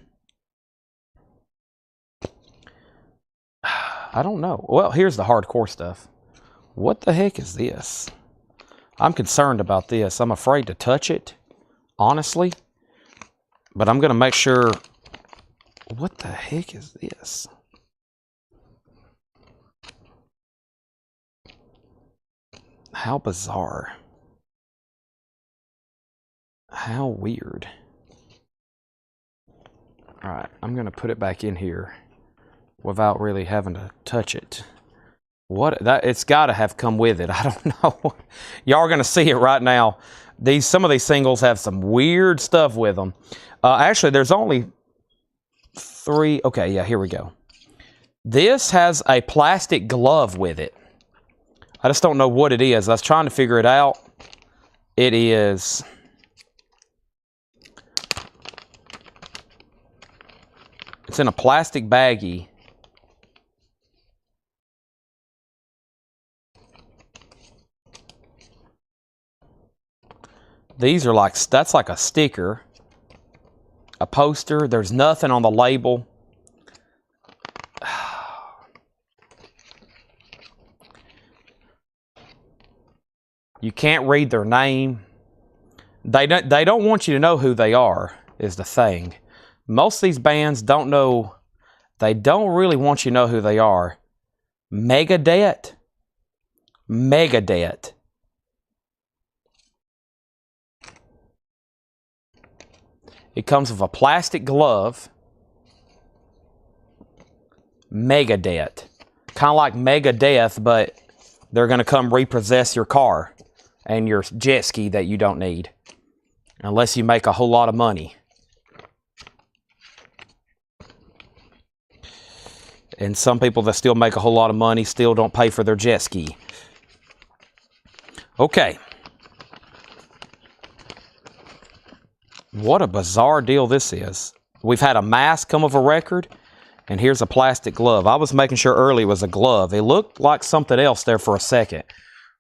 I don't know. Well, here's the hardcore stuff. What the heck is this? I'm concerned about this. I'm afraid to touch it, honestly. But I'm going to make sure... What the heck is this? How bizarre. How weird. Alright, I'm going to put it back in here without really having to touch it. It's got to have come with it. I don't know. Y'all are going to see it right now. Some of these singles have some weird stuff with them. Actually, there's only 3. Okay, yeah, here we go. This has a plastic glove with it. I just don't know what it is. I was trying to figure it out. It is... It's in a plastic baggie. These are like... That's like a sticker. A poster. There's nothing on the label. You can't read their name. They don't want you to know who they are, is the thing. Most of these bands don't know. They don't really want you to know who they are. Megadeth. Megadeth. It comes with a plastic glove. Megadeth. Kind of like Megadeth, but they're going to come repossess your car and your jet ski that you don't need. Unless you make a whole lot of money. And some people that still make a whole lot of money still don't pay for their jet ski. Okay. What a bizarre deal this is. We've had a mask come of a record, and here's a plastic glove. I was making sure earlier it was a glove. It looked like something else there for a second,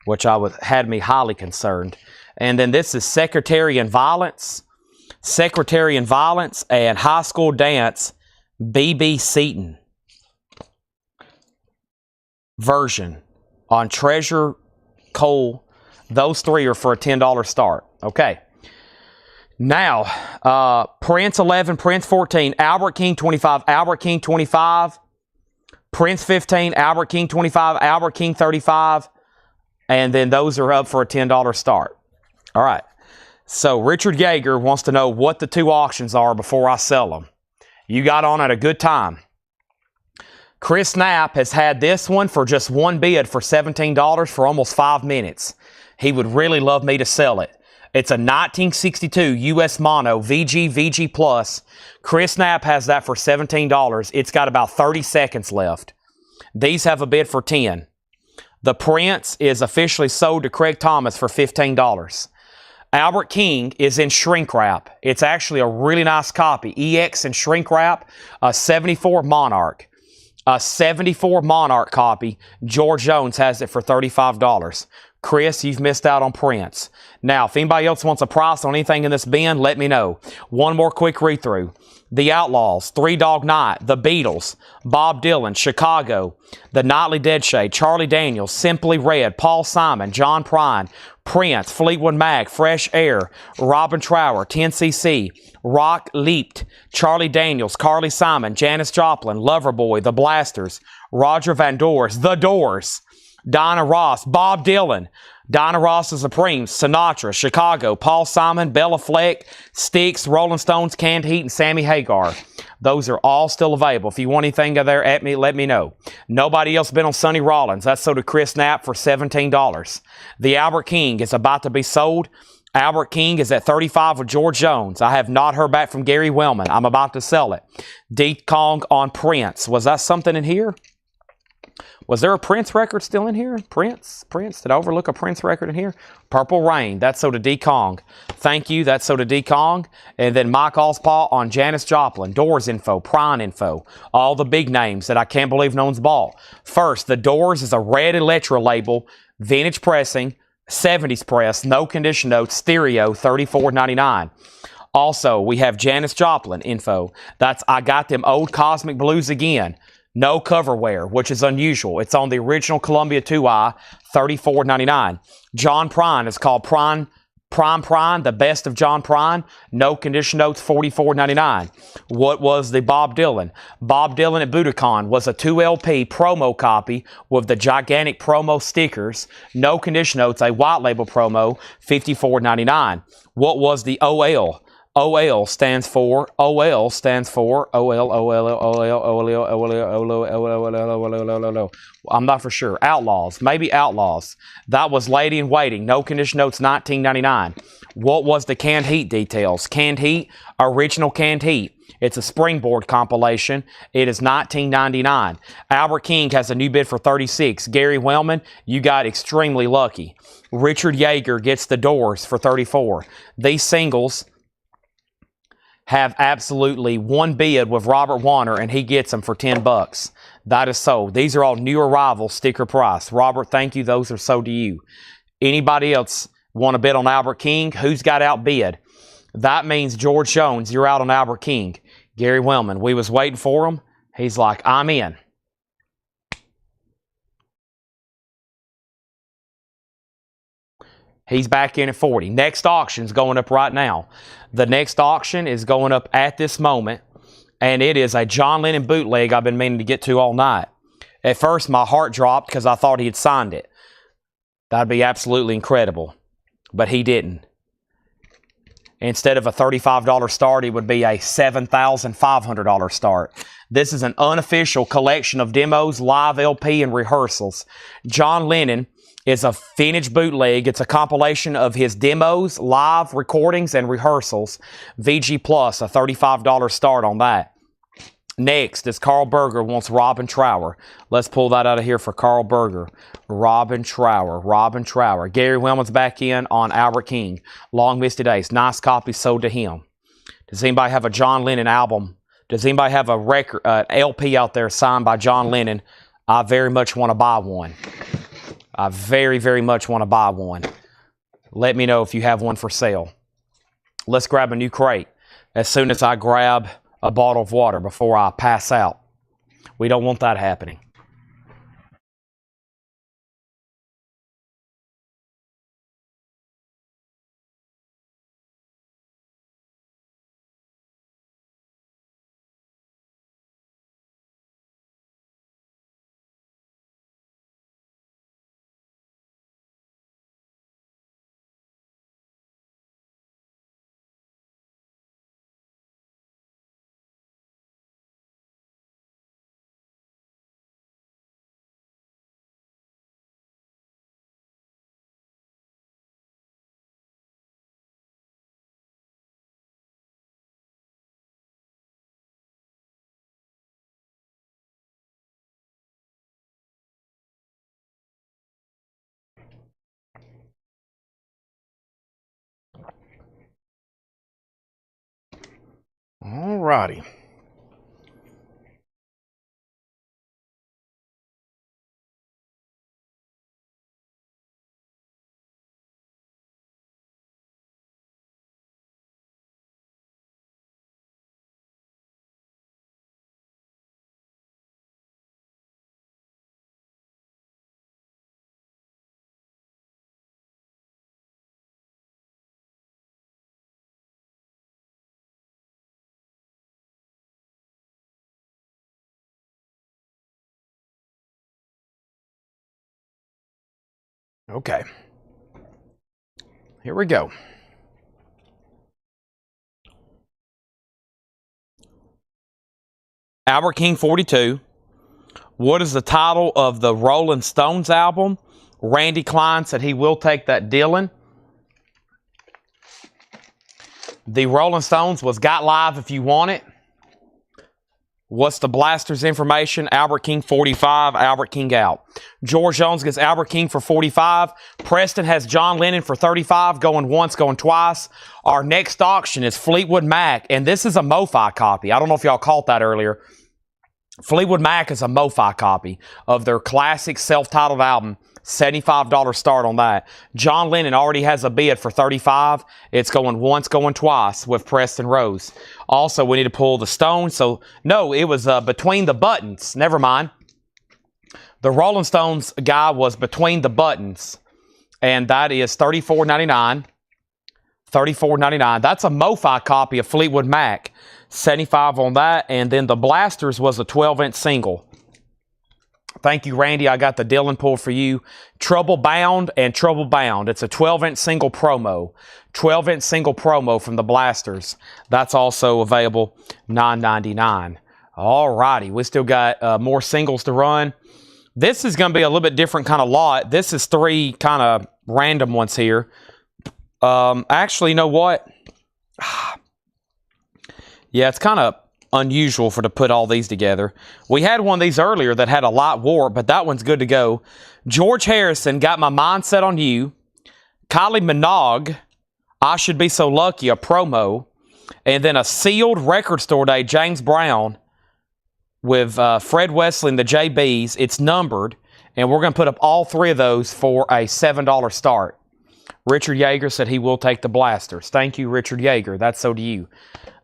which had me highly concerned. And then this is Secretary in Violence. Secretary in Violence and High School Dance, B.B. Seaton version on Treasure Cole. Those three are for a $10 start. Okay. Now, Prince 11, Prince 14, Albert King 25, Albert King 25, Prince 15, Albert King 25, Albert King 35, and then those are up for a $10 start. All right. So Richard Yeager wants to know what the two auctions are before I sell them. You got on at a good time. Chris Knapp has had this one for just one bid for $17 for almost 5 minutes. He would really love me to sell it. It's a 1962 US Mono VG Plus. Chris Knapp has that for $17. It's got about 30 seconds left. These have a bid for $10. The Prince is officially sold to Craig Thomas for $15. Albert King is in shrink wrap. It's actually a really nice copy. EX in shrink wrap, a 74 Monarch. A 74 Monarch copy. George Jones has it for $35. Chris, you've missed out on Prince. Now, if anybody else wants a price on anything in this bin, let me know. One more quick read-through. The Outlaws, Three Dog Night, The Beatles, Bob Dylan, Chicago, The Nightly Deadshade, Charlie Daniels, Simply Red, Paul Simon, John Prine, Prince, Fleetwood Mac, Fresh Air, Robin Trower, 10cc, Rock Leaped, Charlie Daniels, Carly Simon, Janis Joplin, Loverboy, The Blasters, Roger Van Doors, The Doors, Dinah Ross, Bob Dylan, Dinah Ross the Supremes, Sinatra, Chicago, Paul Simon, Bella Fleck, Styx, Rolling Stones, Canned Heat, and Sammy Hagar. Those are all still available. If you want anything there at me, let me know. Nobody else been on Sonny Rollins. That's sold to Chris Knapp for $17. The Albert King is about to be sold. Albert King is at $35 with George Jones. I have not heard back from Gary Wellman. I'm about to sell it. D. Kong on Prince. Was that something in here? Was there a Prince record still in here? Prince? Did I overlook a Prince record in here? Purple Rain. That's so to D. Kong. Thank you. That's so to D. Kong. And then Mike Allspaw on Janis Joplin. Doors info. Prine info. All the big names that I can't believe no one's bought. First, The Doors is a red Electra label. Vintage pressing. 70s press. No condition notes. Stereo. $34.99. Also, we have Janis Joplin info. That's I Got Them Old Cosmic Blues Again. No cover wear, which is unusual. It's on the original Columbia 2i, $34.99. John Prine is called Prime, the best of John Prine. No condition notes, $44.99. What was the Bob Dylan? Bob Dylan at Budokan was a 2LP promo copy with the gigantic promo stickers. No condition notes, a white label promo, $54.99. What was the OL? OL stands for I'm not for sure. Outlaws, maybe Outlaws. That was Lady in Waiting. No condition notes, $19.99. What was the Canned Heat details? Canned Heat, original Canned Heat. It's a Springboard compilation. It is $19.99. Albert King has a new bid for $36. Gary Wellman, you got extremely lucky. Richard Yeager gets The Doors for $34. These singles have absolutely one bid with Robert Warner, and he gets them for $10. That is sold. These are all new arrival sticker price. Robert, thank you. Those are sold to you. Anybody else want to bid on Albert King? Who's got outbid? That means George Jones, you're out on Albert King. Gary Wellman, we was waiting for him. He's like, I'm in. He's back in at 40. Next auction's going up right now. The next auction is going up at this moment, and it is a John Lennon bootleg I've been meaning to get to all night. At first, my heart dropped because I thought he had signed it. That'd be absolutely incredible, but he didn't. Instead of a $35 start, it would be a $7,500 start. This is an unofficial collection of demos, live LP, and rehearsals. John Lennon is a vintage bootleg. It's a compilation of his demos, live recordings, and rehearsals. VG Plus, a $35 start on that. Next is Carl Berger wants Robin Trower. Let's pull that out of here for Carl Berger. Robin Trower. Gary Wellman's back in on Albert King. Long Misty Days. Nice copy sold to him. Does anybody have a John Lennon album? Does anybody have a record, LP out there signed by John Lennon? I very much want to buy one. I very, very much want to buy one. Let me know if you have one for sale. Let's grab a new crate as soon as I grab a bottle of water before I pass out. We don't want that happening. All righty. Okay. Here we go. Albert King 42. What is the title of the Rolling Stones album? Randy Klein said he will take that Dylan. The Rolling Stones was Got Live If You Want It. What's the Blasters information? Albert King 45, Albert King out. George Jones gets Albert King for 45. Preston has John Lennon for 35, going once, going twice. Our next auction is Fleetwood Mac, and this is a MoFi copy. I don't know if y'all caught that earlier. Fleetwood Mac is a MoFi copy of their classic self-titled album. $75 start on that. John Lennon already has a bid for 35. It's going once, going twice with Preston Rose. Also, we need to pull the Stones. So, no, it was Between the Buttons. Never mind. The Rolling Stones guy was Between the Buttons. And that is $34.99. $34.99. That's a MoFi copy of Fleetwood Mac. 75 on that. And then the Blasters was a 12-inch single. Thank you, Randy. I got the Dylan pulled for you. Trouble Bound and Trouble Bound. It's a 12-inch single promo. 12-inch single promo from the Blasters. That's also available $9.99. All righty. We still got more singles to run. This is going to be a little bit different kind of lot. This is 3 kind of random ones here. Actually, you know what? Yeah, it's kind of unusual to put all these together. We had one of these earlier that had a light warp, but that one's good to go. George Harrison, Got My Mind Set on You. Kylie Minogue, I Should Be So Lucky, a promo. And then a sealed record store day, James Brown, with Fred Wesley and the JBs. It's numbered, and we're going to put up all 3 of those for a $7 start. Richard Yeager said he will take the Blasters. Thank you, Richard Yeager. That's so do you.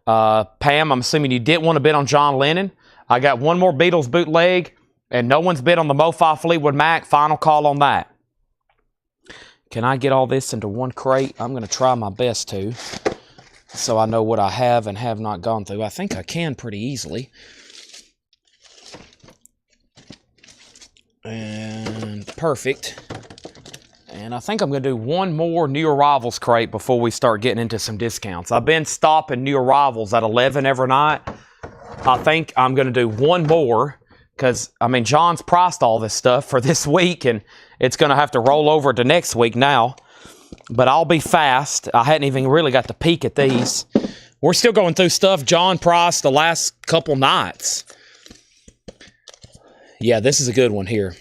Pam, I'm assuming you didn't want to bid on John Lennon. I got one more Beatles bootleg, and no one's bid on the MoFi Fleetwood Mac. Final call on that. Can I get all this into one crate? I'm going to try my best to, so I know what I have and have not gone through. I think I can pretty easily. And perfect. And I think I'm going to do one more New Arrivals crate before we start getting into some discounts. I've been stopping New Arrivals at 11 every night. I think I'm going to do one more because, I mean, John's priced all this stuff for this week, and it's going to have to roll over to next week now. But I'll be fast. I hadn't even really got to peek at these. We're still going through stuff John priced the last couple nights. Yeah, this is a good one here.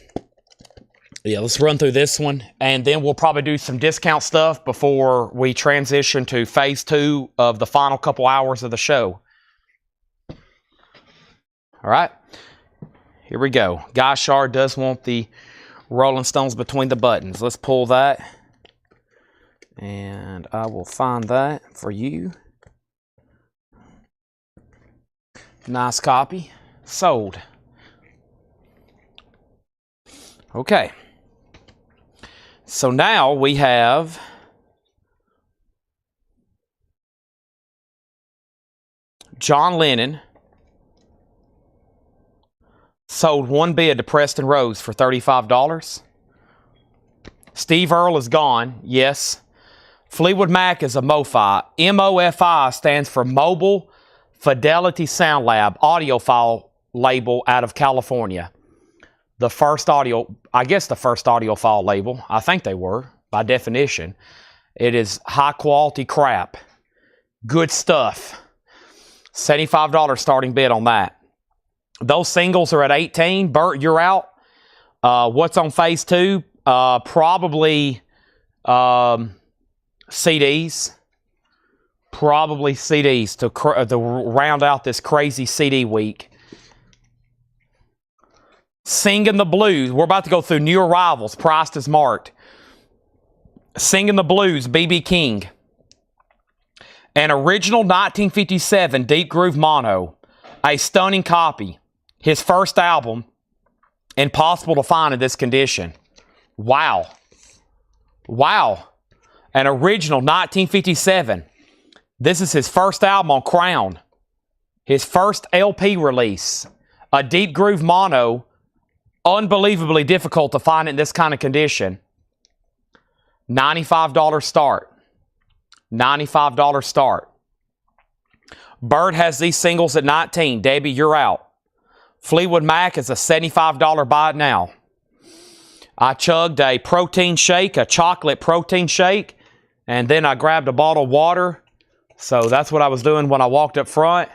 Yeah, let's run through this one, and then we'll probably do some discount stuff before we transition to phase 2 of the final couple hours of the show. All right, here we go. Guy Shard does want the Rolling Stones between the buttons. Let's pull that, and I will find that for you. Nice copy. Sold. Okay. So now we have John Lennon sold one bid to Preston Rose for $35. Steve Earle is gone. Yes. Fleetwood Mac is a MOFI. MOFI stands for Mobile Fidelity Sound Lab, audiophile label out of California. The first audiophile label. I think they were, by definition. It is high quality crap. Good stuff. $75 starting bid on that. Those singles are at 18. Bert, you're out. What's on phase 2? Probably CDs. Probably CDs to round out this crazy CD week. Singing the Blues. We're about to go through new arrivals, priced as marked. Singing the Blues, B.B. King. An original 1957 Deep Groove Mono. A stunning copy. His first album. Impossible to find in this condition. Wow. Wow. An original 1957. This is his first album on Crown. His first LP release. A Deep Groove Mono. Unbelievably difficult to find in this kind of condition. $95 start. $95 start. Bird has these singles at 19. Debbie, you're out. Fleetwood Mac is a $75 buy it now. I chugged a protein shake, a chocolate protein shake, and then I grabbed a bottle of water. So that's what I was doing when I walked up front.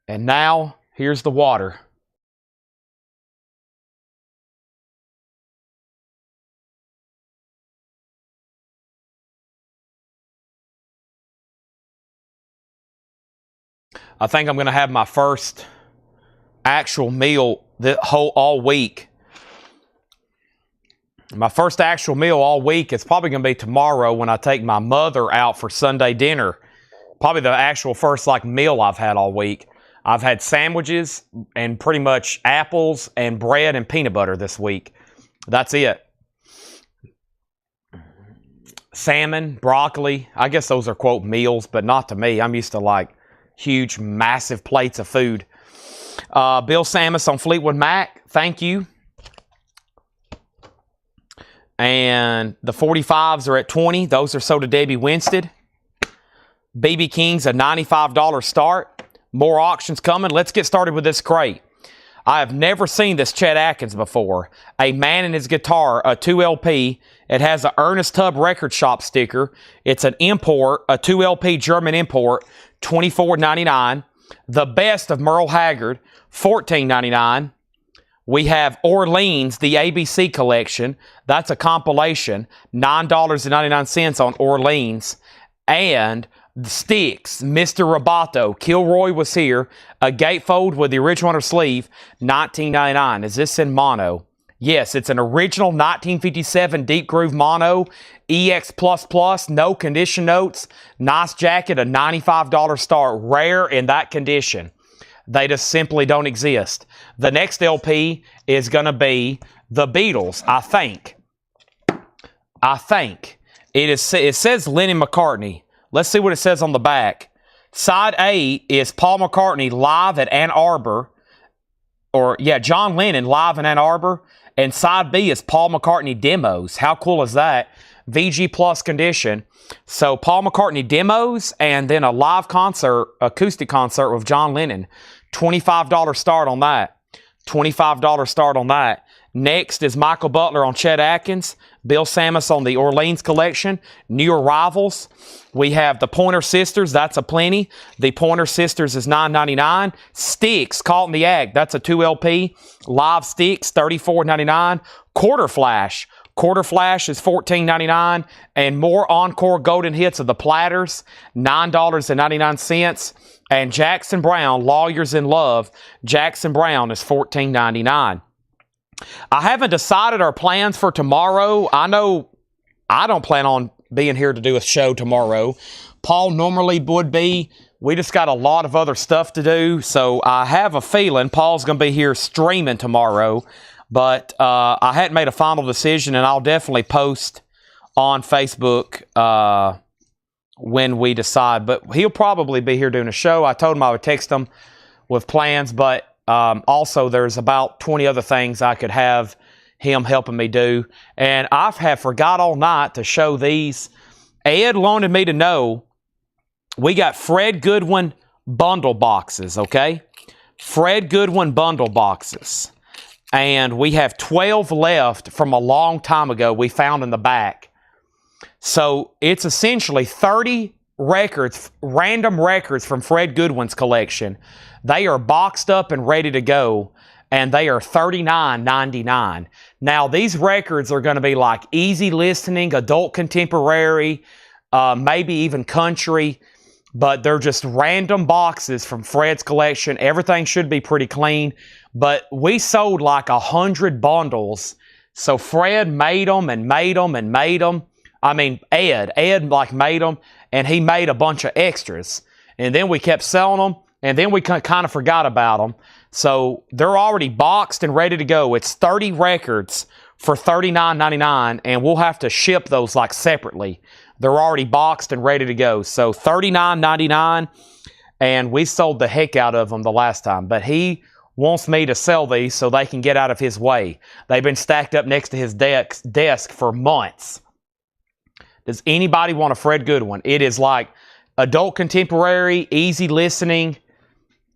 And now, here's the water. I think I'm going to have my first actual meal all week. My first actual meal all week is probably going to be tomorrow when I take my mother out for Sunday dinner. Probably the actual first meal I've had all week. I've had sandwiches and pretty much apples and bread and peanut butter this week. That's it. Salmon, broccoli. I guess those are quote meals, but not to me. I'm used to huge, massive plates of food. Bill Samus on Fleetwood Mac. Thank you. And the 45s are at 20. Those are sold to Debbie Winstead. BB King's a $95 start. More auctions coming. Let's get started with this crate. I have never seen this Chet Atkins before. A Man and His Guitar, a 2LP. It has an Ernest Tubb Record Shop sticker. It's an import, a 2LP German import, $24.99. The Best of Merle Haggard, $14.99. We have Orleans, the ABC collection. That's a compilation, $9.99 on Orleans. And Styx, Mr. Roboto. Kilroy was here. A gatefold with the original under sleeve, $19.99. Is this in mono? Yes, it's an original 1957 Deep Groove Mono, EX++, no condition notes. Nice jacket, a $95 start. Rare in that condition. They just simply don't exist. The next LP is going to be The Beatles, I think. It says Lennon McCartney. Let's see what it says on the back. Side A is Paul McCartney live at Ann Arbor. John Lennon live in Ann Arbor. And side B is Paul McCartney demos. How cool is that? VG Plus condition. So Paul McCartney demos and then a live concert, acoustic concert with John Lennon. $25 start on that. $25 start on that. Next is Michael Butler on Chet Atkins. Bill Samus on the Orleans collection. New Arrivals. We have the Pointer Sisters. That's a plenty. The Pointer Sisters is $9.99. Sticks, Caught in the Act. That's a 2LP. Live Sticks, $34.99. Quarter Flash. Quarter Flash is $14.99. And more Encore Golden Hits of the Platters, $9.99. And Jackson Brown, Lawyers in Love. Jackson Brown is $14.99. I haven't decided our plans for tomorrow. I know I don't plan on being here to do a show tomorrow. Paul normally would be. We just got a lot of other stuff to do. So I have a feeling Paul's going to be here streaming tomorrow. But I hadn't made a final decision, and I'll definitely post on Facebook when we decide. But he'll probably be here doing a show. I told him I would text him with plans, but also there's about 20 other things I could have him helping me do. And I have forgot all night to show these. Ed wanted me to know we got Fred Goodwin bundle boxes, okay? Fred Goodwin bundle boxes. And we have 12 left from a long time ago we found in the back. So it's essentially 30 records, random records from Fred Goodwin's collection. They are boxed up and ready to go, and they are $39.99. Now, these records are going to be like easy listening, adult contemporary, maybe even country, but they're just random boxes from Fred's collection. Everything should be pretty clean, but we sold like 100 bundles, so Fred made them and made them and made them. I mean, Ed like made them, and he made a bunch of extras, and then we kept selling them. And then we kind of forgot about them. So they're already boxed and ready to go. It's 30 records for $39.99, and we'll have to ship those like separately. They're already boxed and ready to go. So $39.99, and we sold the heck out of them the last time. But he wants me to sell these so they can get out of his way. They've been stacked up next to his desk for months. Does anybody want a Fred Goodwin? It is like adult contemporary, easy listening.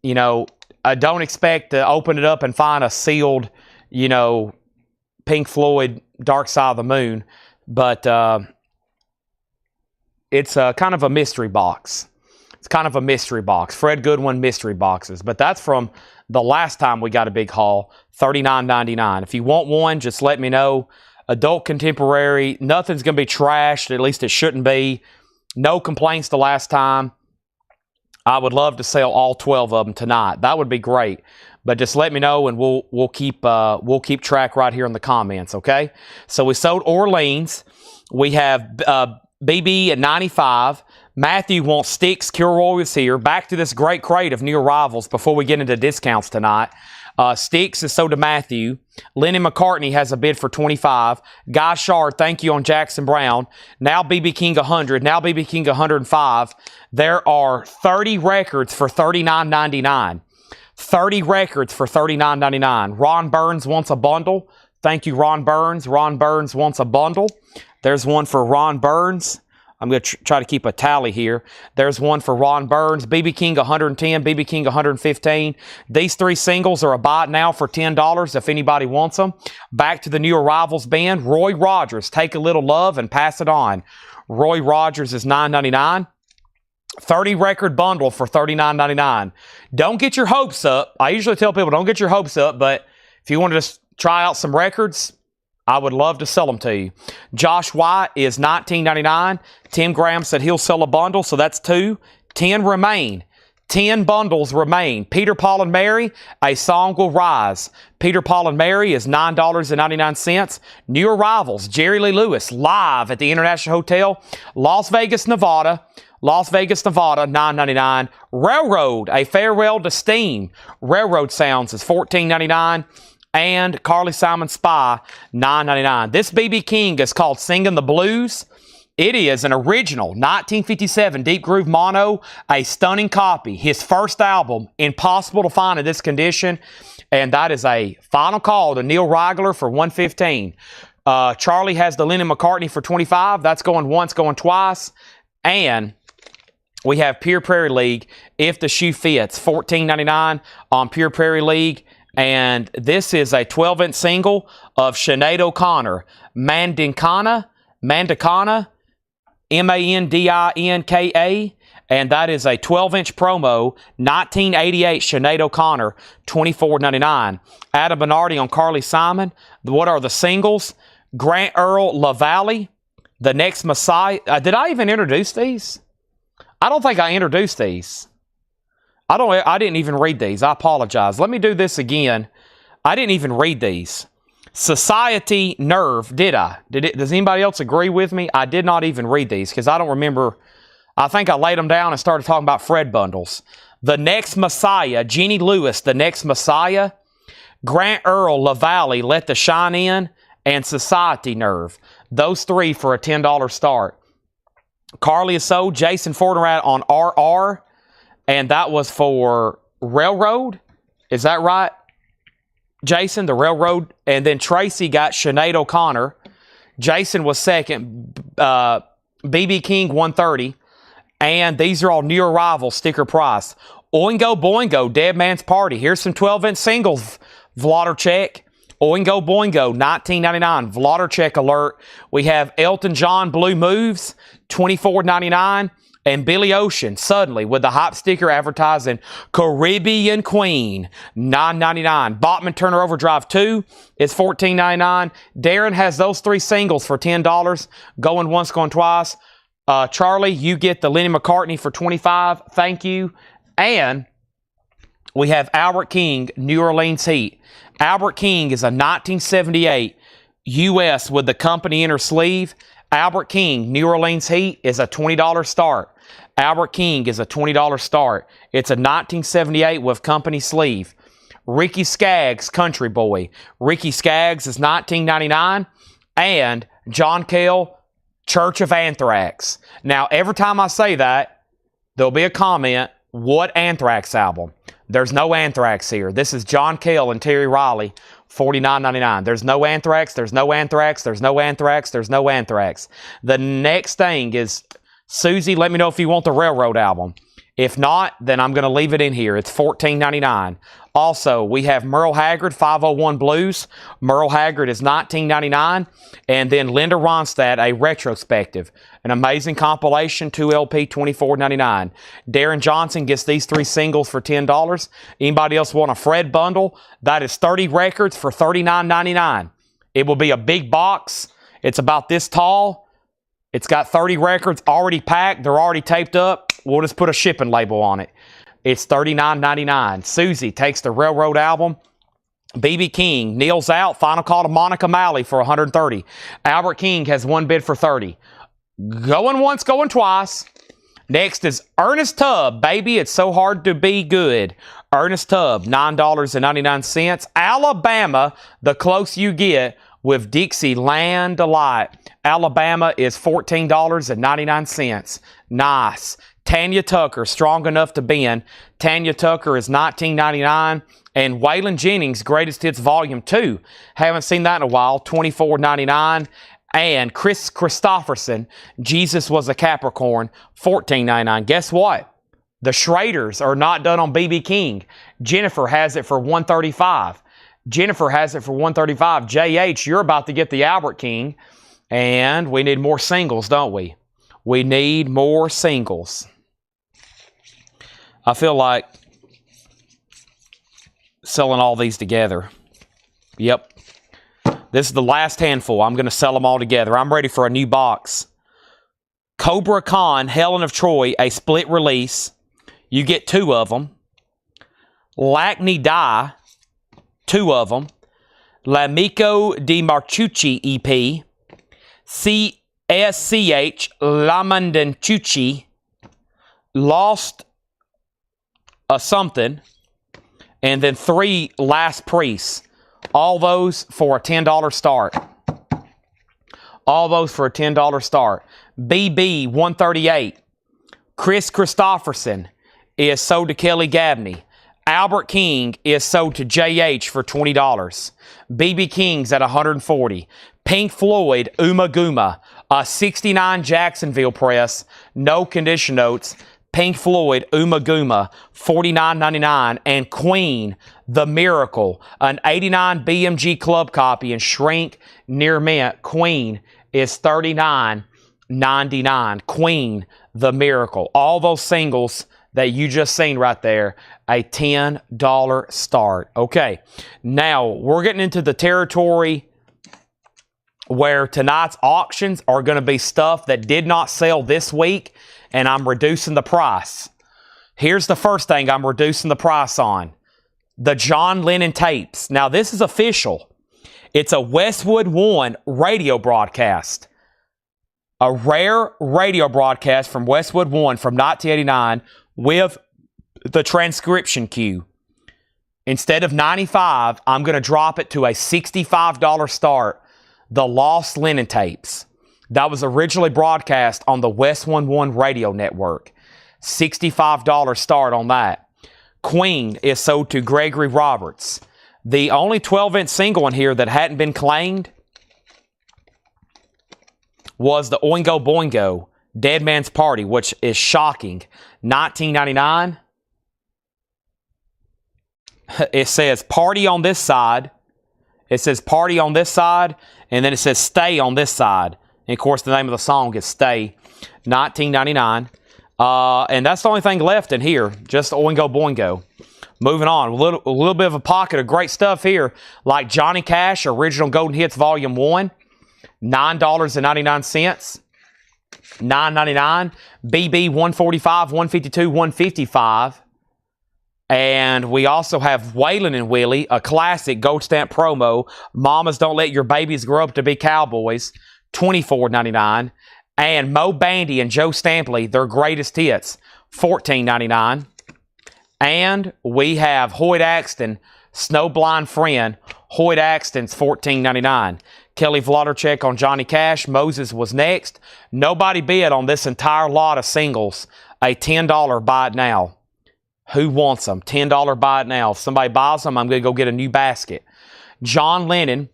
You know, I don't expect to open it up and find a sealed, you know, Pink Floyd Dark Side of the Moon. But it's kind of a mystery box. It's kind of a mystery box. Fred Goodwin mystery boxes. But that's from the last time we got a big haul, $39.99. If you want one, just let me know. Adult contemporary, nothing's going to be trashed. At least it shouldn't be. No complaints the last time. I would love to sell all 12 of them tonight. That would be great. But just let me know, and we'll keep track right here in the comments, okay? So we sold Orleans. We have BB at 95. Matthew wants Sticks. Kilroy is here. Back to this great crate of new arrivals before we get into discounts tonight. Sticks is sold to Matthew. Lenny McCartney has a bid for 25. Guy Shard, thank you on Jackson Brown. Now BB King 100. Now BB King 105. There are 30 records for $39.99. 30 records for $39.99. Ron Burns wants a bundle. Thank you, Ron Burns. Ron Burns wants a bundle. There's one for Ron Burns. I'm going to try to keep a tally here. There's one for Ron Burns. BB King 110, BB King 115. These three singles are a buy now for $10 if anybody wants them. Back to the new arrivals band. Roy Rogers, Take a Little Love and Pass It On. Roy Rogers is $9.99. 30 record bundle for $39.99. Don't get your hopes up. I usually tell people don't get your hopes up, but if you want to just try out some records, I would love to sell them to you. Josh White is $19.99. Tim Graham said he'll sell a bundle, so that's 2. 10 remain. 10 bundles remain. Peter, Paul, and Mary, A Song Will Rise. Peter, Paul, and Mary is $9.99. New arrivals, Jerry Lee Lewis, live at the International Hotel, Las Vegas, Nevada. Las Vegas, Nevada, $9.99. Railroad, A Farewell to Steam. Railroad Sounds is $14.99. And Carly Simon Spy, $9.99. This BB King is called Singing the Blues. It is an original 1957 Deep Groove Mono, a stunning copy. His first album, impossible to find in this condition. And that is a final call to Neil Rigler for $115. Charlie has the Lennon McCartney for $25. That's going once, going twice. And we have Pure Prairie League, If the Shoe Fits, $14.99 on Pure Prairie League. And this is a 12-inch single of Sinead O'Connor, Mandinka, Mandinka, and that is a 12-inch promo, 1988 Sinead O'Connor, $24.99. Adam Bernardi on Carly Simon. What are the singles? Grant Earl LaValle, The Next Messiah. Did I even introduce these? I don't think I introduced these. I didn't even read these. I apologize. Let me do this again. I didn't even read these. Society Nerve, did I? Does anybody else agree with me? I did not even read these because I don't remember. I think I laid them down and started talking about Fred bundles. The Next Messiah, Jenny Lewis, The Next Messiah, Grant Earl LaValle, Let the Shine In, and Society Nerve. Those three for a $10 start. Carly is sold, Jason Fortinrat on RR, and that was for Railroad. Is that right, Jason? The Railroad. And then Tracy got Sinead O'Connor. Jason was second. BB King 130. And these are all new arrivals, sticker price. Oingo Boingo, Dead Man's Party. Here's some 12-inch singles, Vlodercheck. Oingo Boingo, $19.99. Vlodercheck alert. We have Elton John Blue Moves, $24.99. And Billy Ocean, suddenly, with the hop sticker advertising Caribbean Queen, $9.99. Botman Turner Overdrive 2 is $14.99. Darren has those three singles for $10. Going once, going twice. Charlie, you get the Lenny McCartney for $25. Thank you. And we have Albert King, New Orleans Heat. Albert King is a 1978 U.S. with the company inner sleeve. Albert King, New Orleans Heat is a $20 start. Albert King is a $20 start. It's a 1978 with company sleeve. Ricky Skaggs, Country Boy. Ricky Skaggs is $19.99. And John Cale, Church of Anthrax. Now, every time I say that, there'll be a comment, what Anthrax album? There's no Anthrax here. This is John Cale and Terry Riley, $49.99. There's no Anthrax, there's no Anthrax, there's no Anthrax, there's no Anthrax. The next thing is, Susie, let me know if you want the Railroad album. If not, then I'm going to leave it in here. It's $14.99. Also, we have Merle Haggard, 501 Blues. Merle Haggard is $19.99. And then Linda Ronstadt, a retrospective. An amazing compilation, 2LP, $24.99. Darren Johnson gets these three singles for $10. Anybody else want a Fred bundle? That is 30 records for $39.99. It will be a big box. It's about this tall. It's got 30 records already packed. They're already taped up. We'll just put a shipping label on it. It's $39.99. Susie takes the Railroad album. BB King kneels out. Final call to Monica Malley for $130. Albert King has one bid for $30. Going once, going twice. Next is Ernest Tubb. Baby, it's so hard to be good. Ernest Tubb, $9.99. Alabama, the close you get with Dixieland Delight. Alabama is $14.99. Nice. Tanya Tucker, Strong Enough to Bend. Tanya Tucker is $19.99. And Waylon Jennings, Greatest Hits Volume 2. Haven't seen that in a while, $24.99. And Chris Christopherson, Jesus Was a Capricorn, $14.99. Guess what? The Schraders are not done on BB King. Jennifer has it for $135. Jennifer has it for $135. JH, you're about to get the Albert King. And we need more singles, don't we? We need more singles. I feel like selling all these together. Yep. This is the last handful. I'm going to sell them all together. I'm ready for a new box. Cobra Khan, Helen of Troy, a split release. You get two of them. Lackney Die, two of them. L'Amico di Marchucci EP. CSCH, Lamandanchucci, Lost a something. And then three Last Priests. All those for a $10 start. All those for a $10 start. BB 138. Chris Christopherson is sold to Kelly Gabney. Albert King is sold to JH for $20. BB King's at $140. Pink Floyd Uma Guma, a 69 Jacksonville press, no condition notes. Pink Floyd, Uma Guma, $49.99. And Queen, The Miracle, an 89 BMG Club copy and shrink near mint. Queen is $39.99. Queen, The Miracle. All those singles that you just seen right there, a $10 start. Okay, now we're getting into the territory where tonight's auctions are going to be stuff that did not sell this week, and I'm reducing the price. Here's the first thing I'm reducing the price on. The John Lennon tapes. Now, this is official. It's a Westwood One radio broadcast. A rare radio broadcast from Westwood One from 1989 with the transcription cue. Instead of $95, I'm going to drop it to a $65 start. The Lost Lennon tapes. That was originally broadcast on the Westwood One radio network. $65 start on that. Queen is sold to Gregory Roberts. The only 12-inch single in here that hadn't been claimed was the Oingo Boingo Dead Man's Party, which is shocking. $19.99. It says party on this side. It says party on this side, and then it says stay on this side. And of course, the name of the song is Stay. $19.99. And that's the only thing left in here, just Oingo Boingo. Moving on, a little bit of a pocket of great stuff here, like Johnny Cash, Original Golden Hits Volume 1, $9.99. $9.99. BB 145, 152, 155. And we also have Waylon and Willie, a classic gold stamp promo. Mamas Don't Let Your Babies Grow Up to Be Cowboys, $24.99. And Mo Bandy and Joe Stampley, their greatest hits, $14.99. And we have Hoyt Axton, Snowblind Friend. Hoyt Axton's $14.99. Kelly Vlodarchek on Johnny Cash. Moses was next. Nobody bid on this entire lot of singles. A $10 buy it now. Who wants them? $10 buy it now. If somebody buys them, I'm going to go get a new basket. John Lennon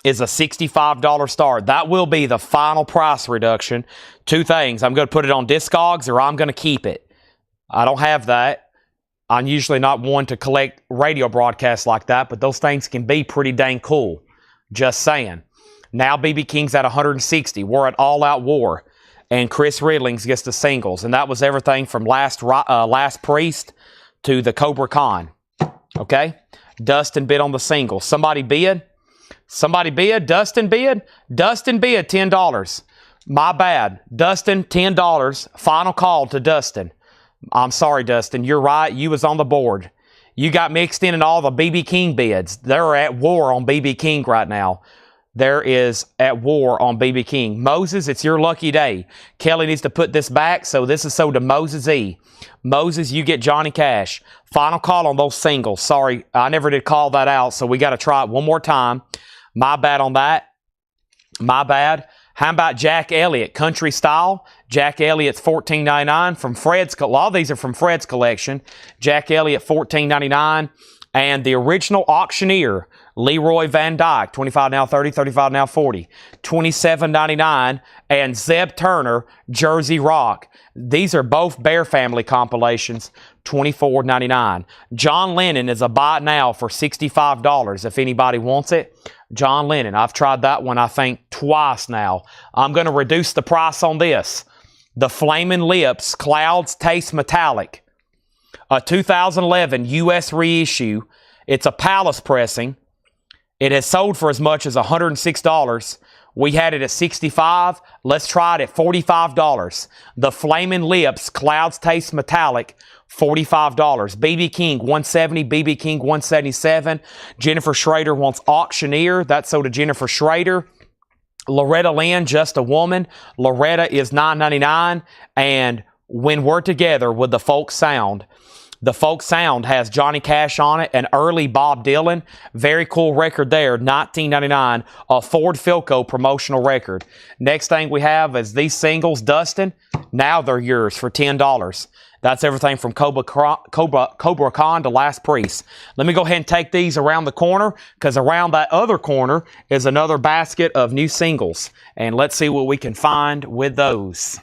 is a $65 start. That will be the final price reduction. Two things. I'm going to put it on Discogs or I'm going to keep it. I don't have that. I'm usually not one to collect radio broadcasts like that, but those things can be pretty dang cool. Just saying. Now BB King's at 160. We're at All Out War. And Chris Ridlings gets the singles. And that was everything from Last Priest to the Cobra Khan. Okay? Dustin bid on the singles. Somebody bid? Somebody bid? Dustin bid? Dustin bid $10. My bad. Dustin, $10. Final call to Dustin. I'm sorry, Dustin. You're right. You was on the board. You got mixed in all the BB King bids. They're at war on BB King right now. There is at war on BB King. Moses, it's your lucky day. Kelly needs to put this back, so this is sold to Moses E. Moses, you get Johnny Cash. Final call on those singles. Sorry, I never did call that out, so we got to try it one more time. My bad on that. My bad. How about Jack Elliott, Country Style? Jack Elliott's $14.99 from Fred's. A lot of these are from Fred's collection. Jack Elliott, $14.99. And the original auctioneer, Leroy Van Dyke, 25 now 30, 35 now 40, $27.99. And Zeb Turner, Jersey Rock. These are both Bear Family compilations, $24.99. John Lennon is a buy now for $65 if anybody wants it. John Lennon, I've tried that one I think twice now. I'm going to reduce the price on this. The Flamin' Lips Clouds Taste Metallic. A 2011 U.S. reissue. It's a Palace pressing. It has sold for as much as $106. We had it at $65. Let's try it at $45. The Flamin' Lips Clouds Taste Metallic, $45. BB King, $170. BB King, $177. Jennifer Schrader wants Auctioneer. That's sold to Jennifer Schrader. Loretta Lynn, Just a Woman. Loretta is $9.99. And When We're Together with the Folk Sound. The Folk Sound has Johnny Cash on it, an early Bob Dylan. Very cool record there, $19.99, a Ford Philco promotional record. Next thing we have is these singles, Dustin. Now they're yours for $10. That's everything from Cobra Khan to Last Priest. Let me go ahead and take these around the corner, because around that other corner is another basket of new singles. And let's see what we can find with those.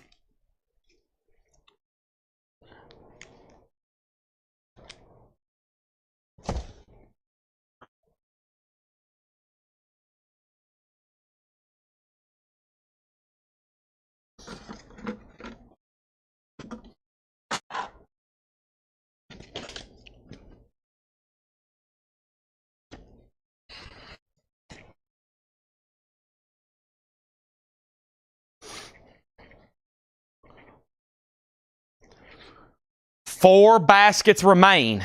4 baskets remain.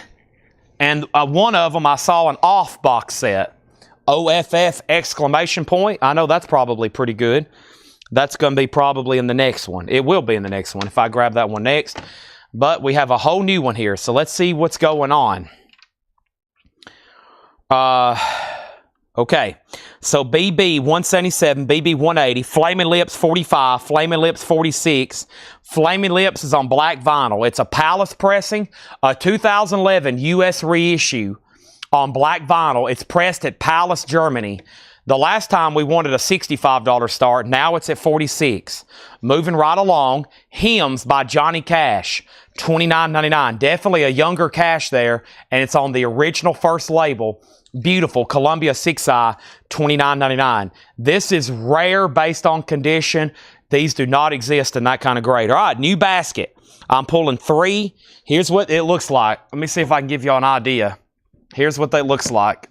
And one of them I saw an off box set. OFF exclamation point. I know that's probably pretty good. That's going to be probably in the next one. It will be in the next one if I grab that one next. But we have a whole new one here. So let's see what's going on. Okay. So BB 177, BB 180, Flaming Lips 45, Flaming Lips 46. Flaming Lips is on black vinyl. It's a Palace pressing, a 2011 US reissue on black vinyl. It's pressed at Palace, Germany. The last time we wanted a $65 start. Now it's at $46. Moving right along, Hymns by Johnny Cash, $29.99. Definitely a younger Cash there, and it's on the original first label. Beautiful Columbia 6i, $29.99. This is rare based on condition. These do not exist in that kind of grade. All right, new basket. I'm pulling 3. Here's what it looks like. Let me see if I can give you an idea. Here's what that looks like.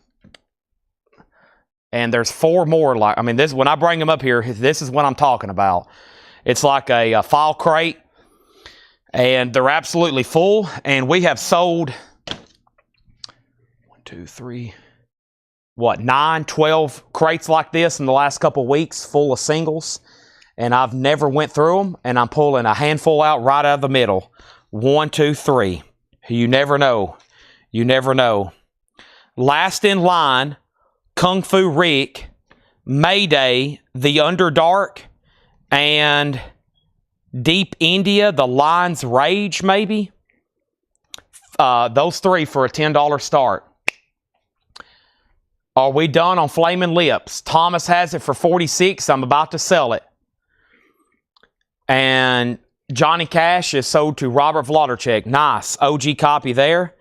And there's 4 more. Like, I mean, this when I bring them up here, this is what I'm talking about. It's like a file crate, and they're absolutely full. And we have sold 1, 2, 3. What, 9, 12 crates like this in the last couple weeks full of singles. And I've never went through them, and I'm pulling a handful out right out of the middle. 1, 2, 3. You never know. You never know. Last in line, Kung Fu Rick, Mayday, The Underdark, and Deep India, The Lion's Rage, maybe. Those 3 for a $10 start. Are we done on Flaming Lips? Thomas has it for $46. I'm about to sell it. And Johnny Cash is sold to Robert Vlodarchek. Nice. OG copy there.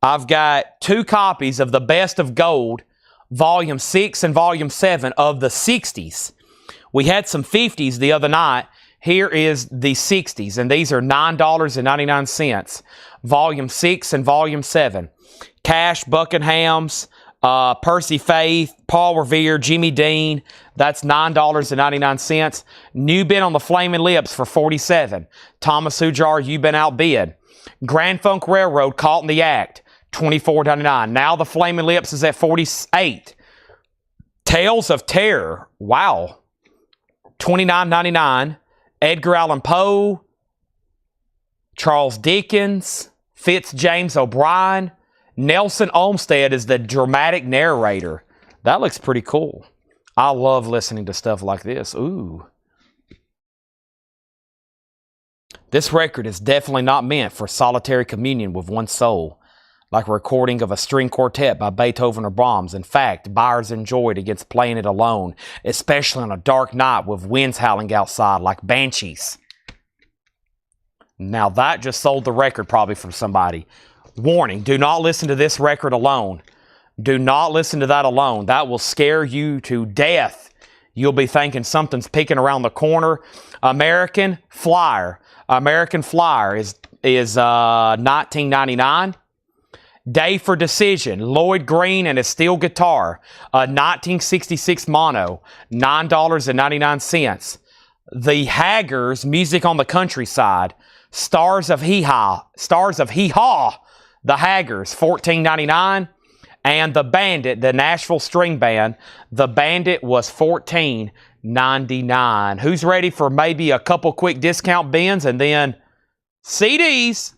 I've got 2 copies of The Best of Gold, Volume 6 and Volume 7 of the 60s. We had some 50s the other night. Here is the 60s, and these are $9.99. Volume 6 and Volume 7. Cash, Buckingham's, Percy Faith, Paul Revere, Jimmy Dean. That's $9.99. New bid on the Flaming Lips for $47. Thomas Hujar, You've Been Outbid. Grand Funk Railroad, Caught in the Act, $24.99. Now the Flaming Lips is at $48. Tales of Terror, wow, $29.99. Edgar Allan Poe, Charles Dickens, James O'Brien. Nelson Olmsted is the dramatic narrator. That looks pretty cool. I love listening to stuff like this. Ooh. This record is definitely not meant for solitary communion with one's soul, like a recording of a string quartet by Beethoven or Brahms. In fact, buyers enjoyed against playing it alone, especially on a dark night with winds howling outside like banshees. Now that just sold the record probably from somebody. Warning, do not listen to this record alone. Do not listen to that alone. That will scare you to death. You'll be thinking something's peeking around the corner. American Flyer. American Flyer is $19.99. Day for Decision. Lloyd Green and his steel guitar. 1966 mono. $9.99. The Haggers, Music on the Countryside. Stars of Hee-Haw. The Haggers, $14.99. And the Bandit, the Nashville String Band, the Bandit was $14.99. Who's ready for maybe a couple quick discount bins and then CDs?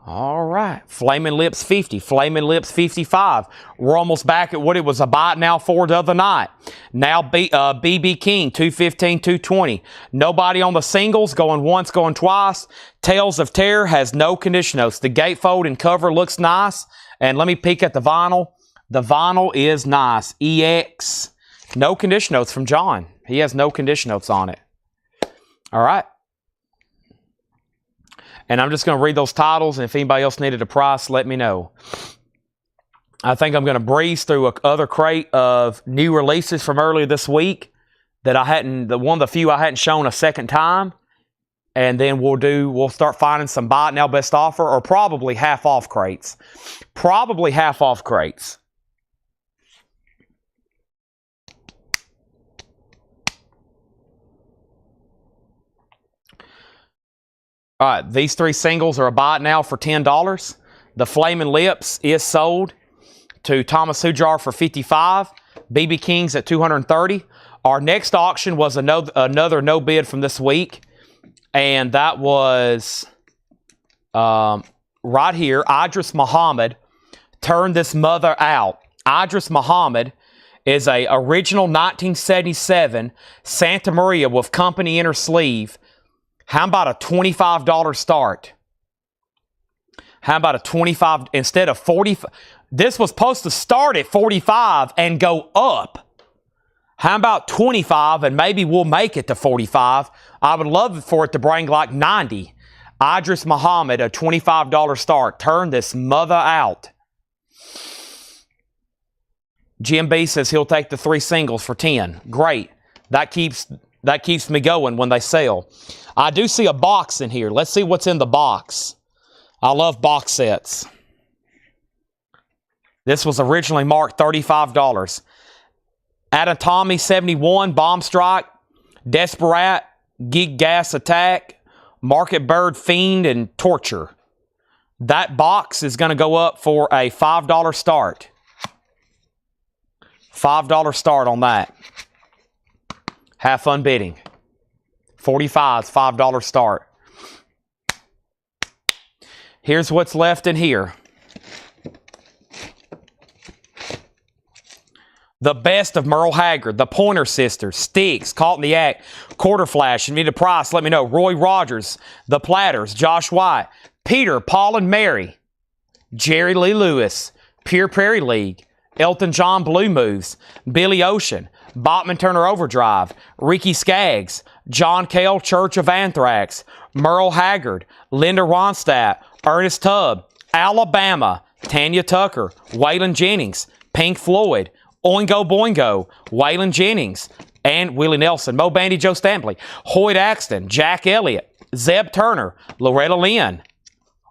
All right. Flaming Lips 50. Flaming Lips 55. We're almost back at what it was a buy it now for the other night. Now BB King 215, 220. Nobody on the singles. Going once, going twice. Tales of Terror has no condition notes. The gatefold and cover looks nice. And let me peek at the vinyl. The vinyl is nice. EX. No condition notes from John. He has no condition notes on it. All right. And I'm just going to read those titles, and if anybody else needed a price, let me know. I think I'm going to breeze through another crate of new releases from earlier this week that one of the few I hadn't shown a second time. And then we'll start finding some buy it now best offer, or probably half off crates. Probably half off crates. All right, these three singles are a buy it now for $10. The Flaming Lips is sold to Thomas Hujar for $55. BB King's at $230. Our next auction was another no bid from this week, and that was right here. Idris Muhammad turned this mother out. Idris Muhammad is a original 1977 Santa Maria with company inner sleeve. How about a $25 start? How about a 25 instead of 40? This was supposed to start at 45 and go up. How about 25 and maybe we'll make it to 45? I would love for it to bring like 90. Idris Muhammad, a $25 start. Turn this mother out. Jim B says he'll take the three singles for 10. Great. That keeps me going when they sell. I do see a box in here. Let's see what's in the box. I love box sets. This was originally marked $35. Anatomy 71, Bomb Strike, Desperat, Gig Gas Attack, Market Bird Fiend, and Torture. That box is going to go up for a $5 start. $5 start on that. Have fun bidding. 45's $5 start. Here's what's left in here. The best of Merle Haggard, the Pointer Sisters, Sticks, Caught in the Act, Quarter Flash, and need a price, let me know. Roy Rogers, The Platters, Josh White, Peter, Paul and Mary, Jerry Lee Lewis, Pure Prairie League, Elton John Blue Moves, Billy Ocean, Botman Turner Overdrive, Ricky Skaggs, John Cale Church of Anthrax, Merle Haggard, Linda Ronstadt, Ernest Tubb, Alabama, Tanya Tucker, Waylon Jennings, Pink Floyd, Oingo Boingo, Waylon Jennings, and Willie Nelson, Mo Bandy, Joe Stampley, Hoyt Axton, Jack Elliott, Zeb Turner, Loretta Lynn,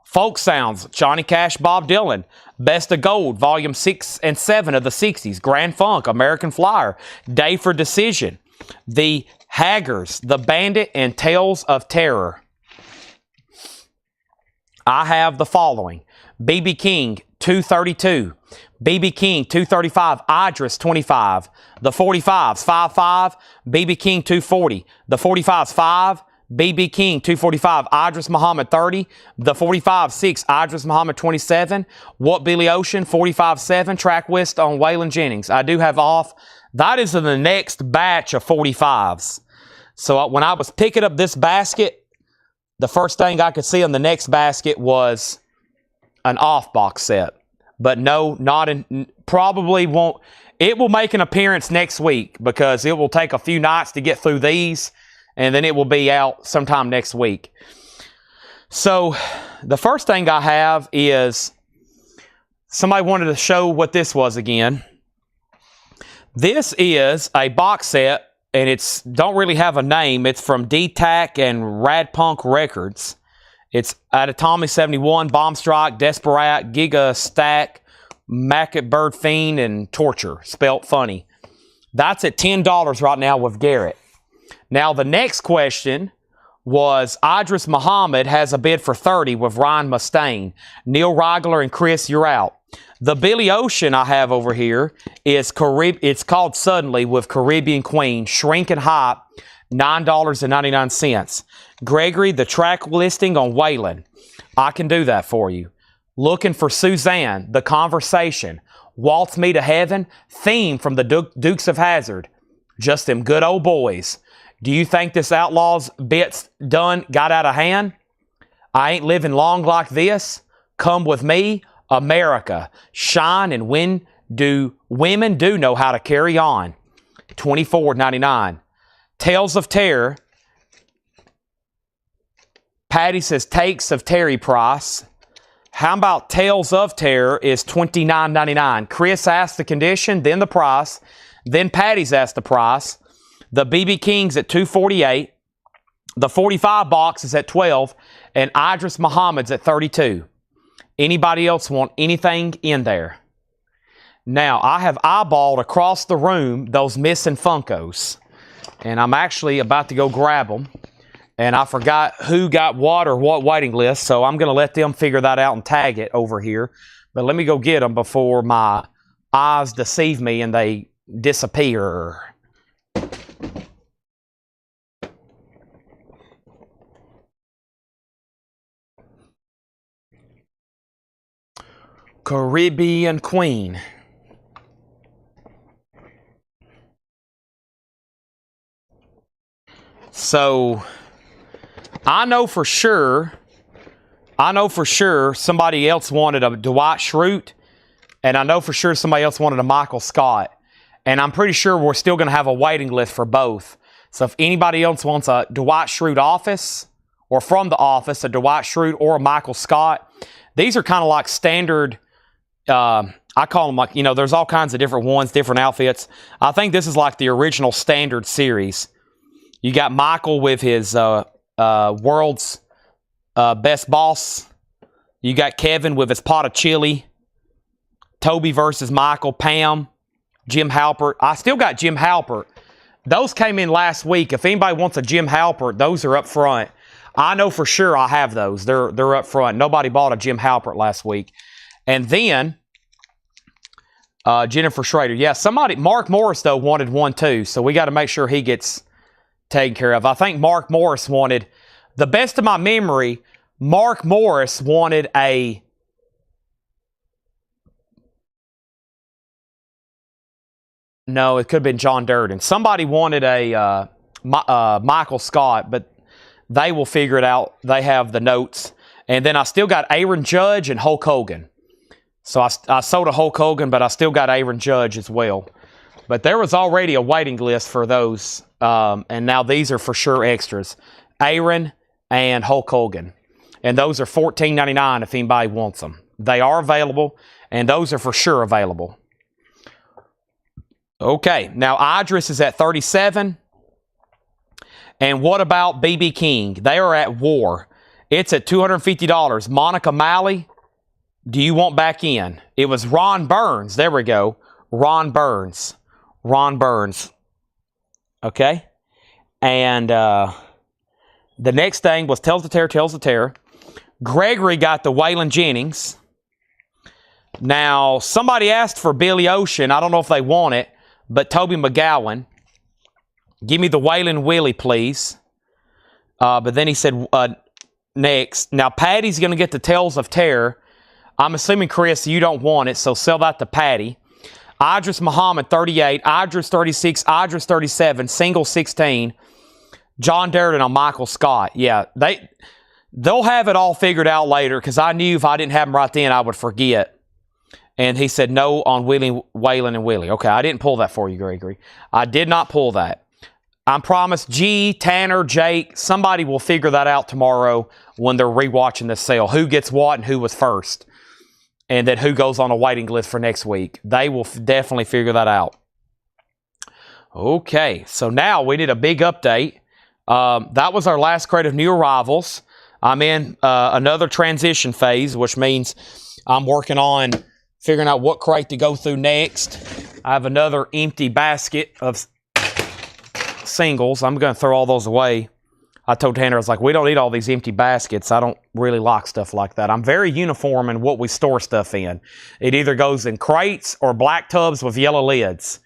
Folk Sounds, Johnny Cash, Bob Dylan, Best of Gold, Volume 6 and 7 of the 60s, Grand Funk, American Flyer, Day for Decision, The Haggers, The Bandit, and Tales of Terror. I have the following. BB King, $232. BB King, $235. Idris, $25. The 45's, $5.5. BB King, $240. The 45's, $5. BB King, $245. Idris Muhammad, $30. The 45, $6. Idris Muhammad, $27. What Billy Ocean, $45.7. Track West on Waylon Jennings. I do have off. That is in the next batch of 45s. So when I was picking up this basket, the first thing I could see on the next basket was an off box set. But no, not in, probably won't. It will make an appearance next week because it will take a few nights to get through these, and then it will be out sometime next week. So the first thing I have is somebody wanted to show what this was again. This is a box set, and it's don't really have a name. It's from D-Tac and Rad Punk Records. It's Anatomy 71, Bomb Strike, Desperat, Giga Stack, Market Bird Fiend, and Torture, spelt funny. That's at $10 right now with Garrett. Now, the next question was Idris Muhammad has a bid for $30 with Ryan Mustaine. Neil Rigler and Chris, you're out. The Billy Ocean I have over here is it's called Suddenly with Caribbean Queen, Shrink and Hop, $9.99. Gregory, the track listing on Waylon. I can do that for you. Looking for Suzanne, The Conversation, Waltz Me to Heaven, theme from the Dukes of Hazzard. Just them good old boys. Do you think this Outlaws bits done got out of hand? I ain't living long like this. Come with me, America. Shine and when do women do know how to carry on. $24.99. Tales of Terror. Patty says Takes of Terry Price. How about Tales of Terror is $29.99. Chris asked the condition, then the price. Then Patty's asked the price. The BB King's at $248. The 45 box is at $12. And Idris Muhammad's at $32. Anybody else want anything in there? Now, I have eyeballed across the room those missing Funkos. And I'm actually about to go grab them. And I forgot who got what or what waiting list, so I'm going to let them figure that out and tag it over here. But let me go get them before my eyes deceive me and they disappear. Caribbean Queen. So I know for sure somebody else wanted a Dwight Schrute, and I know for sure somebody else wanted a Michael Scott. And I'm pretty sure we're still going to have a waiting list for both. So if anybody else wants a Dwight Schrute office, or from the office, a Dwight Schrute or a Michael Scott, these are kind of like standard, I call them like, there's all kinds of different ones, different outfits. I think this is like the original standard series. You got Michael with his world's best boss. You got Kevin with his pot of chili. Toby versus Michael. Pam. Jim Halpert. I still got Jim Halpert. Those came in last week. If anybody wants a Jim Halpert, those are up front. I know for sure I have those. They're up front. Nobody bought a Jim Halpert last week. And then Jennifer Schrader. Yeah, Mark Morris, though, wanted one too. So we got to make sure he gets taken care of. I think Mark Morris wanted, the best of my memory, Mark Morris wanted a no, it could have been John Durden. Somebody wanted a Michael Scott, but they will figure it out. They have the notes. And then I still got Aaron Judge and Hulk Hogan. So I sold a Hulk Hogan, but I still got Aaron Judge as well. But there was already a waiting list for those. And now these are for sure extras. Aaron and Hulk Hogan. And those are $14.99 if anybody wants them. They are available, and those are for sure available. Okay, now Idris is at 37. And what about BB King? They are at war. It's at $250. Monica Malley, do you want back in? It was Ron Burns. There we go. Ron Burns. Okay? And the next thing was Tells the Terror. Gregory got the Waylon Jennings. Now, somebody asked for Billy Ocean. I don't know if they want it, but Toby McGowan. Give me the Waylon Willie, please. But then he said, next. Now, Patty's going to get the Tales of Terror. I'm assuming, Chris, you don't want it, so sell that to Patty. Idris Muhammad, 38. Idris, 36. Idris, 37. Single, 16. John Durden on Michael Scott. Yeah, they'll have it all figured out later, because I knew if I didn't have them right then, I would forget. And he said no on Waylon and Willie. Okay, I didn't pull that for you, Gregory. I did not pull that. I promise G, Tanner, Jake, somebody will figure that out tomorrow when they're rewatching this sale. Who gets what and who was first. And then who goes on a waiting list for next week. They will definitely figure that out. Okay, so now we did a big update. That was our last crate of new arrivals. I'm in another transition phase, which means I'm working on figuring out what crate to go through next. I have another empty basket of singles. I'm going to throw all those away. I told Tanner, I was like, we don't need all these empty baskets. I don't really like stuff like that. I'm very uniform in what we store stuff in. It either goes in crates or black tubs with yellow lids.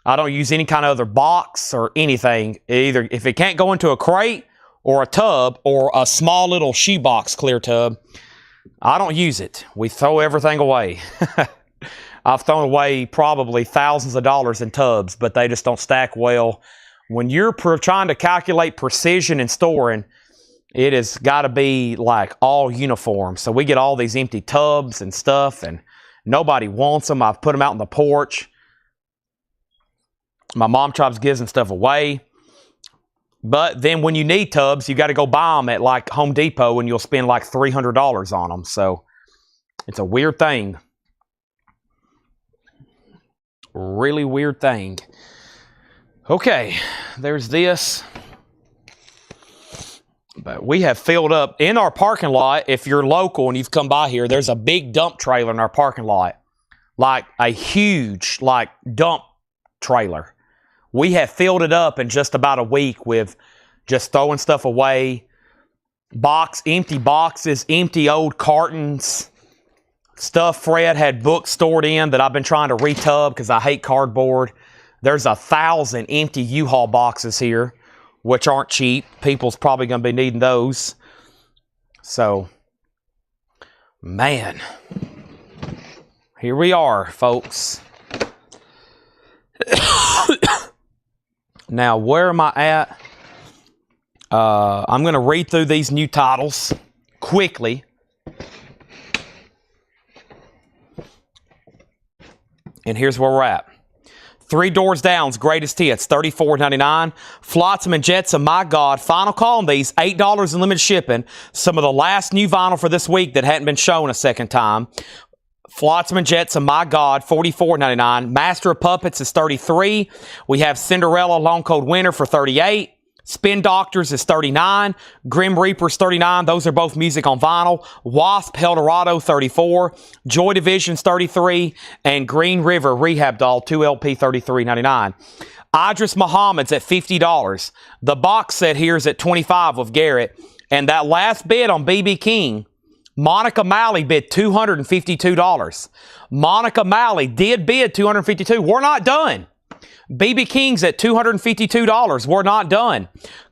I don't use any kind of other box or anything. Either if it can't go into a crate or a tub or a small little shoebox clear tub, I don't use it. We throw everything away. I've thrown away probably thousands of dollars in tubs, but they just don't stack well. When you're trying to calculate precision in storing, it has got to be like all uniform. So we get all these empty tubs and stuff, and nobody wants them. I've put them out on the porch. My mom tries to give some stuff away. But then when you need tubs, you got to go buy them at like Home Depot, and you'll spend like $300 on them. So it's a weird thing. Really weird thing. Okay, there's this. But we have filled up in our parking lot. If you're local and you've come by here, there's a big dump trailer in our parking lot. Like a huge dump trailer. We have filled it up in just about a week with just throwing stuff away. Empty boxes, empty old cartons. Stuff Fred had books stored in that I've been trying to retub because I hate cardboard. There's 1,000 empty U-Haul boxes here, which aren't cheap. People's probably going to be needing those. So, man, here we are, folks. Now, where am I at? I'm going to read through these new titles quickly. And here's where we're at. Three Doors Down's Greatest Hits, $34.99. Flotsam and Jetsam, My God, final call on these, $8 in limited shipping. Some of the last new vinyl for this week that hadn't been shown a second time. Flotsam and Jetsam, My God, $44.99. Master of Puppets is $33. We have Cinderella, Long Cold Winter for $38. Spin Doctors is $39. Grim Reaper's $39. Those are both music on vinyl. Wasp, Eldorado, $34. Joy Division's $33. And Green River Rehab Doll, 2LP, $33.99. Idris Muhammad's at $50. The box set here is at $25 with Garrett. And that last bid on B.B. King, Monica Malley bid $252. Monica Malley did bid $252. We're not done. B.B. King's at $252. We're not done.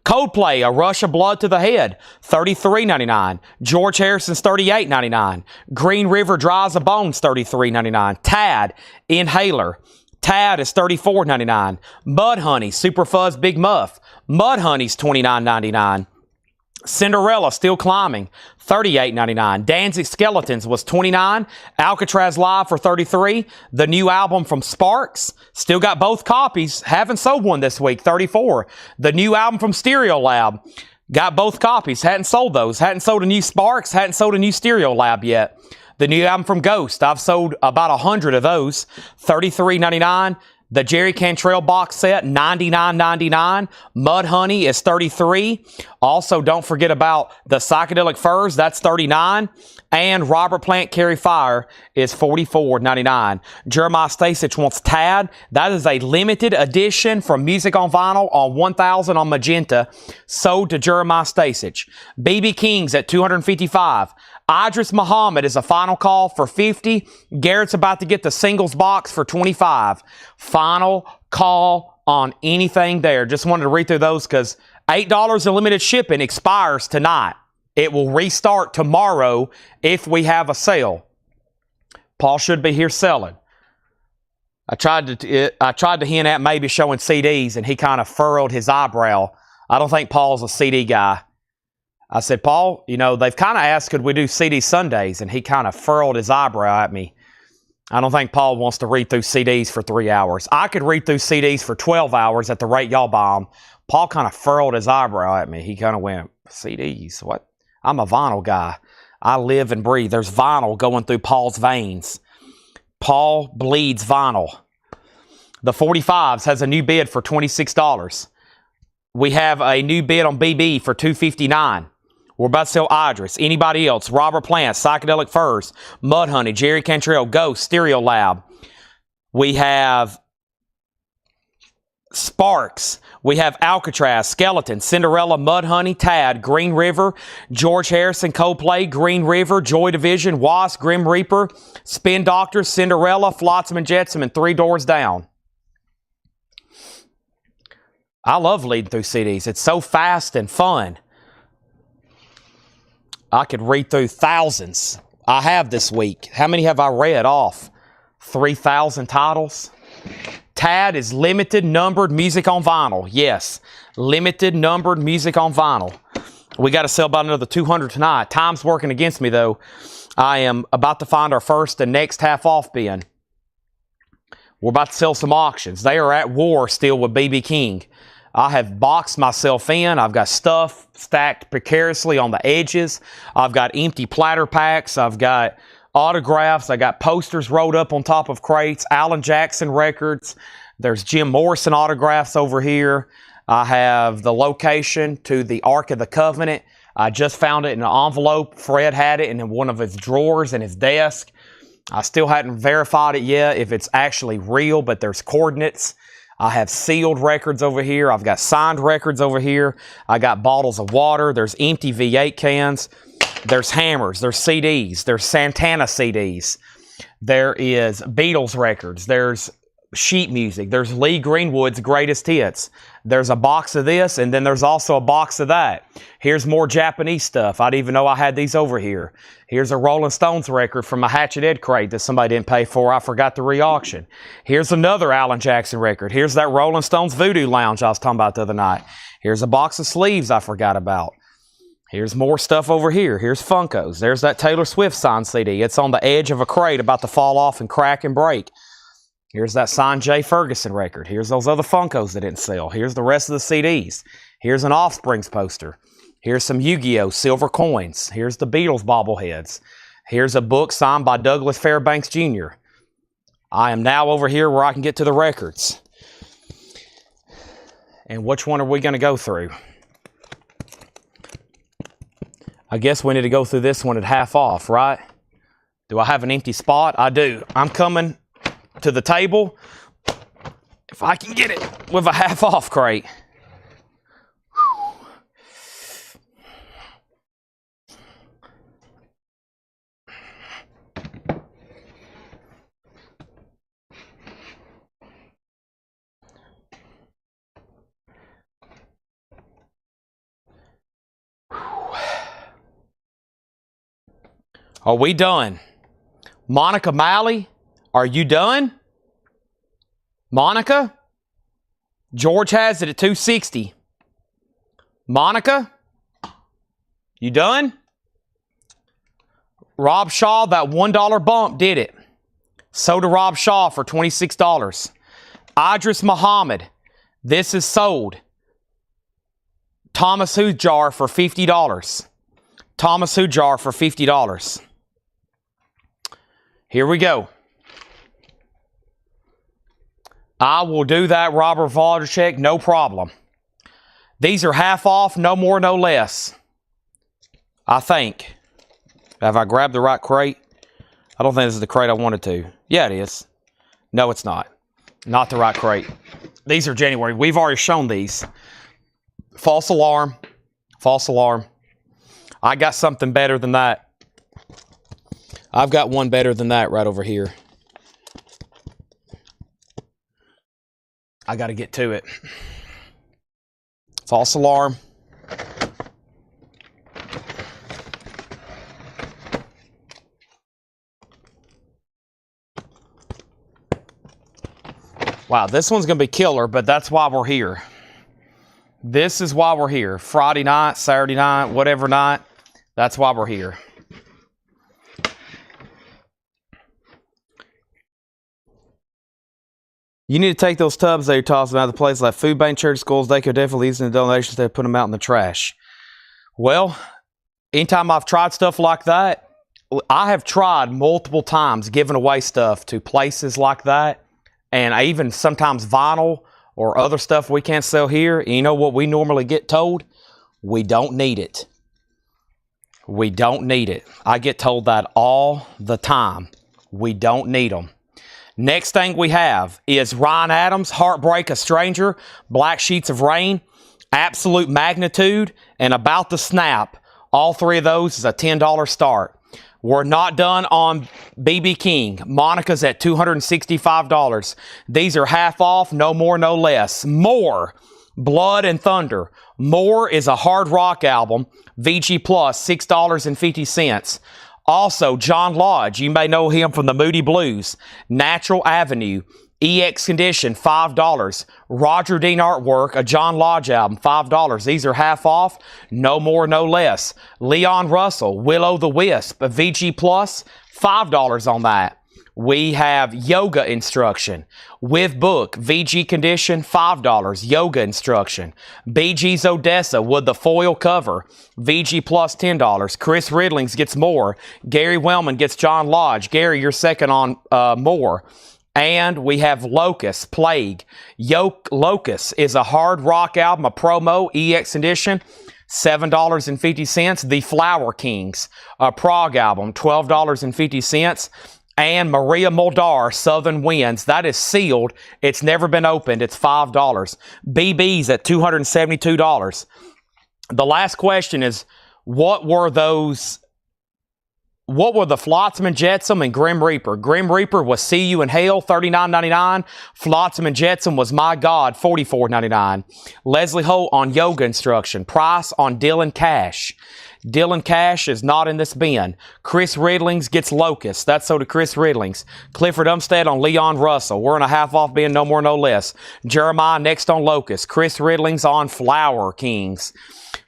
Coldplay, A Rush of Blood to the Head, $33.99. George Harrison's $38.99. Green River Dries a Bones, $33.99. Tad, Inhaler. Tad is $34.99. Mudhoney, Super Fuzz Big Muff. Mudhoney's $29.99. Cinderella, Still Climbing, $38.99. Danzig Skeletons was $29. Alcatraz Live for $33. The new album from Sparks, still got both copies. Haven't sold one this week, $34. The new album from Stereo Lab, got both copies. Hadn't sold those. Hadn't sold a new Sparks. Hadn't sold a new Stereo Lab yet. The new album from Ghost, I've sold about 100 of those, $33.99. The Jerry Cantrell box set, $99.99. Mudhoney is $33. Also, don't forget about the Psychedelic Furs, that's $39. And Robert Plant Carry Fire is $44.99. Jeremiah Stasich wants Tad. That is a limited edition from Music on Vinyl on 1000 on Magenta, sold to Jeremiah Stasich. B.B. King's at $255. Idris Muhammad is a final call for $50. Garrett's about to get the singles box for $25. Final call on anything there. Just wanted to read through those because $8 in limited shipping expires tonight. It will restart tomorrow if we have a sale. Paul should be here selling. I tried to hint at maybe showing CDs, and he kind of furrowed his eyebrow. I don't think Paul's a CD guy. I said, Paul, you know, they've kind of asked, could we do CD Sundays? And he kind of furrowed his eyebrow at me. I don't think Paul wants to read through CDs for 3 hours. I could read through CDs for 12 hours at the rate y'all buy them. Paul kind of furrowed his eyebrow at me. He kind of went, CDs? What? I'm a vinyl guy. I live and breathe. There's vinyl going through Paul's veins. Paul bleeds vinyl. The 45s has a new bid for $26. We have a new bid on BB for $259. We're about to sell Idris. Anybody else? Robert Plant, Psychedelic Furs, Mudhoney, Jerry Cantrell, Ghost, Stereo Lab. We have Sparks. We have Alcatraz, Skeleton, Cinderella, Mudhoney, Tad, Green River, George Harrison, Coldplay, Green River, Joy Division, Wasp, Grim Reaper, Spin Doctors, Cinderella, Flotsam and Jetsam, and Three Doors Down. I love leading through CDs. It's so fast and fun. I could read through thousands. I have this week. How many have I read off? 3,000 titles. Tad is limited numbered music on vinyl. Yes, limited numbered music on vinyl. We got to sell about another 200 tonight. Time's working against me, though. I am about to find our first and next half off bin. We're about to sell some auctions. They are at war still with B.B. King. I have boxed myself in. I've got stuff stacked precariously on the edges. I've got empty platter packs. I've got autographs. I got posters rolled up on top of crates. Alan Jackson records. There's Jim Morrison autographs over here. I have the location to the Ark of the Covenant. I just found it in an envelope. Fred had it in one of his drawers in his desk. I still hadn't verified it yet if it's actually real, but there's coordinates. I have sealed records over here. I've got signed records over here. I got bottles of water. There's empty V8 cans. There's hammers. There's CDs. There's Santana CDs. There is Beatles records. There's sheet music. There's Lee Greenwood's greatest hits. There's a box of this, and then there's also a box of that. Here's more Japanese stuff. I didn't even know I had these over here. Here's a Rolling Stones record from a Hatchet Ed crate that somebody didn't pay for. I forgot to re-auction. Here's another Alan Jackson record. Here's that Rolling Stones Voodoo Lounge I was talking about the other night. Here's a box of sleeves I forgot about. Here's more stuff over here. Here's Funkos. There's that Taylor Swift signed CD. It's on the edge of a crate about to fall off and crack and break. Here's that signed Jay Ferguson record. Here's those other Funkos that didn't sell. Here's the rest of the CDs. Here's an Offsprings poster. Here's some Yu-Gi-Oh! Silver coins. Here's the Beatles bobbleheads. Here's a book signed by Douglas Fairbanks Jr. I am now over here where I can get to the records. And which one are we going to go through? I guess we need to go through this one at half off, right? Do I have an empty spot? I do. I'm coming to the table, if I can get it, with a half off crate. Are we done? Monica Malley, are you done? Monica? George has it at 260. Monica? You done? Rob Shaw, that $1 bump did it. So did Rob Shaw for $26. Idris Muhammad, this is sold. Thomas Hujar for $50. Thomas Hujar for $50. Here we go. I will do that, Robert Vodrachek, no problem. These are half off, no more, no less. I think. Have I grabbed the right crate? I don't think this is the crate I wanted to. Yeah, it is. No, it's not. Not the right crate. These are January. We've already shown these. False alarm. False alarm. I got something better than that. I've got one better than that right over here. I got to get to it. False alarm. Wow, this one's going to be killer, but that's why we're here. This is why we're here. Friday night, Saturday night, whatever night. That's why we're here. You need to take those tubs that you're tossing out of the place like food bank, church, schools. They could definitely use the donations instead of putting them out in the trash. Well, anytime I've tried stuff like that, I have tried multiple times giving away stuff to places like that. And I even sometimes vinyl or other stuff we can't sell here. And you know what we normally get told? We don't need it. We don't need it. I get told that all the time. We don't need them. Next thing we have is Ryan Adams, Heartbreak a Stranger, Black Sheets of Rain, Absolute Magnitude, and About to Snap. All three of those is a $10 start. We're not done on B.B. King. Monica's at $265. These are half off, no more, no less. More, Blood and Thunder. More is a hard rock album, VG Plus, $6.50. Also, John Lodge, you may know him from the Moody Blues. Natural Avenue, EX Condition, $5. Roger Dean Artwork, a John Lodge album, $5. These are half off, no more, no less. Leon Russell, Will-O the Wisp, a VG Plus, $5 on that. We have Yoga Instruction with book, VG Condition, $5, Yoga Instruction. BG's Odessa with the foil cover, VG Plus, $10. Chris Ridlings gets more. Gary Wellman gets John Lodge. Gary, you're second on more. And we have Locust, Plague. Locust is a hard rock album, a promo, EX Edition, $7.50. The Flower Kings, a prog album, $12.50. And Maria Muldaur, Southern Winds. That is sealed. It's never been opened. It's $5. BB's at $272. The last question is, what were the Flotsam and Jetsam and Grim Reaper? Grim Reaper was See You in Hell, $39.99. Flotsam and Jetsam was My God, $44.99. Leslie Holt on yoga instruction. Price on Dylan Cash. Dylan Cash is not in this bin. Chris Riddlings gets Locust. That's so to Chris Riddlings. Clifford Umstead on Leon Russell. We're in a half off bin, no more, no less. Jeremiah next on Locust. Chris Riddlings on Flower Kings.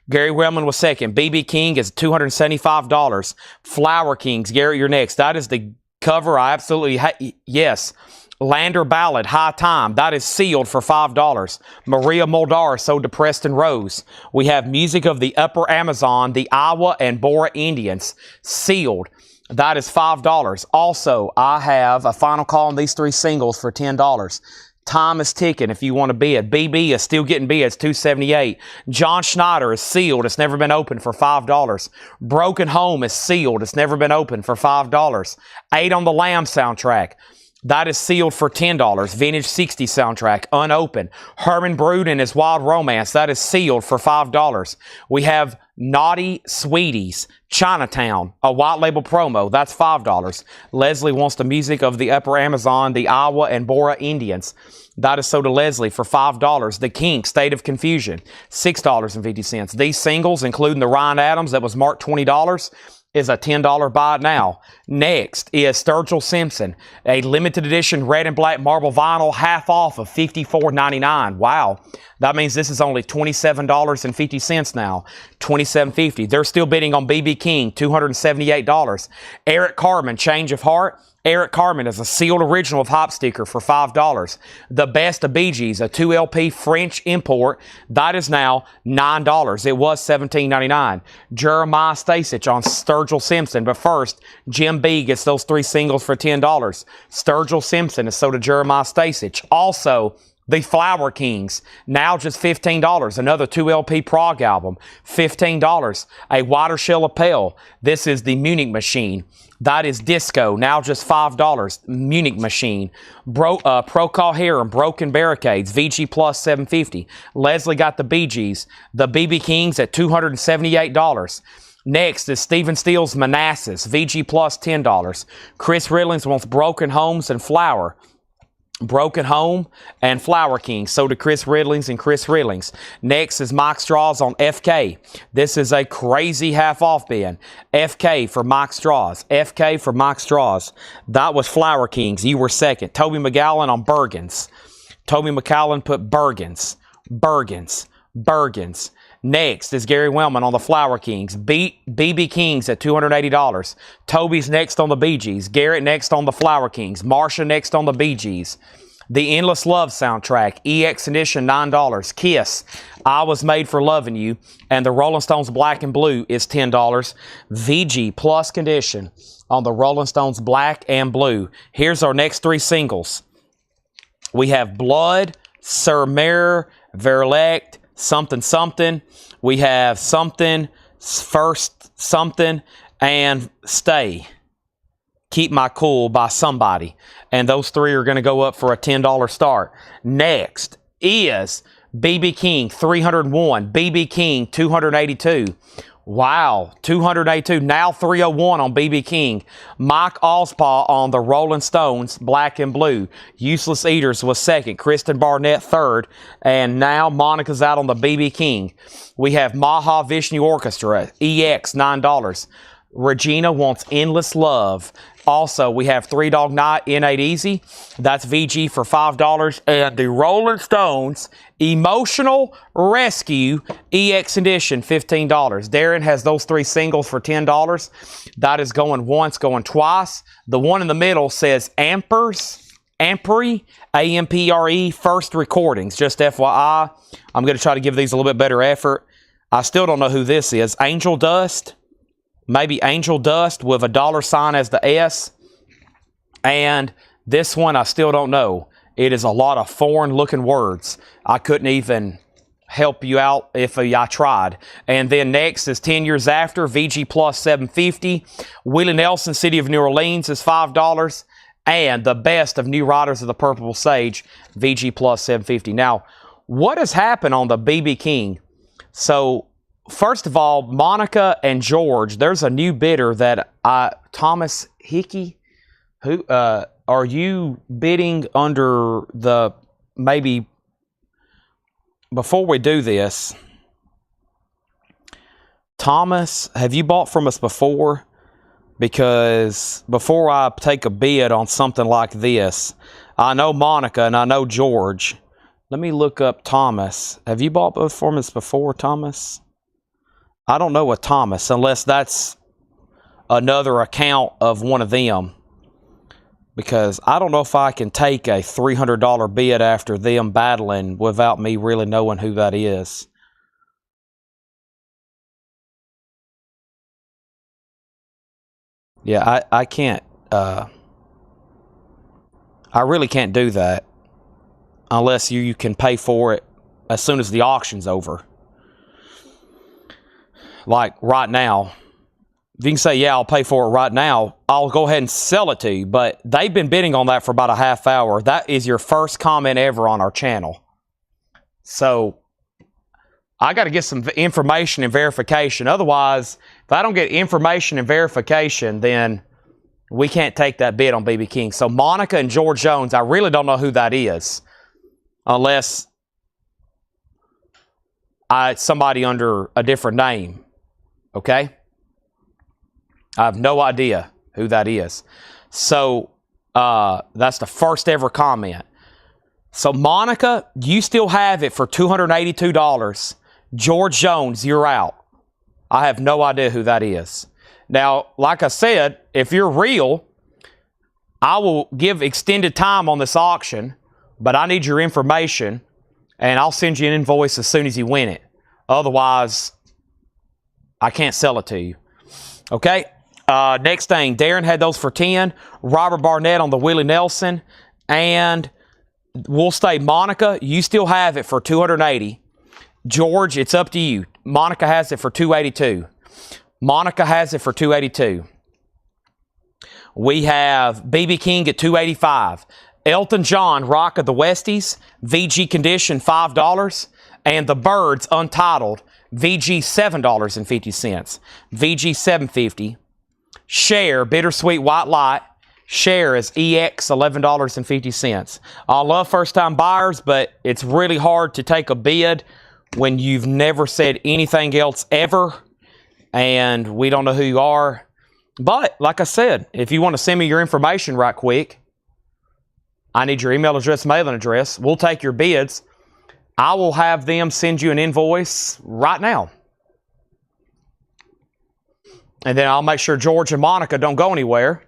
Gary Wellman was second. BB King is $275. Flower Kings. Gary, you're next. That is the cover. I absolutely yes. Lander Ballad, High Time. That is sealed for $5. Maria Muldaur, So Depressed and Rose. We have Music of the Upper Amazon, the Iowa and Bora Indians. Sealed. That is $5. Also, I have a final call on these 3 singles for $10. Time is ticking if you want to bid. BB is still getting bids, $278. John Schneider is sealed. It's never been opened for $5. Broken Home is sealed. It's never been opened for $5. 8 on the Lamb soundtrack. That is sealed for $10. Vintage 60 soundtrack, unopened. Herman Brood and His Wild Romance. That is sealed for $5. We have Naughty Sweeties, Chinatown, a white label promo. That's $5. Leslie wants the Music of the Upper Amazon, the Iowa and Bora Indians. That is so to Leslie for $5. The Kinks, State of Confusion, $6.50. These singles, including the Ryan Adams that was marked $20, is a $10 buy now. Next is Sturgill Simpson, a limited edition red and black marble vinyl, half off of $54.99. Wow. That means this is only $27.50 now. $27.50. They're still bidding on BB King, $278. Eric Carmen, Change of Heart. Eric Carmen is a sealed original of Hop Sticker for $5. The Best of Bee Gees, a 2 LP French import. That is now $9. It was $17.99. Jeremiah Stasich on Sturgill Simpson. But first, Jim B gets those 3 singles for $10. Sturgill Simpson is so to Jeremiah Stasich. Also, the Flower Kings, now just $15. Another 2 LP prog album, $15. A Wider Shell of Pale. This is the Munich Machine. That is Disco, now just $5. Munich Machine. Procol Harum, Broken Barricades, VG Plus $750. Leslie got the Bee Gees. The BB Kings at $278. Next is Stephen Steele's Manassas, VG Plus $10. Chris Riddlings wants Broken Homes and Flower. Broken Home and Flower King. So to Chris Riddlings and Chris Riddlings. Next is Mike Straws on FK. This is a crazy half-off bin. FK for Mike Straws. FK for Mike Straws. That was Flower Kings. You were second. Toby McGowan on Bergens. Toby McCallum put Bergens. Bergens. Bergens. Next is Gary Wellman on the Flower Kings. BB Kings at $280. Toby's next on the Bee Gees. Garrett next on the Flower Kings. Marsha next on the Bee Gees. The Endless Love soundtrack, EX edition, $9. Kiss, I Was Made for Loving You. And the Rolling Stones Black and Blue is $10. VG Plus condition on the Rolling Stones Black and Blue. Here's our next 3 singles. We have Blood, Sir Mirror, Verlect, Something Something. We have Something, First Something, and Stay. Keep My Cool by Somebody. And those 3 are going to go up for a $10 start. Next is BB King, 301. BB King, 282. Wow, 282. Now 301 on BB King. Mike Allspaw on the Rolling Stones, Black and Blue. Useless Eaters was second. Kristen Barnett third. And now Monica's out on the BB King. We have Maha Vishnu Orchestra, EX, $9. Regina wants Endless Love. Also, we have 3 Dog Night, N8 Easy. That's VG for $5. And the Rolling Stones Emotional Rescue EX Edition, $15. Darren has those 3 singles for $10. That is going once, going twice. The one in the middle says Ampere, A-M-P-R-E, First Recordings. Just FYI, I'm going to try to give these a little bit better effort. I still don't know who this is. Angel Dust. Maybe Angel Dust with a $ as the S. And this one I still don't know. It is a lot of foreign looking words. I couldn't even help you out if I tried. And then next is 10 years after, VG Plus 750. Willie Nelson, City of New Orleans is $5. And the best of New Riders of the Purple Sage, VG Plus 750. Now, what has happened on the BB King? So, first of all, Monica and George, there's a new bidder that Thomas Hickey, who are you bidding under the, maybe, before we do this, Thomas, have you bought from us before? Because before I take a bid on something like this, I know Monica and I know George. Let me look up Thomas. Have you bought both from us before, Thomas? I don't know a Thomas, unless that's another account of one of them. Because I don't know if I can take a $300 bid after them battling without me really knowing who that is. Yeah, I can't. I really can't do that unless you can pay for it as soon as the auction's over. Like right now. If you can say, yeah, I'll pay for it right now, I'll go ahead and sell it to you. But they've been bidding on that for about a half hour. That is your first comment ever on our channel. So, I got to get some information and verification. Otherwise, if I don't get information and verification, then we can't take that bid on BB King. So, Monica and George Jones, I really don't know who that is. Unless it's somebody under a different name. Okay? I have no idea who that is. So, that's the first ever comment. So, Monica, you still have it for $282. George Jones, you're out. I have no idea who that is. Now, like I said, if you're real, I will give extended time on this auction, but I need your information, and I'll send you an invoice as soon as you win it. Otherwise, I can't sell it to you. Okay? Next thing, Darren had those for 10. Robert Barnett on the Willie Nelson. And we'll stay Monica, you still have it for $280. George, it's up to you. Monica has it for $282. Monica has it for $282. We have BB King at $285. Elton John, Rock of the Westies, VG Condition, $5. And the Birds, Untitled, VG, $7.50. VG, $7.50. Share, Bittersweet White Light. Share is EX, $11.50. I love first-time buyers, but it's really hard to take a bid when you've never said anything else ever, and we don't know who you are. But, like I said, if you want to send me your information right quick, I need your email address, mailing address. We'll take your bids. I will have them send you an invoice right now. And then I'll make sure George and Monica don't go anywhere.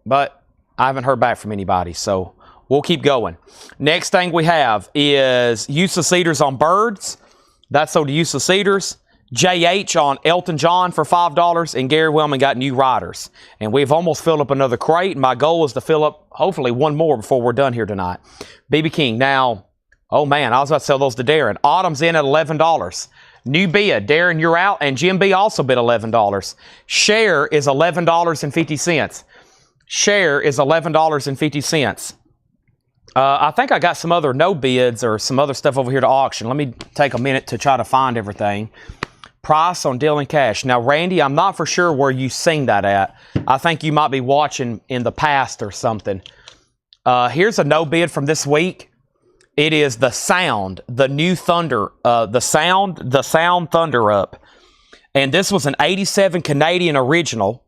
But I haven't heard back from anybody, so we'll keep going. Next thing we have is Useless Cedars on Birds. That's sold to Useless Cedars. JH on Elton John for $5. And Gary Wellman got New Riders. And we've almost filled up another crate. My goal is to fill up, hopefully, one more before we're done here tonight. BB King. Now, oh man, I was about to sell those to Darren. Autumn's in at $11. New bid. Darren, you're out. And Jim B also bid $11. Share is $11.50. Share is $11.50. I think I got some other no bids or some other stuff over here to auction. Let me take a minute to try to find everything. Price on Dylan Cash. Now, Randy, I'm not for sure where you seen that at. I think you might be watching in the past or something. Here's a no bid from this week. It is the Sound, the new Thunder, the Sound Thunder Up. And this was an 87 Canadian original.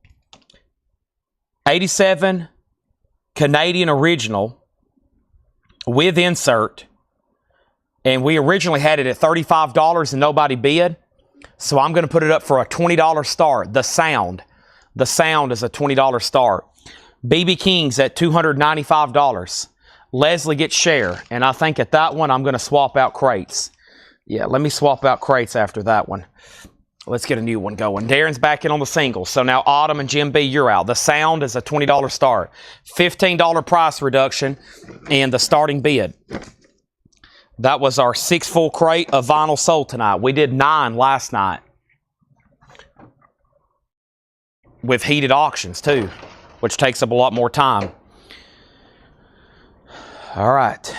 87 Canadian original with insert. And we originally had it at $35 and nobody bid. So I'm going to put it up for a $20 start. The Sound. The Sound is a $20 start. BB King's at $295. Leslie gets Share. And I think at that one I'm going to swap out crates. Yeah, let me swap out crates after that one. Let's get a new one going. Darren's back in on the singles. So now Autumn and Jim B, you're out. The Sound is a $20 start. $15 price reduction in the starting bid. That was our 6 full crate of vinyl sold tonight. We did 9 last night. With heated auctions too, which takes up a lot more time. All right.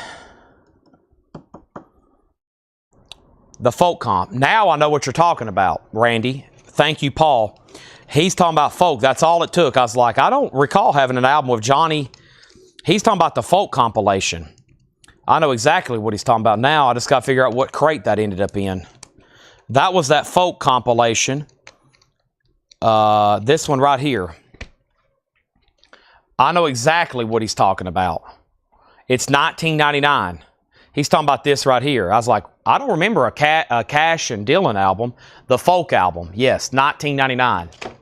The folk comp. Now I know what you're talking about, Randy. Thank you, Paul. He's talking about folk. That's all it took. I was like, I don't recall having an album with Johnny. He's talking about the folk compilation. I know exactly what he's talking about now. I just got to figure out what crate that ended up in. That was that folk compilation. This one right here. I know exactly what he's talking about. It's $19.99. He's talking about this right here. I was like, I don't remember a Cash and Dylan album. The folk album. Yes, $19.99.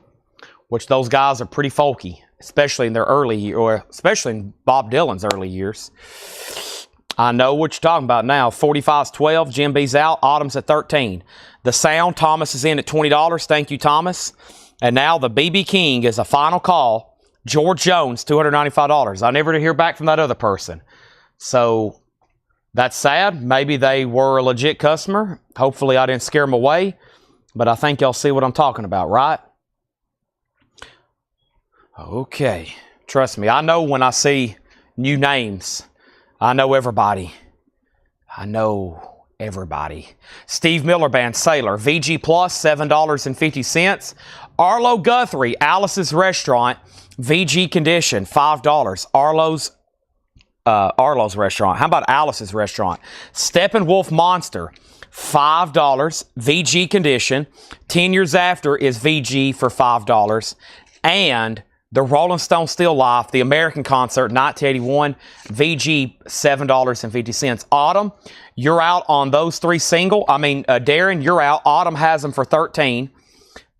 Which those guys are pretty folky, especially in their early years, or especially in Bob Dylan's early years. I know what you're talking about now. 45's 12, Jim B's out, Autumn's at 13. The Sound, Thomas is in at $20. Thank you, Thomas. And now the BB King is a final call. George Jones, $295. I never did hear back from that other person. So that's sad. Maybe they were a legit customer. Hopefully I didn't scare them away. But I think y'all see what I'm talking about, right? Okay. Trust me, I know when I see new names. I know everybody. I know everybody. Steve Miller Band, Sailor. VG Plus, $7.50. Arlo Guthrie, Alice's Restaurant. VG Condition, $5. Arlo's Restaurant. How about Alice's Restaurant? Steppenwolf Monster, $5. VG Condition. 10 Years After is VG for $5. And the Rolling Stone Still Life, the American Concert, 1981, VG, $7.50. Autumn, you're out on those 3 single. Darren, you're out. Autumn has them for $13.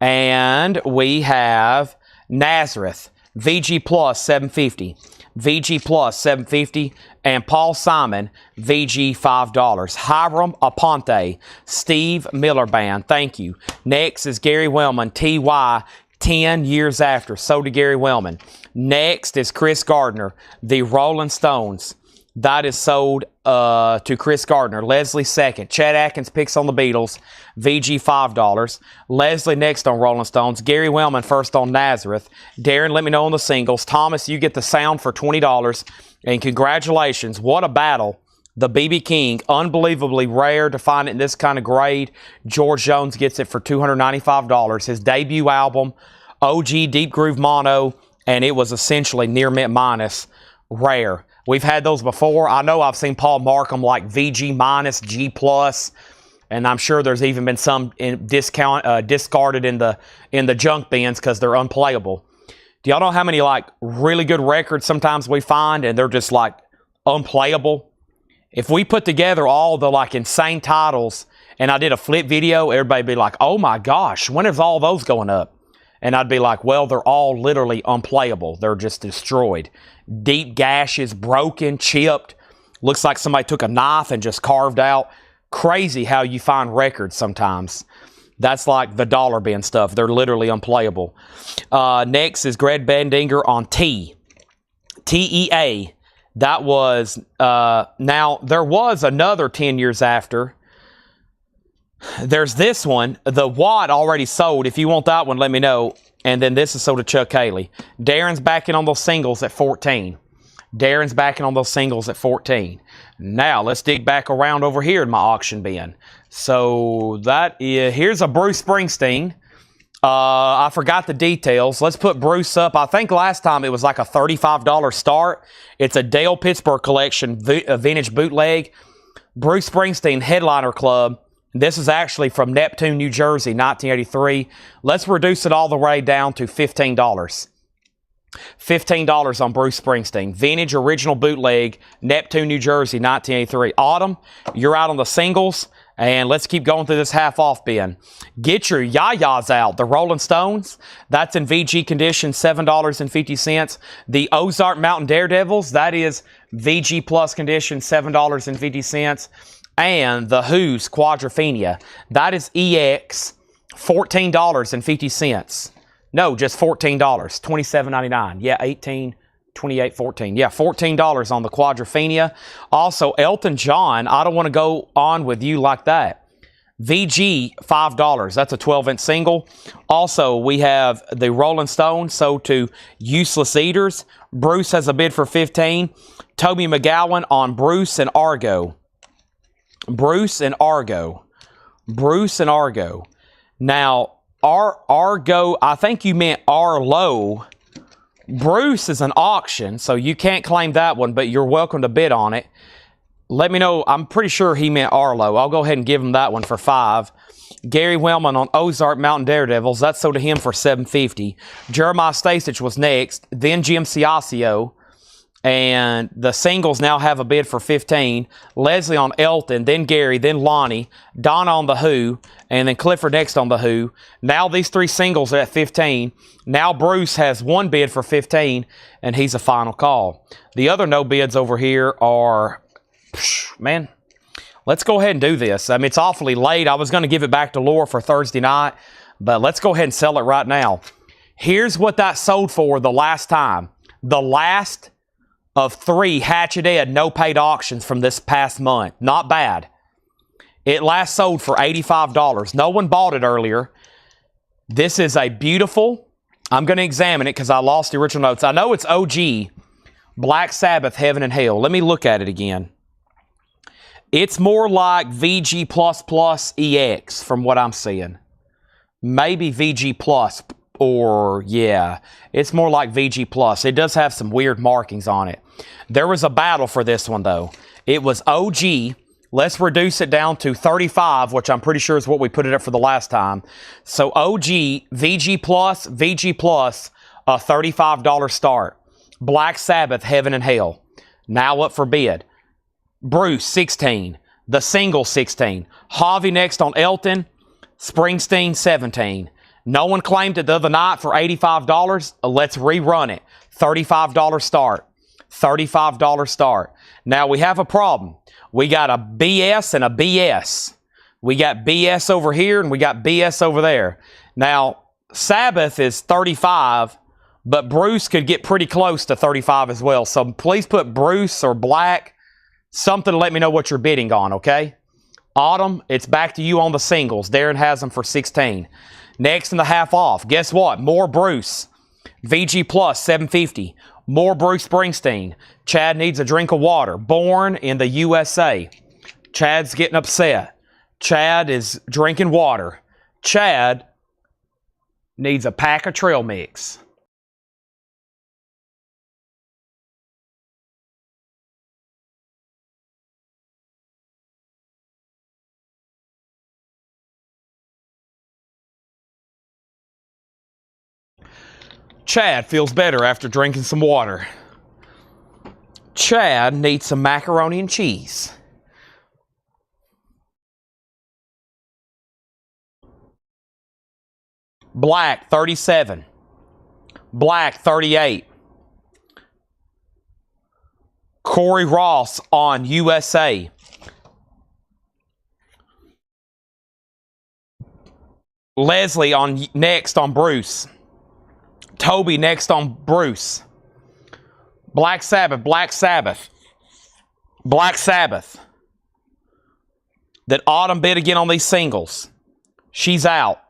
And we have Nazareth, VG Plus, $7.50. VG Plus, $7.50. And Paul Simon, VG, $5. Hiram Aponte, Steve Miller Band, thank you. Next is Gary Wellman, TY, 10 Years After, so did Gary Wellman. Next is Chris Gardner, the Rolling Stones. That is sold to Chris Gardner. Leslie second. Chad Atkins picks on the Beatles. VG $5. Leslie next on Rolling Stones. Gary Wellman first on Nazareth. Darren, let me know on the singles. Thomas, you get the Sound for $20. And congratulations. What a battle. The BB King, unbelievably rare to find it in this kind of grade. George Jones gets it for $295. His debut album, OG Deep Groove Mono, and it was essentially near mint minus, rare. We've had those before. I know I've seen Paul Markham like VG minus, G plus, and I'm sure there's even been some discarded in the junk bins because they're unplayable. Do y'all know how many like really good records sometimes we find and they're just like unplayable? If we put together all the like insane titles and I did a flip video, everybody'd be like, oh my gosh, when is all those going up? And I'd be like, well, they're all literally unplayable. They're just destroyed. Deep gashes, broken, chipped. Looks like somebody took a knife and just carved out. Crazy how you find records sometimes. That's like the dollar bin stuff. They're literally unplayable. Next is Greg Bendinger on TEA. That was, now there was another 10 Years After. There's this one. The Watt already sold. If you want that one, let me know. And then this is sold to Chuck Haley. Darren's backing on those singles at 14. Darren's backing on those singles at 14. Now, let's dig back around over here in my auction bin. So, here's a Bruce Springsteen. I forgot the details. Let's put Bruce up. I think last time it was like a $35 start. It's a Dale Pittsburgh collection, vintage bootleg. Bruce Springsteen Headliner Club. This is actually from Neptune, New Jersey, 1983. Let's reduce it all the way down to $15. $15 on Bruce Springsteen. Vintage original bootleg, Neptune, New Jersey, 1983. Autumn, you're out on the singles. And let's keep going through this half-off bin. Get your Yayas out. The Rolling Stones, that's in VG condition, $7.50. The Ozark Mountain Daredevils, that is VG plus condition, $7.50. And the Who's Quadrophenia, that is EX, $14.50. No, just $14, $27.99. Yeah, 18, $14. Yeah, $14 on the Quadrophenia. Also, Elton John, I Don't Want to Go On With You Like That. VG, $5. That's a 12-inch single. Also, we have the Rolling Stones, sold to Useless Eaters. Bruce has a bid for $15. Toby McGowan on Bruce and Argo. Bruce and Argo. Bruce and Argo. Now, Argo, I think you meant Arlo. Bruce is an auction, so you can't claim that one, but you're welcome to bid on it. Let me know. I'm pretty sure he meant Arlo. I'll go ahead and give him that one for $5. Gary Wellman on Ozark Mountain Daredevils. That's sold to him for $7.50. Jeremiah Stasich was next. Then Jim Ciascio. And the singles now have a bid for $15. Leslie on Elton. Then Gary. Then Lonnie. Donna on The Who. And then Clifford next on The Who. Now these three singles are at $15. Now Bruce has one bid for $15. And he's a final call. The other no bids over here are... Man, let's go ahead and do this. I mean, it's awfully late. I was going to give it back to Laura for Thursday night, but let's go ahead and sell it right now. Here's what that sold for the last time. The last of 3 Hatchet Ed no-paid auctions from this past month. Not bad. It last sold for $85. No one bought it earlier. This is a beautiful, I'm going to examine it because I lost the original notes. I know it's OG, Black Sabbath, Heaven and Hell. Let me look at it again. It's more like VG++ EX from what I'm seeing. Maybe VG+, or yeah, it's more like VG+. It does have some weird markings on it. There was a battle for this one, though. It was OG. Let's reduce it down to 35, which I'm pretty sure is what we put it up for the last time. So OG, VG+, a $35 start. Black Sabbath, Heaven and Hell. Now up for bid. Bruce, 16. The single, 16. Javi next on Elton. Springsteen, 17. No one claimed it the other night for $85. Let's rerun it. $35 start. $35 start. Now we have a problem. We got a BS and a BS. We got BS over here and we got BS over there. Now, Sabbath is 35, but Bruce could get pretty close to 35 as well. So please put Bruce or Black, something to let me know what you're bidding on, okay? Autumn, it's back to you on the singles. Darren has them for 16. Next in the half off, guess what? More Bruce. VG+, $7.50. More Bruce Springsteen. Chad needs a drink of water. Born in the USA. Chad's getting upset. Chad is drinking water. Chad needs a pack of trail mix. Chad feels better after drinking some water. Chad needs some macaroni and cheese. Black, 37. Black, 38. Corey Ross on USA. Leslie on next on Bruce. Toby next on Bruce. Black Sabbath, Black Sabbath. Black Sabbath. That Autumn bid again on these singles. She's out.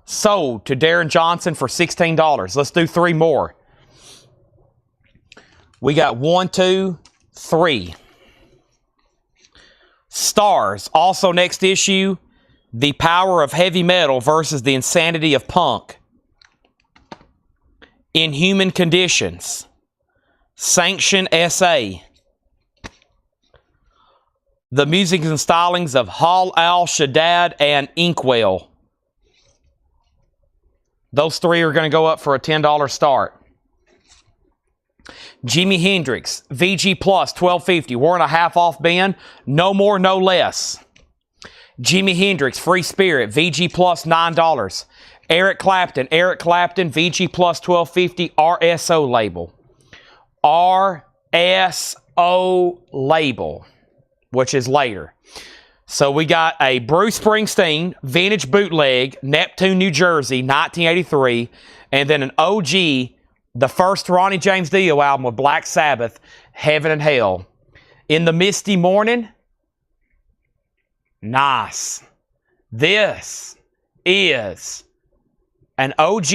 Sold to Darren Johnson for $16. Let's do 3 more. We got 1, 2, 3. Stars. Also next issue, The Power of Heavy Metal versus the Insanity of Punk. Inhuman Conditions. Sanction SA. The music and stylings of Hal Al-Shaddad and Inkwell. Those 3 are going to go up for a $10 start. Jimi Hendrix, VG+, $12.50. We're in a half off bin. No more, no less. Jimi Hendrix, Free Spirit, VG+, $9. Eric Clapton, VG+, $12.50. RSO label. RSO label, which is later. So we got a Bruce Springsteen vintage bootleg, Neptune, New Jersey, 1983, and then an OG The first Ronnie James Dio album with Black Sabbath, Heaven and Hell. In the Misty Morning. Nice. This is an OG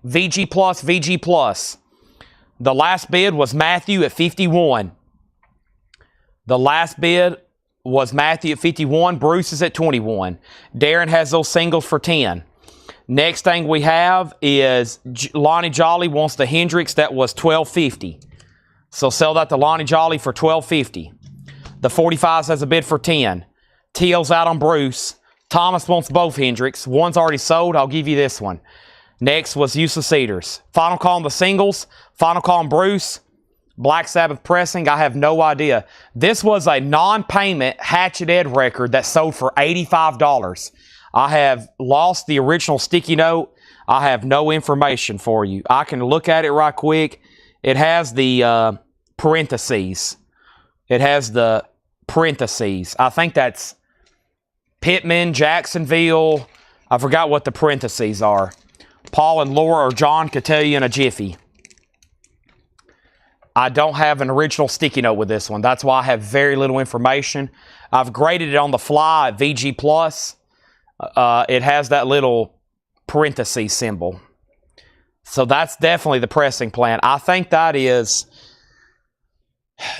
VG Plus VG Plus. The last bid was Matthew at 51. The last bid was Matthew at 51. Bruce is at 21. Darren has those singles for 10. Next thing we have is Lonnie Jolly wants the Hendrix. That was $12.50. So sell that to Lonnie Jolly for $12.50. The 45s has a bid for 10. TL's out on Bruce. Thomas wants both Hendrix. One's already sold. I'll give you this one. Next was Useless Cedars. Final call on the singles. Final call on Bruce. Black Sabbath pressing. I have no idea. This was a non-payment Hatchet Ed record that sold for $85. I have lost the original sticky note. I have no information for you. I can look at it right quick. It has the parentheses. It has the parentheses. I think that's Pittman, Jacksonville. I forgot what the parentheses are. Paul and Laura or John could tell you in a jiffy. I don't have an original sticky note with this one. That's why I have very little information. I've graded it on the fly at VG Plus. It has that little parenthesis symbol. So that's definitely the pressing plant. I think that is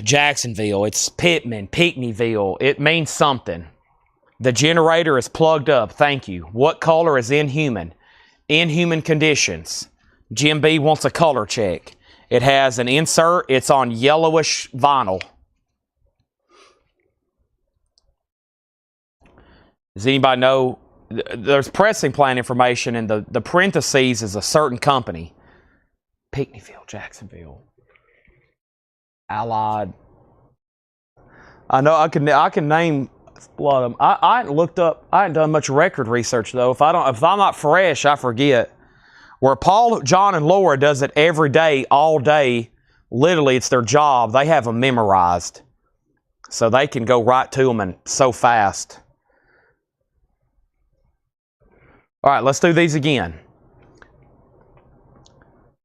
Jacksonville. It's Pittman, Pinckneyville. It means something. The generator is plugged up. Thank you. What color is Inhuman? Inhuman conditions. Jim B wants a color check. It has an insert. It's on yellowish vinyl. Does anybody know? There's pressing plant information, and the parentheses is a certain company. Pinckneyville, Jacksonville, Allied. I know I can name a lot of them. I hadn't looked up. I hadn't done much record research though. If I'm not fresh, I forget. Where Paul, John, and Laura does it every day, all day. Literally, it's their job. They have them memorized, so they can go right to them and so fast. All right, let's do these again.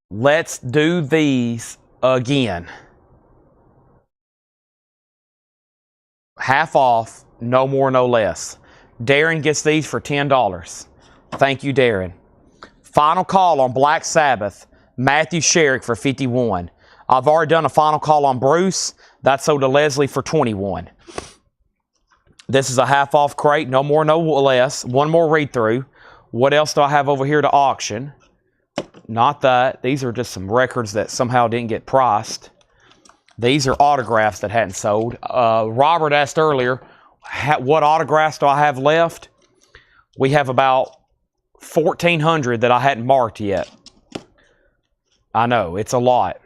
Let's do these again. Half off, no more, no less. Darren gets these for $10. Thank you, Darren. Final call on Black Sabbath, Matthew Sherrick for 51. I've already done a final call on Bruce. That's sold to Leslie for 21. This is a half off crate, no more, no less. One more read through. What else do I have over here to auction? Not that. These are just some records that somehow didn't get priced. These are autographs that hadn't sold. Robert asked earlier, what autographs do I have left? We have about 1,400 that I hadn't marked yet. I know, it's a lot.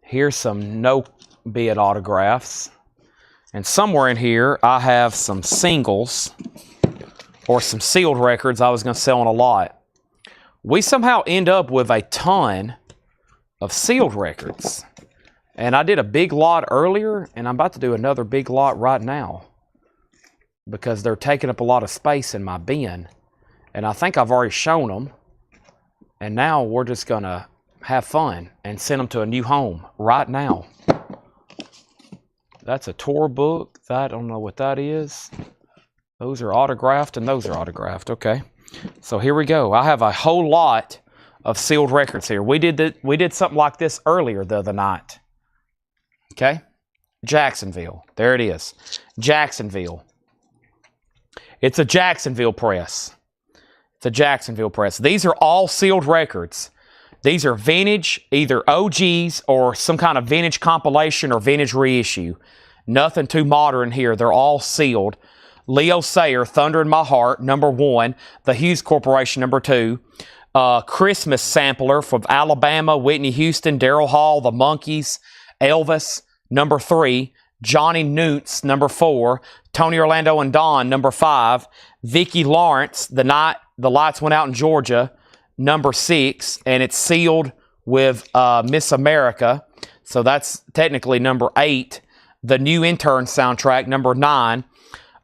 Here's some no bid autographs. And somewhere in here, I have some singles or some sealed records I was going to sell on a lot. We somehow end up with a ton of sealed records. And I did a big lot earlier, and I'm about to do another big lot right now because they're taking up a lot of space in my bin. And I think I've already shown them. And now we're just going to have fun and send them to a new home right now. That's a tour book. I don't know what that is. Those are autographed and those are autographed. Okay. So here we go. I have a whole lot of sealed records here. We did something like this earlier the other night. Okay. Jacksonville. There it is. Jacksonville. It's a Jacksonville press. It's a Jacksonville press. These are all sealed records. These are vintage, either OGs or some kind of vintage compilation or vintage reissue. Nothing too modern here. They're all sealed. Leo Sayer, Thunder in My Heart, number 1. The Hughes Corporation, number 2. Christmas Sampler from Alabama, Whitney Houston, Daryl Hall, The Monkees, Elvis, number 3. Johnny Newts, number 4. Tony Orlando and Don, number 5. Vicki Lawrence, The Night the Lights Went Out in Georgia, number 6. And it's sealed with Miss America. So that's technically number 8. The New Intern soundtrack, number 9.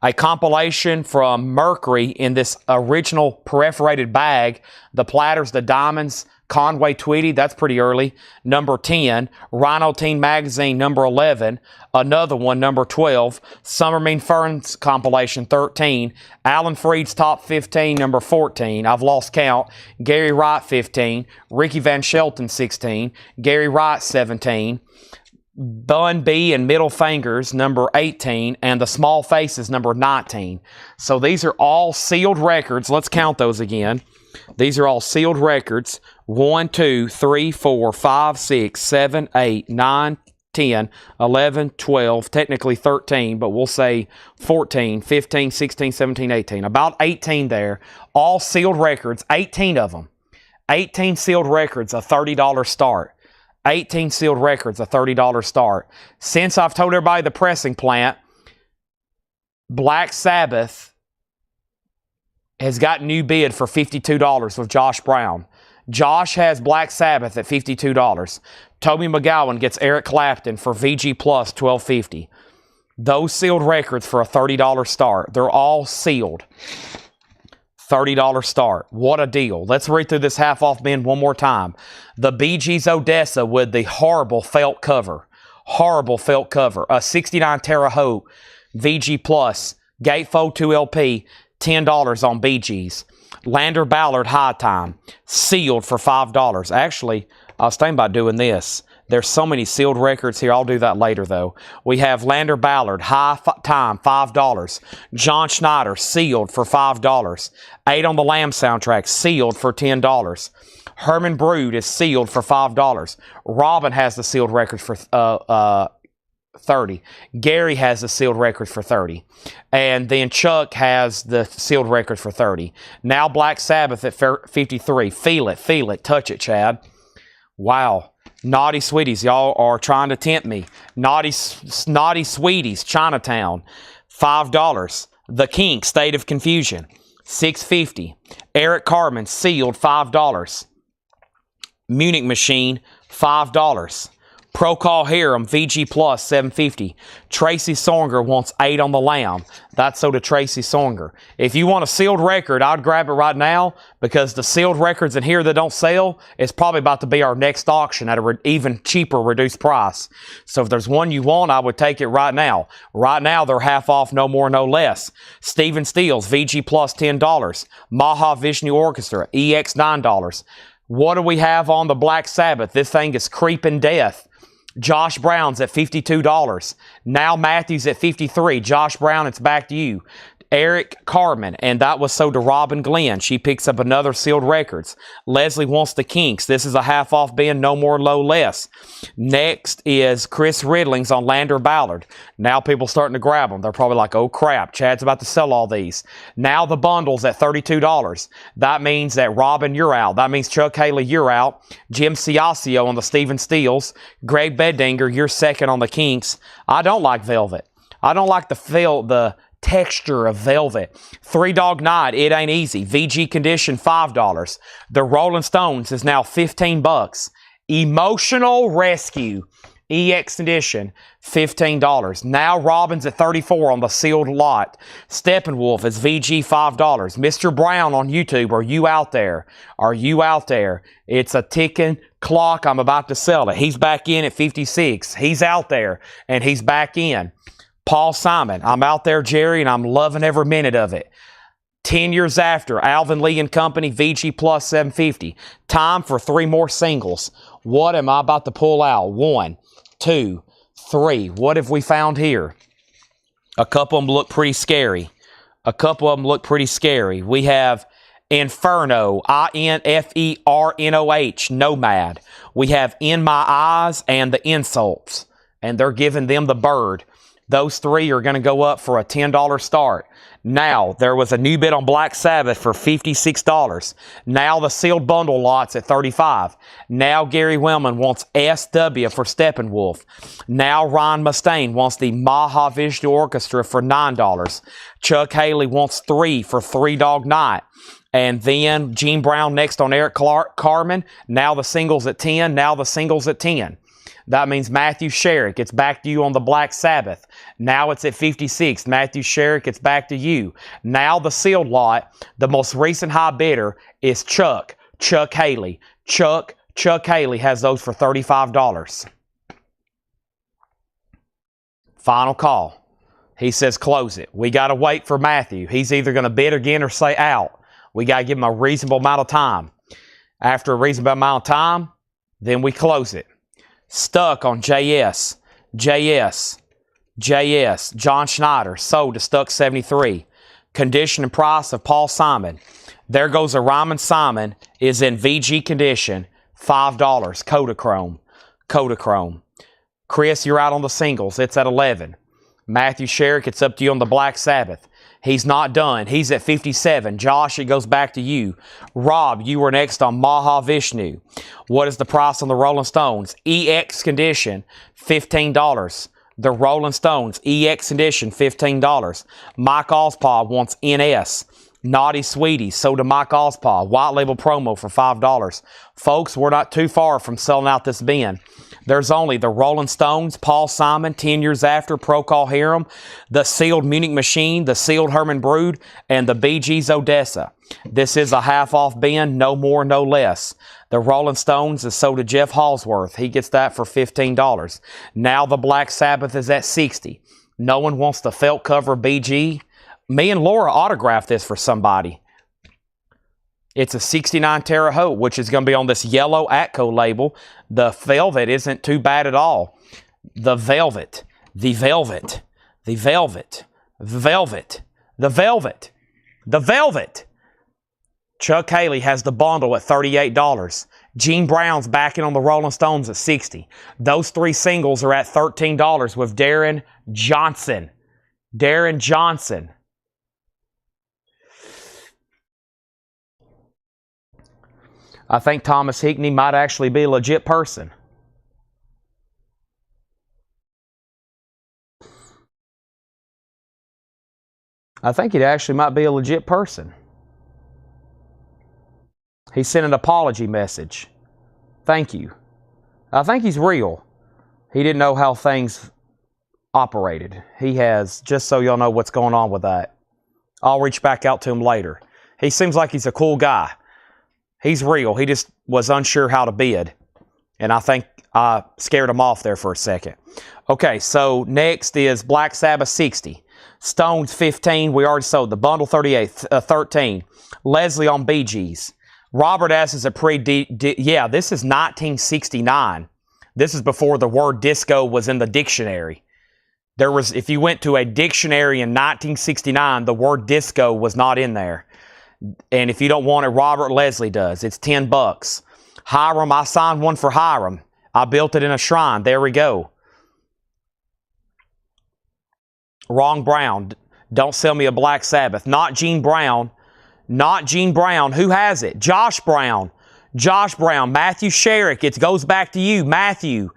A compilation from Mercury in this original perforated bag. The platters, the diamonds, Conway Twitty, that's pretty early, number 10. Rhino Teen Magazine, number 11. Another one, number 12. Summer Mean Ferns compilation, 13. Alan Freed's top 15, number 14. I've lost count. Gary Wright, 15. Ricky Van Shelton, 16. Gary Wright, 17. Bun B and Middle Fingers, number 18, and the Small Faces, number 19. So these are all sealed records. Let's count those again. These are all sealed records. 1, 2, 3, 4, 5, 6, 7, 8, 9, 10, 11, 12, technically 13, but we'll say 14, 15, 16, 17, 18. About 18 there. All sealed records, 18 of them. 18 sealed records, a $30 start. 18 sealed records, a $30 start. Since I've told everybody the pressing plant, Black Sabbath has got new bid for $52 with Josh Brown. Josh has Black Sabbath at $52. Toby McGowan gets Eric Clapton for VG Plus $12.50. Those sealed records for a $30 start. They're all sealed. $30 start. What a deal. Let's read through this half-off bin one more time. The Bee Gees Odessa with the horrible felt cover. Horrible felt cover. A 69 Terre Haute VG Plus Gatefold 2 LP, $10 on Bee Gees. Lander Ballard High Time, sealed for $5. Actually, I was thinking about doing this. There's so many sealed records here. I'll do that later, though. We have Lander Ballard, High Time, $5. John Schneider, sealed for $5. 8 on the Lamb soundtrack, sealed for $10. Herman Brood is sealed for $5. Robin has the sealed records for $30. Gary has the sealed records for $30. And then Chuck has the sealed records for $30. Now Black Sabbath at $53. Feel it, touch it, Chad. Wow. Naughty Sweeties, y'all are trying to tempt me. Naughty Sweeties, Chinatown, $5. The Kinks, State of Confusion, $6.50. Eric Carmen, sealed, $5. Munich Machine, $5. Procol Harum, VG Plus, $7.50. Tracy Songer wants 8 on the Lamb. That's so to Tracy Songer. If you want a sealed record, I'd grab it right now because the sealed records in here that don't sell is probably about to be our next auction at an even cheaper reduced price. So if there's one you want, I would take it right now. Right now, they're half off, no more, no less. Stephen Stills, VG Plus, $10. Maha Vishnu Orchestra, EX, $9. What do we have on the Black Sabbath? This thing is creeping death. Josh Brown's at $52. Now Matthews at $53. Josh Brown, it's back to you. Eric Carmen, and that was so to Robin Glenn. She picks up another sealed records. Leslie wants the Kinks. This is a half-off bin, no more, low less. Next is Chris Ridling's on Lander Ballard. Now people starting to grab them. They're probably like, oh crap, Chad's about to sell all these. Now the bundle's at $32. That means that Robin, you're out. That means Chuck Haley, you're out. Jim Ciascio on the Stephen Stills. Greg Beddinger, you're second on the Kinks. I don't like Velvet. I don't like the texture of Velvet. Three Dog Night, It Ain't Easy. VG Condition, $5. The Rolling Stones is now $15. Emotional Rescue, EX Edition, $15. Now Robin's at $34 on the sealed lot. Steppenwolf is VG, $5. Mr. Brown on YouTube, are you out there? Are you out there? It's a ticking clock. I'm about to sell it. He's back in at $56. He's out there, and he's back in. Paul Simon, I'm out there, Jerry, and I'm loving every minute of it. 10 years after, Alvin Lee and Company, VG Plus, $7.50. Time for 3 more singles. What am I about to pull out? 1, 2, 3. What have we found here? A couple of them look pretty scary. We have Inferno, INFERNOH, Nomad. We have In My Eyes and The Insults, and they're giving them the bird. Those 3 are going to go up for a $10 start. Now, there was a new bid on Black Sabbath for $56. Now the sealed bundle lot's at $35. Now Gary Wellman wants SW for Steppenwolf. Now Ryan Mustaine wants the Maha Vishnu Orchestra for $9. Chuck Haley wants 3 for Three Dog Night. And then Gene Brown next on Eric Carmen. Now the singles at 10. Now the singles at 10. That means Matthew Sherrick, it's back to you on the Black Sabbath. Now it's at 56. Matthew Sherrick, it's back to you. Now the sealed lot, the most recent high bidder is Chuck Haley. Chuck Haley has those for $35. Final call. He says close it. We got to wait for Matthew. He's either going to bid again or say out. We got to give him a reasonable amount of time. After a reasonable amount of time, then we close it. Stuck on JS. John Schneider, sold to Stuck 73. Condition and price of Paul Simon. There goes a Ryman Simon, is in VG condition, $5. Kodachrome. Chris, you're out on the singles. It's at 11. Matthew Sherrick, it's up to you on the Black Sabbath. He's not done. He's at 57. Josh, it goes back to you. Rob, you were next on Maha Vishnu. What is the price on the Rolling Stones? EX condition, $15. The Rolling Stones, EX condition, $15. Mike Ospaw wants NS. Naughty Sweeties, sold to Mike Ospaw. White label promo for $5. Folks, we're not too far from selling out this bin. There's only the Rolling Stones, Paul Simon, 10 years after, Procol Harum, the sealed Munich Machine, the sealed Herman Brood, and the Bee Gees Odessa. This is a half-off bin, no more, no less. The Rolling Stones is sold to Jeff Halsworth. He gets that for $15. Now the Black Sabbath is at $60. No one wants the felt cover BG. Me and Laura autographed this for somebody. It's a 69 Terre Haute, which is going to be on this yellow Atco label. The velvet isn't too bad at all. The velvet. Chuck Haley has the bundle at $38. Gene Brown's backing on the Rolling Stones at $60. Those three singles are at $13 with Darren Johnson. I think Thomas Hickney might actually be a legit person. I think it actually might be a legit person. He sent an apology message. Thank you. I think he's real. He didn't know how things operated. He has, just so y'all know what's going on with that. I'll reach back out to him later. He seems like he's a cool guy. He's real. He just was unsure how to bid. And I think I scared him off there for a second. Okay, so next is Black Sabbath 60. Stones 15. We already sold the bundle 13. Leslie on Bee Gees. Robert S. is a yeah, this is 1969. This is before the word disco was in the dictionary. There was, if you went to a dictionary in 1969, the word disco was not in there. And if you don't want it, Robert Leslie does. It's $10. Hiram, I signed one for Hiram. I built it in a shrine. There we go. Wrong Brown. Don't sell me a Black Sabbath. Not Gene Brown. Not Gene Brown. Who has it? Josh Brown. Matthew Sherrick. It goes back to you, Matthew.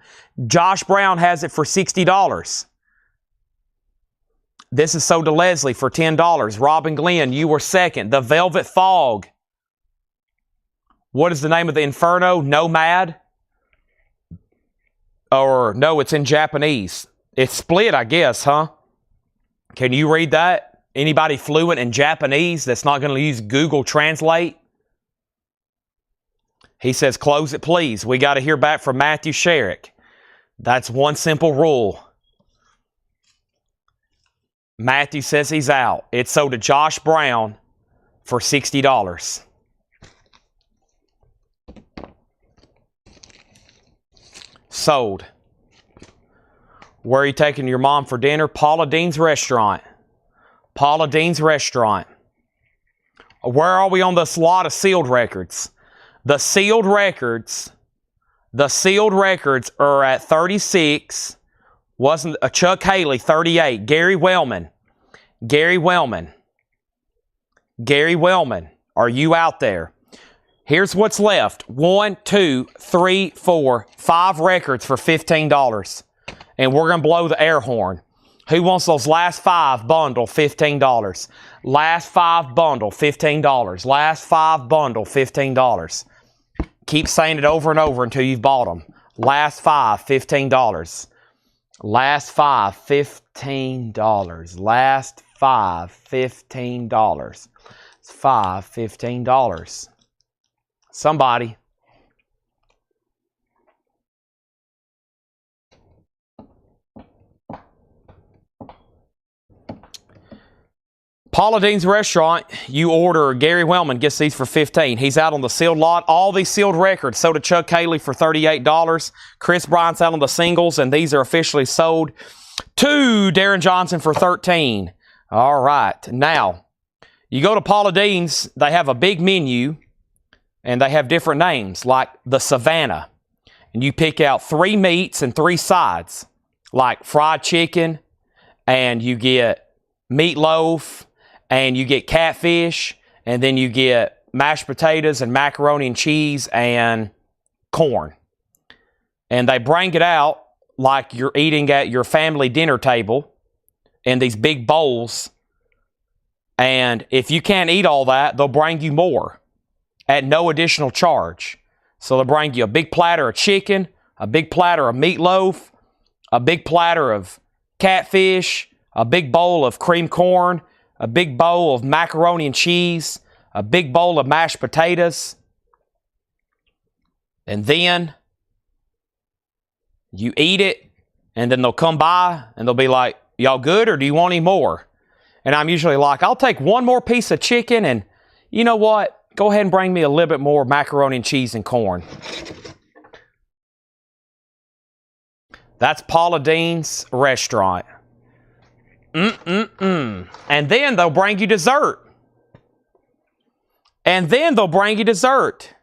Josh Brown has it for $60. This is sold to Leslie for $10. Robin Glenn, you were second. The Velvet Fog. What is the name of the Inferno? Nomad? Or, no, it's in Japanese. It's split, I guess, huh? Can you read that? Anybody fluent in Japanese that's not going to use Google Translate? He says, close it, please. We got to hear back from Matthew Sherrick. That's one simple rule. Matthew says he's out. It's sold to Josh Brown for $60. Sold. Where are you taking your mom for dinner? Paula Dean's Restaurant. Paula Dean's Restaurant. Where are we on this lot of sealed records? The sealed records are at 36. Wasn't a Chuck Haley, 38. Gary Wellman. Are you out there? Here's what's left. 1, 2, 3, 4, 5 records for $15. And we're going to blow the air horn. Who wants those last 5 bundle, $15? Last 5 bundle, $15. Last 5 bundle, $15. Keep saying it over and over until you've bought them. Last 5, $15. Last 5, $15. Last 5, $15. It's $15. Somebody. Paula Dean's Restaurant, you order, Gary Wellman gets these for $15. He's out on the sealed lot. All these sealed records. So did Chuck Haley for $38. Chris Bryant's out on the singles, and these are officially sold to Darren Johnson for $13. All right. Now, you go to Paula Dean's, they have a big menu, and they have different names, like the Savannah. And you pick out 3 meats and 3 sides, like fried chicken, and you get meatloaf, and you get catfish, and then you get mashed potatoes and macaroni and cheese and corn. And they bring it out like you're eating at your family dinner table in these big bowls. And if you can't eat all that, they'll bring you more at no additional charge. So they'll bring you a big platter of chicken, a big platter of meatloaf, a big platter of catfish, a big bowl of cream corn, a big bowl of macaroni and cheese, a big bowl of mashed potatoes. And then you eat it, and then they'll come by and they'll be like, y'all good, or do you want any more? And I'm usually like, I'll take one more piece of chicken, and you know what? Go ahead and bring me a little bit more macaroni and cheese and corn. That's Paula Dean's Restaurant. And then they'll bring you dessert. And then they'll bring you dessert.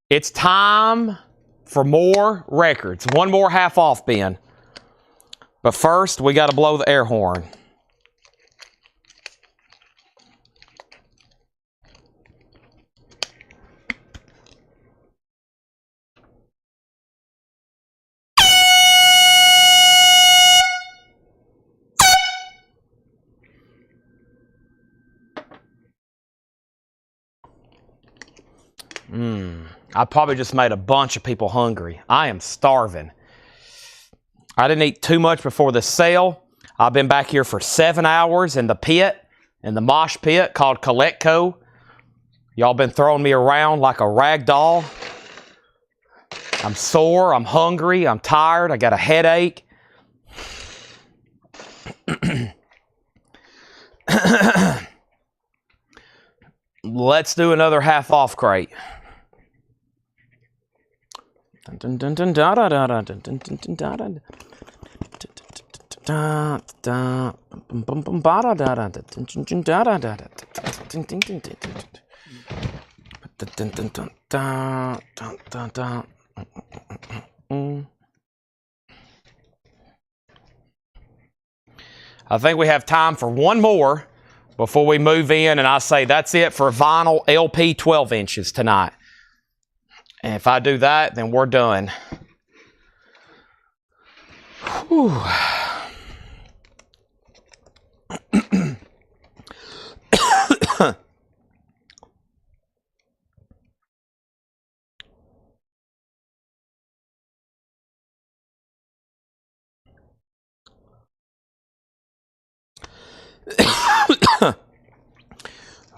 It's time for more records. One more half off bin. But first, we got to blow the air horn. I probably just made a bunch of people hungry. I am starving. I didn't eat too much before the sale. I've been back here for 7 hours in the pit, in the mosh pit called Coletco. Y'all been throwing me around like a rag doll. I'm sore, I'm hungry, I'm tired, I got a headache. Let's do another half off crate. I think we have time for one more before we move in, and I say that's it for vinyl LP 12 inches tonight. And if I do that, then we're done. Whew.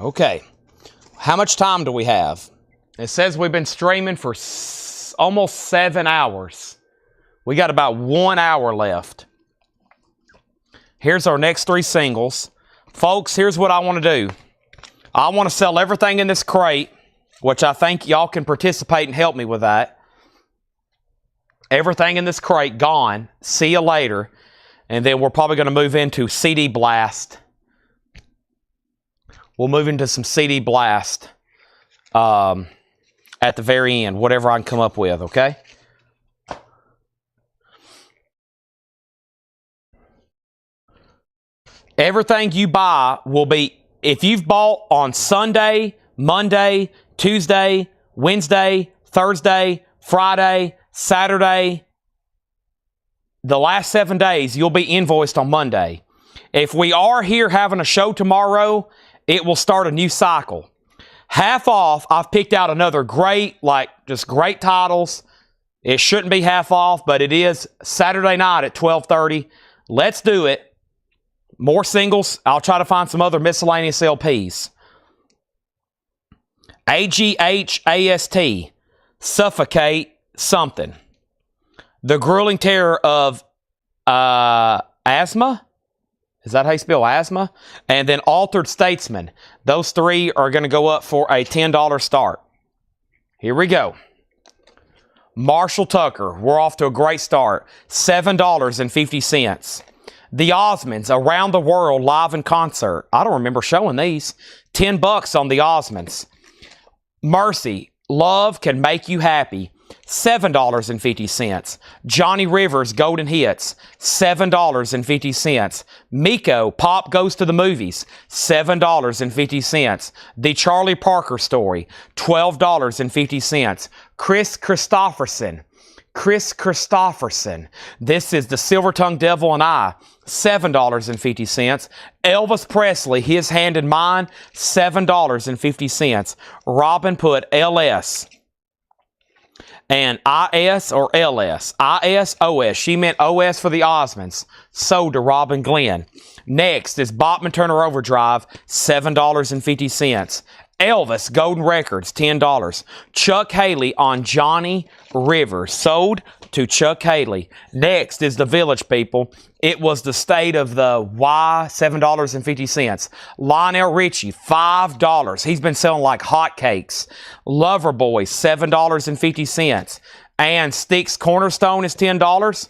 Okay, how much time do we have? It says we've been streaming for almost 7 hours. We got about 1 hour left. Here's our next 3 singles. Folks, here's what I want to do. I want to sell everything in this crate, which I think y'all can participate and help me with that. Everything in this crate gone. See you later. And then we're probably going to move into CD Blast. We'll move into some CD Blast at the very end, whatever I can come up with, okay? Everything you buy will be, if you've bought on Sunday, Monday, Tuesday, Wednesday, Thursday, Friday, Saturday, the last 7 days, you'll be invoiced on Monday. If we are here having a show tomorrow, it will start a new cycle. Half off, I've picked out another great, just great titles. It shouldn't be half off, but it is Saturday night at 12:30. Let's do it. More singles. I'll try to find some other miscellaneous LPs. AGHAST. Suffocate Something. The Grueling Terror of Asthma. Is that how you spell asthma? And then Altered Statesman. Those three are going to go up for a $10 start. Here we go. Marshall Tucker. We're off to a great start. $7.50. The Osmonds, Around the World live in concert. I don't remember showing these. $10 on the Osmonds. Mercy, Love Can Make You Happy. $7.50. Johnny Rivers, Golden Hits. $7.50. Miko, Pop Goes to the Movies. $7.50. The Charlie Parker Story. $12.50. Chris Christopherson. This is The Silver-Tongued Devil and I. $7.50. Elvis Presley, His Hand in Mine. $7.50. Robin put LS and IS or LS. IS, OS. She meant OS for the Osmonds. Sold to Robin Glenn. Next is Bachman Turner Overdrive. $7.50. Elvis, Golden Records, $10. Chuck Haley on Johnny Rivers, sold to Chuck Haley. Next is The Village People. It was the State of the Y, $7.50. Lionel Richie, $5. He's been selling like hotcakes. Loverboy, $7.50. And Styx Cornerstone is $10.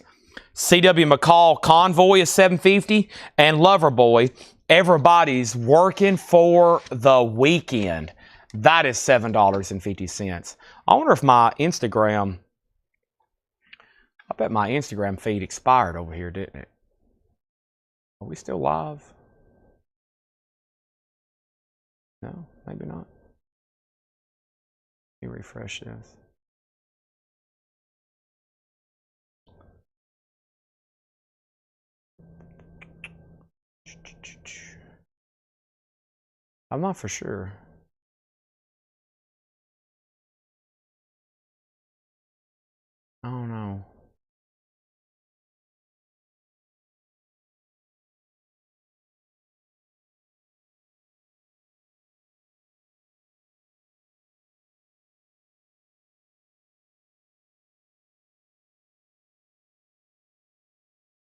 C.W. McCall Convoy is $7.50. And Loverboy, Everybody's Working for the Weekend. That is $7.50. I wonder if my Instagram, I bet my Instagram feed expired over here, didn't it? Are we still live? No, maybe not. Let me refresh this. I'm not for sure. I don't know.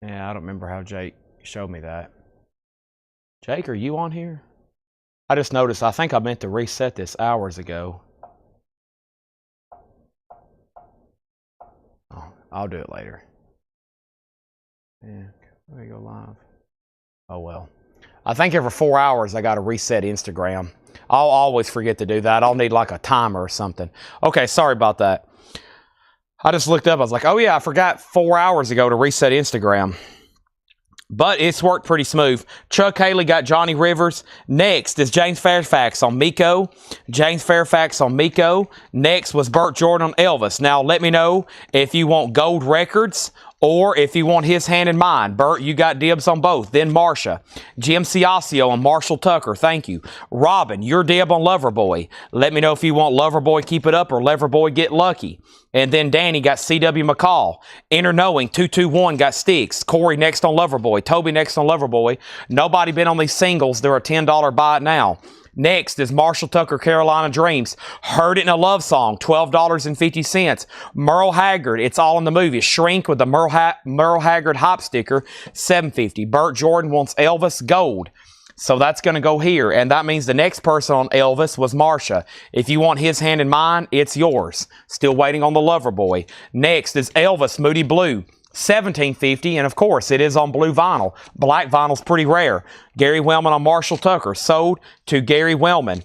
Yeah, I don't remember how Jake showed me that. Jake, are you on here? I just noticed, I think I meant to reset this hours ago. Oh, I'll do it later. Yeah, let me go live. Oh well. I think every 4 hours I got to reset Instagram. I'll always forget to do that. I'll need like a timer or something. Okay, sorry about that. I just looked up. I was like, oh yeah, I forgot 4 hours ago to reset Instagram. But it's worked pretty smooth. Chuck Haley got Johnny Rivers. Next is James Fairfax on Miko. James Fairfax on Miko. Next was Burt Jordan on Elvis. Now let me know if you want Gold Records or if you want His Hand in Mine. Burt, you got dibs on both. Then Marsha. Jim Ciascio on Marshall Tucker. Thank you. Robin, your dib on Loverboy. Let me know if you want Loverboy Keep It Up or Loverboy Get Lucky. And then Danny got C.W. McCall. Inner Knowing 221 got Styx. Corey next on Loverboy. Toby next on Loverboy. Nobody been on these singles. They're a $10 buy it now. Next is Marshall Tucker, Carolina Dreams. Heard It in a Love Song, $12.50. Merle Haggard, It's All in the Movie. Shrink with the Merle Haggard hop sticker, $7.50. Burt Jordan wants Elvis Gold. So that's going to go here. And that means the next person on Elvis was Marsha. If you want His Hand in Mine, it's yours. Still waiting on the Loverboy. Next is Elvis Moody Blue. $17.50, and of course it is on blue vinyl. Black vinyl's pretty rare. Gary Wellman on Marshall Tucker, sold to Gary Wellman.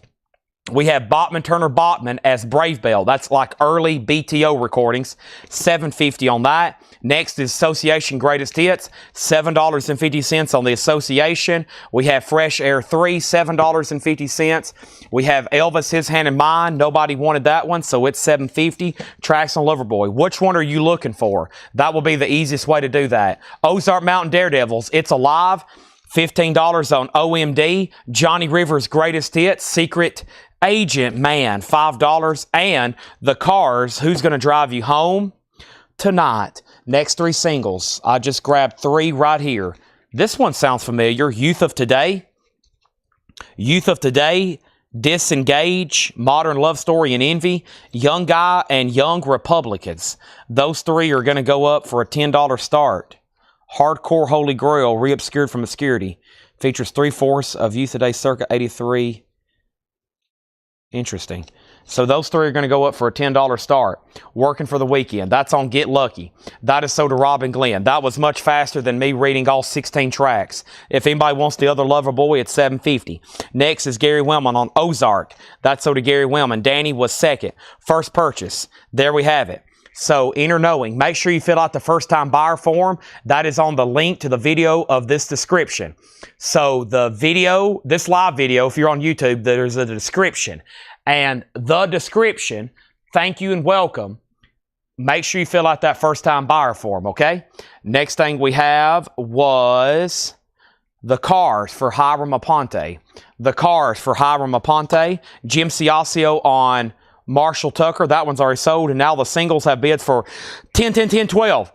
We have Bachman Turner Bachman as Brave Bell. That's like early BTO recordings. $7.50 on that. Next is Association Greatest Hits. $7.50 on the Association. We have Fresh Air 3, $7.50. We have Elvis, His Hand in Mine. Nobody wanted that one, so it's $7.50. Tracks on Loverboy. Which one are you looking for? That will be the easiest way to do that. Ozark Mountain Daredevils. It's Alive. $15 on OMD. Johnny Rivers Greatest Hits. Secret Agent Man, $5. And The Cars, Who's Gonna Drive You Home Tonight. Next three singles. I just grabbed three right here. This one sounds familiar. Youth of Today. Youth of Today Disengage, Modern Love Story and Envy, Young Guy, and Young Republicans. Those three are going to go up for a $10 start. Hardcore Holy Grail, re-obscured from obscurity. Features 3/4 of Youth Today circa 83. Interesting. So those three are going to go up for a $10 start. Working for the weekend. That's on Get Lucky. That is sold to Robin Glenn. That was much faster than me reading all 16 tracks. If anybody wants the other Lover Boy, it's $7.50. Next is Gary Wellman on Ozark. That's sold to Gary Wellman. Danny was second. First purchase. There we have it. So, Inner Knowing. Make sure you fill out the first-time buyer form. That is on the link to the video of this description. So, the video, this live video, if you're on YouTube, there's a description. And the description, thank you and welcome. Make sure you fill out that first-time buyer form, okay? Next thing we have was the cars for Hiram Aponte. The cars for Hiram Aponte. Jim Ciascio on Marshall Tucker, that one's already sold, and now the singles have bids for 10, 10, 10, 12.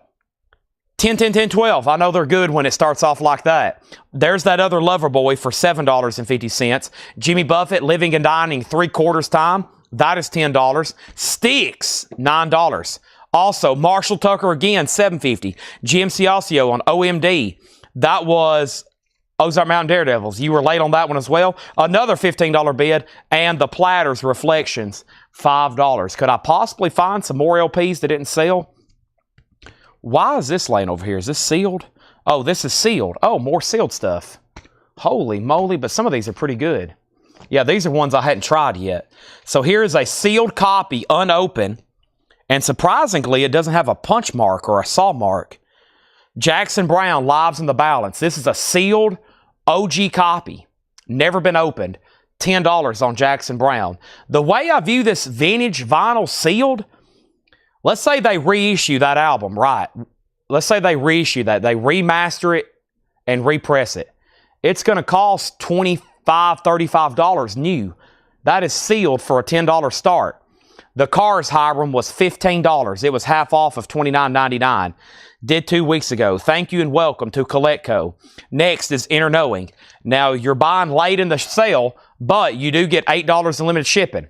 10, 10, 10, 12. I know they're good when it starts off like that. There's that other Lover Boy for $7.50. Jimmy Buffett, Living and Dining, 3/4 time. That is $10. Sticks, $9. Also, Marshall Tucker again, $7.50. Jim Ciascio on OMD. That was Ozark Mountain Daredevils. You were late on that one as well. Another $15 bid. And the Platters Reflections, $5. Could I possibly find some more LPs that didn't sell? Why is this laying over here? Is this sealed? Oh, this is sealed. Oh, more sealed stuff. Holy moly, but some of these are pretty good. Yeah, these are ones I hadn't tried yet. So here is a sealed copy, unopened. And surprisingly, it doesn't have a punch mark or a saw mark. Jackson Browne, Lives in the Balance. This is a sealed OG copy. Never been opened. $10 on Jackson Browne. The way I view this vintage vinyl sealed, let's say they reissue that album, right? Let's say they reissue that. They remaster it and repress it. It's going to cost $25, $35 new. That is sealed for a $10 start. The Cars Hiram was $15. It was half off of $29.99. Did 2 weeks ago. Thank you and welcome to Colectco. Next is Inner Knowing. Now, you're buying late in the sale, but you do get $8 in limited shipping.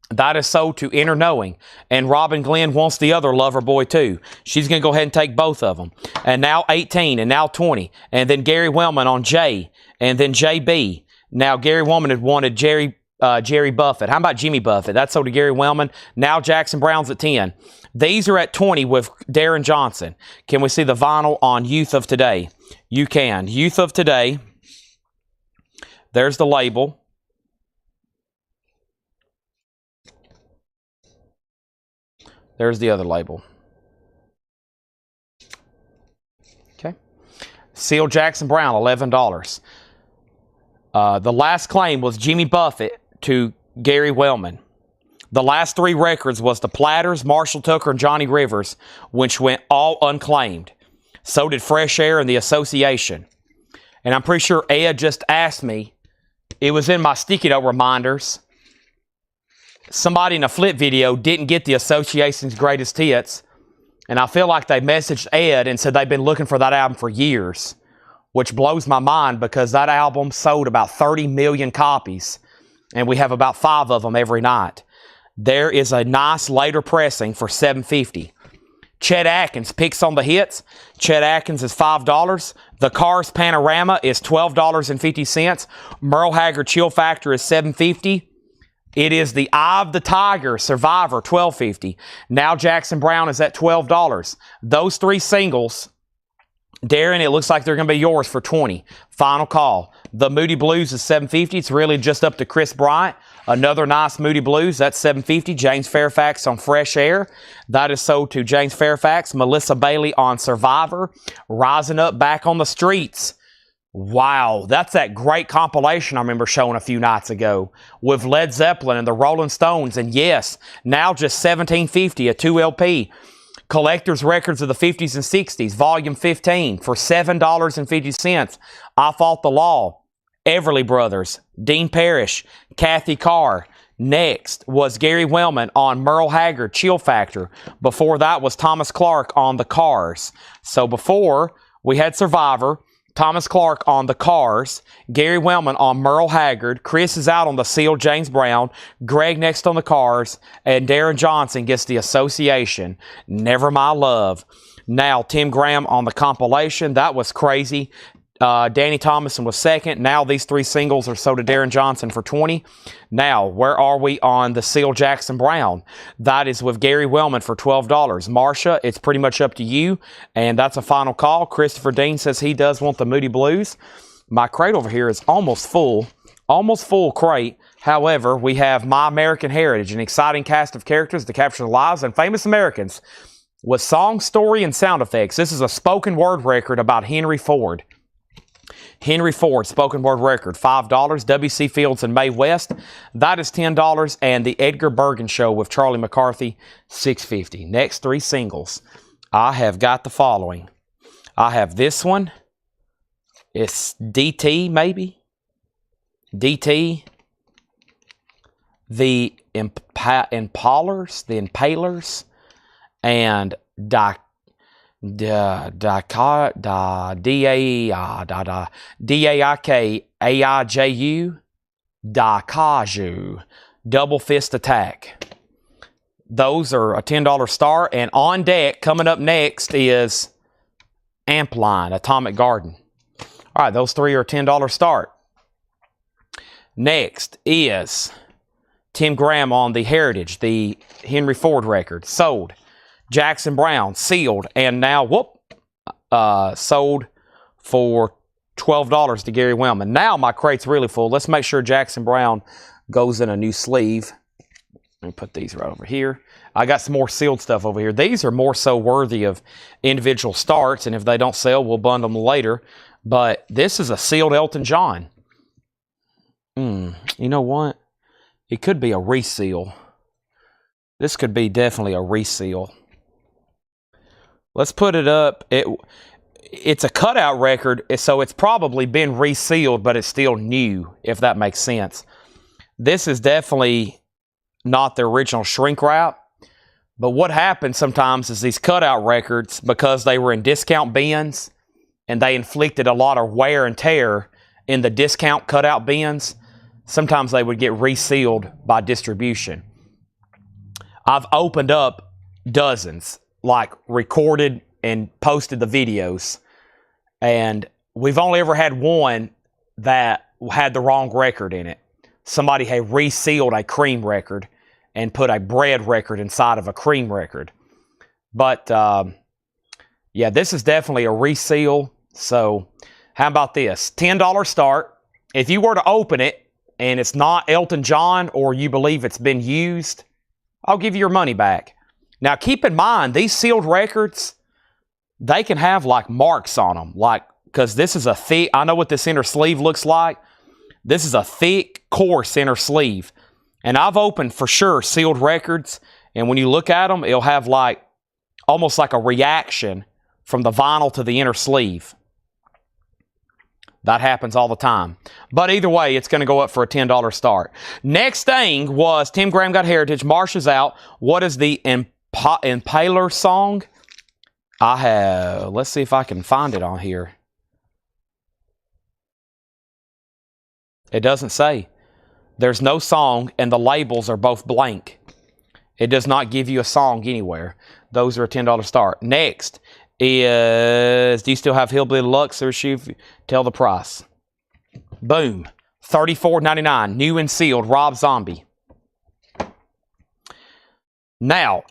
That is sold to Inner Knowing. And Robin Glenn wants the other Lover Boy too. She's going to go ahead and take both of them. And now 18 and now 20. And then Gary Wellman on J. And then JB. Now Gary Wellman had wanted Jerry Buffett. How about Jimmy Buffett? That's sold to Gary Wellman. Now Jackson Browne's at 10. These are at 20 with Darren Johnson. Can we see the vinyl on Youth of Today? You can. Youth of Today. There's the label. There's the other label. Okay. Sealed Jackson Browne, $11. The last claim was Jimmy Buffett to Gary Wellman. The last 3 records was the Platters, Marshall Tucker, and Johnny Rivers, which went all unclaimed. So did Fresh Air and the Association. And I'm pretty sure Ed just asked me, it was in my sticky note reminders, somebody in a flip video didn't get the Association's Greatest Hits, and I feel like they messaged Ed and said they've been looking for that album for years, which blows my mind because that album sold about 30 million copies, and we have about 5 of them every night. There is a nice later pressing for $7.50. Chet Atkins picks on the hits. Chet Atkins is $5. The Cars Panorama is $12.50. Merle Haggard Chill Factor is $7.50. It is the Eye of the Tiger Survivor, $12.50. Now Jackson Browne is at $12. Those 3 singles, Darren, it looks like they're going to be yours for $20. Final call. The Moody Blues is $7.50. It's really just up to Chris Bryant. Another nice Moody Blues, that's $7.50. James Fairfax on Fresh Air. That is sold to James Fairfax. Melissa Bailey on Survivor. Rising Up Back on the Streets. Wow, that's that great compilation I remember showing a few nights ago with Led Zeppelin and the Rolling Stones. And yes, now just $17.50, a 2 LP. Collector's Records of the 50s and 60s, Volume 15 for $7.50. I Fought the Law. Everly Brothers, Dean Parrish, Kathy Carr. Next was Gary Wellman on Merle Haggard, Chill Factor. Before that was Thomas Clark on The Cars. So before we had Survivor, Thomas Clark on the Cars, Gary Wellman on Merle Haggard, Chris is out on the sealed James Brown, Greg next on the Cars, and Darren Johnson gets the Association, Never My Love. Now, Tim Graham on the compilation. That was crazy. Danny Thomason was second. Now these three singles are sold to Darren Johnson for $20. Now, where are we on the Seal Jackson Brown? That is with Gary Wellman for $12. Marsha, it's pretty much up to you, and that's a final call. Christopher Dean says he does want the Moody Blues. My crate over here is almost full crate. However, we have My American Heritage, an exciting cast of characters to capture the lives and famous Americans with song, story, and sound effects. This is a spoken word record about Henry Ford. Henry Ford, spoken word record, $5. W.C. Fields and Mae West, that is $10. And the Edgar Bergen Show with Charlie McCarthy, $6.50. Next three singles, I have got the following. I have this one. It's DT, maybe. DT. The Impalers, and Daikaju, Daikaju, Double Fist Attack. Those are a $10 start. And on deck, coming up next is Ampline, Atomic Garden. All right, those three are a $10 start. Next is Tim Graham on the Heritage, the Henry Ford record, sold. Jackson Brown, sealed, and now, sold for $12 to Gary Wellman. Now my crate's really full. Let's make sure Jackson Brown goes in a new sleeve. Let me put these right over here. I got some more sealed stuff over here. These are more so worthy of individual starts, and if they don't sell, we'll bundle them later. But this is a sealed Elton John. You know what? It could be a reseal. This could be definitely a reseal. Let's put it up. It's a cutout record, so it's probably been resealed, but it's still new, if that makes sense. This is definitely not the original shrink wrap. But what happens sometimes is these cutout records, because they were in discount bins and they inflicted a lot of wear and tear in the discount cutout bins, sometimes they would get resealed by distribution. I've opened up dozens, like recorded and posted the videos, and we've only ever had one that had the wrong record in it. Somebody had resealed a cream record and put a bread record inside of a cream record. But yeah, this is definitely a reseal. So how about this? $10 start. If you were to open it and it's not Elton John, or you believe it's been used, I'll give you your money back. Now, keep in mind, these sealed records, they can have like marks on them, like, because this is a thick, I know what this inner sleeve looks like. This is a thick, coarse inner sleeve. And I've opened for sure sealed records, and when you look at them, it'll have like, almost like a reaction from the vinyl to the inner sleeve. That happens all the time. But either way, it's going to go up for a $10 start. Next thing was Tim Graham got Heritage. Marsha's out. What is the Impaler song? I have, let's see if I can find it on here. It doesn't say. There's no song, and the labels are both blank. It does not give you a song anywhere. Those are a $10 start. Next is, do you still have Hillbilly Deluxe or shoe? Tell the price. Boom. $34.99. New and sealed. Rob Zombie. Now,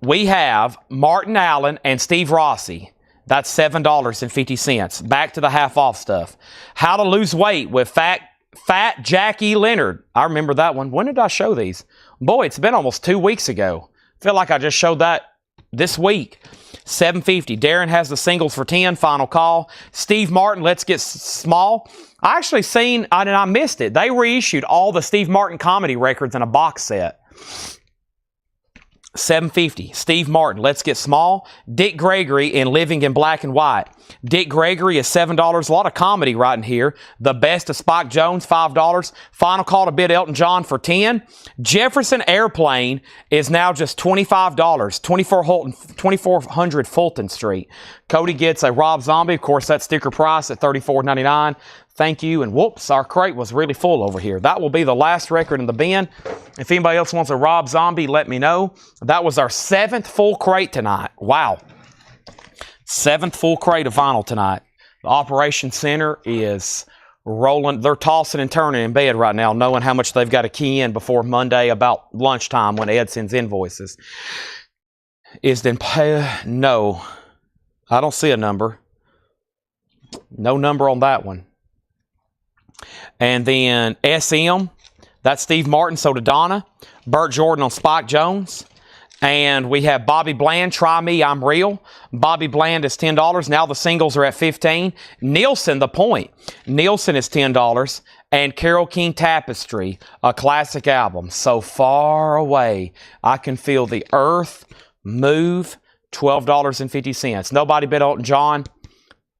we have Martin Allen and Steve Rossi. That's $7.50. Back to the half-off stuff. How to Lose Weight with Fat Jackie Leonard. I remember that one. When did I show these? Boy, it's been almost 2 weeks ago. I feel like I just showed that this week. $7.50. Darren has the singles for $10. Final call. Steve Martin, Let's Get Small. I actually seen, and I missed it. They reissued all the Steve Martin comedy records in a box set. $7.50. Steve Martin, Let's Get Small. Dick Gregory in Living in Black and White. Dick Gregory is $7. A lot of comedy right in here. The Best of Spike Jones, $5. Final Call to Bid Elton John for $10. Jefferson Airplane is now just $25. 2400 Fulton Street. Cody gets a Rob Zombie. Of course, that sticker price at $34.99. Thank you. And whoops, our crate was really full over here. That will be the last record in the bin. If anybody else wants a Rob Zombie, let me know. That was our 7th full crate tonight. Wow. 7th full crate of vinyl tonight. The Operation Center is rolling. They're tossing and turning in bed right now, knowing how much they've got to key in before Monday about lunchtime when Ed sends invoices. Is then pay? No. I don't see a number. No number on that one. And then SM, that's Steve Martin, so to Donna. Burt Jordan on Spike Jones. And we have Bobby Bland, Try Me, I'm Real. Bobby Bland is $10. Now the singles are at $15. Nielsen, The Point. Nielsen is $10. And Carole King, Tapestry, a classic album. So Far Away, I Can Feel the Earth Move, $12.50. Nobody bid Elton John.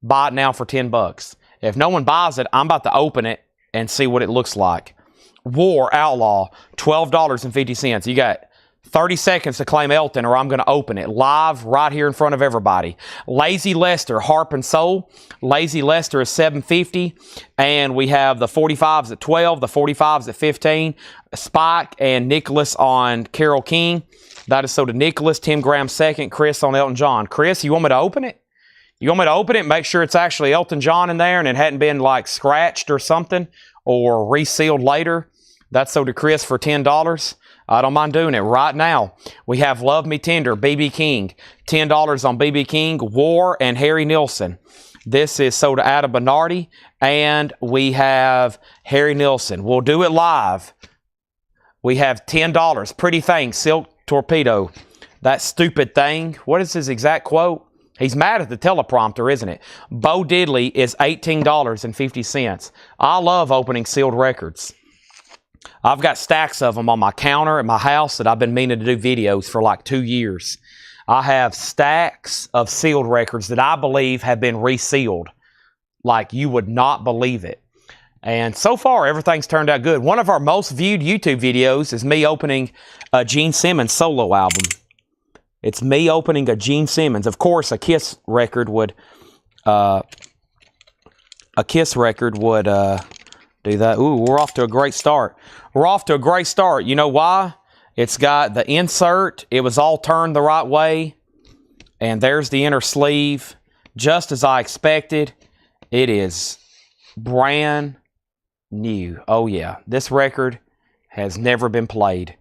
Buy it now for $10. If no one buys it, I'm about to open it and see what it looks like. War, Outlaw, $12.50. You got 30 seconds to claim Elton or I'm going to open it live right here in front of everybody. Lazy Lester, Harp and Soul. Lazy Lester is $7.50. And we have the 45s at $12, the 45s at $15. Spike and Nicholas on Carole King. That is so to Nicholas. Tim Graham second. Chris on Elton John. Chris, you want me to open it? You want me to open it and make sure it's actually Elton John in there and it hadn't been like scratched or something or resealed later? That's so to Chris for $10. I don't mind doing it right now. We have Love Me Tender, B.B. King. $10 on B.B. King, War, and Harry Nilsson. This is so to Adam Bernardi. And we have Harry Nilsson. We'll do it live. We have $10. Pretty Thing, Silk Torpedo. That stupid thing. What is his exact quote? He's mad at the teleprompter, isn't it? Bo Diddley is $18.50. I love opening sealed records. I've got stacks of them on my counter at my house that I've been meaning to do videos for like 2 years. I have stacks of sealed records that I believe have been resealed. Like you would not believe it. And so far, everything's turned out good. One of our most viewed YouTube videos is me opening a Gene Simmons solo album. It's me opening a Gene Simmons. Of course, a Kiss record would do that. Ooh, we're off to a great start. We're off to a great start. You know why? It's got the insert. It was all turned the right way. And there's the inner sleeve. Just as I expected. It is brand new. Oh, yeah. This record has never been played.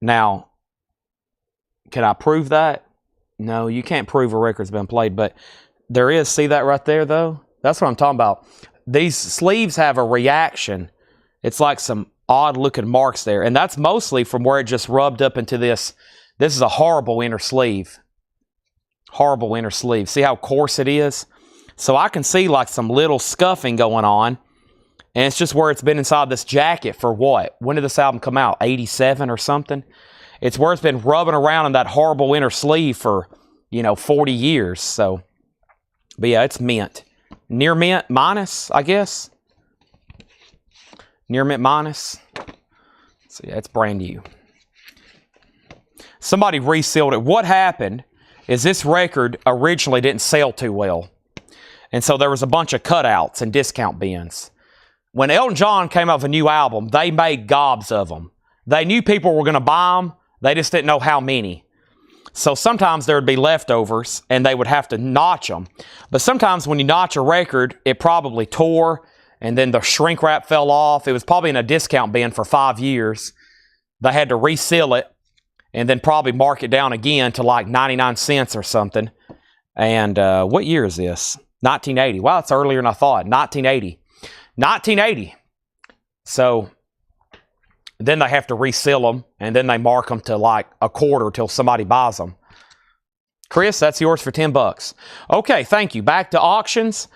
Now, can I prove that? No, you can't prove a record's been played, but there is. See that right there, though? That's what I'm talking about. These sleeves have a reaction. It's like some odd-looking marks there, and that's mostly from where it just rubbed up into this. This is a horrible inner sleeve. Horrible inner sleeve. See how coarse it is? So I can see like some little scuffing going on, and it's just where it's been inside this jacket for what? When did this album come out? 87 or something? It's where it's been rubbing around in that horrible inner sleeve for, 40 years. So, but yeah, it's mint. Near mint minus, I guess. Near mint minus. So yeah, it's brand new. Somebody resealed it. What happened is this record originally didn't sell too well. And so there was a bunch of cutouts and discount bins. When Elton John came out with a new album, they made gobs of them. They knew people were going to buy them. They just didn't know how many. So sometimes there would be leftovers and they would have to notch them. But sometimes when you notch a record, it probably tore and then the shrink wrap fell off. It was probably in a discount bin for 5 years. They had to reseal it and then probably mark it down again to like 99 cents or something. And what year is this? 1980. Wow, it's earlier than I thought. 1980. 1980. So then they have to reseal them, and then they mark them to like a quarter till somebody buys them. Chris, that's yours for $10. Okay, thank you. Back to auctions.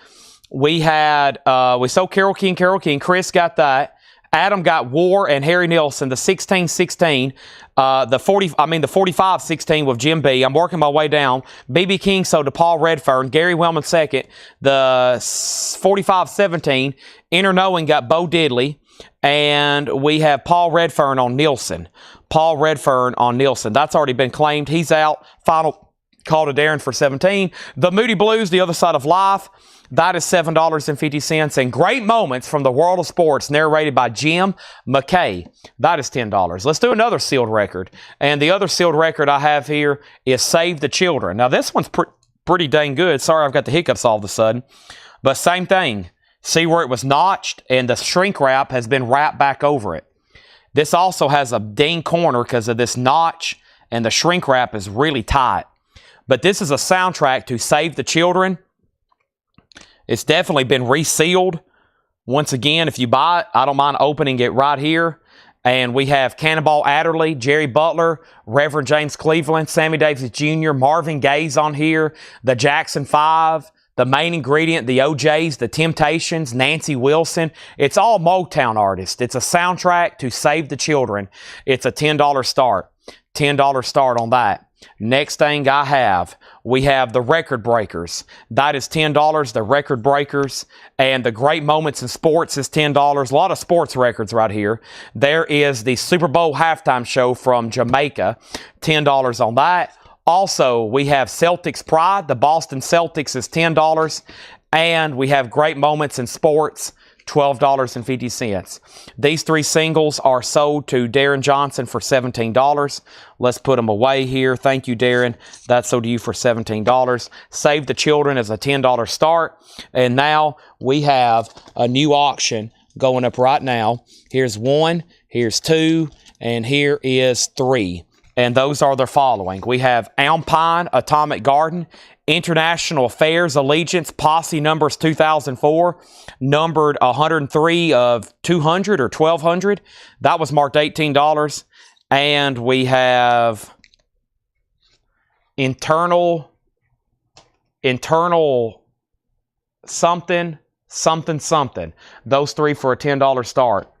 We had, we sold Carole King. Chris got that. Adam got War and Harry Nilsson, the 16-16, the 45-16 with Jim B. I'm working my way down. B.B. King sold to Paul Redfern. Gary Wellman second. The 45-17, Inner Knowing got Bo Diddley. And we have Paul Redfern on Nilsson. Paul Redfern on Nilsson. That's already been claimed. He's out. Final call to Darren for 17. The Moody Blues, The Other Side of Life. That is $7.50. And Great Moments from the World of Sports, narrated by Jim McKay. That is $10. Let's do another sealed record. And the other sealed record I have here is Save the Children. Now, this one's pretty dang good. Sorry, I've got the hiccups all of a sudden. But same thing. See where it was notched, and the shrink wrap has been wrapped back over it. This also has a ding corner because of this notch, and the shrink wrap is really tight. But this is a soundtrack to Save the Children. It's definitely been resealed. Once again, if you buy it, I don't mind opening it right here. And we have Cannonball Adderley, Jerry Butler, Reverend James Cleveland, Sammy Davis Jr., Marvin Gaye's on here, the Jackson 5, the Main Ingredient, the OJs, the Temptations, Nancy Wilson. It's all Motown artists. It's a soundtrack to Save the Children. It's a $10 start. $10 start on that. Next thing I have, we have the Record Breakers. That is $10, the Record Breakers. And the Great Moments in Sports is $10. A lot of sports records right here. There is the Super Bowl halftime show from Jamaica. $10 on that. Also, we have Celtics Pride. The Boston Celtics is $10. And we have Great Moments in Sports, $12.50. These three singles are sold to Darren Johnson for $17. Let's put them away here. Thank you, Darren. That's sold to you for $17. Save the Children is a $10 start. And now we have a new auction going up right now. Here's 1, here's 2, and here is 3. And those are the following. We have Alpine Atomic Garden, International Affairs Allegiance, Posse Numbers 2004, numbered 103 of 200 or 1200. That was marked $18. And we have internal something. Those three for a $10 start.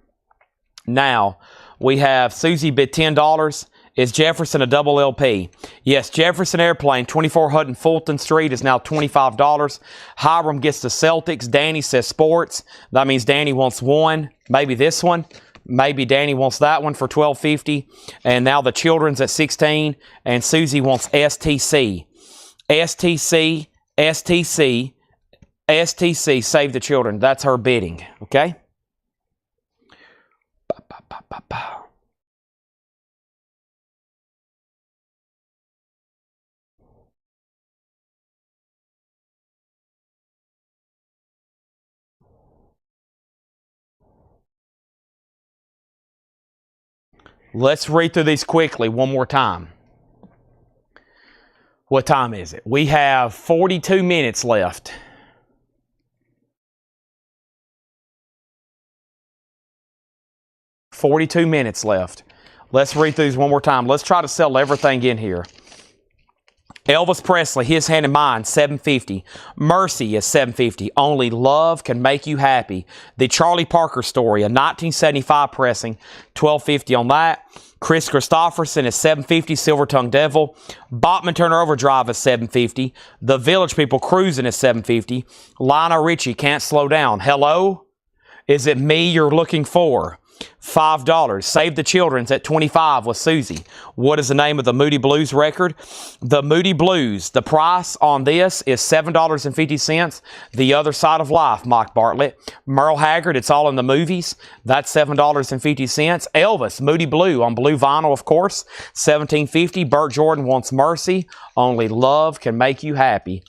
Now, we have Susie bid $10. Is Jefferson a double LP? Yes, Jefferson Airplane, 2400 Fulton Street is now $25. Hiram gets the Celtics. Danny says sports. That means Danny wants one. Maybe this one. Maybe Danny wants that one for $12.50. And now the Children's at 16. And Susie wants STC. STC, STC, STC, Save the Children. That's her bidding. Okay? Let's read through these quickly one more time. What time is it? We have 42 minutes left. Let's read through these one more time. Let's try to sell everything in here. Elvis Presley, His Hand in Mine, $7.50. Mercy is $7.50. Only Love Can Make You Happy. The Charlie Parker Story, a 1975 pressing, $12.50 on that. Chris Christopherson is $7.50. Silver Tongue Devil. Bachman Turner Overdrive is $7.50. The Village People Cruising is $7.50. Lionel Richie, Can't Slow Down. Hello? Is it me you're looking for? $5. Save the Children's at $25 with Susie. What is the name of the Moody Blues record? The Moody Blues. The price on this is $7.50. The Other Side of Life, Mike Bartlett. Merle Haggard, It's All in the Movies. That's $7.50. Elvis, Moody Blue on blue vinyl, of course. $17.50. Burt Jordan Wants Mercy. Only Love Can Make You Happy.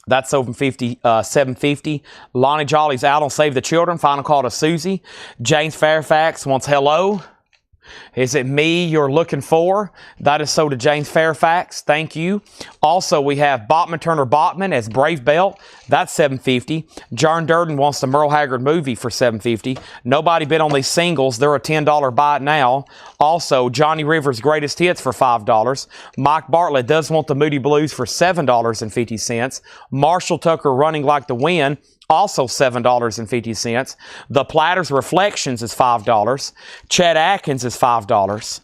That's $7.50. Lonnie Jolly's Out on Save the Children. Final call to Susie. James Fairfax wants Hello. Is it me you're looking for? That is so to James Fairfax. Thank you. Also, we have Bachman Turner Bachman as Brave Belt. That's $7.50. John Durden wants the Merle Haggard movie for $7.50. Nobody bid on these singles. They're a $10 buy it now. Also, Johnny Rivers' Greatest Hits for $5. Mike Bartlett does want the Moody Blues for $7.50. Marshall Tucker Running Like the Wind also $7.50. The Platters Reflections is $5. Chet Atkins is $5.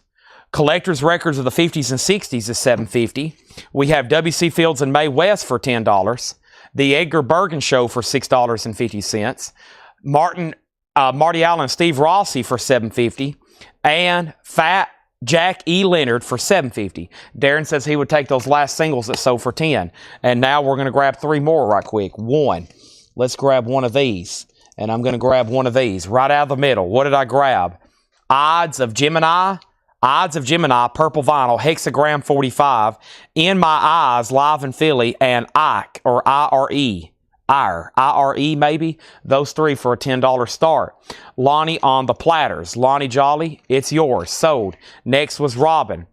Collector's Records of the 50s and 60s is $7.50. We have W.C. Fields and Mae West for $10. The Edgar Bergen Show for $6.50. Marty Allen and Steve Rossi for $7.50. And Fat Jack E. Leonard for $7.50. Darren says he would take those last singles that sold for $10. And now we're going to grab 3 more right quick. One. Let's grab one of these. And I'm going to grab one of these right out of the middle. What did I grab? Odds of Gemini, purple vinyl, hexagram 45, In My Eyes, live in Philly, and Ike, or I-R-E. I-R-E maybe. Those 3 for a $10 start. Lonnie on the Platters. Lonnie Jolly, it's yours. Sold. Next was Robin.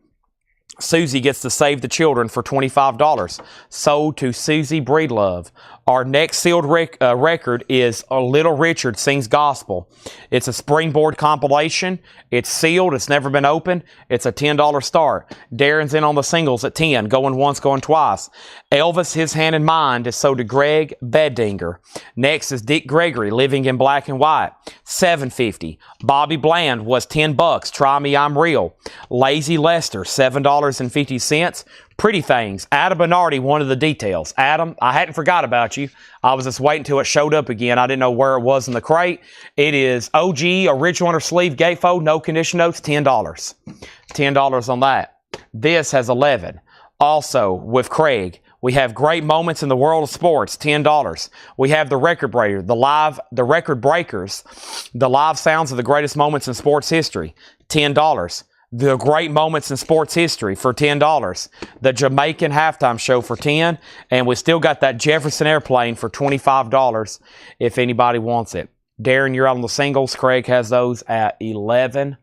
Susie gets to Save the Children for $25. Sold to Susie Breedlove. Our next sealed record is Little Richard Sings Gospel. It's a Springboard compilation. It's sealed. It's never been opened. It's a $10 start. Darren's in on the singles at 10. Going once, going twice. Elvis, His Hand in Mind is sold to Greg Beddinger. Next is Dick Gregory, Living in Black and White. $7.50. Bobby Bland was $10. Try Me, I'm Real. Lazy Lester, $7.50. Pretty Things. Adam Bernardi wanted the details. Adam, I hadn't forgot about you. I was just waiting until it showed up again. I didn't know where it was in the crate. It is OG, original under sleeve, gatefold, no condition notes, $10. $10 on that. This has 11. Also, with Craig, we have Great Moments in the World of Sports, $10. We have the Record Breaker, the Record Breakers, the live sounds of the greatest moments in sports history, $10. The Great Moments in Sports History for $10. The Jamaican Halftime Show for $10. And we still got that Jefferson Airplane for $25 if anybody wants it. Darren, you're on the singles. Craig has those at $11.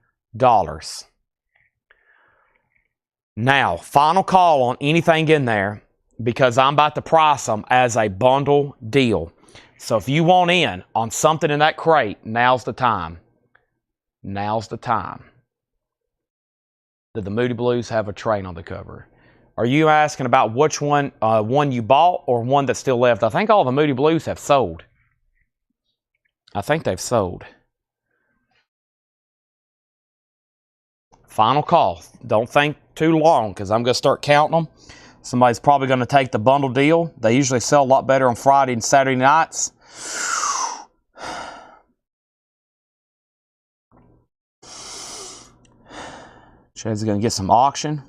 Now, final call on anything in there because I'm about to price them as a bundle deal. So if you want in on something in that crate, now's the time. Now's the time. Did the Moody Blues have a train on the cover? Are you asking about which one you bought or one that's still left? I think all the Moody Blues have sold. I think they've sold. Final call. Don't think too long because I'm going to start counting them. Somebody's probably going to take the bundle deal. They usually sell a lot better on Friday and Saturday nights. Chad's going to get some auction.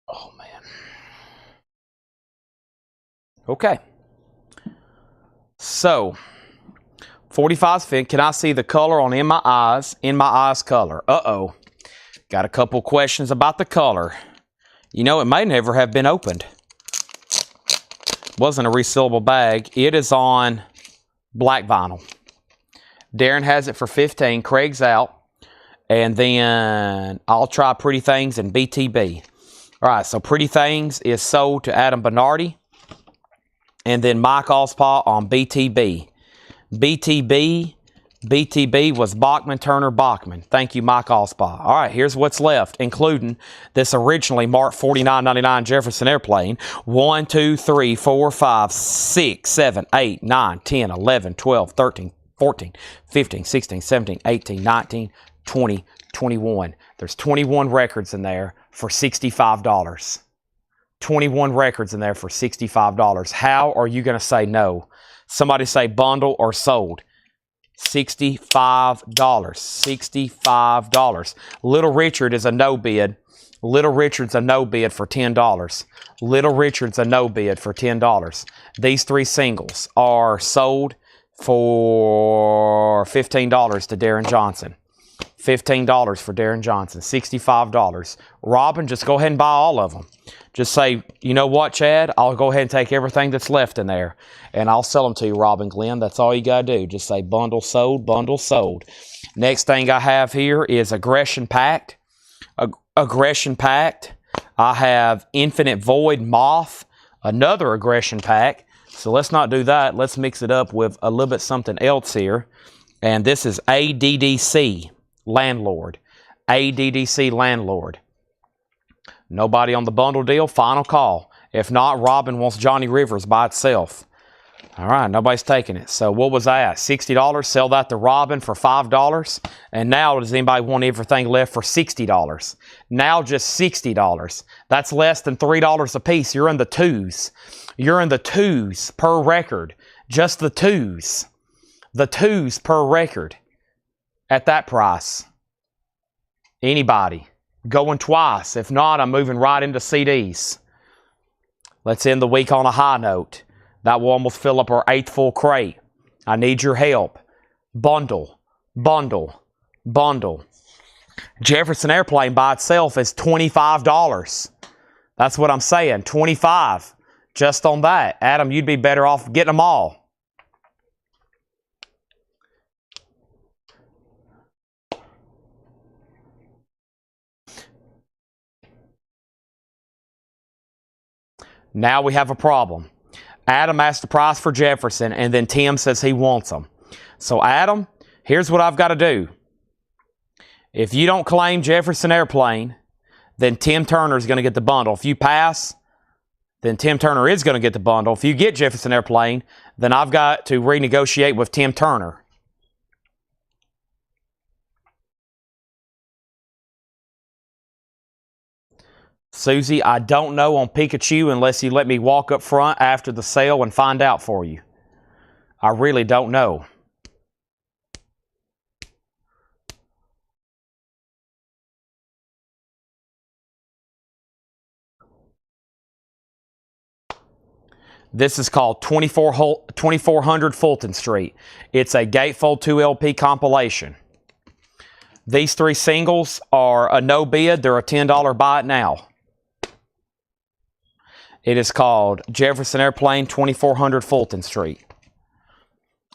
Oh, man. Okay. So, 45's fin. Can I see the color on In My Eyes? In My Eyes color. Uh-oh. Got a couple questions about the color. You know, it may never have been opened. Wasn't a resealable bag. It is on black vinyl. Darren has it for 15. Craig's out. And then I'll try Pretty Things and BTB. All right, so Pretty Things is sold to Adam Bernardi. And then Mike Allspaw on BTB. BTB was Bachman, Turner, Bachman. Thank you, Mike Allspaw. All right, here's what's left, including this originally marked $49.99 Jefferson Airplane. 1, 2, 3, 4, 5, 6, 7, 8, 9, 10, 11, 12, 13, 14, 15, 16, 17, 18, 19, 20, 21. There's 21 records in there for $65. 21 records in there for $65. How are you going to say no? Somebody say bundle or sold. $65. $65. Little Richard is a no bid. Little Richard's a no bid for $10. Little Richard's a no bid for $10. These 3 singles are sold for $15 to Darren Johnson. $15 for Darren Johnson. $65. Robin, just go ahead and buy all of them. Just say, you know what, Chad? I'll go ahead and take everything that's left in there, and I'll sell them to you, Robin Glenn. That's all you got to do. Just say bundle sold, bundle sold. Next thing I have here is Aggression Pact. Aggression Pact. I have Infinite Void Moth, another Aggression Pack. So let's not do that. Let's mix it up with a little bit something else here. And this is ADDC Landlord. ADDC Landlord. Nobody on the bundle deal? Final call. If not, Robin wants Johnny Rivers by itself. All right, nobody's taking it. So what was that? $60. Sell that to Robin for $5. And now does anybody want everything left for $60? Now just $60. That's less than $3 a piece. You're in the twos. You're in the twos per record. Just the twos. The twos per record at that price. Anybody? Going twice. If not, I'm moving right into CDs. Let's end the week on a high note. That will almost fill up our 8th full crate. I need your help. Bundle, bundle, bundle. Jefferson Airplane by itself is $25. That's what I'm saying. $25 just on that. Adam, you'd be better off getting them all. Now we have a problem. Adam asked the price for Jefferson, and then Tim says he wants them. So Adam, here's what I've got to do. If you don't claim Jefferson Airplane, then Tim Turner is going to get the bundle. If you pass, then Tim Turner is going to get the bundle. If you get Jefferson Airplane, then I've got to renegotiate with Tim Turner. Susie, I don't know on Pikachu unless you let me walk up front after the sale and find out for you. I really don't know. This is called 2400 Fulton Street. It's a Gatefold 2 LP compilation. These 3 singles are a no bid. They're a $10 buy it now. It is called Jefferson Airplane 2400 Fulton Street.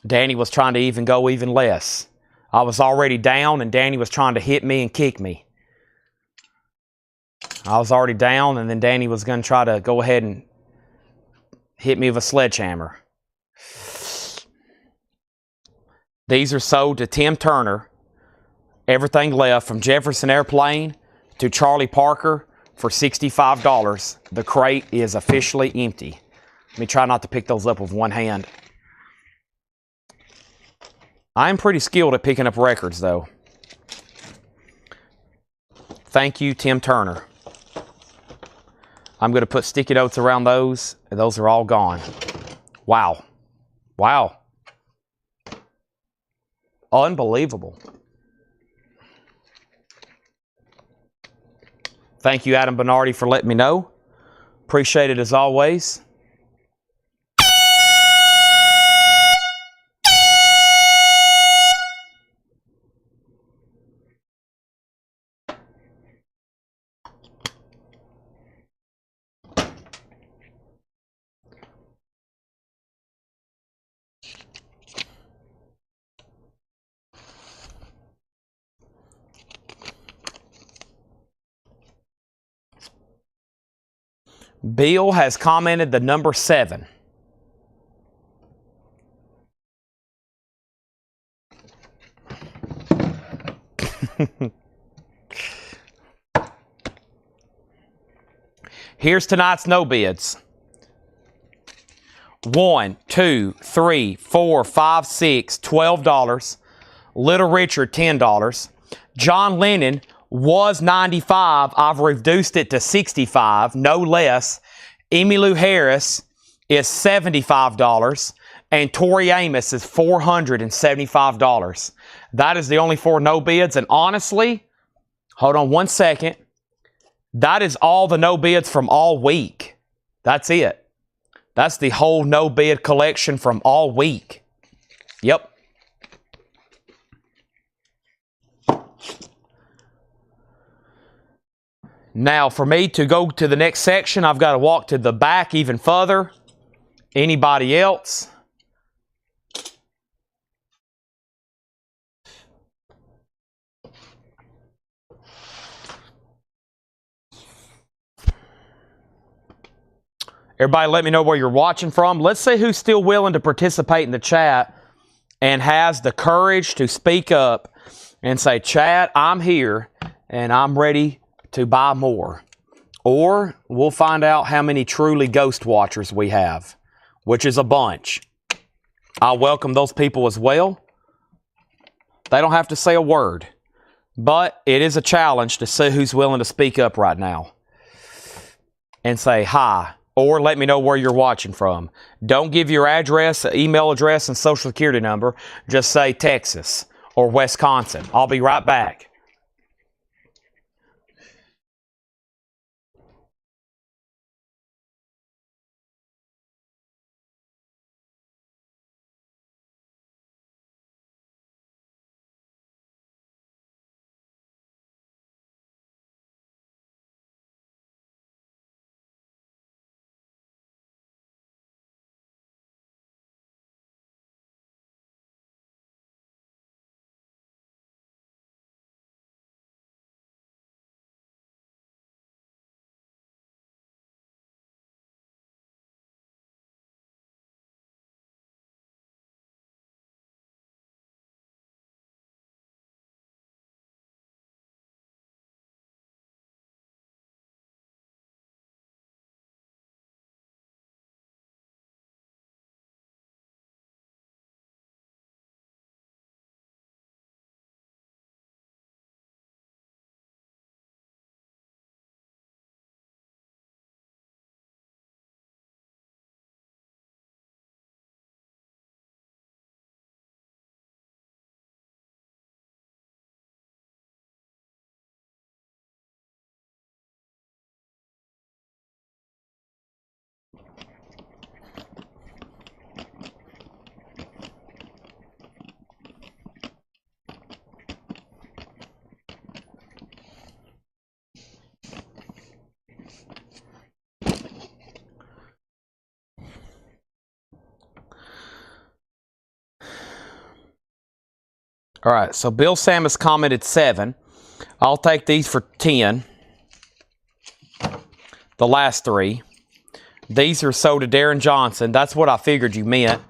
Danny was trying to even go even less. I was already down and Danny was trying to hit me and kick me. I was already down and then Danny was going to try to go ahead and hit me with a sledgehammer. These are sold to Tim Turner. Everything left from Jefferson Airplane to Charlie Parker for $65. The crate is officially empty. Let me try not to pick those up with one hand. I'm pretty skilled at picking up records, though. Thank you, Tim Turner. I'm going to put sticky notes around those, and those are all gone. Wow. Wow. Unbelievable. Thank you, Adam Bernardi, for letting me know. Appreciate it as always. Bill has commented the number 7. Here's tonight's no bids. 1, 2, 3, 4, 5, 6, $12. Little Richard, $10. John Lennon was $95. I've reduced it to $65, no less. Emmylou Harris is $75. And Tori Amos is $475. That is the only 4 no bids. And honestly, hold on one second. That is all the no bids from all week. That's it. That's the whole no bid collection from all week. Yep. Now, for me to go to the next section, I've got to walk to the back even further. Anybody else? Everybody let me know where you're watching from. Let's see who's still willing to participate in the chat and has the courage to speak up and say, chat, I'm here and I'm ready to buy more. Or we'll find out how many truly ghost watchers we have, which is a bunch. I'll welcome those people as well. They don't have to say a word, but it is a challenge to see who's willing to speak up right now and say hi. Or let me know where you're watching from. Don't give your address, email address, and social security number. Just say Texas or Wisconsin. I'll be right back. All right, so Bill Samus commented 7. I'll take these for 10. The last 3. These are sold to Darren Johnson. That's what I figured you meant.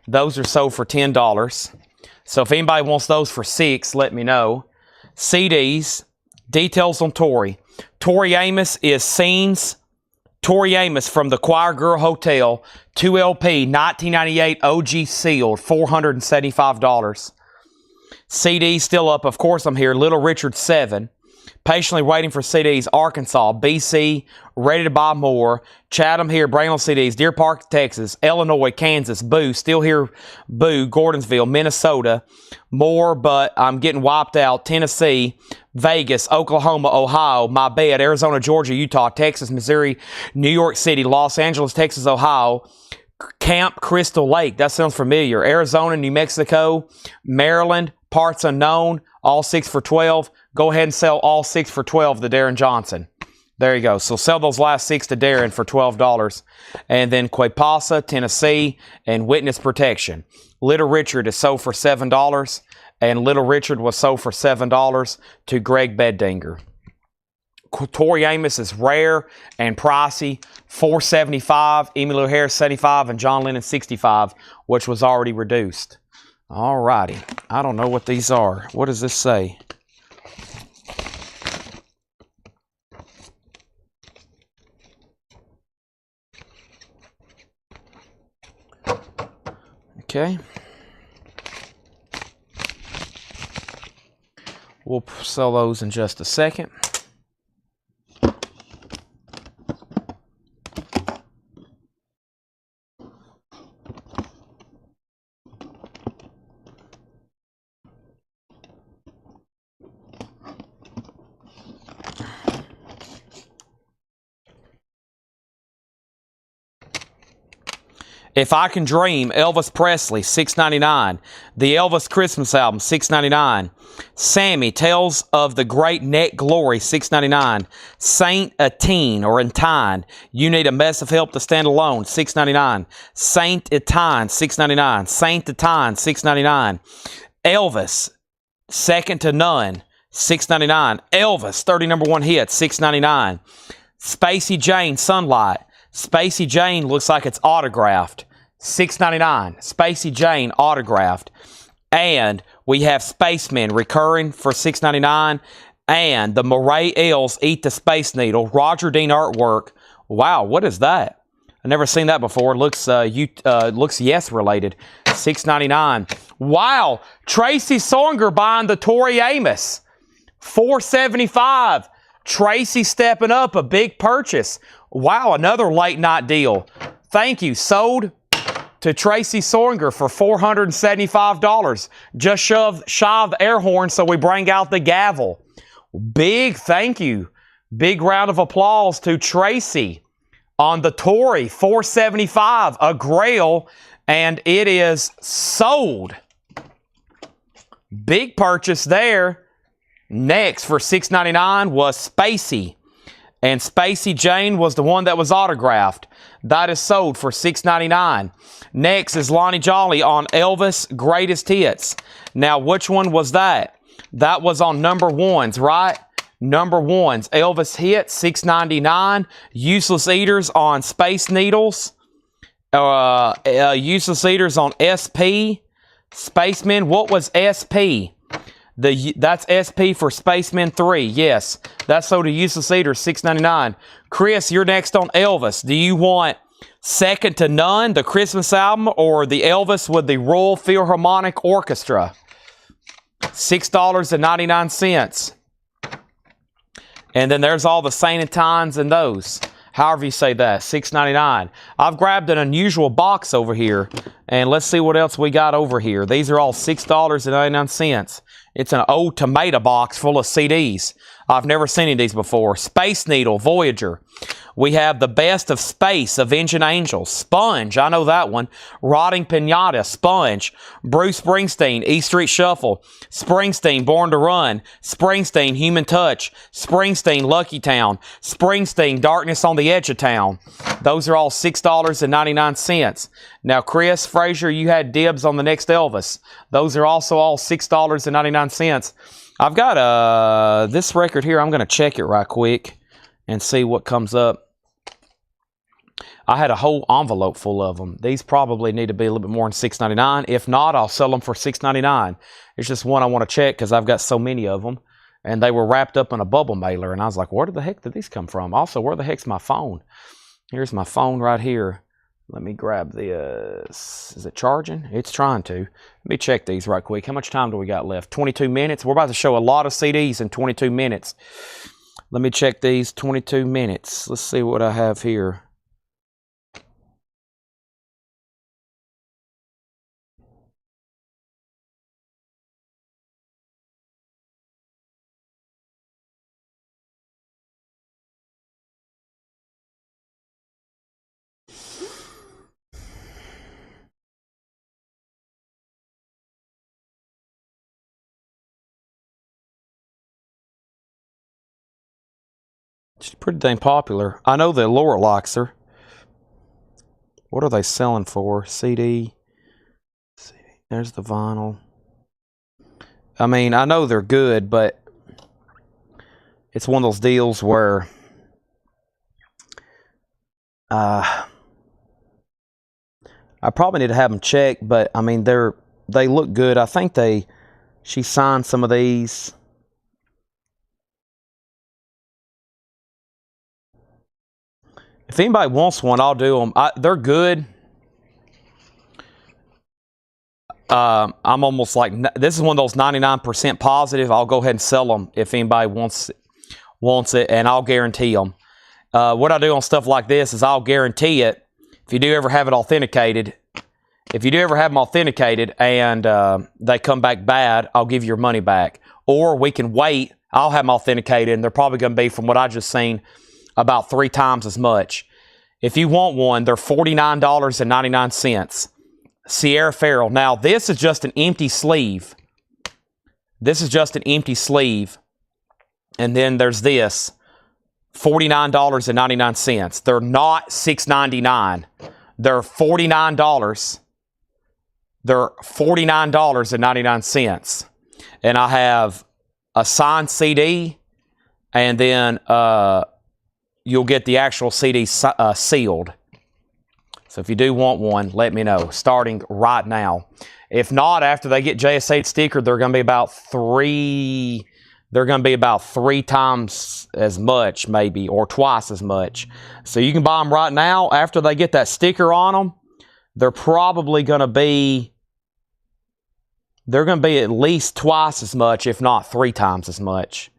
Those are sold for $10. So if anybody wants those for 6, let me know. CDs, details on Tori. Tori Amos is Scenes. Tori Amos from the Choir Girl Hotel, 2LP, 1998 OG sealed, $475. CD still up. Of course, I'm here. Little Richard 7. Patiently waiting for CDs. Arkansas, BC, ready to buy more. Chatham here. Brainerd CDs. Deer Park, Texas. Illinois, Kansas. Boo. Still here. Boo. Gordonsville, Minnesota. More, but I'm getting wiped out. Tennessee, Vegas, Oklahoma, Ohio. My bad. Arizona, Georgia, Utah, Texas, Missouri, New York City, Los Angeles, Texas, Ohio. Camp Crystal Lake. That sounds familiar. Arizona, New Mexico, Maryland, parts unknown. All 6 for $12. Go ahead and sell all 6 for $12 to Darren Johnson. There you go. So sell those last 6 to Darren for $12. And then Quapasa, Tennessee, and Witness Protection. Little Richard is sold for $7. And Little Richard was sold for $7 to Greg Beddinger. Tori Amos is rare and pricey, $475. Emmylou Harris $75 and John Lennon $65, which was already reduced. All righty. I don't know what these are. What does this say? Okay. We'll sell those in just a second. If I Can Dream, Elvis Presley, $6.99. The Elvis Christmas album, $6.99. Sammy, Tales of the Great Neck Glory, $6.99. Saint Etienne, or Entine, You Need a Mess of Help to Stand Alone, $6.99. Saint Etienne, $6.99. Saint Etienne, $6.99. Elvis, Second to None, $6.99. Elvis, 30 number one hits, $6.99. Spacey Jane, Sunlight. Spacey Jane looks like it's autographed, $6.99. Spacey Jane autographed. And we have Spacemen recurring for $6.99. And the Moray Elves Eat the Space Needle, Roger Dean artwork. Wow, what is that? I've never seen that before. It looks Yes related. $6.99. Wow, Tracy Songer buying the Tori Amos, $4.75. Tracy stepping up, a big purchase. Wow, another late night deal. Thank you. Sold to Tracy Songer for $475. Just shy of the air horn, so we bring out the gavel. Big thank you. Big round of applause to Tracy on the Tory, $475, a Grail, and it is sold. Big purchase there. Next for $6.99 was Spacey. And Spacey Jane was the one that was autographed. That is sold for $6.99. Next is Lonnie Jolly on Elvis Greatest Hits. Now, which one was that? That was on number ones, right? Number ones. Elvis Hits, $6.99. Useless Eaters on Space Needles. Useless Eaters on SP. Spacemen, what was SP? That's SP for Spaceman 3. Yes, that's sold to Useless Eaters, $6.99. Chris, you're next on Elvis. Do you want Second to None, the Christmas album, or the Elvis with the Royal Philharmonic Orchestra? $6.99. And then there's all the Saint Etiennes and those. However you say that, $6.99. I've grabbed an unusual box over here, and let's see what else we got over here. These are all $6.99. It's an old tomato box full of CDs. I've never seen any of these before. Space Needle, Voyager. We have The Best of Space, Avenging Angels. Sponge, I know that one. Rotting Pinata, Sponge. Bruce Springsteen, E Street Shuffle. Springsteen, Born to Run. Springsteen, Human Touch. Springsteen, Lucky Town. Springsteen, Darkness on the Edge of Town. Those are all $6.99. Now, Chris Frazier, you had dibs on the next Elvis. Those are also all $6.99. I've got this record here. I'm going to check it right quick and see what comes up. I had a whole envelope full of them. These probably need to be a little bit more than $6.99. If not, I'll sell them for $6.99. It's just one I want to check because I've got so many of them. And they were wrapped up in a bubble mailer. And I was like, where the heck did these come from? Also, where the heck's my phone? Here's my phone right here. Let me grab this. Is it charging? It's trying to. Let me check these right quick. How much time do we got left? 22 minutes. We're about to show a lot of CDs in 22 minutes. Let me check these 22 minutes. Let's see what I have here. She's pretty dang popular. I know that Laura likes her. What are they selling for? CD. There's the vinyl. I mean, I know they're good, but it's one of those deals where I probably need to have them checked, but I mean, they look good. I think she signed some of these. If anybody wants one, I'll do them. They're good. I'm almost like, this is one of those 99% positive. I'll go ahead and sell them if anybody wants it, and I'll guarantee them. What I do on stuff like this is I'll guarantee it. If you do ever have it authenticated, and they come back bad, I'll give you your money back. Or we can wait. I'll have them authenticated, and they're probably going to be, from what I just seen, about 3 times as much. If you want one, they're $49.99. Sierra Farrell. Now, this is just an empty sleeve. This is just an empty sleeve. And then there's this, $49.99. They're not $6.99. They're $49. They're $49.99. And I have a signed CD, and then you'll get the actual CD sealed. So if you do want one, let me know, starting right now. If not, after they get JS8 sticker, they're going to be about three times as much, maybe, or twice as much. So you can buy them right now. After they get that sticker on them, they're probably going to be, at least twice as much, if not 3 times as much.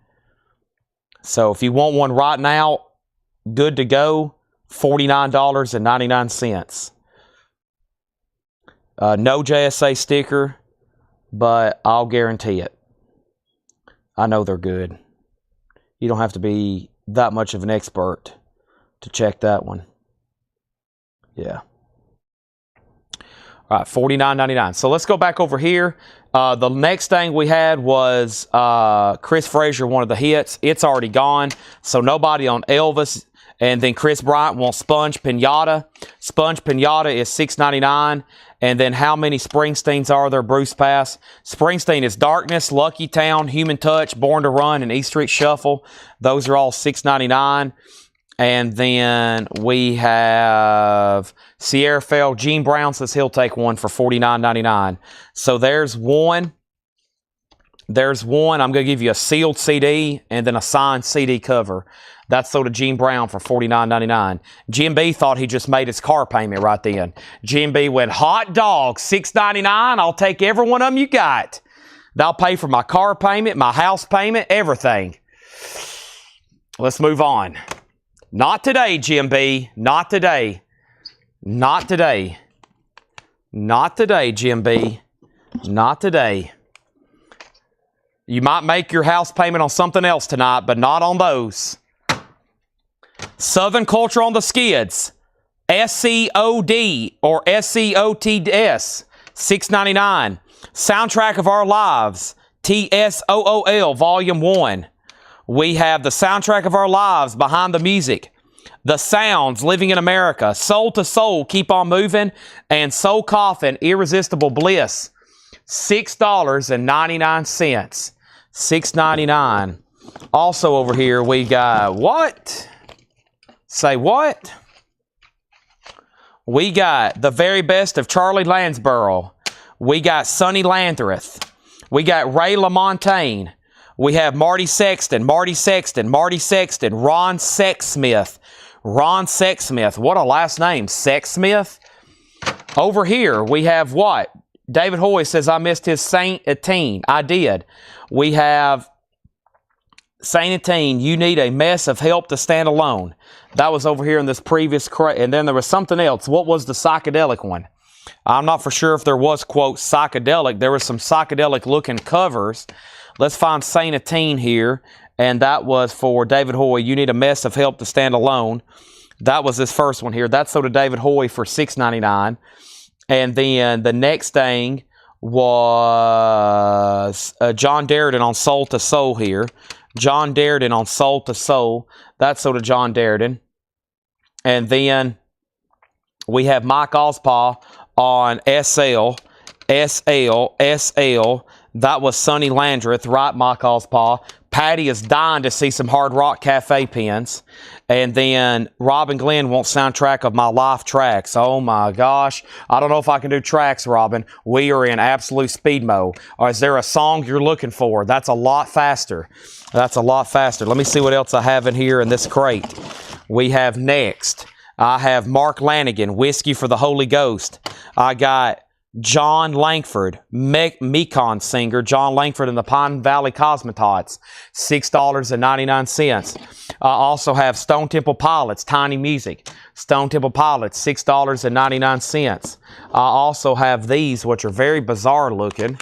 So if you want one right now, good to go, $49.99. No JSA sticker, but I'll guarantee it. I know they're good. You don't have to be that much of an expert to check that one. Yeah. All right, $49.99. So let's go back over here. The next thing we had was Chris Frazier, one of the hits. It's already gone, so nobody on Elvis. And then Chris Bryant wants Sponge Pinata. Sponge Pinata is $6.99. And then how many Springsteens are there, Bruce Pass? Springsteen is Darkness, Lucky Town, Human Touch, Born to Run, and East Street Shuffle. Those are all $6.99. And then we have Sierra Fell. Gene Brown says he'll take one for $49.99. So there's one. There's one. I'm going to give you a sealed CD and then a signed CD cover. That's sold to Gene Brown for $49.99. Jim B thought he just made his car payment right then. Jim B went, hot dog, $6.99. I'll take every one of them you got. That'll pay for my car payment, my house payment, everything. Let's move on. Not today, Jim B. Not today. Not today. Not today, Jim B. Not today. You might make your house payment on something else tonight, but not on those. Southern Culture on the Skids. SCOD or SCOTS. $6.99. Soundtrack of Our Lives. TSOOL Volume 1. We have the Soundtrack of Our Lives, Behind the Music. The Sounds, Living in America. Soul to Soul, Keep on Moving. And Soul Coffin, Irresistible Bliss. $6.99. $6.99. Also over here we got what? Say what? We got The Very Best of Charlie Lansborough. We got Sonny Landreth. We got Ray LaMontagne. We have Marty Sexton, Ron Sexsmith. Ron Sexsmith. What a last name, Sexsmith. Over here we have what? David Hoy says, I missed his Saint Etienne. I did. We have Saint Etienne, You Need a Mess of Help to Stand Alone. That was over here in this previous and then there was something else. What was the psychedelic one? I'm not for sure if there was, quote, psychedelic. There was some psychedelic looking covers. Let's find Saint Etienne here. And that was for David Hoy, You Need a Mess of Help to Stand Alone. That was this first one here. That's sold to David Hoy for $6.99. And then the next thing was John Darden on Soul to Soul here. John Darden on Soul to Soul. That's sold to John Darden. And then we have Mike Ospaw on SL. That was Sonny Landreth, right, Mike Ospaw. Patty is dying to see some Hard Rock Cafe pins. And then Robin Glenn wants Soundtrack of My Life tracks. Oh my gosh. I don't know if I can do tracks, Robin. We are in absolute speed mode. Or is there a song you're looking for? That's a lot faster. That's a lot faster. Let me see what else I have in here in this crate. We have next. I have Mark Lanigan, Whiskey for the Holy Ghost. I got John Langford, Mekon singer, John Langford and the Pine Valley Cosmotots, $6.99. I also have Stone Temple Pilots, Tiny Music, Stone Temple Pilots, $6.99. I also have these, which are very bizarre looking.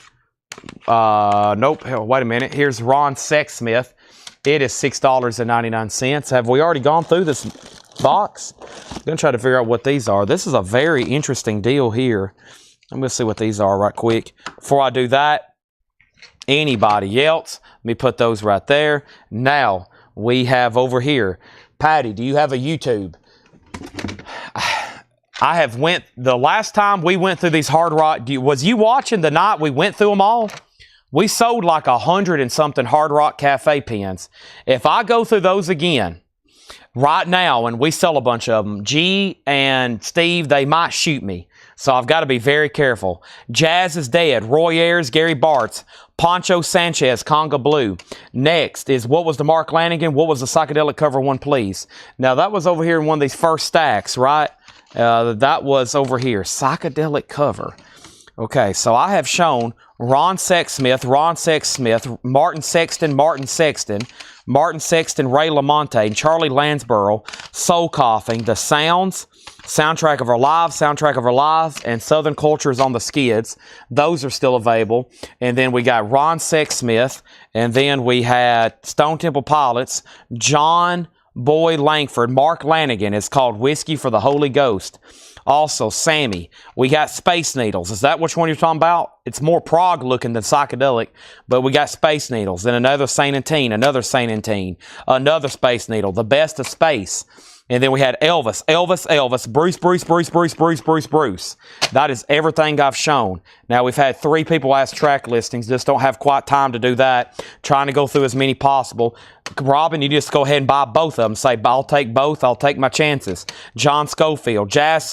Nope, hell, wait a minute. Here's Ron Sexsmith. It is $6.99. Have we already gone through this? box. I'm going to try to figure out what these are. This is a very interesting deal here. I'm going to see what these are right quick. Before I do that, anybody else, let me put those right there. Now, we have over here, Patty, do you have a YouTube? I have the last time we went through these Hard Rock, was you watching the night we went through them all? We sold like 100 and something Hard Rock Cafe pens. If I go through those again, right now, and we sell a bunch of them, G and Steve, they might shoot me. So I've got to be very careful. Jazz is Dead, Roy Ayers, Gary Bartz, Poncho Sanchez, Conga Blue. Next is what was the Mark Lanigan? What was the psychedelic cover one, please? Now, that was over here in one of these first stacks, right? That was over here, psychedelic cover. Okay, so I have shown Ron Sexsmith, Martin Sexton, Ray Lamonte, and Charlie Lansborough, Soul Coughing, The Sounds, Soundtrack of Our Lives, and Southern Cultures on the Skids. Those are still available. And then we got Ron Sexsmith, and then we had Stone Temple Pilots, John Boy Langford, Mark Lanigan. It's called Whiskey for the Holy Ghost. Also, Sammy. We got Space Needles. Is that which one you're talking about? It's more prog looking than psychedelic, but we got Space Needles. Then another Saint and Teen, another Saint and Teen, another Space Needle, The Best of Space. And then we had Elvis, Bruce. That is everything I've shown. Now, we've had 3 people ask track listings. Just don't have quite time to do that. Trying to go through as many possible. Robin, you just go ahead and buy both of them. Say, I'll take both. I'll take my chances. John Schofield, Jazz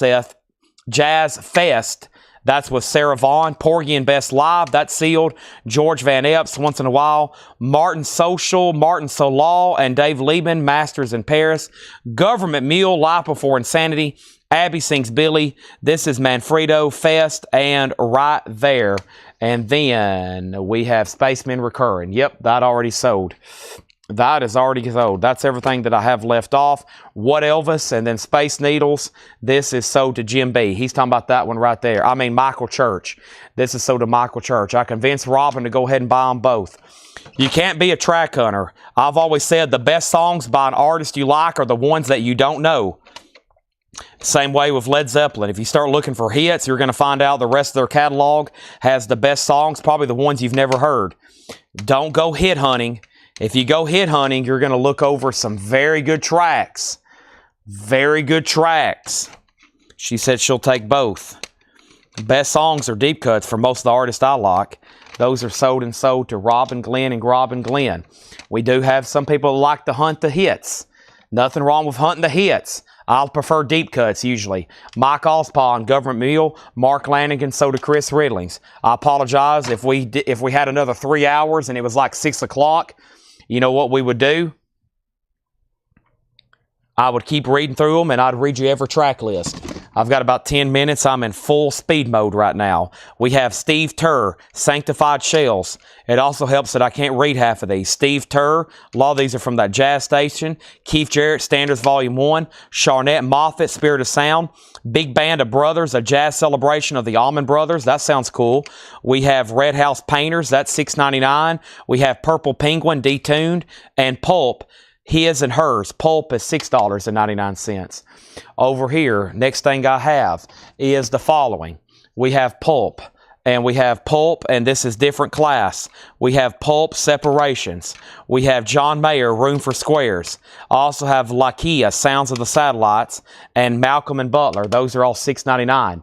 Fest. That's with Sarah Vaughan. Porgy and Best Live. That's sealed. George Van Epps, Once in a While. Martin Social, Martin Solal, and Dave Liebman, Masters in Paris. Government Mule, Life Before Insanity. Abby Sings Billy. This is Manfredo Fest, and Right There. And then we have Spacemen Recurring. Yep, that already sold. That is already sold. That's everything that I have left off. What Elvis, and then Space Needles. This is sold to Jim B. He's talking about that one right there. I mean, Michael Church. This is sold to Michael Church. I convinced Robin to go ahead and buy them both. You can't be a track hunter. I've always said the best songs by an artist you like are the ones that you don't know. Same way with Led Zeppelin. If you start looking for hits, you're going to find out the rest of their catalog has the best songs, probably the ones you've never heard. Don't go hit hunting. If you go hit hunting, you're going to look over some very good tracks. Very good tracks. She said she'll take both. Best songs are deep cuts for most of the artists I like. Those are sold to Robin Glenn and Robin Glenn. We do have some people that like to hunt the hits. Nothing wrong with hunting the hits. I'll prefer deep cuts usually. Mike Ospaw and Government Mule, Mark Lanigan, so to Chris Riddlings. I apologize if we had another 3 hours and it was like 6 o'clock. You know what we would do? I would keep reading through them, and I'd read you every track list. I've got about 10 minutes. I'm in full speed mode right now. We have Steve Turr, Sanctified Shells. It also helps that I can't read half of these. Steve Turr, a lot of these are from that jazz station. Keith Jarrett, Standards Volume 1. Charnette Moffett, Spirit of Sound. Big Band of Brothers, a jazz celebration of the Allman Brothers. That sounds cool. We have Red House Painters. That's $6.99. We have Purple Penguin, Detuned. And Pulp, His and Hers. Pulp is $6.99. Over here, next thing I have is the following. We have Pulp, and this is different class. We have Pulp Separations. We have John Mayer, Room for Squares. I also have Lakia, Sounds of the Satellites, and Malcolm and Butler. Those are all $6.99.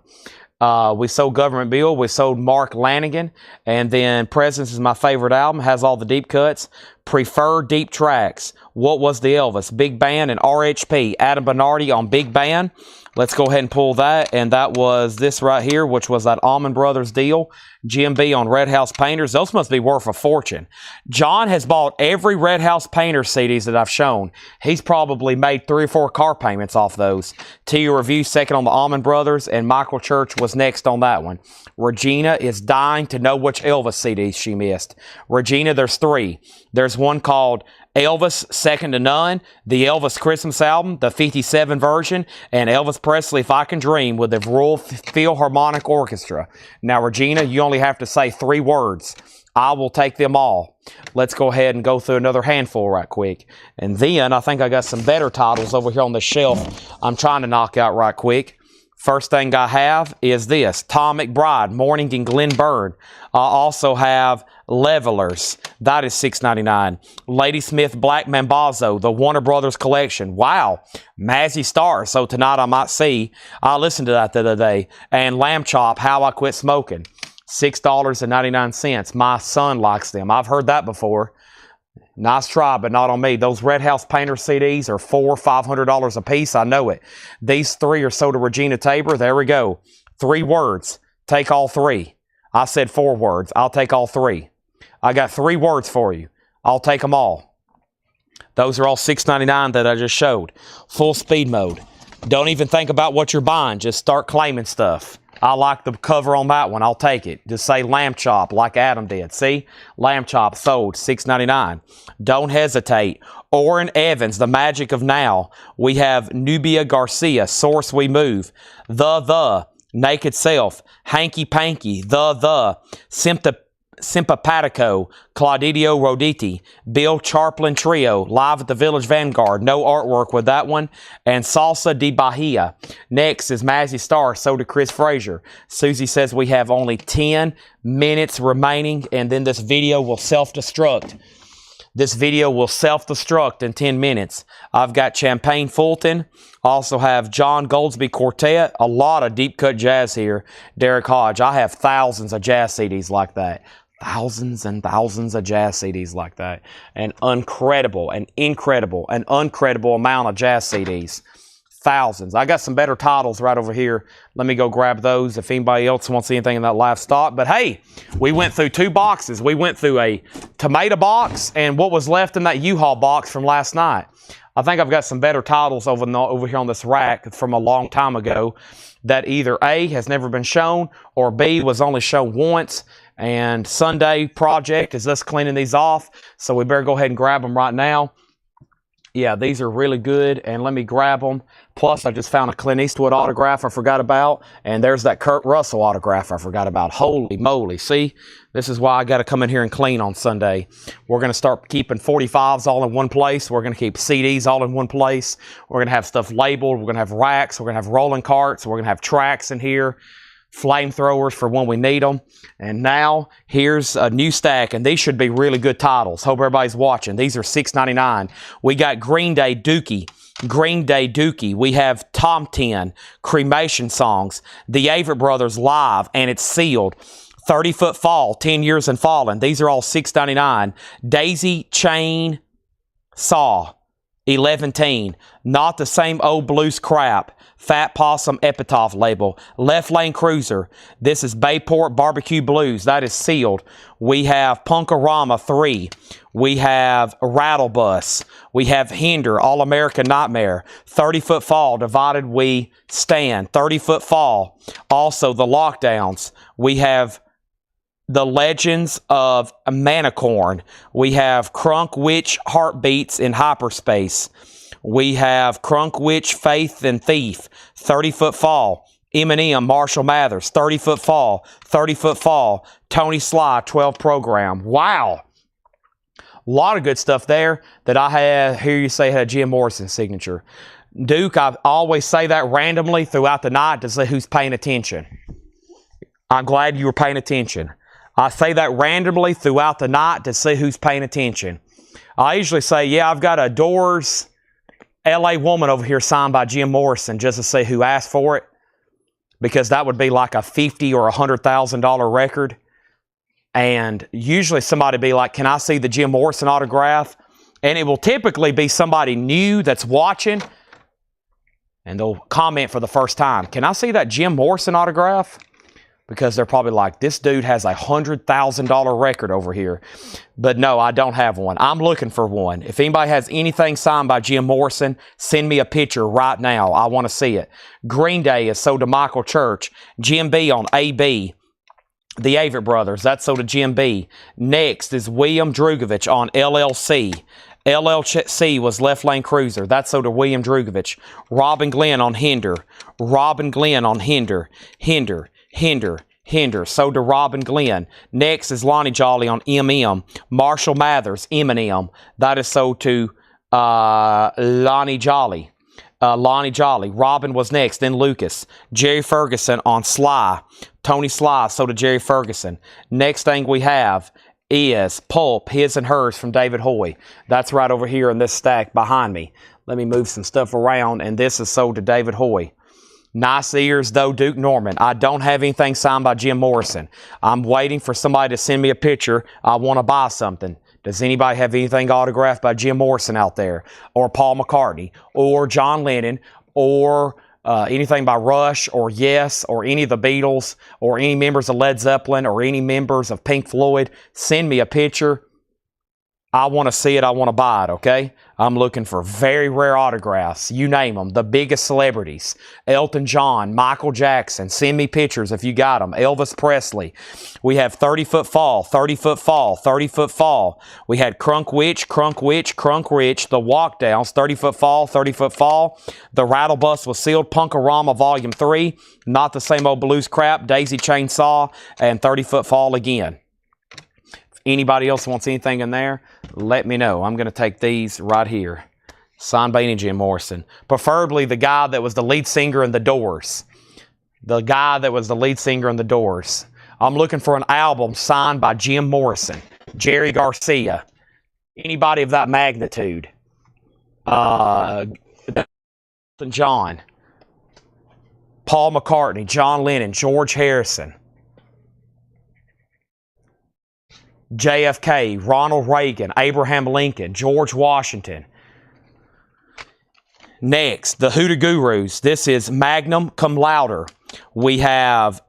We sold Government Bill. We sold Mark Lanigan. And then Presence is my favorite album. Has all the deep cuts. Preferred deep tracks. What Was the Elvis? Big Band and RHP. Adam Bernardi on Big Band. Let's go ahead and pull that. And that was this right here, which was that Allman Brothers deal. Jim B on Red House Painters. Those must be worth a fortune. John has bought every Red House Painters CDs that I've shown. He's probably made 3 or 4 car payments off those. T.U. Review second on the Allman Brothers, and Michael Church was next on that one. Regina is dying to know which Elvis CDs she missed. Regina, there's 3. There's one called Elvis Second to None, the Elvis Christmas album, the 57 version, and Elvis Presley, If I Can Dream, with the Royal Philharmonic Orchestra. Now, Regina, you only have to say 3 words. I will take them all. Let's go ahead and go through another handful right quick. And then I think I got some better titles over here on the shelf I'm trying to knock out right quick. First thing I have is this, Tom McBride, Morning and Glen Burn. I also have Levelers, that is $6.99. Ladysmith Black Mambazo, the Warner Brothers collection. Wow, Mazzy Star, so tonight I might see. I listened to that the other day. And Lamb Chop, How I Quit Smoking, $6.99. My son likes them. I've heard that before. Nice try, but not on me. Those Red House Painter CDs are $400-$500 a piece. I know it. These three are sold to Regina Tabor. There we go. 3 words. Take all 3. I said 4 words. I'll take all 3. I got 3 words for you. I'll take them all. Those are all $6.99 that I just showed. Full speed mode. Don't even think about what you're buying. Just start claiming stuff. I like the cover on that one. I'll take it. Just say Lamb Chop like Adam did. See? Lamb Chop sold $6.99. Don't hesitate. Orrin Evans, The Magic of Now. We have Nubia Garcia, Source We Move. The Naked Self. Hanky Panky. Simpatico, Claudio Roditi, Bill Charplin Trio, live at the Village Vanguard. No artwork with that one. And Salsa de Bahia. Next is Mazzy Star, sold to Chris Frazier. Susie says we have only 10 minutes remaining, and then this video will self-destruct. This video will self-destruct in 10 minutes. I've got Champagne Fulton. Also have John Goldsby Quartet. A lot of deep-cut jazz here. Derek Hodge. I have thousands of jazz CDs like that. Thousands and thousands of jazz CDs like that. An incredible amount of jazz CDs. Thousands. I got some better titles right over here. Let me go grab those if anybody else wants anything in that live stock. But hey, we went through 2 boxes. We went through a tomato box and what was left in that U-Haul box from last night. I think I've got some better titles over here on this rack from a long time ago that either A, has never been shown, or B, was only shown once. And Sunday project is us cleaning these off, so we better go ahead and grab them right now. Yeah, these are really good, and let me grab them. Plus, I just found a Clint Eastwood autograph I forgot about, and there's that Kurt Russell autograph I forgot about. Holy moly, see? This is why I got to come in here and clean on Sunday. We're going to start keeping 45s all in one place. We're going to keep CDs all in one place. We're going to have stuff labeled. We're going to have racks. We're going to have rolling carts. We're going to have tracks in here. Flamethrowers for when we need them. And now here's a new stack, and these should be really good titles. Hope everybody's watching. These are $6.99. We got Green Day Dookie. We have Tom 10 Cremation Songs, the Avett Brothers live, and it's sealed. 30-Foot Fall, 10 Years and Fallen. These are all $6.99. Daisy Chain Saw, 11-teen. Not the Same Old Blues Crap. Fat Possum Epitaph label. Left Lane Cruiser. This is Bayport Barbecue Blues. That is sealed. We have Punkorama 3. We have Rattle Bus. We have Hinder, All American Nightmare. 30-Foot Fall, Divided We Stand. 30-Foot Fall. Also the Lockdowns. We have The Legends of Manicorn. We have Crunk Witch Heartbeats in Hyperspace. We have Crunk Witch Faith and Thief. 30-Foot Fall. Eminem, Marshall Mathers. 30-Foot Fall. 30-Foot Fall. Tony Sly, 12 Program. Wow. A lot of good stuff there that I had. Hear you say had Jim Morrison signature. Duke, I always say that randomly throughout the night to see who's paying attention. I'm glad you were paying attention. I say that randomly throughout the night to see who's paying attention. I usually say, yeah, I've got a Doors LA Woman over here signed by Jim Morrison just to see who asked for it, because that would be like a $50,000 or $100,000 record. And usually somebody be like, can I see the Jim Morrison autograph? And it will typically be somebody new that's watching, and they'll comment for the first time, can I see that Jim Morrison autograph? Because they're probably like, this dude has a $100,000 record over here. But no, I don't have one. I'm looking for one. If anybody has anything signed by Jim Morrison, send me a picture right now. I want to see it. Green Day is sold to Michael Church. Jim B on AB. The Avett Brothers, that's sold to Jim B. Next is William Drugovich on LLC. LLC was Left Lane Cruiser. That's sold to William Drugovich. Robin Glenn on Hinder. Robin Glenn on Hinder. Hinder. Hinder. So to Robin Glenn. Next is Lonnie Jolly on MM. Marshall Mathers, Eminem. That is so to Lonnie Jolly. Lonnie Jolly. Robin was next, then Lucas. Jerry Ferguson on Sly. Tony Sly, so to Jerry Ferguson. Next thing we have is Pulp, His and Hers from David Hoy. That's right over here in this stack behind me. Let me move some stuff around, and this is sold to David Hoy. Nice ears, though, Duke Norman. I don't have anything signed by Jim Morrison. I'm waiting for somebody to send me a picture. I want to buy something. Does anybody have anything autographed by Jim Morrison out there? Or Paul McCartney? Or John Lennon? Or anything by Rush? Or Yes? Or any of the Beatles? Or any members of Led Zeppelin? Or any members of Pink Floyd? Send me a picture. I want to see it. I want to buy it, okay? I'm looking for very rare autographs. You name them. The biggest celebrities. Elton John, Michael Jackson. Send me pictures if you got them. Elvis Presley. We have 30-foot fall, 30-foot fall, 30-foot fall. We had Crunk Witch, Crunk Witch, Crunk Rich. The Walk Downs, 30-foot fall, 30-foot fall. The Rattle Bus was sealed. Punkorama Volume 3. Not the same old blues crap. Daisy Chainsaw. And 30-foot fall again. Anybody else wants anything in there, let me know. I'm going to take these right here. Signed by any Jim Morrison. Preferably the guy that was the lead singer in The Doors. The guy that was the lead singer in The Doors. I'm looking for an album signed by Jim Morrison. Jerry Garcia. Anybody of that magnitude. John. Paul McCartney. John Lennon. George Harrison. JFK, Ronald Reagan, Abraham Lincoln, George Washington. Next, the Hoodoo Gurus. This is Magnum Cum Louder. We have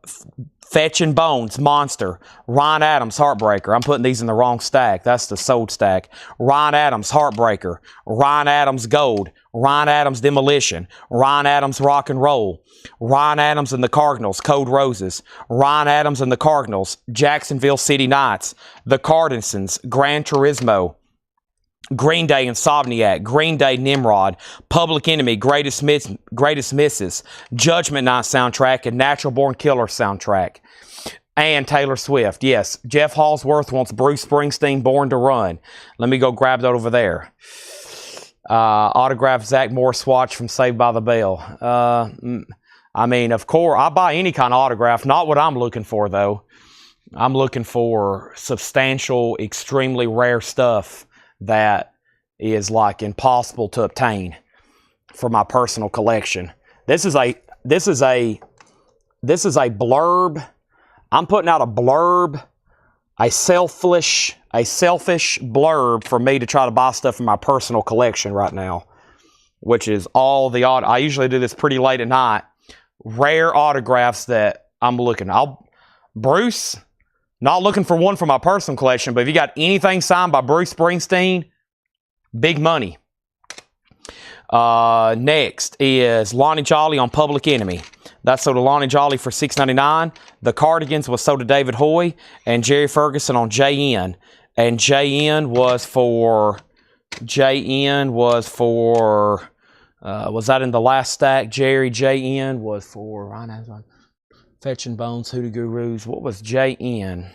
Fetchin' Bones, Monster. Ryan Adams, Heartbreaker. I'm putting these in the wrong stack. That's the sold stack. Ryan Adams, Heartbreaker. Ryan Adams, Gold. Ryan Adams, Demolition. Ryan Adams, Rock and Roll. Ryan Adams and the Cardinals, Code Roses. Ryan Adams and the Cardinals, Jacksonville City Knights. The Cardinals, Gran Turismo. Green Day, Insomniac. Green Day, Nimrod. Public Enemy, Greatest Misses. Judgment Night soundtrack and Natural Born Killer soundtrack. And Taylor Swift. Yes, Jeff Hallsworth wants Bruce Springsteen, Born to Run. Let me go grab that over there. Autographed Zach Morris watch from Saved by the Bell. I mean, of course, I buy any kind of autograph. Not what I'm looking for, though. I'm looking for substantial, extremely rare stuff that is like impossible to obtain for my personal collection. This is a blurb. I'm putting out a blurb, a selfish blurb for me to try to buy stuff in my personal collection right now, which is all the I usually do this pretty late at night. Rare autographs that I'm looking. Bruce, not looking for one for my personal collection, but if you got anything signed by Bruce Springsteen, big money. Next is Lonnie Jolly on Public Enemy. That's sold to Lonnie Jolly for $6.99. The Cardigans was sold to David Hoy and Jerry Ferguson on JN. And JN was for was that in the last stack? Jerry, JN was for Ryan Fetchin' Bones, Hoodoo Gurus. What was JN?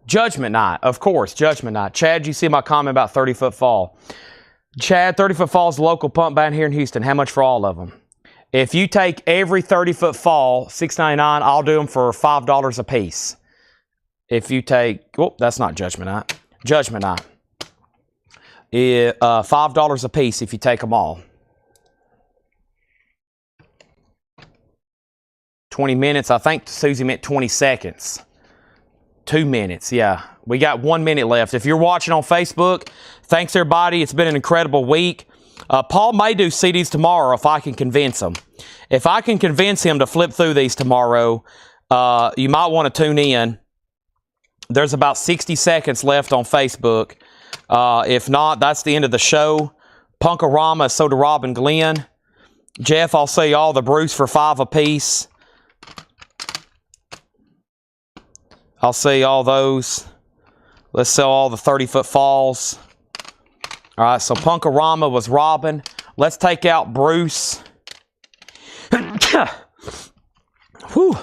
Judgment Night, of course, Judgment Night. Chad, you see my comment about 30-foot fall? Chad, 30-foot fall is a local pump band here in Houston. How much for all of them? If you take every 30-foot fall, $6.99, I'll do them for $5 a piece. If you take, oh, that's not Judgment Night. Judgment Night. $5 a piece if you take them all. 20 minutes. I think Susie meant 20 seconds. 2 minutes, yeah. We got 1 minute left. If you're watching on Facebook, thanks everybody. It's been an incredible week. Paul may do CDs tomorrow if I can convince him. If I can convince him to flip through these tomorrow, you might want to tune in. There's about 60 seconds left on Facebook. If not, that's the end of the show. Punkorama is sold to Robin Glenn. Jeff, I'll see y'all the Bruce for $5 apiece. I'll see all those. Let's sell all the 30-foot falls. All right, so Punkorama was Robin. Let's take out Bruce. Whew,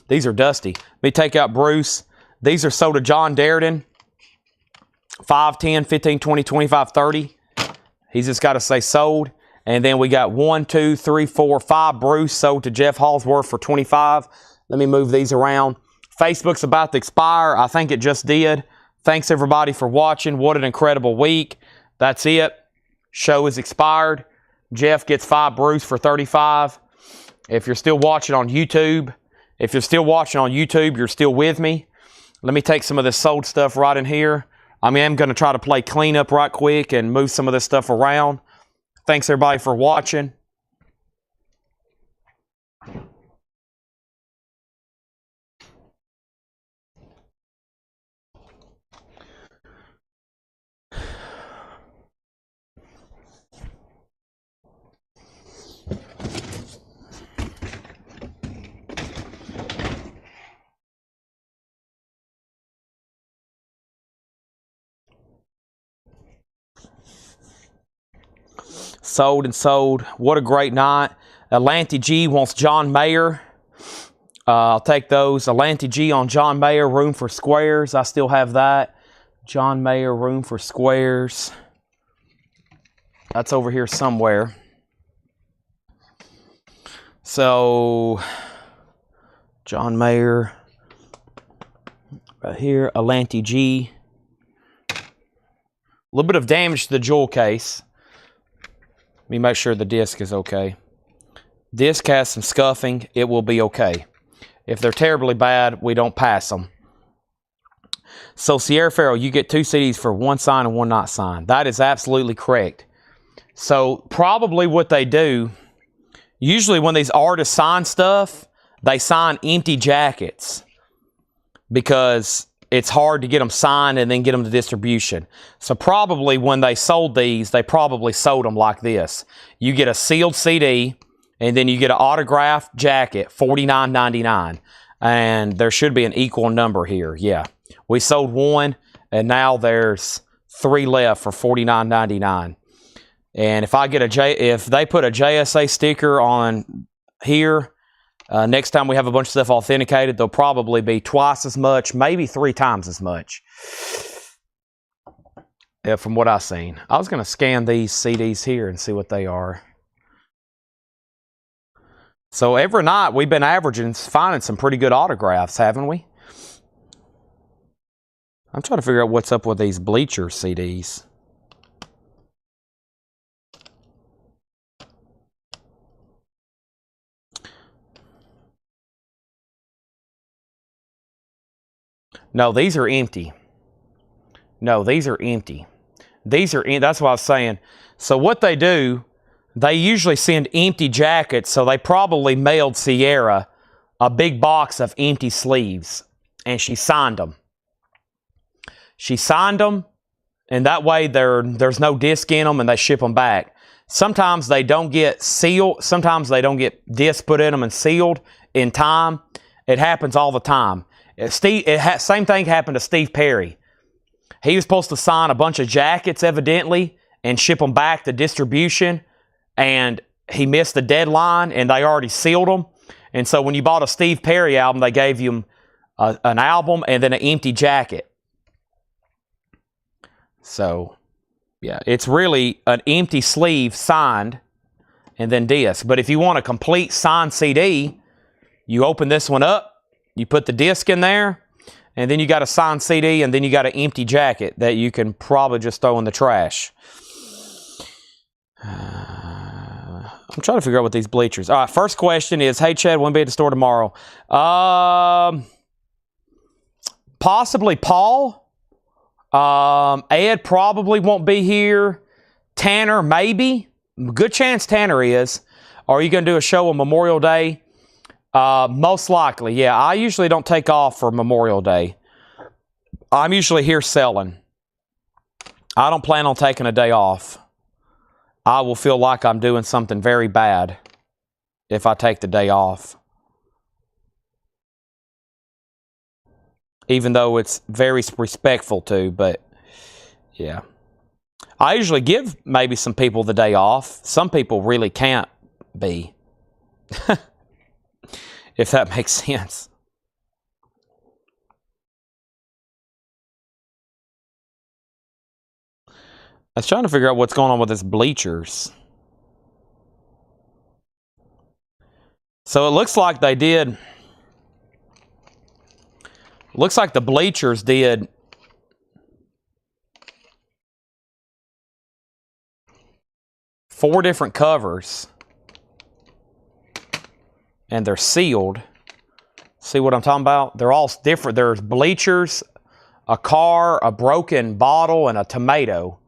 these are dusty. Let me take out Bruce. These are sold to John Darden. 5, 10, 15, 20, 25, 30. He's just got to say sold. And then we got 1, 2, 3, 4, 5 Bruce sold to Jeff Hallsworth for 25. Let me move these around. Facebook's about to expire. I think it just did. Thanks everybody for watching. What an incredible week. That's it. Show is expired. Jeff gets 5 Bruce for 35. If you're still watching on YouTube, you're still with me. Let me take some of this sold stuff right in here. I'm going to try to play cleanup right quick and move some of this stuff around. Thanks everybody for watching. Sold and sold. What a great night. Atlantic G wants John Mayer. I'll take those. Atlantic G on John Mayer, room for squares. I still have that. John Mayer, room for squares. That's over here somewhere. So, John Mayer, right here. Atlantic G. A little bit of damage to the jewel case. Let me make sure the disc is okay. Disc has some scuffing. It will be okay. If they're terribly bad, we don't pass them. So Sierra Farrell, you get 2 CDs for 1 signed and 1 not signed. That is absolutely correct. So probably what they do, usually when these artists sign stuff, they sign empty jackets because it's hard to get them signed and then get them to distribution. So probably when they sold these, they probably sold them like this. You get a sealed CD, and then you get an autographed jacket, $49.99. And there should be an equal number here. Yeah. We sold 1, and now there's 3 left for $49.99. And if they put a JSA sticker on here, next time we have a bunch of stuff authenticated, they'll probably be twice as much, maybe 3 times as much. Yeah, from what I've seen. I was going to scan these CDs here and see what they are. So every night we've been averaging, finding some pretty good autographs, haven't we? I'm trying to figure out what's up with these Bleacher CDs. No, these are empty. No, these are empty. These are in, that's what I was saying. So what they do, they usually send empty jackets, so they probably mailed Sierra a big box of empty sleeves, and she signed them. She signed them, and that way there's no disc in them, and they ship them back. Sometimes they don't get sealed. Sometimes they don't get disc put in them and sealed in time. It happens all the time. Same thing happened to Steve Perry. He was supposed to sign a bunch of jackets, evidently, and ship them back to distribution, and he missed the deadline, and they already sealed them. And so when you bought a Steve Perry album, they gave you an album and then an empty jacket. So, yeah, it's really an empty sleeve signed and then disc. But if you want a complete signed CD, you open this one up, you put the disc in there, and then you got a signed CD, and then you got an empty jacket that you can probably just throw in the trash. I'm trying to figure out what these bleachers. All right, first question is, hey, Chad, when be at the store tomorrow? Possibly Paul. Ed probably won't be here. Tanner, maybe. Good chance Tanner is. Are you going to do a show on Memorial Day? Most likely, yeah. I usually don't take off for Memorial Day. I'm usually here selling. I don't plan on taking a day off. I will feel like I'm doing something very bad if I take the day off. even though it's very respectful to, but yeah. I usually give maybe some people the day off. Some people really can't be. If that makes sense. I was trying to figure out what's going on with this bleachers. So it looks like they did. Looks like the bleachers did. Four different covers. And they're sealed. See what I'm talking about? They're all different. There's bleachers, a car, a broken bottle, and a tomato.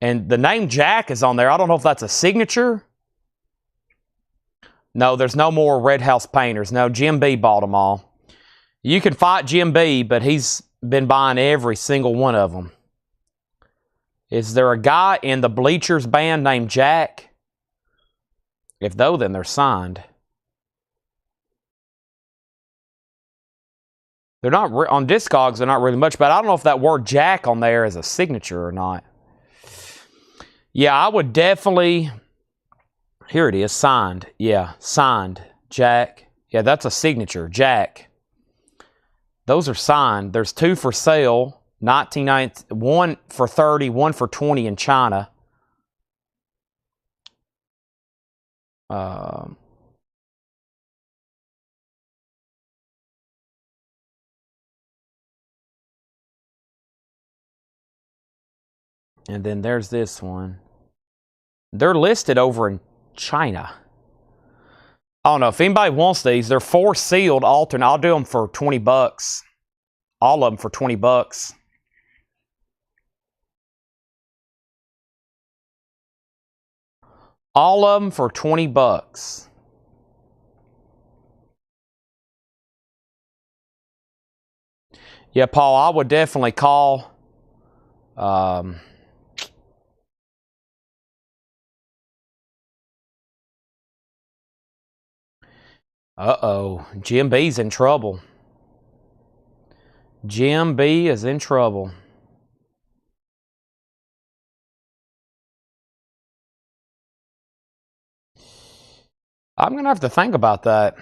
And the name Jack is on there. I don't know if that's a signature. No, there's no more Red House painters. No, Jim B bought them all. You can fight Jim B, but he's been buying every single one of them. Is there a guy in the Bleachers band named Jack? If though, then they're signed. They're not on Discogs. They're not really much, but I don't know if that word Jack on there is a signature or not. Yeah, I would definitely. Here it is, signed. Yeah, signed. Jack. Yeah, that's a signature. Jack. Those are signed. There's two for sale. 1990, one for 30, one for 20 in China. And then there's this one. They're listed over in China. I don't know if anybody wants these. They're 4 sealed alternate. I'll do them for $20. All of them for $20. All of them for $20. Yeah, Paul, I would definitely call. Uh-oh. Jim B's in trouble. Jim B is in trouble. I'm going to have to think about that.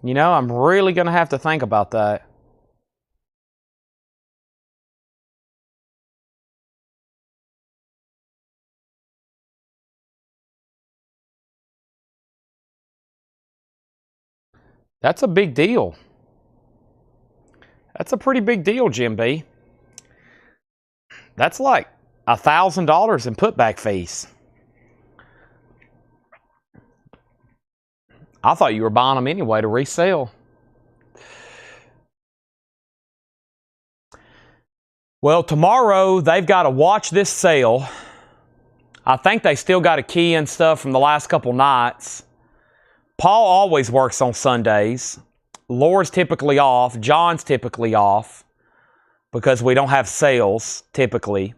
You know, I'm really going to have to think about that. That's a big deal. That's a pretty big deal, Jim B. That's like $1,000 in putback fees. I thought you were buying them anyway to resell. Well, tomorrow they've got to watch this sale. I think they still got a key and stuff from the last couple nights. Paul always works on Sundays. Laura's typically off. John's typically off because we don't have sales typically.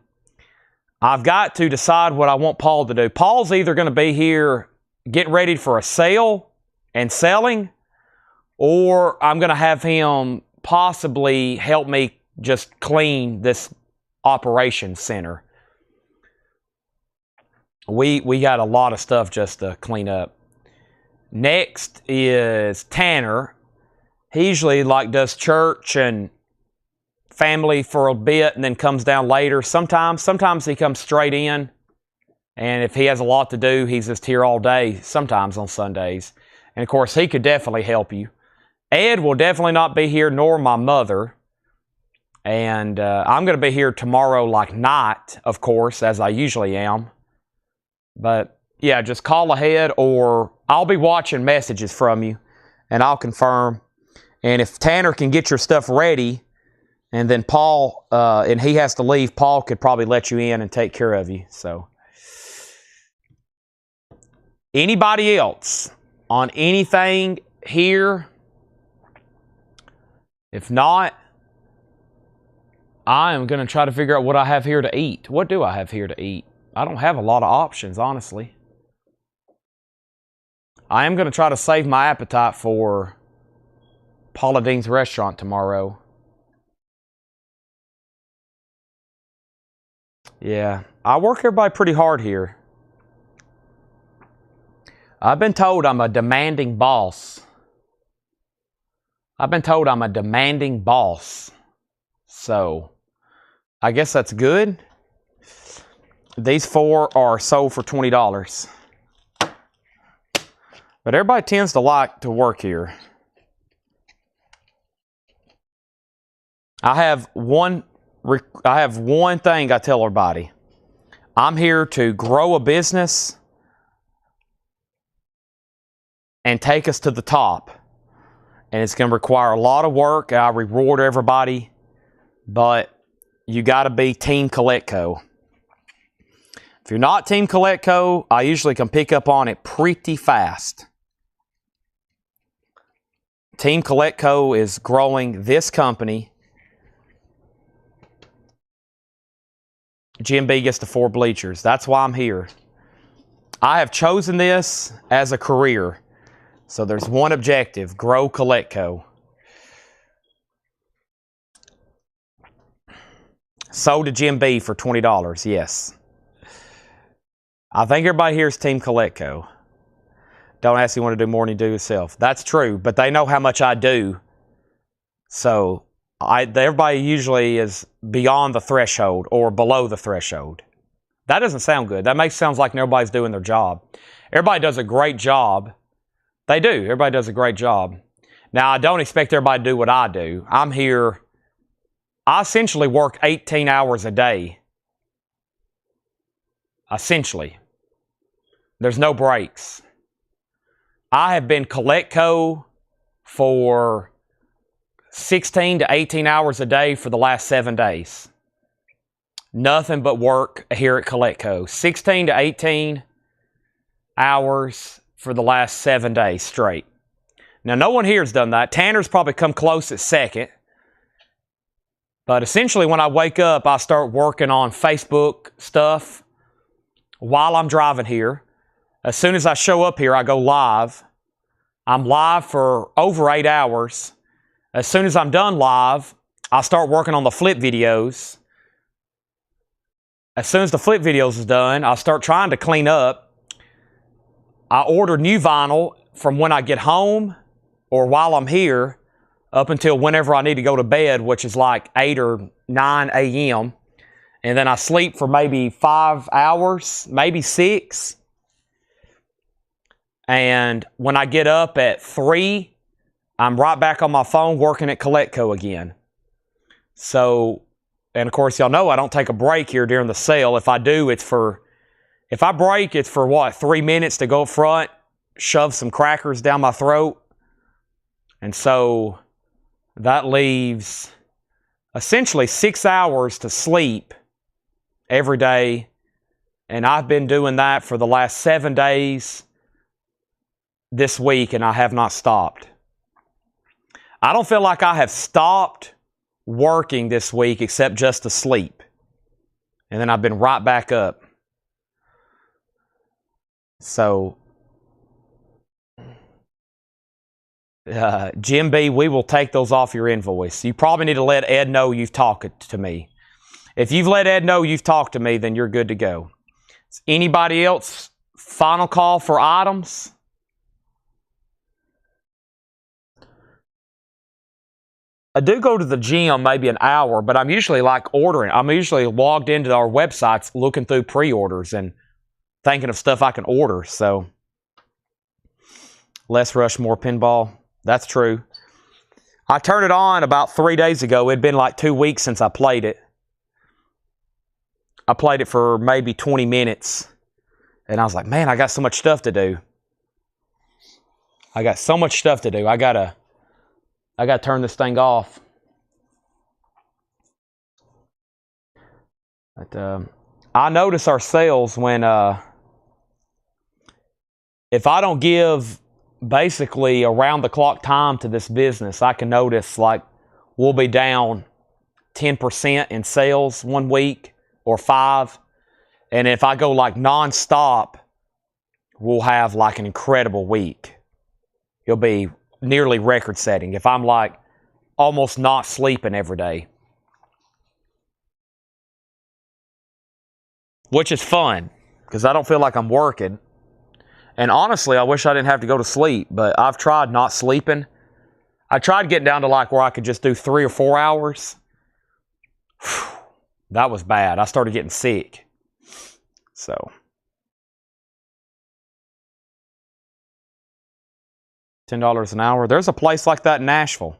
I've got to decide what I want Paul to do. Paul's either going to be here getting ready for a sale and selling, or I'm going to have him possibly help me just clean this operations center. We got a lot of stuff just to clean up. Next is Tanner. He usually does church and family for a bit and then comes down later. Sometimes he comes straight in, and if he has a lot to do, he's just here all day, sometimes on Sundays. And of course, he could definitely help you. Ed will definitely not be here, nor my mother. And I'm going to be here tomorrow night, of course, as I usually am. But yeah, just call ahead, or I'll be watching messages from you and I'll confirm. And if Tanner can get your stuff ready, and then Paul, and he has to leave, Paul could probably let you in and take care of you. So, anybody else on anything here? If not, I am going to try to figure out what I have here to eat. What do I have here to eat? I don't have a lot of options, honestly. I am going to try to save my appetite for Paula Dean's restaurant tomorrow. Yeah, I work everybody pretty hard here. I've been told I'm a demanding boss. I've been told I'm a demanding boss. So, I guess that's good. These 4 are sold for $20. But everybody tends to like to work here. I have one thing I tell everybody. I'm here to grow a business and take us to the top. And it's going to require a lot of work. I reward everybody. But you got to be Team Coletco. If you're not Team Coletco, I usually can pick up on it pretty fast. Team Coletco is growing this company. Jim B gets the 4 bleachers. That's why I'm here. I have chosen this as a career. So there's one objective, grow Coletco. Sold to Jim B for $20, yes. I think everybody here is Team Coletco. Don't ask you want to do more than you do yourself. That's true, but they know how much I do. So everybody usually is beyond the threshold or below the threshold. That doesn't sound good. That sounds like nobody's doing their job. Everybody does a great job. They do. Everybody does a great job. Now, I don't expect everybody to do what I do. I'm here. I essentially work 18 hours a day. Essentially. There's no breaks. I have been Coletco for 16 to 18 hours a day for the last 7 days. Nothing but work here at Coletco. 16 to 18 hours for the last 7 days straight. Now, no one here has done that. Tanner's probably come close at second. But essentially, when I wake up, I start working on Facebook stuff while I'm driving here. As soon as I show up here, I go live. I'm live for over 8 hours. As soon as I'm done live, I start working on the flip videos. As soon as the flip videos is done, I start trying to clean up. I order new vinyl from when I get home or while I'm here up until whenever I need to go to bed, which is like 8 or 9 a.m. And then I sleep for maybe 5 hours, maybe 6. And when I get up at 3, I'm right back on my phone working at Coletco again. So, and of course, y'all know I don't take a break here during the sale. If I do, if I break, it's for what, 3 minutes to go up front, shove some crackers down my throat. And so that leaves essentially 6 hours to sleep every day. And I've been doing that for the last 7 days this week, and I have not stopped. I don't feel like I have stopped working this week except just to sleep. And then I've been right back up. So, Jim B, we will take those off your invoice. You probably need to let Ed know you've talked to me. If you've let Ed know you've talked to me, then you're good to go. Anybody else? Final call for items? I do go to the gym maybe an hour, but I'm usually like ordering. I'm usually logged into our websites looking through pre-orders and thinking of stuff I can order. So, less rush, more pinball. That's true. I turned it on about 3 days ago. It'd been like 2 weeks since I played it. I played it for maybe 20 minutes. And I was like, man, I got so much stuff to do. I got so much stuff to do. I gotta turn this thing off. But I notice our sales when if I don't give basically around the clock time to this business, I can notice like we'll be down 10% in sales 1 week or 5. And if I go like nonstop, we'll have like an incredible week. It'll be nearly record setting if I'm like almost not sleeping every day. which is fun because I don't feel like I'm working. And honestly, I wish I didn't have to go to sleep, but I've tried not sleeping. I tried getting down to like where I could just do 3 or 4 hours. Whew, that was bad. I started getting sick. So, $10 an hour. There's a place like that in Nashville.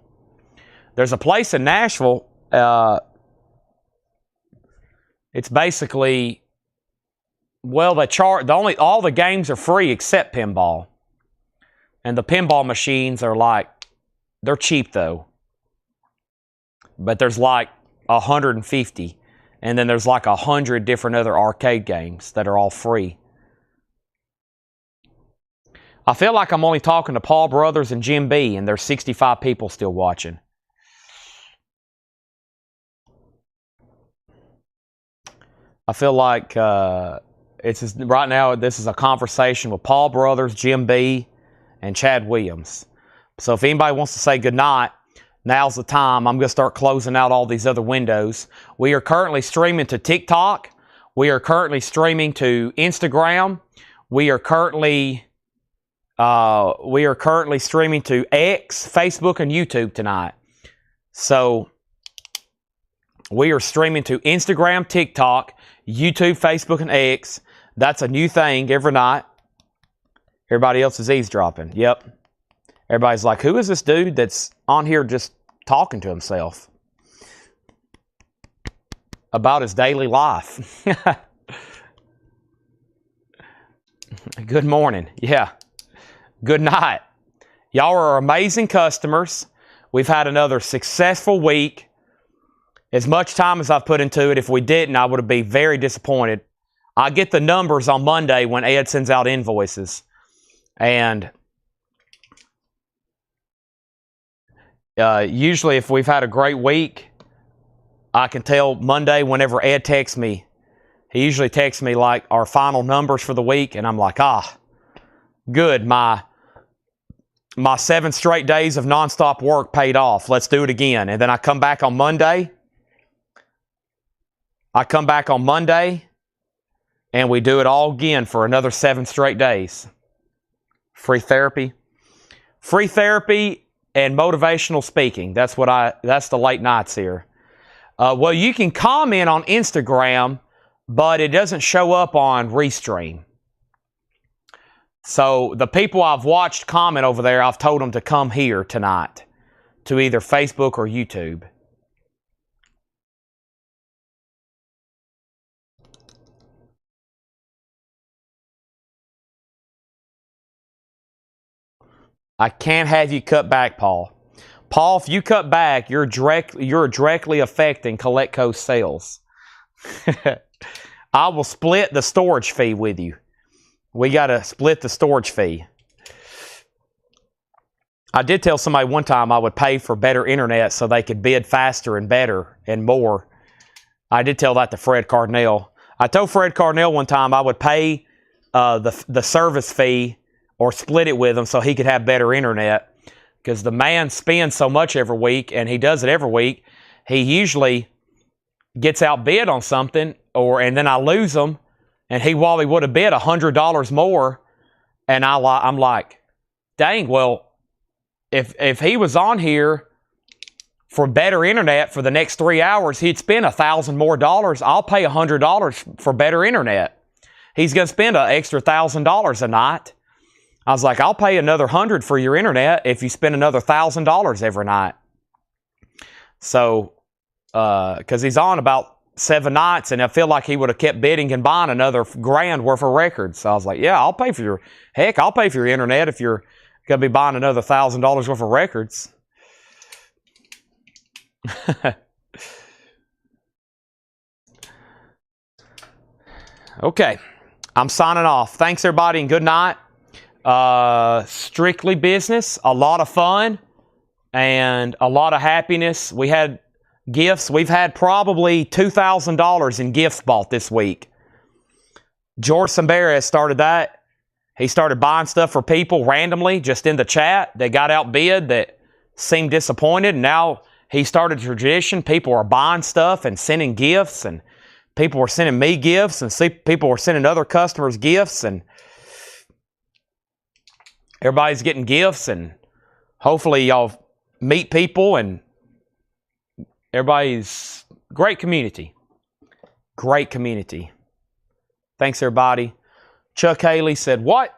There's a place in Nashville. It's basically, well, they charge. All the games are free except pinball, and the pinball machines are like, they're cheap though. But there's like 150, and then there's like 100 different other arcade games that are all free. I feel like I'm only talking to Paul Brothers and Jim B, and there's 65 people still watching. I feel like right now this is a conversation with Paul Brothers, Jim B, and Chad Williams. So if anybody wants to say goodnight, now's the time. I'm going to start closing out all these other windows. We are currently streaming to TikTok. We are currently streaming to Instagram. We are currently streaming to X, Facebook, and YouTube tonight. So we are streaming to Instagram, TikTok, YouTube, Facebook, and X. That's a new thing every night. Everybody else is eavesdropping. Yep. Everybody's like, who is this dude that's on here just talking to himself about his daily life? Good morning. Yeah. Good night. Y'all are amazing customers. We've had another successful week. As much time as I've put into it, if we didn't, I would be very disappointed. I get the numbers on Monday when Ed sends out invoices. And usually if we've had a great week, I can tell Monday whenever Ed texts me. He usually texts me like our final numbers for the week, and I'm like, good, my 7 straight days of nonstop work paid off. Let's do it again. And then I come back on Monday. And we do it all again for another 7 straight days. Free therapy and motivational speaking. That's the late nights here. Well, you can comment on Instagram, but it doesn't show up on Restream. So the people I've watched comment over there, I've told them to come here tonight to either Facebook or YouTube. I can't have you cut back, Paul. Paul, if you cut back, you're directly affecting Coletco's sales. I will split the storage fee with you. We got to split the storage fee. I did tell somebody one time I would pay for better internet so they could bid faster and better and more. I did tell that to Fred Cardinell. I told Fred Cardinell one time I would pay the service fee or split it with him so he could have better internet, because the man spends so much every week, and he does it every week. He usually gets outbid on something, and then I lose him, and he would have bid $100 more, and I'm like, dang, well, if he was on here for better internet for the next 3 hours, he'd spend $1,000 more. I'll pay $100 for better internet. He's going to spend an extra $1,000 a night. I was like, I'll pay another $100 for your internet if you spend another $1,000 every night. So, because he's on about 7 nights, and I feel like he would have kept bidding and buying another $1,000 worth of records. So I was like, yeah, I'll pay for your internet if you're going to be buying another $1,000 worth of records. Okay, I'm signing off. Thanks, everybody, and good night. Strictly business, a lot of fun, and a lot of happiness. We had gifts. We've had probably $2,000 in gifts bought this week. George Samberes started that. He started buying stuff for people randomly, just in the chat. They got outbid, that seemed disappointed, and now he started a tradition. People are buying stuff and sending gifts, and people were sending me gifts, and people were sending other customers gifts, and everybody's getting gifts, and hopefully y'all meet people, and everybody's great community. Great community. Thanks, everybody. Chuck Haley said, what?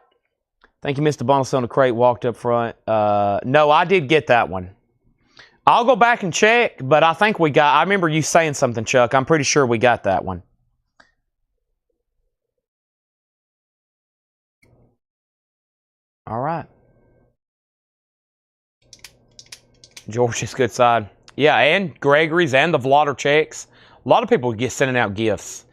Thank you, Mr. Bonus on the crate, walked up front. No, I did get that one. I'll go back and check, but I think we got, I remember you saying something, Chuck. I'm pretty sure we got that one. All right. George's good side. Yeah, and Gregory's and the Vlotter checks. A lot of people get sending out gifts.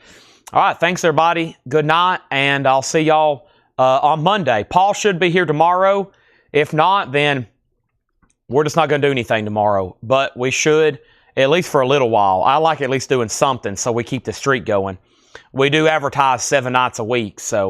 All right, thanks, everybody. Good night, and I'll see y'all on Monday. Paul should be here tomorrow. If not, then we're just not going to do anything tomorrow. But we should, at least for a little while. I like at least doing something so we keep the streak going. We do advertise 7 nights a week, so